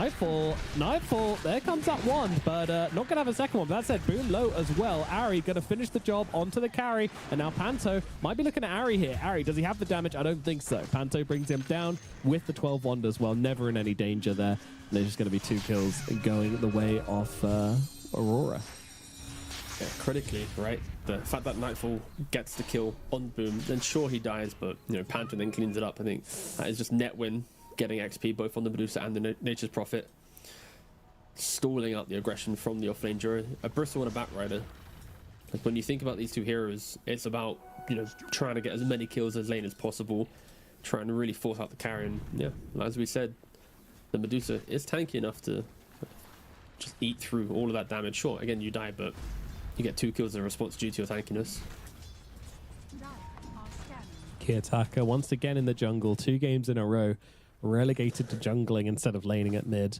Nightfall, there comes that one, but not going to have a second one. But that said, Boom low as well. Ari going to finish the job onto the carry, and now Panto might be looking at Ari here. Ari, does he have the damage? I don't think so. Panto brings him down with the 12 wand as well, never in any danger there. And there's just going to be 2 kills going the way of Aurora. Yeah, critically, right? The fact that Nightfall gets the kill on Boom, then sure he dies, but Panther then cleans it up. I think that is just net win, getting XP both on the Medusa and the Nature's Prophet, stalling out the aggression from the offlane duo. A Bristle and a Backrider. Like, when you think about these 2 heroes, it's about trying to get as many kills as lane as possible, trying to really force out the carry. And yeah, as we said, the Medusa is tanky enough to just eat through all of that damage. Sure, again you die, but you get 2 kills in response due to your tankiness. Kiyotaka once again in the jungle, 2 games in a row, relegated to jungling instead of laning at mid.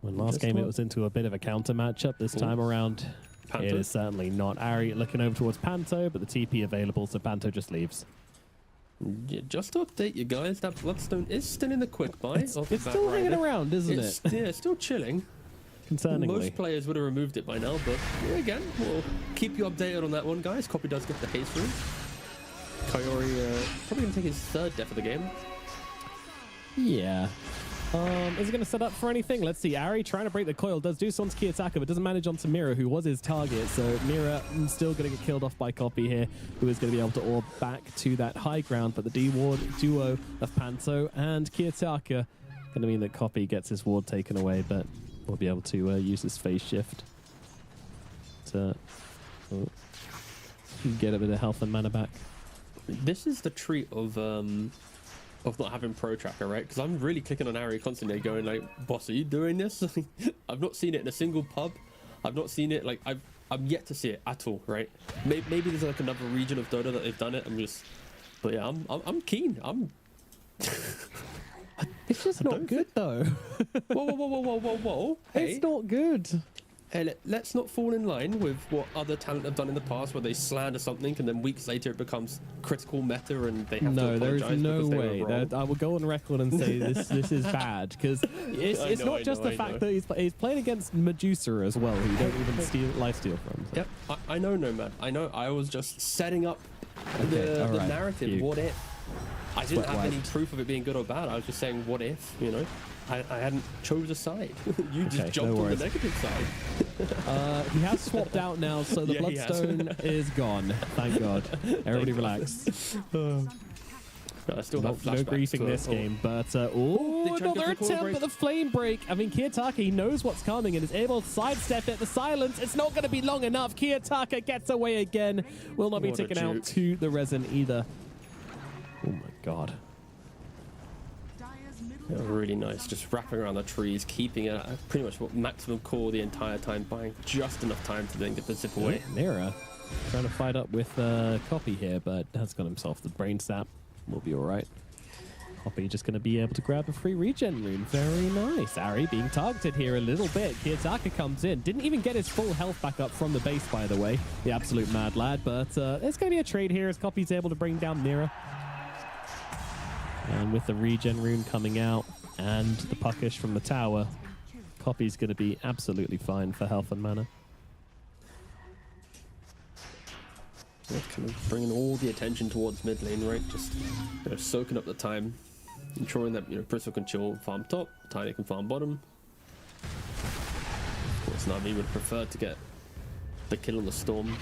When last game it was into a bit of a counter matchup, this time around Panto? it is certainly not. Ari looking over towards Panto, but the TP available, so Panto just leaves. Yeah, just to update you guys, that Bloodstone is still in the quick buy. It's still hanging around, isn't it? Yeah, still chilling. Concerningly. Most players would have removed it by now, but yeah, again, we'll keep you updated on that one, guys. Copy does get the haste room. Kaori probably going to take his 3rd death of the game. Yeah. Is it going to set up for anything? Let's see. Ari trying to break the coil. Does do so onto Kiyotaka, but doesn't manage onto Mira, who was his target. So Mira still going to get killed off by Copy here, who is going to be able to orb back to that high ground. But the D-Ward duo of Panto and Kiyotaka going to mean that Copy gets his ward taken away, but will be able to use his phase shift to get a bit of health and mana back. This is the treat of not having Pro Tracker, right? Because I'm really clicking on Ari constantly, going like, "Boss, are you doing this?" I've not seen it in a single pub. I've not seen it I'm yet to see it at all, right? Maybe there's like another region of Dota that they've done it. But yeah, I'm keen. It's just not good though. Whoa! Hey, It's not good. hey, let's not fall in line with what other talent have done in the past, where they slander something and then weeks later it becomes critical meta and they have to No, there apologize is no because they way. were wrong. I will go on record and say this is bad, because it's I not know, just I the fact know. that he's playing against Medusa as well, who you don't even life steal from. So. Yep, I know, Nomad. I know. I was just setting up Okay, all the right. narrative. Phew. What if? I didn't Sweat have any wiped. proof of it being good or bad. I was just saying, what if? You know, I hadn't chose a side. You Okay, just jumped no on the worries. negative side. He has swapped out now, so the Yeah, he has. Bloodstone is gone. Thank God. Everybody relax. I still No have flashbacks griefing to- this oh, game, but they tried to go another for coil attempt break. at the flame break. I mean, Kiyotaka knows what's coming and is able to sidestep it. The silence, it's not going to be long enough. Kiyotaka gets away again. Will not be What a taken out juke. to the resin either. Oh my God. Dire's middle Yeah, tower really is nice. under Just wrapping around the trees, keeping it at pretty much what maximum core the entire time, buying just enough time to then get the zip away. Nera trying to fight up with Copy here, but has got himself the brain sap. Will be all right. Copy just going to be able to grab a free regen rune. Very nice. Ari being targeted here a little bit. Kiyotaka comes in. Didn't even get his full health back up from the base, by the way. The absolute mad lad. But there's going to be a trade here as Copy's able to bring down Nera. And with the regen rune coming out and the puckish from the tower, Copy's going to be absolutely fine for health and mana. Yeah, kind of bringing all the attention towards mid lane, right? Just soaking up the time, ensuring that Bristle can chill farm top, Tiny can farm bottom. Of course, Na'Vi would prefer to get the kill on the storm.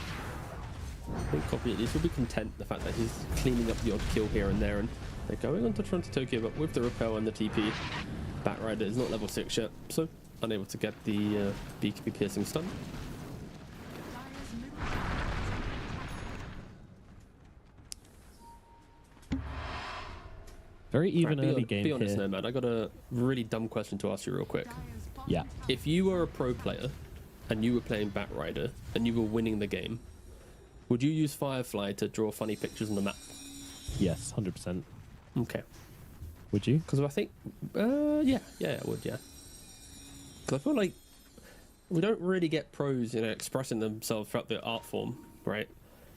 I think Copy at least will be content the fact that he's cleaning up the odd kill here and there, and they're going on to Toronto Tokyo, but with the repel and the TP, Batrider is not level 6 yet, so unable to get the BKB piercing stun. Dire's middle tower is under Very even Right, early game be honest, here. Nomad. I got a really dumb question to ask you real quick. attack. Dire's bottom Yeah. If you were a pro player and you were playing Batrider and you were winning the game, would you use Firefly to draw funny pictures on the map? Yes, 100%. Okay. Would you? Because I think, yeah, I would, yeah. Because I feel like we don't really get pros, expressing themselves throughout the art form, right?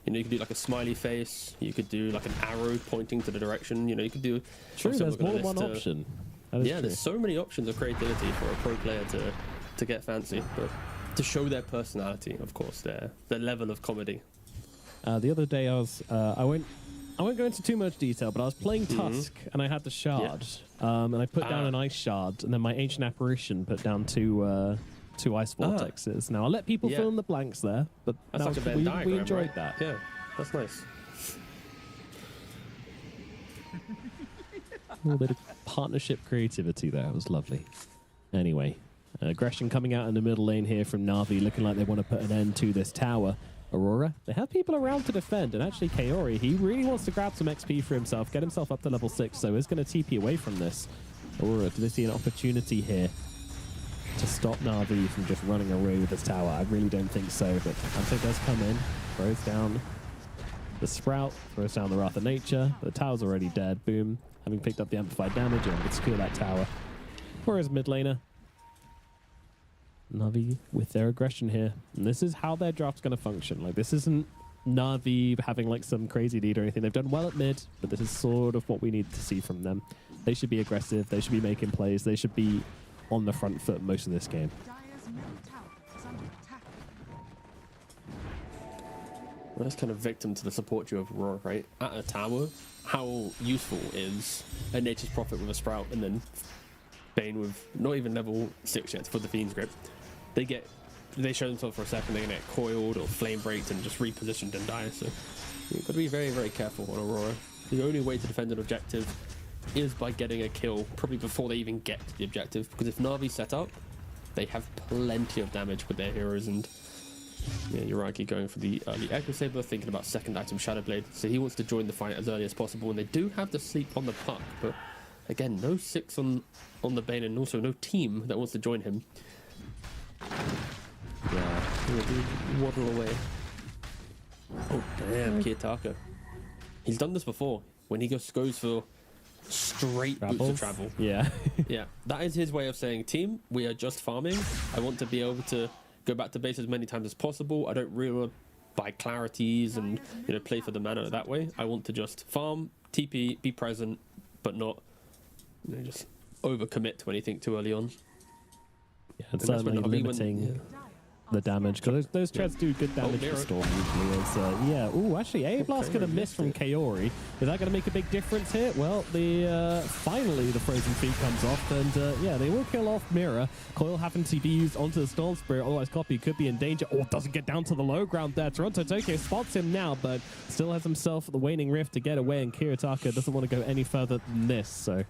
You could do like a smiley face. You could do like an arrow pointing to the direction. You could do. True, obviously I'm there's not more gonna than one list, option. That is Yeah, true. there's so many options of creativity for a pro player to get fancy, but to show their personality, of course, their level of comedy. The other day I was I won't go into too much detail, but I was playing Tusk and I had the shard, and I put down an ice shard, and then my ancient apparition put down two ice vortexes. Now I'll let people Yeah. fill in the blanks there, but That's that like a was- Venn diagram, we enjoyed right? that. Yeah, that's nice. A little bit of partnership creativity there. It was lovely. Anyway, aggression coming out in the middle lane here from Na'Vi, looking like they want to put an end to this tower. Aurora, they have people around to defend, and actually Kaori, he really wants to grab some XP for himself, get himself up to level 6, so he's going to TP away from this. Aurora, do they see an opportunity here to stop Na'Vi from just running away with this tower? I really don't think so, but Hunter does come in, throws down the Sprout, throws down the Wrath of Nature. The tower's already dead. Boom. Having picked up the amplified damage, and would secure that tower for his mid laner. Na'Vi with their aggression here. And this is how their draft's going to function. Like, this isn't Na'Vi having like some crazy lead or anything. They've done well at mid, but this is sort of what we need to see from them. They should be aggressive. They should be making plays. They should be on the front foot most of this game. Dire's middle tower is under attack. Well, that's kind of victim to the support you of Aurora, right? At a tower, how useful is a Nature's Prophet with a Sprout and then Bane with not even level 6 yet for the Fiend's Grip? They show themselves for a second, they're going to get coiled or flame breaked and just repositioned and die. So you've got to be very, very careful on Aurora. The only way to defend an objective is by getting a kill, probably before they even get to the objective. Because if Na'Vi set up, they have plenty of damage with their heroes. And yeah, Yuragi going for the early Echo Saber, thinking about second item Shadow Blade. So he wants to join the fight as early as possible. And they do have the sleep on the puck, but again, no 6 on the Bane, and also no team that wants to join him. Yeah. Waddle away. Oh damn, Kiyotaka. He's done this before when he goes for straight boots of Travels? travel. Yeah. Yeah, that is his way of saying, team, we are just farming. I want to be able to go back to base as many times as possible. I don't really want to buy clarities and play for the mana that way. I want to just farm, TP, be present, but not just overcommit to anything too early on. Yeah, and And that's when certainly Navi went- limiting the damage, because those treads do good damage to mirror. Storm usually. Yeah. Oh, actually, A Blast Okay, gonna miss from Kaori. Is that gonna make a big difference here? Well, finally the Frozen Feet comes off, and yeah, they will kill off Mirror. Coil having to be used onto the Storm Spirit, otherwise Copy could be in danger. Oh, doesn't get down to the low ground there. Toronto Tokyo spots him now, but still has himself the Waning Rift to get away, and Kiritaka doesn't want to go any further than this. So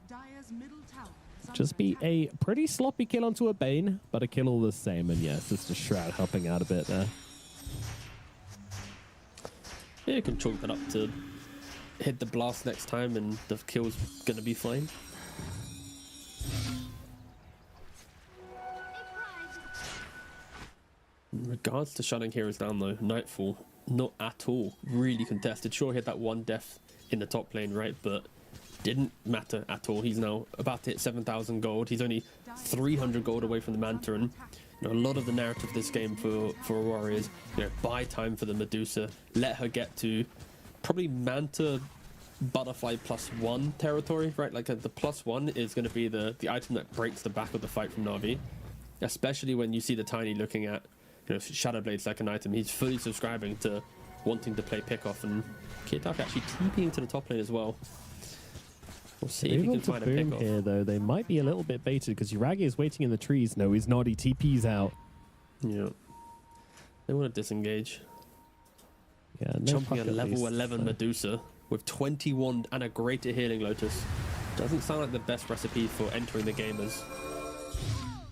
Dire's middle tower is just under be attack. a pretty sloppy kill onto a Bane, but a kill all the same. And yes, it's just Shroud helping out a bit there. Yeah, you can chalk that up to hit the blast next time and the kill's gonna be fine. In regards to shutting heroes down though, Nightfall, not at all really contested. Sure, he had that one death in the top lane, right? But didn't matter at all. He's now about to hit 7,000 gold. He's only 300 gold away from the Manta, and a lot of the narrative of this game for Aurora is, buy time for the Medusa, let her get to probably Manta butterfly +1 territory, right? Like the +1 is going to be the item that breaks the back of the fight from Na'Vi, especially when you see the Tiny looking at Shadowblade's like an item. He's fully subscribing to wanting to play pickoff, and Kiritaka actually TPing to the top lane as well. We'll see if he Able can to find a boom pickoff. here, though. They might be a little bit baited because Yuragi is waiting in the trees. No, he's not. He TP's out. Yeah. They want to disengage. Yeah, no Jumping puck a at level least, 11 so- Medusa with 21 and a greater healing Lotus. Doesn't sound like the best recipe for entering the game as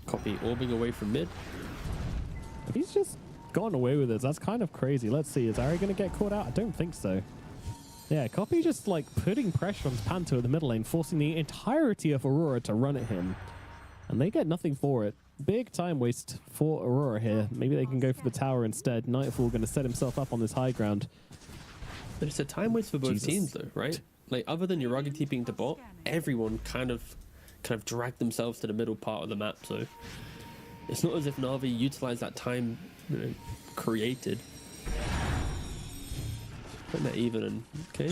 Copy orbing away from mid. But he's just gone away with it. That's kind of crazy. Let's see. Is Ari going to get caught out? I don't think so. Yeah, Copy just like putting pressure on Panto in the middle lane, forcing the entirety of Aurora to run at him. And they get nothing for it. Big time waste for Aurora here. Maybe they can go for the tower instead. Nightfall going to set himself up on this high ground. But it's a time waste for both Jesus. teams though, right? Like other than Yuragi TPing to bot, everyone kind of dragged themselves to the middle part of the map. So it's not as if Na'Vi utilized that time created. Putting that even and okay.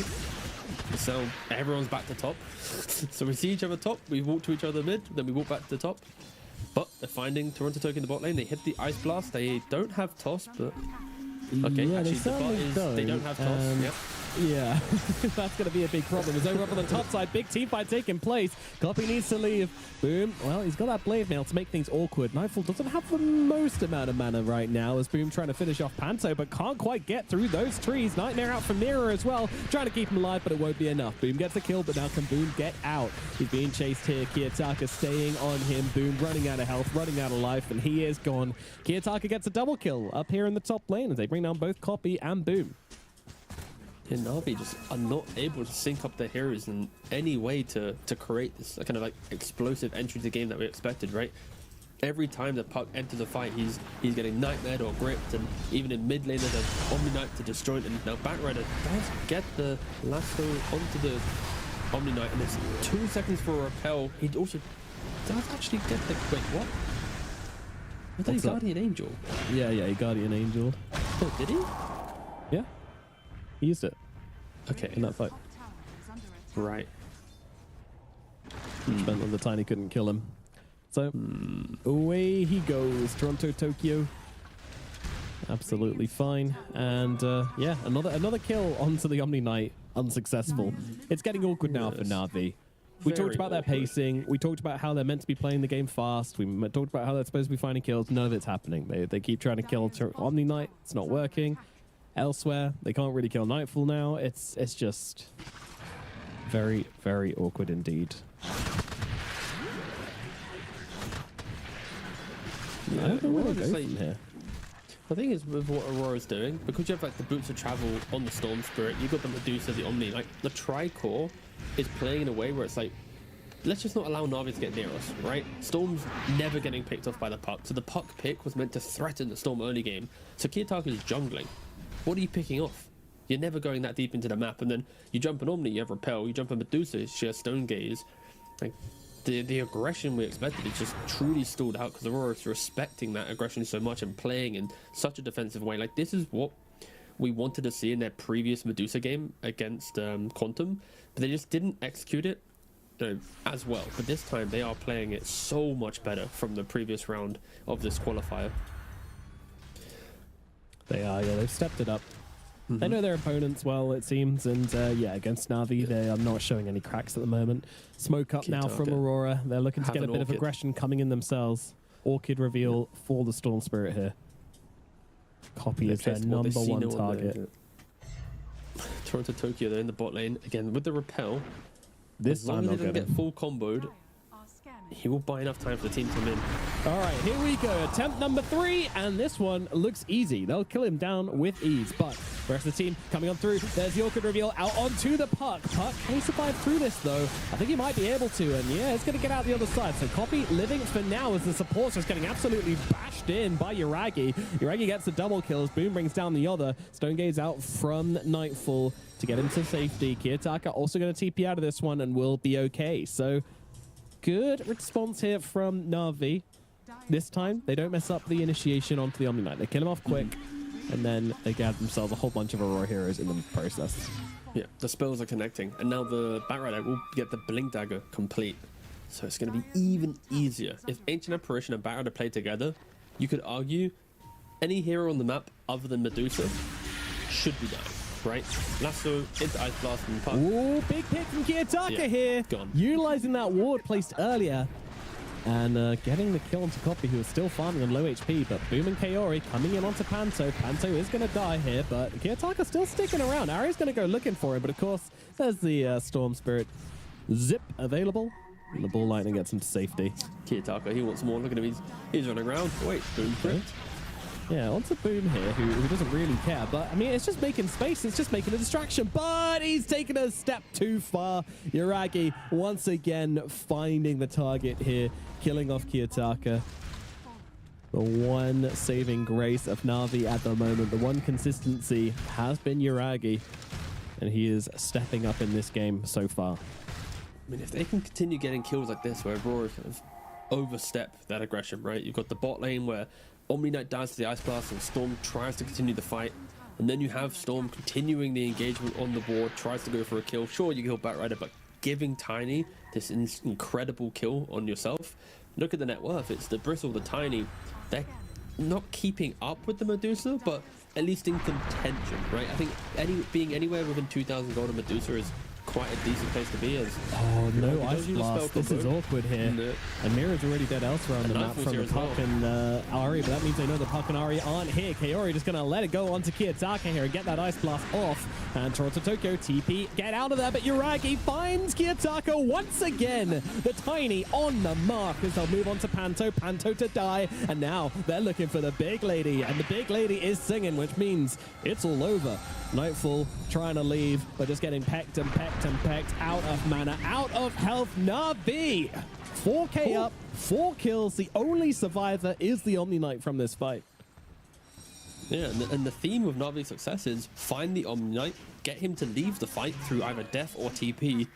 So everyone's back to top. So we see each other top, we walk to each other mid, then we walk back to the top. But they're finding Toronto Tokyo in the bot lane. They hit the Ice Blast. They don't have toss, but okay, Yeah, actually they the bot certainly is they don't have toss. and- Yep. Yeah, that's going to be a big problem. It's over up on the top side. Big team fight taking place. Copy needs to leave. Boom. Well, he's got that blade mail to make things awkward. Nightfall doesn't have the most amount of mana right now as Boom trying to finish off Panto, but can't quite get through those trees. Nightmare out from Mirror as well, trying to keep him alive, but it won't be enough. Boom gets the kill, but now can Boom get out? He's being chased here. Kiritaka staying on him. Boom running out of health, running out of life, and he is gone. Kiritaka gets a double kill up here in the top lane as they bring down both Copy and Boom. Yeah, Na'Vi just are not able to sync up their heroes in any way to create this kind of like explosive entry to the game that we expected, right? Every time the puck enters a fight, he's getting nightmared or gripped, and even in mid lane there's an Omni Knight to disjoint, and now Batrider does get the lasso onto the Omni Knight, and it's 2 seconds for a repel. He also does actually get the wait, what? I thought he What's that? Guardian Angel. Yeah, he Guardian Angel. Oh, did he? Yeah, he used it Okay, in that fight. Top tower is under attack. right. Which meant that the Tiny couldn't kill him. So away he goes. Toronto Tokyo. Absolutely fine. And yeah, another kill onto the Omni Knight. Unsuccessful. It's getting awkward now for Yes. Na'Vi. We talked Very about their awkward. pacing. We talked about how they're meant to be playing the game fast. We talked about how they're supposed to be finding kills. None of it's happening. They keep trying to kill Omni Knight. It's not working. Elsewhere, they can't really kill Nightfall now. It's just very, very awkward indeed. I don't know where Aurora they just, go like, from here. The thing is with what Aurora's doing, because you have like the boots of travel on the Storm Spirit, you've got the Medusa, the Omni, like the Tricore is playing in a way where it's like, let's just not allow Na'Vi to get near us, right? Storm's never getting picked off by the puck, so the puck pick was meant to threaten the Storm early game. So Kiritaka is jungling. What are you picking off? You're never going that deep into the map, and then you jump an Omni, you have Repel, you jump a Medusa, she has Stone Gaze. Like, the aggression we expected is just truly stalled out because Aurora's respecting that aggression so much and playing in such a defensive way. Like, this is what we wanted to see in their previous Medusa game against Quantum, but they just didn't execute it as well. But this time they are playing it so much better from the previous round of this qualifier. They are, yeah, they've stepped it up. They know their opponents well, it seems, and yeah, against Na'Vi, they are not showing any cracks at the moment. Smoke up now from Aurora. They're looking to get a bit of aggression coming in themselves. Orchid reveal for the Storm Spirit here. Copy is their number one target. Toronto Tokyo, they're in the bot lane. Again, with the repel, this time they'll get full comboed. He will buy enough time for the team to win. All right, here we go. Attempt number 3, and this one looks easy. They'll kill him down with ease, but the rest of the team coming on through. There's the Orchid reveal out onto the Puck. Puck, can he survive through this, though? I think he might be able to, and yeah, it's going to get out the other side. So Copy living for now as the support's just getting absolutely bashed in by Yuragi. Yuragi gets the double kills. Boom brings down the other. Stonegaze out from Nightfall to get him to safety. Kiyotaka also going to TP out of this one and will be okay. So good response here from Na'Vi. This time, they don't mess up the initiation onto the Omni Knight. They kill him off quick, and then they gather themselves a whole bunch of Aurora heroes in the process. Yeah, the spells are connecting, and now the Batrider will get the Blink Dagger complete. So it's going to be even easier. If Ancient Apparition and Batrider play together, you could argue any hero on the map other than Medusa should be dying. Right? Lasso into Ice Blast and Puck. Ooh, big pick from Kiyotaka here. Gone. Utilizing that ward placed earlier. And getting the kill onto Copy, who is still farming on low HP. But Boom and Kaori coming in onto Panto. Panto is going to die here, but Kiyotaka still sticking around. Ari's going to go looking for him, but of course, there's the Storm Spirit Zip available. And the Bull Lightning gets him to safety. Kiyotaka, he wants more. Look at him, he's running around. Wait, Boom crit. Yeah, onto Boom here, who doesn't really care. But, I mean, it's just making space. It's just making a distraction. But he's taken a step too far. Yuragi, once again, finding the target here, killing off Kiyotaka. The one saving grace of Na'Vi at the moment, the one consistency has been Yuragi. And he is stepping up in this game so far. I mean, if they can continue getting kills like this, where Aurora kind of overstep that aggression, right? You've got the bot lane where Omni Knight dies to the Ice Blast and Storm tries to continue the fight. And then you have Storm continuing the engagement on the board, tries to go for a kill. Sure, you kill Batrider, but giving Tiny this incredible kill on yourself. Look at the net worth. It's the Bristle, the Tiny. They're not keeping up with the Medusa, but at least in contention, right? I think being anywhere within 2,000 gold of Medusa is quite a decent place to be. Oh no, Ice Blast. This is awkward here. No. And Mira's already dead elsewhere on the map from the Puck and Ari, but that means they know the Puck and Ari aren't here. Kaori just going to let it go onto Kiyotaka here and get that Ice Blast off. And Toronto Tokyo TP, get out of there, but Yuragi finds Kiyotaka once again. The Tiny on the mark as they'll move on to Panto. Panto to die, and now they're looking for the big lady, and the big lady is singing, which means it's all over. Nightfall trying to leave, but just getting pecked and pecked and pecked out of mana, out of health. Na'Vi 4k up, 4 kills. The only survivor is the Omni Knight from this fight. Yeah, and the theme of Na'Vi's success is find the Omni Knight, get him to leave the fight through either death or TP,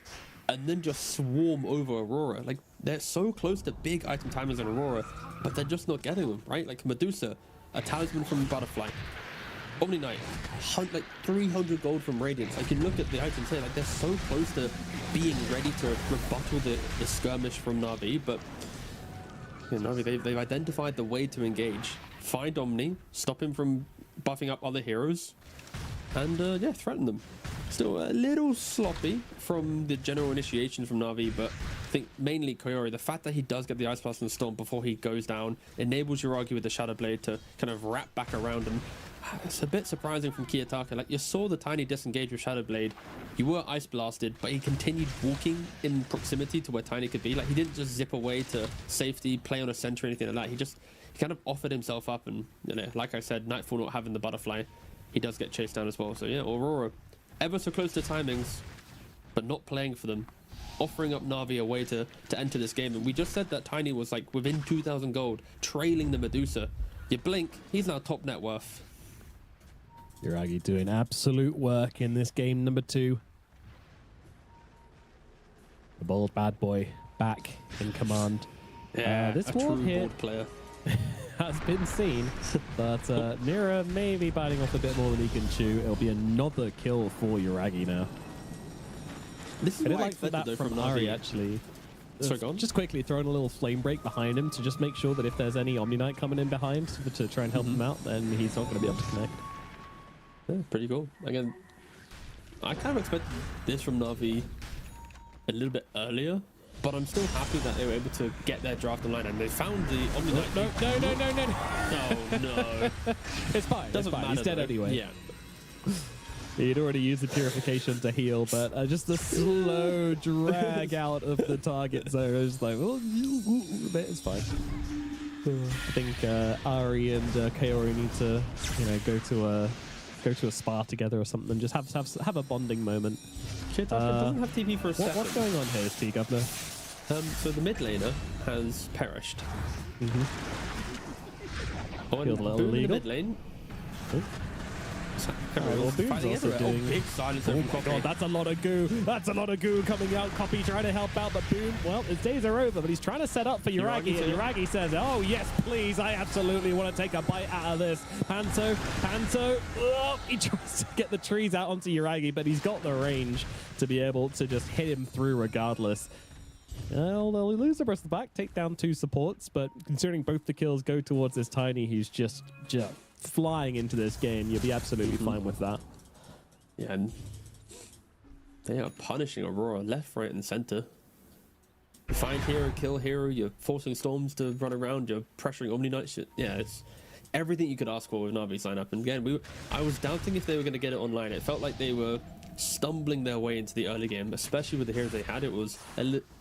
and then just swarm over Aurora. Like, they're so close to big item timers in Aurora, but they're just not getting them, right? Like Medusa, a talisman from Butterfly. Omni Knight, like 300 gold from Radiance. Like, you look at the items here, like they're so close to being ready to rebuttal the skirmish from Na'Vi, but you know, Na'Vi, they've identified the way to engage. Find Omni, stop him from buffing up other heroes, and yeah, threaten them. Still a little sloppy from the general initiation from Na'Vi, but I think mainly Kaori, the fact that he does get the Ice Blast and Storm before he goes down enables Yuragi with the Shadow Blade to kind of wrap back around him. It's a bit surprising from Kiyotaka. Like, you saw the Tiny disengage with Shadow Blade, you were Ice Blasted, but he continued walking in proximity to where Tiny could be. Like, he didn't just zip away to safety, play on a center or anything like that. He kind of offered himself up, and you know, like I said, Nightfall not having the Butterfly, he does get chased down as well. So yeah, Aurora ever so close to timings, but not playing for them, offering up Na'Vi a way to enter this game. And we just said that Tiny was like within 2,000 gold, trailing the Medusa. You blink, he's now top net worth. Yuragi doing absolute work in this game number 2. The bold bad boy back in command. This a ward true here board player. has been seen, but Mira may be biting off a bit more than he can chew. It'll be another kill for Yuragi now. This is I did what I like expected that though from from Ari, Navi. actually. Sorry, go on. Just quickly throwing a little flame break behind him to just make sure that if there's any Omni Knight coming in behind to try and help him out, then he's not going to be able to connect. Yeah, pretty cool. Again, I kind of expected this from Navi a little bit earlier, but I'm still happy that they were able to get their draft online and they found the Omni Knight. No. Oh no. It's fine. Doesn't it's fine. matter. He's dead though. anyway. Yeah. He'd already used the purification to heal, but just the slow drag out of the target zone. I was just like, well, it's fine. I think Ari and Kaori need to, go to a spa together or something. Just have a bonding moment. Shit, doesn't have TP for a second. What's going on here, T Governor? So the mid laner has perished. Oh, Feels a little Boom in the illegal. mid lane. Oh. well, Boom's Fighting also everywhere. doing- Big silence Oh over my Copy. god, that's a lot of goo. That's a lot of goo coming out. Copy trying to help out, but Boom, well, his days are over, but he's trying to set up for Yuragi, and Yuragi says, oh, yes, please, I absolutely want to take a bite out of this. Panto, oh, he tries to get the trees out onto Yuragi, but he's got the range to be able to just hit him through regardless. Well, they'll lose the rest of the back, take down 2 supports, but considering both the kills go towards this Tiny, who's just flying into this game, you'll be absolutely fine with that. Yeah, and they are punishing Aurora left, right, and center. You find hero, kill hero, you're forcing Storms to run around, you're pressuring Omni Knight shit. Yeah, it's everything you could ask for with Navi sign up. And again, I was doubting if they were going to get it online. It felt like they were stumbling their way into the early game, especially with the heroes they had. It was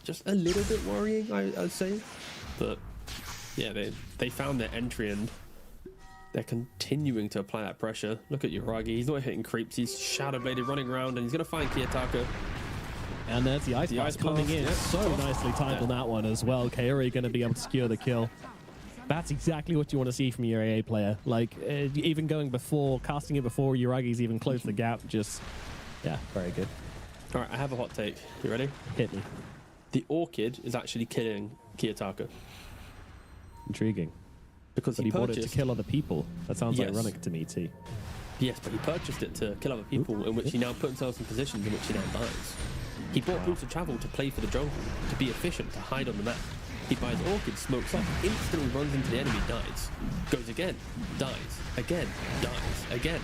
just a little bit worrying, I'd say. But yeah, they found their entry and they're continuing to apply that pressure. Look at Yuragi. He's not hitting creeps. He's shadow bladed running around and he's going to find Kiyotaka. And there's the Ice Blast coming in. yeah. So nicely timed on that one as well. Kaori going to be able to secure the kill. That's exactly what you want to see from your AA player. Like, even going before, casting it before Yuragi's even closed the gap. Just, yeah, very good. All right, I have a hot take. You ready? Hit me. The Orchid is actually killing Kiyotaka. Intriguing. Because But he bought it to kill other people. That sounds Yes. ironic to me, T. Yes, but he purchased it to kill other people, in which he now put himself in positions in which he now dies. He bought Boots of Travel to play for the jungle, to be efficient, to hide on the map. He buys Orchid, smokes up, instantly runs into the enemy, dies. Goes again, dies. Again, dies. Again,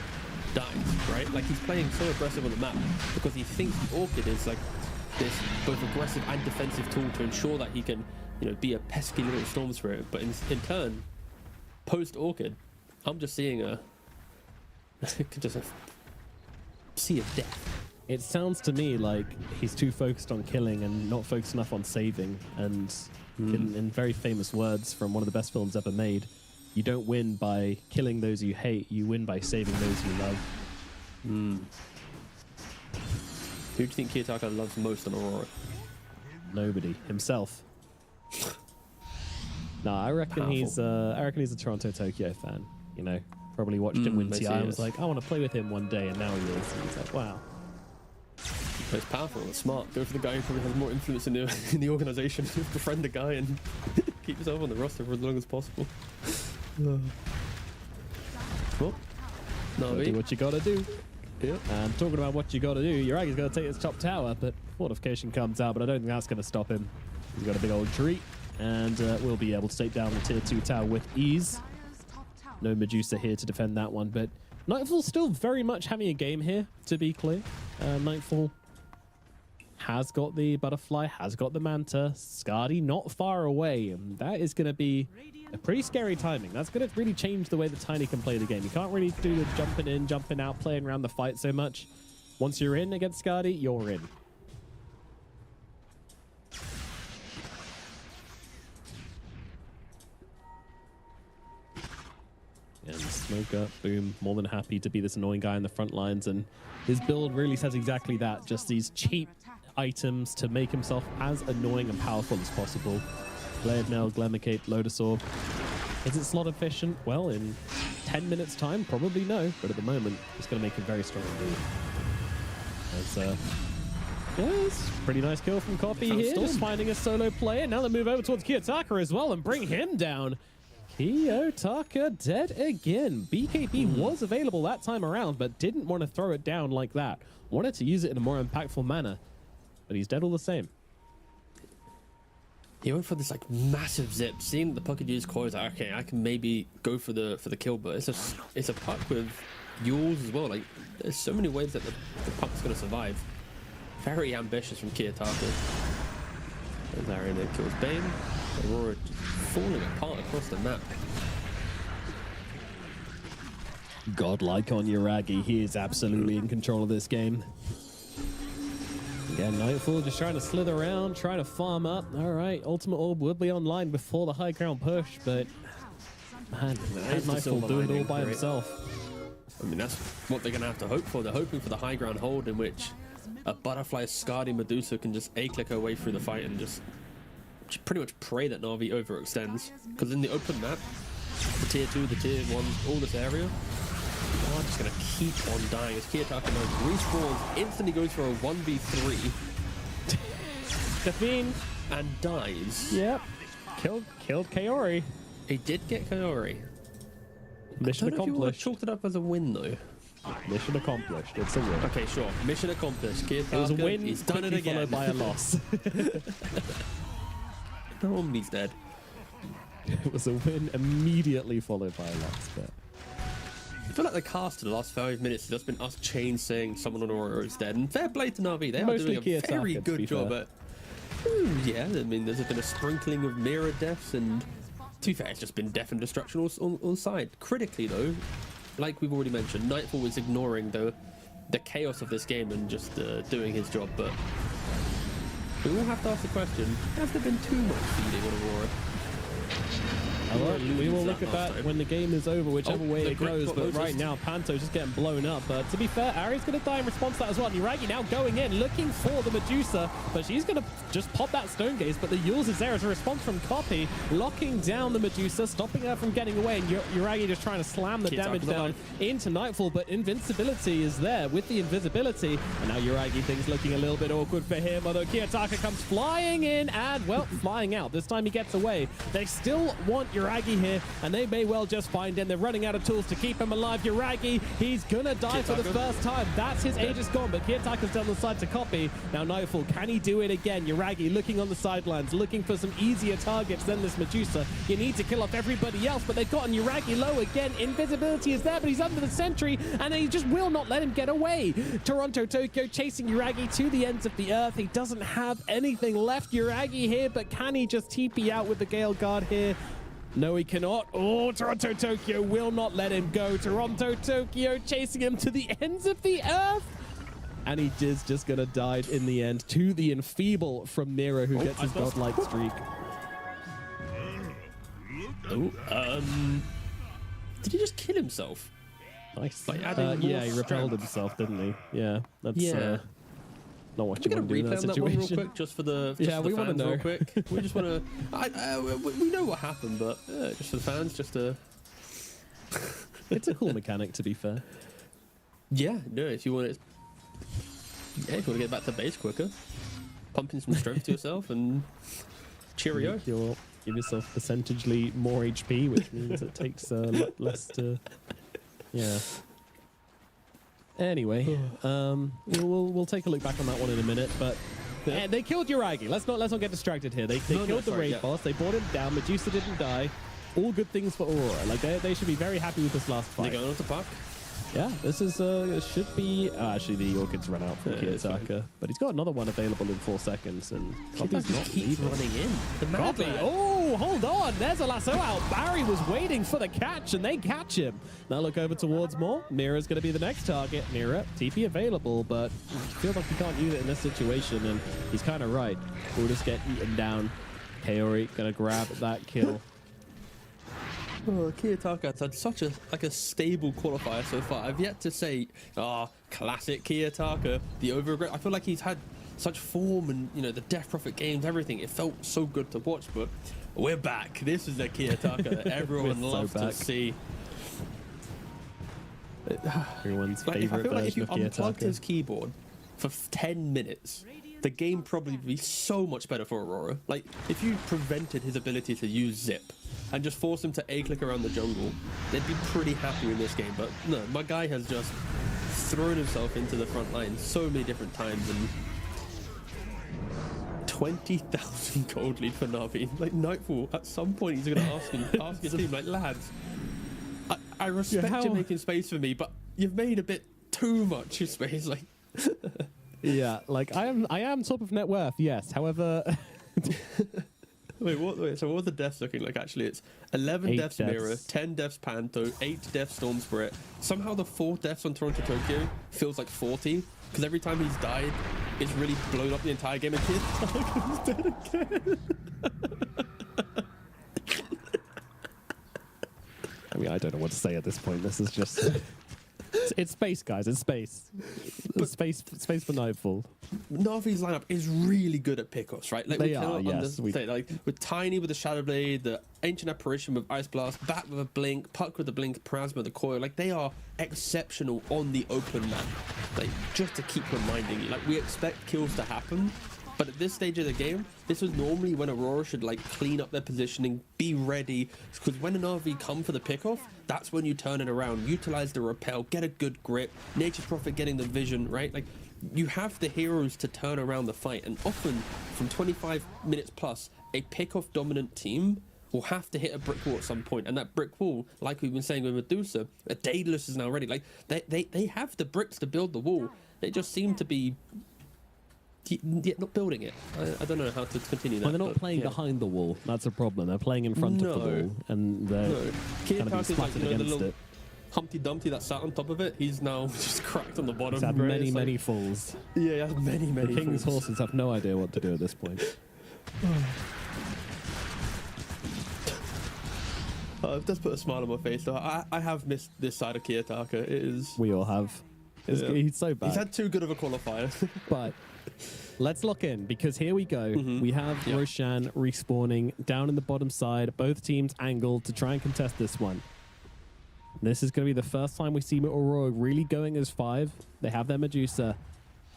dies. Right? Like, he's playing so aggressive on the map because he thinks the Orchid is like this both aggressive and defensive tool to ensure that he can, be a pesky little storm spirit. But in turn, post Orchid, I'm just seeing just a sea of death. It sounds to me like he's too focused on killing and not focused enough on saving. And in very famous words from one of the best films ever made, you don't win by killing those you hate, you win by saving those you love. Who do you think Kiyotaka loves most on Aurora? Nobody. Himself. No, I reckon he's a Toronto Tokyo fan. Probably watched him win I TI see, and was yes. like, I want to play with him one day, and now he is. And he's like, wow. But it's powerful, it's smart. Go for the guy who probably has more influence in the organization. Befriend the guy and keep yourself on the roster for as long as possible. Well, Gotta do Navi. what you gotta do. Yep. And talking about what you gotta do, Yuragi's gonna take his top tower, but fortification comes out, but I don't think that's gonna stop him. He's got a big old tree, and we'll be able to take down the tier 2 tower with ease. Dire's top tower. No Medusa here to defend that one, but Nightfall still very much having a game here, to be clear. Nightfall has got the butterfly, has got the manta. Skadi not far away, and that is going to be a pretty scary timing. That's going to really change the way that Tiny can play the game. You can't really do the jumping in, jumping out, playing around the fight so much. Once you're in against Skadi, you're in. And Smoker, Boom, more than happy to be this annoying guy in the front lines. And his build really says exactly that. Just these cheap items to make himself as annoying and powerful as possible. Blade Nail, Glemicate, Lotus Orb. Is it slot efficient? Well, in 10 minutes time, probably no. But at the moment, it's going to make him very strong indeed. As Yes, pretty nice kill from Copy Found here, Storm. just finding a solo player. Now they move over towards Kiyotaka as well and bring him down. Kiyotaka dead again. BKB was available that time around, but didn't want to throw it down like that. Wanted to use it in a more impactful manner, but he's dead all the same. He went for this like massive zip. Seeing the puck use core, like, okay, I can maybe go for the kill, but it's a puck with Yules as well. Like, there's so many ways that the puck's gonna survive. Very ambitious from Kiyotaka. And Arian then kills Bane. Aurora just falling apart across the map. Godlike on Yuragi. He is absolutely in control of this game. Again, Nightfall just trying to slither around, trying to farm up. All right, Ultimate Orb will be online before the high ground push, but man, There's the Nightfall silver do it all lining, by right? himself. I mean, that's what they're gonna have to hope for. They're hoping for the high ground hold in which a butterfly Skadi Medusa can just A-click her way through the fight and just pretty much pray that Na'Vi overextends. Because in the open map, the tier 2, the tier 1, all this area, I'm just gonna keep on dying as Kiyotaka now respawns, instantly goes for a 1v3 Define. and dies. Yep. Killed Kaori. He did get Kaori. Mission I don't know if you want accomplished. to chalk it up as a win though. Mission accomplished. It's a win. Okay, sure. Mission accomplished. Kiyotaka, It was a win, he's done it quickly again. followed by a loss. He's dead. It was a win immediately followed by a loss. But I feel like the cast for the last 5 minutes has just been us chain saying someone on Aurora is dead. And fair play to Na'Vi. They are Mostly doing a Kiyotaka, very to good be job fair. at... yeah, I mean, there's been a sprinkling of mirror deaths and... To be fair, it's just been death and destruction on side. Critically, though, like we've already mentioned, Nightfall was ignoring the chaos of this game and just doing his job. But we all have to ask the question, has there been too much feeding on Aurora? well, we will lose look that at last that time. when the game is over, whichever Oh, way the it grip goes. got But noticed. right now, Panto's just getting blown up. But to be fair, Ari's going to die in response to that as well. Niragi now going in, looking for the Medusa, but she's going to just pop that Stone Gaze. But the Yules is there as a response from Copy, locking down the Medusa, stopping her from getting away. And Niragi just trying to slam the Kids damage up to the down into Nightfall. But invincibility is there with the invisibility. And now Niragi things looking a little bit awkward for him. Although Kiyotaka comes flying in and, well, flying out. This time he gets away. They still want Niragi here, and they may well just find him. They're running out of tools to keep him alive. Niragi, he's gonna die for the Kiyotaka. first time. That's his age is gone, but Kiyotaka's down the side to Copy. Now Nightfall, can he do it again? Niragi looking on the sidelines, looking for some easier targets than this Medusa. You need to kill off everybody else, but they've gotten Niragi low again. Invisibility is there, but he's under the sentry, and he just will not let him get away. Toronto Tokyo chasing Niragi to the ends of the earth. He doesn't have anything left. Niragi here, but can he just TP out with the Gale Guard here? No, he cannot. Oh, Toronto Tokyo will not let him go. Toronto Tokyo chasing him to the ends of the earth. And he is just going to die in the end to the Enfeeble from Nero, who gets his godlike streak. Did he just kill himself? Nice. Like adding Yeah, more he repelled strength. himself, didn't he? Yeah, that's Yeah. not what Can you we want get to do a in replay that on that one real situation. quick, just for the Yeah, we want wanna to know. real quick. We just want to. We know what happened, but just for the fans, just to. It's a cool mechanic, to be fair. Yeah, no. If you want to, if you want to get back to base quicker, pumping some strength to yourself and cheerio. You'll give yourself percentagely more HP, which means it takes a lot less to. Yeah. Anyway, we'll take a look back on that one in a minute, but they killed Yuragi. Let's not get distracted here. They No, killed the sorry, raid yeah. boss. They brought him down. Medusa didn't die. All good things for Aurora. Like they should be very happy with this last They're fight. going on to puck. Yeah, this is it should be actually the Orchids run out from Yeah, it's Kiyotaka, but he's got another one available in 4 seconds, and Copy's not keeps leaving. running in. The Copy. madman. Oh, hold on. There's a lasso out. Barry was waiting for the catch, and they catch him. Now look over towards Moore. Mira's going to be the next target. Mira, TP available, but he feels like he can't use it in this situation, and he's kind of right. We'll just get eaten down. Kaori going to grab that kill. Oh, Kiyotaka's had such a stable qualifier so far. I've yet to say, classic Kiyotaka, the over. I feel like he's had such form and the Death Prophet games, everything. It felt so good to watch, but we're back. This is the Kiyotaka that everyone We're so loves to back. see. Everyone's Like, I favorite feel like if version you of unplugged Kiyotaka. his keyboard for 10 minutes the game probably be so much better for Aurora. Like, if you prevented his ability to use Zip and just force him to A-click around the jungle, they'd be pretty happy in this game. But no, my guy has just thrown himself into the front line so many different times, and 20,000 gold lead for Na'Vi. Like, Nightfall, at some point he's going to ask his team, like, lads, I respect you making space for me, but you've made a bit too much space. Like, Yeah, like I am top of net worth, yes. However, wait, so what are the deaths looking like? Actually, it's 11 8 deaths deaths. Mirror, 10 deaths Panto, 8 deaths Storm Spirit. Somehow the 4 deaths on Toronto Tokyo feels like 40, because every time he's died, it's really blown up the entire game. And he's dead again. I mean, I don't know what to say at this point. This is just it's space, guys. It's space. Space for Nightfall. Na'Vi's lineup is really good at pickoffs, right? Like, They we cannot are, yes, understate, like, with Tiny with the Shadow Blade, the Ancient Apparition with Ice Blast, Bat with a Blink, Puck with the Blink, Plasma with the Coil. Like, they are exceptional on the open map. Like, just to keep reminding you, like, we expect kills to happen, but at this stage of the game, this is normally when Aurora should, like, clean up their positioning, be ready, because when an RV come for the pickoff, that's when you turn it around, utilize the repel, get a good grip, Nature's Prophet getting the vision, right? Like, you have the heroes to turn around the fight, and often from 25 minutes plus, a pickoff dominant team will have to hit a brick wall at some point, and that brick wall, like we've been saying with Medusa, Daedalus is now ready. Like, they have the bricks to build the wall. They just seem to be not building it. I don't know how to continue that. Well, they're not but, playing yeah. behind the wall. That's a problem. They're playing in front of the wall, and they're kind of being Kiyotaka's like, splattered the against little it. Humpty Dumpty that sat on top of it, he's now just cracked on the bottom. It's had right? many, It's like- many falls. Yeah, he has many, The many. king's falls. horses have no idea what to do at this point. It does put a smile on my face, though. I have missed this side of Kiyotaka. It is. We all have. Yeah. He's so bad. He's had too good of a qualifier. But let's lock in, because here we go. We have Yeah. Roshan respawning down in the bottom side. Both teams angled to try and contest this one. This is going to be the first time we see Aurora really going as 5. They have their Medusa,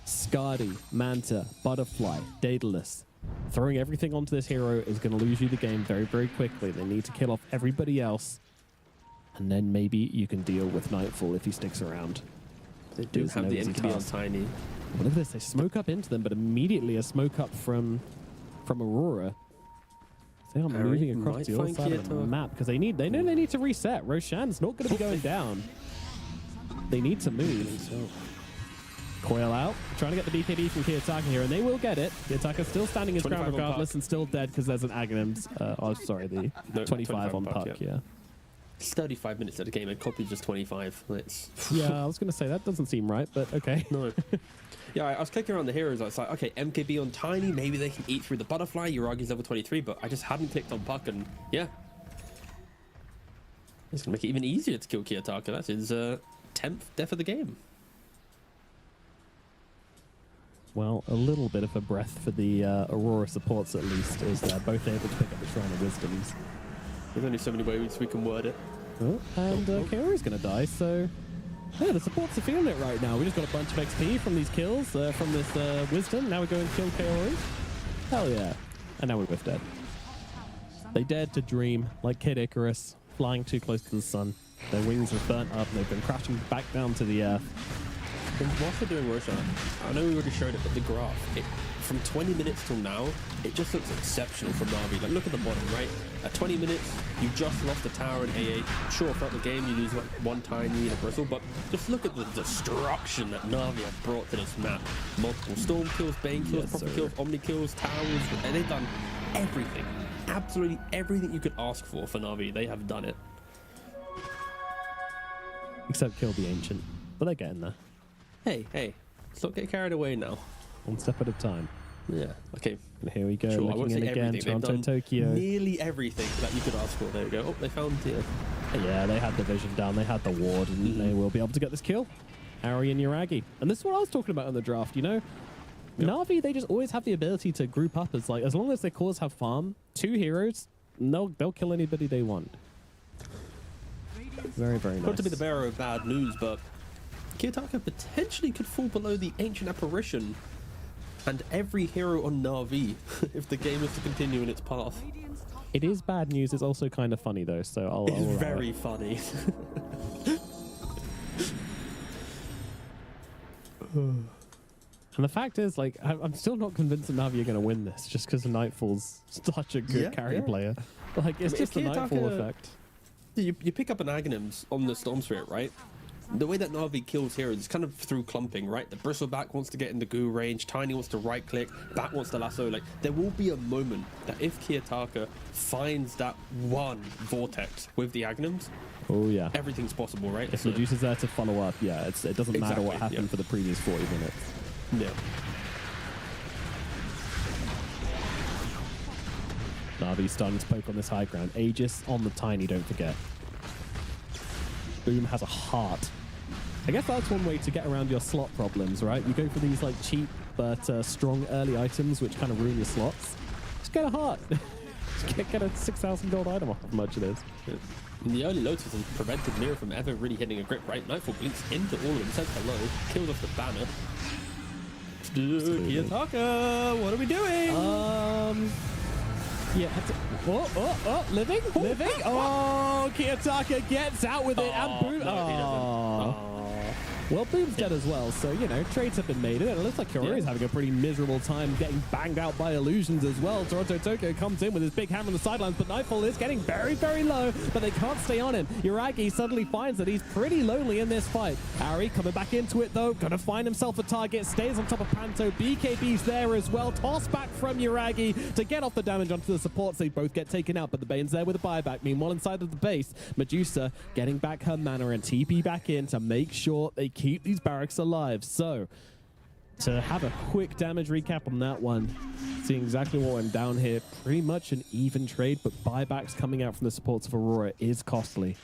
Skadi, Manta, Butterfly, Daedalus. Throwing everything onto this hero is going to lose you the game very, very quickly. They need to kill off everybody else. And then maybe you can deal with Nightfall if he sticks around. They do It's have no the easy MKB on task. Tiny. Well, look at this. They smoke up into them, but immediately a smoke up from Aurora. They are Harry moving across might the other find side of the Kyoto. map because they know they need to reset. Roshan's not going to be going down. They need to move. Coil out, trying to get the BKB from Kiyotaka here, and they will get it. Kiyotaka's still standing his ground 25 on regardless Puck. and still dead because there's an Aghanims. The No, 25 on Puck, yeah. It's 35 minutes of the game and copy's just 25. It's Yeah, I was going to say that doesn't seem right, but okay. no. Yeah, I was clicking around the heroes. I was like, okay, MKB on Tiny, maybe they can eat through the Butterfly. Uragi's level 23, but I just hadn't clicked on Puck, and yeah. It's going to make it even easier to kill Kiyotaka. That's his 10th death of the game. Well, a little bit of a breath for the Aurora supports at least, as they're both able to pick up the Shrine of Wisdoms. There's only so many ways we can word it. Oh, and Kaori's going to die, so yeah, the supports are feeling it right now. We just got a bunch of XP from these kills, from this Wisdom. Now we go and kill Kaori. Hell yeah. And now we're both dead. They dared to dream, like Kid Icarus, flying too close to the sun. Their wings have burnt up, and they've been crashing back down to the earth. And whilst they're doing Roshan, I know we already showed it, but the graph, from 20 minutes till now, it just looks exceptional from Na'Vi. Like, look at the bottom, right? At 20 minutes, you just lost a tower in AA. Sure, throughout the game, you lose like one Tiny and a Bristle, but just look at the destruction that Na'Vi have brought to this map. Multiple Storm kills, Bane kills, Yes, Proper sir. kills, Omni kills, towers, and they've done everything. Absolutely everything you could ask for Na'Vi, they have done it. Except kill the Ancient. But they're getting there. Hey, let's not get carried away now. One step at a time. Yeah, okay. And here we go, Sure, I won't looking in say again. everything. They've Toronto, done Tokyo. nearly everything that you could ask for. There we go. Oh, they found it. Yeah, they had the vision down, they had the ward, and they will be able to get this kill. Ari and Yuragi. And this is what I was talking about in the draft, you know? Na'Vi, they just always have the ability to group up as, like, as long as their cores have farm, 2 heroes, they'll kill anybody they want. Very, very nice. Not to be the bearer of bad news, but Kiyotaka potentially could fall below the Ancient Apparition. and every hero on Na'Vi if the game is to continue in its path. Radiant's top It is bad news. It's also kind of funny though, so I'll It's allow it. very funny. And the fact is, like, I'm still not convinced that Navi are going to win this just because Nightfall's such a good Yeah, carry yeah. player. Like, it's I mean, just the if Nightfall Kiyotaka- effect. You pick up an Aghanims on the Storm Spirit, right? The way that Na'Vi kills heroes is kind of through clumping, right? The Bristleback wants to get in the goo range, Tiny wants to right click, Bat wants to lasso. Like, there will be a moment that if Kiyotaka finds that one vortex with the Aghanims, Oh, yeah. everything's possible, right? If So- Medusa's there to follow up, yeah, it doesn't matter what Exactly, happened yeah. for the previous 40 minutes. yeah. Navi's starting to poke on this high ground. Aegis on the Tiny, don't forget. Boom has a heart. I guess that's one way to get around your slot problems, right? You go for these like cheap but strong early items which kind of ruin your slots. Just get a heart. Just get a 6,000 gold item off how much it is. In the early Lotus has prevented Mira from ever really hitting a grip, right? Nightfall blinks into all of them, says hello, kills off the banner. Absolutely. Kiyotaka, what are we doing? Yeah. Living? Living? Oh, Kiyotaka gets out with it and Boom. no, he doesn't. Oh. Well, Boom's dead as well, so, you know, trades have been made. And it looks like Kirora's having a pretty miserable time getting banged out by illusions as well. Toronto Tokyo comes in with his big hammer on the sidelines, but Nightfall is getting very, very low, but they can't stay on him. Yuragi suddenly finds that he's pretty lonely in this fight. Ari coming back into it, though, gonna find himself a target, stays on top of Panto. BKB's there as well. Toss back from Yuragi to get off the damage onto the supports. They both get taken out, but the Bane's there with a buyback. Meanwhile, inside of the base, Medusa getting back her mana and TP back in to make sure they keep these barracks alive. So, to have a quick damage recap on that one, seeing exactly what went down here, pretty much an even trade, but buybacks coming out from the supports of Aurora is costly.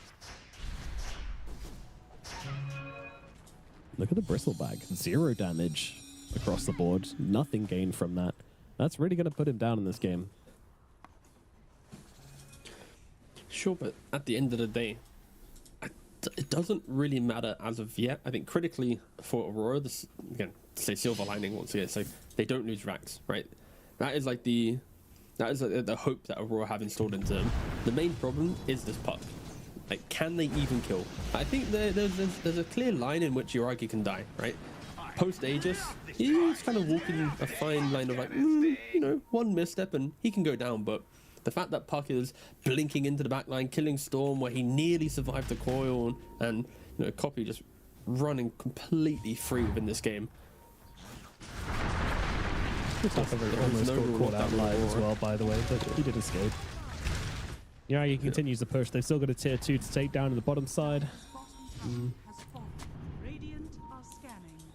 Look at the Bristleback. 0 damage across the board. Nothing gained from that. That's really going to put him down in this game. Sure, but at the end of the day, it doesn't really matter as of yet. I think critically for Aurora, this again, say silver lining once again, so they don't lose racks, right? That is like the hope that Aurora have installed into them. The main problem is this puck. Like, can they even kill? I think there's a clear line in which Yuragi can die, right? Post Aegis, he's kind of walking a fine line of like, you know, one misstep and he can go down, but the fact that Puck is blinking into the backline, killing Storm, where he nearly survived the coil, and you know, Copy just running completely free within this game. Almost no got rule caught of out thumb live as Aurora. well, by the way, but he did escape. Yeah, he continues the push. They've still got a tier 2 to take down in the bottom side. bottom tower has fallen. Radiant are scanning.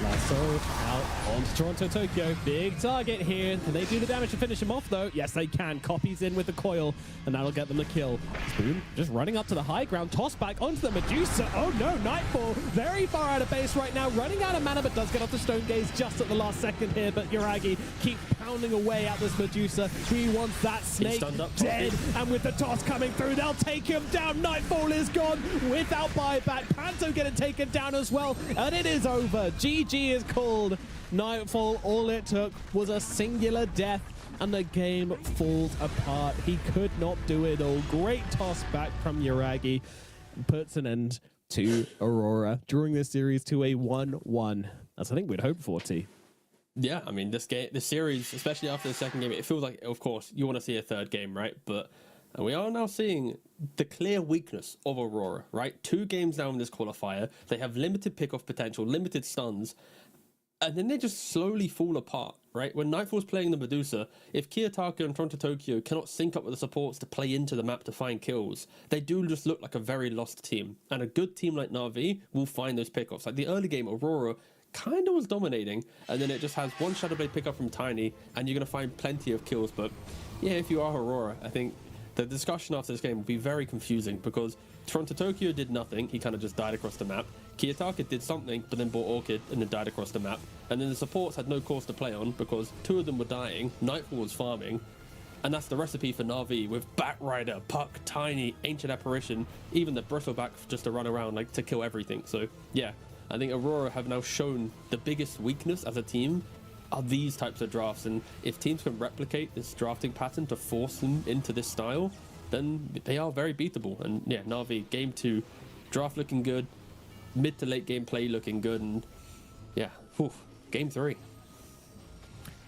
Lasso out onto Toronto Tokyo. Big target here. Can they do the damage to finish him off, though? Yes, they can. Copies in with the coil, and that'll get them the kill. Spoon just running up to the high ground. Toss back onto the Medusa. Oh, no. Nightfall very far out of base right now. Running out of mana, but does get off the Stone Gaze just at the last second here. But Yuragi keeps pounding away at this Medusa. He wants that snake stunned up, dead. And with the toss coming through, they'll take him down. Nightfall is gone without buyback. Panto getting taken down as well. And it is over. GG is called. Nightfall, all it took was a singular death and the game falls apart. He could not do it all. Great toss back from Yuragi. Puts an end to Aurora, drawing this series to a 1-1. As I think we'd hoped for, T. Yeah, I mean, this series, especially after the second game, it feels like, of course, you want to see a third game, right? But we are now seeing the clear weakness of Aurora, right? 2 games down in this qualifier. They have limited pickoff potential, limited stuns, and then they just slowly fall apart, right? When Nightfall's playing the Medusa, if Kiyotaka and Toronto Tokyo cannot sync up with the supports to play into the map to find kills, they do just look like a very lost team. And a good team like Na'Vi will find those pickoffs. Like the early game, Aurora kind of was dominating, and then it just has one Shadowblade pickup from Tiny, and you're going to find plenty of kills. But yeah, if you are Aurora, I think the discussion after this game will be very confusing because Toronto Tokyo did nothing. He kind of just died across the map. Kiyotaka did something, but then bought Orchid and then died across the map. And then the supports had no course to play on because 2 of them were dying. Nightfall was farming. And that's the recipe for Na'Vi with Batrider, Puck, Tiny, Ancient Apparition, even the Bristleback just to run around, like, to kill everything. So, yeah, I think Aurora have now shown the biggest weakness as a team are these types of drafts. And if teams can replicate this drafting pattern to force them into this style, then they are very beatable. And, yeah, Na'Vi, game 2, draft looking good, mid to late game play looking good, and, yeah, game 3.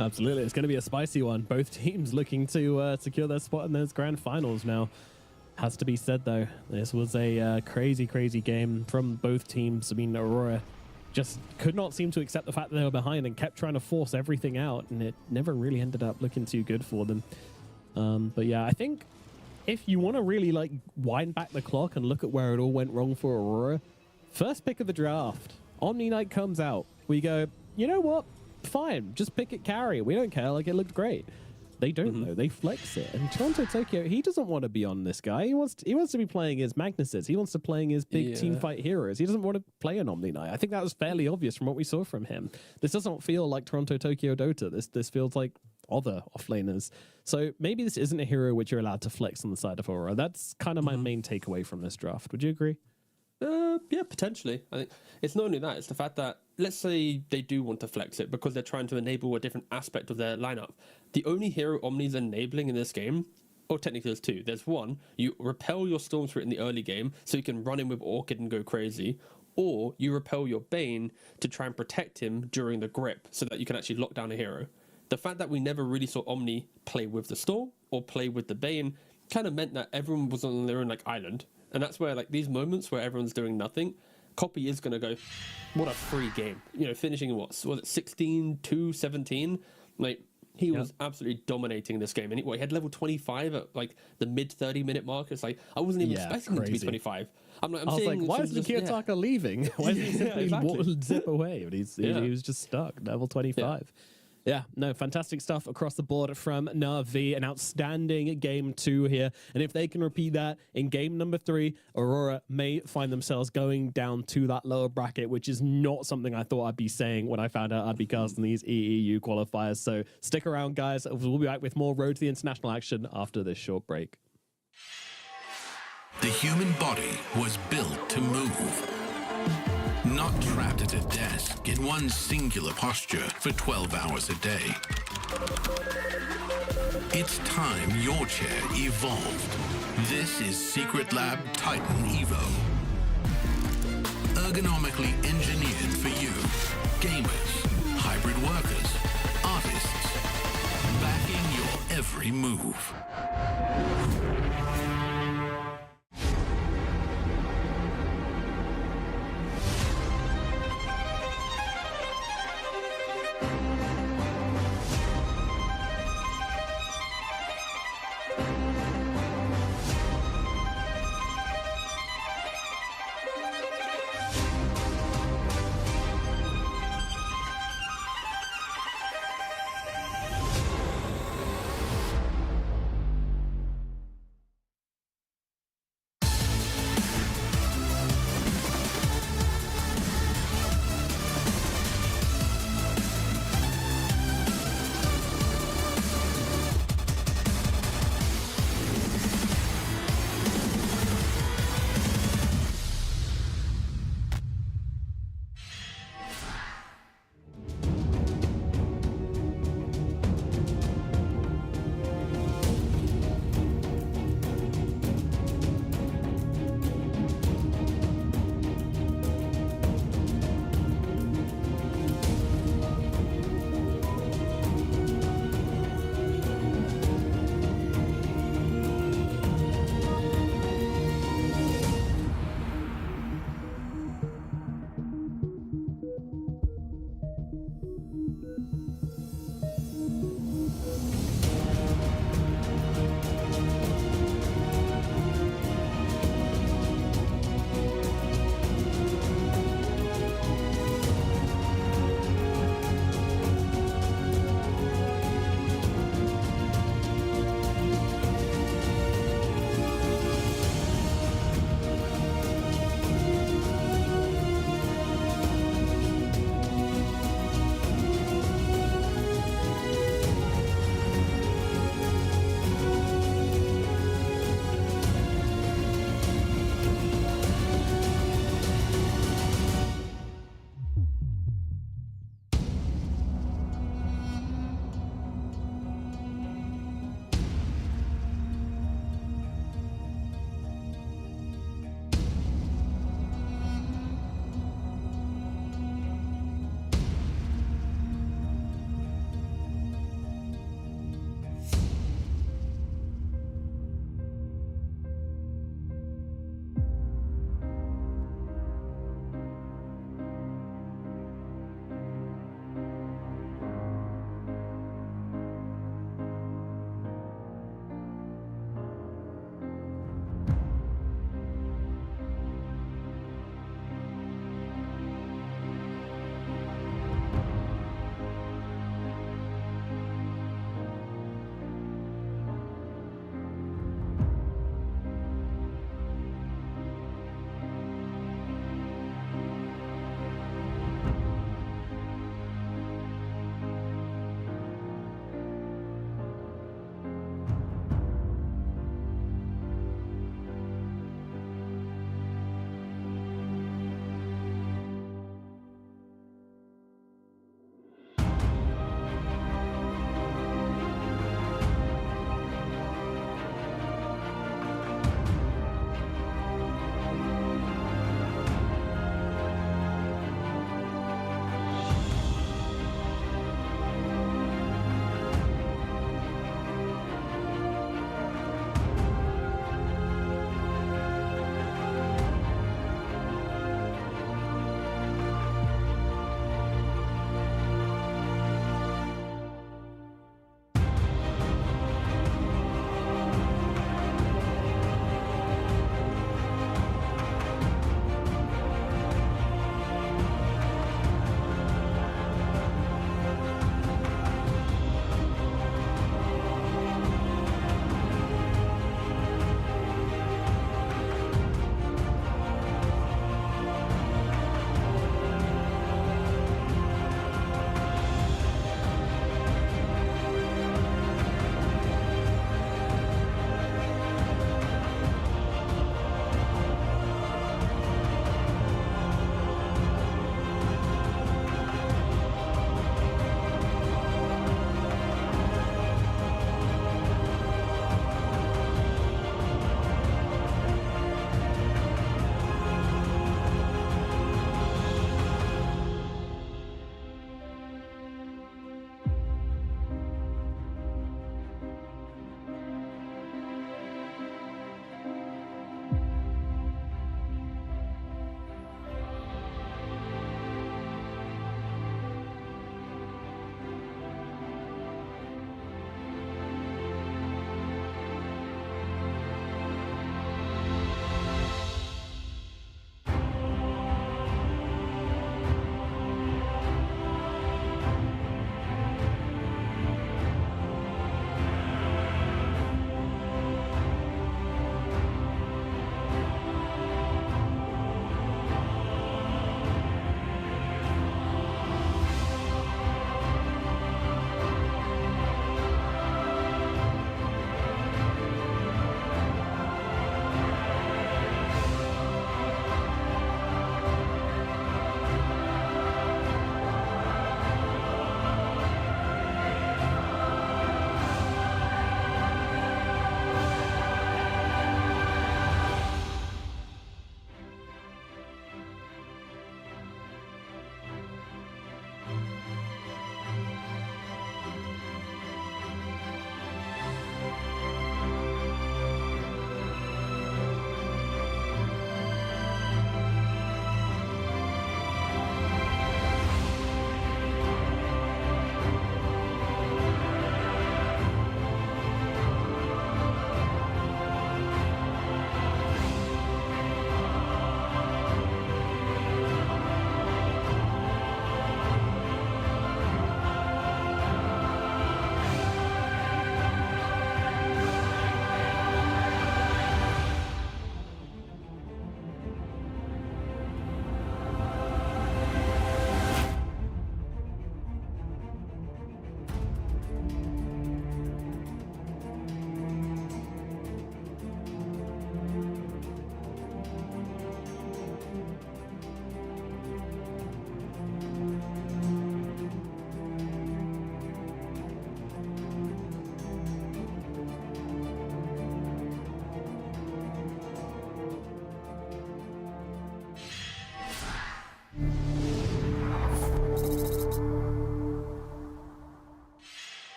Absolutely, it's going to be a spicy one. Both teams looking to secure their spot in those grand finals now. Has to be said, though, this was a crazy, crazy game from both teams. I mean, Aurora just could not seem to accept the fact that they were behind and kept trying to force everything out, and it never really ended up looking too good for them. But yeah, I think if you want to really like wind back the clock and look at where it all went wrong for Aurora, first pick of the draft, Omni Knight comes out. We go, you know what? Fine, just pick it carry. We don't care. Like, it looked great. They don't though. They flex it. And Toronto Tokyo, he doesn't want to be on this guy. He wants to be playing his Magnuses. He wants to playing his big team fight heroes. He doesn't want to play an Omni Knight. I think that was fairly obvious from what we saw from him. This doesn't feel like Toronto Tokyo Dota. This feels like other offlaners. So maybe this isn't a hero which you're allowed to flex on the side of Aurora. That's kind of my main takeaway from this draft. Would you agree? Yeah, potentially. I think it's not only that, it's the fact that, let's say they do want to flex it because they're trying to enable a different aspect of their lineup. The only hero Omni's enabling in this game, or technically there's two. There's one, you repel your Storm Spirit in the early game so you can run in with Orchid and go crazy, or you repel your Bane to try and protect him during the grip so that you can actually lock down a hero. The fact that we never really saw Omni play with the Storm or play with the Bane kind of meant that everyone was on their own like island. And that's where, like, these moments where everyone's doing nothing, Copy is going to go, what a free game. You know, finishing in what? Was it 16-2, 17? Like, he was absolutely dominating this game. And he had level 25 at, like, the mid 30-minute mark. It's like, I wasn't even expecting him to be 25. I was like, why is Kiyotaka leaving? Why is he simply zip away? But he was just stuck, level 25. Yeah, no, fantastic stuff across the board from Na'Vi. An outstanding game 2 here. And if they can repeat that in game number 3, Aurora may find themselves going down to that lower bracket, which is not something I thought I'd be saying when I found out I'd be casting these EEU qualifiers. So stick around, guys. We'll be back with more Road to the International action after this short break. The human body was built to move. Not trapped at a desk in one singular posture for 12 hours a day. It's time your chair evolved. This is Secret Lab Titan Evo. Ergonomically engineered for you. Gamers, hybrid workers, artists. Backing your every move.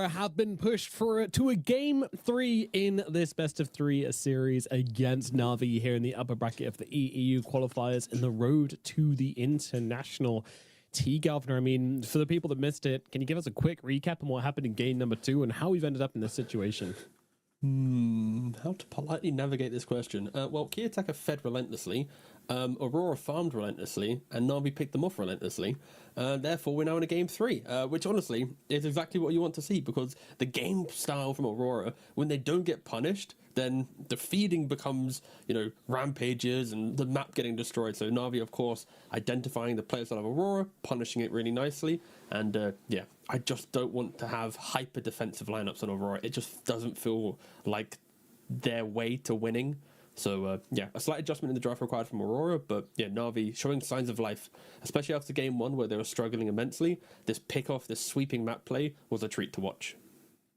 Aurora have been pushed to a game 3 in this best of 3 series against Na'Vi here in the upper bracket of the EEU qualifiers in the road to the international. Governor, I mean, for the people that missed it, can you give us a quick recap on what happened in game number 2 and how we've ended up in this situation? How to politely navigate this question? Well, Kiyotaka fed relentlessly, Aurora farmed relentlessly, and Na'Vi picked them off relentlessly. Therefore, we're now in a game 3, which honestly is exactly what you want to see, because the game style from Aurora, when they don't get punished, then the feeding becomes, rampages and the map getting destroyed. So Na'Vi, of course, identifying the playstyle of Aurora, punishing it really nicely, and I just don't want to have hyper defensive lineups on Aurora. It just doesn't feel like their way to winning. So, a slight adjustment in the draft required from Aurora, but Na'Vi showing signs of life, especially after game 1 where they were struggling immensely. This pick-off, this sweeping map play was a treat to watch.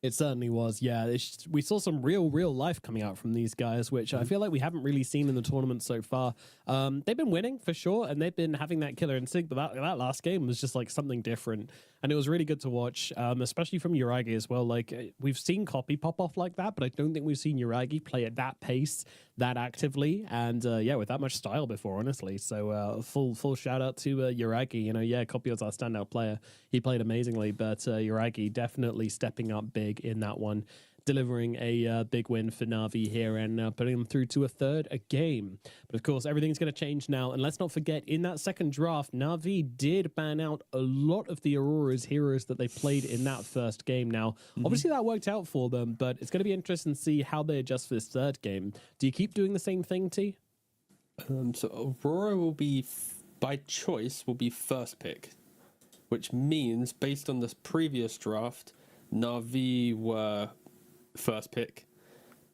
It certainly was, yeah. We saw some real life coming out from these guys, which I feel like we haven't really seen in the tournament so far. They've been winning, for sure, and they've been having that killer instinct, but that last game was just like something different, and it was really good to watch, especially from Yuragi as well. Like, we've seen Copy pop off like that, but I don't think we've seen Yuragi play at that pace, that actively, and with that much style before, honestly. So full shout out to Yuragi. Copy was our standout player. He played amazingly, but Yuragi definitely stepping up big in that one, delivering a big win for Na'Vi here and putting them through to a third game. But of course, everything's going to change now. And let's not forget, in that second draft, Na'Vi did ban out a lot of the Aurora's heroes that they played in that first game. Now, obviously that worked out for them, but it's going to be interesting to see how they adjust for this third game. Do you keep doing the same thing, T? So Aurora will be, by choice, will be first pick, which means, based on this previous draft, Na'Vi were first pick,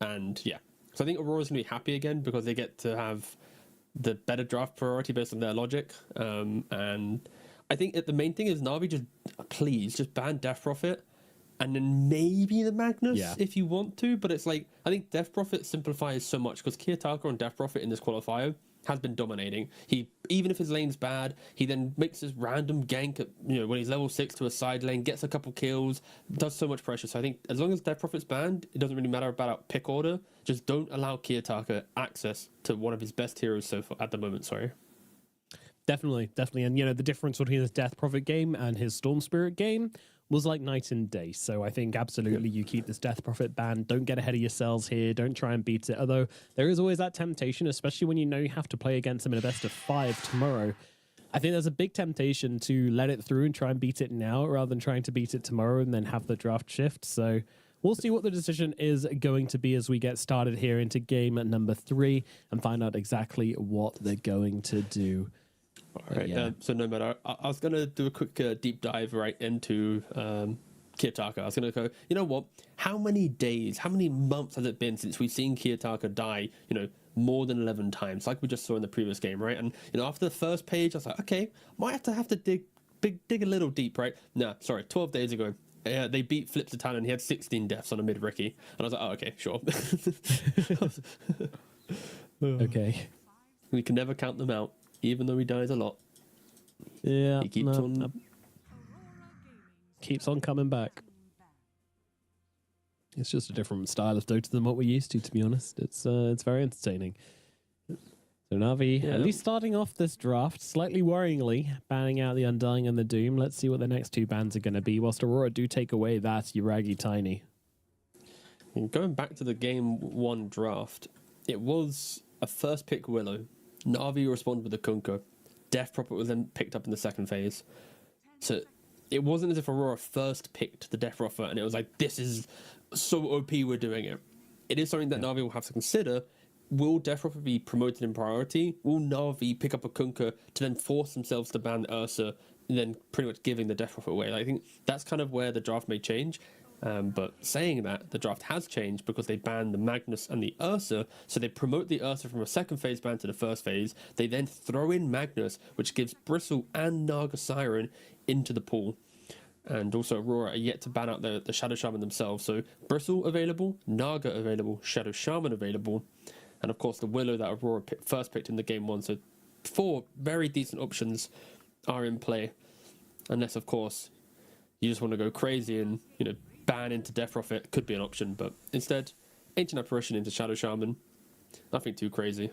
and so I think Aurora's gonna be happy again because they get to have the better draft priority based on their logic, and I think the main thing is Na'Vi just ban Death Prophet and then maybe the Magnus if you want to, but it's like I think Death Prophet simplifies so much because Kiyotaka on Death Prophet in this qualifier has been dominating. He, even if his lane's bad, he then makes this random gank at, when he's level 6 to a side lane, gets a couple kills, does so much pressure. So I think as long as Death Prophet's banned, it doesn't really matter about pick order. Just don't allow Kiyotaka access to one of his best heroes so far at the moment. Sorry. Definitely. And, the difference between his Death Prophet game and his Storm Spirit game was like night and day. So I think absolutely you keep this Death Prophet ban. Don't get ahead of yourselves here. Don't try and beat it. Although there is always that temptation, especially when you have to play against him in a best of 5 tomorrow. I think there's a big temptation to let it through and try and beat it now rather than trying to beat it tomorrow and then have the draft shift. So we'll see what the decision is going to be as we get started here into game number 3 and find out exactly what they're going to do. All right. So no matter, I was going to do a quick deep dive right into Kiyotaka. I was going to go, you know what? How many days, how many months has it been since we've seen Kiyotaka die, more than 11 times, like we just saw in the previous game, right? And, after the first page, I was like, okay, might have to dig a little deep, right? No, sorry, 12 days ago. They beat Flips Titan and he had 16 deaths on a mid Ricky. And I was like, oh, okay, sure. Okay. We can never count them out. Even though he dies a lot. Yeah. He keeps on coming back. It's just a different style of Dota than what we're used to be honest. It's very entertaining. So Na'Vi, at least starting off this draft, slightly worryingly, banning out the Undying and the Doom. Let's see what the next 2 bans are going to be, whilst Aurora do take away that Yuragi Tiny. And going back to the game 1 draft, it was a first pick Willow. Na'Vi responded with a Kunkka. Death Prophet was then picked up in the second phase. So it wasn't as if Aurora first picked the Death Prophet and it was like, this is so OP, we're doing it. It is something that Na'Vi will have to consider. Will Death Prophet be promoted in priority? Will Na'Vi pick up a Kunkka to then force themselves to ban Ursa and then pretty much giving the Death Prophet away? I think that's kind of where the draft may change. But saying that, the draft has changed because they banned the Magnus and the Ursa, so they promote the Ursa from a second phase ban to the first phase. They then throw in Magnus, which gives Bristle and Naga Siren into the pool. And also Aurora are yet to ban out the Shadow Shaman themselves. So Bristle available, Naga available, Shadow Shaman available, and of course the Willow that Aurora first picked in the game 1. So 4 very decent options are in play, unless of course you just want to go crazy and ban into Death Prophet could be an option, but instead, Ancient Apparition into Shadow Shaman. Nothing too crazy.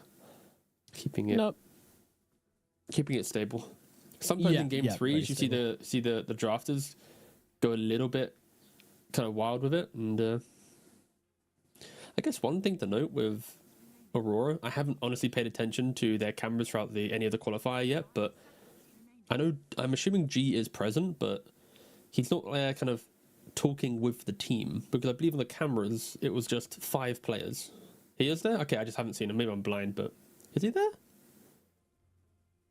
Keeping it stable. Sometimes in game threes, you see the drafters go a little bit kind of wild with it, and I guess one thing to note with Aurora, I haven't honestly paid attention to their cameras throughout any of the qualifier yet, but I'm assuming G is present, but he's not kind of talking with the team, because I believe on the cameras it was just 5 players. He is there? Okay, I just haven't seen him. Maybe I'm blind, but is he there?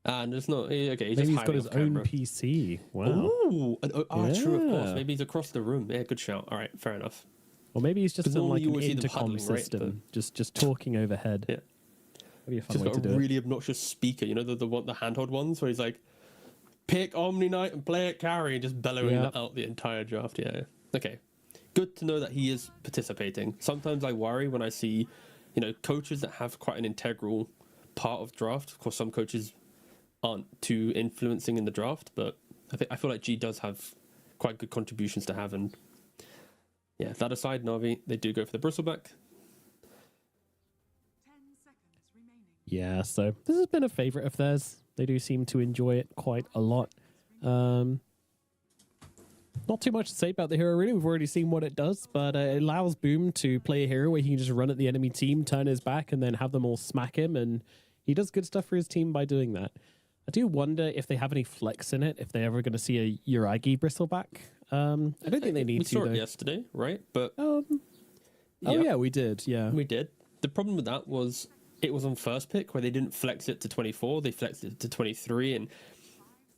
And it's not. Okay, he's Maybe just he's got hiding his the own camera. PC. Wow. Ooh, true, of course. Yeah. Maybe he's across the room. Yeah, good shout. All right, fair enough. Or maybe he's just 'Cause on normally like you an always see them intercom huddling, right? system, just talking overhead. Yeah. That'd be a fun Just way got to a do it. really obnoxious speaker, you know, the handheld ones where he's like, pick Omni Knight and play it carry, and just bellowing Yeah. that out the entire draft. Yeah. Okay. Good to know that he is participating. Sometimes I worry when I see, coaches that have quite an integral part of draft. Of course, some coaches aren't too influencing in the draft, but I feel like G does have quite good contributions to have. And yeah, that aside, Na'Vi, they do go for the bristleback. 10 seconds remaining. Yeah, so this has been a favorite of theirs. They do seem to enjoy it quite a lot. Not too much to say about the hero, really. We've already seen what it does, but it allows Boom to play a hero where he can just run at the enemy team, turn his back, and then have them all smack him, and he does good stuff for his team by doing that. I do wonder if they have any flex in it, if they're ever going to see a Uragi bristleback. I don't think they need We to, saw though. it yesterday, right? But Oh, yeah, we did, yeah. we did. The problem with that was it was on first pick where they didn't flex it to 24, they flexed it to 23, and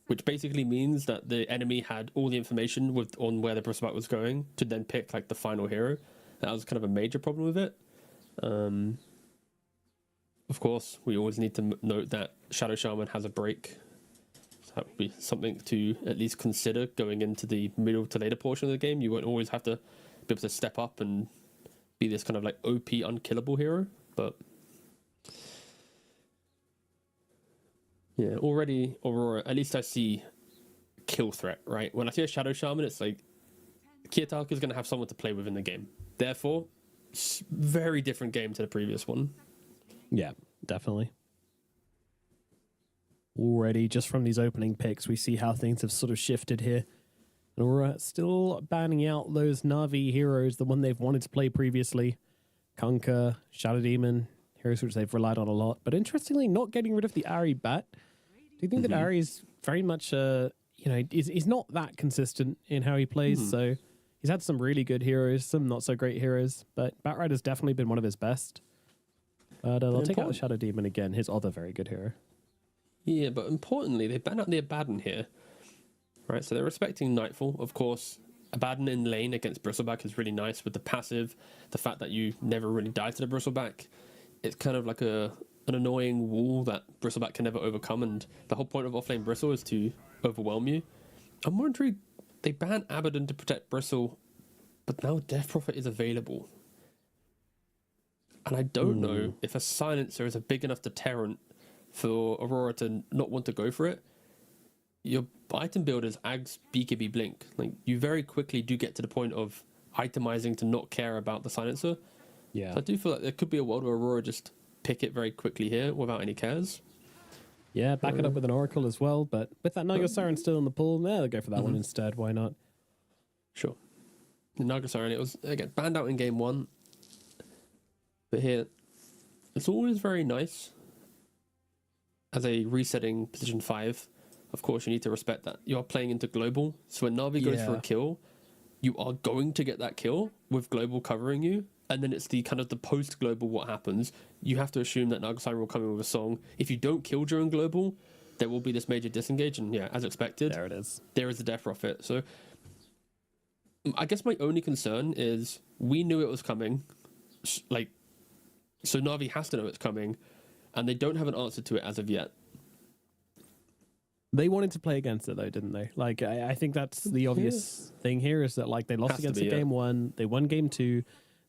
which basically means that the enemy had all the information on where the bristleback was going to then pick like the final hero. That was kind of a major problem with it. Of course, we always need to note that Shadow Shaman has a break. So that would be something to at least consider going into the middle to later portion of the game. You won't always have to be able to step up and be this kind of like OP unkillable hero, but yeah, already Aurora, at least I see kill threat, right? When I see a Shadow Shaman, it's like Kiyotaka is going to have someone to play with in the game. Therefore, very different game to the previous one. Yeah, definitely. Already, just from these opening picks, we see how things have sort of shifted here. And we're still banning out those Na'Vi heroes, the one they've wanted to play previously. Kunkka, Shadow Demon, heroes which they've relied on a lot. But interestingly, not getting rid of the Ari Bat. Do you think that Ari is very much, he's not that consistent in how he plays. So he's had some really good heroes, some not so great heroes. But Bat Rider's definitely been one of his best. But they'll take out the Shadow Demon again, his other very good hero. Yeah, but importantly, they ban out the Abaddon here. Right, so they're respecting Nightfall. Of course, Abaddon in lane against Bristleback is really nice with the passive. The fact that you never really die to the Bristleback. It's kind of like an annoying wall that Bristleback can never overcome. And the whole point of offlane Bristle is to overwhelm you. I'm wondering, they ban Abaddon to protect Bristle, but now Death Prophet is available. And I don't know if a silencer is a big enough deterrent for Aurora to not want to go for it. Your item build is Ags, BKB, Blink. Like, you very quickly do get to the point of itemizing to not care about the silencer. Yeah. So I do feel like there could be a world where Aurora just pick it very quickly here without any cares. Yeah, back it up with an Oracle as well. But with that Naga Siren still in the pool, they'll go for that one instead. Why not? Sure. The Naga Siren, it was, again, banned out in game 1. But here, it's always very nice as a resetting position 5. Of course, you need to respect that. You are playing into global. So when Na'Vi goes for a kill, you are going to get that kill with global covering you. And then it's the kind of the post-global what happens. You have to assume that Naga Siren will come in with a song. If you don't kill during global, there will be this major disengage. And yeah, as expected, There it is. there is the Death Prophet. So I guess my only concern is we knew it was coming. So Na'Vi has to know it's coming, and they don't have an answer to it as of yet. They wanted to play against it, though, didn't they? Like, I think that's the obvious thing here is that, like, they lost Has to against be, it yeah. game 1. They won game 2.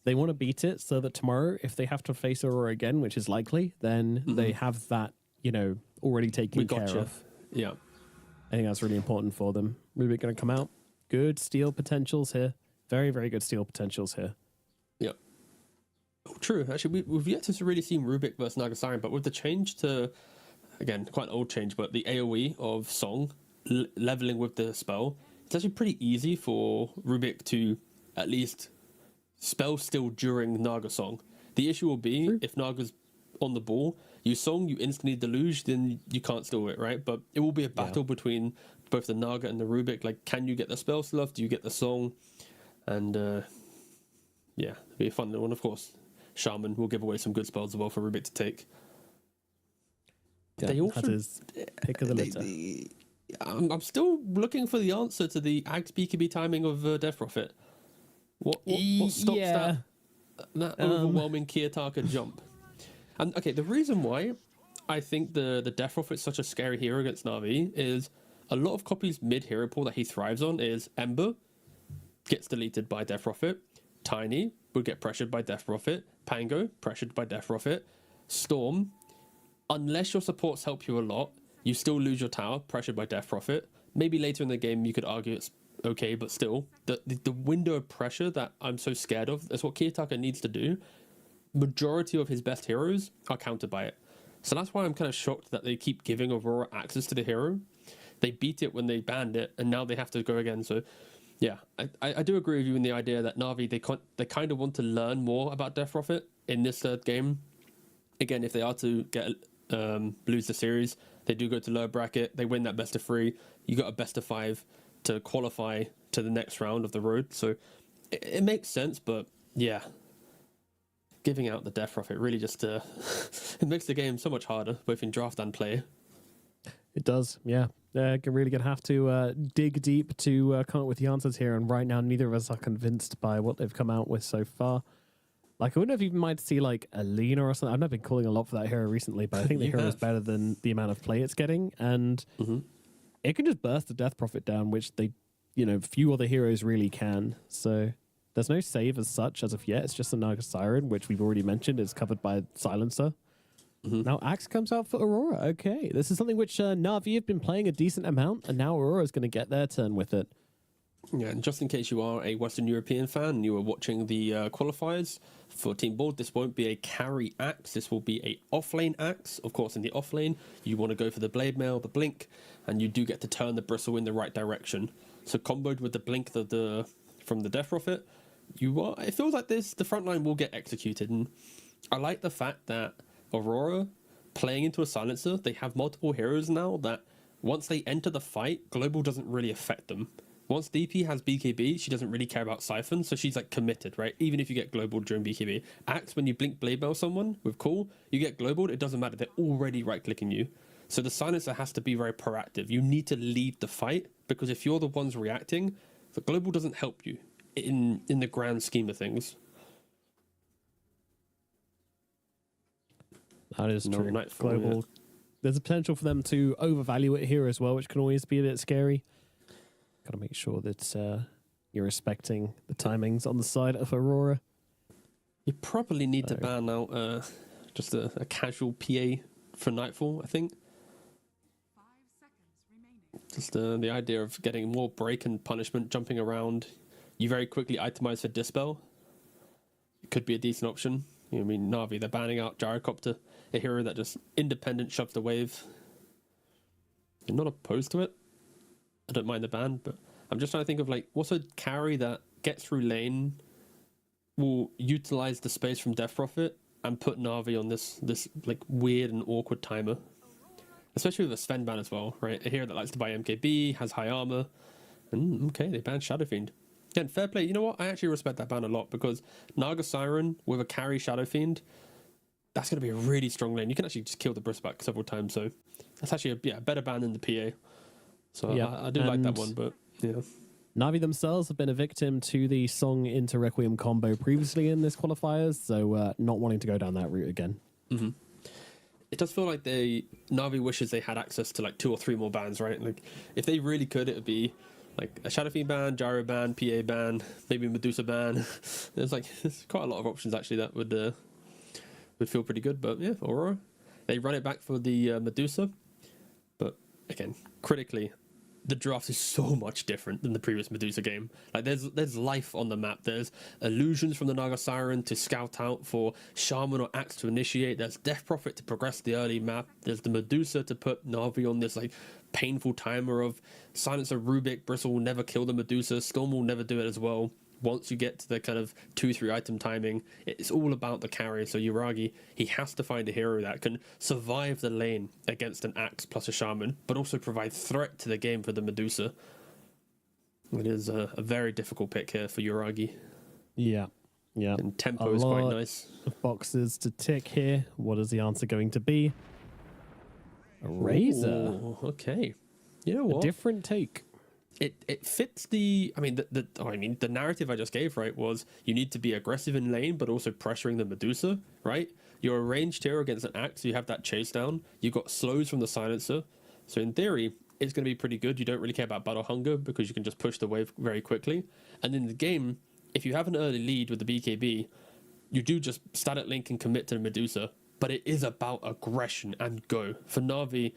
They want to beat it so that tomorrow, if they have to face Aurora again, which is likely, then they have that, already taken care of. Yeah. I think that's really important for them. Rubik going to come out. Good steal potentials here. Very, very good steal potentials here. Yep. Oh, true. Actually, we've yet to really seen Rubik versus Nagasari, but with the change to, again, quite an old change, but the AoE of Song leveling with the spell, it's actually pretty easy for Rubik to at least spell still during Naga Song. The issue will be if Naga's on the ball, you Song, you instantly deluge, then you can't steal it, right? But it will be a battle between both the Naga and the Rubik. Like, can you get the spell still off? Do you get the Song? And yeah, it'll be a fun one, of course. Shaman will give away some good spells as well for Rubik to take. Yeah, They also had his pick of the litter. I'm still looking for the answer to the Ags BKB timing of Death Prophet. What stops that overwhelming Kiyotaka jump? And okay, the reason why I think the Death Prophet is such a scary hero against Na'Vi is a lot of copies mid hero pool that he thrives on is Ember gets deleted by Death Prophet, Tiny would get pressured by Death Prophet, Pango pressured by Death Prophet, Storm, unless your supports help you a lot, you still lose your tower, pressured by Death Prophet. Maybe later in the game you could argue it's okay, but still, the window of pressure that I'm so scared of, that's what Kiyotaka needs to do. Majority of his best heroes are countered by it. So that's why I'm kind of shocked that they keep giving Aurora access to the hero. They beat it when they banned it, and now they have to go again. So yeah, I do agree with you in the idea that Na'Vi, they kind of want to learn more about Death Prophet in this third game. Again, if they are to get lose the series, they do go to lower bracket, they win that best of 3, you got a best of 5 to qualify to the next round of the road. So it makes sense, but yeah, giving out the Death Prophet really just it makes the game so much harder, both in draft and play. It does, yeah. Really gonna have to dig deep to come up with the answers here, and right now neither of us are convinced by what they've come out with so far. Like, I wouldn't have even mind to see like Alina or something. I've not been calling a lot for that hero recently, but I think the hero is better than the amount of play it's getting, and it can just burst the Death Prophet down, which they, few other heroes really can. So there's no save as such as of yet. It's just the Naga Siren, which we've already mentioned is covered by Silencer. Now Axe comes out for Aurora. Okay, this is something which Na'Vi have been playing a decent amount, and now Aurora's going to get their turn with it. Yeah, and just in case you are a Western European fan and you are watching the qualifiers for Team Board, this won't be a carry axe. This will be a offlane axe. Of course, in the offlane, you want to go for the blade mail, the blink, and you do get to turn the bristle in the right direction. So comboed with the blink from the Death Prophet, it feels like the front line will get executed. And I like the fact that Aurora playing into a silencer, they have multiple heroes now that once they enter the fight, global doesn't really affect them. Once DP has BKB, she doesn't really care about Siphon, so she's like committed, right? Even if you get global during BKB. Axe, when you blink blade mail someone with cool, you get global, it doesn't matter, they're already right clicking you. So the silencer has to be very proactive. You need to lead the fight, because if you're the ones reacting, the global doesn't help you in the grand scheme of things. That is true. Nightfall, Global. yeah. There's a potential for them to overvalue it here as well, which can always be a bit scary. Got to make sure that you're respecting the timings on the side of Aurora. You probably need to ban out just a casual PA for Nightfall, I think. 5 seconds remaining. Just the idea of getting more break and punishment, jumping around. You very quickly itemize for Dispel. It could be a decent option. Na'Vi, they're banning out Gyrocopter, a hero that just independent shoves the wave. I'm not opposed to it. I don't mind the ban, but I'm just trying to think of what's a carry that gets through lane, will utilize the space from Death Prophet and put Na'Vi on this weird and awkward timer. Especially with a Sven ban as well, right? A hero that likes to buy MKB, has high armor. And okay, they banned Shadow Fiend. Again, fair play. You know what? I actually respect that ban a lot, because Naga Siren with a carry Shadow Fiend, that's going to be a really strong lane. You can actually just kill the Bristback several times, so that's actually a better ban than the PA. So yeah, I do like that one, but yeah. Na'Vi themselves have been a victim to the Song into Requiem combo previously in this qualifiers, so not wanting to go down that route again. Mm-hmm. It does feel like Na'Vi wishes they had access to 2 or 3 more bans, right? If they really could, it would be a Shadow Fiend ban, Gyro ban, PA ban, maybe Medusa ban. There's quite a lot of options actually that would feel pretty good. But yeah, Aurora, they run it back for the Medusa. But again, critically, the draft is so much different than the previous Medusa game. Like there's life on the map. There's illusions from the Naga Siren to scout out for Shaman or Axe to initiate. There's Death Prophet to progress the early map. There's the Medusa to put Na'Vi on this like painful timer of Silencer, Rubik, Bristle will never kill the Medusa. Storm will never do it as well. Once you get to the kind of 2-3 item timing, it's all about the carry. So Yuragi, he has to find a hero that can survive the lane against an Axe plus a Shaman, but also provide threat to the game for the Medusa. It is a very difficult pick here for Yuragi. Yeah. Yeah. And tempo is quite nice. Of boxes to tick here. What is the answer going to be? A Razor. Ooh, okay. You know what? A different take. It fits the the narrative I just gave, right, was you need to be aggressive in lane but also pressuring the Medusa, right? You're a ranged hero against an Axe, so you have that chase down. You got slows from the Silencer, so in theory it's going to be pretty good. You don't really care about battle hunger because you can just push the wave very quickly. And in the game, if you have an early lead with the BKB, you do just static link and commit to the Medusa, but it is about aggression and go. For Na'Vi,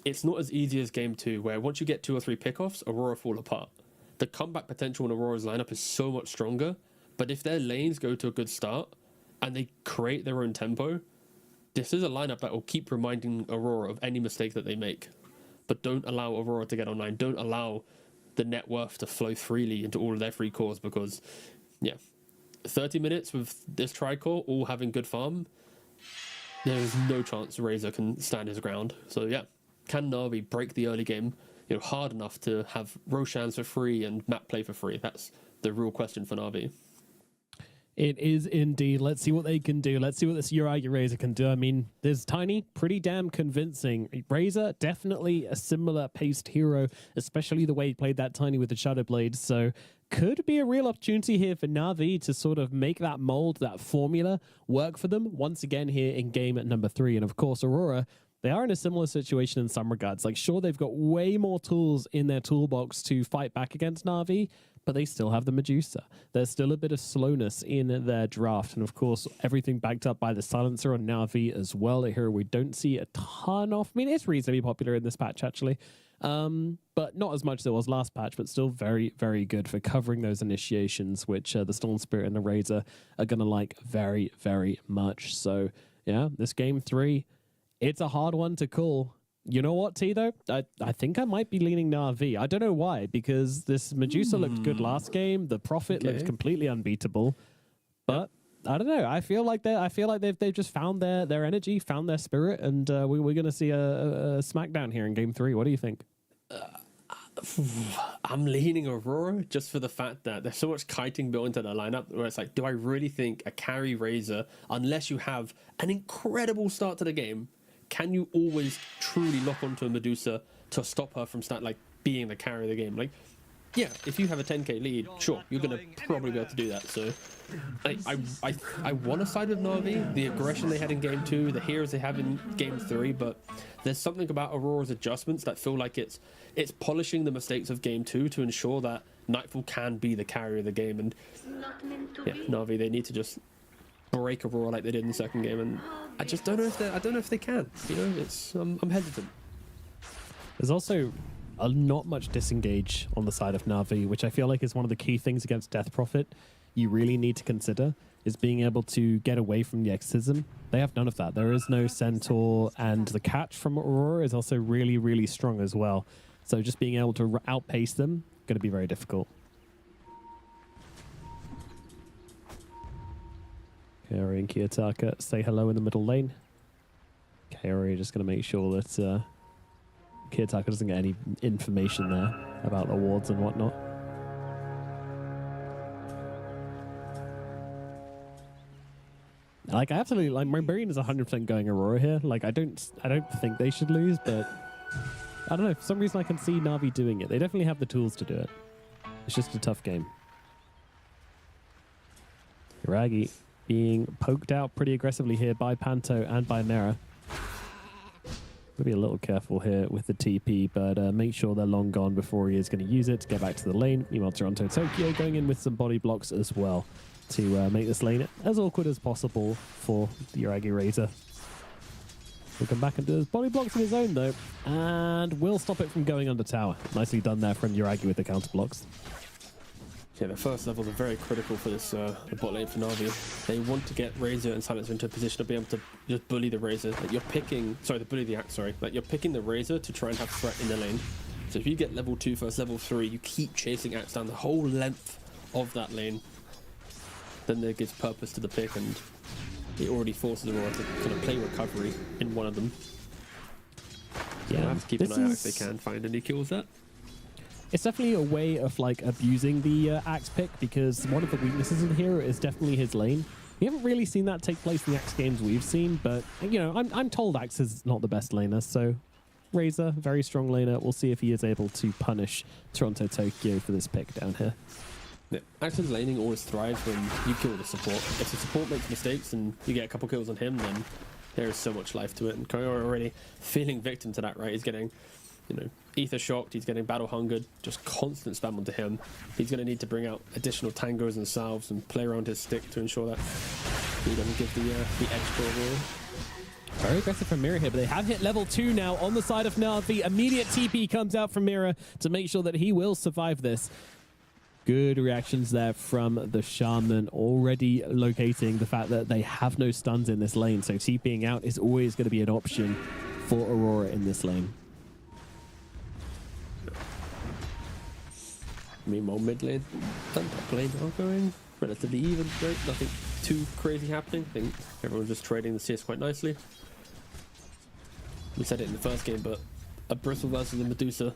it's not as easy as game 2, where once you get 2 or 3 pickoffs, Aurora fall apart. The comeback potential in Aurora's lineup is so much stronger, but if their lanes go to a good start and they create their own tempo, this is a lineup that will keep reminding Aurora of any mistake that they make. But don't allow Aurora to get online. Don't allow the net worth to flow freely into all of their free cores, because, yeah, 30 minutes with this Tricore all having good farm, there is no chance Razor can stand his ground. So, yeah. Can Na'Vi break the early game, hard enough to have Roshans for free and map play for free? That's the real question for Na'Vi. It is indeed. Let's see what they can do. Let's see what this Yuragi Razor can do. I mean, there's Tiny, pretty damn convincing. Razor, definitely a similar paced hero, especially the way he played that Tiny with the Shadow Blade. So could be a real opportunity here for Na'Vi to sort of make that mold, that formula work for them once again here in game at number 3. And of course, Aurora, they are in a similar situation in some regards. Like, sure, they've got way more tools in their toolbox to fight back against Na'Vi, but they still have the Medusa. There's still a bit of slowness in their draft. And of course, everything backed up by the Silencer on Na'Vi as well. A hero we don't see a ton of. I mean, it's reasonably popular in this patch, actually. But not as much as it was last patch, but still very, very good for covering those initiations, which the Storm Spirit and the Razor are going to like very, very much. So, yeah, this game 3... it's a hard one to call. You know what, T, though? I think I might be leaning Na'Vi. I don't know why, because this Medusa looked good last game. The Prophet looked completely unbeatable. But I don't know. I feel like they've just found their energy, found their spirit, and we're going to see a smackdown here in game 3. What do you think? I'm leaning Aurora just for the fact that there's so much kiting built into the lineup where it's like, do I really think a carry Razor, unless you have an incredible start to the game, can you always truly lock onto a Medusa to stop her from being the carry of the game? Like, yeah, if you have a 10k lead, sure, you're going to probably be able to do that. So I want to side with Na'Vi, the aggression they had in game 2, the heroes they have in game 3, but there's something about Aurora's adjustments that feel like it's polishing the mistakes of game 2 to ensure that Nightfall can be the carry of the game. And yeah, Na'Vi, they need to just break Aurora like they did in the second game, and I just don't know if they can. It's I'm hesitant. There's also not much disengage on the side of Na'Vi, which I feel like is one of the key things against Death Prophet you really need to consider, is being able to get away from the exorcism. They have none of that. There is no Centaur, and the catch from Aurora is also really, really strong as well. So just being able to outpace them, going to be very difficult. Kaori and Kiyotaka say hello in the middle lane. Kaori just going to make sure that Kiyotaka doesn't get any information there about the wards and whatnot. Like, I absolutely, like, my brain is 100% going Aurora here. Like, I don't think they should lose, but I don't know. For some reason, I can see Na'Vi doing it. They definitely have the tools to do it. It's just a tough game. Yuragi being poked out pretty aggressively here by Panto and by Mera. We'll be a little careful here with the TP, but make sure they're long gone before he is going to use it to get back to the lane. Meanwhile, Toronto Tokyo going in with some body blocks as well to make this lane as awkward as possible for the Yuragi Razor. He'll come back and do his body blocks of his own, though, and will stop it from going under tower. Nicely done there from Yuragi with the counter blocks. Yeah, the first levels are very critical for this the bot lane for Na'Vi. They want to get Razor and Silencer into a position to be able to just bully the Razor. Like you're picking, bully the Axe, sorry. Like you're picking the Razor to try and have threat in the lane. So if you get level 2 first, level 3, you keep chasing Axe down the whole length of that lane. Then there gives purpose to the pick, and it already forces Aurora to kind of play recovery in one of them. So Yeah, they'll have to keep an eye out if they can find any kills that. It's definitely a way of like abusing the Axe pick, because one of the weaknesses of the hero is definitely his lane. We haven't really seen that take place in the Axe games we've seen, but you know, I'm told Axe is not the best laner, so Razor, very strong laner. We'll see if he is able to punish Toronto Tokyo for this pick down here. Yeah. Axe's laning always thrives when you kill the support. If the support makes mistakes and you get a couple kills on him, then there is so much life to it. And Koyo already feeling victim to that, right? He's getting, you know, ether shocked, he's getting battle hungered, just constant spam onto him. He's going to need to bring out additional tangos and salves and play around his stick to ensure that he doesn't give the edge to Aurora. Very aggressive from Mira here, but they have hit level 2 now on the side of Na'Vi. Immediate TP comes out from Mira to make sure that he will survive this. Good reactions there from the Shaman, already locating the fact that they have no stuns in this lane, so TPing out is always going to be an option for Aurora in this lane. Meanwhile, mid lane and top lane are going relatively even, right? Nothing too crazy happening. I think everyone's just trading the CS quite nicely. We said it in the first game, but a Bristle versus the Medusa,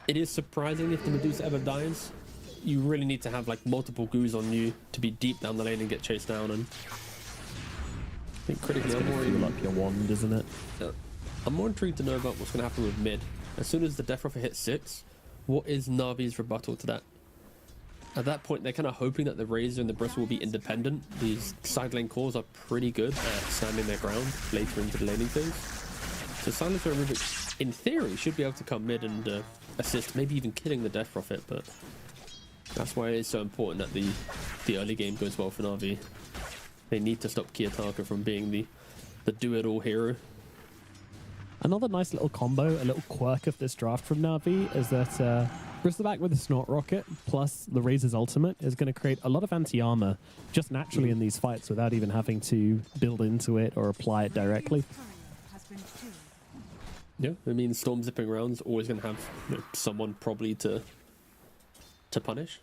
it is surprising if the Medusa ever dies. You really need to have like multiple goos on you to be deep down the lane and get chased down. And I think critically, It's going to feel up your wand, isn't it? I'm more intrigued to know about what's going to happen with mid. As soon as the Death Rougher hits 6, what is Na'Vi's rebuttal to that? At that point, they're kind of hoping that the Razor and the Bristle will be independent. These side lane cores are pretty good at standing their ground later into the laning phase. So Silencer and Rubik, in theory, should be able to come mid and assist, maybe even killing the Death Prophet, but that's why it's so important that the early game goes well for Na'Vi. They need to stop Kiyotaka from being the do-it-all hero. Another nice little combo, a little quirk of this draft from Na'Vi is that Bristleback with the Snort Rocket plus the Razor's ultimate is going to create a lot of anti-armor just naturally in these fights without even having to build into it or apply it directly. Yeah, I mean, Storm zipping around's always going to have, you know, someone probably to punish.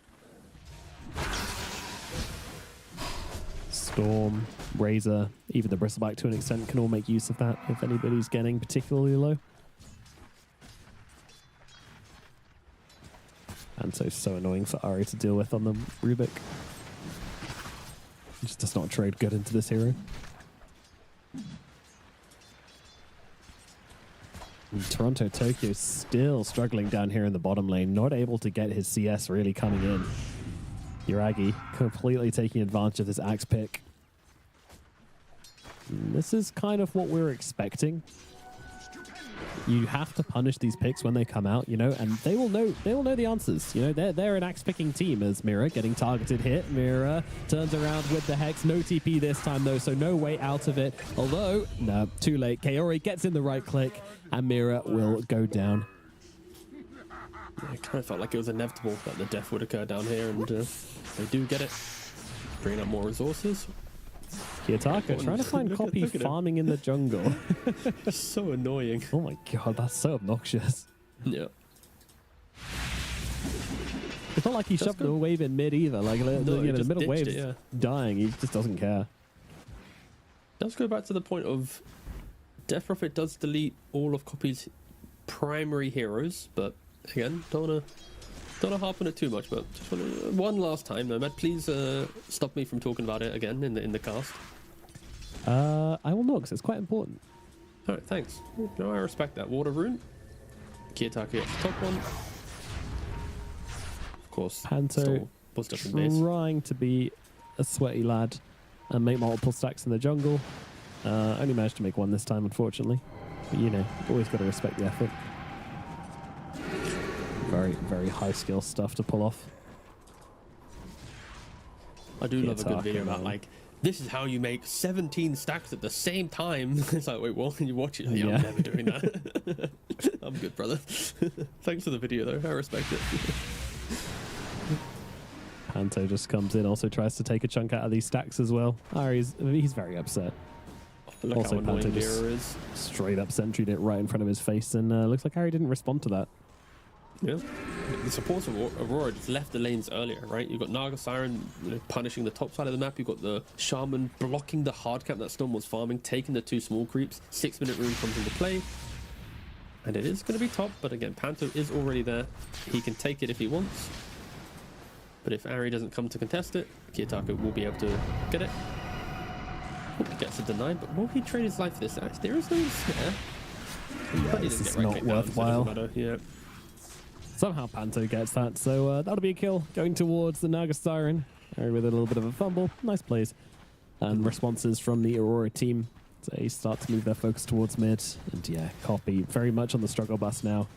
Storm, Razor, even the Bristleback to an extent can all make use of that if anybody's getting particularly low. And so annoying for Ari to deal with on the Rubik. Just does not trade good into this hero. And Toronto Tokyo still struggling down here in the bottom lane, not able to get his CS really coming in. Yuragi completely taking advantage of this Axe pick. And this is kind of what we're expecting. You have to punish these picks when they come out, you know, and they will know the answers. You know, they're an axe picking team as Mira getting targeted hit. Mira turns around with the Hex. No TP this time though, so no way out of it. Although, no, too late. Kaori gets in the right click and Mira will go down. I kind of felt like it was inevitable that the death would occur down here, and they do get it. Bringing up more resources. Kiyotaka trying to find copy farming in the jungle. So annoying. Oh my god, that's so obnoxious. Yeah. It's not like he shoved the wave in mid either. Like, No, you he know, the just middle ditched wave's it, yeah. dying. He just doesn't care. Let's go back to the point of Death Prophet does delete all of Copy's primary heroes, but again, don't wanna harp on it too much. But just one last time, Nomad, please stop me from talking about it again in the cast. I will not, because it's quite important. All right, thanks. No, I respect that. Water Rune. Kiyotaka gets the top one. Of course, Panto still was just in base. trying to be a sweaty lad and make multiple stacks in the jungle. Only managed to make one this time, unfortunately. But you know, always got to respect the effort. Very, very high skill stuff to pull off. I do love a good Kiyotaka, video about man. like, this is how you make 17 stacks at the same time. It's like, wait, what? Can you watch it? Yeah, Yeah. I'm never doing that. I'm good, brother. Thanks for the video, though. I respect it. Panto just comes in, also tries to take a chunk out of these stacks as well. He's very upset. Look Also, how annoying Panto just- Mira is. Straight up sentryed it right in front of his face, and looks like Harry didn't respond to that. Yeah. The supports of Aurora just left the lanes earlier, right? You've got Naga Siren, punishing the top side of the map. You've got the Shaman blocking the hard cap that Storm was farming, taking the 2 small creeps. 6-minute rune comes into play. And it is going to be top, but again, Panto is already there. He can take it if he wants. But if Ari doesn't come to contest it, Kiyotaka will be able to get it. Hope he gets it denied, but will he trade his life for this? There is no snare. Yeah, But he this didn't is get right not click down, so it doesn't worthwhile. matter. Yeah. Somehow Panto gets that, so that'll be a kill going towards the Naga Siren. Harry with a little bit of a fumble. Nice plays. And responses from the Aurora team. So they start to move their focus towards mid. And yeah, Copy very much on the struggle bus now.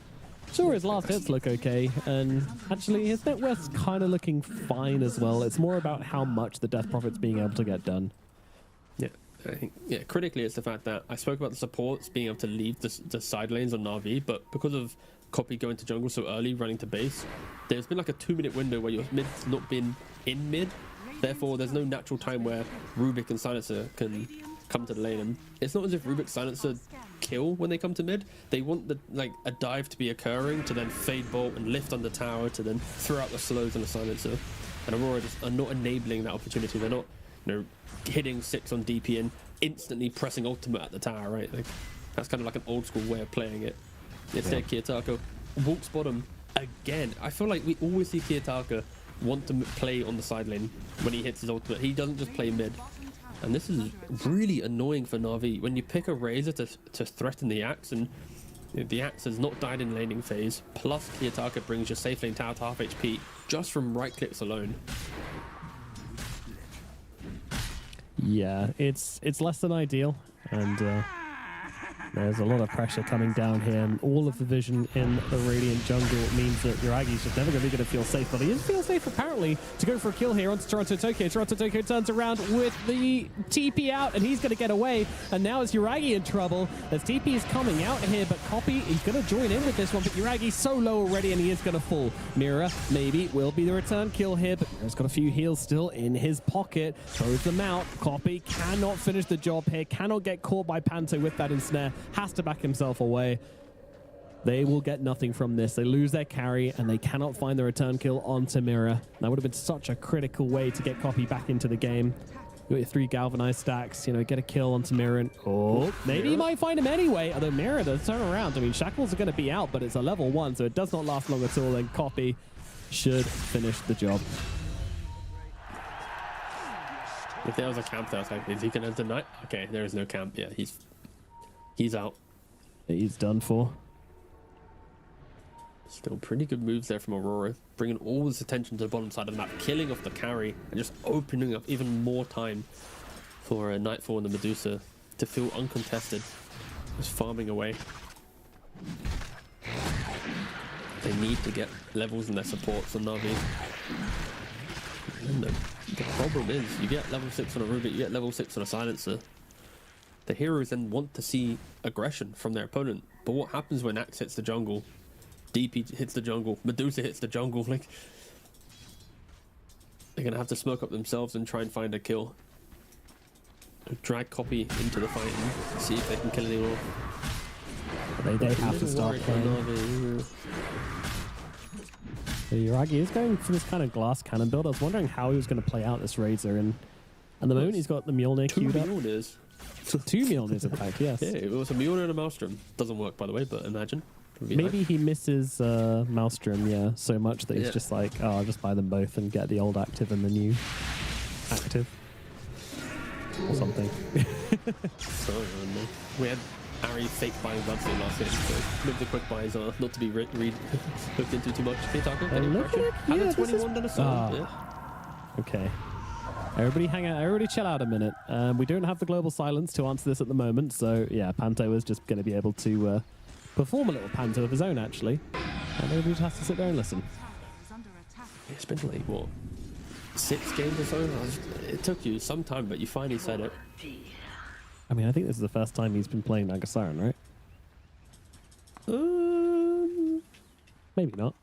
Sure, his last hits look okay, and actually his net worth's kind of looking fine as well. It's more about how much the Death Prophet's being able to get done. Yeah, I think, yeah. Critically, it's the fact that I spoke about the supports being able to leave the side lanes on Na'Vi, but because of Copy going to jungle so early, running to base, there's been like a 2-minute window where your mid's not been in mid. Therefore, there's no natural time where Rubik and Silencer can come to the lane. And it's not as if Rubik Silencer kill when they come to mid. They want a dive to be occurring to then fade bolt and lift on the tower to then throw out the slows and the Silencer. And Aurora just are not enabling that opportunity. They're not, hitting 6 on DP and instantly pressing ultimate at the tower, right? Like that's kind of like an old school way of playing it. Instead, Kiyotaka walks bottom again. I feel like we always see Kiyotaka want to play on the side lane when he hits his ultimate. He doesn't just play mid. And this is really annoying for Na'Vi. When you pick a Razor to threaten the Axe, and the Axe has not died in laning phase, plus Kiyotaka brings your safe lane tower to half HP just from right clicks alone. Yeah, it's less than ideal, and there's a lot of pressure coming down here, and all of the vision in the Radiant jungle means that Yuragi's just never going to be able to feel safe, but he is feel safe apparently to go for a kill here onto Toronto Tokyo. Toronto Tokyo turns around with the TP out, and he's going to get away, and now it's Yuragi in trouble as TP is coming out here, but Copy, he's going to join in with this one, but Yuragi's so low already, and he is going to fall. Mira maybe will be the return kill here, but Mira's got a few heals still in his pocket, throws them out. Copy cannot finish the job here, cannot get caught by Panto with that ensnare, has to back himself away. They will get nothing from this. They lose their carry, and they cannot find the return kill onto Mira. That would have been such a critical way to get Copy back into the game. You got your 3 galvanized stacks, get a kill onto Mira, and maybe he might find him anyway, although Mira does turn around. I mean, Shackles are going to be out, but it's a level 1, so it does not last long at all, and Copy should finish the job. If there was a camp there, I was like, is he going to deny? Okay, there is no camp. Yeah, he's out. He's done for. Still pretty good moves there from Aurora, bringing all this attention to the bottom side of the map, killing off the carry, and just opening up even more time for Nightfall and the Medusa to feel uncontested, just farming away. They need to get levels in their supports on Na'Vi. And the problem is, you get level 6 on a Rubik, you get level 6 on a Silencer. The heroes then want to see aggression from their opponent, but what happens when Axe hits the jungle? DP hits the jungle, Medusa hits the jungle, like they're gonna have to smoke up themselves and try and find a kill. Drag Copy into the fight and see if they can kill anyone. They have to start playing. Yuragi is going for this kind of glass cannon build. I was wondering how he was going to play out this Razor, and at the moment he's got the Mjolnir queued up. 2 Mjolnirs. 2 Mjolnirs in fact, yes. Yeah, it was a Mjolnir and a Maelstrom. Doesn't work, by the way, but imagine. Maybe he misses Maelstrom, yeah, so much that he's just like, oh, I'll just buy them both and get the old active and the new active. Or something. So, we had Ari fake buying Bloodstone last game, so maybe the quick buys are not to be looked into too much. Kiyotaka, any pressure? And a 21 done a soul. Okay. Everybody hang out. Everybody chill out a minute. We don't have the global silence to answer this at the moment, so yeah, Panto is just going to be able to perform a little Panto of his own, actually. And everybody just has to sit there and listen. It's been like, what, 6 games or so. It took you some time, but you finally said it. I mean, I think this is the first time he's been playing Nagasiren, right? Maybe not.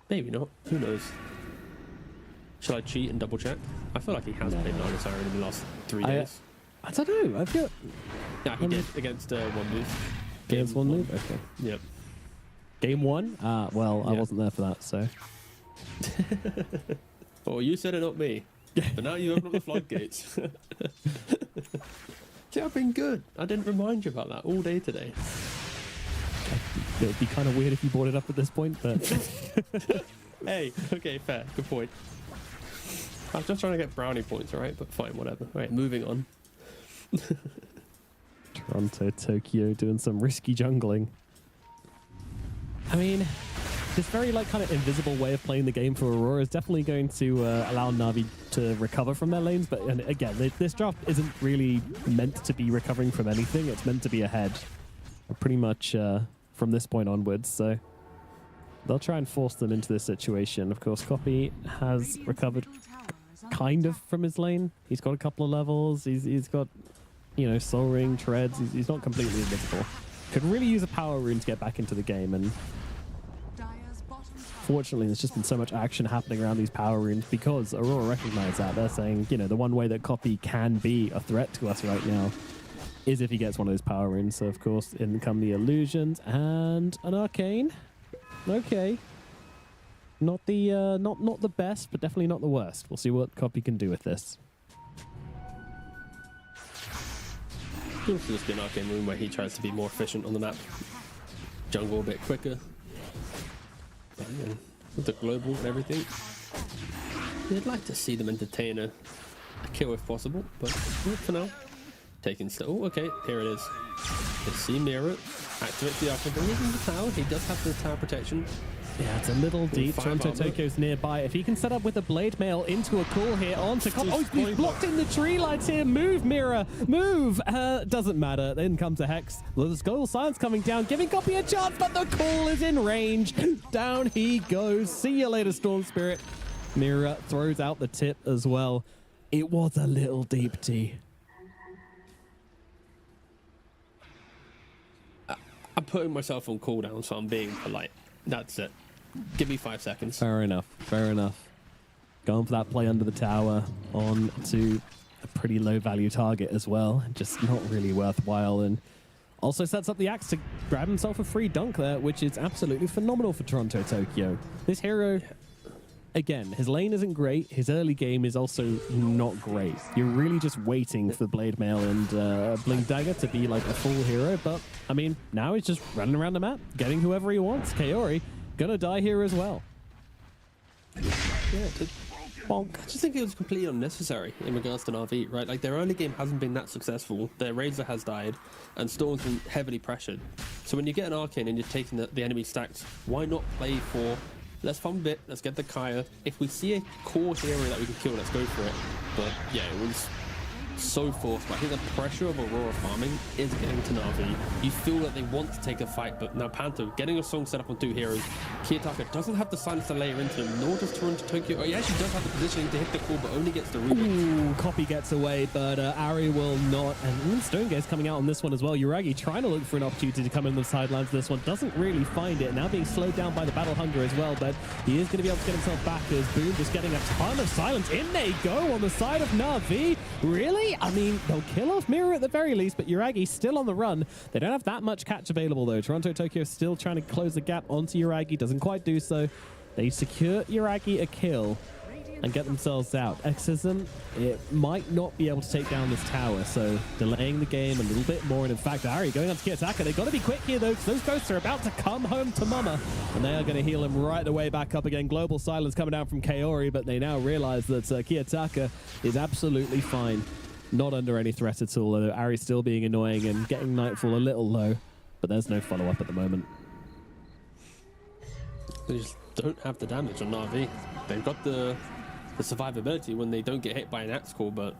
Maybe not. Who knows? Shall I cheat and double check? I feel like he has played Nagasiren in the last 3 days. I don't know. I feel Yeah, he did against one move. against one move. Okay. Yep. Game 1. Well, I Yeah. wasn't there for that, so. Oh, you said it, not me. But now you open up the floodgates. See, I've been good. I didn't remind you about that all day today. It would be kind of weird if you brought it up at this point, but Hey, okay, fair. Good point. I was just trying to get brownie points, alright? But fine, whatever. Right, moving on. Toronto, Tokyo doing some risky jungling. I mean, this very like kind of invisible way of playing the game for Aurora is definitely going to allow Na'Vi to recover from their lanes. But and again, this draft isn't really meant to be recovering from anything. It's meant to be ahead, pretty much from this point onwards. So they'll try and force them into this situation. Of course, Copy has recovered kind of from his lane. He's got a couple of levels. He's got, you know, Soul Ring, Treads. He's not completely invisible. Could really use a power rune to get back into the game, and fortunately there's just been so much action happening around these power runes because Aurora recognize that. They're saying, you know, the one way that Copy can be a threat to us right now is if he gets one of those power runes. So of course in come the illusions and an arcane. Okay. Not the not the best, but definitely not the worst. We'll see what Copy can do with this. It'll just be an arcane room where he tries to be more efficient on the map. Jungle a bit quicker. With the global and everything. I'd like to see them entertain a kill if possible, but for now, taking still. Oh, okay, here it is. You see Mirror, activates the arcane, bring it in the tower. He does have the tower protection. Yeah, it's a little deep. Toronto armor. Tokyo's nearby. If he can set up with a blade mail into a call here onto Copy. Oh, he's blocked in the tree lights here. Move, Mirror. Move. Doesn't matter. Then comes a Hex. The Skull Silence coming down, giving Copy a chance, but the call is in range. Down he goes. See you later, Storm Spirit. Mirror throws out the tip as well. It was a little deep, T. I'm putting myself on cooldown, so I'm being polite. That's it. Give me 5 seconds. Fair enough. Fair enough. Going for that play under the tower on to a pretty low value target as well. Just not really worthwhile. And also sets up the axe to grab himself a free dunk there, which is absolutely phenomenal for Toronto Tokyo. This hero, again, his lane isn't great. His early game is also not great. You're really just waiting for Blade Mail and Blink Dagger to be like a full hero. But, I mean, now he's just running around the map, getting whoever he wants. Kaori gonna die here as well. Yeah, bonk. I just think it was completely unnecessary in regards to Na'Vi, right? Like, their early game hasn't been that successful. Their Razor has died, and Storm's been heavily pressured. So when you get an Arcane and you're taking the enemy stacks, why not play for, let's farm a bit, let's get the Kaya. If we see a core hero that we can kill, let's go for it. But yeah, it was so forced. But I think the pressure of Aurora farming is getting to Na'Vi. You feel that they want to take a fight, but now Panto getting a song set up on 2 heroes. Kiyotaka doesn't have the silence to layer into them, nor does Toronto Tokyo. Oh, he actually does have the positioning to hit the call, but only gets the Rubik. Ooh, Copy gets away, but Ari will not. And Stonegaze coming out on this one as well. Uragi trying to look for an opportunity to come in the sidelines. This one doesn't really find it. Now being slowed down by the Battle Hunger as well, but he is going to be able to get himself back as Boom just getting a ton of silence. In they go on the side of Na'Vi. Really? I mean, they'll kill off Mirror at the very least, but Uragi still on the run. They don't have that much catch available though. Toronto Tokyo still trying to close the gap onto Uragi. Doesn't quite do so. They secure Uragi a kill and get themselves out. Exorcism, it might not be able to take down this tower, so delaying the game a little bit more. And in fact, Ari going on to Kiyotaka. They've got to be quick here though, because those ghosts are about to come home to Mama, and they are going to heal him right the way back up again. Global silence coming down from Kaori, but they now realize that Kiyotaka is absolutely fine. Not under any threat at all, although Ari's still being annoying and getting Nightfall a little low, but there's no follow-up at the moment. They just don't have the damage on Na'Vi. They've got the survivability when they don't get hit by an axe call, but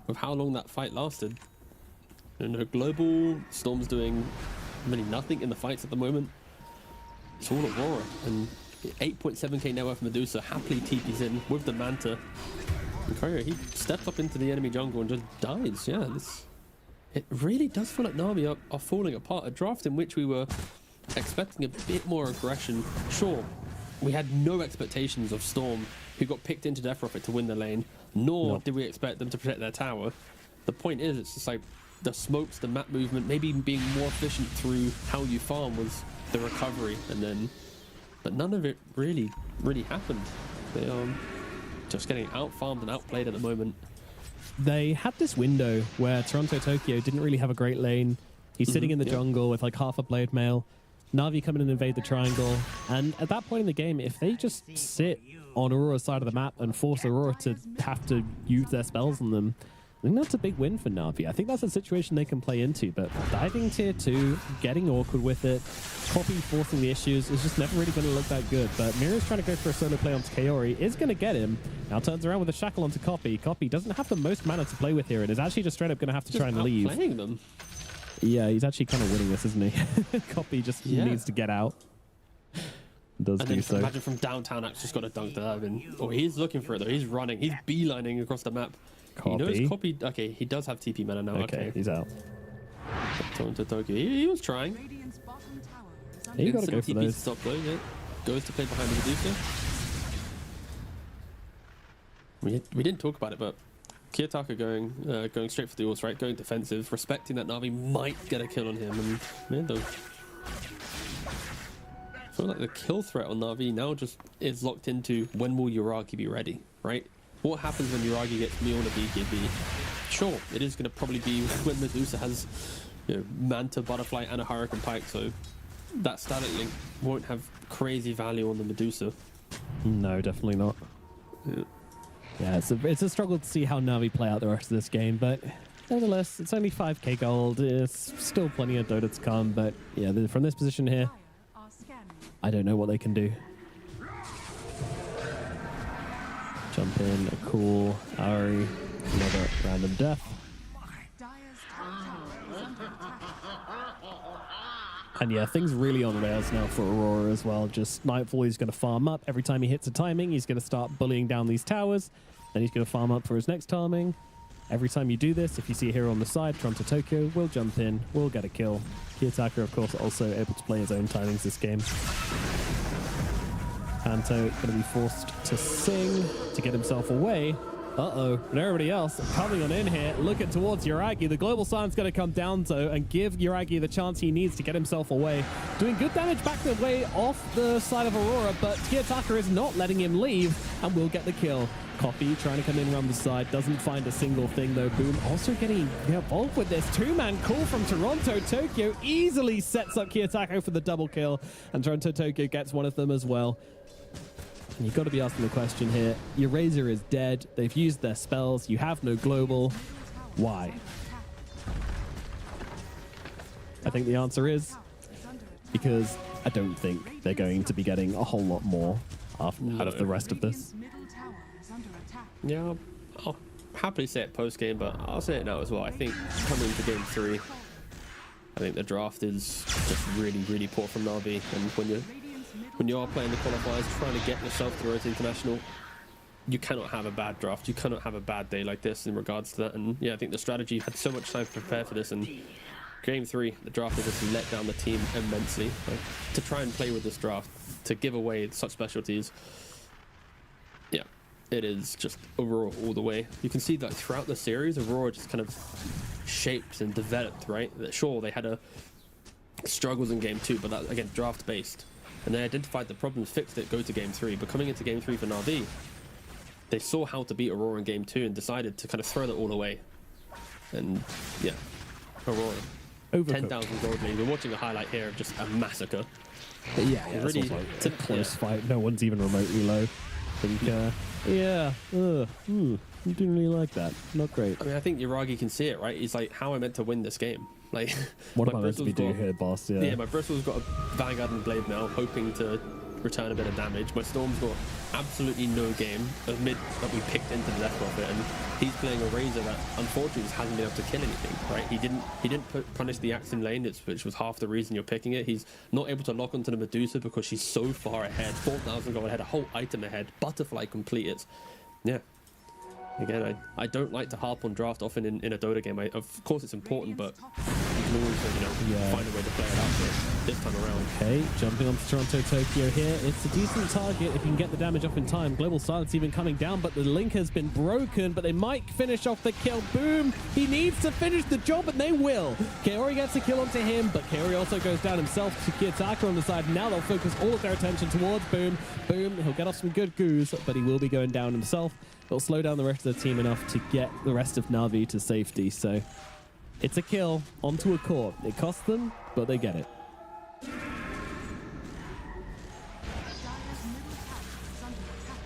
with how long that fight lasted, and her global Storm's doing really nothing in the fights at the moment. It's all Aurora, and 8.7k net worth Medusa happily TPs in with the Manta. And Courier, he steps up into the enemy jungle and just dies. Yeah, it really does feel like Na'Vi are falling apart. A draft in which we were expecting a bit more aggression. Sure, we had no expectations of Storm, who got picked into Death Prophet to win the lane, nor did we expect them to protect their tower. The point is, it's just like the smokes, the map movement, maybe being more efficient through how you farm was the recovery, but none of it really happened. They are just getting out-farmed and outplayed at the moment. They had this window where Toronto Tokyo didn't really have a great lane. He's sitting in the jungle with like half a blade mail. Na'Vi come in and invade the triangle. And at that point in the game, if they just sit on Aurora's side of the map and force Aurora to have to use their spells on them, I think that's a big win for Na'Vi. I think that's a situation they can play into, but diving tier 2, getting awkward with it, Copy forcing the issues is just never really going to look that good. But Mira's trying to go for a solo play onto Kaori, is going to get him. Now turns around with a shackle onto Copy. Copy doesn't have the most mana to play with here and is actually just straight up going to have to try and leave. Playing them. Yeah, he's actually kind of winning this, isn't he? Copy just needs to get out. Does and do then so. imagine from downtown, Axe just got to dunk that in. Oh, he's looking for it though. He's running. He's beelining across the map. Copy. He knows Copy. Okay, he does have TP mana now. Okay, he's out. Toronto Tokyo. He was trying. Radiant's bottom tower is Yeah, under you got to go for TP those. stop though. Yeah. Goes to play behind the Medusa. We didn't talk about it, but Kiyotaka going straight for the ult, right? Going defensive, respecting that Na'Vi might get a kill on him, and man, though. I feel like the kill threat on Na'Vi now just is locked into when will Yuragi be ready, right? What happens when Yuragi gets me on a BKB? Sure, it is going to probably be when Medusa has, Manta, Butterfly, and a Hurricane Pike, so that static link won't have crazy value on the Medusa. No, definitely not. Yeah, it's a struggle to see how Na'Vi play out the rest of this game, but nevertheless, it's only 5k gold. It's still plenty of Dota to come, but yeah, from this position here, fire are scanning. I don't know what they can do. Jump in, a cool Ari, another random death. Dire's top tower is under attack. And yeah, things really on rails now for Aurora as well. Just Nightfall, he's going to farm up. Every time he hits a timing, he's going to start bullying down these towers. Then he's going to farm up for his next timing. Every time you do this, if you see a hero on the side, Toronto Tokyo will jump in, will get a kill. Kiyotaka, of course, also able to play his own timings this game. Panto going to be forced to sing to get himself away. Uh-oh, but everybody else coming on in here, looking towards Yuragi. The global sign's going to come down, though, and give Yuragi the chance he needs to get himself away. Doing good damage back the way off the side of Aurora, but Kiyotaka is not letting him leave, and will get the kill. Copy trying to come in around the side, doesn't find a single thing, though. Boom also getting involved with this. Two-man call from Toronto Tokyo easily sets up Kiyotaka for the double kill, and Toronto Tokyo gets one of them as well. And you've got to be asking the question here. Your Razor is dead. They've used their spells. You have no global. Why? I think the answer is because I don't think they're going to be getting a whole lot more out of the rest of this. Radiant's middle tower is under attack. Yeah, I'll happily say it post game, but I'll say it now as well. I think coming into game 3, I think the draft is just really poor from Na'Vi, and when you are playing the qualifiers, trying to get yourself to Road to International, you cannot have a bad draft. You cannot have a bad day like this in regards to that. And yeah, I think the strategy had so much time to prepare for this, and game 3, the draft has just let down the team immensely. Like, to try and play with this draft, to give away such specialties, yeah, it is just Aurora all the way. You can see that throughout the series, Aurora just kind of shaped and developed, right? Sure, they had struggles in game 2, but that, again, draft based. And they identified the problems, fixed it, go to game 3. But coming into game 3 for Na'Vi, they saw how to beat Aurora in game 2 and decided to kind of throw that all away. And yeah, Aurora. Overcooked. 10,000 gold lead. We're watching a highlight here of just a massacre. Yeah, Really- it's also a close fight. No one's even remotely low. I think, I didn't really like that. Not great. I mean, I think Yuragi can see it, right? He's like, how am I meant to win this game? Like, What my am I meant to be Bristol's doing got- here, boss? Yeah, my Bristol's got a Vanguard and Blade now, hoping to return a bit of damage. My Storm's got absolutely no game. A mid that we picked into the Death Prophet, and he's playing a Razor that unfortunately just hasn't been able to kill anything. Right? He didn't punish the Axe in lane, which was half the reason you're picking it. He's not able to lock onto the Medusa because she's so far ahead, 4,000 gold ahead, a whole item ahead, butterfly completed. Yeah. Again, I don't like to harp on draft often in a Dota game. Of course, it's important, but you can always find a way to play it out this time around. Okay, jumping onto Toronto Tokyo here. It's a decent target if you can get the damage off in time. Global Silence even coming down, but the link has been broken, but they might finish off the kill. Boom! He needs to finish the job, and they will. Kaori gets a kill onto him, but Kaori also goes down himself to Kiyotaka on the side. Now they'll focus all of their attention towards Boom. Boom, he'll get off some good goos, but he will be going down himself. It'll slow down the rest of the team enough to get the rest of Na'Vi to safety. So it's a kill onto a core. It costs them, but they get it. Dire's middle tower is under attack.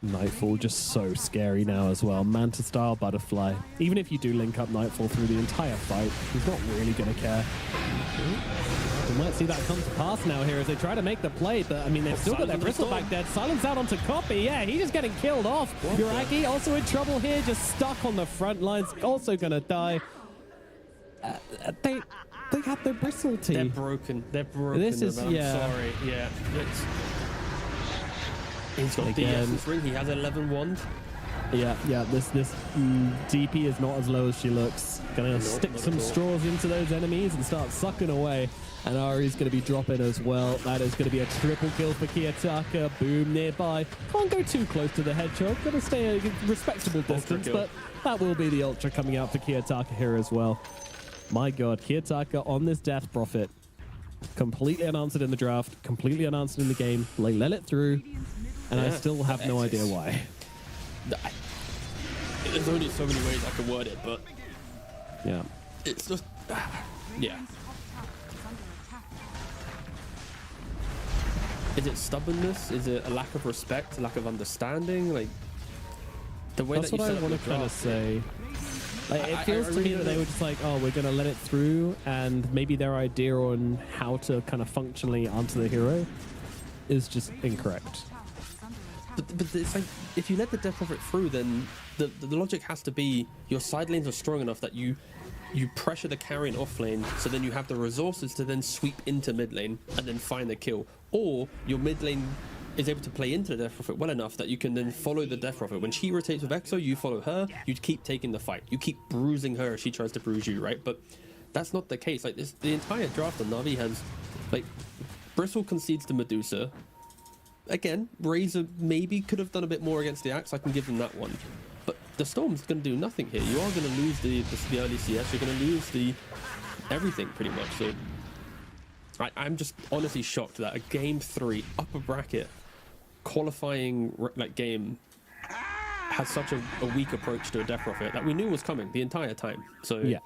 Nightfall just so scary now as well. Manta style butterfly. Even if you do link up Nightfall through the entire fight, he's not really going to care. We might see that come to pass now here as they try to make the play, but I mean, they've still got their Bristle back there. Silence out onto Copy. Yeah, he's just getting killed off. Yuragi also in trouble here, just stuck on the front lines, also going to die. They have their Bristle team. They're broken. They're broken. This is, I'm sorry. Yeah. He's got the Essence Ring. He has 11 wand. Yeah, this DP is not as low as she looks. Gonna stick some straws into those enemies and start sucking away. And Ari's gonna be dropping as well. That is gonna be a triple kill for Kiyotaka. Boom nearby. Can't go too close to the hedgehog. Gotta stay a respectable distance, but that will be the ultra coming out for Kiyotaka here as well. My god, Kiyotaka on this Death Prophet. Completely unanswered in the draft, completely unanswered in the game. They let it through, and I still have no idea why. There's only so many ways I can word it, but Yeah. it's just yeah. Is it stubbornness? Is it a lack of respect, a lack of understanding? Like the way That's that you what I set up want the to kind of draft. say. Like, it feels to me really that they were just like, oh, we're going to let it through, and maybe their idea on how to kind of functionally answer the hero is just incorrect. But it's like if you let the Death Prophet through, then the logic has to be your side lanes are strong enough that you pressure the carrion off lane, so then you have the resources to then sweep into mid lane and then find the kill, or your mid lane is able to play into the Death Prophet well enough that you can then follow the Death Prophet. When she rotates with Exo, you follow her, you keep taking the fight, you keep bruising her as she tries to bruise you, right? But that's not the case. Like this, the entire draft of Na'Vi has, like, Bristle concedes to Medusa. Again, Razor maybe could have done a bit more against the Axe. I can give them that one. But the Storm's going to do nothing here. You are going to lose the early CS. You're going to lose the everything pretty much. So I'm just honestly shocked that a game 3 upper bracket qualifying like game has such a weak approach to a Death Prophet that we knew was coming the entire time. So Yeah.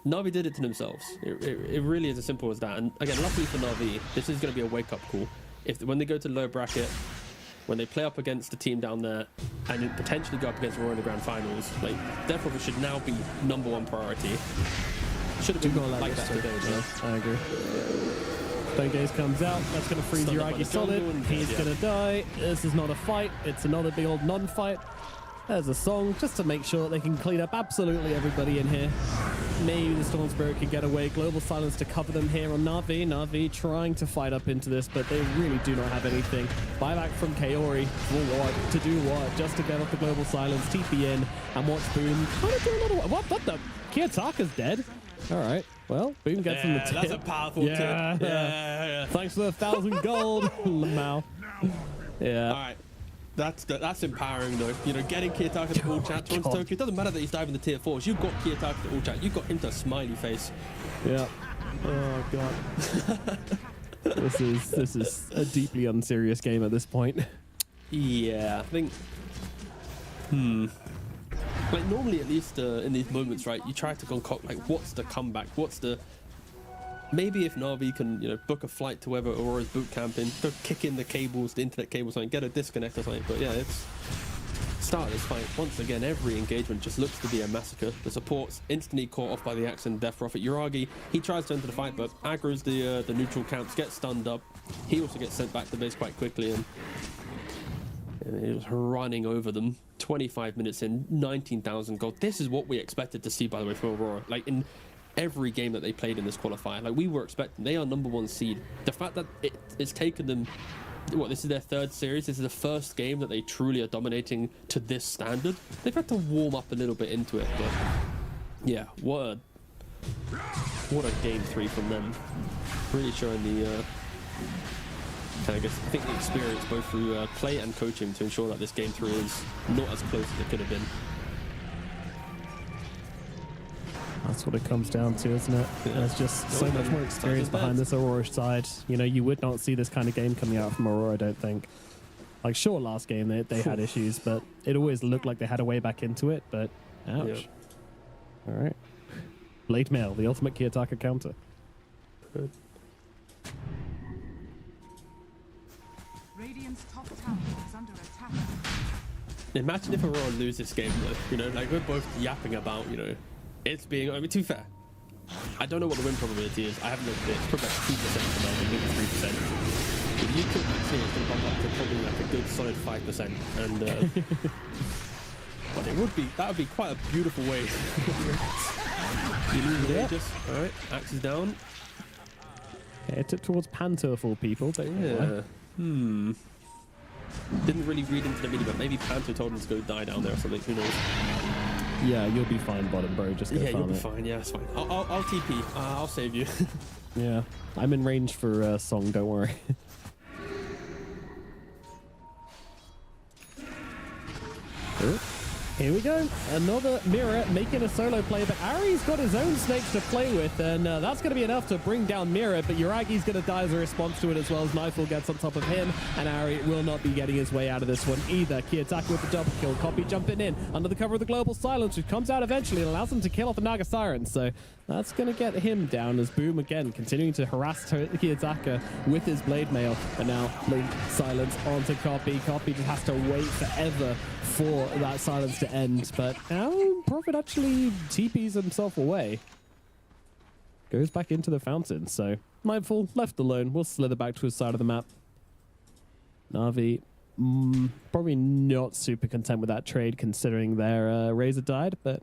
Na'Vi did it to themselves. It really is as simple as that. And again, luckily for Na'Vi, this is going to be a wake-up call. When they go to low bracket, when they play up against the team down there, and then potentially go up against Raw in the grand finals, like Death Prophet should now be #1 priority. Should have been like that today, though. I agree. Stone Gaze comes out. That's going to freeze Stunned up by Yuragi the solid. jungle and- He's yeah. going to die. This is not a fight. It's another big old non-fight. There's a song just to make sure they can clean up absolutely everybody in here. Maybe the Storm Spirit can get away. Global Silence to cover them here on Na'Vi. Na'Vi trying to fight up into this, but they really do not have anything. Buyback from Kaori. For what? To do what? Just to get off the Global Silence. TP in and watch Boom. Trying to do another one. What the? Kiyotaka's dead. All right. Well, Boom gets him the tip. That's a powerful tip. Yeah. Thanks for the 1,000 gold, Lamau. Yeah. All right. That's empowering though. You know, getting Kiyotaka to all chat towards God. Tokyo. It doesn't matter that he's diving the tier 4s. You've got Kiyotaka to all chat. You've got him to a smiley face. Yeah. Oh god. This is a deeply unserious game at this point. Yeah, I think. Like normally, at least in these moments, right? You try to concoct like, what's the comeback? What's the maybe if Na'Vi can, you know, book a flight to wherever Aurora's boot camping, go kick in the cables, the internet cables, something, get a disconnect or something. But yeah, start of this fight, once again, every engagement just looks to be a massacre. The support's instantly caught off by the axe and Death Prophet. Yuragi, he tries to enter the fight, but aggro's the neutral camps, gets stunned up. He also gets sent back to base quite quickly, and he was running over them. 25 minutes in, 19,000 gold. This is what we expected to see, by the way, from Aurora. Like, in every game that they played in this qualifier, like, we were expecting, they are #1 seed. The fact that it's taken them, what, this is their 3rd series, this is the first game that they truly are dominating to this standard. They've had to warm up a little bit into it, but yeah, what a game 3 from them. Really showing the I think the experience both through play and coaching to ensure that this game 3 is not as close as it could have been. That's what it comes down to, isn't it? There's just so much more experience behind this Aurora side. You know, you would not see this kind of game coming out from Aurora, I don't think. Like, sure, last game they had issues, but it always looked like they had a way back into it, but ouch. Yep. All right. Blade Mail, the ultimate Kiyotaka counter. Good. Radiant's top tower is under attack. Imagine if Aurora lose this game, though. You know, like, we're both yapping about, you know, it's being, I mean, to be fair, I don't know what the win probability is. I haven't looked at it. It's probably like 2% for them, maybe 3%. If you could see it, it's going to bump up to probably like a good solid 5%. And, but it would be, that would be quite a beautiful way. You lose the Aegis. Alright, axe is down. Okay, it took towards Panther for people, but Yeah. Didn't really read into the mini, but maybe Panther told him to go die down there or something. Who knows? yeah, you'll be fine, bottom bro. Just go Yeah, you'll farm be it. fine. Yeah, it's fine. I'll TP. I'll save you. Yeah, I'm in range for Song, don't worry. Ooh. Here we go. Another Mira making a solo play, but Ari's got his own snakes to play with, and that's going to be enough to bring down Mira, but Yuragi's going to die as a response to it as well as Nightfall gets on top of him, and Ari will not be getting his way out of this one either. Kiyotaka with the double kill. Copy jumping in under the cover of the Global Silence, which comes out eventually and allows him to kill off the Naga Siren, so that's going to get him down as Boom again continuing to harass Kiyotaka with his Blade Mail, and now Blade Silence onto Copy. Copy just has to wait forever for that silence to end, but now Prophet actually TPs himself away. Goes back into the fountain, so Nightfall left alone will slither back to his side of the map. Na'Vi probably not super content with that trade considering their Razor died, but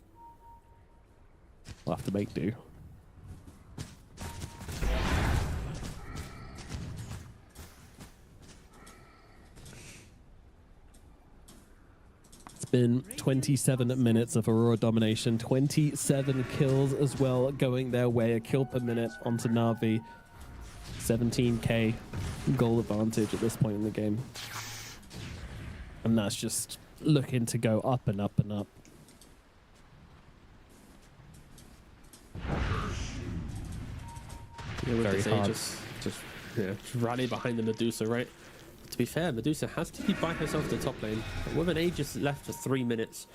we'll have to make do. Been 27 minutes of Aurora domination, 27 kills as well going their way, a kill per minute onto Na'Vi, 17k goal advantage at this point in the game, and that's just looking to go up and up and up. Yeah, with Very this hard. just rally behind the Medusa, right? To be fair, Medusa has to be by herself to the top lane. But with an Aegis left for 3 minutes,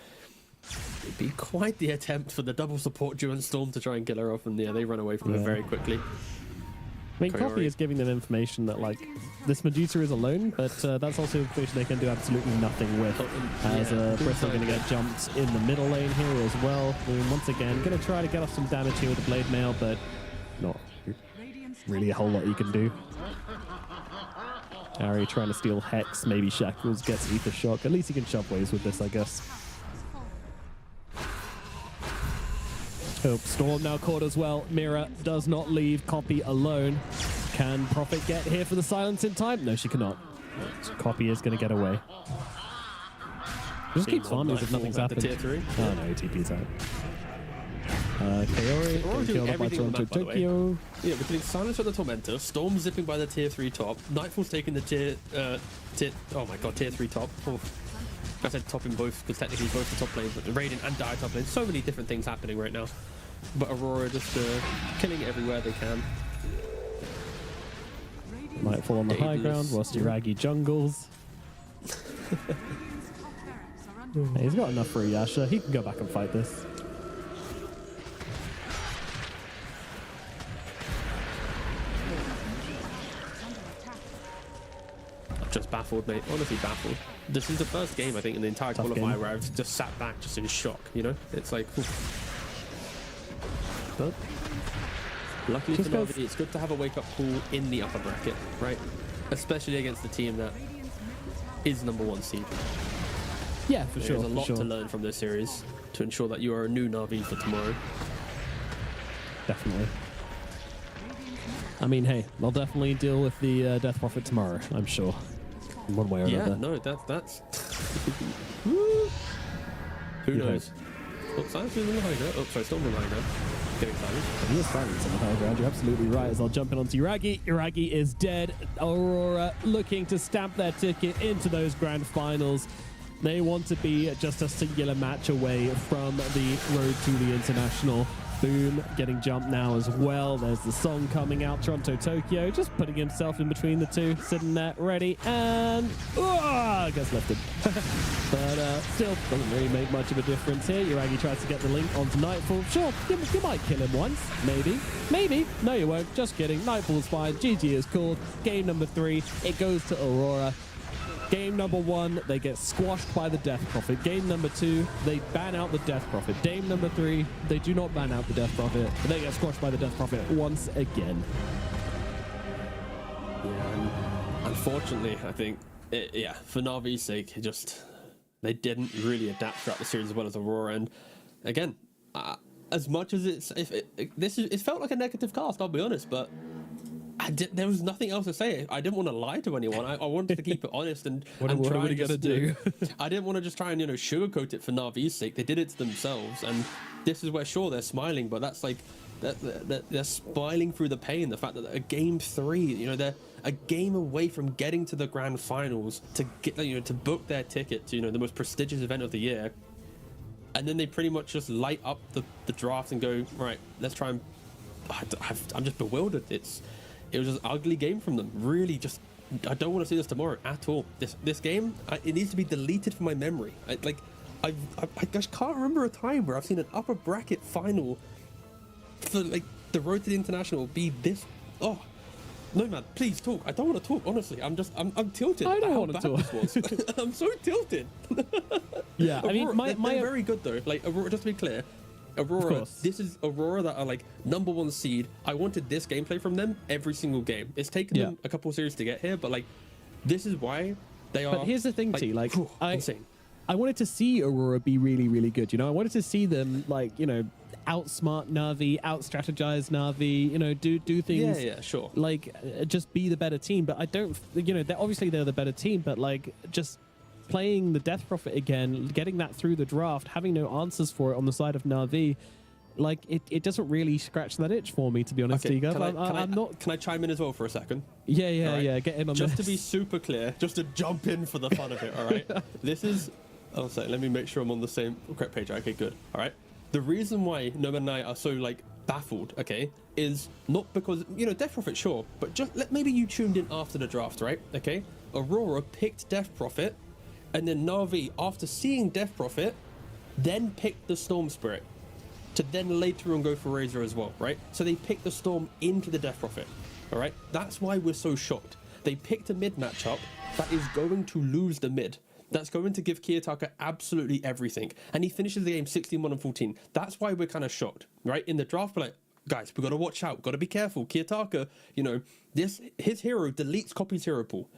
it'd be quite the attempt for the double support duo and Storm to try and kill her off, and yeah, they run away from her very quickly. I mean, Coyote. Copy is giving them information that, like, this Medusa is alone, but that's also information they can do absolutely nothing with. As Bristle going to get jumped in the middle lane here as well. I mean, once again, going to try to get off some damage here with the Blade Mail, but not really a whole lot you can do. Ari trying to steal Hex, maybe Shackles gets Ether Shock. At least he can shoveways with this, I guess. Oh, Storm now caught as well. Mira does not leave Copy alone. Can Prophet get here for the silence in time? No, she cannot. Copy is going to get away. Just keeps farming as if nothing's happened. Tier 3. Oh no, TP's out. Kaori getting killed off by Toronto Tokyo. Yeah, we're getting Silence on the Tormentor, Storm zipping by the tier 3 top, Nightfall's taking the tier 3 top. Oh, I said top in both, because technically both the top lane, but the Radiant and Dire top lane. So many different things happening right now. But Aurora just killing it everywhere they can. Nightfall on the high ground, whilst Iragi jungles. He's got enough for a Yasha. He can go back and fight this. baffled, mate. Honestly baffled. This is the first game, I think, in the entire Tough qualifier game. where I've just sat back just in shock, you know? It's like... But luckily for Just go Navi, it's good to have a wake-up call in the upper bracket, right? Especially against the team that is #1 seed. Yeah, for sure. There's a for lot sure. to learn from this series to ensure that you are a new Navi for tomorrow. Definitely. I mean, hey, they'll definitely deal with the Death Prophet tomorrow, I'm sure. In one way or Yeah, another. no, that's... Who knows? Oh, Silence is on the high ground. Oh, sorry, still on the high ground. Getting silent. He is silence on the high ground. You're absolutely right. As I'll jump in onto Yuragi. Yuragi is dead. Aurora looking to stamp their ticket into those grand finals. They want to be just a singular match away from the road to the international. Boom, getting jumped now as well. There's the song coming out. Toronto, Tokyo, just putting himself in between the two, sitting there, ready, and gets lifted. But still doesn't really make much of a difference here. Yuragi tries to get the link onto Nightfall. Sure, you might kill him once, maybe. No, you won't. Just kidding. Nightfall's fine. GG is called. Game number 3, it goes to Aurora. Game number 1, they get squashed by the Death Prophet. Game number 2, they ban out the Death Prophet. Game number 3, they do not ban out the Death Prophet, but they get squashed by the Death Prophet once again. Yeah, and unfortunately, I think, for Navi's sake, they didn't really adapt throughout the series as well as Aurora. And again, as much as it felt like a negative cast, I'll be honest, but there was nothing else to say. I didn't want to lie to anyone. I wanted to keep it honest and What are we try gonna just do? I didn't want to just try and sugarcoat it for Navi's sake. They did it to themselves, and this is where sure they're smiling, but that's like they're smiling through the pain. The fact that a game 3, they're a game away from getting to the grand finals to get to book their ticket to the most prestigious event of the year, and then they pretty much just light up the draft and go, right, let's try and. I'm just bewildered. It was just an ugly game from them. Really, I don't want to see this tomorrow at all. This game, it needs to be deleted from my memory. I just can't remember a time where I've seen an upper bracket final for the road to the international be this. Oh no, man! Please talk. I don't want to talk. Honestly, I'm tilted. I don't at how want to bad talk. this was. I'm so tilted. Yeah, I mean, Aurora, they're very good though. Aurora, just to be clear. Aurora, course. this is Aurora that are #1 seed. I wanted this gameplay from them every single game. It's taken them a couple of series to get here, but this is why they are. But here's the thing, T. Insane. I wanted to see Aurora be really, really good. I wanted to see them outsmart Na'Vi, out-strategize Na'Vi. Do things. Yeah, sure. Just be the better team. But I don't. They're the better team. But just playing the Death Prophet again, getting that through the draft, having no answers for it on the side of Na'Vi, it doesn't really scratch that itch for me, to be honest, Okay, Tiga. Can I chime in as well for a second? Yeah, All right. get him on Just this. to be super clear, just to jump in for the fun of it, all right? This is... Oh, sorry, let me make sure I'm on the same correct page. Okay, good. All right. The reason why Nomad and I are so, baffled, okay, is not because, Death Prophet, sure, but maybe you tuned in after the draft, right? Okay? Aurora picked Death Prophet, and then Na'Vi, after seeing Death Prophet, then picked the Storm Spirit to then later on go for Razor as well, right? So they picked the Storm into the Death Prophet, all right? That's why we're so shocked. They picked a mid matchup that is going to lose the mid. That's going to give Kiyotaka absolutely everything. And he finishes the game 16-1-14. That's why we're kind of shocked, right? In the draft, we're like, guys, we got to watch out, got to be careful. Kiyotaka, his hero deletes Copy's hero pool.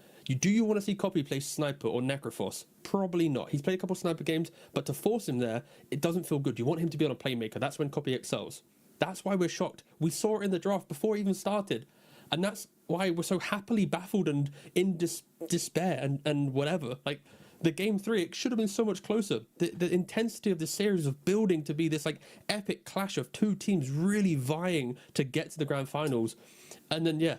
Do you want to see Copy play Sniper or Necrophos? Probably not. He's played a couple of Sniper games, but to force him there, it doesn't feel good. You want him to be on a playmaker. That's when Copy excels. That's why we're shocked. We saw it in the draft before it even started. And that's why we're so happily baffled and in despair and whatever. The game 3, it should have been so much closer. The intensity of the series of building to be this epic clash of two teams really vying to get to the grand finals. And then,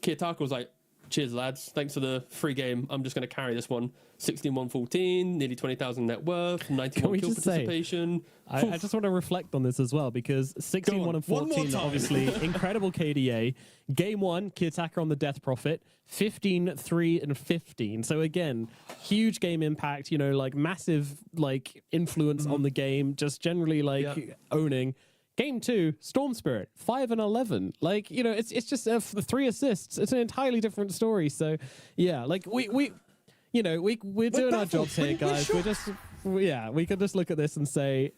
Kiyotaka was like, cheers, lads. Thanks for the free game. I'm just going to carry this one. 16-1-14, nearly 20,000 net worth, 91 kill participation. I just want to reflect on this as well, because 16-1-14, obviously, incredible KDA. Game 1, Kiyotaka on the Death Prophet, 15-3-15. So again, huge game impact, massive influence on the game, just generally owning. Game 2, Storm Spirit, 5-11. It's just 3 assists. It's an entirely different story. So, yeah, you know, we're doing our jobs here, guys. sure. We're just, yeah, we could just look at this and say,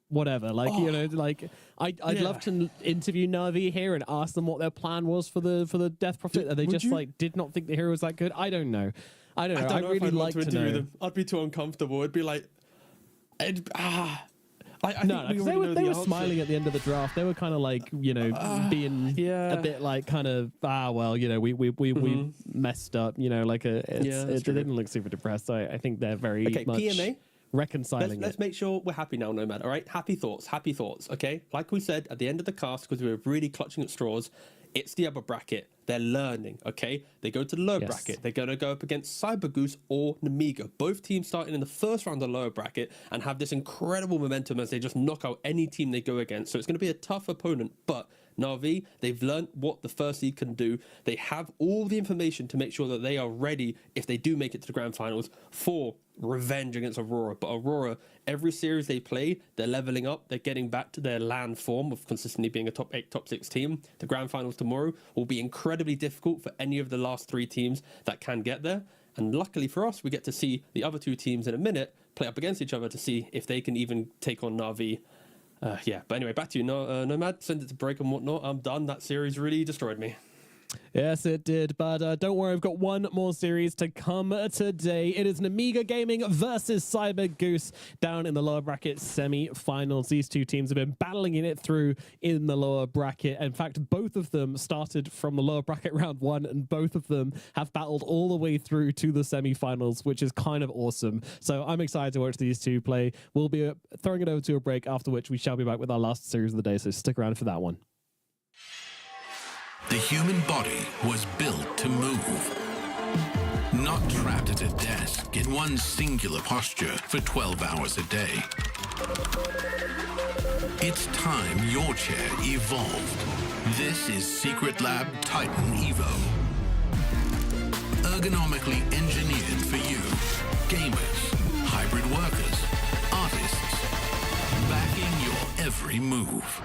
whatever. Like, you know, like I'd love to interview Na'Vi here and ask them what their plan was for the Death Prophet. And they just like did not think the hero was that good. I don't know. I don't know. I'd really like to interview know. them. I'd be too uncomfortable. It'd be like, I No, think we because already know they the were answer. smiling at the end of the draft. They were kind of like, you know, being yeah. a bit like kind of, well, you know, we messed up, you know, like it true. didn't look super depressed. So I think they're very Okay, much PMA. reconciling Let's it. make sure we're happy now, Nomad. All right, happy thoughts, okay? Like we said at the end of the cast, because we were really clutching at straws, it's the upper bracket. They're learning, okay? They go to the lower Yes. bracket. They're going to go up against Cyber Goose or Namiga. Both teams starting in the first round of the lower bracket and have this incredible momentum as they just knock out any team they go against. So it's going to be a tough opponent, but Na'Vi, they've learned what the first seed can do. They have all the information to make sure that they are ready if they do make it to the grand finals for revenge against Aurora. But Aurora, every series they play, they're leveling up. They're getting back to their land form of consistently being a top 8, top 6 team. The grand finals tomorrow will be incredibly difficult for any of the last 3 teams that can get there. And luckily for us, we get to see the other 2 teams in a minute play up against each other to see if they can even take on Na'Vi. But anyway, back to you, Nomad. Send it to break and whatnot. I'm done. That series really destroyed me. Yes, it did. But don't worry, I've got one more series to come today. It is Namiga Gaming versus Cyber Goose down in the lower bracket semi-finals. These two teams have been battling it through in the lower bracket. In fact, both of them started from the lower bracket round 1, and both of them have battled all the way through to the semi-finals, which is kind of awesome. So I'm excited to watch these two play. We'll be throwing it over to a break, after which we shall be back with our last series of the day. So stick around for that one. The human body was built to move, not trapped at a desk in one singular posture for 12 hours a day. It's time your chair evolved. This is Secret Lab Titan Evo. Ergonomically engineered for you, gamers, hybrid workers, artists, backing your every move.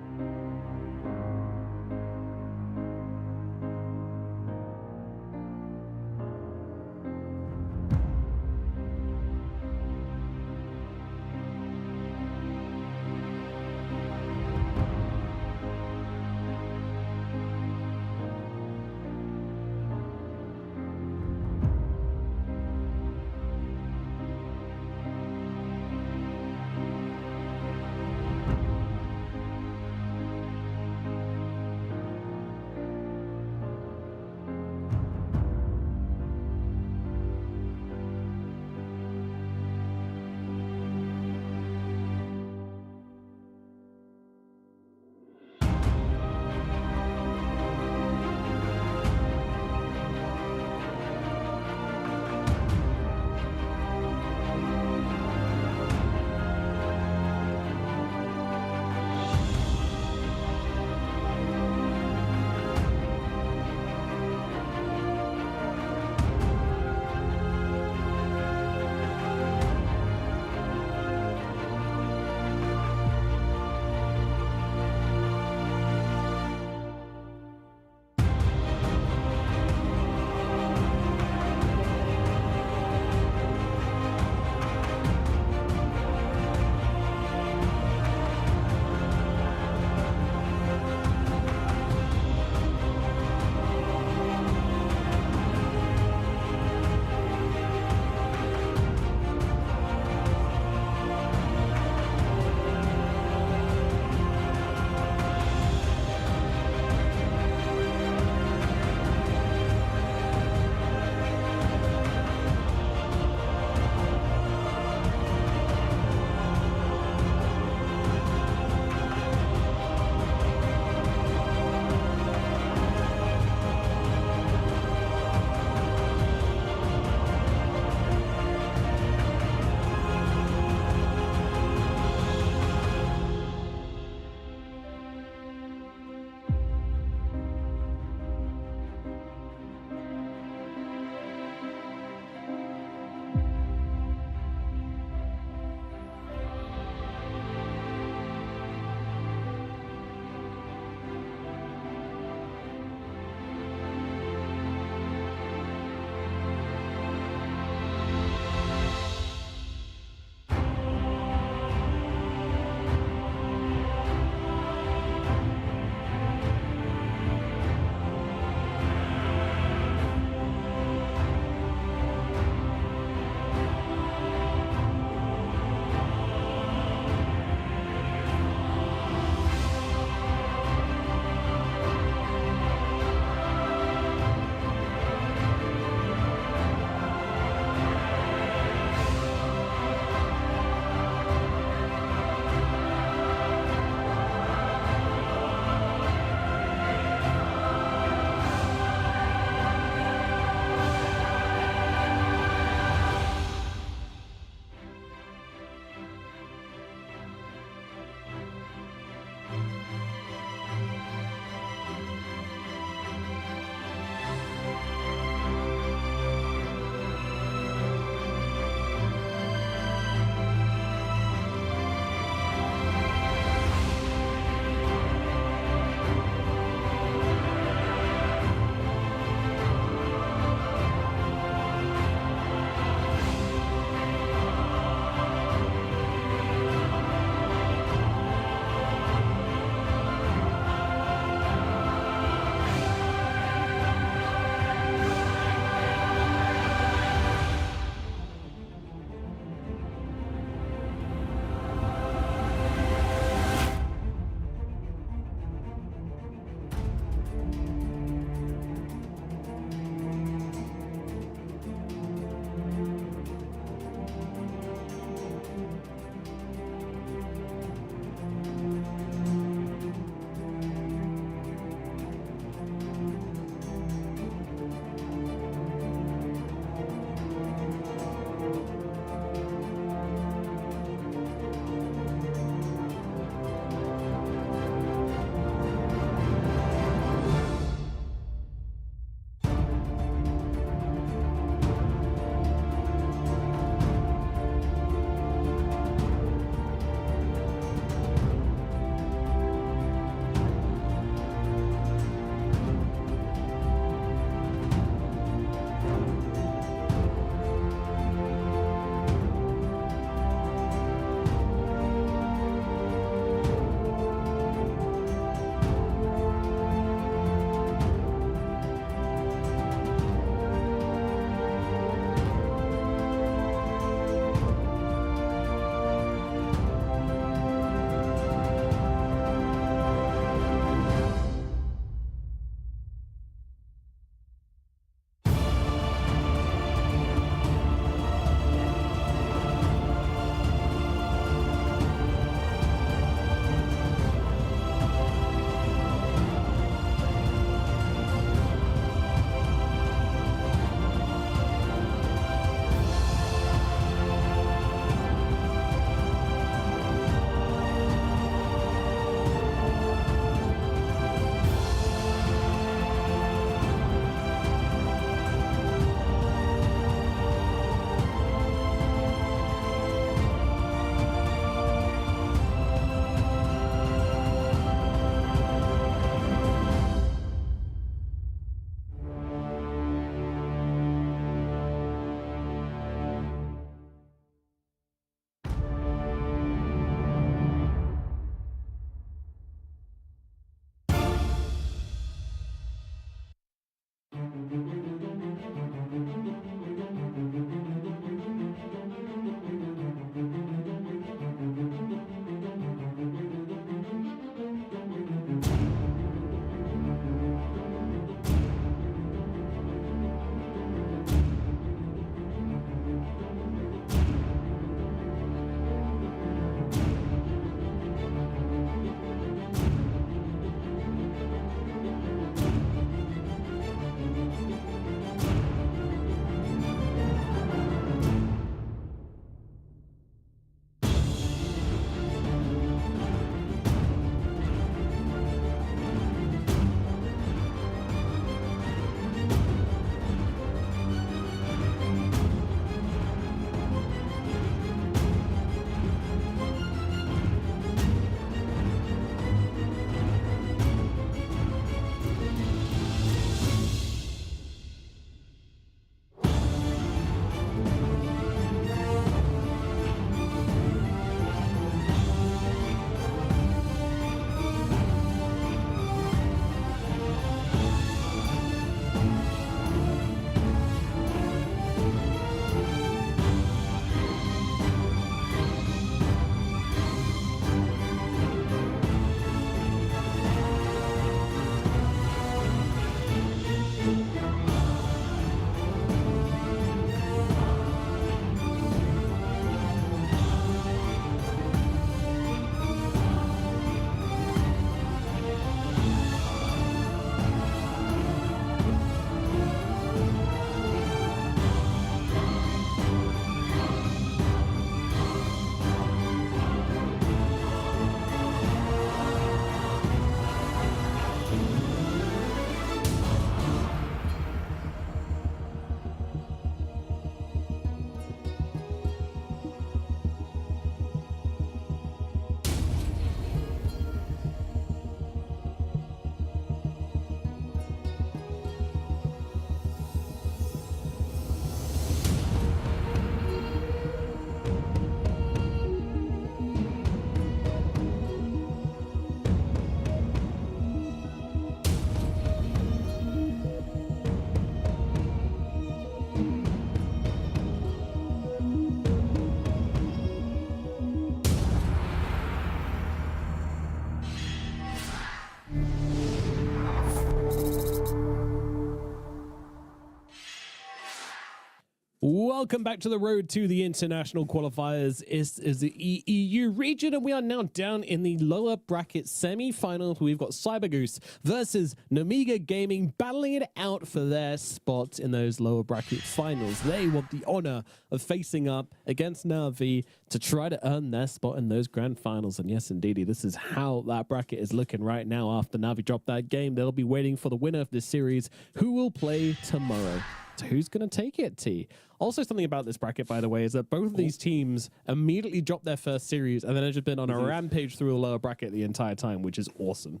Welcome back to the road to the international qualifiers. This is the EEU region, and we are now down in the lower bracket semi-finals. We've got CyberGoose versus Namiga Gaming battling it out for their spot in those lower bracket finals. They want the honor of facing up against Navi to try to earn their spot in those grand finals. And yes, indeedy, this is how that bracket is looking right now. After Navi dropped that game, they'll be waiting for the winner of this series, who will play tomorrow. So who's going to take it, T? Also, something about this bracket, by the way, is that both of these teams immediately dropped their first series and then have just been on a rampage through the lower bracket the entire time, which is awesome.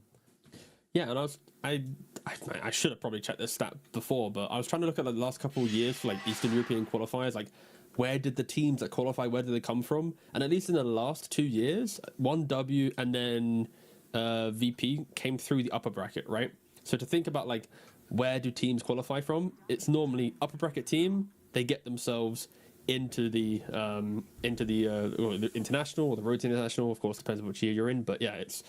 Yeah, and I should have probably checked this stat before, but I was trying to look at the last couple of years for like Eastern European qualifiers, like where did the teams that qualify, where did they come from? And at least in the last 2 years, 1W and then VP came through the upper bracket, right? So to think about like where do teams qualify from, it's normally upper bracket team, they get themselves into the international or the road to international. Of course, depends on which year you're in, but yeah, it's,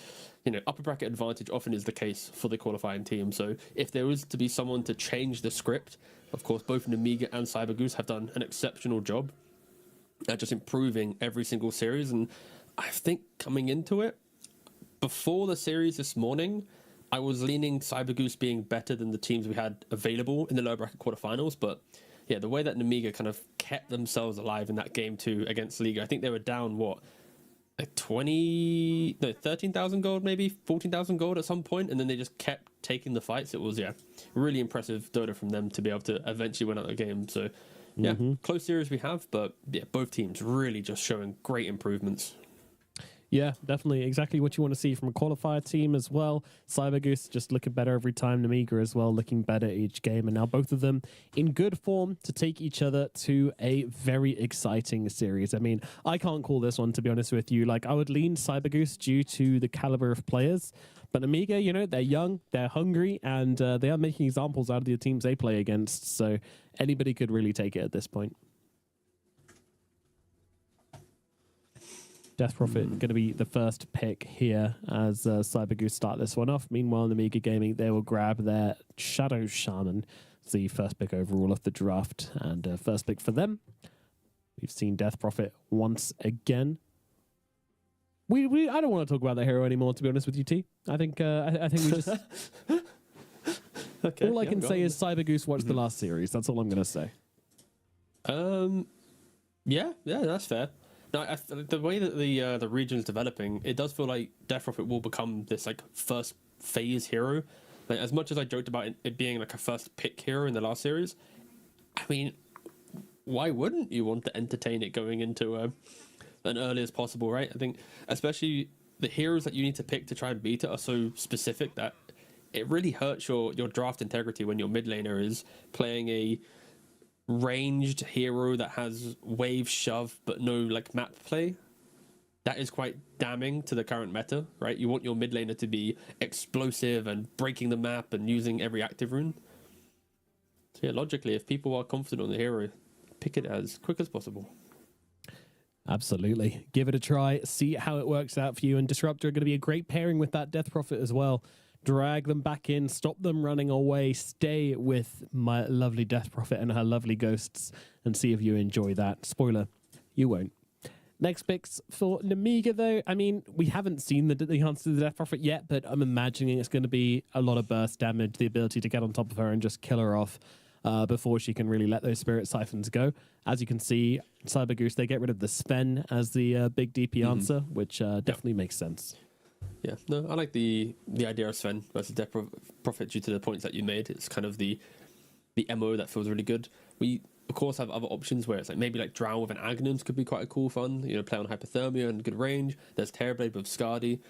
you know, upper bracket advantage often is the case for the qualifying team. So if there was to be someone to change the script, of course, both Namiga and CyberGoose have done an exceptional job at just improving every single series. And I think coming into it, before the series this morning, I was leaning CyberGoose being better than the teams we had available in the lower bracket quarterfinals. But yeah, the way that Namiga kind of kept themselves alive in that game too against Liga, I think they were down, like 13,000 gold, maybe 14,000 gold at some point, and then they just kept taking the fights. It was, yeah, really impressive Dota from them to be able to eventually win out the game. So yeah, close series we have, but yeah, both teams really just showing great improvements. Yeah, definitely. Exactly what you want to see from a qualifier team as well. CyberGoose just looking better every time. Namiga as well, looking better each game. And now both of them in good form to take each other to a very exciting series. I mean, I can't call this one, to be honest with you. Like, I would lean CyberGoose due to the caliber of players. But Namiga, you know, they're young, they're hungry, and they are making examples out of the teams they play against. So anybody could really take it at this point. Death Prophet going to be the first pick here as CyberGoose start this one off. Meanwhile, Namiga Gaming, they will grab their Shadow Shaman, the first pick overall of the draft, and first pick for them. We've seen Death Prophet once again. I don't want to talk about the hero anymore, to be honest with you, T. I think we just... Okay, all I can say is CyberGoose watched the last series. That's all I'm going to say. Yeah, that's fair. No, the way that the region is developing, it does feel like Death Prophet will become this like first phase hero. Like, as much as I joked about it being like a first pick hero in the last series, I mean, why wouldn't you want to entertain it going into an early as possible, right? I think especially the heroes that you need to pick to try and beat it are so specific that it really hurts your draft integrity when your mid laner is playing a ranged hero that has wave shove but no like map play. That is quite damning to the current meta, right? You want your mid laner to be explosive and breaking the map and using every active rune. So yeah, logically, if people are confident on the hero, pick it as quick as possible. Absolutely. Give it a try, see how it works out for you, and Disruptor are going to be a great pairing with that Death Prophet as well. Drag them back in, stop them running away, stay with my lovely Death Prophet and her lovely ghosts, and see if you enjoy that. Spoiler, you won't. Next picks for Namiga, though. I mean, we haven't seen the answer to the Death Prophet yet, but I'm imagining it's going to be a lot of burst damage, the ability to get on top of her and just kill her off before she can really let those Spirit Siphons go. As you can see, CyberGoose, they get rid of the Sven as the big DP answer, which definitely makes sense. Yeah, no, I like the idea of Sven versus Death Prophet due to the points that you made. It's kind of the MO that feels really good. We, of course, have other options where it's like maybe like Drown with an Aghanims could be quite a cool fun. You know, play on Hypothermia and good range. There's Terrorblade with Skadi.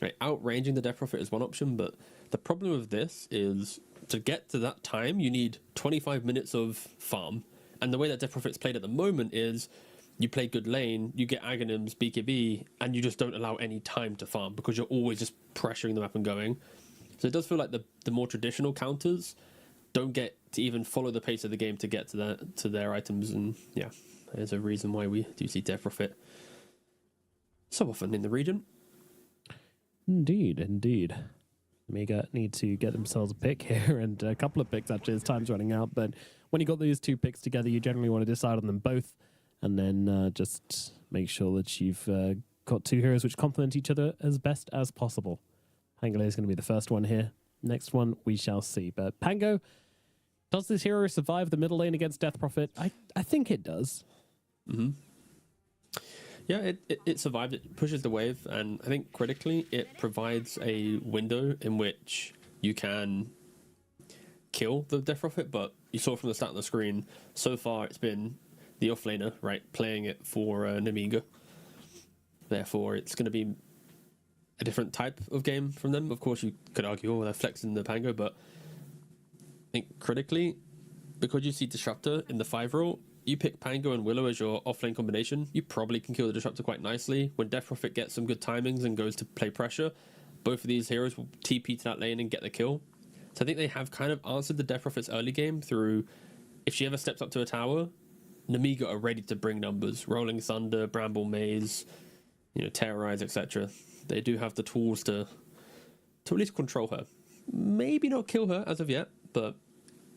Right, outranging the Death Prophet is one option, but the problem with this is to get to that time, you need 25 minutes of farm. And the way that Death Prophet's played at the moment is you play good lane, you get Aghanims, BKB, and you just don't allow any time to farm because you're always just pressuring the map and going. So it does feel like the more traditional counters don't get to even follow the pace of the game to get to their items. And yeah, there's a reason why we do see Death Prophet so often in the region. Indeed. Amiga need to get themselves a pick here, and a couple of picks actually as time's running out, but when you got these two picks together, you generally want to decide on them both, and then just make sure that you've got two heroes which complement each other as best as possible. Pangolin is going to be the first one here. Next one, we shall see. But Pango, does this hero survive the middle lane against Death Prophet? I think it does. Mm-hmm. Yeah, it survived. It pushes the wave, and I think critically, it provides a window in which you can kill the Death Prophet. But you saw from the start of the screen, so far it's been the offlaner, right, playing it for Namiga. Therefore, it's going to be a different type of game from them. Of course, you could argue, oh, they're flexing the Pango, but I think critically, because you see Disruptor in the 5 role, you pick Pango and Willow as your offlane combination, you probably can kill the Disruptor quite nicely. When Death Prophet gets some good timings and goes to play pressure, both of these heroes will TP to that lane and get the kill. So I think they have kind of answered the Death Prophet's early game through, if she ever steps up to a tower, Namiga are ready to bring numbers. Rolling Thunder, Bramble Maze, Terrorize, etc. They do have the tools to at least control her. Maybe not kill her as of yet, but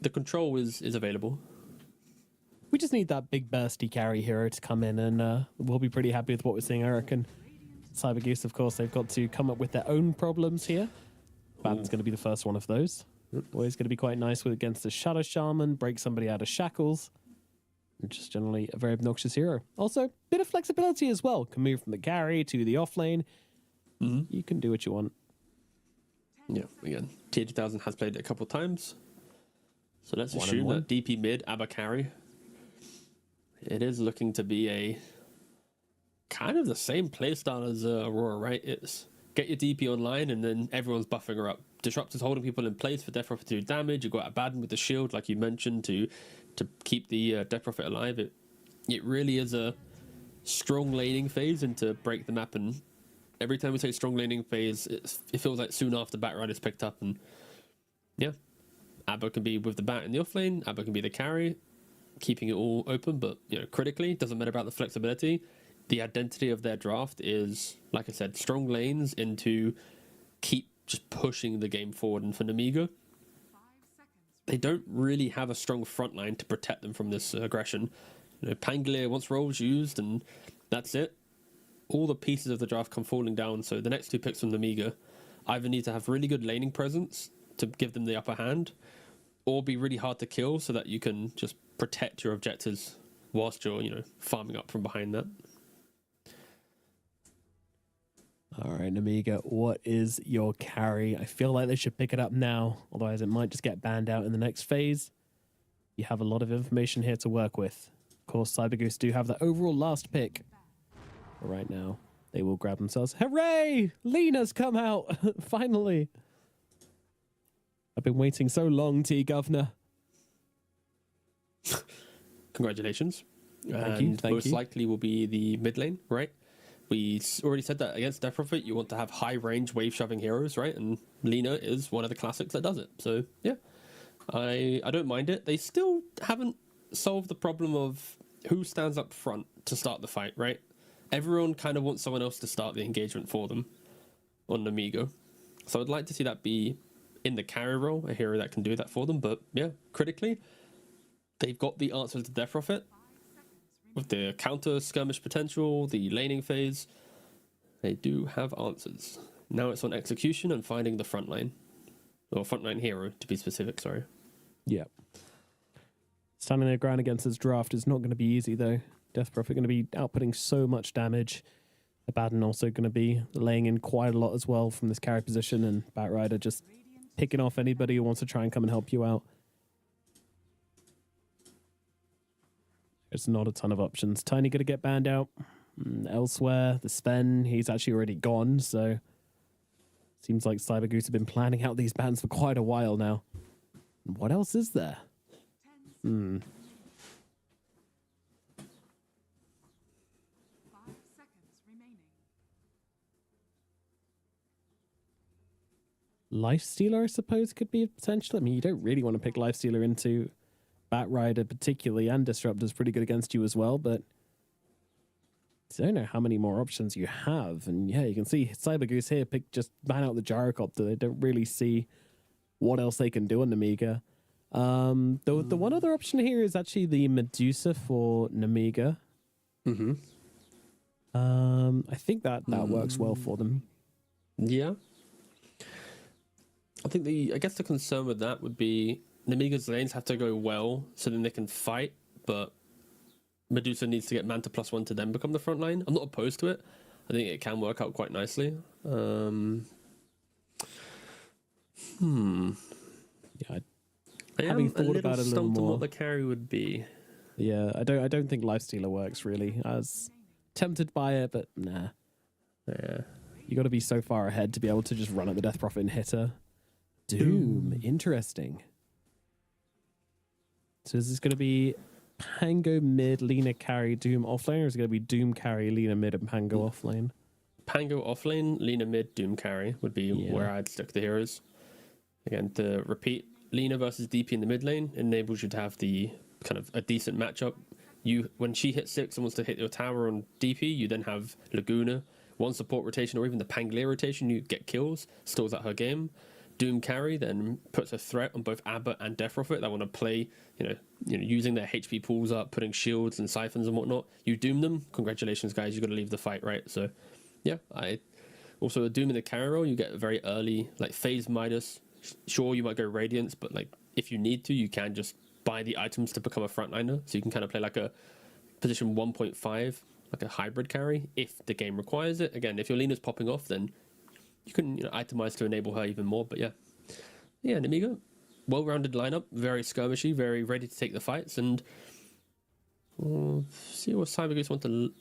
the control is available. We just need that big bursty carry hero to come in, and we'll be pretty happy with what we're seeing, I reckon. Cyber Goose, of course, they've got to come up with their own problems here. Batten's going to be the first one of those. Always going to be quite nice against the Shadow Shaman, break somebody out of shackles. Just generally a very obnoxious hero. Also, bit of flexibility as well. Can move from the carry to the offlane. You can do what you want. Yeah, again, T2000 has played it a couple of times. So let's 1-1. assume that DP mid, ABBA carry. It is looking to be a kind of the same playstyle as Aurora, right? It's get your DP online and then everyone's buffing her up. Disruptor's holding people in place for Death Prophet to do damage. You've got Abaddon with the shield, like you mentioned, to keep the Death Prophet alive. It really is a strong laning phase and to break the map. And every time we say strong laning phase, it feels like soon after Bat Rider's picked up. And yeah, Abba can be with the Bat in the offlane. Abba can be the carry, keeping it all open. But critically, it doesn't matter about the flexibility. The identity of their draft is, like I said, strong lanes into keep just pushing the game forward. And for Namiga, they don't really have a strong front line to protect them from this aggression. Pangolier once roles used, and that's it. All the pieces of the draft come falling down. So the next two picks from Namiga either need to have really good laning presence to give them the upper hand, or be really hard to kill so that you can just protect your objectives whilst you're, farming up from behind that. All right, Namiga, what is your carry? I feel like they should pick it up now, otherwise it might just get banned out in the next phase. You have a lot of information here to work with. Of course, Cyber Goose do have the overall last pick. But right now, they will grab themselves. Hooray! Lena's come out! Finally! I've been waiting so long, T-Governor. Congratulations. Thank you. Most likely will be the mid lane, right? We already said that against Death Prophet, you want to have high range wave shoving heroes, right? And Lina is one of the classics that does it. So yeah, I don't mind it. They still haven't solved the problem of who stands up front to start the fight, right? Everyone kind of wants someone else to start the engagement for them on Namigo. So I'd like to see that be in the carry role, a hero that can do that for them. But yeah, critically, they've got the answer to Death Prophet. With the counter skirmish potential, the laning phase, they do have answers. Now it's on execution and finding the front line. Or frontline hero, to be specific, sorry. Yeah. Standing their ground against this draft is not going to be easy, though. Death Prophet going to be outputting so much damage. Abaddon also going to be laying in quite a lot as well from this carry position, and Bat Rider just picking off anybody who wants to try and come and help you out. There's not a ton of options. Tiny going to get banned out. Elsewhere, the Sven, he's actually already gone, so seems like Cyber Goose have been planning out these bans for quite a while now. What else is there? 5 seconds remaining. Lifestealer, I suppose, could be a potential. I mean, you don't really want to pick Lifestealer into Bat Rider particularly, and Disruptor's pretty good against you as well, but I don't know how many more options you have. And yeah, you can see Cyber Goose here just ban out the Gyrocopter. They don't really see what else they can do on Namiga. The one other option here is actually the Medusa for Namiga. Mm-hmm. I think that works well for them. Yeah. I guess the concern with that would be Namiga's lanes have to go well so then they can fight, but Medusa needs to get Manta +1 to then become the front line. I'm not opposed to it. I think it can work out quite nicely. Yeah, I having am thought about it a little stumped on more. what the carry would be. Yeah, I don't think Lifestealer works really. I was tempted by it, but nah. Yeah. You got to be so far ahead to be able to just run at the Death Prophet and hit her. Doom. Interesting. So is this going to be Pango mid, Lina carry, Doom offlane, or is it going to be Doom carry, Lina mid, and Pango offlane? Pango offlane, Lina mid, Doom carry would be where I'd stick the heroes. Again, to repeat, Lina versus DP in the mid lane enables you to have the kind of a decent matchup. When she hits 6 and wants to hit your tower on DP, you then have Laguna, one support rotation, or even the Pangolier rotation, you get kills, stalls out her game. Doom carry then puts a threat on both Abba and Death Prophet that want to play, using their HP pools up, putting shields and siphons and whatnot. You doom them. Congratulations, guys. You got to leave the fight, right? So, yeah. Also a Doom in the carry role. You get a very early phase Midas. Sure, you might go Radiance, but if you need to, you can just buy the items to become a frontliner. So you can kind of play like a position 1.5, like a hybrid carry if the game requires it. Again, if your Lena's popping off, then you can itemize to enable her even more. But yeah, Namiga, well-rounded lineup, very skirmishy, very ready to take the fights, and we'll see what Cybergoose want to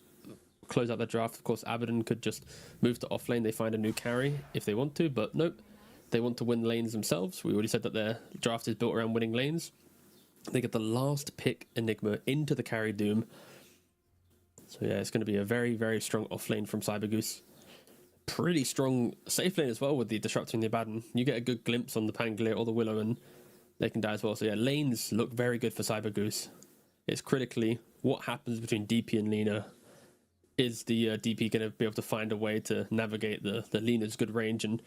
close out the draft. Of course, Abaddon could just move to offlane. They find a new carry if they want to, but nope, they want to win lanes themselves. We already said that their draft is built around winning lanes. They get the last pick Enigma into the carry Doom. So yeah, it's going to be a very, very strong offlane from Cybergoose. Pretty strong safe lane as well with the Disruptor and the Abaddon. You get a good glimpse on the Pangolier or the Willow and they can die as well. So yeah, lanes look very good for Cybergoose. It's critically what happens between DP and Lina. Is the DP going to be able to find a way to navigate the Lina's good range? And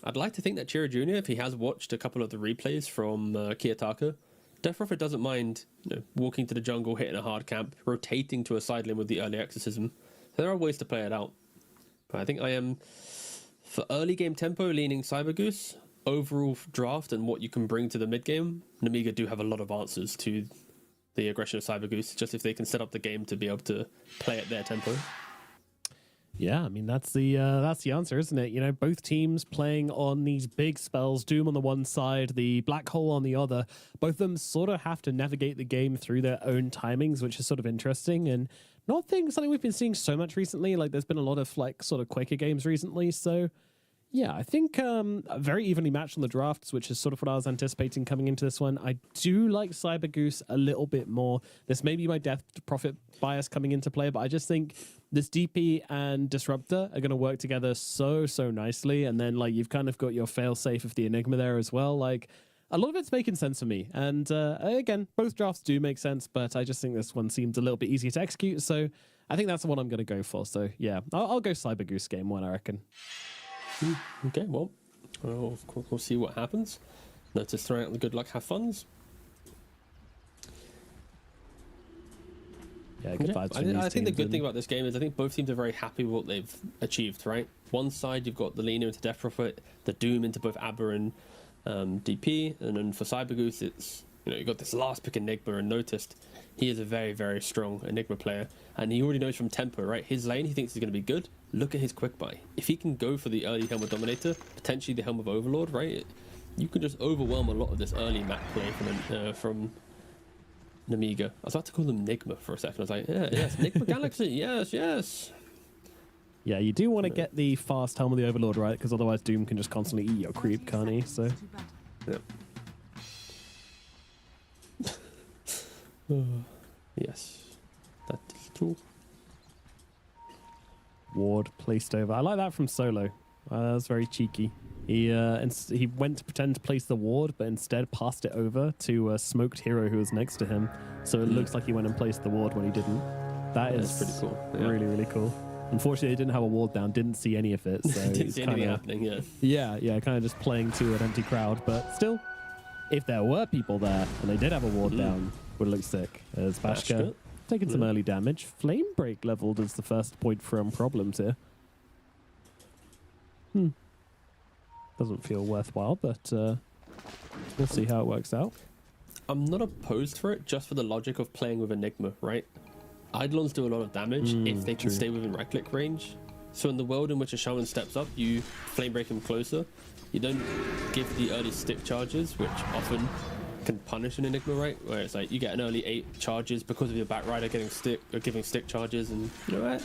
I'd like to think that Chira Jr., if he has watched a couple of the replays from Kiyotaka, Death Prophet doesn't mind walking to the jungle, hitting a hard camp, rotating to a side lane with the early exorcism. So there are ways to play it out. But I think I am, for early game tempo, leaning Cybergoose. Overall draft and what you can bring to the mid game, Namiga do have a lot of answers to the aggression of Cybergoose, just if they can set up the game to be able to play at their tempo. Yeah, I mean that's the answer, isn't it? Both teams playing on these big spells, Doom on the one side, the Black Hole on the other. Both of them sort of have to navigate the game through their own timings, which is sort of interesting and not something we've been seeing so much recently. There's been a lot of sort of Quaker games recently, so yeah, I think a very evenly matched on the drafts, which is sort of what I was anticipating coming into this one. I do like Cybergoose a little bit more. This may be my Death Prophet bias coming into play, but I just think this DP and Disruptor are going to work together so nicely. And then you've kind of got your fail-safe of the Enigma there as well. A lot of it's making sense for me. And again, both drafts do make sense, but I just think this one seems a little bit easier to execute. So I think that's the one I'm going to go for. So yeah, I'll go Cybergoose game 1, I reckon. Okay, well, of course, we'll see what happens. Notice throwing out the good luck, have funs. Yeah, good vibes from I these think the teams, good thing about this game is I think both teams are very happy with what they've achieved, right? One side, you've got the Lina into Death Prophet, the Doom into both Abba and DP, and then for Cybergoose, it's, you've got this last pick Enigma, and noticed he is a very, very strong Enigma player, and he already knows from tempo, right? His lane, he thinks is going to be good. Look at his quick buy. If he can go for the early Helm of Dominator, potentially the Helm of Overlord, right? You can just overwhelm a lot of this early map play from Namiga. I was about to call them Nigma for a second. I was like, yeah, yes, Nigma Galaxy, yes. Yeah, you do want to get the fast Helm of the Overlord, right? Because otherwise Doom can just constantly eat your creep, can't he? So, yeah. Yes. That is true. Ward placed over. I like that from Solo. That was very cheeky. He went to pretend to place the ward, but instead passed it over to a smoked hero who was next to him. So it looks like he went and placed the ward when he didn't. That's pretty cool. Really, really cool. Unfortunately, he didn't have a ward down. Didn't see any of it. So didn't see anything happening. Yeah, kind of just playing to an empty crowd. But still, if there were people there and they did have a ward down, would look sick. As Bashed Bashka it. taking some early damage. Flame break leveled as the first point from problems here. Doesn't feel worthwhile, but we'll see how it works out. I'm not opposed for it just for the logic of playing with Enigma, right? Eidolons do a lot of damage if they can stay within right click range. So in the world in which a shaman steps up, you flame break him closer. You don't give the early stick charges, which often can punish an Enigma, right? Where it's like you get an early 8 charges because of your back rider getting stick or giving stick charges, and you know what?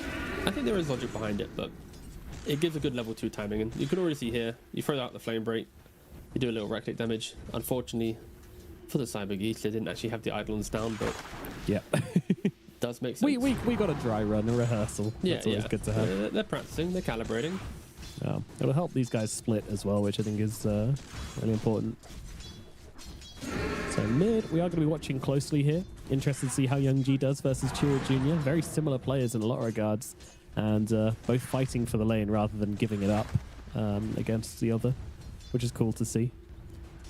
I think there is logic behind it, but it gives a good level 2 timing. And you can already see here, you throw out the flame break, you do a little right click damage. Unfortunately, for the Cyber Geese, they didn't actually have the Eidolons down, but Yeah. does make sense. we got a dry run, a rehearsal. Yeah, That's always good to have. They're practicing, they're calibrating. It'll help these guys split as well, which I think is really important. So mid, we are going to be watching closely here. Interested to see how Young G does versus Chiro Jr. Very similar players in a lot of regards, and both fighting for the lane rather than giving it up against the other, which is cool to see.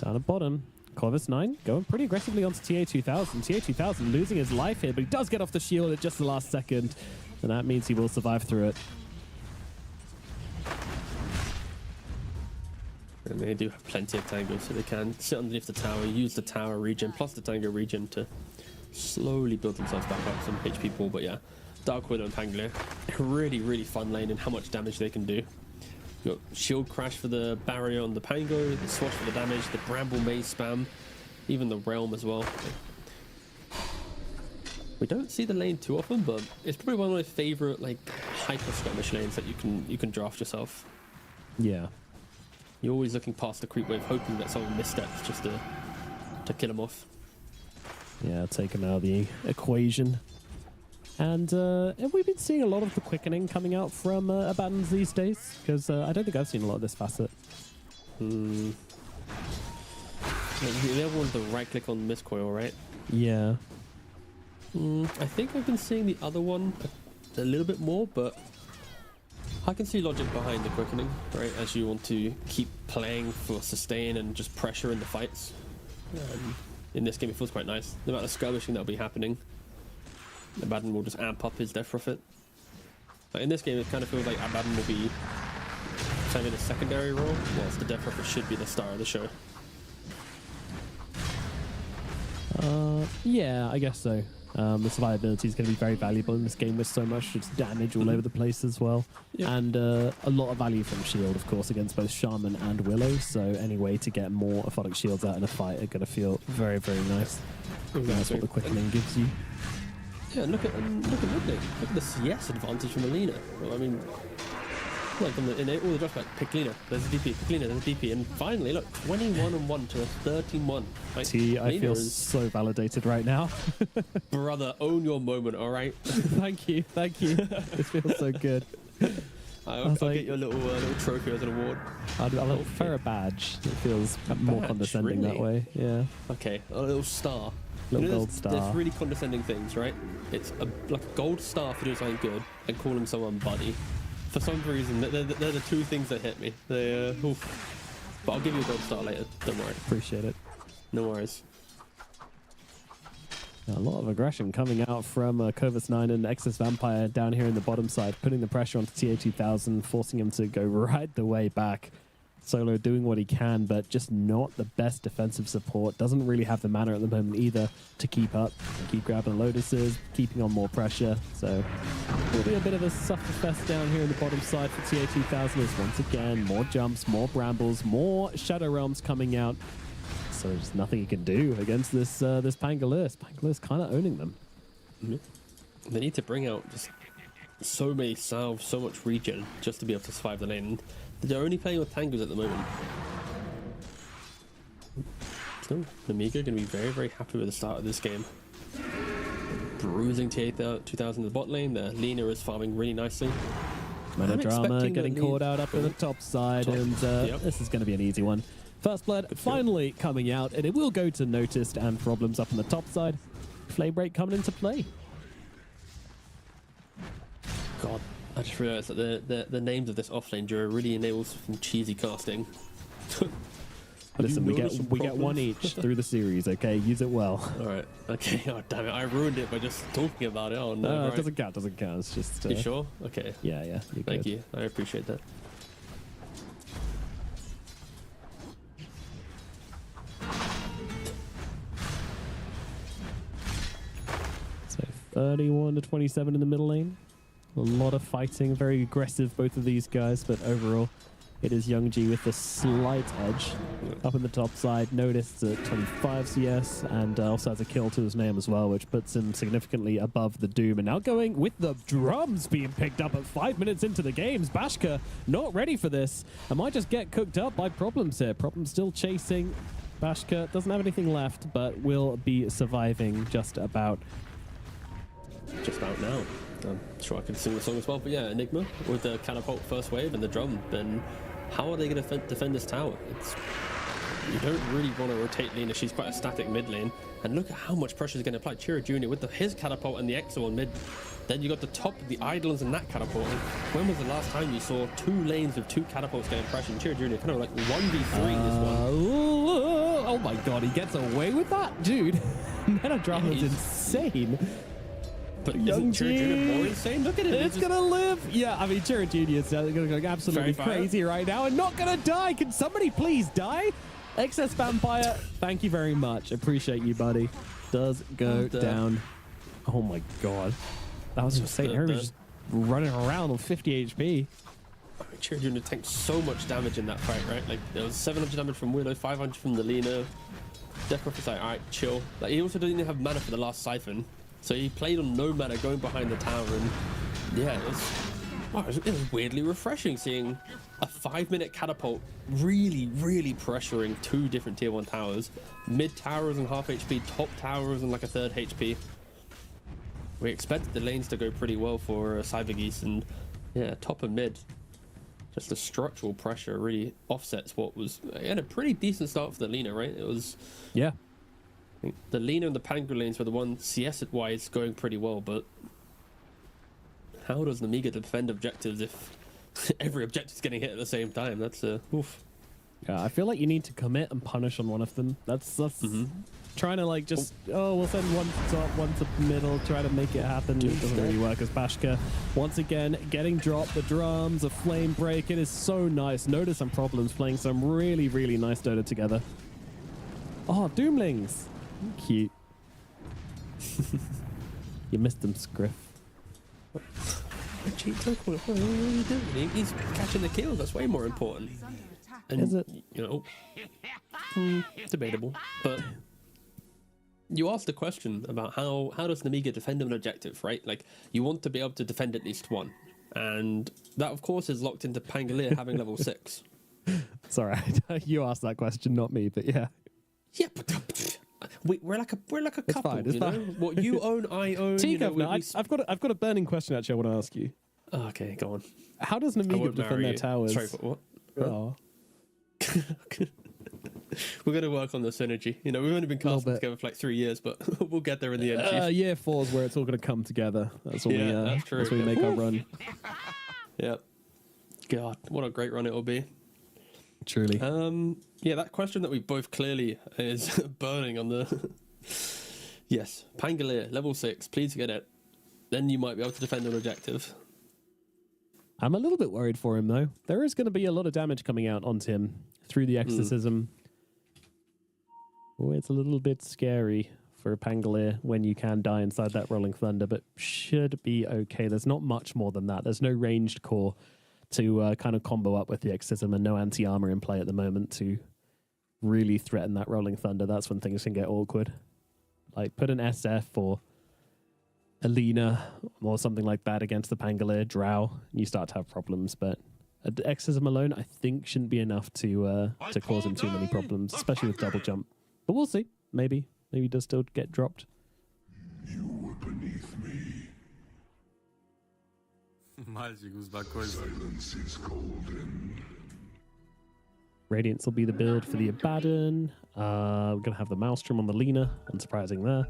Down at bottom, Corvus 9 going pretty aggressively onto TA2000. TA2000 losing his life here, but he does get off the shield at just the last second, and that means he will survive through it. And they do have plenty of tangos, so they can sit underneath the tower, use the tower regen plus the tango regen to slowly build themselves back up some HP pool. But yeah, Dark Widow and Pangolier, really, really fun lane and how much damage they can do. You got shield crash for the barrier on the Pango, the swatch for the damage, the Bramble Maze spam, even the Realm as well. We don't see the lane too often, but it's probably one of my favorite like hyper skirmish lanes that you can draft yourself. Yeah. You're always looking past the creep wave, hoping that someone missteps just to kill him off. Yeah, take him out of the equation. And have we been seeing a lot of the quickening coming out from Abaddons these days? Because I don't think I've seen a lot of this facet. The other one's the right click on miscoil, right? Yeah. I think I've been seeing the other one a little bit more, but I can see logic behind the quickening, right? As you want to keep playing for sustain and just pressure in the fights. In this game, it feels quite nice. The amount of skirmishing that'll be happening, Abaddon will just amp up his death profit. But in this game, it kind of feels like Abaddon will be playing a secondary role, whilst the death profit should be the star of the show. Yeah, I guess so. The survivability is going to be very valuable in this game with so much just damage all over the place as well. Yep. And a lot of value from shield, of course, against both Shaman and Willow. So any way to get more orthotic shields out in a fight are going to feel very, very nice. And that's what the quickening gives you. Yeah, look at Ludwig. Look at the CS advantage from Alina. Well, I mean, like in all the drops, like pick Lina, there's a DP, pick Lina, there's a DP, and finally, look, 21-1 to 13-1. Like, T, I Lina feel is- so validated right now. brother, own your moment, all right? Thank you. This feels so good. I'll was like- get you a little trophy as an award. I'll prefer a badge. It feels more badge, condescending that really? way. Yeah. Okay, a little star. Little You know, gold there's star. really condescending things, right? It's like a gold star for doing something good and calling someone buddy. For some reason, they're the two things that hit me. They, oof. But I'll give you a gold star later. Don't worry. Appreciate it. No worries. A lot of aggression coming out from Corvus 9 and Excess Vampire down here in the bottom side, putting the pressure onto TA2000, forcing him to go right the way back. Solo doing what he can, but just not the best defensive support. Doesn't really have the mana at the moment either to keep up. Keep grabbing lotuses, keeping on more pressure. So it'll be a bit of a suffer fest down here in the bottom side for TA2000 as once again, more jumps, more brambles, more Shadow Realms coming out. So there's nothing he can do against this Pangolier. Pangolier's kind of owning them. They need to bring out just so many salves, so much regen just to be able to survive the lane. They're only playing with tangos at the moment. So, Namiga going to be very, very happy with the start of this game. Bruising TA2000 in the bot lane. The Lina is farming really nicely. Mana I'm drama expecting getting that caught out up at the top side, and Yep. this is going to be an easy one. First Blood finally coming out, and it will go to Noticed and Problems up on the top side. Flame Break coming into play. God, I just realised that the names of this offlane duo really enables some cheesy casting. Listen, we noticed get some one problems? each through the series, okay? Use it well. All right. Okay. Oh, damn it. I ruined it by just talking about it. Oh, no. No, right. it doesn't count. It's just... You sure? Okay. Yeah, you're Thank good. you. I appreciate that. So 31 to 27 in the middle lane. A lot of fighting, very aggressive, both of these guys, but overall, it is Young G with the slight edge. Up in the top side, noticed at 25 CS, and also has a kill to his name as well, which puts him significantly above the Doom. And now going with the drums being picked up at 5 minutes into the games. Bashka not ready for this. I might just get cooked up by Problems here. Problems still chasing. Bashka doesn't have anything left, but will be surviving just about. Just about now. I'm sure I could sing the song as well, but yeah, Enigma with the catapult first wave and the drum, then how are they going to defend this tower? You don't really want to rotate Lena. She's quite a static mid lane, and look at how much pressure is going to apply. Chira Jr. with his catapult and the Exo on mid. Then you got the top of the Eidolons and that catapult. And when was the last time you saw 2 lanes with 2 catapults getting pressure? And Chira Jr. kind of like 1v3 this one. Oh my god, he gets away with that? Dude, Melodrama is he's- insane. But Young isn't Chira G. Jr. more insane? Look at him. It's gonna live. Yeah, I mean, Chira Jr. is going absolutely Very fire. crazy right now and not gonna die. Can somebody please die? Excess Vampire, thank you very much. Appreciate you, buddy. Does go down. Oh my god. That was insane. Everybody just running around on 50 HP. Chira Jr. tanked so much damage in that fight, right? Like, there was 700 damage from Willow, 500 from the Lena. Deathcroft was like, alright, chill. Like, he also didn't have mana for the last Siphon. So he played on no mana going behind the tower, and yeah, it was weirdly refreshing seeing a 5-minute catapult really pressuring 2 different tier 1 towers. Mid towers and half HP, top towers and like a third HP. We expected the lanes to go pretty well for Cybergeese, and yeah, top and mid. Just the structural pressure really offsets what was, again, a pretty decent start for the Lena, right? It was... Yeah. I think the Lena and the Pango lanes were the one CS-wise going pretty well, but how does Namiga defend objectives if every objective's getting hit at the same time? That's oof. Yeah, I feel like you need to commit and punish on one of them. That's trying to like just we'll send one to top, one to middle, try to make it happen. It doesn't really work as Bashka once again getting dropped. The drums, a flame break. It is so nice. Notice some Problems playing some really nice Dota together. Oh, Doomlings, cute. You missed them, Scriff. What are you doing? He's catching the kills. That's way more important. And, Is it? You know, debatable. But you asked a question about how does Namiga defend an objective, right? Like, you want to be able to defend at least one. And that, of course, is locked into Pangolier having level 6. Sorry, you asked that question, not me, but yeah. Yeah, but we're like a couple. fine, it's you know? fine. What you own, I own. You know, I've got a burning question actually. I want to ask you. Oh, okay, go on. How does I Namiga won't defend marry their you. towers? Sorry, what? Oh. We're going to work on the synergy. You know, we've only been casting bit. together for like 3 years, but we'll get there in the end. Chief. Year 4 is where it's all going to come together. That's when Yeah, that's true. That's when we make our run. Yeah. God, what a great run it'll be. Truly. Yeah, that question that we both clearly is burning on the. Yes, Pangolier, level 6. Please get it. Then you might be able to defend an objective. I'm a little bit worried for him though. There is going to be a lot of damage coming out onto him through the exorcism. Oh, it's a little bit scary for Pangolier when you can die inside that Rolling Thunder, but should be okay. There's not much more than that. There's no ranged core to kind of combo up with the exorcism, and no anti-armor in play at the moment to really threaten that Rolling Thunder. That's when things can get awkward. Like, put an SF or Alina or something like that against the Pangolier, Drow, and you start to have problems. But exorcism alone, I think, shouldn't be enough to cause him too many problems, especially with double jump. But we'll see. Maybe he does still get dropped. You were beneath me. Silence is golden. Radiance will be the build for the Abaddon. We're going to have the Maelstrom on the Lena. Unsurprising there.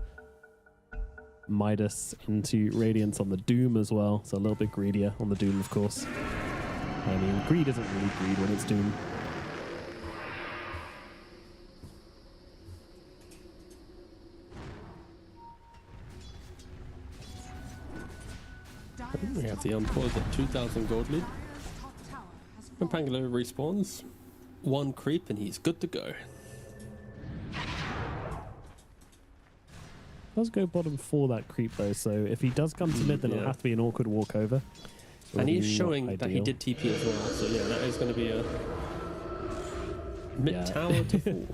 Midas into Radiance on the Doom as well. So a little bit greedier on the Doom, of course. I mean, greed isn't really greed when it's Doom. We have the unpaused at 2,000 gold lead. Top tower has When Pangolo respawns, one creep and he's good to go. Does go bottom for that creep though, so if he does come to mid, then it'll yeah. have to be an awkward walkover. And he is Not showing that he ideal. did TP as well, so yeah, that is going to be a mid Yeah. tower to fall.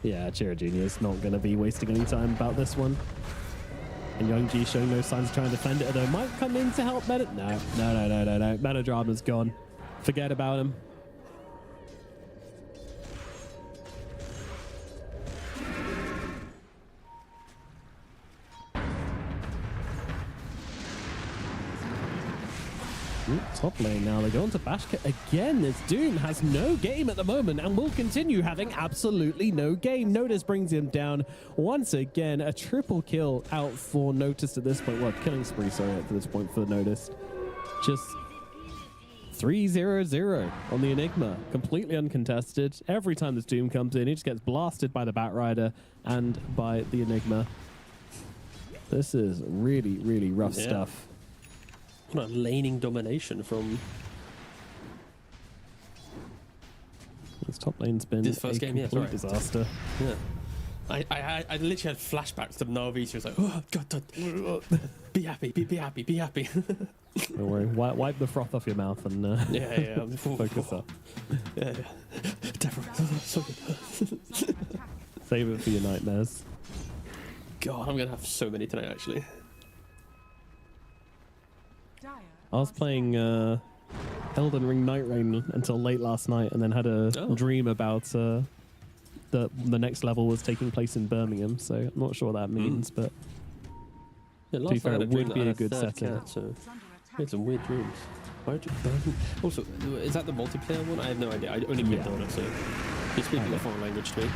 Yeah, Chira Jr. is not going to be wasting any time about this one. And Young G showing no signs of trying to defend it, although might come in to help Meta. No. Melodrama's gone. Forget about him. Ooh, top lane now. They go on to Bashka again. This Doom has no game at the moment and will continue having absolutely no game. Notice brings him down once again. A triple kill out for Notice at this point. Well, killing spree, sorry, at this point for Notice. Just 3-0-0 on the Enigma. Completely uncontested. Every time this Doom comes in, he just gets blasted by the Batrider and by the Enigma. This is really, really rough Yeah. stuff. What a laning domination from This top lane's been This first a game, yeah, complete sorry. disaster. yeah. I literally had flashbacks to Navi. She was like, "Oh God, be happy, be happy, be happy." Don't worry. Wipe the froth off your mouth and yeah. focus up. Yeah. Definitely. So good. Save it for your nightmares. God, I'm gonna have so many tonight. Actually, dire. I was playing Elden Ring Night Rain until late last night, and then had a dream about the next level was taking place in Birmingham. So I'm not sure what that means, but yeah, be fair, night I had it dream would that be I a had good third setting. cat, so Is under I had attack. some weird dreams. Why do also, is that the multiplayer one? I have no idea. I only played Yeah. Dota, so you speak a foreign language to me.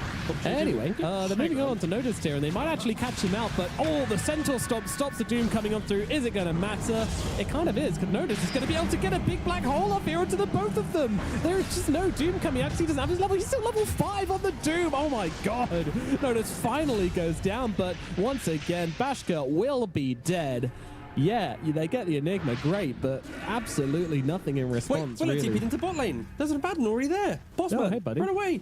anyway, they're moving Hang on to Notice here, and they might actually catch him out. But the Centaur stops the Doom coming on through. Is it going to matter? It kind of is, because Notice is going to be able to get a big black hole up here into the both of them. There is just no Doom coming out because he doesn't have his level. He's still level 5 on the Doom. Oh my god. Notice finally goes down, but once again, Bashka will be dead. Yeah, they get the Enigma, great, but absolutely nothing in Wait, response, well, really. TP'd into bot lane. There's an Abaddon already there. Boss man, hey, buddy. run away.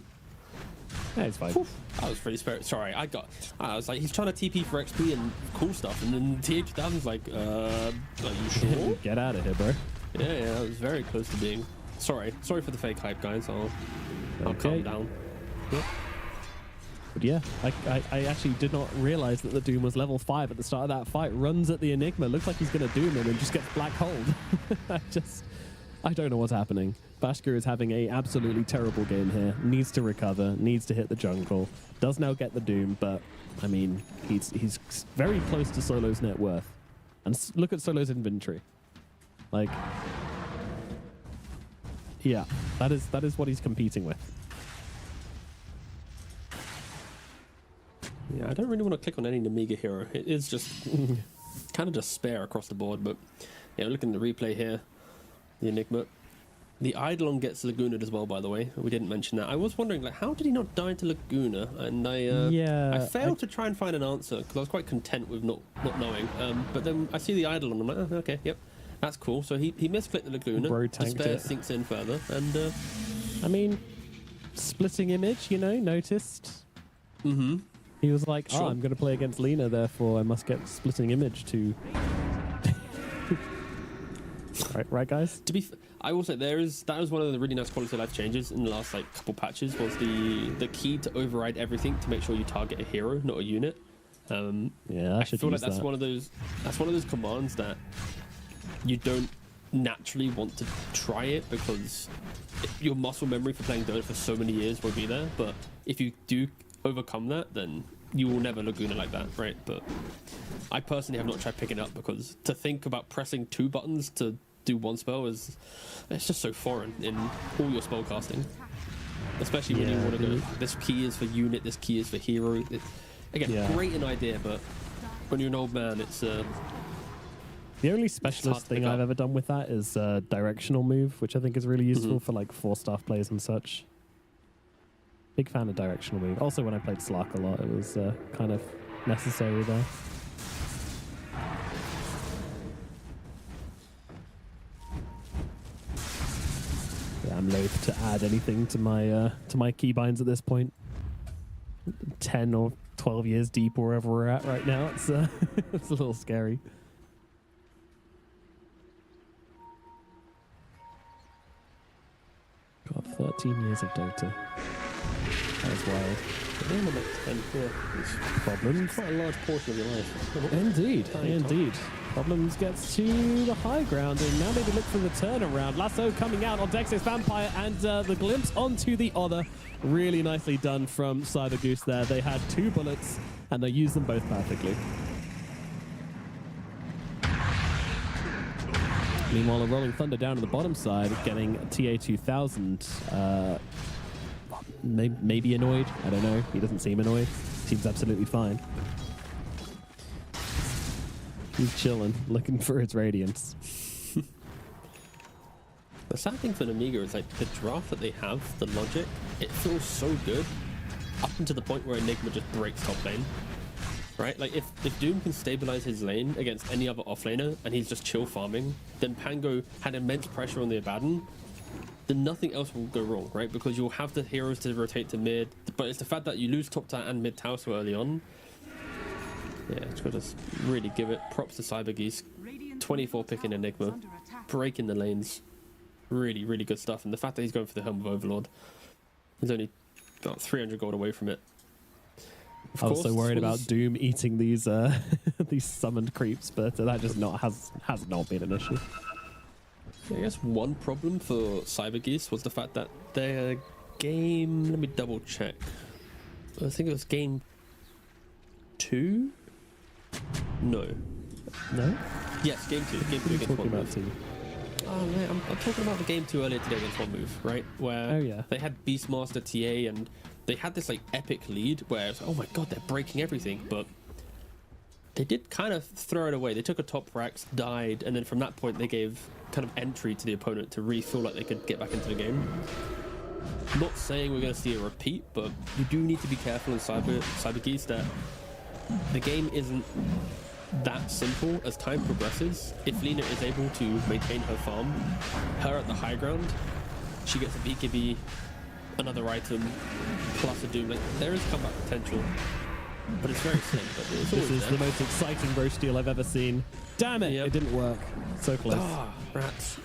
Yeah, it's fine. Oof. I was pretty sorry. I was like, he's trying to TP for XP and cool stuff, and then TH2000's like, are you sure? Get out of here, bro. yeah, I was very close to being. Sorry for the fake hype, guys. I'll Okay. calm down. But yeah, I actually did not realize that the Doom was level 5 at the start of that fight. Runs at the Enigma, looks like he's going to Doom him and just gets black holed. I don't know what's happening. Bashka is having a absolutely terrible game here. Needs to recover, needs to hit the jungle. Does now get the Doom, but I mean, he's very close to Solo's net worth. And look at Solo's inventory. Like, yeah, that is what he's competing with. Yeah, I don't really want to click on any Namiga hero. It is just kind of just spare across the board. But yeah, looking at the replay here, the Enigma, the Eidolon gets Lagunaed as well. By the way, we didn't mention that. I was wondering, like, how did he not die to Laguna? And I failed to try and find an answer because I was quite content with not knowing. But then I see the Eidolon, I'm like, oh, okay, yep, that's cool. So he misclicked the Laguna. Bro The tanked spare it. sinks in further, and I mean, splitting image, noticed. mm-hmm. He was like, Sure. I'm going to play against Lena, therefore I must get splitting image to... right, guys? To be, I will say that was one of the really nice quality of life changes in the last couple patches. Was the key to override everything to make sure you target a hero, not a unit. Yeah, I should feel like use that's that. one of those commands that you don't naturally want to try it because your muscle memory for playing Dota for so many years won't be there. But if you do overcome that, then you will never Laguna like that, right? But I personally have not tried picking it up because to think about pressing 2 buttons to do one spell it's just so foreign in all your spell casting, especially when you Yeah, want to go, dude. this key is for unit, this key is for hero. Again, Yeah. great an idea, but when you're an old man, it's The only hard specialist to pick thing I've up. ever done with that is directional move, which I think is really useful for 4-staff players and such. Big fan of directional move. Also, when I played Slark a lot, it was kind of necessary there. I'm loath to add anything to my keybinds at this point. 10 or 12 years deep, or wherever we're at right now, it's it's a little scary. God, 13 years of Dota. That was wild. Name of it, and yeah, it's Problems. quite a large portion of your life. Indeed, indeed. Problems gets to the high ground, and now maybe look for the turnaround. Lasso coming out on Dex's Vampire, and the glimpse onto the Honor. Really nicely done from Cyber Goose there. They had 2 bullets, and they used them both perfectly. Meanwhile, a Rolling Thunder down to the bottom side, getting TA2000. Maybe annoyed. I don't know. He doesn't seem annoyed. Seems absolutely fine. He's chilling, looking for his radiance. The sad thing for Amiga is like the draft that they have, the logic, it feels so good up until the point where Enigma just breaks top lane. Right? Like if Doom can stabilize his lane against any other offlaner and he's just chill farming, then Pango had immense pressure on the Abaddon, then nothing else will go wrong, right? Because you'll have the heroes to rotate to mid, but it's the fact that you lose top tower and mid tower so early on. Yeah, it's got to really give it props to Cyber Geese. 24 picking Enigma, breaking the lanes. Really, really good stuff. And the fact that he's going for the Helm of Overlord, he's only about 300 gold away from it. I was so worried about Doom eating these these summoned creeps, but that just has not been an issue. I guess one problem for Cyber Geese was the fact that their game, let me double check. I think it was game 2? No. No? Yes, game 2. Game 2 What are you against talking One about, Move. team? Oh man, I'm talking about the game 2 earlier today against One Move, right? Where Oh, yeah. they had Beastmaster TA and they had this like epic lead where it's like, oh my god, they're breaking everything, but they did kind of throw it away. They took a top Rax, died, and then from that point they gave kind of entry to the opponent to really feel like they could get back into the game. Not saying we're going to see a repeat, but you do need to be careful in Cyber Geese that the game isn't that simple. As time progresses, if Lena is able to maintain her farm, her at the high ground, she gets a BKB, another item, plus a Doom. Like, there is comeback potential. But it's very slim. But it's This always is there. the most exciting bro steal I've ever seen. Damn it! Yep. It didn't work. So close. Ah, rats.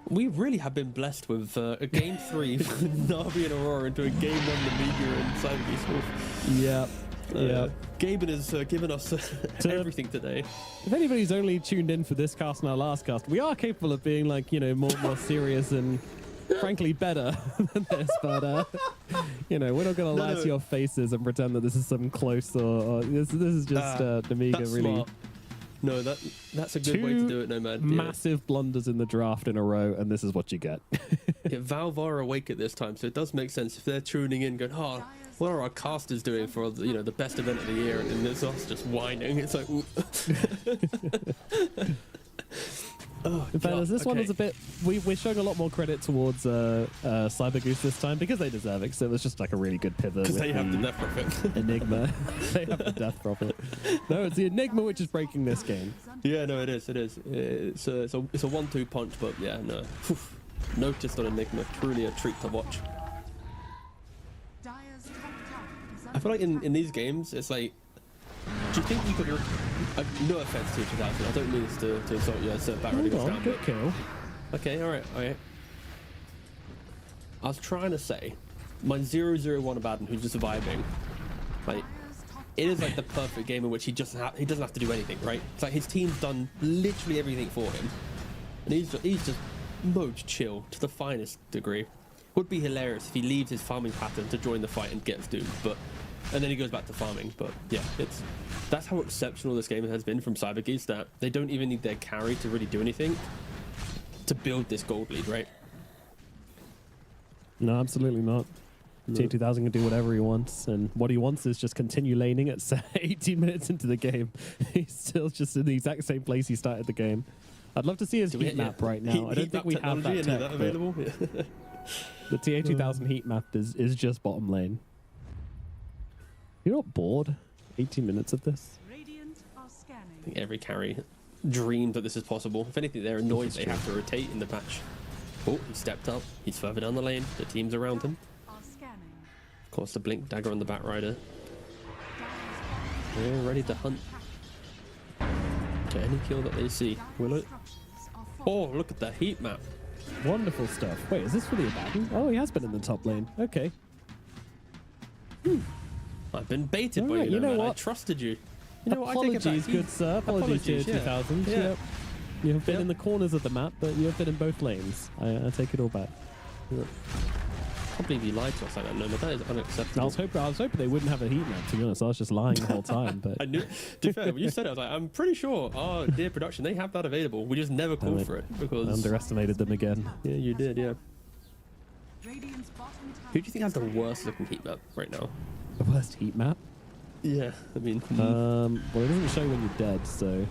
We really have been blessed with a game 3 for Navi and Aurora into a game 1 Amiga and Cyber Geese Wolf. Yeah. Yeah. Gaben has given us everything today. If anybody's only tuned in for this cast and our last cast, we are capable of being like, you know, more serious and frankly better than this, but you know, we're not gonna lie to your faces and pretend that this is some close or this is just Amiga That's really smart. No, that's a good way to do it, no man. massive blunders in the draft in a row, and this is what you get. Yeah, Valve are awake at this time, so it does make sense if they're tuning in, going, "Oh, what are our casters doing for the best event of the year?" And it's us just whining. It's like, oh, In fairness, this one okay. is a bit. We're showing a lot more credit towards Cyber Goose this time because they deserve it. Because it was just like a really good pivot. because with they have the death profit. Enigma. They have the death profit. No, it's the Enigma which is breaking this game. Yeah, no, it is. It's a 1-2 punch, but yeah, no. Whew. Noticed on Enigma, truly a treat to watch. Dire's top tower is I feel like in these games, it's like, do you think you could? No offense to 2000, I don't mean this to insult you. It's back ready Hold goes on, down. good But, kill. okay, all right. I was trying to say, my 001 Abaddon, who's just vibing, like, it is like the perfect game in which he doesn't have to do anything, right? It's like his team's done literally everything for him, and he's just mode chill to the finest degree. Would be hilarious if he leaves his farming pattern to join the fight and gets doomed, and then he goes back to farming. But yeah, that's how exceptional this game has been from Cyber Geese, that they don't even need their carry to really do anything to build this gold lead, right? No, absolutely not. T2000 can do whatever he wants, and what he wants is just continue laning at 18 minutes into the game. He's still just in the exact same place he started the game. I'd love to see his heat map right now. I don't think we have that tech, but available. the TA2000 heat map is just bottom lane. You're not bored? 18 minutes of this? Radiant are scanning. I think every carry dreamed that this is possible. If anything, they're annoyed they have to rotate in the patch. Oh, he stepped up. He's further down the lane. The team's around him. Are scanning. Of course, the blink dagger on the back rider. They're ready to hunt. Get any kill that they see. Will it? Oh, look at the heat map. Wonderful stuff. Wait, is this for the Abaddon? Oh, he has been in the top lane. Okay. I've been baited by Alright, you, you know man. I what? trusted you. You know what? I take it back. Apologies, good sir. Apologies, Tier yeah. 2000. Yeah. Yep. You have been Yep. in the corners of the map, but you have been in both lanes. I take it all back. I can't believe you lied to us like that, Nomad. That is unacceptable. I was hoping they wouldn't have a heat map, to be honest. I was just lying the whole time, but I knew. To be fair, when you said it, I was like, I'm pretty sure our dear production, they have that available. We just never called it. for it I because. underestimated them again. Yeah, you did, yeah. Radiant's bottom tower. Who do you think has the worst looking heat map right now? The worst heat map? Yeah, I mean. Well, it doesn't show when you're dead, so.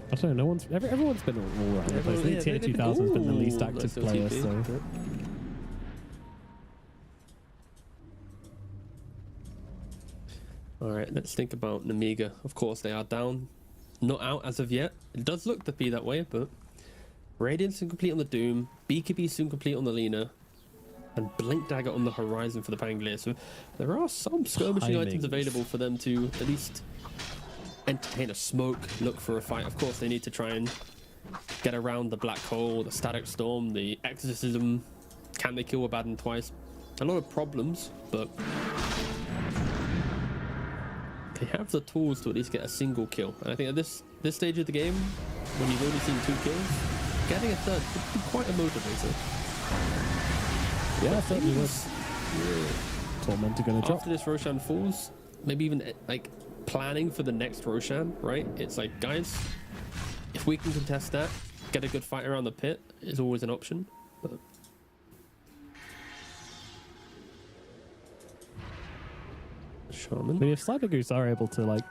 I don't know. Everyone's been all around the place. I think Tier 2000 has been the least active player, so. Alright, let's think about Namiga. Of course, they are down. Not out as of yet. It does look to be that way, but. Radiance soon complete on the Doom. BKB soon complete on the Lina. And Blink Dagger on the horizon for the Pangolier. So there are some skirmishing items Timings. available for them to at least entertain a smoke, look for a fight. Of course, they need to try and get around the Black Hole, the Static Storm, the Exorcism. Can they kill Abaddon twice? A lot of problems, but they have the tools to at least get a single kill. And I think at this stage of the game, when you've only seen 2 kills, getting a third could be quite a motivator. Yeah, certainly was. Tormentor gonna drop. After this Roshan falls, maybe even like planning for the next Roshan, right? It's like, guys, if we can contest that, get a good fight around the pit is always an option. But I Shaman. mean, if Cyber Goose are able to like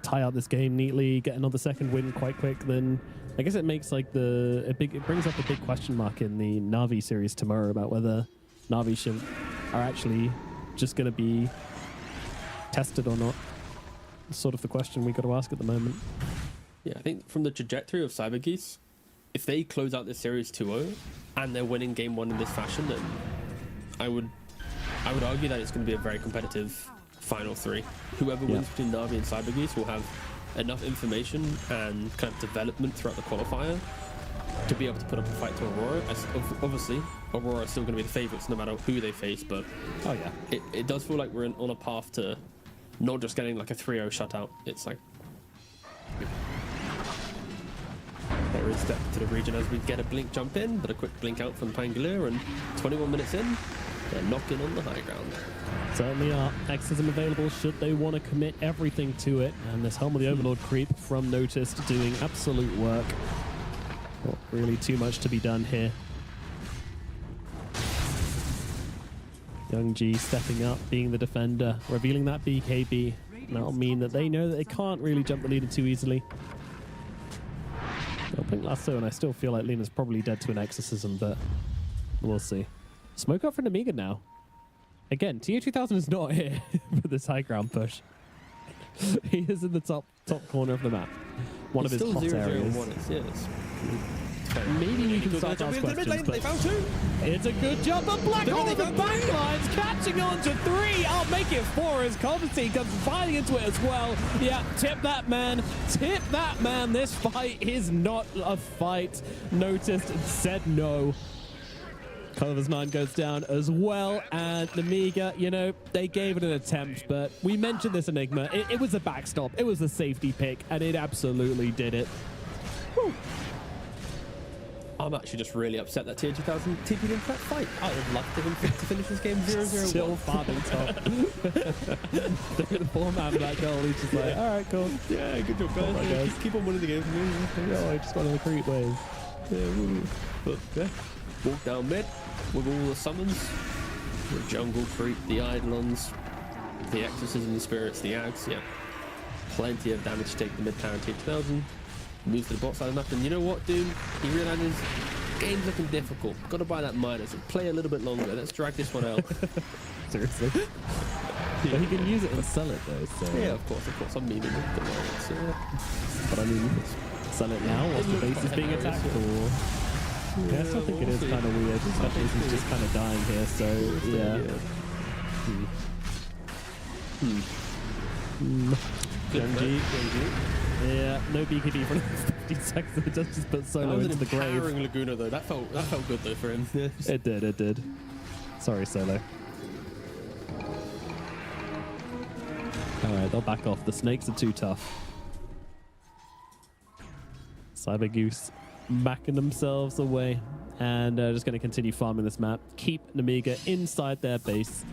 tie out this game neatly, get another second win quite quick, then I guess it makes like it brings up a big question mark in the Na'Vi series tomorrow about whether Na'Vi are actually just going to be tested or not. It's sort of the question we got to ask at the moment. Yeah, I think from the trajectory of Cybergeese, if they close out this series 2-0 and they're winning game 1 in this fashion, then I would argue that it's going to be a very competitive final 3. Whoever wins between Na'Vi and Cybergeese will have enough information and kind of development throughout the qualifier to be able to put up a fight to Aurora. As obviously, Aurora is still going to be the favourites no matter who they face, but Oh yeah. it does feel like we're on a path to not just getting like a 3-0 shutout. It's like there is depth to the region as we get a blink jump in, but a quick blink out from Pangolier, and 21 minutes in, they're knocking on the high ground. Certainly are. Exorcism available should they want to commit everything to it. And this Helm of the Overlord creep from Noticed doing absolute work. Not really too much to be done here. Young G stepping up, being the defender, revealing that BKB. And that'll mean that they know that they can't really jump the leader too easily. I'll blink lasso, and I still feel like Lena's probably dead to an Exorcism, but we'll see. Smoke up for Namiga now. Again, Tier 2000 is not here for this high ground push. He is in the top corner of the map. One of his hot areas. Maybe you can start to ask questions, but it's a good job. The Black Hole of the backlines catching on to 3. I'll make it 4 as Coventry comes fighting into it as well. Yeah, tip that man. Tip that man. This fight is not a fight. Noticed and said no. Culver's 9 goes down as well, and Namiga, you know, they gave it an attempt, but we mentioned this Enigma. It was a backstop. It was a safety pick, and it absolutely did it. Whew. I'm actually just really upset that Tier 2000 TP'd into that fight. I would have loved him to finish this game 0-0. Still farming top. The foreman of that goal, he's just like, all right, cool. Yeah, good job, guys. on, guys. Keep on winning the game for me. I just want to recruit ways. But yeah, walk down mid with all the summons, the jungle creep, the eidolons, the exorcism, the spirits, the ags. Yeah, plenty of damage to take the mid tower Tier 2000. Moves to the bot side of nothing. You know what, dude? He realizes game's looking difficult. Got to buy that minus and play a little bit longer. Let's drag this one out. Seriously. But he can use it and sell it though. So. Yeah, of course. I'm meaning it. Don't worry. It's, But I mean, sell it now whilst the base is being attacked, or yeah, I still think it is kind of weird, especially as he's just kind of dying here. So yeah. Young-G. Yeah, no BKB for another 15 seconds. It just put Solo into the grave. Empowering Laguna though. That felt good though for him. It did. Sorry, Solo. Alright, they'll back off. The snakes are too tough. Cyber Goose backing themselves away and just going to continue farming this map. Keep Namiga inside their base.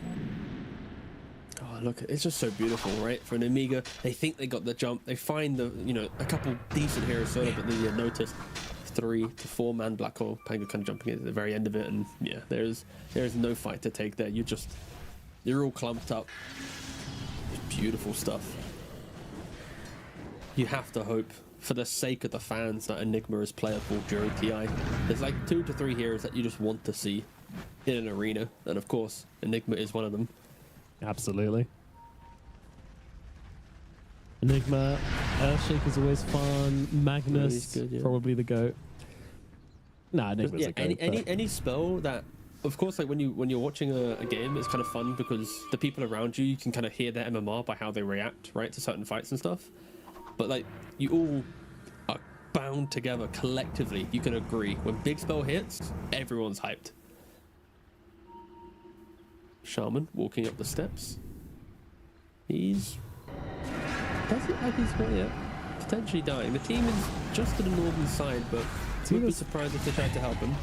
Oh, look, it's just so beautiful, right? For an Amiga, they think they got the jump. They find a couple decent heroes solo, but then you notice 3 to 4 man black hole Pango kind of jumping in at the very end of it, and yeah, there's no fight to take there. You're all clumped up. It's beautiful stuff. You have to hope, for the sake of the fans, that Enigma is playable during TI. There's like 2 to 3 heroes that you just want to see in an arena, and of course, Enigma is one of them. Absolutely. Enigma, Earthshake is always fun. Magnus, Good, yeah. probably the GOAT. Nah, Enigma's a GOAT. Any spell that, of course, like when you're watching a game, it's kind of fun because the people around you can kind of hear their MMR by how they react, right, to certain fights and stuff. But like you all are bound together collectively. You can agree when big spell hits, everyone's hyped. Shaman walking up the steps. Does it like he's not yet? Potentially dying. The team is just to the northern side, but would be surprised if they tried to help him.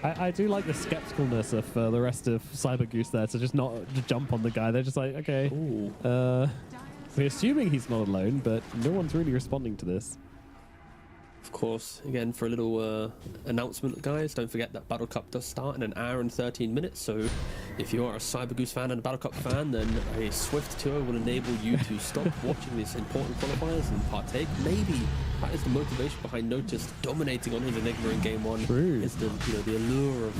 I do like the skepticalness of the rest of Cyber Goose there to just not jump on the guy. They're just like, okay, we're assuming he's not alone, but no one's really responding to this. Of course, again, for a little announcement, guys, don't forget that Battle Cup does start in an hour and 13 minutes, so if you are a Cyber Goose fan and a Battle Cup fan, then a swift tour will enable you to stop watching these important qualifiers and partake. Maybe that is the motivation behind Notice dominating on his Enigma in Game 1. True. Is the allure of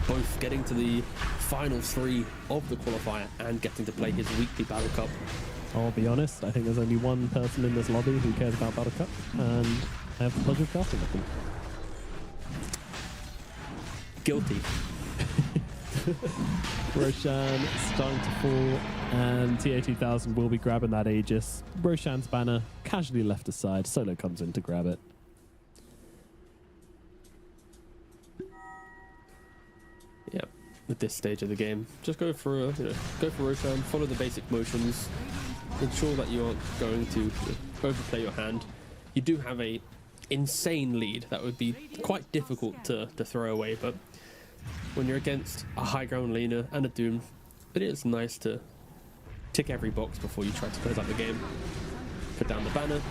both getting to the final 3 of the qualifier and getting to play his weekly Battle Cup. I'll be honest, I think there's only one person in this lobby who cares about Battle Cup, and I have the pleasure of casting with them. Guilty. Roshan starting to fall, and TA2000 will be grabbing that Aegis. Roshan's banner casually left aside. Solo comes in to grab it. Yeah, at this stage of the game, just go for Roshan, follow the basic motions, ensure that you aren't going to overplay your hand. You do have a insane lead that would be quite difficult to throw away, but when you're against a high ground laner and a Doom, it is nice to tick every box before you try to close out the game. Put down the banner,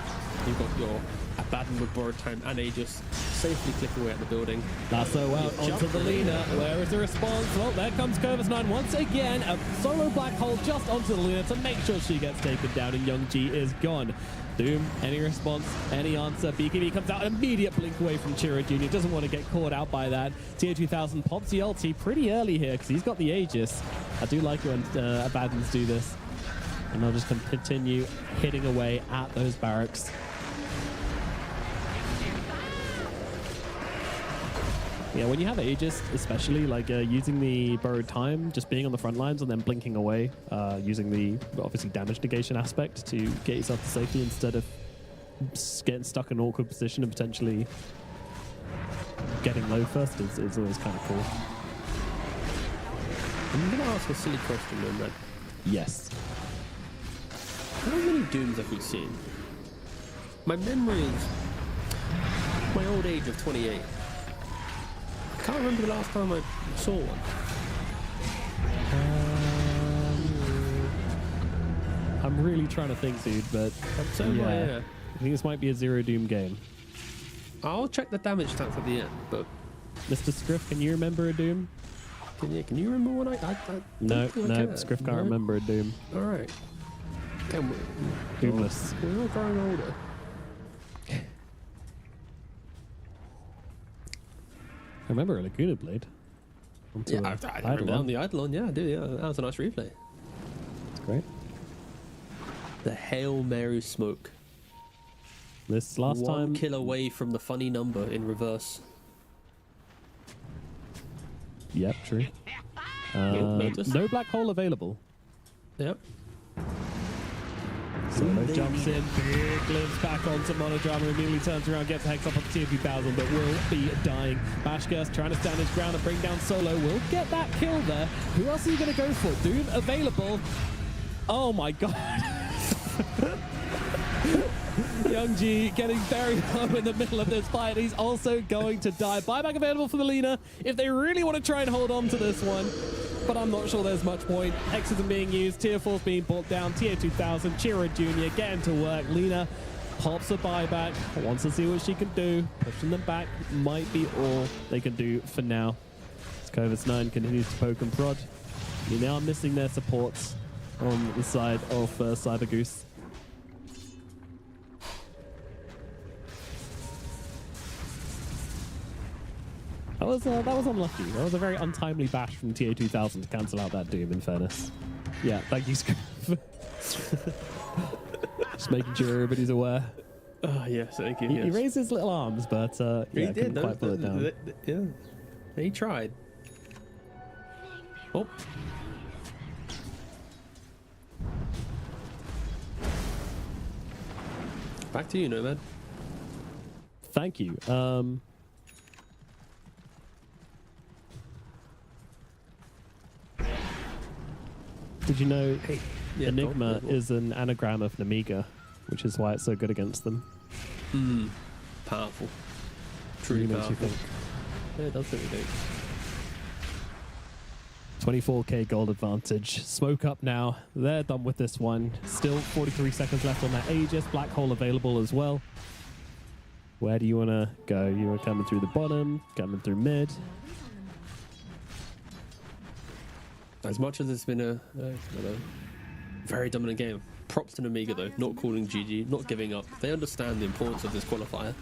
you've got your Abaddon with borrowed time and Aegis safely click away at the building. Lasso out onto the Lina. Where is the response? Well, there comes Curvis9 once again. A solo black hole just onto the Lina to make sure she gets taken down, and Young-G is gone. Doom, any response, any answer? BKB comes out, immediate blink away from Chira Jr. Doesn't want to get caught out by that. TA2000 pops the ulti pretty early here because he's got the Aegis. I do like when Abaddons do this. And they'll just continue hitting away at those barracks. Yeah, when you have Aegis, especially like using the borrowed time, just being on the front lines and then blinking away, using the obviously damage negation aspect to get yourself to safety instead of getting stuck in an awkward position and potentially getting low first is always kind of cool. I'm going to ask a silly question then, Red. Yes. How many Dooms have we seen? My memory is my old age of 28. I can't remember the last time I saw one. I'm really trying to think, dude, but Yeah. I think this might be a zero Doom game. I'll check the damage stats at the end, but Mr. Scriff, can you remember a Doom? can you remember one? I No, don't think I can. Scriff can't No? remember a Doom. All right. Damn, Doomless. we're all growing older. I remember a Laguna Blade. Yeah, I remember on the Eidolon. Yeah, I do. Yeah, that was a nice replay. It's great. The Hail Mary smoke. This last One time, kill away from the funny number in reverse. yep, true. Notice? No black hole available. Yep. Solo jumps in, big glimpse back onto Monodrama, immediately turns around, gets a hex up on the TP1000, but will be dying. Bashkas trying to stand his ground and bring down Solo, will get that kill there. Who else are you going to go for? Doom available. Oh my god. Young G getting very low in the middle of this fight. He's also going to die. Buyback available for the Lina if they really want to try and hold on to this one. But I'm not sure there's much point. X isn't being used. Tier 4's being brought down. Tier 2000, Chira Jr. getting to work. Lina pops a buyback. Wants to see what she can do. Pushing them back might be all they can do for now. Scovis 9 continues to poke and prod. You now are missing their supports on the side of Cyber Goose. That was unlucky. That was a very untimely bash from TA2000 to cancel out that Doom, in fairness. Yeah, thank you, Scrap. Just making sure everybody's aware. Oh, yes, thank you. He raised his little arms, but He yeah, couldn't did. quite pull it down. Yeah. He tried. Oh. Back to you, Nomad. Thank you. Did you know Enigma is an anagram of Namiga, which is why it's so good against them? Powerful. Truly Really makes you powerful. think. Yeah, it does really think. 24k gold advantage. Smoke up now. They're done with this one. Still 43 seconds left on that Aegis. Black hole available as well. Where do you want to go? You are coming through the bottom, coming through mid. As much as it's been a very dominant game, props to Amiga though, not calling GG, not giving up. They understand the importance of this qualifier.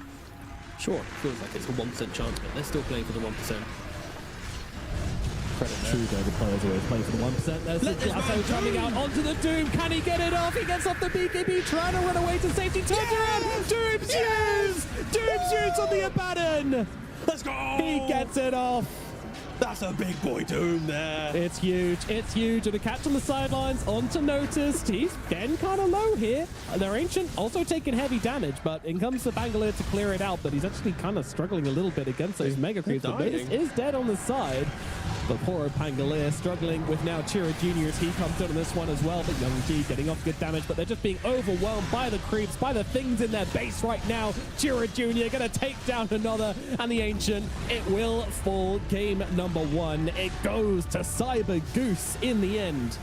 Sure, it feels like it's a 1% chance, but they're still playing for the 1%. Credit there. True, though, the players always play for the 1%. There's the Glasso coming out onto the Doom. Can he get it off? He gets off the BKB, trying to run away to safety. Turns around. Doom's used! Doom's used on the Abaddon! Let's go! He gets it off. That's a big boy Doom there. It's huge. It's huge. And a catch on the sidelines onto Noticed. He's getting kind of low here. Their Ancient also taking heavy damage, but in comes the Bangalore to clear it out. But he's actually kind of struggling a little bit against those Mega Creeps. But Noticed is dead on the side. But poor Pangolier struggling with now Chira Jr. as he comes in on this one as well. But Young G getting off good damage, but they're just being overwhelmed by the creeps, by the things in their base right now. Chira Jr. going to take down another, and the Ancient, it will fall. Game number 1. It goes to Cyber Goose in the end.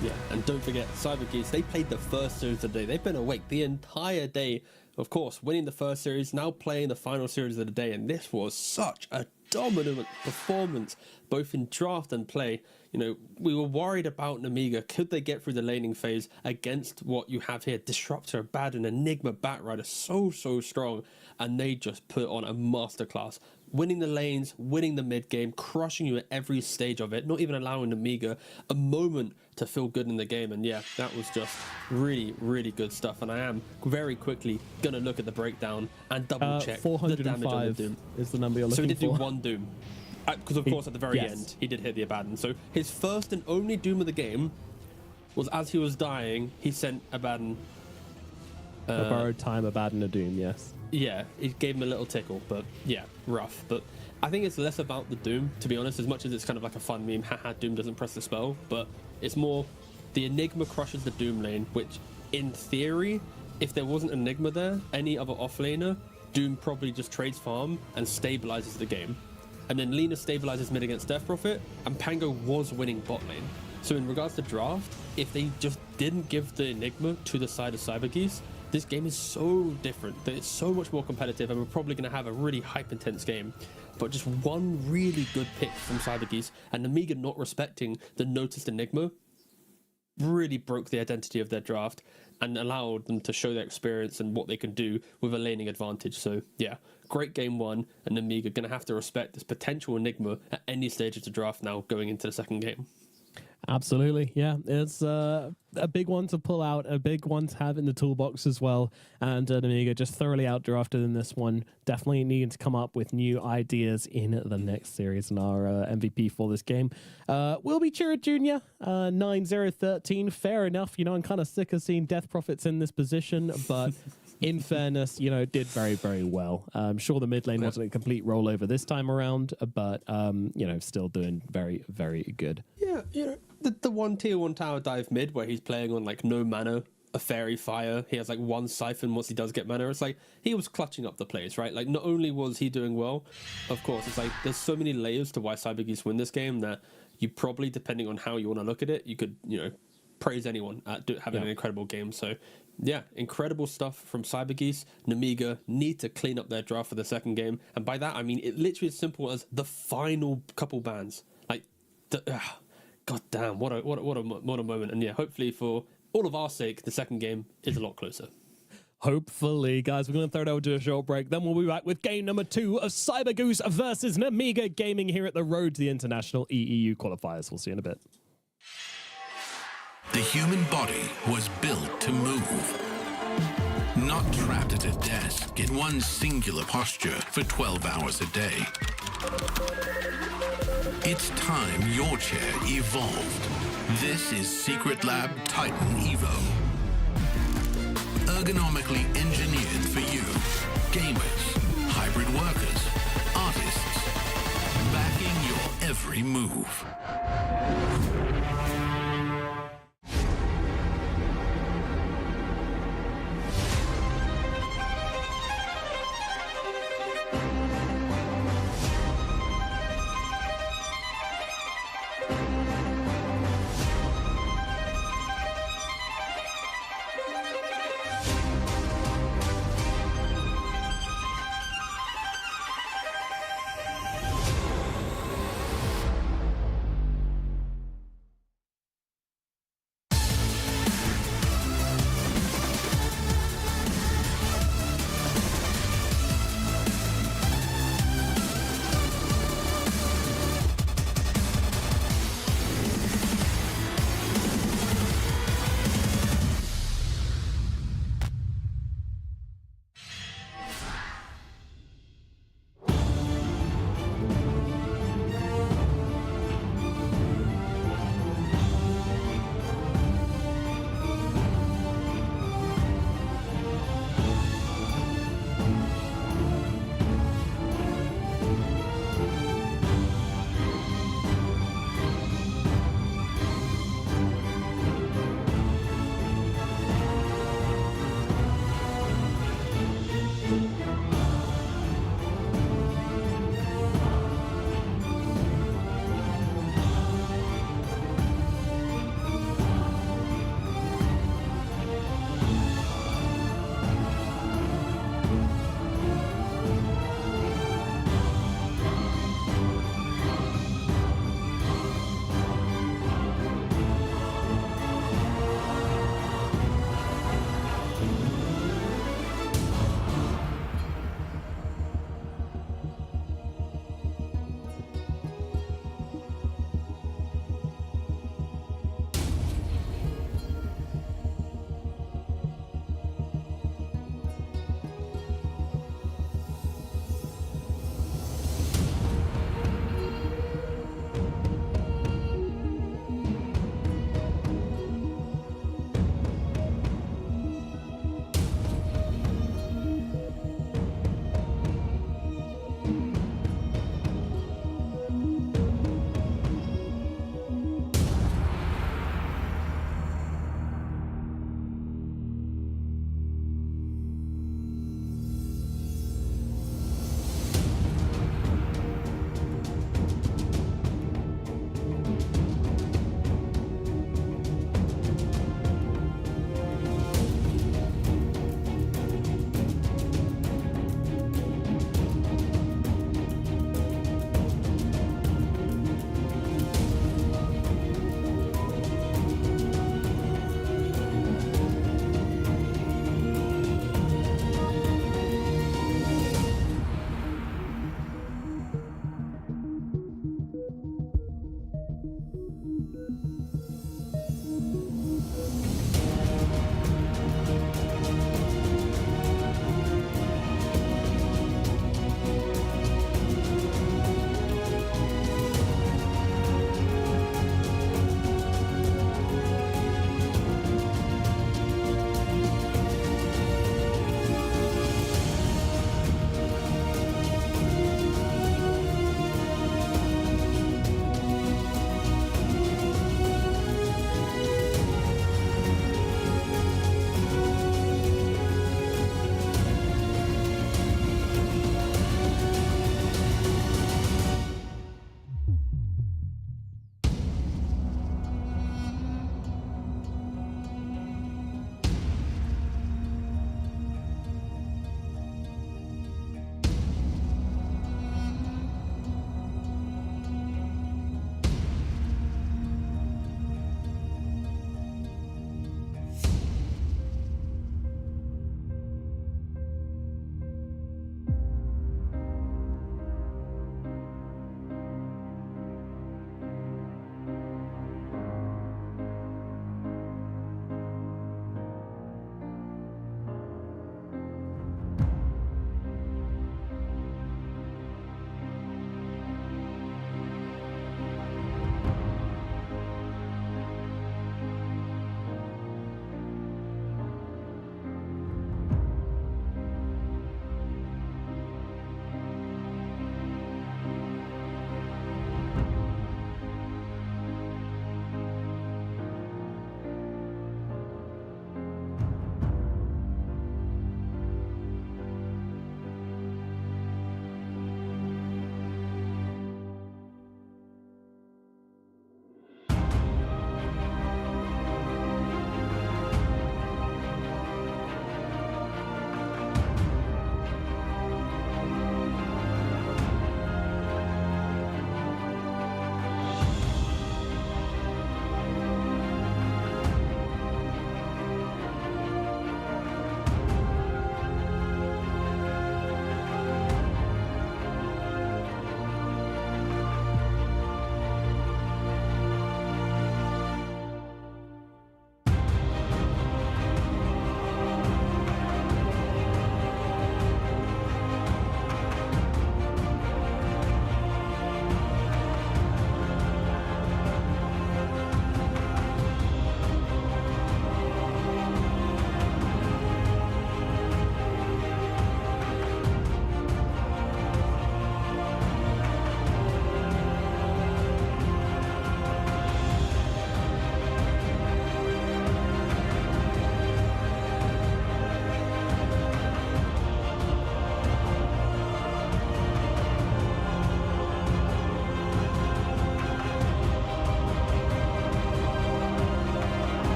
Yeah, and don't forget, Cyber Geese, they played the first series of the day. They've been awake the entire day. Of course, winning the first series, now playing the final series of the day, and this was such a dominant performance, both in draft and play. You know, we were worried about Namiga. Could they get through the laning phase against what you have here? Disruptor, Abaddon, Enigma, Batrider, so strong, and they just put on a masterclass. Winning the lanes, winning the mid game, crushing you at every stage of it, not even allowing Amiga a moment to feel good in the game. And yeah, that was just really good stuff. And I am very quickly going to look at the breakdown and double check the damage on the 405 Doom. is the number you're looking So he for. did do one Doom. Because of course at the very end, he did hit the Abaddon. So his first and only Doom of the game was as he was dying, he sent Abaddon. A borrowed time, Abaddon, a Doom, yes. Yeah, it gave him a little tickle, but yeah, rough. But I think it's less about the Doom, to be honest, as much as it's kind of like a fun meme, haha, Doom doesn't press the spell, but it's more the Enigma crushes the Doom lane, which in theory, if there wasn't Enigma there, any other offlaner, Doom probably just trades farm and stabilizes the game. And then Lina stabilizes mid against Death Prophet, and Pango was winning bot lane. So in regards to draft, if they just didn't give the Enigma to the side of Cyber Geese, this game is so different, that it's so much more competitive, and we're probably going to have a really hype-intense game. But just one really good pick from Cyber Geese, and Amiga not respecting the Noticed Enigma, really broke the identity of their draft and allowed them to show their experience and what they can do with a laning advantage. So yeah, great game 1, and Amiga going to have to respect this potential Enigma at any stage of the draft now going into the second game. Absolutely, yeah. It's a big one to pull out, a big one to have in the toolbox as well. And Namiga just thoroughly outdrafted in this one. Definitely needing to come up with new ideas in the next series. And our MVP for this game will be Chira Jr. 9-0-13. Fair enough. You know, I'm kind of sick of seeing Death Prophets in this position, but in fairness, you know, did very, very well. I'm sure the mid lane wasn't a complete rollover this time around, but, you know, still doing very, very good. Yeah, you know, the one tier 1 tower dive mid where he's playing on like no mana, a fairy fire, he has like one siphon once he does get mana. It's like he was clutching up the plays, right? Like not only was he doing well, of course, it's like there's so many layers to why Cybergeese win this game that you probably, depending on how you want to look at it, you could, you know, praise anyone at having an incredible game. So yeah, incredible stuff from Cybergeese. Namiga need to clean up their draft for the second game, and by that I mean it literally as simple as the final couple bans. Like, god damn, what a moment. And yeah, hopefully for all of our sake, the second game is a lot closer. Hopefully, guys, we're going to throw it over to a short break. Then we'll be back with game number 2 of Cybergoose versus Namiga Gaming here at the road to the International EEU Qualifiers. We'll see you in a bit. The human body was built to move. Not trapped at a desk in one singular posture for 12 hours a day. It's time your chair evolved. This is Secret Lab Titan Evo. Ergonomically engineered for you. Gamers, hybrid workers, artists. Backing your every move.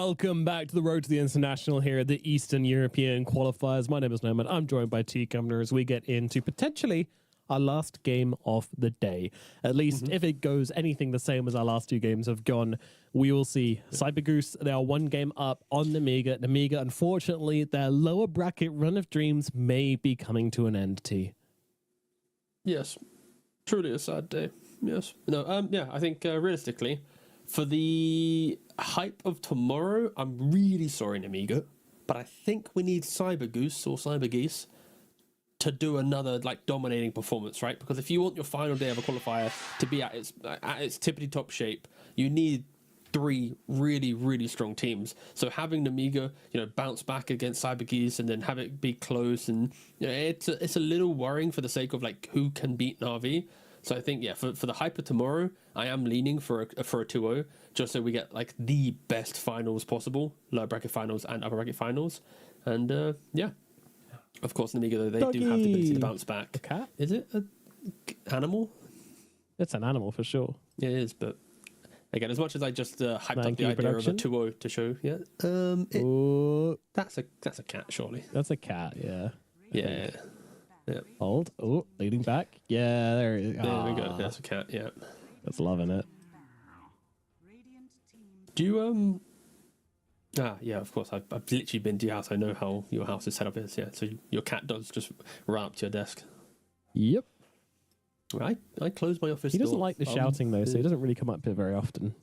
Welcome back to the Road to the International here at the Eastern European Qualifiers. My name is Norman. I'm joined by T Governor as we get into potentially our last game of the day. At least if it goes anything the same as our last two games have gone, we will see Cyber Goose. They are one game up on Namiga. Namiga, unfortunately, their lower bracket run of dreams may be coming to an end, T. Yes, truly a sad day. Yes. No. Yeah. I think realistically, for the hype of tomorrow, I'm really sorry, Namiga, but I think we need Cyber Goose or Cyber Geese to do another like dominating performance, right? Because if you want your final day of a qualifier to be at its tippity top shape, you need three really, really strong teams. So having Namiga, bounce back against Cyber Geese and then have it be close, and it's a little worrying for the sake of like who can beat Na'Vi. So I think, for the hype of tomorrow, I am leaning for a 2-0, just so we get like the best finals possible, lower bracket finals and upper bracket finals. And of course, Namiga, though, they do have the ability to bounce back. A cat? Is it an animal? It's an animal for sure. Yeah, it is, but again, as much as I just hyped up Thank the you, idea production. of a 2-0 to show, that's a cat, surely. That's a cat, yeah. Yeah. Hold. Oh, leading back. Yeah, there it is. There we go. That's a cat, yeah. That's loving it. Do you, yeah, of course. I've literally been to your house. I know how your house is set up. Yeah, so your cat does just run up to your desk. Yep. I close my office He doesn't door. like the shouting, though, so he doesn't really come up here very often.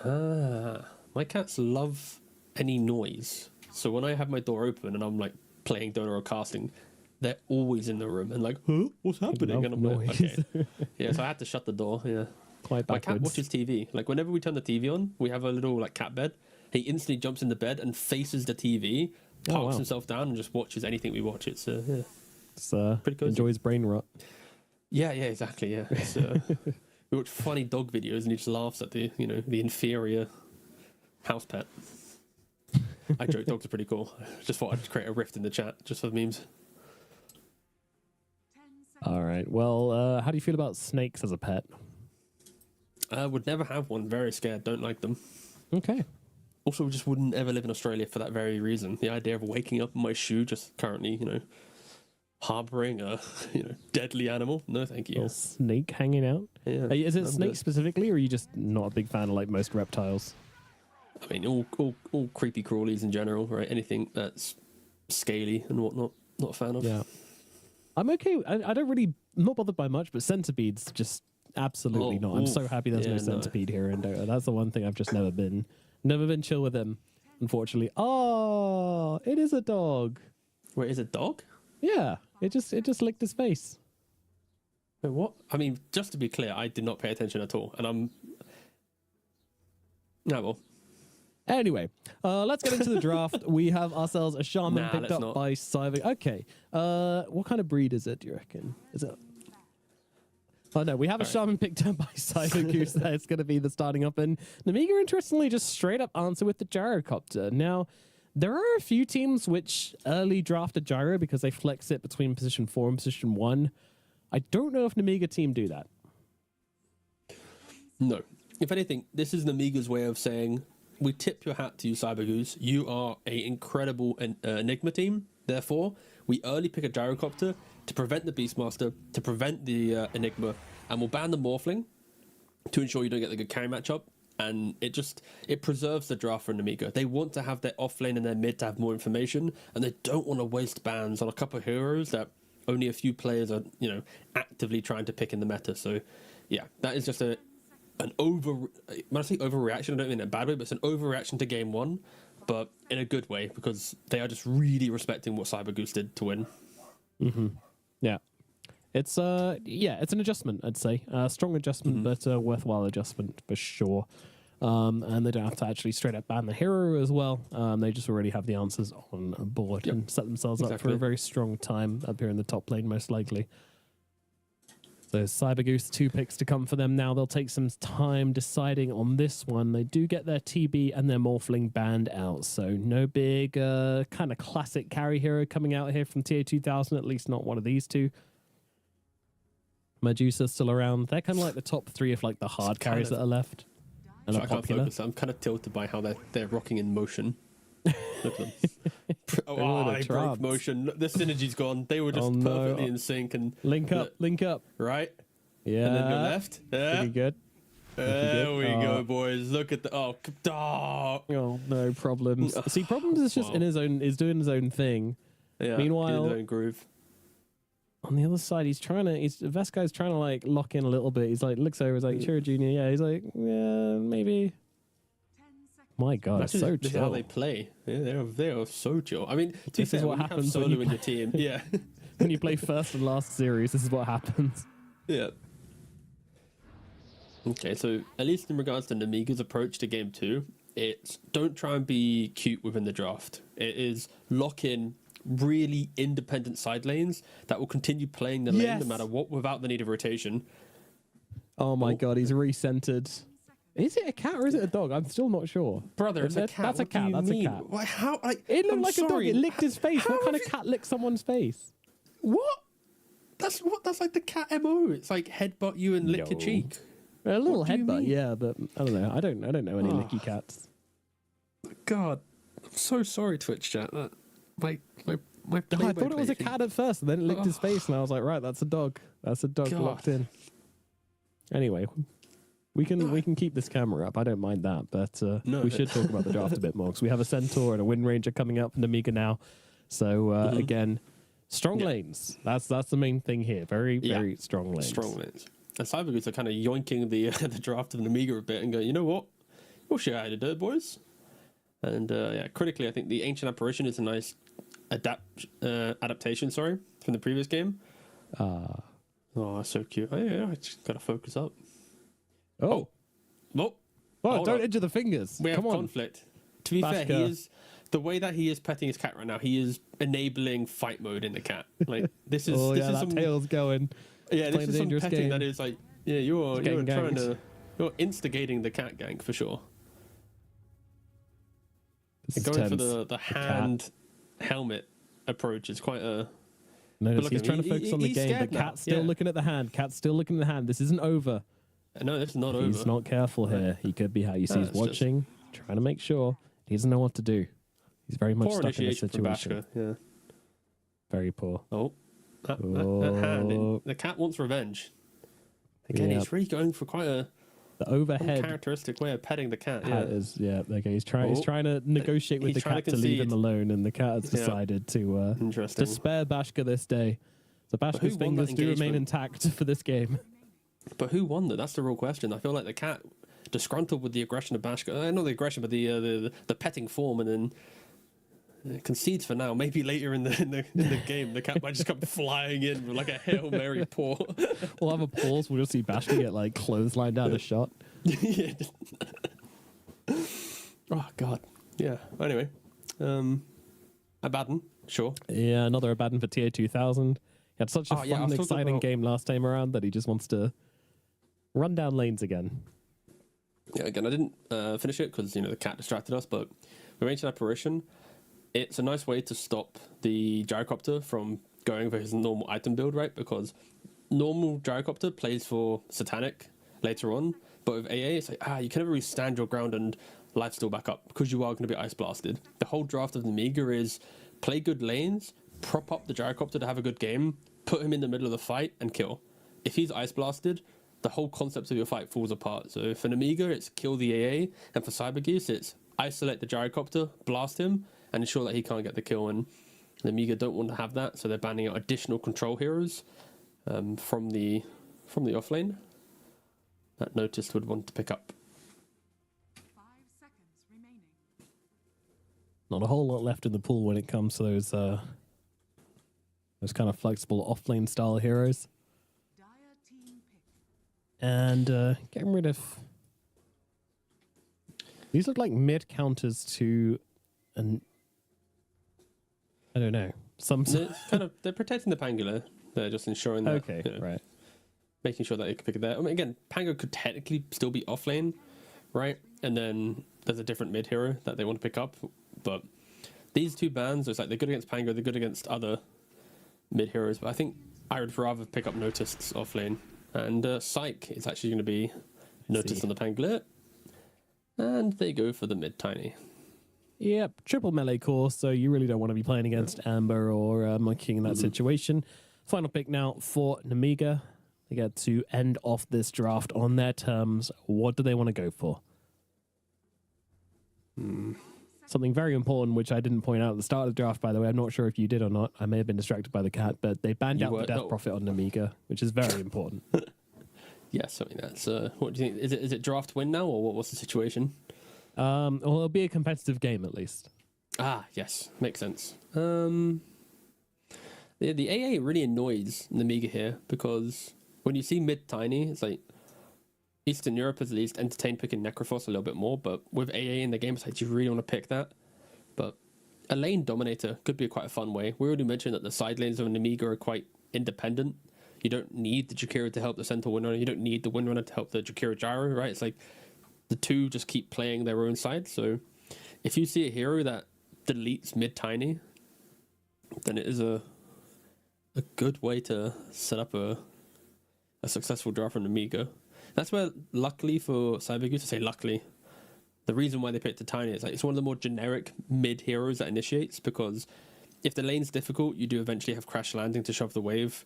My cats love any noise. So when I have my door open and I'm like playing Dota or casting, they're always in the room and like, huh? What's happening? love And I'm like, noise. okay. Yeah, so I had to shut the door. Yeah. Quite My cat backwards. watches TV. Like whenever we turn the TV on, we have a little like cat bed. He instantly jumps in the bed and faces the TV, parks wow. himself down, and just watches anything we watch. It's yeah. It's, Pretty cozy. enjoys brain rot. Yeah, exactly. Yeah, it's, we watch funny dog videos, and he just laughs at the the inferior house pet. I joke, dogs are pretty cool. Just thought I'd create a rift in the chat just for the memes. All right. Well, how do you feel about snakes as a pet? I would never have one. Very scared. Don't like them. Okay. Also, just wouldn't ever live in Australia for that very reason. The idea of waking up in my shoe, just currently, harboring a deadly animal. No, thank you. Little snake hanging out. Yeah, Is it I'm snake good. specifically, or are you just not a big fan of like most reptiles? I mean, all creepy crawlies in general, right? Anything that's scaly and whatnot. Not a fan of. Yeah. I'm okay. I don't really, I'm not bothered by much, but centipedes, just absolutely not. I'm so happy there's no centipede here in Dota. That's the one thing I've just never been chill with them, unfortunately. Oh, it is a dog. Wait, is it dog? Yeah, it just licked his face. Wait, what? I mean, just to be clear, I did not pay attention at all, and I'm. No, well, Anyway, let's get into the draft. We have ourselves a shaman Nah, picked let's up not. by Cyber. Okay, what kind of breed is it? Do you reckon? Is it? Oh no, we have a shaman picked up by Cyber Goose. That's going to be the starting up, and Namiga interestingly just straight up answer with the gyrocopter. Now, there are a few teams which early draft a gyro because they flex it between position 4 and position 1. I don't know if Namiga team do that. no. If anything, this is Namiga's way of saying, we tip your hat to you, Cyber Goose. You are an incredible Enigma team. Therefore, we early pick a gyrocopter to prevent the Beastmaster, to prevent the Enigma, and we'll ban the Morphling to ensure you don't get the good carry matchup. And it preserves the draft for Namiga. They want to have their off lane and their mid to have more information, and they don't want to waste bans on a couple of heroes that only a few players are, actively trying to pick in the meta. So, yeah, that is just when I say overreaction, I don't mean in a bad way, but it's an overreaction to game one, but in a good way, because they are just really respecting what Cyber Goose did to win. Mm-hmm. Yeah. It's it's an adjustment, I'd say. Strong adjustment, but a worthwhile adjustment for sure. And they don't have to actually straight up ban the hero as well. They just already have the answers on board and set themselves up for a very strong time up here in the top lane, most likely. So Cyber Goose, 2 picks to come for them now. They'll take some time deciding on this one. They do get their TB and their Morphling banned out. So no big kind of classic carry hero coming out here from TA 2000, at least not one of these two. Medusa's still around. They're kind of like the top 3 of like the hard carries that are left. and I are can't popular. focus. I'm kind of tilted by how they're rocking in motion. Look at them. in Oh, a they broke trance. motion. The synergy's gone. They were just Oh, no. perfectly in sync and Link up, link up. right. Yeah. And then your left. Yeah. Pretty good. There we Oh. go, boys. Look at the Oh, no problems. See, problems is just Wow. in his own, is doing his own thing. Yeah, Meanwhile- in his own groove. On the other side, Vescai's trying to like lock in a little bit. He's like, looks over, he's like, sure, Junior. Yeah, he's like, yeah, maybe. 10 seconds. My God, it's so This is how chill. they play. Yeah, they are so chill. I mean, to be This is fair, what when you have happens when solo you in your team. Yeah, When you play first and last series, this is what happens. yeah. Okay, so at least in regards to Namiga's approach to game 2, it's don't try and be cute within the draft. It is lock in really independent side lanes that will continue playing the lane Yes. no matter what without the need of rotation. Oh my God, he's recentered. Is it a cat or is it a dog? I'm still not sure. Brother, it's a cat. That's a What do cat. you That's a mean? cat. Why, how? Like, It looked I'm like a dog. sorry. It licked his face. How What kind of have cat licks someone's face? What? That's like the cat MO. It's like headbutt you and lick your No. cheek. A little What do you headbutt, mean? yeah, but I don't know. I don't know any Oh. licky cats. God, I'm so sorry, Twitch chat. That my I thought it was a cat at first, and then it licked his face, and I was like, right, that's a dog. That's a dog God. locked in. Anyway, we can keep this camera up. I don't mind that, but No. we should talk about the draft a bit more because we have a Centaur and a Wind Ranger coming up from Amiga now. So again, strong Yeah. lanes. That's the main thing here. Very Yeah. very strong lanes. strong lanes. And Cybergoose are kind of yoinking the the draft of an Amiga a bit and going, you know what? We'll show you how to do it, boys. And yeah, critically, I think the Ancient Apparition is a nice adaptation. Sorry, from the previous game. Oh, that's so cute. Oh, yeah, I just gotta focus up. Oh, Oh, hold don't up. injure the fingers. We have Come on. conflict. To be fair, he Bashka. is the way that he is petting his cat right now. He is enabling fight mode in the cat. Like this is Oh this yeah, is that some tail's going. yeah, this playing a is some dangerous petting game. that is like yeah, you're getting trying ganked. to you're instigating the cat gank for sure. This is Going for tense. the hand helmet approach is quite a Notice look he's at trying him. to focus on the He's game, scared but now. Cat's still Yeah. looking at the hand. Cat's still looking at the hand. This isn't over. no, it's not He's over. not careful here. He could be how you see he's it's just- watching, trying to make sure. He doesn't know what to do. He's very much Poor stuck in a initiation from situation. Bashka. Yeah. Very poor. Oh, that hand. Oh. The cat wants revenge. Again, Yep. he's really going for quite a The overhead uncharacteristic way of petting the cat. hat Yeah. is okay. He's trying Oh. to negotiate with He's the trying cat to to leave him concede. alone, and the cat has Yeah. decided to Interesting. spare Bashka this day. So who Bashka's won that fingers do remain engagement? intact for this game. But who won that? That's the real question. I feel like the cat, disgruntled with the aggression of Bashka, not the aggression, but the petting form, and then concedes for now. Maybe later in the game, the cat might just come flying in with like a Hail Mary paw. We'll have a pause. We'll just see Bashka get like clotheslined out of shot. Yeah. Oh God. Yeah. Anyway, Abaddon, sure. Yeah, another Abaddon for TA 2000. He had such a Oh, yeah, I fun, was talking exciting about- game last time around that he just wants to run down lanes again. Yeah, again, I didn't finish it because the cat distracted us. But with Ancient Apparition, it's a nice way to stop the gyrocopter from going for his normal item build, right? Because normal gyrocopter plays for Satanic later on, but with AA, it's like you can never really stand your ground and life still back up because you are going to be ice blasted. The whole draft of the Amiga is play good lanes, prop up the gyrocopter to have a good game, put him in the middle of the fight and kill. If he's ice blasted, the whole concept of your fight falls apart. So for an Amiga, it's kill the AA, and for Cybergeese, it's isolate the gyrocopter, blast him, and ensure that he can't get the kill. And the Amiga don't want to have that, so they're banning out additional control heroes from the offlane that Noticed would want to pick up. 5 seconds remaining. Not a whole lot left in the pool when it comes to those kind of flexible off-lane style heroes. Dire team pick. And getting rid of... These look like mid counters to an... I don't know. Some... They're protecting the Pangolin. They're just ensuring that. Okay, right. Making sure that they can pick it there. I mean, again, Pango could technically still be offlane, right? And then there's a different mid hero that they want to pick up. But these two bands, it's like they're good against Pango, they're good against other mid heroes. But I think I would rather pick up Noticed's offlane. And Psyche is actually going to be Noticed see. on the Pangolin. And they go for the mid tiny. Yep, triple melee core, so you really don't want to be playing against Amber or Monkey King in that situation. Final pick now for Namiga. They get to end off this draft on their terms. What do they want to go for? Something very important, which I didn't point out at the start of the draft, by the way. I'm not sure if you did or not. I may have been distracted by the cat, but they banned out the death prophet on Namiga, which is very important. Yes, I mean, that's... what do you think? Is it draft win now, or what's the situation? Well, it'll be a competitive game at least. Ah, yes. Makes sense. The AA really annoys Namiga here, because when you see mid-tiny, it's like Eastern Europe has at least entertained picking Necrophos a little bit more, but with AA in the game, it's like, do you really want to pick that? But a lane dominator could be quite a fun way. We already mentioned that the side lanes of Namiga are quite independent. You don't need the Jakira to help the Centaur Windrunner. You don't need the Windrunner to help the Jakira Gyro, right? It's like the two just keep playing their own side. So if you see a hero that deletes mid-tiny, then it is a good way to set up a successful draft from Namiga. That's where, luckily for Cybergoose, I say luckily, the reason why they picked the Tiny is like it's one of the more generic mid heroes that initiates, because if the lane's difficult, you do eventually have Crash Landing to shove the wave.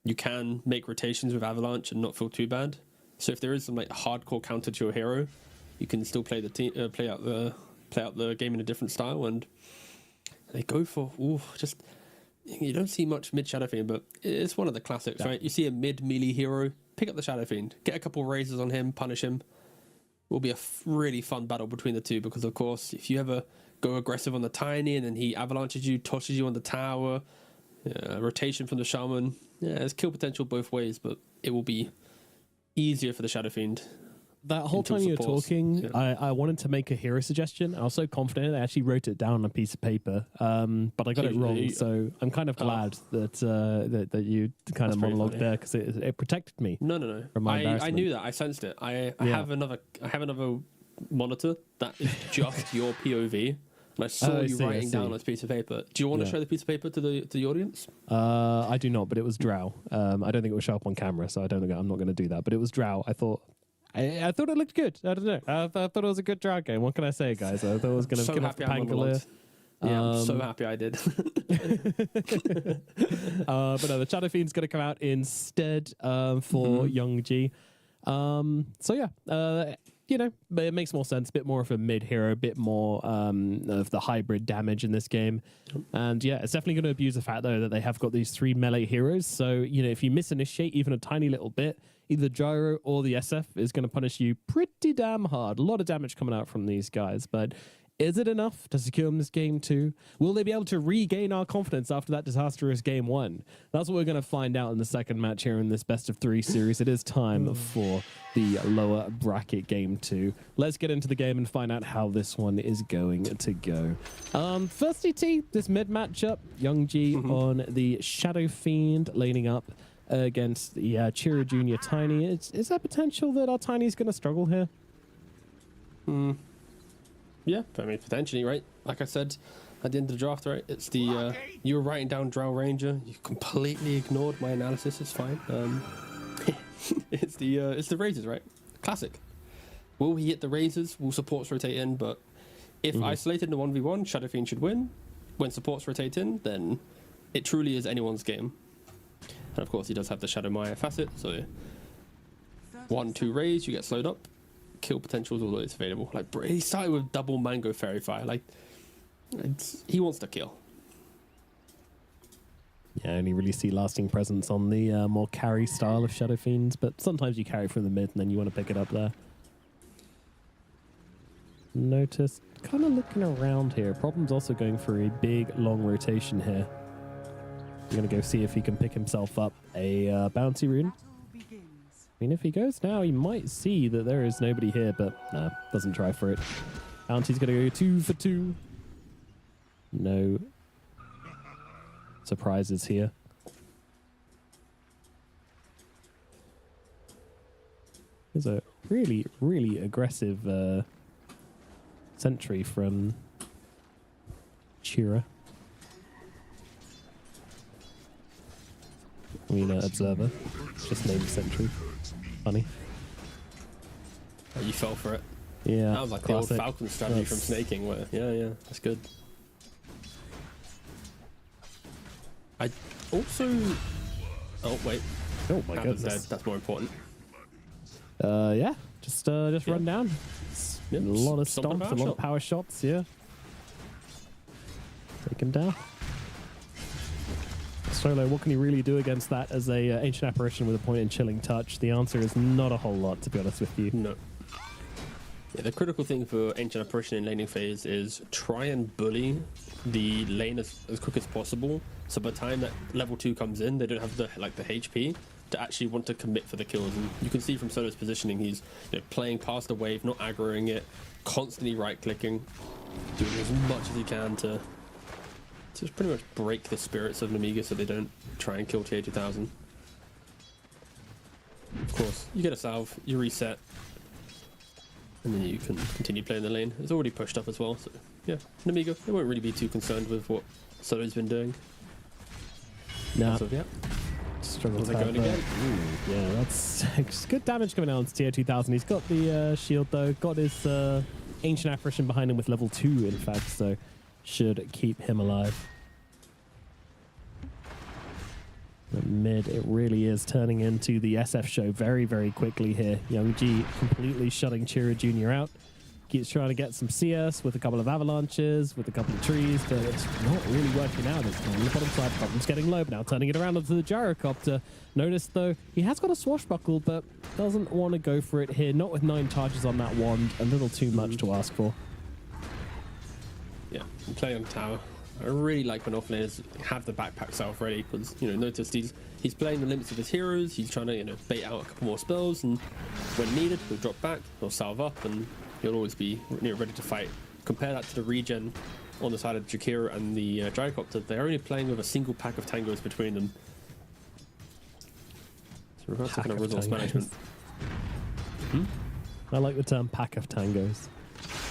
You can make rotations with Avalanche and not feel too bad. So if there is some like hardcore counter to your hero, you can still play play out the game in a different style. And they go for just you don't see much mid Shadow Fiend, but it's one of the classics, right? You see a mid melee hero, pick up the Shadow Fiend, get a couple razors on him, punish him. Will be a really fun battle between the two, because of course if you ever go aggressive on the Tiny and then he avalanches you, tosses you on the tower, rotation from the Shaman, there's kill potential both ways, but it will be easier for the Shadow Fiend. That whole time you were talking, I wanted to make a hero suggestion. I was so confident I actually wrote it down on a piece of paper, but I got it wrong. So I'm kind of glad that you kind of monologued there, because it protected me. No. From my I knew that. I sensed it. I have another monitor that is just your POV, and I saw you writing down on this piece of paper. Do you want to show the piece of paper to the audience? I do not, but it was Drow. I don't think it was show up on camera, so I'm not going to do that. But it was Drow. I thought it looked good. I don't know. I thought it was a good Drow game. What can I say, guys? I thought it was going to get off the Pangolier. Yeah, I'm so happy I did. But no, the Shadow Fiend's going to come out instead for Young G. It makes more sense. A bit more of a mid hero, a bit more of the hybrid damage in this game. And yeah, it's definitely going to abuse the fact, though, that they have got these 3 melee heroes. So, if you misinitiate even a tiny little bit, either Gyro or the SF is going to punish you pretty damn hard. A lot of damage coming out from these guys, but is it enough to secure them this game 2? Will they be able to regain our confidence after that disastrous game 1? That's what we're going to find out in the second match here in this best of 3 series. It is time for the lower bracket game 2. Let's get into the game and find out how this one is going to go. First ET, this mid matchup, Young G on the Shadow Fiend laning up against the Chira Junior Tiny. Is there potential that our Tiny's going to struggle here? Yeah, I mean, potentially, right? Like I said at the end of the draft, right? It's the you were writing down Drow Ranger. You completely ignored my analysis. It's fine. It's the razors, right? Classic. Will he hit the razors? Will supports rotate in? But if isolated in a 1v1, Shadow Fiend should win. When supports rotate in, then it truly is anyone's game. And of course, he does have the Shadow Maya facet, so 1-2 raise, you get slowed up. Kill potentials, although it's available. Like, he started with double Mango Fairy Fire. Like, he wants to kill. Yeah, I only really see lasting presence on the more carry style of Shadow Fiends, but sometimes you carry from the mid and then you want to pick it up there. Notice, kind of looking around here. Problem's also going for a big, long rotation here. I'm going to go see if he can pick himself up a bouncy rune. I mean, if he goes now, he might see that there is nobody here, but doesn't try for it. Bounty's going to go 2 for 2. No surprises here. There's a really, really aggressive sentry from Chira. I mean, observer. Just named sentry. Funny. You fell for it. Yeah, That was like the old classic. Falcon strategy from That's- snaking. Where, yeah, that's good. I also. Oh wait, Oh my happens there. goodness. That's more important. Yeah, just run down. Yeah, A lot of stomp and stomps, power a lot shot. of power shots. Yeah, take him down. Solo, what can he really do against that as a ancient apparition with a point and chilling touch? The answer is not a whole lot, to be honest with you. No. Yeah, the critical thing for Ancient Apparition in laning phase is try and bully the lane as quick as possible. So by the time that level 2 comes in, they don't have the HP to actually want to commit for the kills. And you can see from Solo's positioning, he's playing past the wave, not aggroing it, constantly right-clicking, doing as much as he can to just pretty much break the spirits of Namiga so they don't try and kill TA2000. Of course, you get a salve, you reset, and then you can continue playing the lane. It's already pushed up as well, so yeah, Namiga, they won't really be too concerned with what Solo's been doing. Nah, So yeah, struggle how's to it have going again? Ooh, yeah, that's it's good damage coming out on TA2000. He's got the shield though, got his ancient apparition behind him with level 2, in fact, so should keep him alive. But mid, it really is turning into the SF show very, very quickly here. Young G completely shutting Chira Jr. out. Keeps trying to get some CS with a couple of avalanches, with a couple of trees, but it's not really working out this time. The bottom side problem's getting low, but now turning it around onto the gyrocopter. Notice, though, he has got a swashbuckle, but doesn't want to go for it here. Not with 9 charges on that wand. A little too much to ask for. Yeah, I'm playing on the tower. I really like when offlaners have the backpack self ready because notice he's playing the limits of his heroes. He's trying to bait out a couple more spells, and when needed, he'll drop back, he'll salve up, and he'll always be ready to fight. Compare that to the regen on the side of Jakira and the Gyrocopter. They're only playing with a single pack of tangos between them. So reverse Pack kind of of resource tangos. management. I like the term pack of tangos.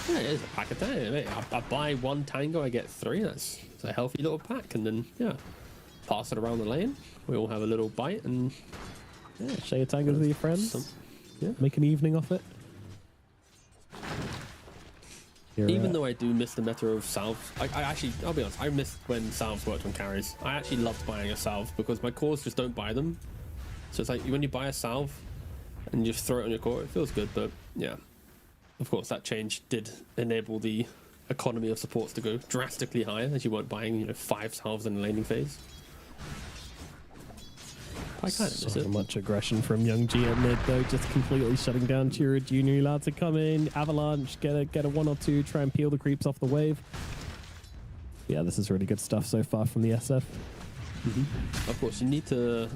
Yeah, it is a pack of tango. I buy 1 tango, I get 3. That's a healthy little pack, and then pass it around the lane. We all have a little bite, and Yeah, share your tangos with your friends. yeah. Make an evening of it. Even though I do miss the meta of salves, I actually, I'll be honest, I missed when salves worked on carries. I actually loved buying a salve because my cores just don't buy them. So it's like when you buy a salve and you just throw it on your core, it feels good, but yeah. Of course, that change did enable the economy of supports to go drastically higher as you weren't buying 5 salves in the laning phase. I kind of miss So it. much aggression from Young G at mid, though, just completely shutting down Chira Jr. Allowed to come in, avalanche, get a 1 or 2, try and peel the creeps off the wave. Yeah, this is really good stuff so far from the SF. Of course, you need to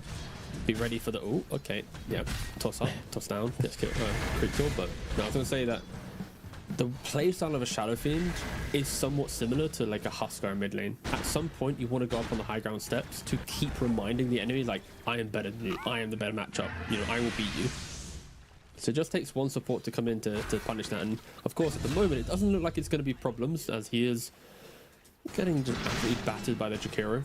be ready for the... Oh, okay. Yeah. Toss up, toss down. Yes, kill, creep kill. But no, I was going to say that the playstyle of a Shadow Fiend is somewhat similar to like a Huskar in mid lane. At some point, you want to go up on the high ground steps to keep reminding the enemy, like, I am better than you. I am the better matchup. I will beat you. So it just takes one support to come in to punish that. And of course, at the moment, it doesn't look like it's going to be problems as he is getting just absolutely battered by the Jakiro.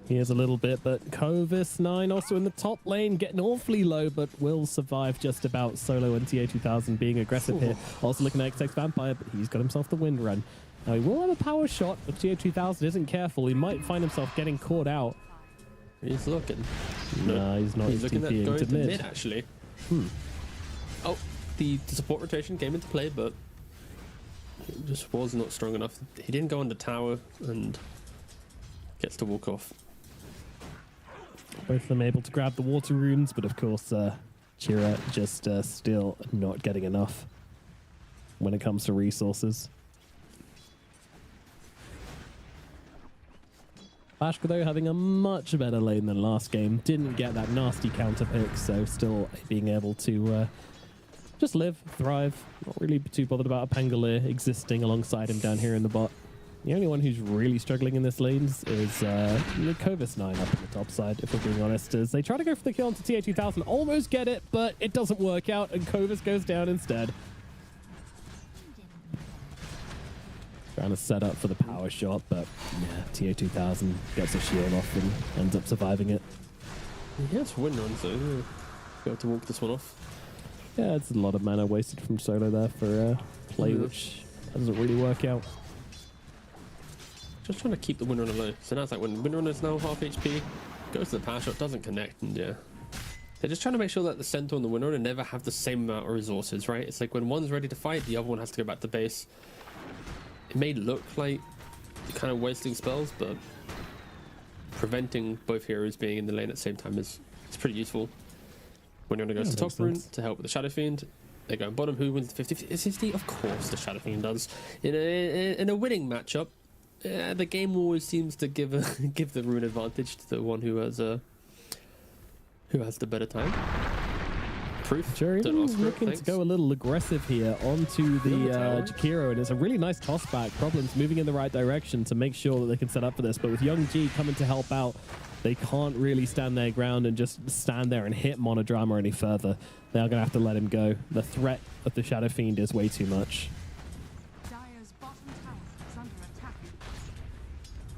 He is a little bit, but Covis 9 also in the top lane, getting awfully low, but will survive just about. Solo and TA2000 being aggressive here. Also looking at XX Vampire, but he's got himself the wind run. Now he will have a power shot, but TA2000 isn't careful. He might find himself getting caught out. He's looking. No, he's not. He's looking at TPing going to to mid. mid, actually. Oh, the support rotation came into play, but it just was not strong enough. He didn't go on the tower and gets to walk off. Both of them able to grab the water runes, but of course, Chira just still not getting enough when it comes to resources. Bashka, though, having a much better lane than last game. Didn't get that nasty counter pick, so still being able to just live, thrive. Not really too bothered about a Pangolier existing alongside him down here in the bot. The only one who's really struggling in this lanes is Covis 9 up on the top side, if we're being honest, as they try to go for the kill onto TA2000, almost get it, but it doesn't work out, and Covis goes down instead. Trying to set up for the power shot, but yeah, TA2000 gets a shield off and ends up surviving it. He has win run, so he'll be able to walk this one off. Yeah, it's a lot of mana wasted from solo there for play, which doesn't really work out. Just trying to keep the Windrunner low. So now it's like when Windrunner's now half HP, goes to the power shot, doesn't connect, and yeah. They're just trying to make sure that the Centaur and the Windrunner never have the same amount of resources, right? It's like when one's ready to fight, the other one has to go back to base. It may look like you're kind of wasting spells, but preventing both heroes being in the lane at the same time is pretty useful. Windrunner goes to top rune to help with the Shadow Fiend. They go bottom. Who wins 50-50? Of course, the Shadow Fiend does. In a winning matchup, the game always seems to give the rune advantage to the one who has the better time. Proof. Jerry looking to go a little aggressive here onto the Jakiro, and it's a really nice toss back. Problems moving in the right direction to make sure that they can set up for this, but with Young G coming to help out, they can't really stand their ground and just stand there and hit Monodrama any further. They are going to have to let him go. The threat of the Shadow Fiend is way too much. Dire's bottom tower is under attack.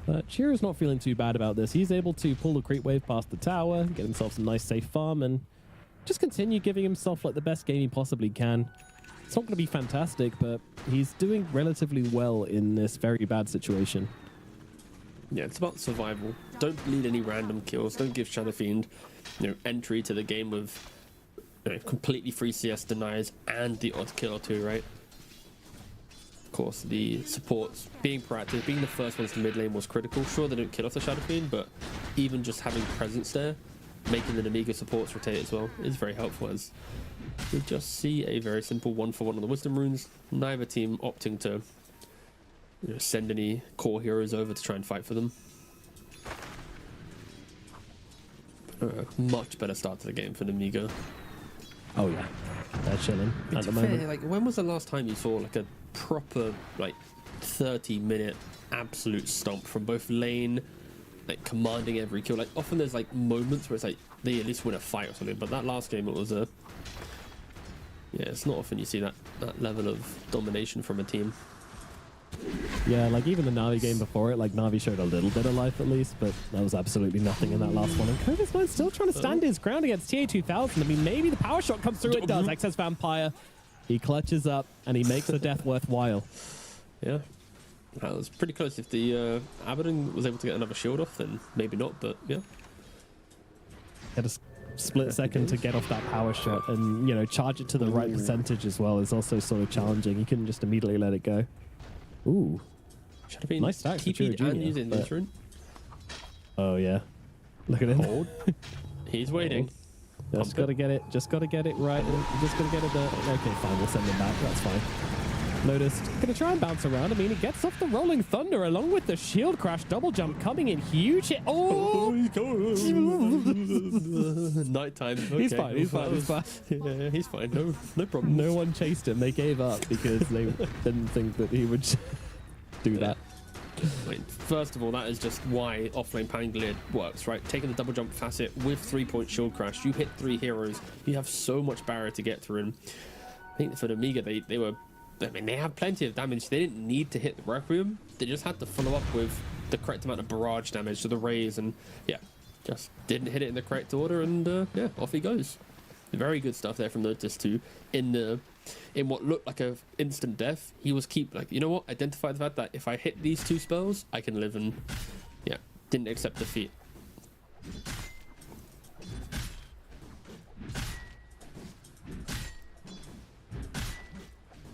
But Chiro's not feeling too bad about this. He's able to pull the creep wave past the tower, get himself some nice safe farm, and just continue giving himself like the best game he possibly can. It's not going to be fantastic, but he's doing relatively well in this very bad situation. Yeah, it's about survival. Don't bleed any random kills. Don't give Shadow Fiend, entry to the game with completely free CS denies and the odd kill or two, right? Of course, the supports being proactive, being the first ones to mid lane was critical. Sure, they don't kill off the Shadow Fiend, but even just having presence there, making the Namiga supports rotate as well, is very helpful. As we just see a very simple 1-for-1 on the Wisdom runes. Neither team opting to send any core heroes over to try and fight for them. Much better start to the game for Namiga. Oh yeah, they're chilling at the moment. Like, when was the last time you saw like a proper 30-minute absolute stomp from both lane, like commanding every kill? Like often there's like moments where it's like they at least win a fight or something, but that last game it was it's not often you see that level of domination from a team. Yeah, like even the Navi game before it, like Navi showed a little bit of life at least, but there was absolutely nothing in that last one. And Kova's still trying to stand his ground against TA2000. I mean, maybe the power shot comes through. It does. Excess Vampire. He clutches up and he makes the death worthwhile. Yeah, that was pretty close. If the Abaddon was able to get another shield off, then maybe not, but yeah. Had a split second to get off that power shot and, charge it to the right percentage as well is also sort of challenging. You couldn't just immediately let it go. Ooh. Should have been nice stack for TP'd Junior, and using this rune. Oh yeah. Look at him. Hold. He's waiting. Just got to get it. Just got to get it right. Just got to get it there. Okay, fine. We'll send him back. That's fine. Noticed. Gonna try and bounce around. I mean, it gets off the Rolling Thunder along with the shield crash. Double jump coming in huge. Oh! Nighttime. Okay. He's fine. He's fine. He's fine. Yeah, he's fine. No problem. No one chased him. They gave up because they didn't think that he would do that. Wait, first of all, that is just why offlane Pangolier works, right? Taking the double jump facet with 3-point shield crash, you hit 3 heroes, you have so much barrier to get through. And I think for the Amiga, they have plenty of damage. They didn't need to hit the Requiem. They just had to follow up with the correct amount of barrage damage to the raise, and just didn't hit it in the correct order, and off he goes. Very good stuff there from Lotus too. In what looked like a instant death, he was identify the fact that if I hit these 2 spells, I can live, and didn't accept defeat.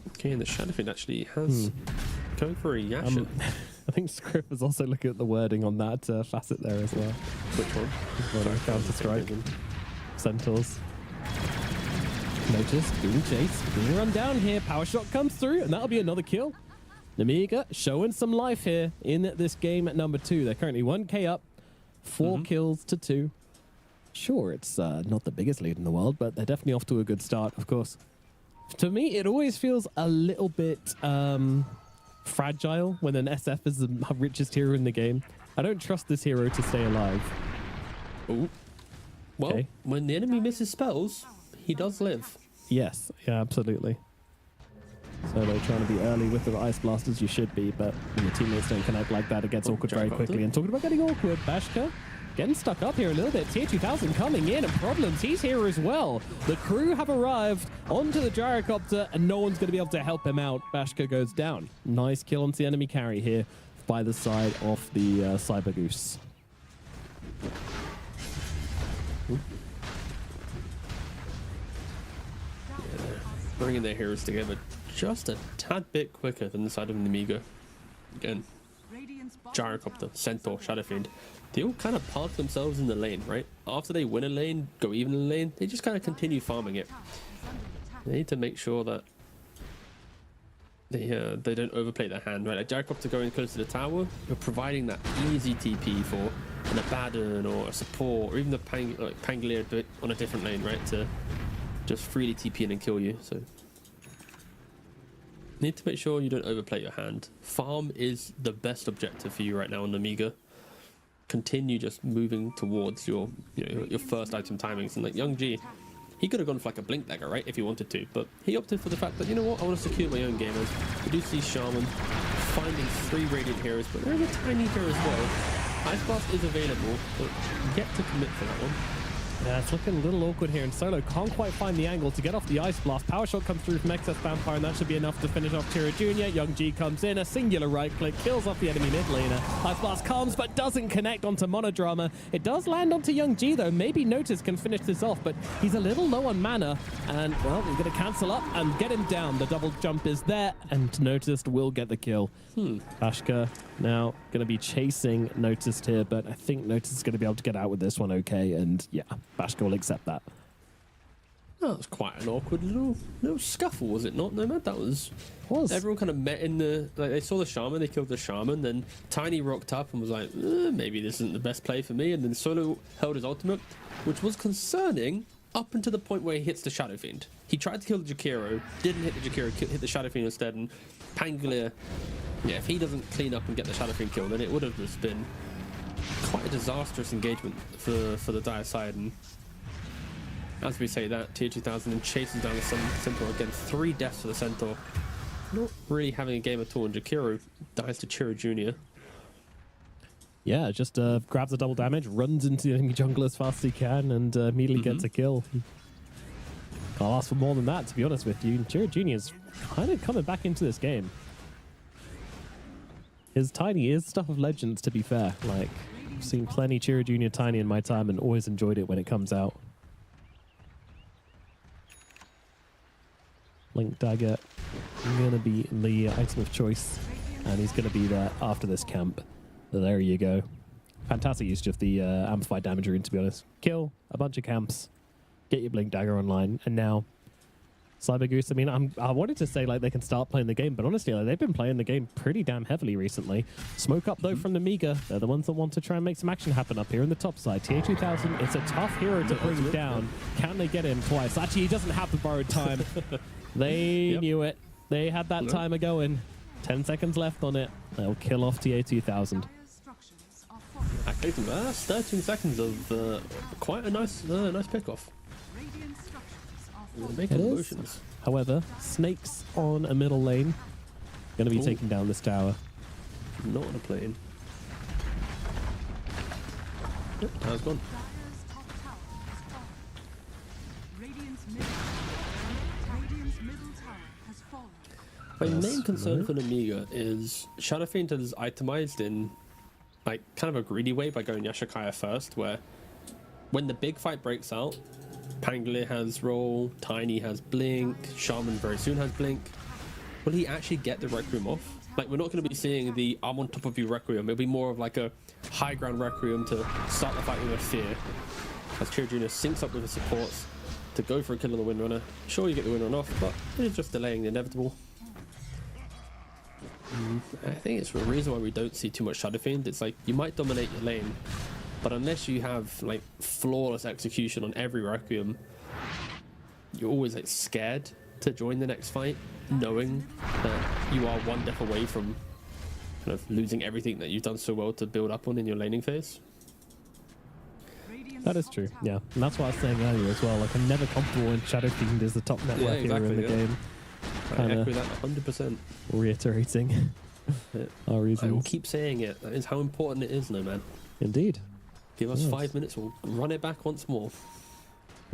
Okay, and the Shadow Fiend actually has going for a Yasha. I think Scriff is also looking at the wording on that facet there as well. Which one? Counter-Strike. Centaurs. Notice, being chased, being run down here. Power shot comes through, and that'll be another kill. Namiga showing some life here in this game at number 2. They're currently 1k up, 4 kills to 2. Sure, it's not the biggest lead in the world, but they're definitely off to a good start, of course. To me, it always feels a little bit fragile when an SF is the richest hero in the game. I don't trust this hero to stay alive. Ooh. Well, Okay. when the enemy misses spells, he does live. Yes, yeah, absolutely. So they're trying to be early with the Ice Blasters, you should be, but when your teammates don't connect like that, it gets awkward very quickly. And talking about getting awkward, Bashka getting stuck up here a little bit. Tier 2000 coming in and problems. He's here as well. The crew have arrived onto the gyrocopter and no one's going to be able to help him out. Bashka goes down. Nice kill onto the enemy carry here by the side of the Cyber Goose. Bringing their heroes together just a tad bit quicker than the side of the Amiga. Again, gyrocopter, centaur, shadow fiend, they all kind of park themselves in the lane, right? After they win a lane, go even in the lane, they just kind of continue farming it. They need to make sure that they don't overplay their hand, right? Like gyrocopter going close to the tower, you're providing that easy TP for an Abaddon or a support, or even the Pangolier bit on a different lane, right? To just freely TP in and kill you. So need to make sure you don't overplay your hand. Farm is the best objective for you right now on the Amiga. Continue just moving towards your your first item timings. And like Young G, he could have gone for like a blink dagger, right, if he wanted to, but he opted for the fact that, you know what, I want to secure my own gamers. We do see Shaman finding 3 Radiant heroes, but there is a tiny hero as well. Ice Blast is available, but yet to commit for that one. Yeah, it's looking a little awkward here, and Solo can't quite find the angle to get off the Ice Blast. Power Shot comes through from Excess Vampire, and that should be enough to finish off Tira Jr. Young G comes in, a singular right-click, kills off the enemy mid laner. Ice Blast comes, but doesn't connect onto Monodrama. It does land onto Young G, though. Maybe Notice can finish this off, but he's a little low on mana, and, well, he's going to cancel up and get him down. The double jump is there, and Noticed will get the kill. Bashka now going to be chasing Noticed here, but I think Noticed is going to be able to get out with this one okay, and yeah, Bashka will accept that. Oh, that was quite an awkward little scuffle, was it not? No, man, that was... Everyone kind of met in the... Like, they saw the Shaman, they killed the Shaman, then Tiny rocked up and was like, maybe this isn't the best play for me, and then Solo held his ultimate, which was concerning up until the point where he hits the Shadow Fiend. He tried to kill the Jakiro, didn't hit the Jakiro, hit the Shadow Fiend instead, and Pangolier, yeah, if he doesn't clean up and get the Shadow Fiend kill, then it would have just been quite a disastrous engagement for the dire side. And as we say that, Tier 2000 and chases down the Centaur again. 3 deaths for the Centaur. Not really having a game at all, and Jakiro dies to Chiro Jr. Yeah, just grabs a double damage, runs into the enemy jungle as fast as he can, and immediately gets a kill. Can't ask for more than that, to be honest with you. Chiro Jr. is kind of coming back into this game. His Tiny is stuff of legends, to be fair. Like, I've seen plenty Chiro Jr. Tiny in my time and always enjoyed it when it comes out. Link Dagger going to be the item of choice, and he's going to be there after this camp. So there you go. Fantastic use of the amplified damage rune, to be honest. Kill a bunch of camps, get your Blink Dagger online, and now Cyber Goose. I mean, I wanted to say like they can start playing the game, but honestly, like, they've been playing the game pretty damn heavily recently. Smoke up though from the Amiga. They're the ones that want to try and make some action happen up here in the top side. Tier 2000, it's a tough hero to bring down. Can they get him twice? Actually, he doesn't have the borrowed time. They knew it. They had that timer going. 10 seconds left on it. They'll kill off TA 2000. Okay, that's 13 seconds of quite a nice pick-off. Making motions. However, Snakes on a middle lane. Going to be taking down this tower. Not on a plane. Yep, tower's gone. My main concern for the Amiga is Shadow Fiend is itemized in like kind of a greedy way by going Yashikaya first, where when the big fight breaks out, Pangolier has roll, Tiny has blink, Shaman very soon has blink. Will he actually get the Requiem off? Like, we're not going to be seeing the I'm on top of you Requiem. It'll be more of like a high ground Requiem to start the fight with a fear. As Chiro Jr. syncs up with the supports to go for a kill on the Windrunner. Sure, you get the Windrunner off, but it's just delaying the inevitable. I think it's the reason why we don't see too much Shadow Fiend. It's like, you might dominate your lane, but unless you have like flawless execution on every Requiem, you're always like scared to join the next fight, knowing that you are one death away from kind of losing everything that you've done so well to build up on in your laning phase. That is true, yeah. And that's what I was saying earlier as well. Like, I'm never comfortable when Shadow Fiend is the top network hero in the game. I echo that 100%. Reiterating our I will reasons. keep saying it. That is how important it is, no man. Indeed. Give us Yes. 5 minutes, we'll run it back once more.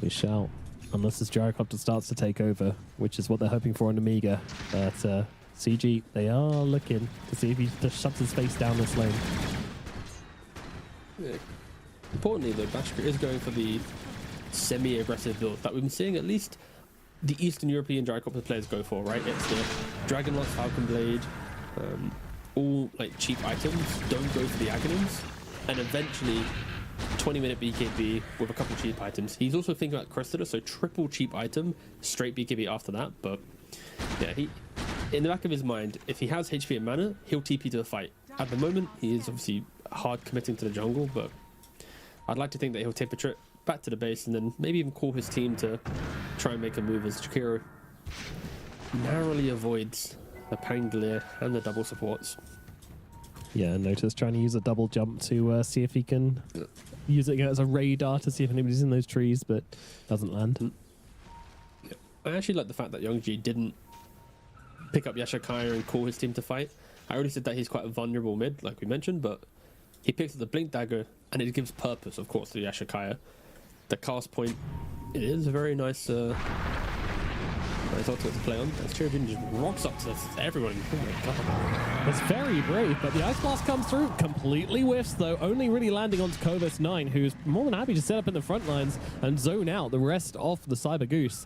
We shall. Unless this gyrocopter starts to take over, which is what they're hoping for on Amiga. But CG, they are looking to see if he just shuts his face down this lane. Yeah. Importantly, though, Bashka is going for the semi-aggressive build that we've been seeing at least the Eastern European gyrocopter players go for, right? It's the Dragonlance Falcon Blade, all like cheap items, don't go for the Aghanim's, and eventually 20-minute BKB with a couple cheap items. He's also thinking about Cressida, so triple cheap item, straight BKB after that, but yeah, he in the back of his mind, if he has HP and mana, he'll TP to the fight. At the moment, he is obviously hard committing to the jungle, but I'd like to think that he'll take a trip back to the base and then maybe even call his team to try and make a move as Jakiro narrowly avoids the Pangolier and the double supports. Yeah, Notice trying to use a double jump to see if he can use it as a radar to see if anybody's in those trees, but doesn't land. I actually like the fact that Youngji didn't pick up Yashakaya and call his team to fight. I already said that he's quite a vulnerable mid, like we mentioned, but he picks up the Blink Dagger and it gives purpose, of course, to Yashakaya. The cast point, it is a very nice nice ultimate to play on. As Chirujin just rocks up to everyone. Oh my god. It's very brave, but the Ice Blast comes through, completely whiffs though, only really landing onto Kovis 9, who's more than happy to set up in the front lines and zone out the rest of the Cyber Goose.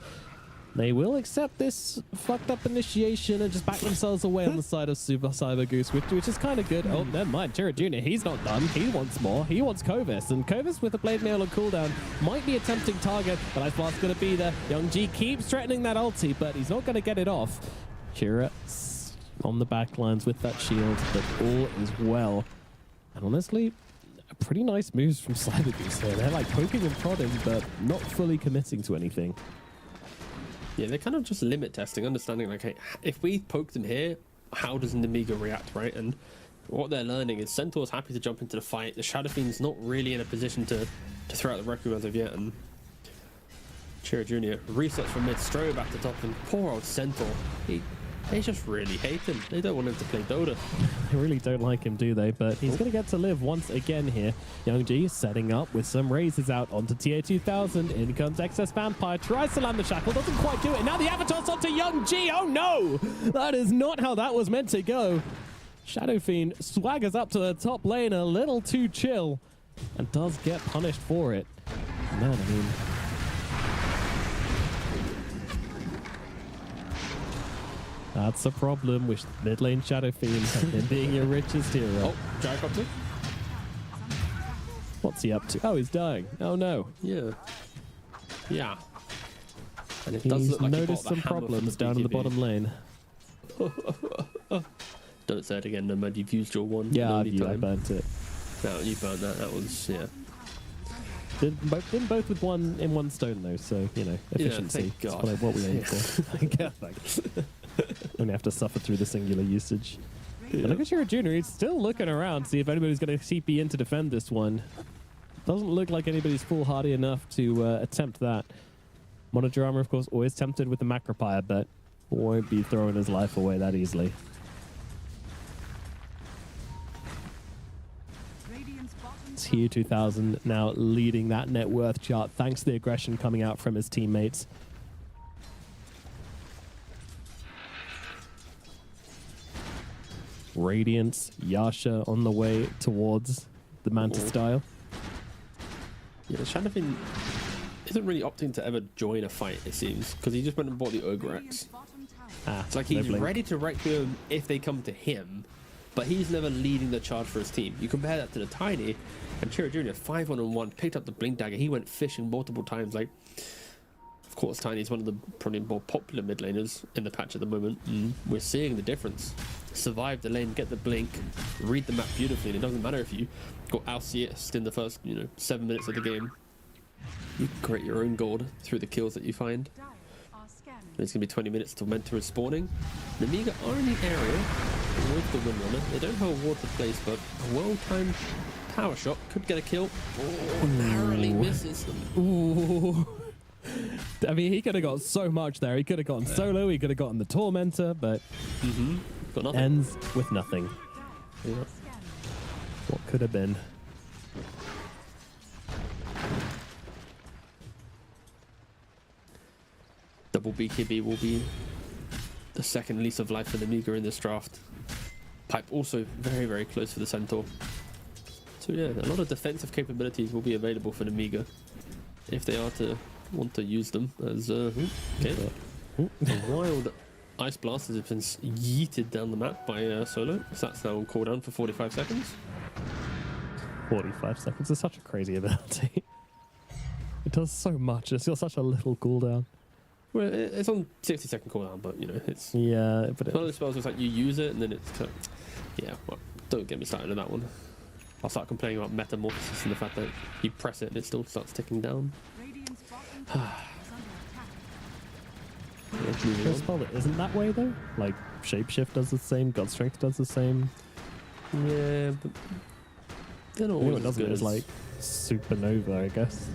They will accept this fucked up initiation and just back themselves away on the side of Super Cyber Goose, which is kind of good. Oh, never mind. Chira Jr., he's not done. He wants more. He wants Kovis. And Kovis with the Blade Mail on cooldown might be a tempting target, but Ice Blast's going to be there. Young G keeps threatening that ulti, but he's not going to get it off. Chira on the back lines with that shield, but all is well. And honestly, pretty nice moves from Cyber Goose here. They're like poking and prodding, but not fully committing to anything. Yeah, they're kind of just limit testing, understanding like, hey, if we poke them here, how does Nemiga react, right? And what they're learning is Centaur's happy to jump into the fight. The Shadow Fiend's not really in a position to throw out the Requiem as of yet, and Chira Jr. resets from mid, straight back to top, and poor old Centaur, they just really hate him. They don't want him to play Dota. They really don't like him, do they? But he's going to get to live once again here. Young G setting up with some raises out onto TA 2000. In comes Excess Vampire, tries to land the shackle, doesn't quite do it. Now the Avatar's onto Young G. Oh no! That is not how that was meant to go. Shadow Fiend swaggers up to the top lane a little too chill and does get punished for it. Man, I mean, that's a problem with mid lane Shadow Fiend and him being your richest hero. Oh, Gyrocopter? What's he up to? Oh, he's dying. Oh no. Yeah. Yeah. And it does He's look like he noticed bought the some hammer from problems the down in the BKB. bottom lane. Don't say it again, Nomad. You've used your one. Yeah, and only I time. burnt it. No, you burnt that. That was, yeah. Did both with one in one stone though, so you know, efficiency. thank God. That's what we aim Yeah. for. Yeah, thanks. Only have to suffer through the singular usage. But look at Shira Jr. He's still looking around, see if anybody's going to CP in to defend this one. Doesn't look like anybody's foolhardy enough to attempt that. Monodrama, of course, always tempted with the Macropire, but won't be throwing his life away that easily. Radiant's bottom Tier 2000 now leading that net worth chart thanks to the aggression coming out from his teammates. Radiance, Yasha on the way towards the Manta style. Yeah, Shadow Fiend isn't really opting to ever join a fight, it seems, because he just went and bought the Ogre X. bottom tower. Ah, It's like no he's blink. ready to Requiem if they come to him, but he's never leading the charge for his team. You compare that to the Tiny, and Chira Jr. 5-1-1, picked up the Blink Dagger. He went fishing multiple times. Like, of course, Tiny is one of the probably more popular mid laners in the patch at the moment. We're seeing the difference. Survive the lane, get the blink, read the map beautifully, and it doesn't matter if you got Alcest in the first 7 minutes of the game. You can create your own gold through the kills that you find. Dire are scanning. It's going to be 20 minutes till Mentor is spawning. The Amiga are in the area with the Windrunner. They don't have a water place, but a well-timed power shot could get a kill. Oh, narrowly misses them. Ooh. I mean, he could have got so much there. He could have gone solo, he could have gotten the Tormentor, but Got nothing. ends with nothing. Yeah. What could have been? level BKB will be the second lease of life for the Amiga in this draft. Pipe also very, very close for the Centaur. So yeah, a lot of defensive capabilities will be available for the Amiga if they are to want to use them as okay. The wild ice blasters have been yeeted down the map by Solo, so that's now on cooldown for 45 seconds. 45 seconds is such a crazy ability. It does so much. It's got such a little cooldown. Well, it's on 60-second cooldown, but you know, it's Yeah, but one of those spells. It's like you use it and then it's kind of, yeah. Well, don't get me started on that one. I'll start complaining about metamorphosis and the fact that you press it and it still starts ticking down. Radiant's bottom tower is under attack. Yeah, moving there's a on. spell that isn't that way though. Like Shapeshift does the same, God Strength does the same. Yeah, but they're not The only always one as doesn't good is as like Supernova, I guess.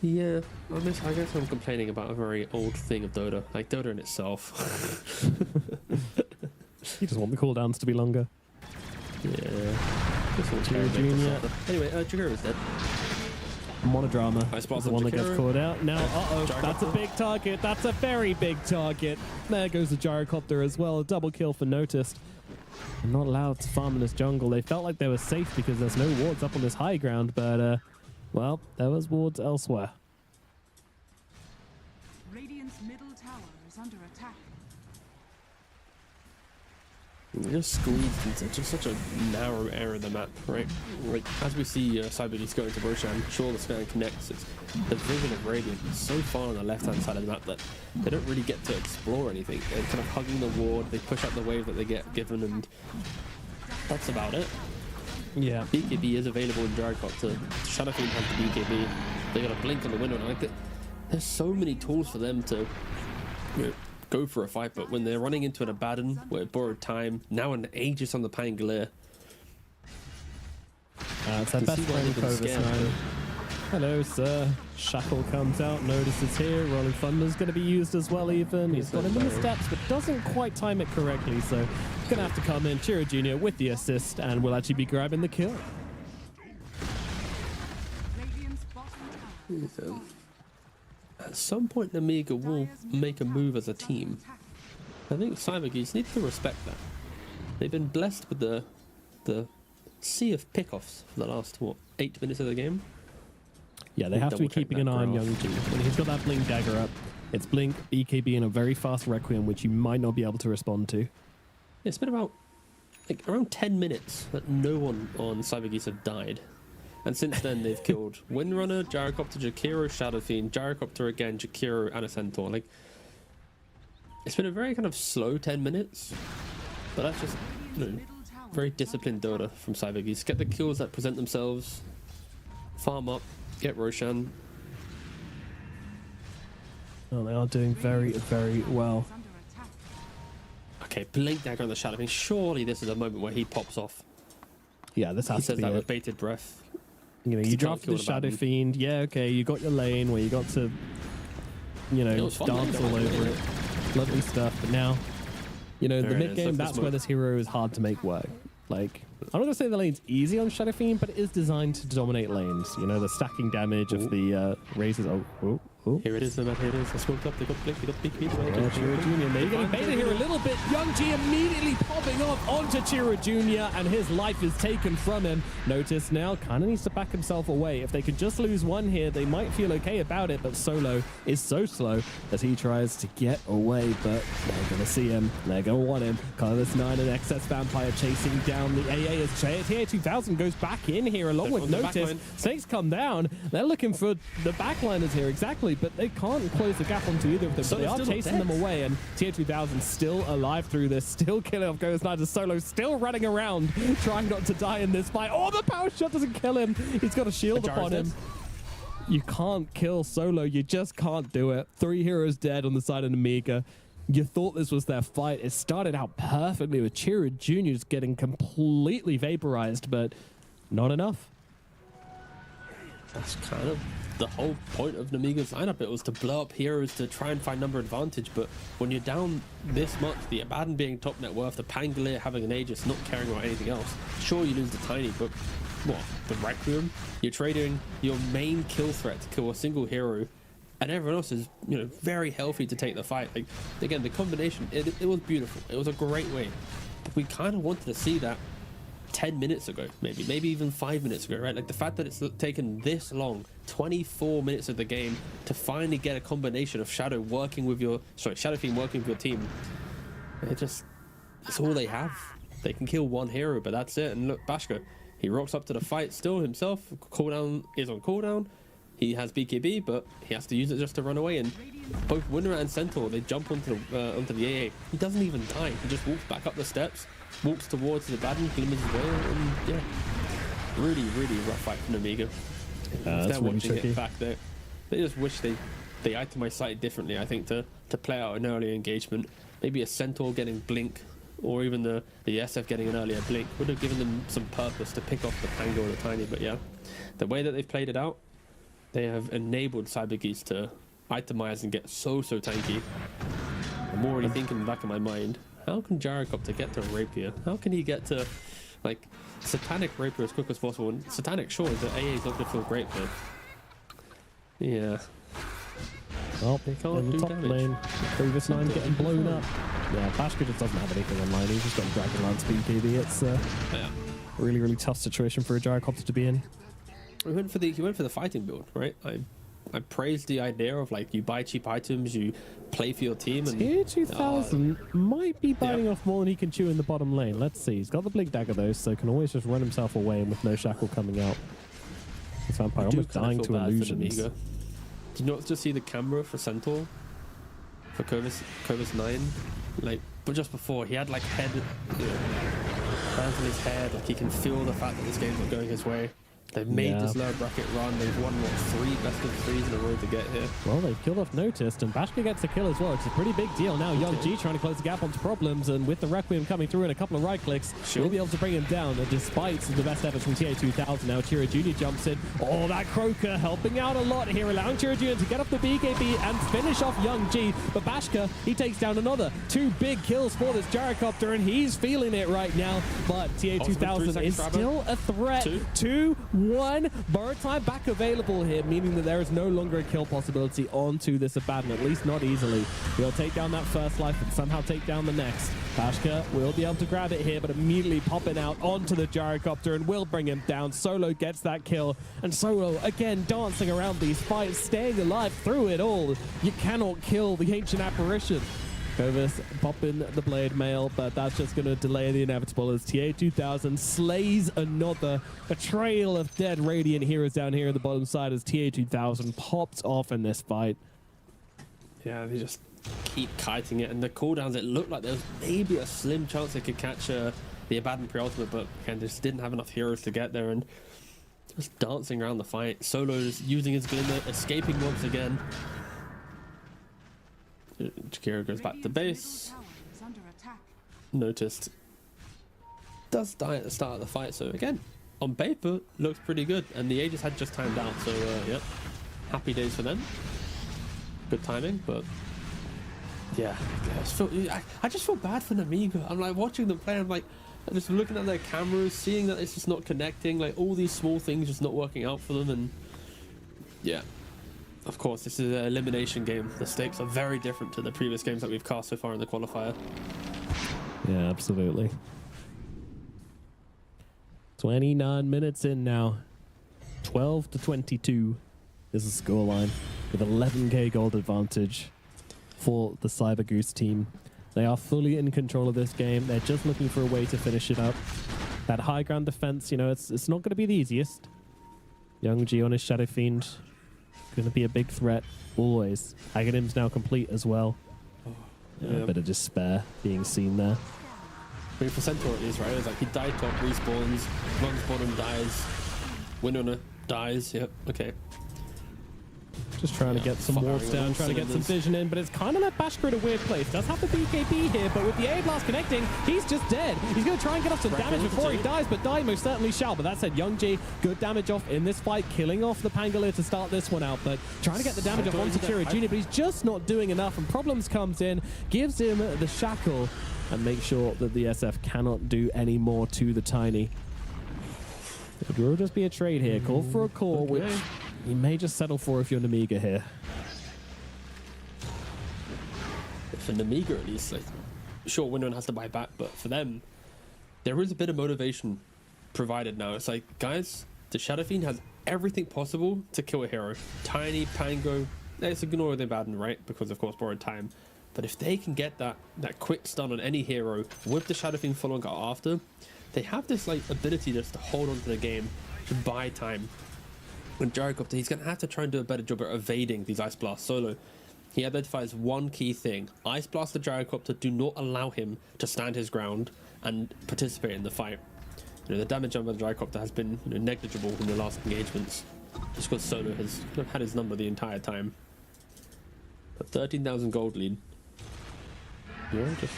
Yeah, I guess I'm complaining about a very old thing of Dota, like Dota in itself. You just want the cooldowns to be longer. Yeah. Just want Junior. Junior. Anyway, Jagiro's dead. Monodrama I spot is the on one that gets Jakiro. called out. Now, Gyrocopter. that's a big target. That's a very big target. There goes the Gyrocopter as well. A double kill for Noticed. They're not allowed to farm in this jungle. They felt like they were safe because there's no wards up on this high ground, but, well, there was wards elsewhere. Radiant's middle tower is under attack. You're just squeezed into just such a narrow area of the map, right? Like, as we see Cybergeese going to Roshan, sure the scan connects. It's the vision of Radiant is so far on the left-hand side of the map that they don't really get to explore anything. They're kind of hugging the ward, they push out the wave that they get given, and that's about it. Yeah. BKB is available in Gyrocopter. Shadowfiend has the BKB. They got a blink on the window, and like that. There's so many tools for them to, you know, go for a fight, but when they're running into an Abaddon where it borrowed time, now an Aegis on the Pangolier. It's our can best see why friend, they've been Clovis scared, now. Hello, sir. Shackle comes out. Notice is here. Rolling Thunder's going to be used as well, even. He's got him in the steps, but doesn't quite time it correctly, so he's going to have to come in. Chiro Jr. with the assist, and will actually be grabbing the kill. Radiant's bottom tower. At some point, Amiga will make a move as a team. I think Cybergeese need to respect that. They've been blessed with the sea of pickoffs for the last, 8 minutes of the game? Yeah, they have to be Double check keeping an that eye on graph. Young G. When he's got that Blink Dagger up, it's Blink, BKB, and a very fast Requiem, which you might not be able to respond to. It's been about, like, around 10 minutes that no one on Cybergeese have died. And since then, they've killed Windrunner, Gyrocopter, Jakiro, Shadowfiend, Gyrocopter again, Jakiro, and a Centaur. Like, it's been a very kind of slow 10 minutes, but that's just, you know, very disciplined Dota from Cybergeese. Get the kills that present themselves, farm up, get Roshan. Oh, they are doing very, very well. Under attack. Okay, Blink Dagger on the Shadowfiend. Surely this is a moment where he pops off. Yeah, this He has to says be that it. with bated breath. You know, you He can't drafted kill the the Shadow Abaddon. Fiend. Yeah, okay, you got your lane where you got to, you It know, was fun, dance though. all over it. Lovely stuff. But now, you know, There the it mid is. game, Look at that's this where mode. this hero is hard to make work. Like, I'm not gonna say the lane's easy on Shadow Fiend, but it is designed to dominate lanes. You know, the stacking damage of the razors. Oh. Here it is, the map. Here it is. I smoked up. They got Blink. They got BKB. Yeah, Chiro Jr. Maybe getting baited here a little bit. Young G immediately popping off onto Chiro Jr. and his life is taken from him. Notice now kind of needs to back himself away. If they could just lose one here, they might feel okay about it, but Solo is so slow as he tries to get away, but they're going to see him. They're going to want him. Colorless 9 and Excess Vampire chasing down the AA as TA 2000 goes back in here along They're with on the Notice. backline. Snakes come down. They're looking for the backliners here, exactly, but they can't close the gap onto either of them. So They they're are still not chasing dead. them away, and Tier 2000 still alive through this, still killing off Ghost Knight as Solo, still running around, trying not to die in this fight. Oh, the power shot doesn't kill him. He's got a shield Ajar's upon dead. him. You can't kill Solo. You just can't do it. 3 heroes dead on the side of Amiga. You thought this was their fight. It started out perfectly with Chiro Jr. getting completely vaporized, but not enough. That's kind of the whole point of Namiga's lineup. It was to blow up heroes to try and find number advantage, but when you're down this much, the Abaddon being top net worth, the Pangolier having an Aegis, not caring about anything else, sure you lose the Tiny, but what, the Requiem? You're trading your main kill threat to kill a single hero and everyone else is, you know, very healthy to take the fight. Like, again, the combination, it was beautiful. It was a great way. We kind of wanted to see that 10 minutes ago, maybe even 5 minutes ago, right? Like, the fact that it's taken this long, 24 minutes of the game, to finally get a combination of Shadow Team working with your team. It's all they have. They can kill one hero, but that's it. And look, Bashka, he rocks up to the fight still himself. Cooldown is on cooldown. He has BKB, but he has to use it just to run away. And both Winner and Centaur, they jump onto the AA. He doesn't even die. He just walks back up the steps, walks towards the Baden, glimmers his way, and yeah, really, really rough fight from Amiga. That's They're really watching tricky. it back there. They just wish they itemized slightly differently, I think, to play out an earlier engagement. Maybe a Centaur getting Blink, or even the SF getting an earlier Blink would have given them some purpose to pick off the Pango or the Tiny. But yeah, the way that they've played it out, they have enabled Cybergeese to itemize and get so tanky. I'm already thinking in the back of my mind, how can Gyrocopter get to Rapier? How can he get to, like, Satanic Rapier as quick as possible? And Satanic, sure, the AA is not going to feel great, but yeah. Well, They can't in the do top damage. lane, Previous 9 getting blown up. Yeah, Bashka just doesn't have anything online. He's just got Dragon Lance BKB. It's a Yeah. really, really tough situation for a Gyrocopter to be in. He went for the fighting build, right? I praised the idea of, like, you buy cheap items, you play for your team, and Tier 2000 might be biting off more than he can chew in the bottom lane. Let's see. He's got the Blink Dagger though, so can always just run himself away, and with no shackle coming out. This Vampire I do almost kinda dying feel to bad for illusions. Amiga. Do you not just see the camera for Centaur? For Clovis 9? Like, but just before, he had, like, hands on his head, like, he can feel the fact that this game's not going his way. They've made this lower bracket run. They've won, what, 3 best of 3s in a row to get here. Well, they've killed off Noticed, and Bashka gets a kill as well. It's a pretty big deal. Now, Young G trying to close the gap onto Problems, and with the Requiem coming through and a couple of right clicks, Sure. we'll be able to bring him down, despite the best efforts from TA 2000. Now, Chira Jr. jumps in. Oh, that Croaker helping out a lot here, allowing Chira Jr. to get off the BKB and finish off Young G. But Bashka, he takes down another 2 big kills for this Gyrocopter, and he's feeling it right now. But TA 2000 is still a threat. 2-1. Time back available here, meaning that there is no longer a kill possibility onto this Abaddon, at least not easily. He'll take down that first life and somehow take down the next. Bashka will be able to grab it here, but immediately popping out onto the Gyrocopter and will bring him down. Solo gets that kill, and Solo again dancing around these fights, staying alive through it all. You cannot kill the Ancient Apparition. Kovis popping the Blade Mail, but that's just going to delay the inevitable as TA 2000 slays a trail of dead Radiant heroes down here in the bottom side as TA 2000 pops off in this fight. Yeah, they just keep kiting it, and the cooldowns, it looked like there was maybe a slim chance they could catch the Abaddon pre-ultimate, but again, they just didn't have enough heroes to get there, and just dancing around the fight. Solo's using his Glimmer, escaping once again. Jakiro goes back to base. Tower is under attack. Noticed does die at the start of the fight, so again, on paper, looks pretty good, and the Aegis had just timed out, so yep, happy days for them. Good timing, but yeah, I just feel bad for Namiga. I'm like watching them play, I'm like just looking at their cameras, seeing that it's just not connecting, like all these small things just not working out for them, and yeah. Of course, this is an elimination game. The stakes are very different to the previous games that we've cast so far in the qualifier. Yeah, absolutely. 29 minutes in now. 12-22 is the scoreline, with 11k gold advantage for the Cyber Goose team. They are fully in control of this game. They're just looking for a way to finish it up. That high ground defense, you know, it's not going to be the easiest. Young G on his Shadow Fiend. Going to be a big threat, always. Aghanim's now complete as well. A bit of despair being seen there. I mean, for Centaur it is, right? It's like he died top, respawns, runs bottom, dies, Winona dies, yep, okay. Just trying to get some firing wards on down, all trying to get some cylinders. vision in, but it's kind of left Bashka in a weird place. Does have the BKB here, but with the A blast connecting, he's just dead. He's going to try and get off some damage before he dies, but die most certainly shall. But that said, Young G, good damage off in this fight, killing off the Pangolier to start this one out, but trying to get the damage off onto Chira Jr., but he's just not doing enough, and Problems comes in, gives him the shackle, and makes sure that the SF cannot do any more to the Tiny. It will just be a trade here. Call for a call, which you may just settle for if you're Namiga here. for Namiga at least, like, sure, Window has to buy back, but for them, there is a bit of motivation provided now. It's like, guys, the Shadow Fiend has everything possible to kill a hero. Tiny, Pango, let's ignore the Abaddon, right? Because of course borrowed time. But if they can get that quick stun on any hero with the Shadow Fiend following after, they have this like ability just to hold on to the game, to buy time. When Gyrocopter, he's gonna have to try and do a better job at evading these Ice Blasts solo. He identifies one key thing: Ice Blast the Gyrocopter do not allow him to stand his ground and participate in the fight. You know, the damage on the Gyrocopter has been, you know, negligible in the last engagements, just because Solo has kind of had his number the entire time. But 13,000 gold lead. Yeah, just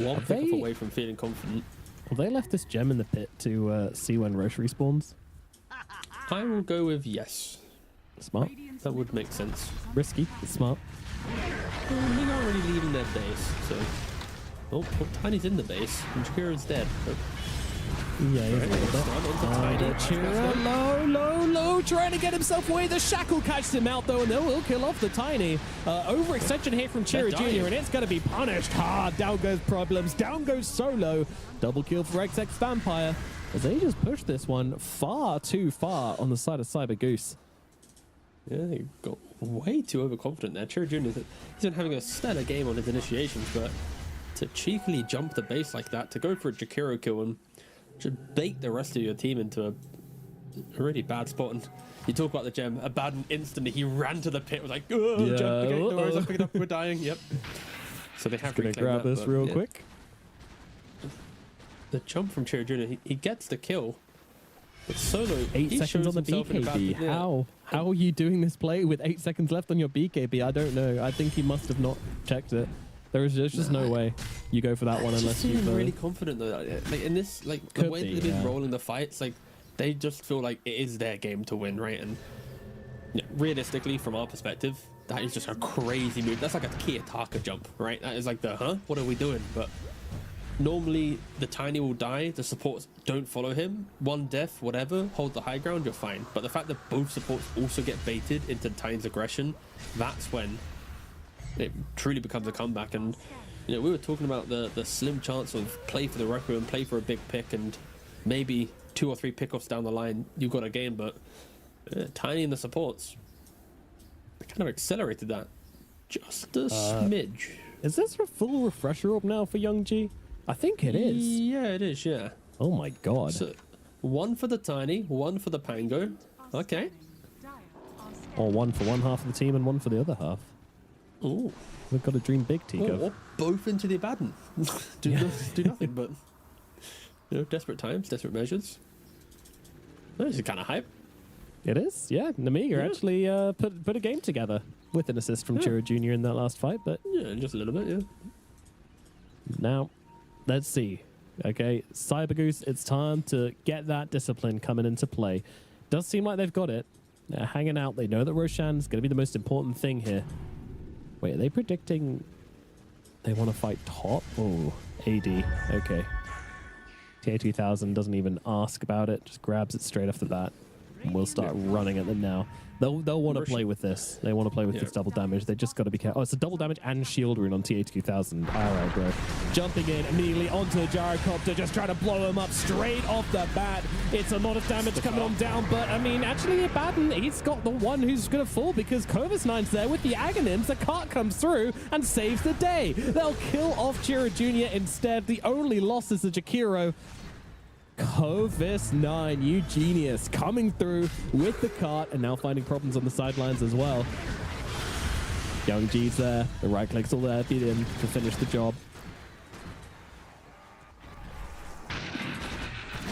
one pick off away from feeling confident. Well, they left this gem in the pit to see when Roche respawns. I will go with yes. Smart. That would make sense. Risky. It's smart. Well, they aren't really leaving their base, so... Oh, Tiny's in the base, and Jakiro's dead. But... Yeah, he's a little bit. Chira, low, trying to get himself away. The shackle catches him out though, and they will kill off the Tiny. Overextension here from Chira Jr., and it's going to be punished hard. Down goes Problems, down goes Solo. Double kill for XX Vampire, as they just push this one far too far on the side of Cyber Goose. Yeah, they got way too overconfident there. Chira Jr., he's been having a stellar game on his initiations, but to cheekily jump the base like that, to go for a Jakiro kill and should bait the rest of your team into a really bad spot. And you talk about the gem, Abaddon instantly, he ran to the pit, was like, oh, Yeah, jump, okay, no worries, I'll pick it up, we're dying, yep. So they have to Gonna grab this real quick. The jump from Chira Jr., he gets the kill. But Solo, 8 he seconds shows on the himself in a bad- BKB. yeah. How are you doing this play with 8 seconds left on your BKB? I don't know. I think he must have not checked it. There's just no way you go for that one unless you're you've really confident though. Like in this, like the Could way be, they've been yeah. rolling the fights, like they just feel like it is their game to win, right? And yeah, realistically, from our perspective, that is just a crazy move. That's like a Kiyotaka jump, right? That is like the what are we doing? But normally the Tiny will die, the supports don't follow him. One death, whatever, hold the high ground, you're fine. But the fact that both supports also get baited into Tiny's aggression, that's when it truly becomes a comeback. And you know, we were talking about the slim chance of play for the Requiem, play for a big pick, and maybe 2 or 3 pickoffs down the line, you've got a game. But Tiny and the supports, they kind of accelerated that just a smidge. Is this a full refresher up now for Young G? I think it is. Yeah, it is, yeah. Oh my god. So, 1 for the Tiny, 1 for the Pango. Okay. Or 1 for one half of the team and 1 for the other half. Ooh. We've got to dream big, Tico. Or both into the Abaddon. do nothing but, you know, desperate times, desperate measures. This is kind of hype. It is, yeah. Namiga Yeah. actually put a game together with an assist from Chira Jr. in that last fight, but Yeah, just a little bit, yeah. now, let's see. Okay, Cyber Goose, it's time to get that discipline coming into play. Does seem like they've got it. They're hanging out. They know that Roshan's going to be the most important thing here. Wait, are they predicting they want to fight top? Oh, AD. Okay. TA2000 doesn't even ask about it, just grabs it straight off the bat. And we'll start running at them now. They'll want to play with this. They want to play with this double damage. They just got to be careful. Oh, it's a double damage and shield rune on TA2000. All right, bro. Jumping in immediately onto the Gyrocopter, just trying to blow him up straight off the bat. It's a lot of damage coming on down, but I mean, actually, Abaddon, he's got the one who's going to fall because Kovis9's there with the Aghanims. The cart comes through and saves the day. They'll kill off Chira Jr. instead. The only loss is the Jakiro. Kovis9, you genius, coming through with the cart and now finding problems on the sidelines as well. Young G's there, the right click's all there, beat him to finish the job.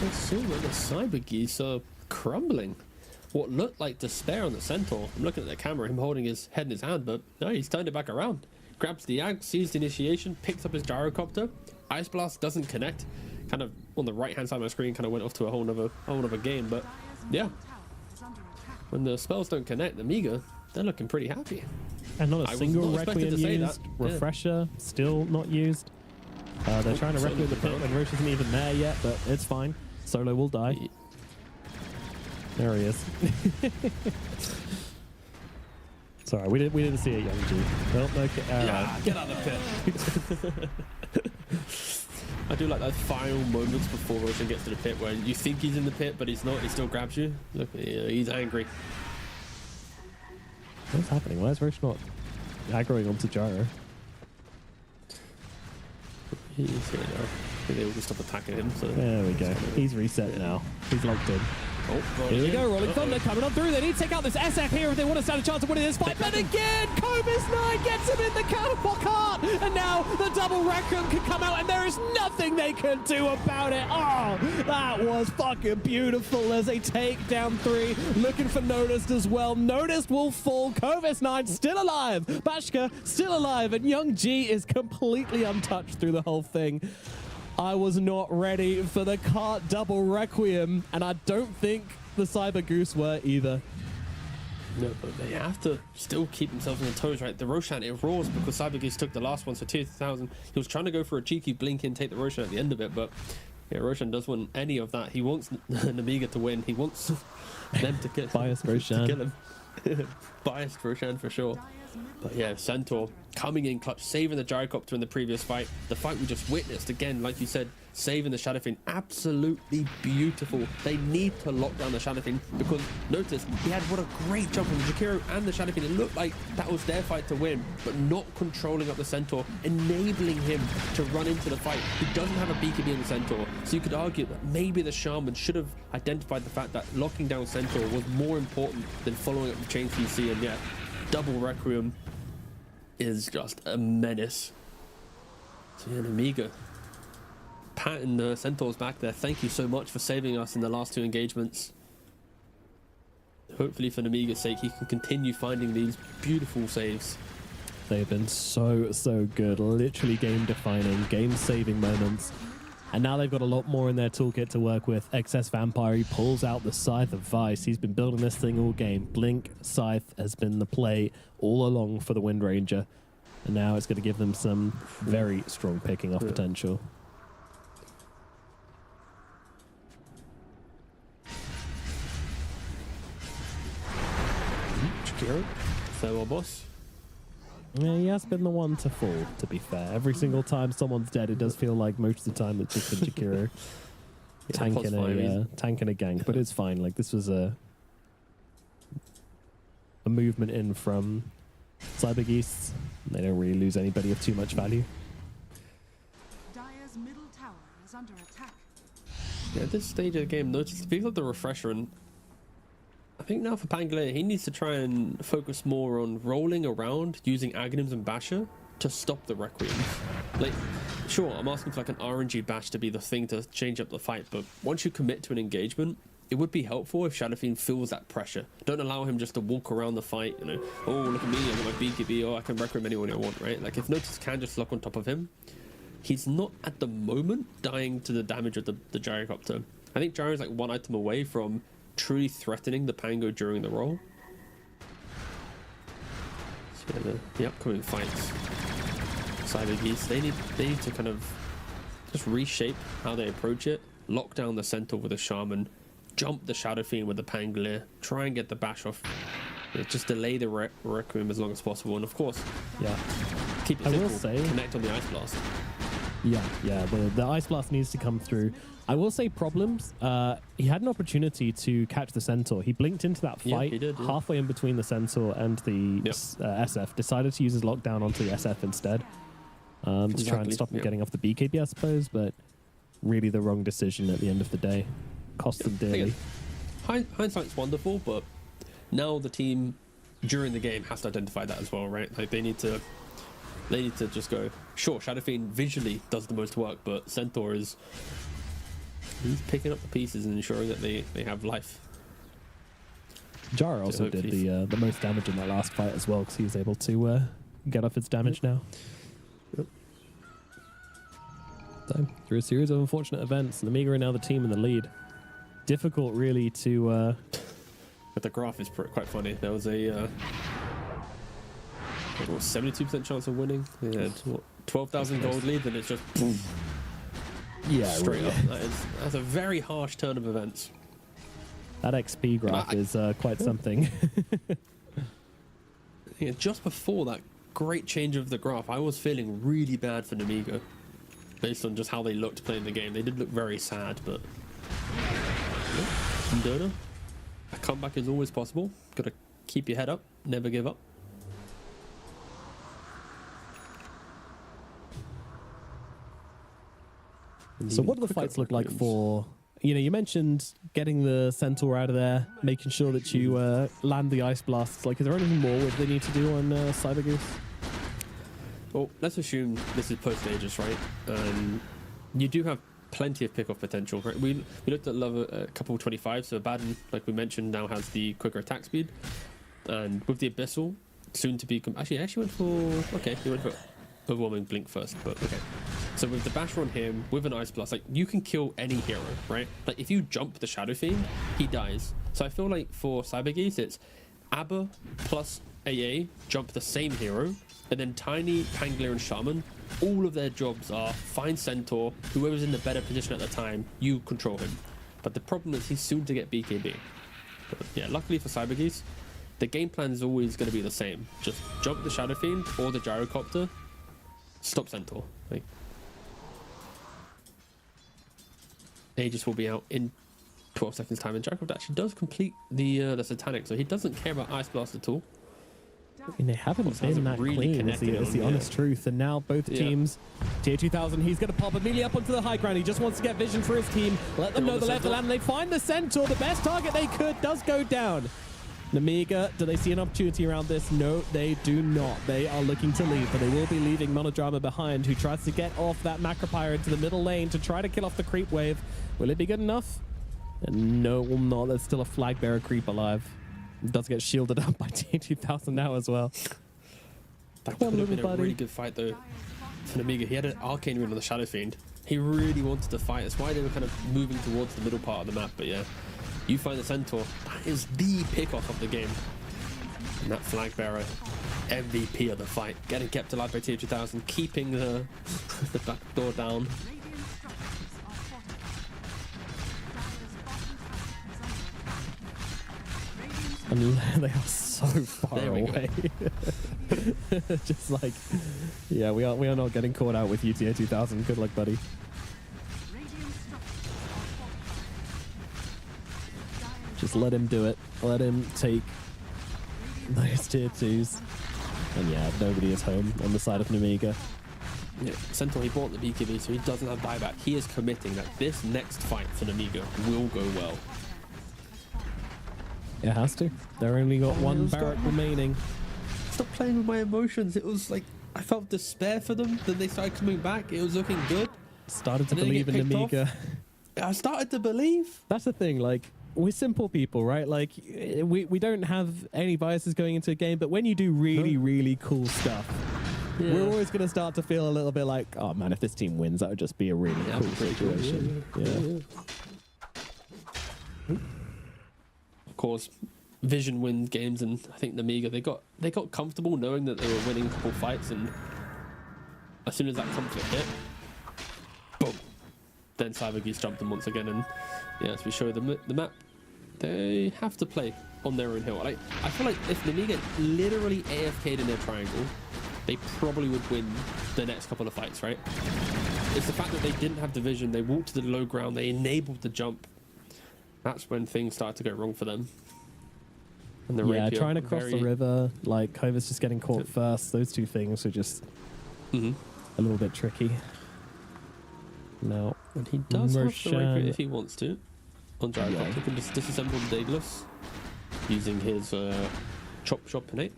Let's see where the Cyber Geese are crumbling. What looked like despair on the Centaur. I'm looking at the camera, him holding his head in his hand, but no, he's turned it back around. Grabs the Ag, sees the initiation, picks up his Gyrocopter. Ice Blast doesn't connect. Kind of on the right hand side of my screen, kind of went off to a whole nother game. But yeah, when the spells don't connect, the Amiga, they're looking pretty happy. And not I a was single not expecting Requiem to say used. that. Yeah. Refresher still not used. They're trying to Requiem the pit when Roche isn't even there yet, but it's fine. Solo will die. There he is. Sorry, we didn't see it, Young G. Well, okay, Yeah, get out of the pit. I do like those final moments before Roshan gets to the pit where you think he's in the pit, but he's not. He still grabs you. Look, he's angry. What's happening? Why is Roche not aggroing onto Gyro? He's here now. I think they will just stop attacking him. So There we go. He's reset now. He's locked in. oh, Here we go, Rolling Thunder coming on through. They need to take out this SF here if they want to stand a chance of winning this fight. But again, Cobus 9 gets him in the catapult cart. And now the double Requiem can come out and there is nothing they can do about it. Oh, that was fucking beautiful as they take down 3. Looking for Noticed as well. Noticed will fall. Cobus 9 still alive. Bashka still alive. And Young G is completely untouched through the whole thing. I was not ready for the cart double Requiem, and I don't think the Cyber Goose were either. no, but they have to still keep themselves on their toes, right? The Roshan, it roars because Cybergeese took the last one, so 2,000. He was trying to go for a cheeky blink and take the Roshan at the end of it, but yeah, Roshan doesn't want any of that. He wants Namiga to win. He wants them to get Biased to Roshan. kill him. Biased Roshan for sure. But yeah, Centaur coming in clutch, saving the gyrocopter in the previous fight. The fight we just witnessed, again, like you said, saving the Shadow Fiend. Absolutely beautiful. They need to lock down the Shadow Fiend because notice he had what a great jump from Jakiro and the Shadow Fiend. It looked like that was their fight to win, but not controlling up the Centaur, enabling him to run into the fight. He doesn't have a BKB in the Centaur, so you could argue that maybe the Shaman should have identified the fact that locking down Centaur was more important than following up the chain CC, and yeah, double Requiem is just a menace. So yeah, Amiga patting the Centaurs back there. Thank you so much for saving us in the last 2 engagements. Hopefully for Namiga's sake he can continue finding these beautiful saves. They've been so good, literally game defining, game saving moments. And now they've got a lot more in their toolkit to work with. Excess Vampire, he pulls out the Scythe of Vice. He's been building this thing all game. Blink, Scythe has been the play all along for the Wind Ranger. And now it's going to give them some very strong picking off potential. Jakiro, farewell boss. Yeah, he has been the one to fall, to be fair. Every single time someone's dead, it does feel like most of the time it's just been Jakiro tanking a gank, but it's fine. Like, this was a movement in from Cybergeese. They don't really lose anybody of too much value. Dire's middle tower is under attack. Yeah, at this stage of the game, notice people have the refresher, and I think now for Pangolier, he needs to try and focus more on rolling around using Aghanims and Basher to stop the Requiem. Like, sure, I'm asking for like an RNG bash to be the thing to change up the fight, but once you commit to an engagement, it would be helpful if Shadow Fiend feels that pressure. Don't allow him just to walk around the fight, you know, oh, look at me, I got my BKB, oh, I can Requiem anyone I want, right? Like, if Notice can just lock on top of him, he's not at the moment dying to the damage of the gyrocopter. I think Gyro's like one item away from truly threatening the Pango during the roll. So yeah, the upcoming fights, Cybergeese, they need to kind of just reshape how they approach it, lock down the Centaur with a Shaman, jump the Shadow Fiend with the Pangolier, try and get the bash off, you know, just delay the Requiem as long as possible, and of course, Yeah. keep it I will simple, say- connect on the Ice Blast. Yeah, the Ice Blast needs to come through. I will say problems. He had an opportunity to catch the Centaur. He blinked into that Yeah, fight he did, yeah. halfway in between the Centaur and the Yep. SF. Decided to use his lockdown onto the SF instead to try and Exactly, stop him yeah. getting off the BKB, I suppose. But really the wrong decision at the end of the day. Cost them dearly. Again, hindsight's wonderful, but now the team during the game has to identify that as well, right? Like they need to just go, sure, Shadow Fiend visually does the most work, but Centaur he's picking up the pieces and ensuring that they have life. Jara also did hopefully- the most damage in that last fight as well because he was able to get off its damage now. Yep. So, through a series of unfortunate events, Amiga are now the team in the lead. Difficult, really, to... But the graph is quite funny. There was a 72% chance of winning. They had 12,000 gold lead, and it's just yeah, straight really. up. That's a very harsh turn of events. That XP graph is quite something. Yeah, just before that great change of the graph, I was feeling really bad for Nemiga. Based on just how they looked playing the game. They did look very sad, but... Ndona, a comeback is always possible. Gotta keep your head up, never give up. So what do the fights look like for... You know, you mentioned getting the Centaur out of there, making sure that you land the Ice Blasts. Like, is there anything more they need to do on Cyber Goose? Well, let's assume this is post-Aegis, right? You do have plenty of pick-off potential, right? We looked at a couple 25, so Abaddon, like we mentioned, now has the quicker attack speed. And with the Abyssal, soon to be... Actually, went for... Okay, he went for Overwhelming Blink first, but okay. So with the Basher on him, with an Ice Blast, like, you can kill any hero, right? Like, if you jump the Shadow Fiend, he dies. So I feel like for Cybergeese, it's Abba plus AA jump the same hero, and then Tiny, Pangolier, and Shaman, all of their jobs are find Centaur, whoever's in the better position at the time, you control him. But the problem is he's soon to get BKB. But yeah, luckily for Cybergeese, the game plan is always going to be the same. Just jump the Shadow Fiend or the Gyrocopter, stop Centaur. Like, Aegis will be out in 12 seconds time, and Gyrocopter actually does complete the Satanic, so he doesn't care about Ice Blast at all. I mean, they haven't been that really clean, is the honest truth. And now both teams, Tier 2000, he's going to pop immediately up onto the high ground. He just wants to get vision for his team. Let them know the left of the land. They find the Centaur. The best target they could does go down. Nemiga, do they see an opportunity around this? No, they do not. They are looking to leave, but they will be leaving Monodrama behind, who tries to get off that Macropyre into the middle lane to try to kill off the creep wave. Will it be good enough? And no, it will not. There's still a flag bearer creep alive. It does get shielded up by T2000 now as well. That could have been a really good fight though for Nemiga. He had an Arcane Rune on the Shadow Fiend. He really wanted to fight. That's why they were kind of moving towards the middle part of the map. But yeah, you find the Centaur. That is the pick-off of the game. And that flag bearer, MVP of the fight, getting kept alive by T2000, keeping the back door down. And they are so far away. Just like, yeah, we are not getting caught out with UTA 2000. Good luck, buddy. Just let him do it. Let him take those tier 2s. And yeah, nobody is home on the side of Nemiga. Yeah, Centaur, he bought the BKB, so he doesn't have buyback. He is committing that this next fight for Nemiga will go well. It has to. They're only got one barrack remaining. Stop playing with my emotions. It was like, I felt despair for them. Then they started coming back. It was looking good. Started to believe in Nemiga. I started to believe. That's the thing, like, we're simple people, right? Like, we don't have any biases going into a game, but when you do really cool stuff, we're always going to start to feel a little bit like, oh man, if this team wins, that would just be a really cool situation. Of course, Vision wins games, and I think Nemiga, they got comfortable knowing that they were winning a couple fights, and as soon as that comfort hit, boom, then Cybergeese jumped them once again, and yeah, as we show the map, they have to play on their own hill. Like, I feel like if Nemiga literally AFK'd in their triangle, they probably would win the next couple of fights, right? It's the fact that they didn't have the vision, they walked to the low ground, they enabled the jump. That's when things start to go wrong for them. And the rapier, trying to cross the river, like Kova's just getting caught first. Those two things are just a little bit tricky. Now, and he does have the rapier if he wants to. On Gyrocopter, he can just disassemble the Daedalus using his chop shop innate.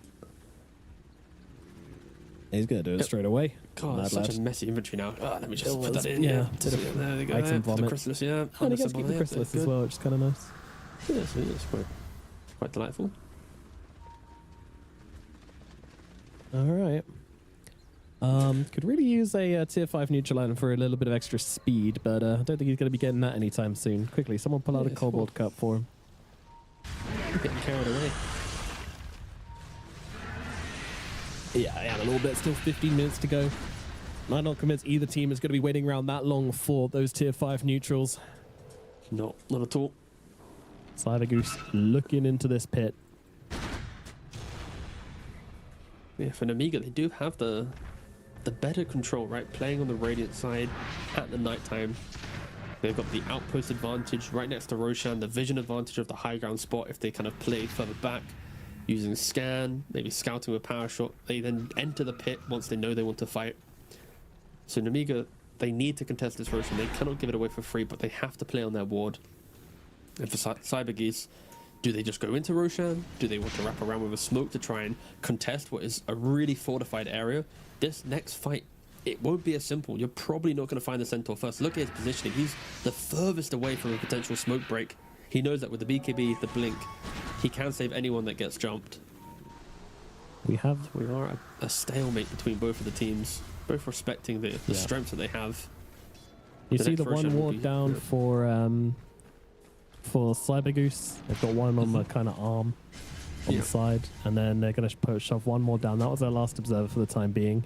He's going to do it straight away. God, that's such a messy inventory now. Let me just put that in. Yeah, there we go. Like some vomit. The chrysalis, yeah. And he gets to keep the chrysalis as well, which is kind of nice. Yeah, so it's quite delightful. All right. Could really use a tier 5 neutral item for a little bit of extra speed, but I don't think he's going to be getting that anytime soon. Quickly, someone pull out a Cobalt Cup for him. Getting carried away. Yeah, I am a little bit. Still 15 minutes to go. I'm not convinced either team is going to be waiting around that long for those tier 5 neutrals. No, not at all. Cyber Goose looking into this pit. Yeah, for Namiga, they do have the better control, right? Playing on the Radiant side at the nighttime. They've got the outpost advantage right next to Roshan, the vision advantage of the high ground spot if they kind of play further back, using scan, maybe scouting with power shot. They then enter the pit once they know they want to fight. So Namiga, they need to contest this Roshan. They cannot give it away for free, but they have to play on their ward. And for Cyber Geese, do they just go into Roshan? Do they want to wrap around with a smoke to try and contest what is a really fortified area? This next fight, it won't be as simple. You're probably not going to find the Centaur first. Look at his positioning. He's the furthest away from a potential smoke break. He knows that with the BKB, the blink, he can save anyone that gets jumped. We are at a stalemate between both of the teams, both respecting the strengths that they have. You The see next the one version will ward be down good. for Cyber Goose. They've got one on the kind of arm on the side, and then they're going to shove one more down. That was their last observer for the time being.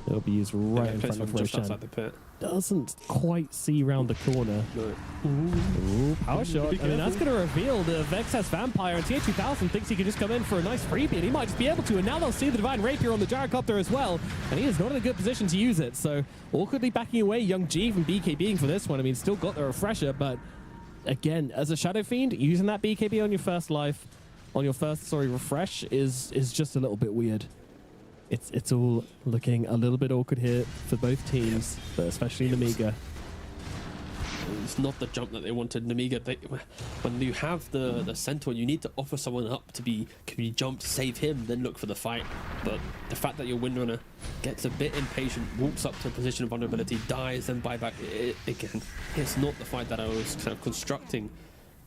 It'll be used right in front of just Roshan. outside the pit. Doesn't quite see round the corner. No. Ooh, power shot. I mean, that's going to reveal the Vexas Vampire, and TH2000 thinks he can just come in for a nice freebie, and he might just be able to. And now they'll see the Divine Rapier on the Gyrocopter as well, and he is not in a good position to use it. So awkwardly backing away Young G from BKBing for this one. I mean, still got the refresher, but again, as a Shadow Fiend, using that BKB on your first life, on your first, refresh is just a little bit weird. It's all looking a little bit awkward here for both teams, but especially Namiga. It's not the jump that they wanted. Namiga, when you have the Centaur, you need to offer someone up to be, can you jump, save him, then look for the fight. But the fact that your Windrunner gets a bit impatient, walks up to a position of vulnerability, dies, then buyback, again, it's not the fight that I was kind of constructing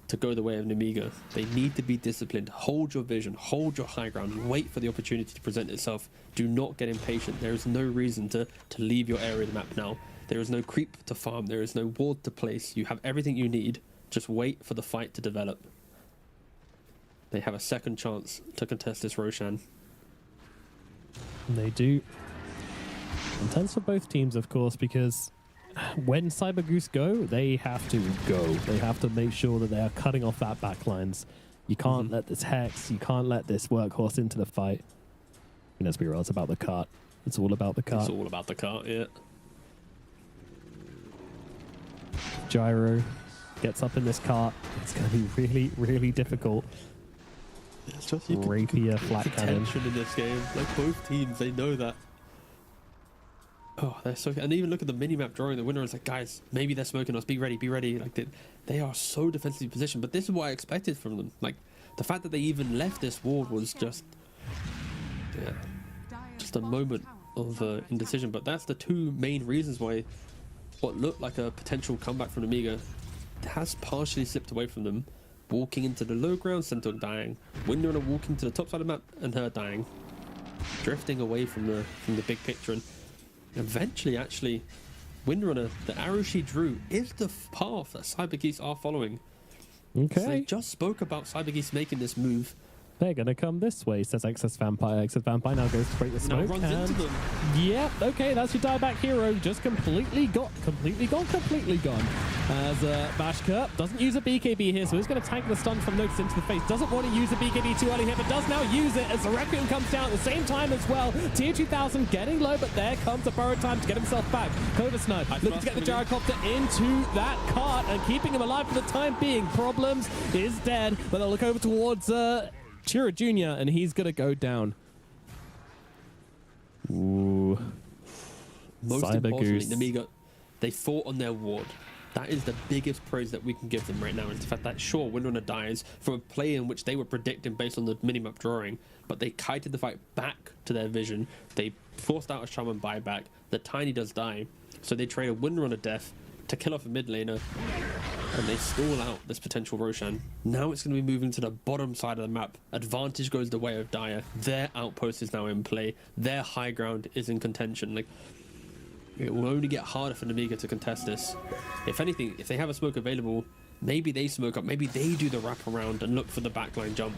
to go the way of Namiga. They need to be disciplined. Hold your vision, hold your high ground, wait for the opportunity to present itself. Do not get impatient. There is no reason to leave your area of the map now. There is no creep to farm. There is no ward to place. You have everything you need. Just wait for the fight to develop. They have a second chance to contest this Roshan. And they do. Intense for both teams, of course, because when Cyber Goose go, they have to go. They have to make sure that they are cutting off that backlines. You can't let this Hex, you can't let this Workhorse into the fight. And let's be real, it's about the cart. It's all about the cart. It's all about the cart, yeah. Gyro gets up in this cart. It's going to be really, really difficult. It's just Rapier, flat cannon. tension in this game. Like both teams, they know that. Oh, they're so. And even look at the mini-map drawing. The winner is like, guys, maybe they're smoking us. Be ready, be ready. Like they are so defensively positioned. But this is what I expected from them. Like the fact that they even left this ward was just, just a moment of indecision. But that's the two main reasons why what looked like a potential comeback from Amiga has partially slipped away from them. Walking into the low ground, Centaur dying. Windrunner walking to the top side of the map and her dying. Drifting away from the big picture, and eventually actually Windrunner, the arrow she drew is the path that Cyber Geese are following. Okay. So they just spoke about Cyber Geese making this move. They're going to come this way, says Excess Vampire. Excess Vampire now goes to break the Now smoke. runs into them. Yep, okay, that's your dieback hero. Just completely gone. As Bashka doesn't use a BKB here, so he's going to tank the stun from Notice into the face. Doesn't want to use a BKB too early here, but does now use it as the Requiem comes down at the same time as well. Tier 2000 getting low, but there comes a burrow time to get himself back. Clover Snipe looking to get the Gyrocopter into that cart and keeping him alive for the time being. Problems is dead, but they'll look over towards Chira Jr., and he's going to go down. Ooh. Most Cyber importantly, Goose. Namiga, they fought on their ward. That is the biggest praise that we can give them right now, is the fact that sure, Windrunner dies from a play in which they were predicting based on the minimap drawing, but they kited the fight back to their vision. They forced out a shaman buyback. The Tiny does die, so they trade a Windrunner death to kill off a mid laner, and they stall out this potential Roshan. Now it's going to be moving to the bottom side of the map. Advantage goes the way of Dire. Their outpost is now in play. Their high ground is in contention. Like, it will only get harder for Namiga to contest this. If anything, if they have a smoke available, maybe they smoke up, maybe they do the wrap around and look for the backline jump.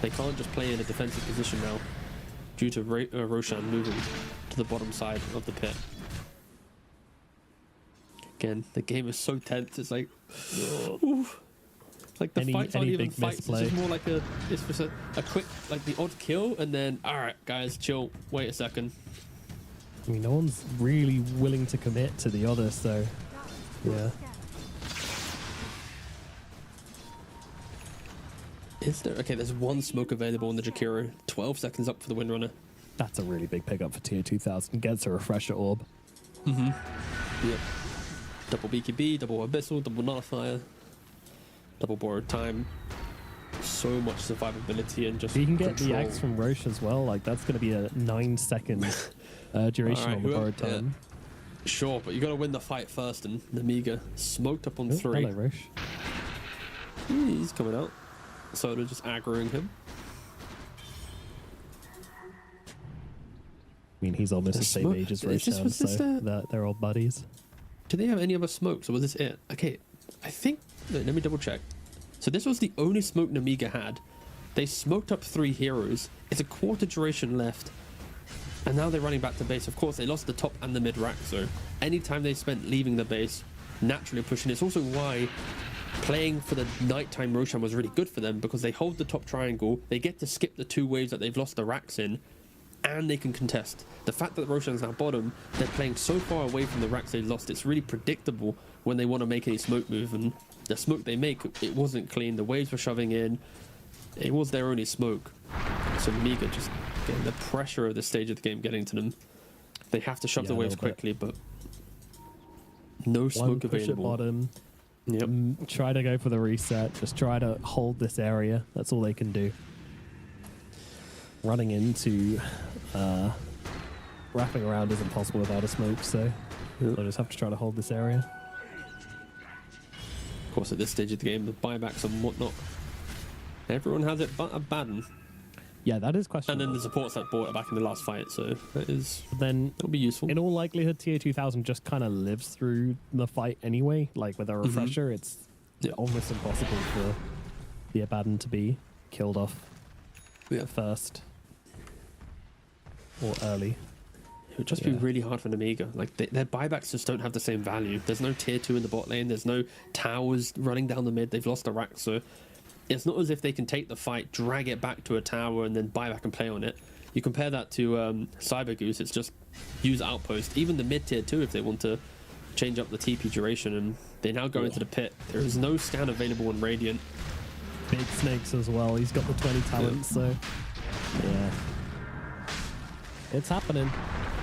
They can't just play in a defensive position now due to Roshan moving to the bottom side of the pit. Again, the game is so tense. It's like, oof. Like the Any- fights aren't any even big fights. It's misplay. just more like it's just a quick, like the odd kill, and then all right, guys, chill. Wait a second. I mean, no one's really willing to commit to the other, so yeah. Is there? Okay, there's one smoke available on the Jakiro. 12 seconds up for the Windrunner. That's a really big pickup for tier 2000. Gets a refresher orb. Yep. Double BKB, double Abyssal, double Nullifier, double Borrowed Time. So much survivability and just If you can get control. the X from Roche as well, like that's going to be a 9-second duration Alright, on the who- borrowed time. Sure, but you got to win the fight first, and Namiga smoked up on Oh, 3. hello, Roche. He's coming out. Soda just aggroing him. I mean, he's almost the same Smoke- age as is Roche, this- was this so the- they're all buddies. Do they have any other smokes, or was this it? Okay, I think. No, let me double check. So this was the only smoke Namiga had. They smoked up 3 heroes. It's a quarter duration left, and now they're running back to base. Of course, they lost the top and the mid rack, so anytime they spent leaving the base, naturally pushing. It's also why playing for the nighttime Roshan was really good for them, because they hold the top triangle, they get to skip the 2 waves that they've lost the racks in, and they can contest. The fact that Roshan's now bottom, they're playing so far away from the racks they lost, it's really predictable when they want to make any smoke move, and the smoke they make, it wasn't clean, the waves were shoving in, it was their only smoke. So Miga just getting the pressure of the stage of the game getting to them. They have to shove Yeah, the a waves little bit. quickly, but no One smoke push at available. bottom. Yep. Try to go for the reset. Just try to hold this area. That's all they can do. Running into wrapping around isn't possible without a smoke, so they'll just have to try to hold this area. Of course, at this stage of the game, the buybacks and whatnot, everyone has it but a Baden. Yeah, that is And questionable. then the supports that bought it back in the last fight, so Then it'll be useful. in all likelihood, tier 2000 just kind of lives through the fight anyway. Like with a refresher, it's Yeah. almost impossible for the Abaddon to be killed off Yeah. first or early. It would just be Yeah. really hard for Namiga. Like their buybacks just don't have the same value. There's no tier 2 in the bot lane. There's no towers running down the mid. They've lost the rack, so it's not as if they can take the fight, drag it back to a tower, and then buy back and play on it. You compare that to Cyber Goose, it's just use outpost. Even the mid tier 2, if they want to change up the TP duration, and they now go into the pit. There is no scan available on Radiant. Big snakes as well. He's got the 20 talents, so yeah. It's happening.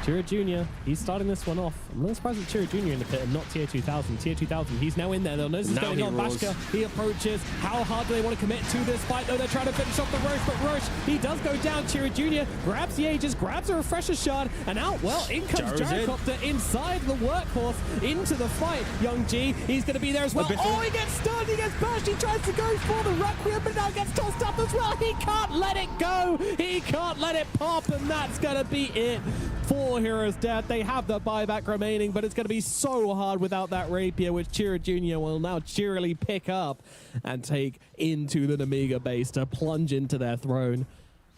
Chira Jr., he's starting this one off. I'm not surprised it's Chira Jr. in the pit and not Tier 2000. Tier 2000, he's now in there. They'll notice what's Now going he on. roars. Bashka, he approaches. How hard do they want to commit to this fight, though? They're trying to finish off the Roche, but Roche, he does go down. Chira Jr. grabs the Aegis, grabs a refresher shard, and out. Well, in comes Gyro's in. Gyrocopter inside the workhorse into the fight. Young G, he's going to be there as well. Abyssal. Oh, he gets stunned. He gets bashed. He tries to go for the Requiem, but now gets tossed up as well. He can't let it go. He can't let it pop, and that's going to be it. 4 heroes dead. They have the buyback remaining, but it's going to be so hard without that rapier, which Chira Jr. will now cheerily pick up and take into the Namiga base to plunge into their throne.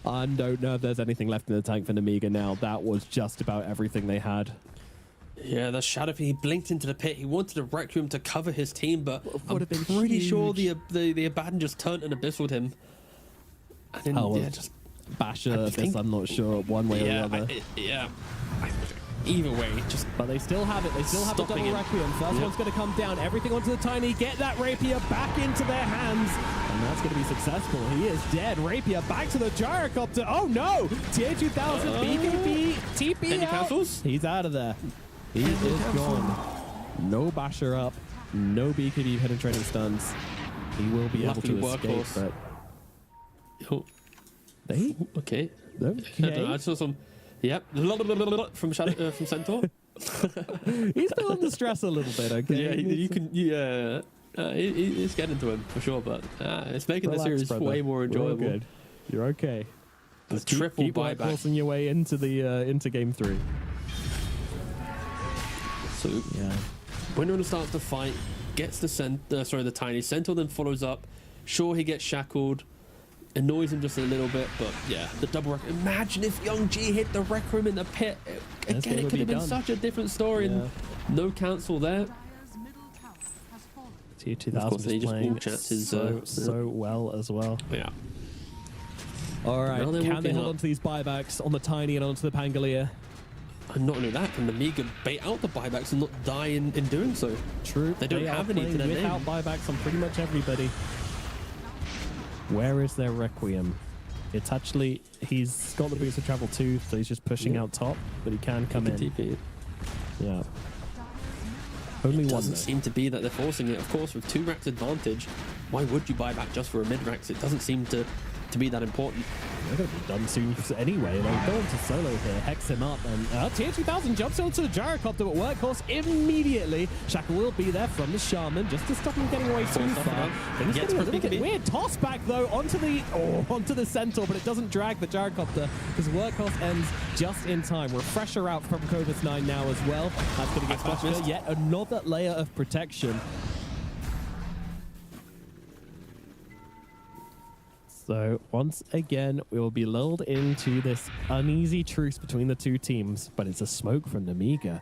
I don't know if there's anything left in the tank for Namiga now. That was just about everything they had. Yeah, the Shadow, he blinked into the pit. He wanted a Requiem to cover his team, but I'm Would have been pretty sure huge. the Abaddon just turned and abyssed him. And then, Oh, well, yeah, just Basher, I think- guess I'm not sure one way or the other. Either way, just But they still have it. They still have the Stopping double it. Requiem. First Yep. one's going to come down. Everything onto the Tiny. Get that Rapier back into their hands. And that's going to be successful. He is dead. Rapier back to the Gyrocopter. Oh, no. Tier 2000 BBB TP Any out. cancels? He's out of there. He is gone. No Basher up. No BKB penetrating stuns. He will be able to Luckily, escape, workhorse. but oh, they... okay. I don't know, Okay. I saw some. Yep, from Shadow from Centaur. He's feeling the stress a little bit, okay? Yeah, you can. Yeah, it's getting to him for sure, but it's making Relax, the series brother. way more We're all enjoyable. good. You're okay. The Just keep- triple keep buyback. forcing your way into the into game 3. So Yeah. Windrunner starts the fight, gets the Tiny. Centaur then follows up. Sure, he gets shackled, annoys him just a little bit, but yeah, the double Requiem. Imagine if Young G hit the Requiem in the pit. This Again, game it would could have be been done. such a different story, and no cancel there. Dire's middle tower has fallen. Tier Of 2000 course, is they just playing all chats his, so well as well. Yeah. All right, Now they're can they walking hold up. on to these buybacks on the Tiny and onto the Pangolier? And not only that, can the Amiga bait out the buybacks and not die in doing so? True. They don't are have any to playing their name. without buybacks on pretty much everybody. Where is their Requiem? It's actually, he's got the boots of travel too, so he's just pushing out top, but he can come in. TP. Yeah. Only one. Doesn't though. seem to be that they're forcing it. Of course, with 2 racks advantage, why would you buy back just for a mid racks? It doesn't seem to be that important. They're going to be done soon anyway. They'll go into solo here, hex him up, and Tier 2000 jumps onto the gyrocopter, but Workhorse immediately. Shackle will be there from the Shaman just to stop him getting away too Force off far. enough. Things Gets getting a little Perpetuity. bit weird. Toss back though onto the Centaur, but it doesn't drag the gyrocopter because Workhorse ends just in time. Refresher out from Cobus 9 now as well. That's going to get Flash Buster. missed. Yet another layer of protection. So once again, we will be lulled into this uneasy truce between the two teams, but it's a smoke from Namiga.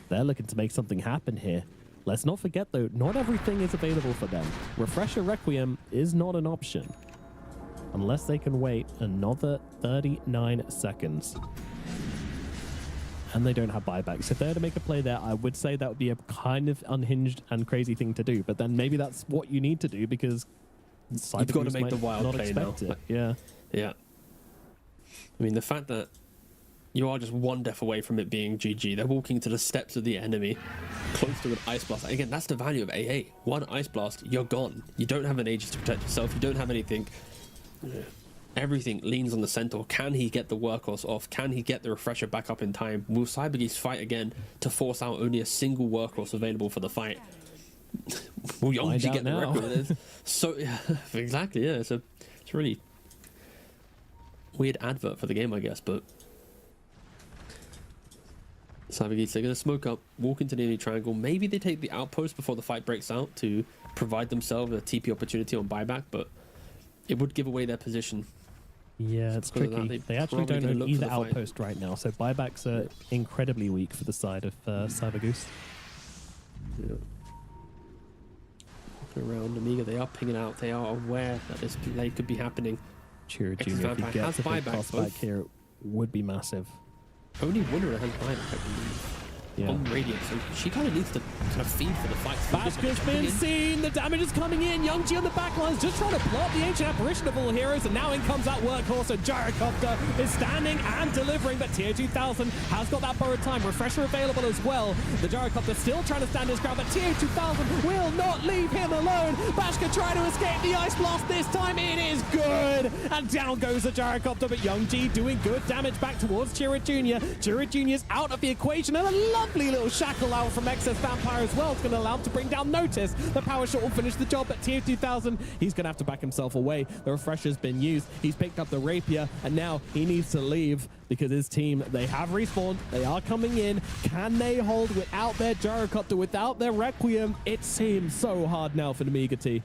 They're looking to make something happen here. Let's not forget though, not everything is available for them. Refresher Requiem is not an option unless they can wait another 39 seconds. And they don't have buybacks. If they're to make a play there, I would say that would be a kind of unhinged and crazy thing to do. But then maybe that's what you need to do because You've got to make the wild not play expect now. it. Yeah. Yeah. I mean, the fact that you are just one death away from it being GG. They're walking to the steps of the enemy, close to an Ice Blast. Again, that's the value of AA. One Ice Blast, you're gone. You don't have an Aegis to protect yourself. You don't have anything. Everything leans on the Centaur. Can he get the Workhorse off? Can he get the Refresher back up in time? Will Cybergeese fight again to force out only a single Workhorse available for the fight? Will Yongji out get the now. record? So, yeah, exactly, yeah. It's a really weird advert for the game, I guess, but Cybergeese, they're going to smoke up, walk into the enemy triangle. Maybe they take the outpost before the fight breaks out to provide themselves a TP opportunity on buyback, but it would give away their position. Yeah, it's Because of tricky. that, They actually probably don't gonna have look for either the fight. outpost right now, so buybacks are incredibly weak for the side of Cybergoose. Yeah. Walking around Amiga, they are pinging out. They are aware that this play could be happening. Chira X Jr., if he Vampire gets has a big buyback, toss back both. here, it would be massive. Only Winner has buyback, I believe. Yeah. On Radiant, so she kind of needs to kind of feed for the fight. Bashka's been seen, the damage is coming in. Youngji on the back lines just trying to plot the ancient apparition of all heroes, and now in comes that Workhorse, and Gyrocopter is standing and delivering, but Tier 2000 has got that borrowed time. Refresher available as well. The Gyrocopter still trying to stand his ground, but Tier 2000 will not leave him alone. Bashka trying to escape the Ice Blast this time. It is good, and down goes the Gyrocopter, but Youngji doing good damage back towards Chira Jr. Chira Jr.'s out of the equation, and a lovely little shackle out from Excess Vampire as well. It's going to allow him to bring down Notice. The power shot will finish the job, but Tier 2000, he's going to have to back himself away. The Refresher's been used. He's picked up the Rapier, and now he needs to leave because his team, they have respawned. They are coming in. Can they hold without their Gyrocopter, without their Requiem? It seems so hard now for the Amiga T.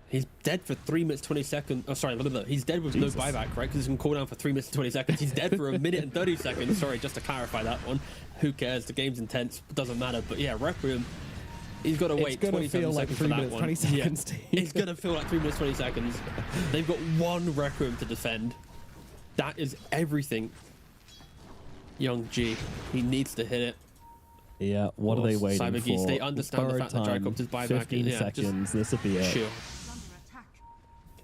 He's dead for 3 minutes 20 seconds. Oh, sorry, look at that. He's dead with Jesus. no buyback, right? Because he can cool down for 3 minutes and 20 seconds. He's dead for a minute and 30 seconds. Sorry, just to clarify that one. Who cares? The game's intense. It doesn't matter. But yeah, Requiem, he's got to wait gonna 27 feel like seconds 3 for that minutes, one. 20 seconds, Yeah. Steve. It's going to feel like 3 minutes 20 seconds. They've got one Requiem to defend. That is everything. Young G, he needs to hit it. Yeah, what are they waiting Cybergeese, for? they understand the Borrowed fact that time, Gyrocopter's buyback. 15 Yeah, just seconds. This will be it. chill. Under attack.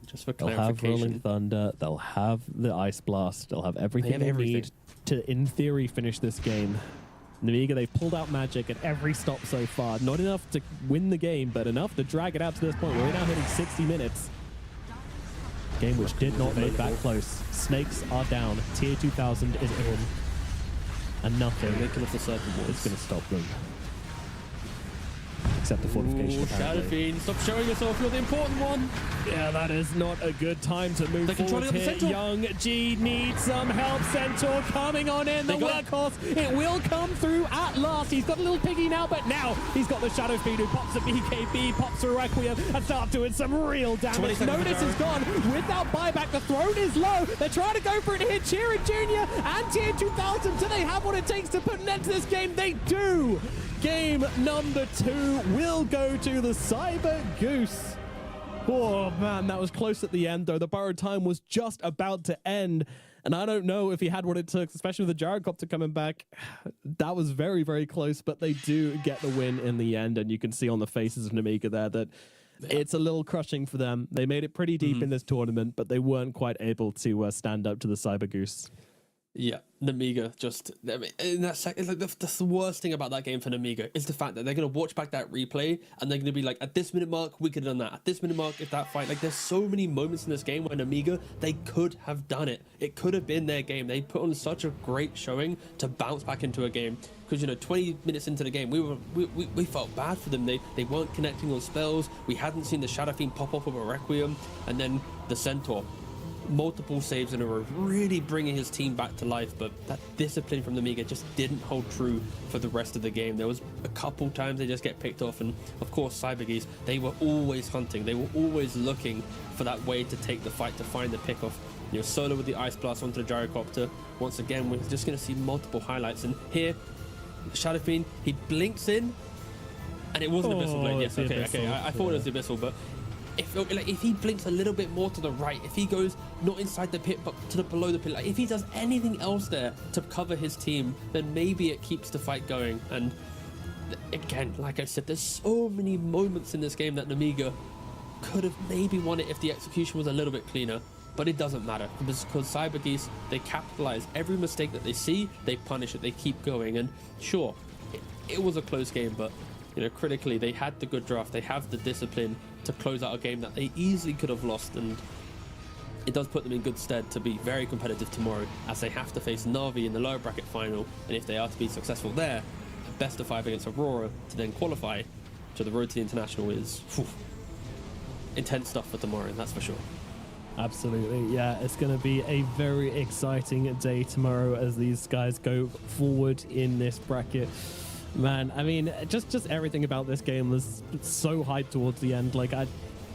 Just for They'll have Rolling clarification. Thunder. They'll have the Ice Blast. They'll have everything they everything. need to, in theory, finish this game. Namiga, they've pulled out magic at every stop so far. Not enough to win the game, but enough to drag it out to this point. We're now hitting 60 minutes. Game which did not look that close. Snakes are down. Tier 2000 is in. And nothing They can off the circle is boards. going to stop them. Except the fortification, Ooh, apparently. Shadow Fiend, stop showing yourself, you're the important one. Yeah, that is not a good time to move They're forward controlling here. the Centaur. Young G needs some help. Centaur coming on in. The They got it. Workhorse, it will come through at last. He's got a little piggy now, but now he's got the Shadow Fiend who pops the BKB, pops the Requiem, and start doing some real 20 damage. seconds Notice to is gone without buyback. The throne is low. They're trying to go for it here. Chira Jr. and Tier 2000. Do they have what it takes to put an end to this game? They do. game number 2 will go to the Cyber Goose. Oh man, that was close at the end though. The borrowed time was just about to end. And I don't know if he had what it took, especially with the gyrocopter coming back. That was very, very close, but they do get the win in the end. And you can see on the faces of Namiga there that it's a little crushing for them. They made it pretty deep in this tournament, but they weren't quite able to stand up to the Cyber Goose. Yeah, Namiga just, I mean, it's like that's the worst thing about that game for Namiga is the fact that they're going to watch back that replay and they're going to be like, at this minute mark, we could have done that. At this minute mark, if that fight, like there's so many moments in this game where Namiga, they could have done it. It could have been their game. They put on such a great showing to bounce back into a game. Because, you know, 20 minutes into the game, we felt bad for them. They weren't connecting on spells. We hadn't seen the Shadow Fiend pop up with a Requiem. And then the Centaur. Multiple saves in a row, really bringing his team back to life, but that discipline from the Amiga just didn't hold true for the rest of the game. There was a couple times they just get picked off, and of course Cybergeese, they were always hunting, they were always looking for that way to take the fight, to find the pick-off. You know, Solo with the Ice Blast onto the Gyrocopter. Once again, we're just going to see multiple highlights, and here, Shadow Fiend, he blinks in, and it wasn't Abyssal Blade. Yes, okay, I thought it was the Abyssal, but if he blinks a little bit more to the right, if he goes not inside the pit but to the below the pit, like if he does anything else there to cover his team, then maybe it keeps the fight going. And again, like I said, there's so many moments in this game that Namiga could have maybe won it if the execution was a little bit cleaner, but it doesn't matter because Cybergeese, they capitalize every mistake that they see, they punish it, they keep going. And sure, it was a close game, but you know, critically, they had the good draft, they have the discipline to close out a game that they easily could have lost, and it does put them in good stead to be very competitive tomorrow as they have to face Na'Vi in the lower bracket final, and if they are to be successful there, a best of 5 against Aurora to then qualify to the road to the International is intense stuff for tomorrow, that's for sure. Absolutely, yeah. It's going to be a very exciting day tomorrow as these guys go forward in this bracket. Man, I mean, just everything about this game was so hyped towards the end. Like, I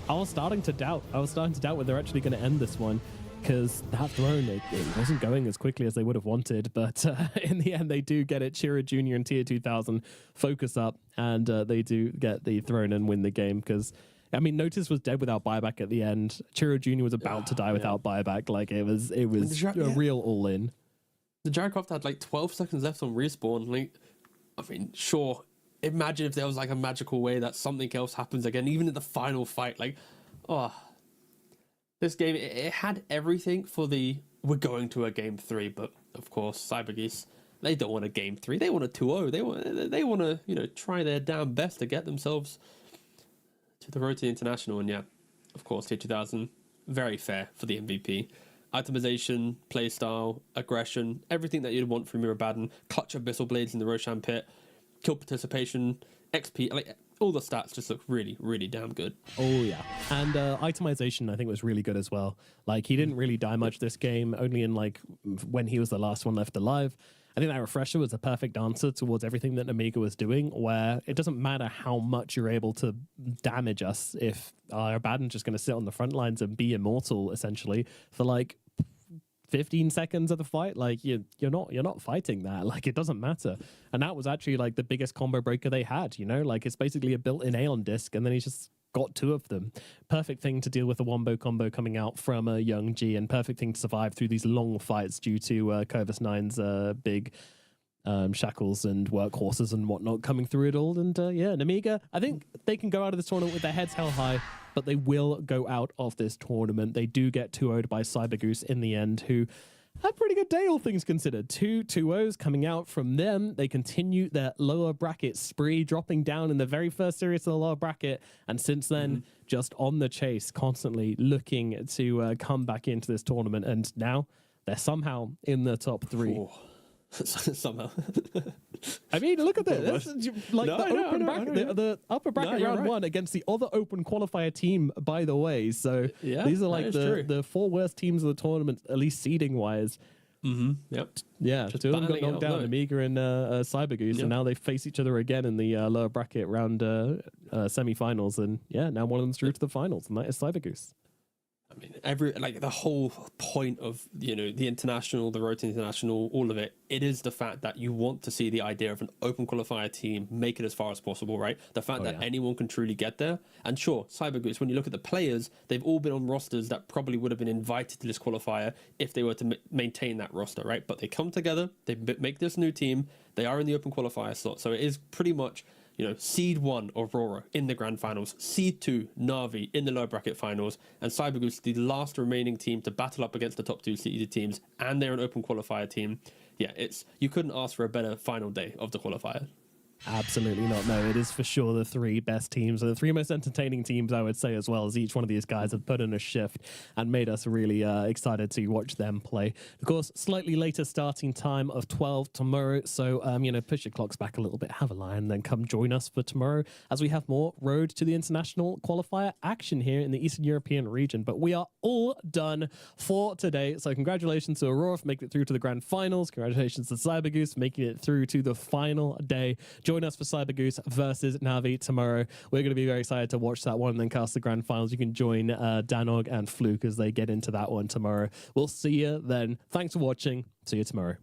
was starting to doubt. I was starting to doubt whether they're actually going to end this one, because that throne, it wasn't going as quickly as they would have wanted. But in the end, they do get it. Chiro Jr. and Tier 2000 focus up, and they do get the throne and win the game. Because, I mean, Notice was dead without buyback at the end. Chiro Jr. was about to die without buyback. Like, it was a real all-in. The Gyrocopter had like 12 seconds left on respawn. Like, I mean, sure, imagine if there was like a magical way that something else happens again, even in the final fight. Like, oh, this game, it had everything for we're going to a game 3, but of course, Cybergeese, they don't want a game 3. They want a 2-0. They want to, you know, try their damn best to get themselves to the road to the International. And yeah, of course, Tier 2000, very fair for the MVP. Itemization, playstyle, aggression, everything that you'd want from Mirabadan. Clutch Abyssal Blades in the Roshan pit, kill participation, XP, like all the stats just look really, really damn good. Oh yeah, and itemization I think was really good as well. Like, he didn't really die much this game, only in like when he was the last one left alive. I think that refresher was a perfect answer towards everything that Amiga was doing, where it doesn't matter how much you're able to damage us if Abaddon's just going to sit on the front lines and be immortal essentially for like 15 seconds of the fight. Like, you're not fighting that. Like, it doesn't matter. And that was actually like the biggest combo breaker they had, you know? Like, it's basically a built-in Aeon disc, and then he's just got 2 of them. Perfect thing to deal with a wombo combo coming out from Young G, and perfect thing to survive through these long fights due to Corvus 9's big shackles and workhorses and whatnot coming through it all. And yeah, Namiga, I think they can go out of this tournament with their heads held high, but they will go out of this tournament. They do get 2-0'd by Cybergoose in the end, who had a pretty good day, all things considered. 2 2-0s coming out from them. They continue their lower bracket spree, dropping down in the very first series of the lower bracket, and since then, just on the chase, constantly looking to come back into this tournament. And now they're somehow in the top 3. Oh. Somehow. I mean, look at this. Like, the upper bracket round 1 against the other open qualifier team, by the way. So yeah, these are like the 4 worst teams of the tournament, at least seeding wise. Yep. Yeah, Just 2 of them got battling knocked out down, low. Amiga and Cybergoose, and now they face each other again in the lower bracket round semi-finals. And yeah, now one of them's through to the finals, and that is Cybergoose. I mean, the whole point of, you know, the international, the road to international, all of it, it is the fact that you want to see the idea of an open qualifier team make it as far as possible, right? The fact that anyone can truly get there. And sure, CyberGoose, when you look at the players, they've all been on rosters that probably would have been invited to this qualifier if they were to maintain that roster, right? But they come together, they make this new team, they are in the open qualifier slot. So it is pretty much, you know, Seed 1 Aurora in the grand finals, Seed 2 Na'Vi in the lower bracket finals, and CyberGoose the last remaining team to battle up against the top 2 seeded teams, and they're an open qualifier team. Yeah, you couldn't ask for a better final day of the qualifier. Absolutely not. No, it is for sure the 3 best teams, and the 3 most entertaining teams, I would say, as well, as each one of these guys have put in a shift and made us really excited to watch them play. Of course, slightly later starting time of 12 tomorrow, so you know, push your clocks back a little bit, have a lie, and then come join us for tomorrow as we have more Road to the International qualifier action here in the Eastern European region. But we are all done for today, so congratulations to Aurora for making it through to the grand finals. Congratulations to CyberGoose for making it through to the final day. Join us for CyberGoose versus Na'Vi tomorrow. We're going to be very excited to watch that one and then cast the grand finals. You can join Danog and Fluke as they get into that one tomorrow. We'll see you then. Thanks for watching. See you tomorrow.